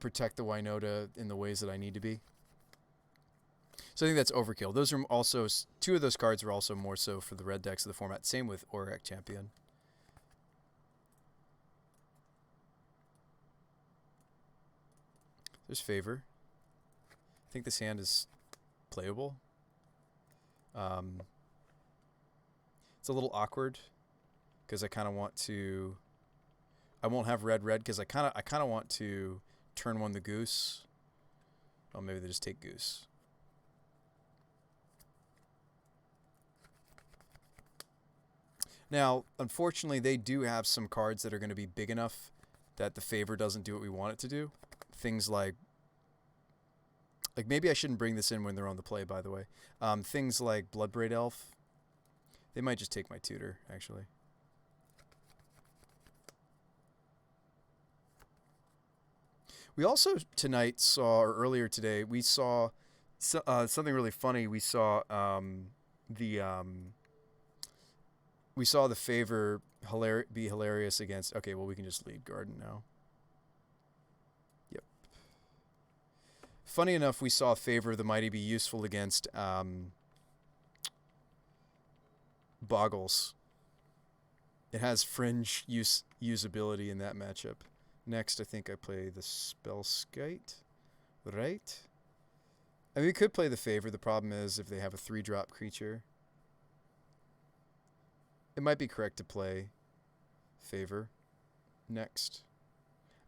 protect the Winota in the ways that I need to be. So I think that's overkill. Those are also 2 of those cards are also more so for the red decks of the format. Same with Auric Champion. There's Favor. I think this hand is playable. It's a little awkward because I kind of want to. I won't have red because I kind of want to turn 1 the Goose. Oh, maybe they just take Goose. Now, unfortunately, they do have some cards that are going to be big enough that the Favor doesn't do what we want it to do. Things like maybe I shouldn't bring this in when they're on the play, by the way. Things like Bloodbraid Elf. They might just take my tutor, actually. We also tonight saw, or earlier today, we saw something really funny. We saw we saw the Favor be hilarious against. Okay, well we can just lead Garden now. Yep. Funny enough, we saw Favor the Mighty be useful against Boggles. It has fringe usability in that matchup. Next, I think I play the Spellskite, right? I mean, we could play the Favor. The problem is if they have a 3-drop creature, it might be correct to play Favor next.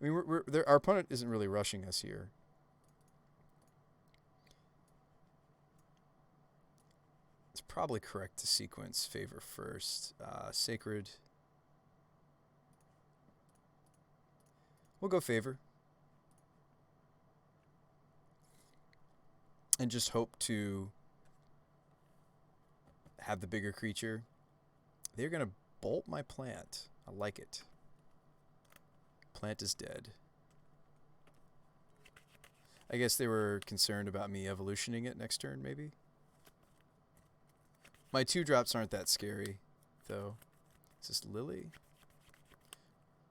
I mean, our opponent isn't really rushing us here. It's probably correct to sequence Favor first. Sacred. We'll go Favor. And just hope to have the bigger creature. They're going to bolt my plant. I like it. Plant is dead. I guess they were concerned about me evolutioning it next turn, maybe? My 2-drops aren't that scary, though. Is this Lily?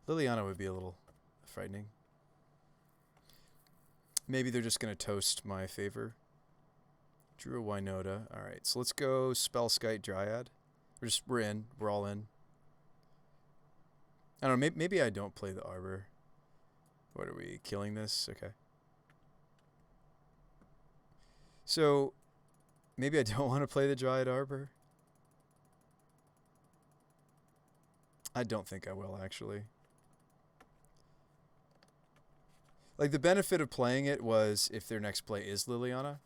Liliana would be a little frightening. Maybe they're just going to toast my favor. Drew a Winota. All right, so let's go Spellskite Dryad. We're in. We're all in. I don't know. Maybe I don't play the Arbor. What are we killing this? Okay. So maybe I don't want to play the Dryad Arbor. I don't think I will, actually. Like, the benefit of playing it was if their next play is Liliana.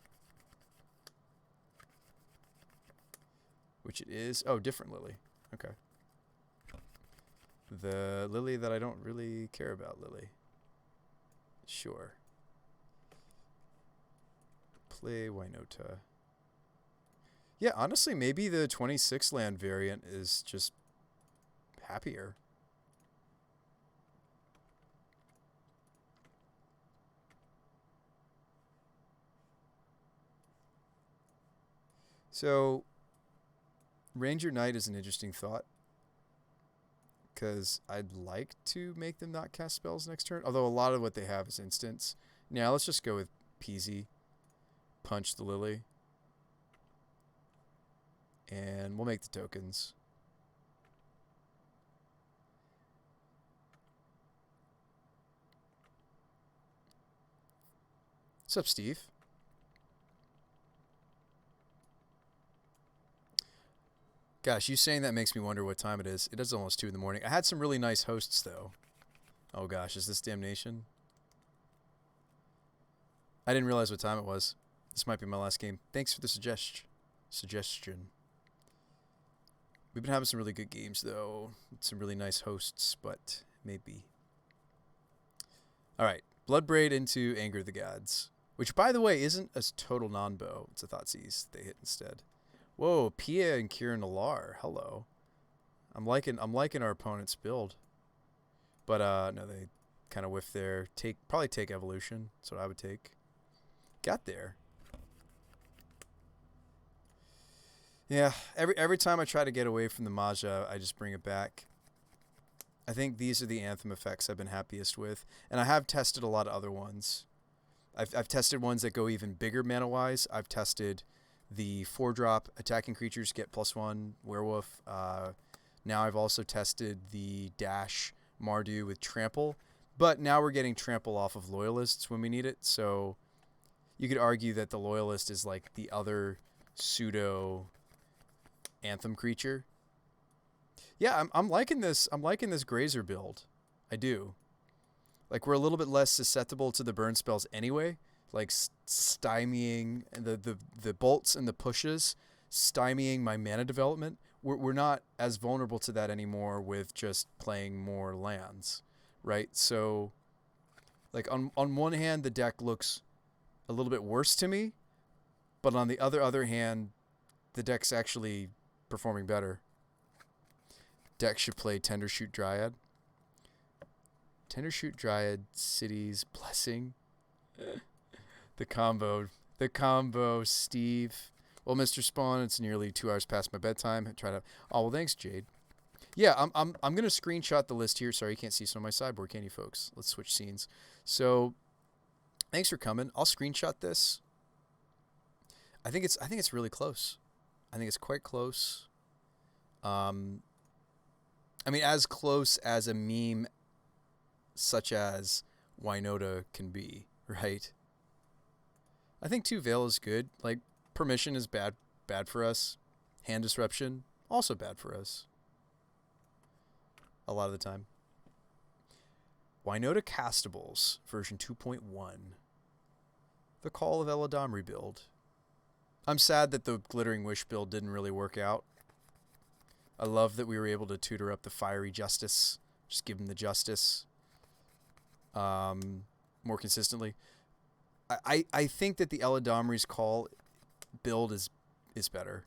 Which it is. Oh, different Lily. Okay. The Lily that I don't really care about, Lily. Sure. Play Winota. Yeah, honestly, maybe the 26 land variant is just happier. So, Ranger Knight is an interesting thought. Because I'd like to make them not cast spells next turn. Although a lot of what they have is instants. Now, let's just go with Peasy. Punch the Lily. And we'll make the tokens. What's up, Steve? Gosh, you saying that makes me wonder what time it is. It is almost 2 in the morning. I had some really nice hosts, though. Oh, gosh, is this Damnation? I didn't realize what time it was. This might be my last game. Thanks for the suggestion. We've been having some really good games, though. Some really nice hosts, but maybe. All right, Bloodbraid into Anger of the Gods. Which, by the way, isn't a total non-bow. It's a Thoughtseize they hit instead. Whoa, Pia and Kieran Alar. Hello. I'm liking our opponent's build. But no, they kind of whiff there. Probably take Evolution. That's what I would take. Got there. Yeah, every time I try to get away from the Maja, I just bring it back. I think these are the Anthem effects I've been happiest with. And I have tested a lot of other ones. I've tested ones that go even bigger mana-wise. I've tested the 4-drop attacking creatures get +1 werewolf. Now I've also tested the dash Mardu with trample. But now we're getting trample off of loyalists when we need it. So you could argue that the loyalist is like the other pseudo Anthem creature. Yeah, I'm liking this. I'm liking this Grazer build. I do. Like, we're a little bit less susceptible to the burn spells anyway. Like, stymieing the bolts and the pushes, stymieing my mana development. We're not as vulnerable to that anymore with just playing more lands, right? So, like, on one hand, the deck looks a little bit worse to me, but on the other hand, the deck's actually performing better. Deck should play Tendershoot Dryad. Tendershoot Dryad, City's Blessing. The combo, Steve. Well, Mr. Spawn, it's nearly 2 hours past my bedtime. Oh, well, thanks, Jade. Yeah, I'm gonna screenshot the list here. Sorry, you can't see some of my sideboard, can you, folks? Let's switch scenes. So, thanks for coming. I'll screenshot this. I think it's really close. I think it's quite close. I mean, as close as a meme such as Winota can be, right? I think 2 Veil is good. Like, Permission is bad for us. Hand Disruption, also bad for us. A lot of the time. Winota Castables, version 2.1. The Call of Eladam rebuild. I'm sad that the Glittering Wish build didn't really work out. I love that we were able to tutor up the Fiery Justice. Just give him the Justice. More consistently. I think that the Eladamri's Call build is better.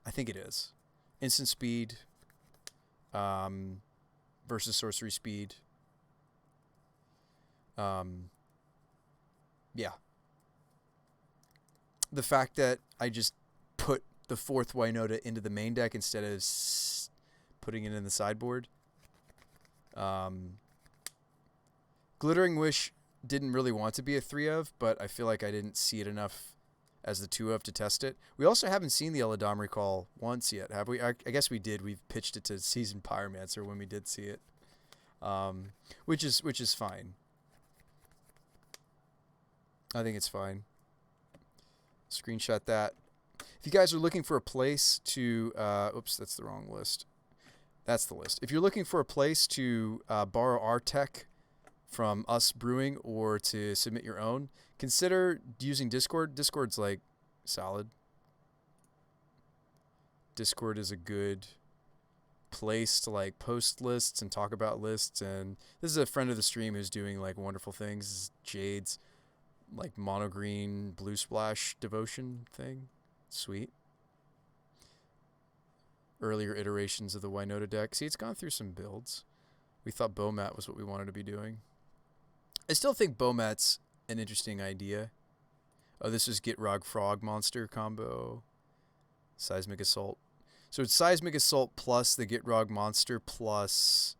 I think it is. Instant speed versus sorcery speed. Yeah. The fact that I just put the 4th Winota into the main deck instead of putting it in the sideboard. Glittering Wish didn't really want to be a 3 of, but I feel like I didn't see it enough as the 2 of to test it. We also haven't seen the Eladam Recall once yet, have we? I guess we did. We've pitched it to Seasoned Pyromancer when we did see it, which is fine. I think it's fine. Screenshot that. If you guys are looking for a place to... oops, that's the wrong list. That's the list. If you're looking for a place to borrow our tech from us brewing or to submit your own, consider using Discord. Discord's like solid. Discord is a good place to like post lists and talk about lists. And this is a friend of the stream who's doing like wonderful things. This is Jade's like mono green blue splash devotion thing. Sweet. Earlier iterations of the Winota deck. See, it's gone through some builds. We thought Bowmat was what we wanted to be doing. I still think Bowmat's an interesting idea. Oh, this is Gitrog Frog Monster combo. Seismic Assault. So it's Seismic Assault plus the Gitrog Monster plus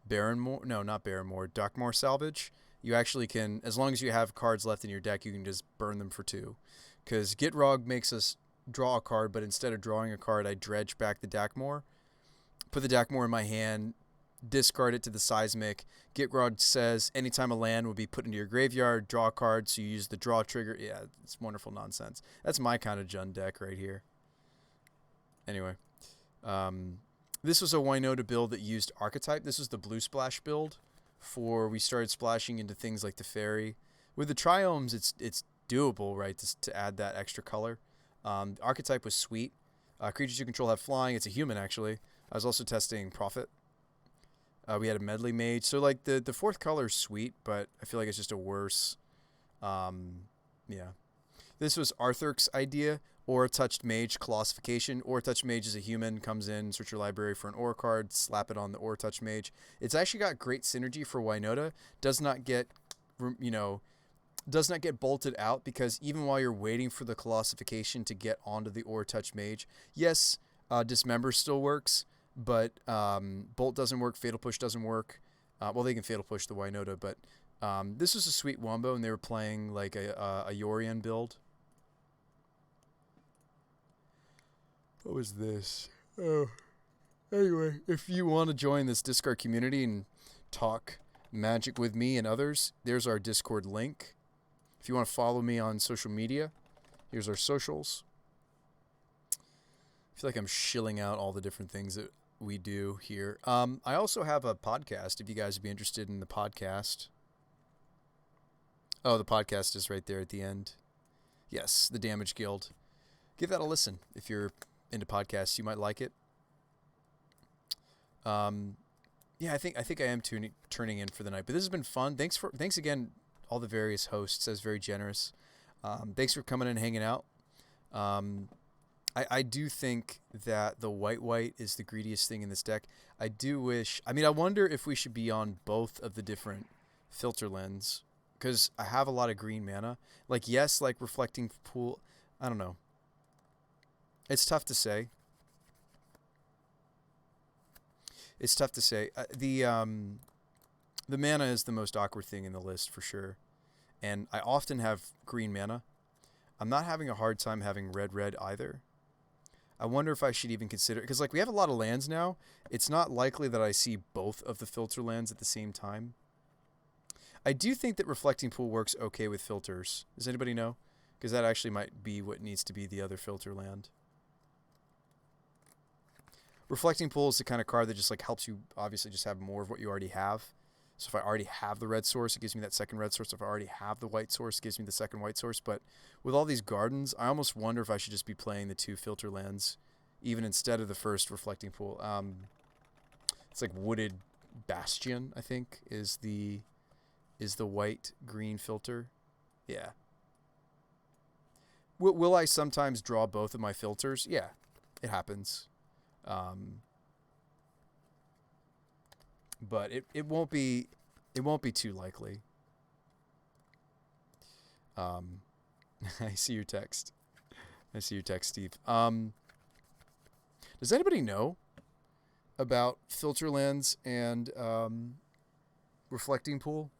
Barrenmoor. No, not Barrenmoor. Duckmoor Salvage. You actually can, as long as you have cards left in your deck, you can just burn them for 2. Because Gitrog makes us draw a card, but instead of drawing a card, I dredge back the Dakmor, put the Dakmor in my hand, discard it to the Seismic. Gitrog says anytime a land will be put into your graveyard, draw a card, so you use the draw trigger. Yeah, it's wonderful nonsense. That's my kind of Jund deck right here. Anyway, this was a Winota build that used Archetype. This was the Blue Splash build for we started splashing into things like the Fairy. With the Triomes, it's doable, right, to add that extra color. Archetype was sweet. Creatures you control have flying. It's a human, actually. I was also testing Prophet. We had a Medley Mage. So, like, the 4th color is sweet, but I feel like it's just a worse... yeah. This was Arthur's idea. Aura Touched Mage Colossification. Aura Touched Mage is a human. Comes in, search your library for an Aura card. Slap it on the Aura Touched Mage. It's actually got great synergy for Winota. Does not get, does not get bolted out, because even while you're waiting for the Colossification to get onto the Aura Touch Mage, yes, Dismember still works, but Bolt doesn't work, Fatal Push doesn't work. Well, they can Fatal Push the Winota, but this was a sweet wombo, and they were playing like a Yorion build. What was this? Oh, anyway, if you want to join this Discord community and talk Magic with me and others, there's our Discord link. If you want to follow me on social media, here's our socials. I feel like I'm shilling out all the different things that we do here. I also have a podcast, if you guys would be interested in the podcast. Oh, the podcast is right there at the end. Yes, the Damage Guild. Give that a listen. If you're into podcasts, you might like it. Yeah, I think I am turning in for the night. But this has been fun. Thanks again, all the various hosts. That's very generous. Thanks for coming and hanging out. I do think that the white is the greediest thing in this deck. I do wish... I mean, I wonder if we should be on both of the different filter lens, because I have a lot of green mana. Like, yes, like Reflecting Pool... I don't know. It's tough to say. It's tough to say. The mana is the most awkward thing in the list for sure. And I often have green mana. I'm not having a hard time having red either. I wonder if I should even consider... Because, like, we have a lot of lands now. It's not likely that I see both of the filter lands at the same time. I do think that Reflecting Pool works okay with filters. Does anybody know? Because that actually might be what needs to be the other filter land. Reflecting Pool is the kind of card that just like helps you obviously just have more of what you already have. So if I already have the red source, it gives me that second red source. If I already have the white source, it gives me the second white source. But with all these gardens, I almost wonder if I should just be playing the 2 filter lands, even instead of the first Reflecting Pool. It's like Wooded Bastion, I think, is the white-green filter. Yeah. Will I sometimes draw both of my filters? Yeah, it happens. But it won't be too likely. I see your text. Steve. Does anybody know about filter lands and reflecting pool.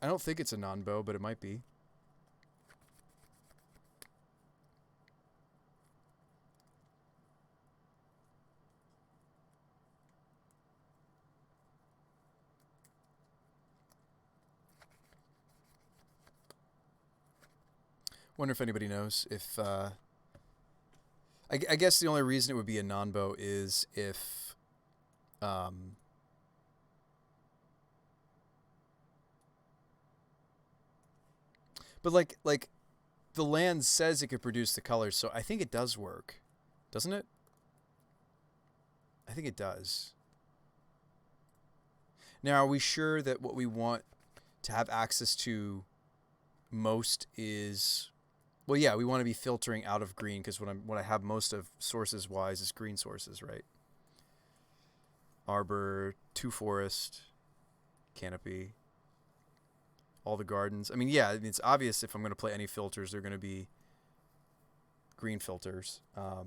I don't think it's a non-bow, but it might be. Wonder if anybody knows if. I guess the only reason it would be a non-bow is if. But like, the land says it could produce the colors, so I think it does work, doesn't it? I think it does. Now, are we sure that what we want to have access to most is? Well, yeah, we want to be filtering out of green because what I have most of sources wise is green sources, right? Arbor, 2 forest, canopy, all the gardens. I mean, yeah, it's obvious if I'm going to play any filters, they're going to be green filters. Yeah,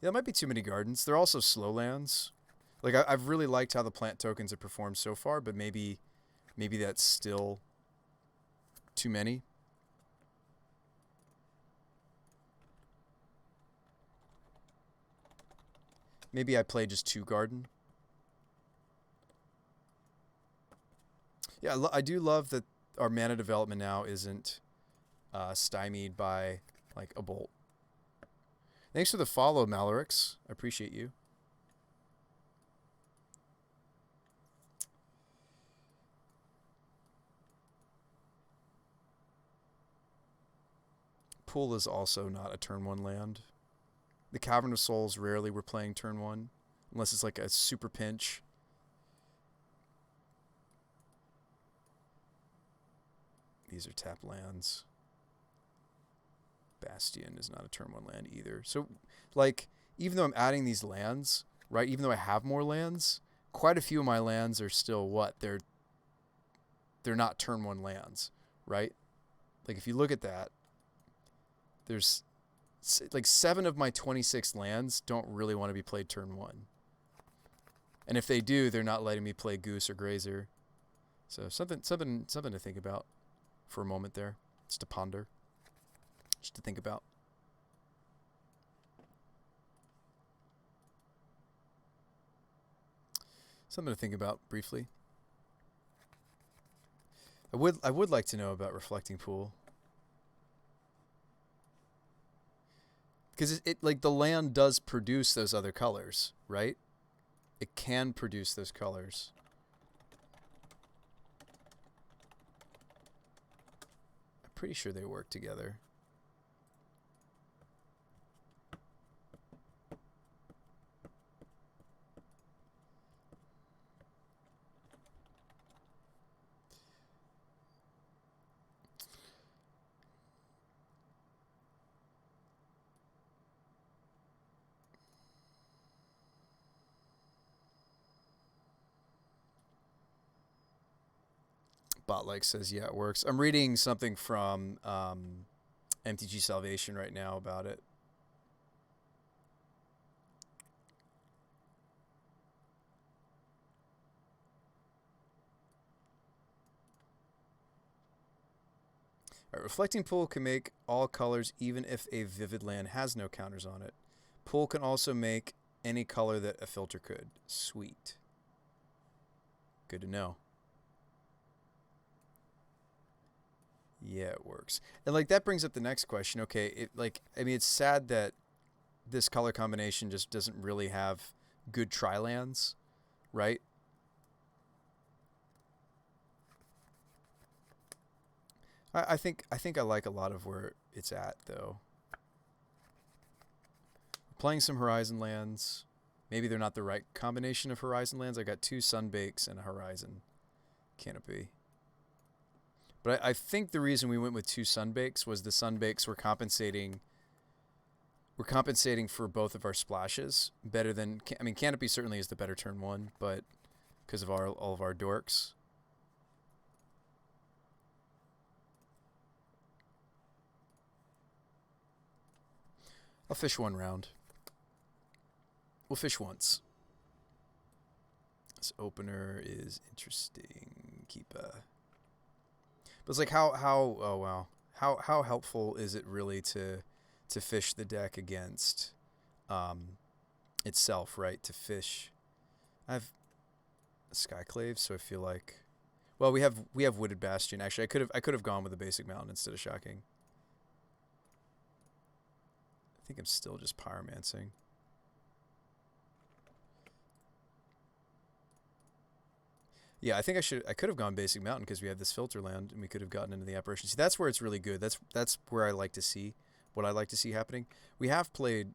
that might be too many gardens. They're also slow lands. Like I've really liked how the plant tokens have performed so far, but maybe that's still too many. Maybe I play just 2 garden. Yeah, I do love that our mana development now isn't stymied by like a bolt. Thanks for the follow, Malarix. I appreciate you. Pool is also not a turn 1 land. The Cavern of Souls, rarely we're playing turn 1. Unless it's like a super pinch. These are tap lands. Bastion is not a turn 1 land either. So, like, even though I'm adding these lands, right, even though I have more lands, quite a few of my lands are still what? They're not turn 1 lands, right? Like, if you look at that, there's like 7 of my 26 lands don't really want to be played turn 1. And if they do, they're not letting me play Goose or Grazer. So something to think about for a moment there. Just to ponder. Just to think about. Something to think about briefly. I would like to know about Reflecting Pool. Because it like the land does produce those other colors, right? It can produce those colors. I'm pretty sure they work together. Botlike says, yeah, it works. I'm reading something from MTG Salvation right now about it. All right, Reflecting Pool can make all colors even if a vivid land has no counters on it. Pool can also make any color that a filter could. Sweet. Good to know. Yeah, it works. And like that brings up the next question. Okay, I mean it's sad that this color combination just doesn't really have good tri-lands, right? I think I like a lot of where it's at though. Playing some Horizon lands. Maybe they're not the right combination of Horizon lands. I got 2 Sunbakes and a Horizon Canopy. But I think the reason we went with 2 Sunbakes was the Sunbakes were compensating for both of our splashes better than, I mean, Canopy certainly is the better turn 1, but because of all of our dorks. I'll fish 1 round. We'll fish once. This opener is interesting. Keep but it's like how oh wow. How helpful is it really to fish the deck against itself, right? To fish. I have a Skyclave, so I feel like, well, we have Wooded Bastion. Actually, I could have gone with a basic mountain instead of shocking. I think I'm still just pyromancing. Yeah, I think I could have gone basic mountain because we have this filter land and we could have gotten into the apparition. See, that's where it's really good. That's where I like to see what I like to see happening. We have played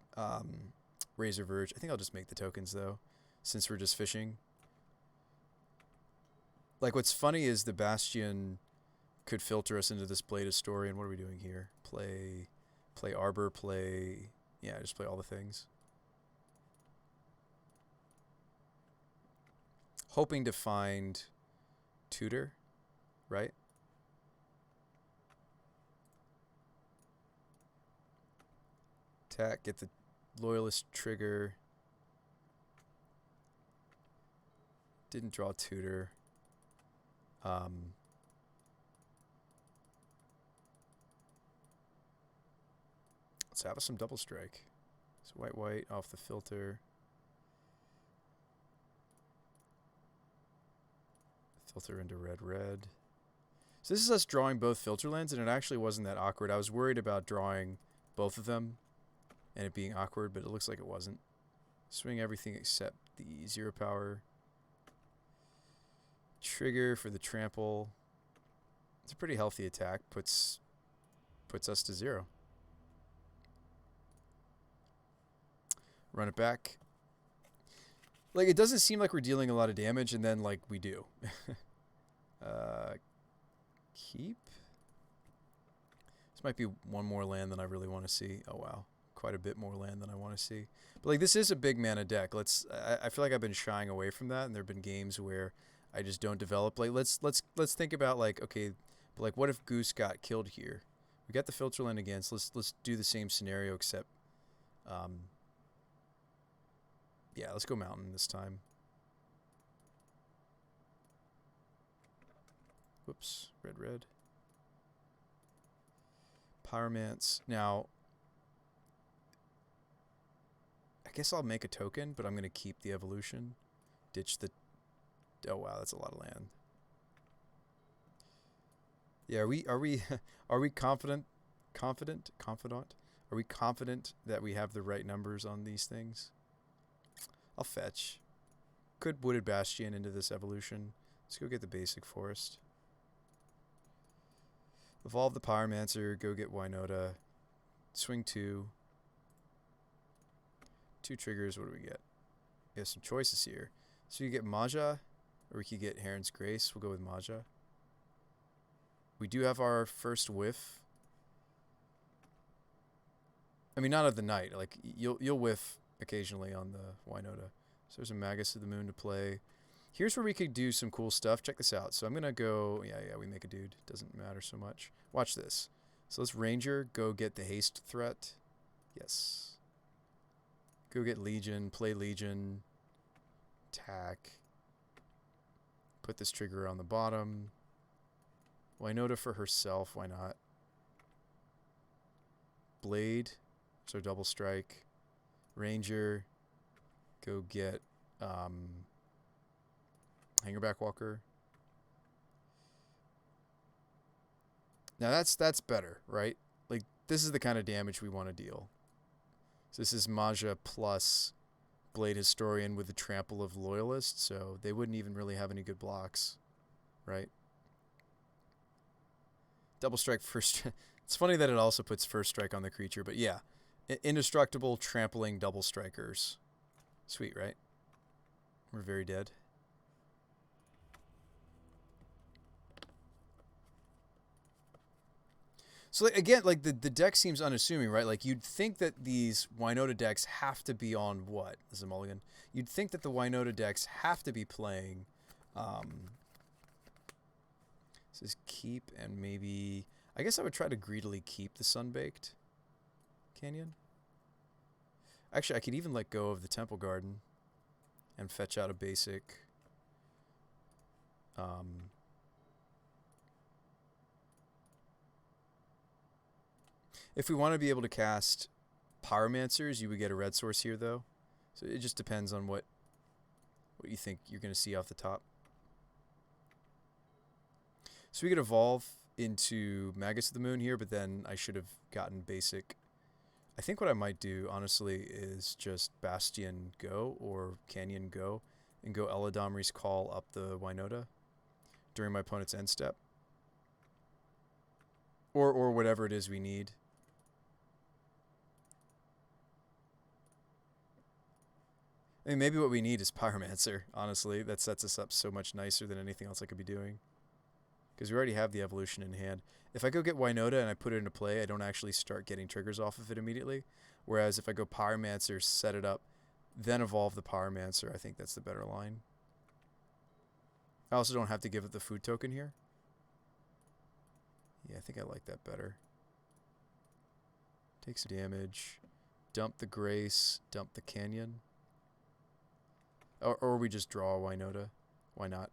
Razor Verge. I think I'll just make the tokens though, since we're just fishing. Like, what's funny is the Bastion could filter us into this Blade Historian. What are we doing here? Play Arbor, yeah, just play all the things. Hoping to find Tutor, right? Attack, get the Loyalist trigger. Didn't draw Tutor. Let's have some double strike. So white off the filter. Filter into red. So this is us drawing both filter lands, and it actually wasn't that awkward. I was worried about drawing both of them and it being awkward, but it looks like it wasn't. Swing everything except the 0 power. Trigger for the trample. It's a pretty healthy attack. Puts us to 0. Run it back. Like, it doesn't seem like we're dealing a lot of damage, and then, like, we do. Keep. This might be one more land than I really want to see. Oh, wow. Quite a bit more land than I want to see. But, like, this is a big mana deck. I feel like I've been shying away from that, and there have been games where I just don't develop. Like, let's think about, like, okay, but, like, what if Goose got killed here? We got the filter land against. Let's do the same scenario, except, yeah, let's go mountain this time. Whoops, red. Pyromance. Now, I guess I'll make a token, but I'm going to keep the evolution. Ditch the... Oh, wow, that's a lot of land. Yeah, are we confident? Are we confident that we have the right numbers on these things? I'll fetch. Could Wooded Bastion into this evolution. Let's go get the basic forest. Evolve the Pyromancer, go get Winota. Swing 2. 2 triggers, what do we get? We have some choices here. So you get Maja, or we could get Heron's Grace. We'll go with Maja. We do have our first whiff. I mean, not of the night. Like, you'll whiff occasionally on the Winota. So there's a Magus of the Moon to play. Here's where we could do some cool stuff. Check this out. So I'm going to go... Yeah, we make a dude. Doesn't matter so much. Watch this. So let's Ranger, go get the haste threat. Yes. Go get Legion, play Legion. Attack. Put this trigger on the bottom. Winota for herself, why not? Blade, so double strike. Ranger, go get Hangerback Walker. Now that's better, right? Like, this is the kind of damage we want to deal. So this is Maja plus Blade Historian with the trample of Loyalist, so they wouldn't even really have any good blocks, right? Double strike first. It's funny that it also puts first strike on the creature, but yeah. Indestructible trampling double strikers. Sweet, right? We're very dead. So, like, again, like, the deck seems unassuming, right? Like, you'd think that these Winota decks have to be on what? This is a mulligan. You'd think that the Winota decks have to be playing... this is keep and maybe... I guess I would try to greedily keep the Sunbaked Canyon. Actually, I could even let go of the Temple Garden and fetch out a basic. If we want to be able to cast Pyromancers, you would get a red source here, though. So it just depends on what you think you're going to see off the top. So we could evolve into Magus of the Moon here, but then I should have gotten basic. I think what I might do, honestly, is just Bastion go or Canyon go and go Eladamri's Call up the Winota during my opponent's end step. Or whatever it is we need. I mean, maybe what we need is Pyromancer, honestly. That sets us up so much nicer than anything else I could be doing. Because we already have the evolution in hand. If I go get Winota and I put it into play, I don't actually start getting triggers off of it immediately. Whereas if I go Pyromancer, set it up, then evolve the Pyromancer, I think that's the better line. I also don't have to give it the food token here. Yeah, I think I like that better. Take some damage. Dump the Grace. Dump the Canyon. Or we just draw Winota. Why not?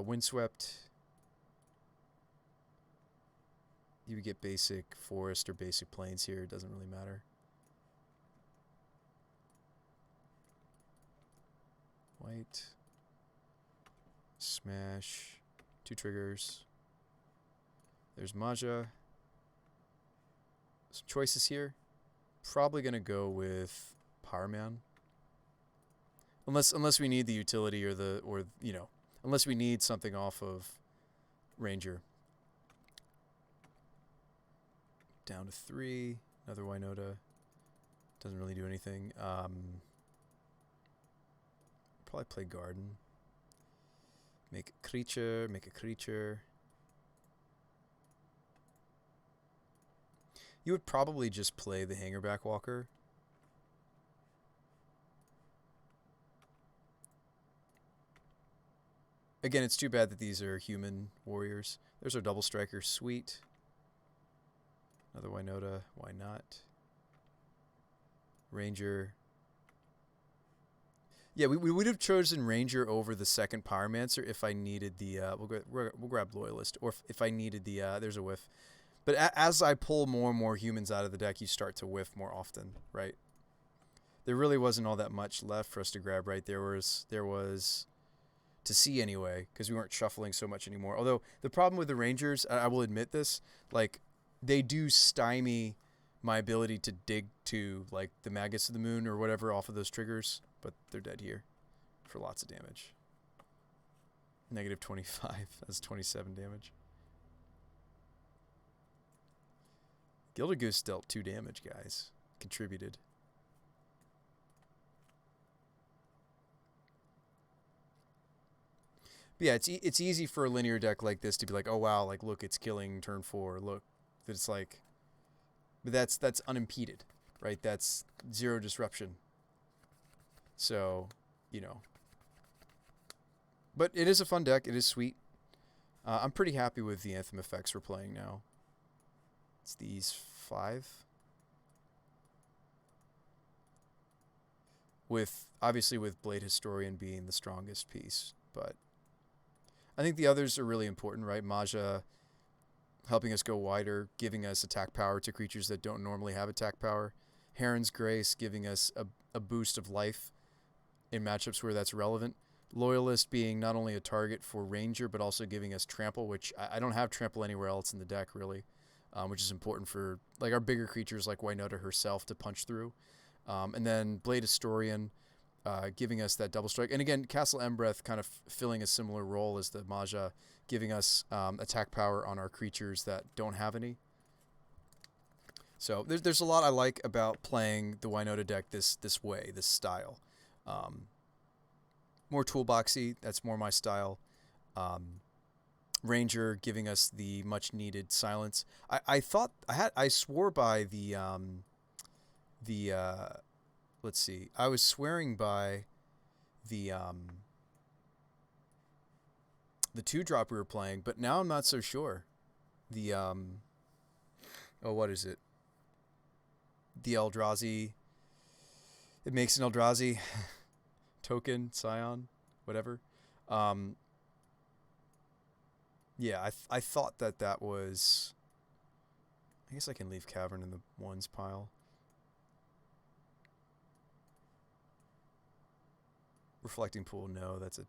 Windswept. You would get basic forest or basic plains here. It doesn't really matter. White. Smash. 2 triggers. There's Maja. Some choices here. Probably going to go with Pyroman. Unless we need the utility or you know, unless we need something off of Ranger. Down to 3. Another Winota. Doesn't really do anything. Probably play Garden. Make a creature. Make a creature. You would probably just play the Hangerback Walker. Again, it's too bad that these are human warriors. There's our double striker. Sweet. Another Winota. Why not? Ranger. Yeah, we would have chosen Ranger over the second Pyromancer if I needed the... we'll grab Loyalist. Or if I needed the... there's a whiff. But as I pull more and more humans out of the deck, you start to whiff more often, right? There really wasn't all that much left for us to grab, right? There was to see anyway, because we weren't shuffling so much anymore. Although the problem with the Rangers, I will admit this, like they do stymie my ability to dig to like the Magus of the Moon or whatever off of those triggers, but they're dead here for lots of damage. Negative 25, that's 27 damage. Gilded Goose dealt 2 damage, guys. Contributed. But yeah, it's easy for a linear deck like this to be like, oh wow, like look, it's killing turn 4. Look, it's like, but that's unimpeded, right? That's 0 disruption. So, you know, but it is a fun deck. It is sweet. I'm pretty happy with the Anthem effects we're playing now. It's these 5. Obviously with Blade Historian being the strongest piece, but I think the others are really important, right? Maja helping us go wider, giving us attack power to creatures that don't normally have attack power. Heron's Grace giving us a boost of life in matchups where that's relevant. Loyalist being not only a target for Ranger, but also giving us Trample, which I don't have Trample anywhere else in the deck, really, which is important for like our bigger creatures like Winota herself to punch through. And then Blade Historian giving us that double strike. And again, Castle Embreth kind of filling a similar role as the Maja, giving us attack power on our creatures that don't have any. So there's a lot I like about playing the Winota deck this way, this style. More toolboxy, that's more my style. Ranger giving us the much needed silence. I swore by let's see. I was swearing by the 2-drop we were playing, but now I'm not so sure. What is it? the Eldrazi. It makes an Eldrazi token, Scion, whatever. Um, yeah, I thought that was... I guess I can leave Cavern in the ones pile. Reflecting Pool, no, that's a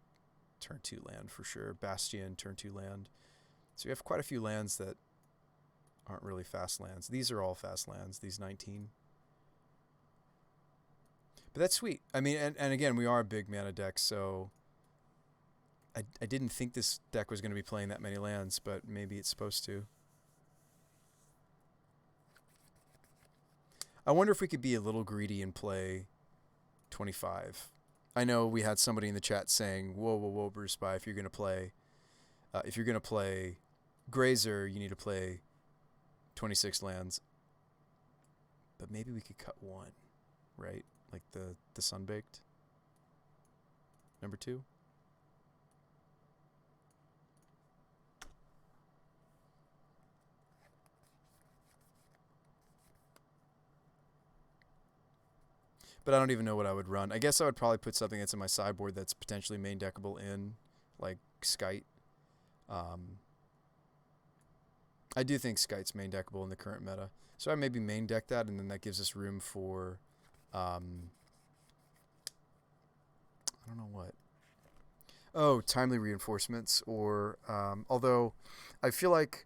turn 2 land for sure. Bastion, turn 2 land. So we have quite a few lands that aren't really fast lands. These are all fast lands, these 19. But that's sweet. I mean, and again, we are a big mana deck, so I didn't think this deck was going to be playing that many lands, but maybe it's supposed to. I wonder if we could be a little greedy and play 25. I know we had somebody in the chat saying, whoa, Bruce Spy, if you're going to play Grazer, you need to play 26 lands. But maybe we could cut one, right? Like the Sunbaked. Number 2. But I don't even know what I would run. I guess I would probably put something that's in my sideboard that's potentially main deckable in, like Skite. I do think Skite's main deckable in the current meta. So I maybe main deck that, and then that gives us room for, I don't know what. Oh, Timely Reinforcements, or, although I feel like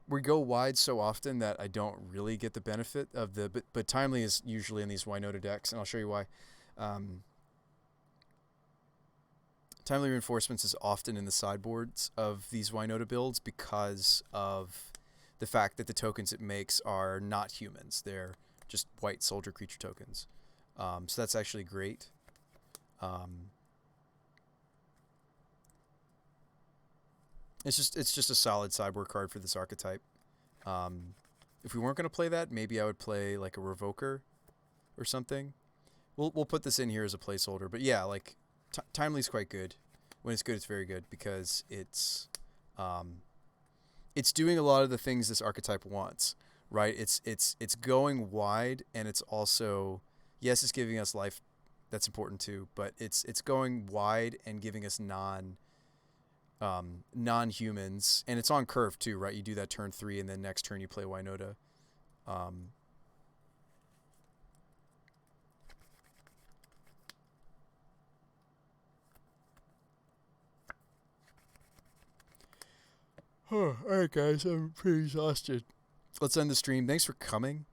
we go wide so often that I don't really get the benefit of the, but Timely is usually in these Winota decks, and I'll show you why. Timely Reinforcements is often in the sideboards of these Winota builds because of the fact that the tokens it makes are not humans. They're just white soldier creature tokens. So that's actually great. It's just a solid sideboard card for this archetype. If we weren't going to play that, maybe I would play like a Revoker or something. We'll put this in here as a placeholder. But yeah, like Timely's quite good. When it's good, it's very good because it's doing a lot of the things this archetype wants, right? It's going wide, and it's also, yes, it's giving us life. That's important too, but it's going wide and giving us non-humans, and it's on curve too, right? You do that turn 3, and then next turn you play Winota. All right, guys, I'm pretty exhausted. Let's end the stream. Thanks for coming.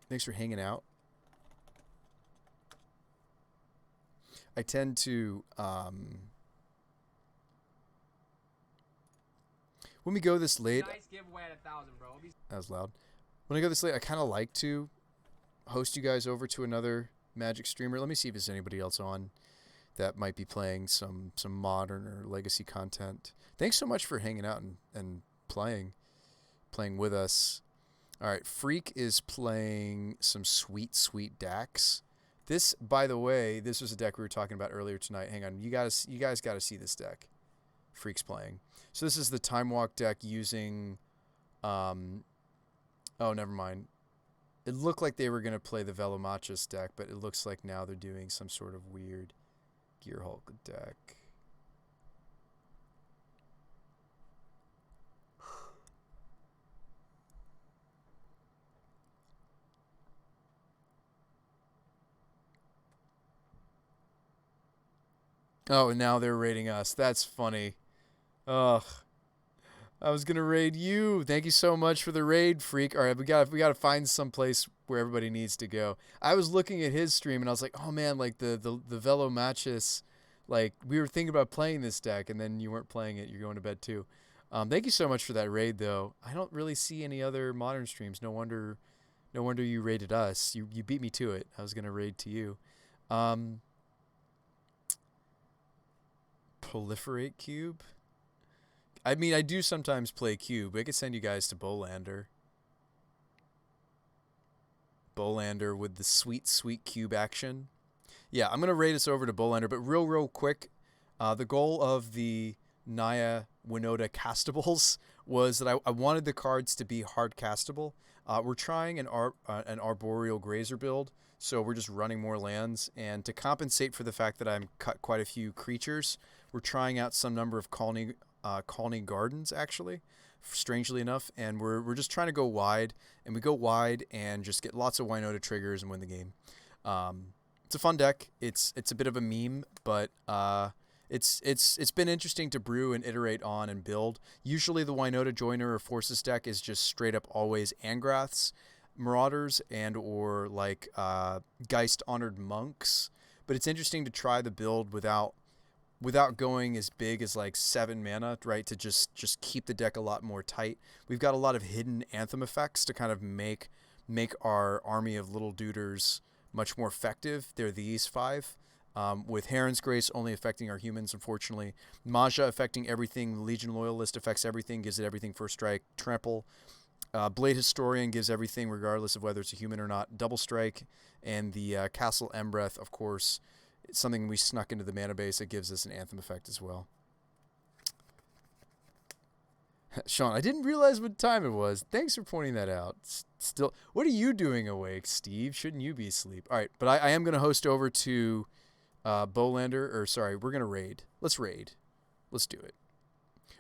Thanks for hanging out. I tend to when we go this late, nice giveaway at 1,000, bro. That was loud. When I go this late, I kind of like to host you guys over to another Magic streamer. Let me see if there's anybody else on that might be playing some modern or legacy content. Thanks so much for hanging out and playing with us. All right, Freak is playing some sweet Dax. This, by the way, this was a deck we were talking about earlier tonight. Hang on, you guys got to see this deck. Freak's playing. So this is the Time Walk deck using, oh, never mind. It looked like they were going to play the Velomachus deck, but it looks like now they're doing some sort of weird Gearhulk deck. Oh, and now they're raiding us. That's funny. Ugh. I was gonna raid you. Thank you so much for the raid, Freak. All right, we gotta find some place where everybody needs to go. I was looking at his stream and I was like, oh man, like the Velomachus, like we were thinking about playing this deck, and then you weren't playing it. You're going to bed too. Thank you so much for that raid, though. I don't really see any other modern streams. No wonder you raided us. You beat me to it. I was gonna raid to you. Proliferate Cube. I mean, I do sometimes play Cube. I could send you guys to Bolander. Bolander with the sweet Cube action. Yeah, I'm going to raid us over to Bolander, but real quick, the goal of the Naya Winota castables was that I wanted the cards to be hard castable. We're trying an arboreal grazer build, so we're just running more lands. And to compensate for the fact that I'm cut quite a few creatures, we're trying out some number of colony gardens actually, strangely enough. And we're just trying to go wide, and we go wide and just get lots of Winota triggers and win the game. It's a fun deck. It's a bit of a meme, but it's been interesting to brew and iterate on and build. Usually the Winota Joiner or Forces deck is just straight up always Angraths, Marauders, and or like Geist Honored Monks. But it's interesting to try the build without going as big as like 7 mana, right? To just keep the deck a lot more tight. We've got a lot of hidden Anthem effects to kind of make our army of little duders much more effective. They're these 5. With Heron's Grace only affecting our humans, unfortunately. Maja affecting everything. The Legion Loyalist affects everything, gives it everything first strike. Trample. Blade Historian gives everything regardless of whether it's a human or not. Double strike. And the Castle Embreth, of course, it's something we snuck into the mana base. It gives us an Anthem effect as well. Sean, I didn't realize what time it was. Thanks for pointing that out. Still, what are you doing awake, Steve? Shouldn't you be asleep? All right, but I am going to host over to Bolander, or sorry, we're going to raid. Let's raid. Let's do it.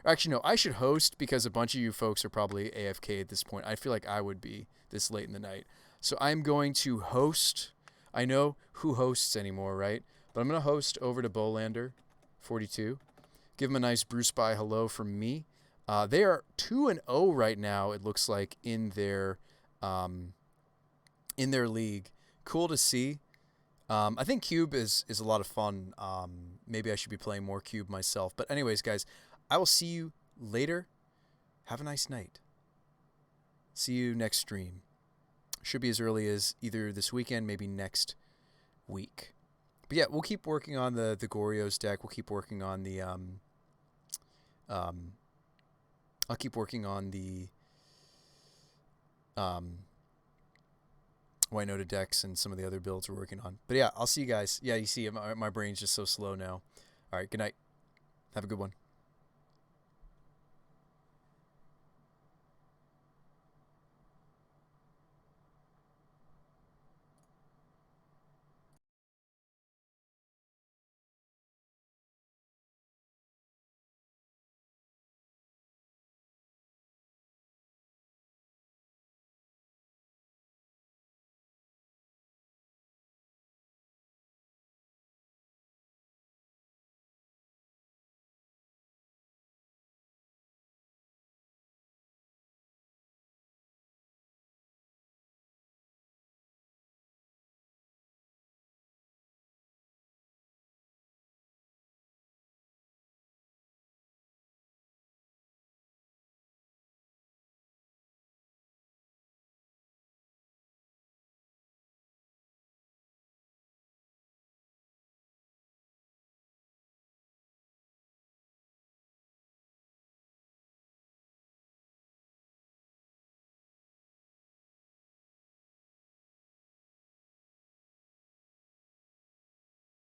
Actually, no, I should host because a bunch of you folks are probably AFK at this point. I feel like I would be this late in the night. So I'm going to host. I know who hosts anymore, right? But I'm going to host over to Bolander 42. Give him a nice brew spy hello from me. They are 2-0 right now, it looks like, in their league. Cool to see. I think Cube is a lot of fun. Maybe I should be playing more Cube myself. But anyways, guys, I will see you later. Have a nice night. See you next stream. Should be as early as either this weekend, maybe next week. But yeah, we'll keep working on the Goryo's deck. We'll keep working on the I'll keep working on the Winota decks and some of the other builds we're working on. But yeah, I'll see you guys. Yeah, you see, my brain's just so slow now. All right, good night. Have a good one.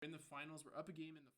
In the finals, we're up a game in the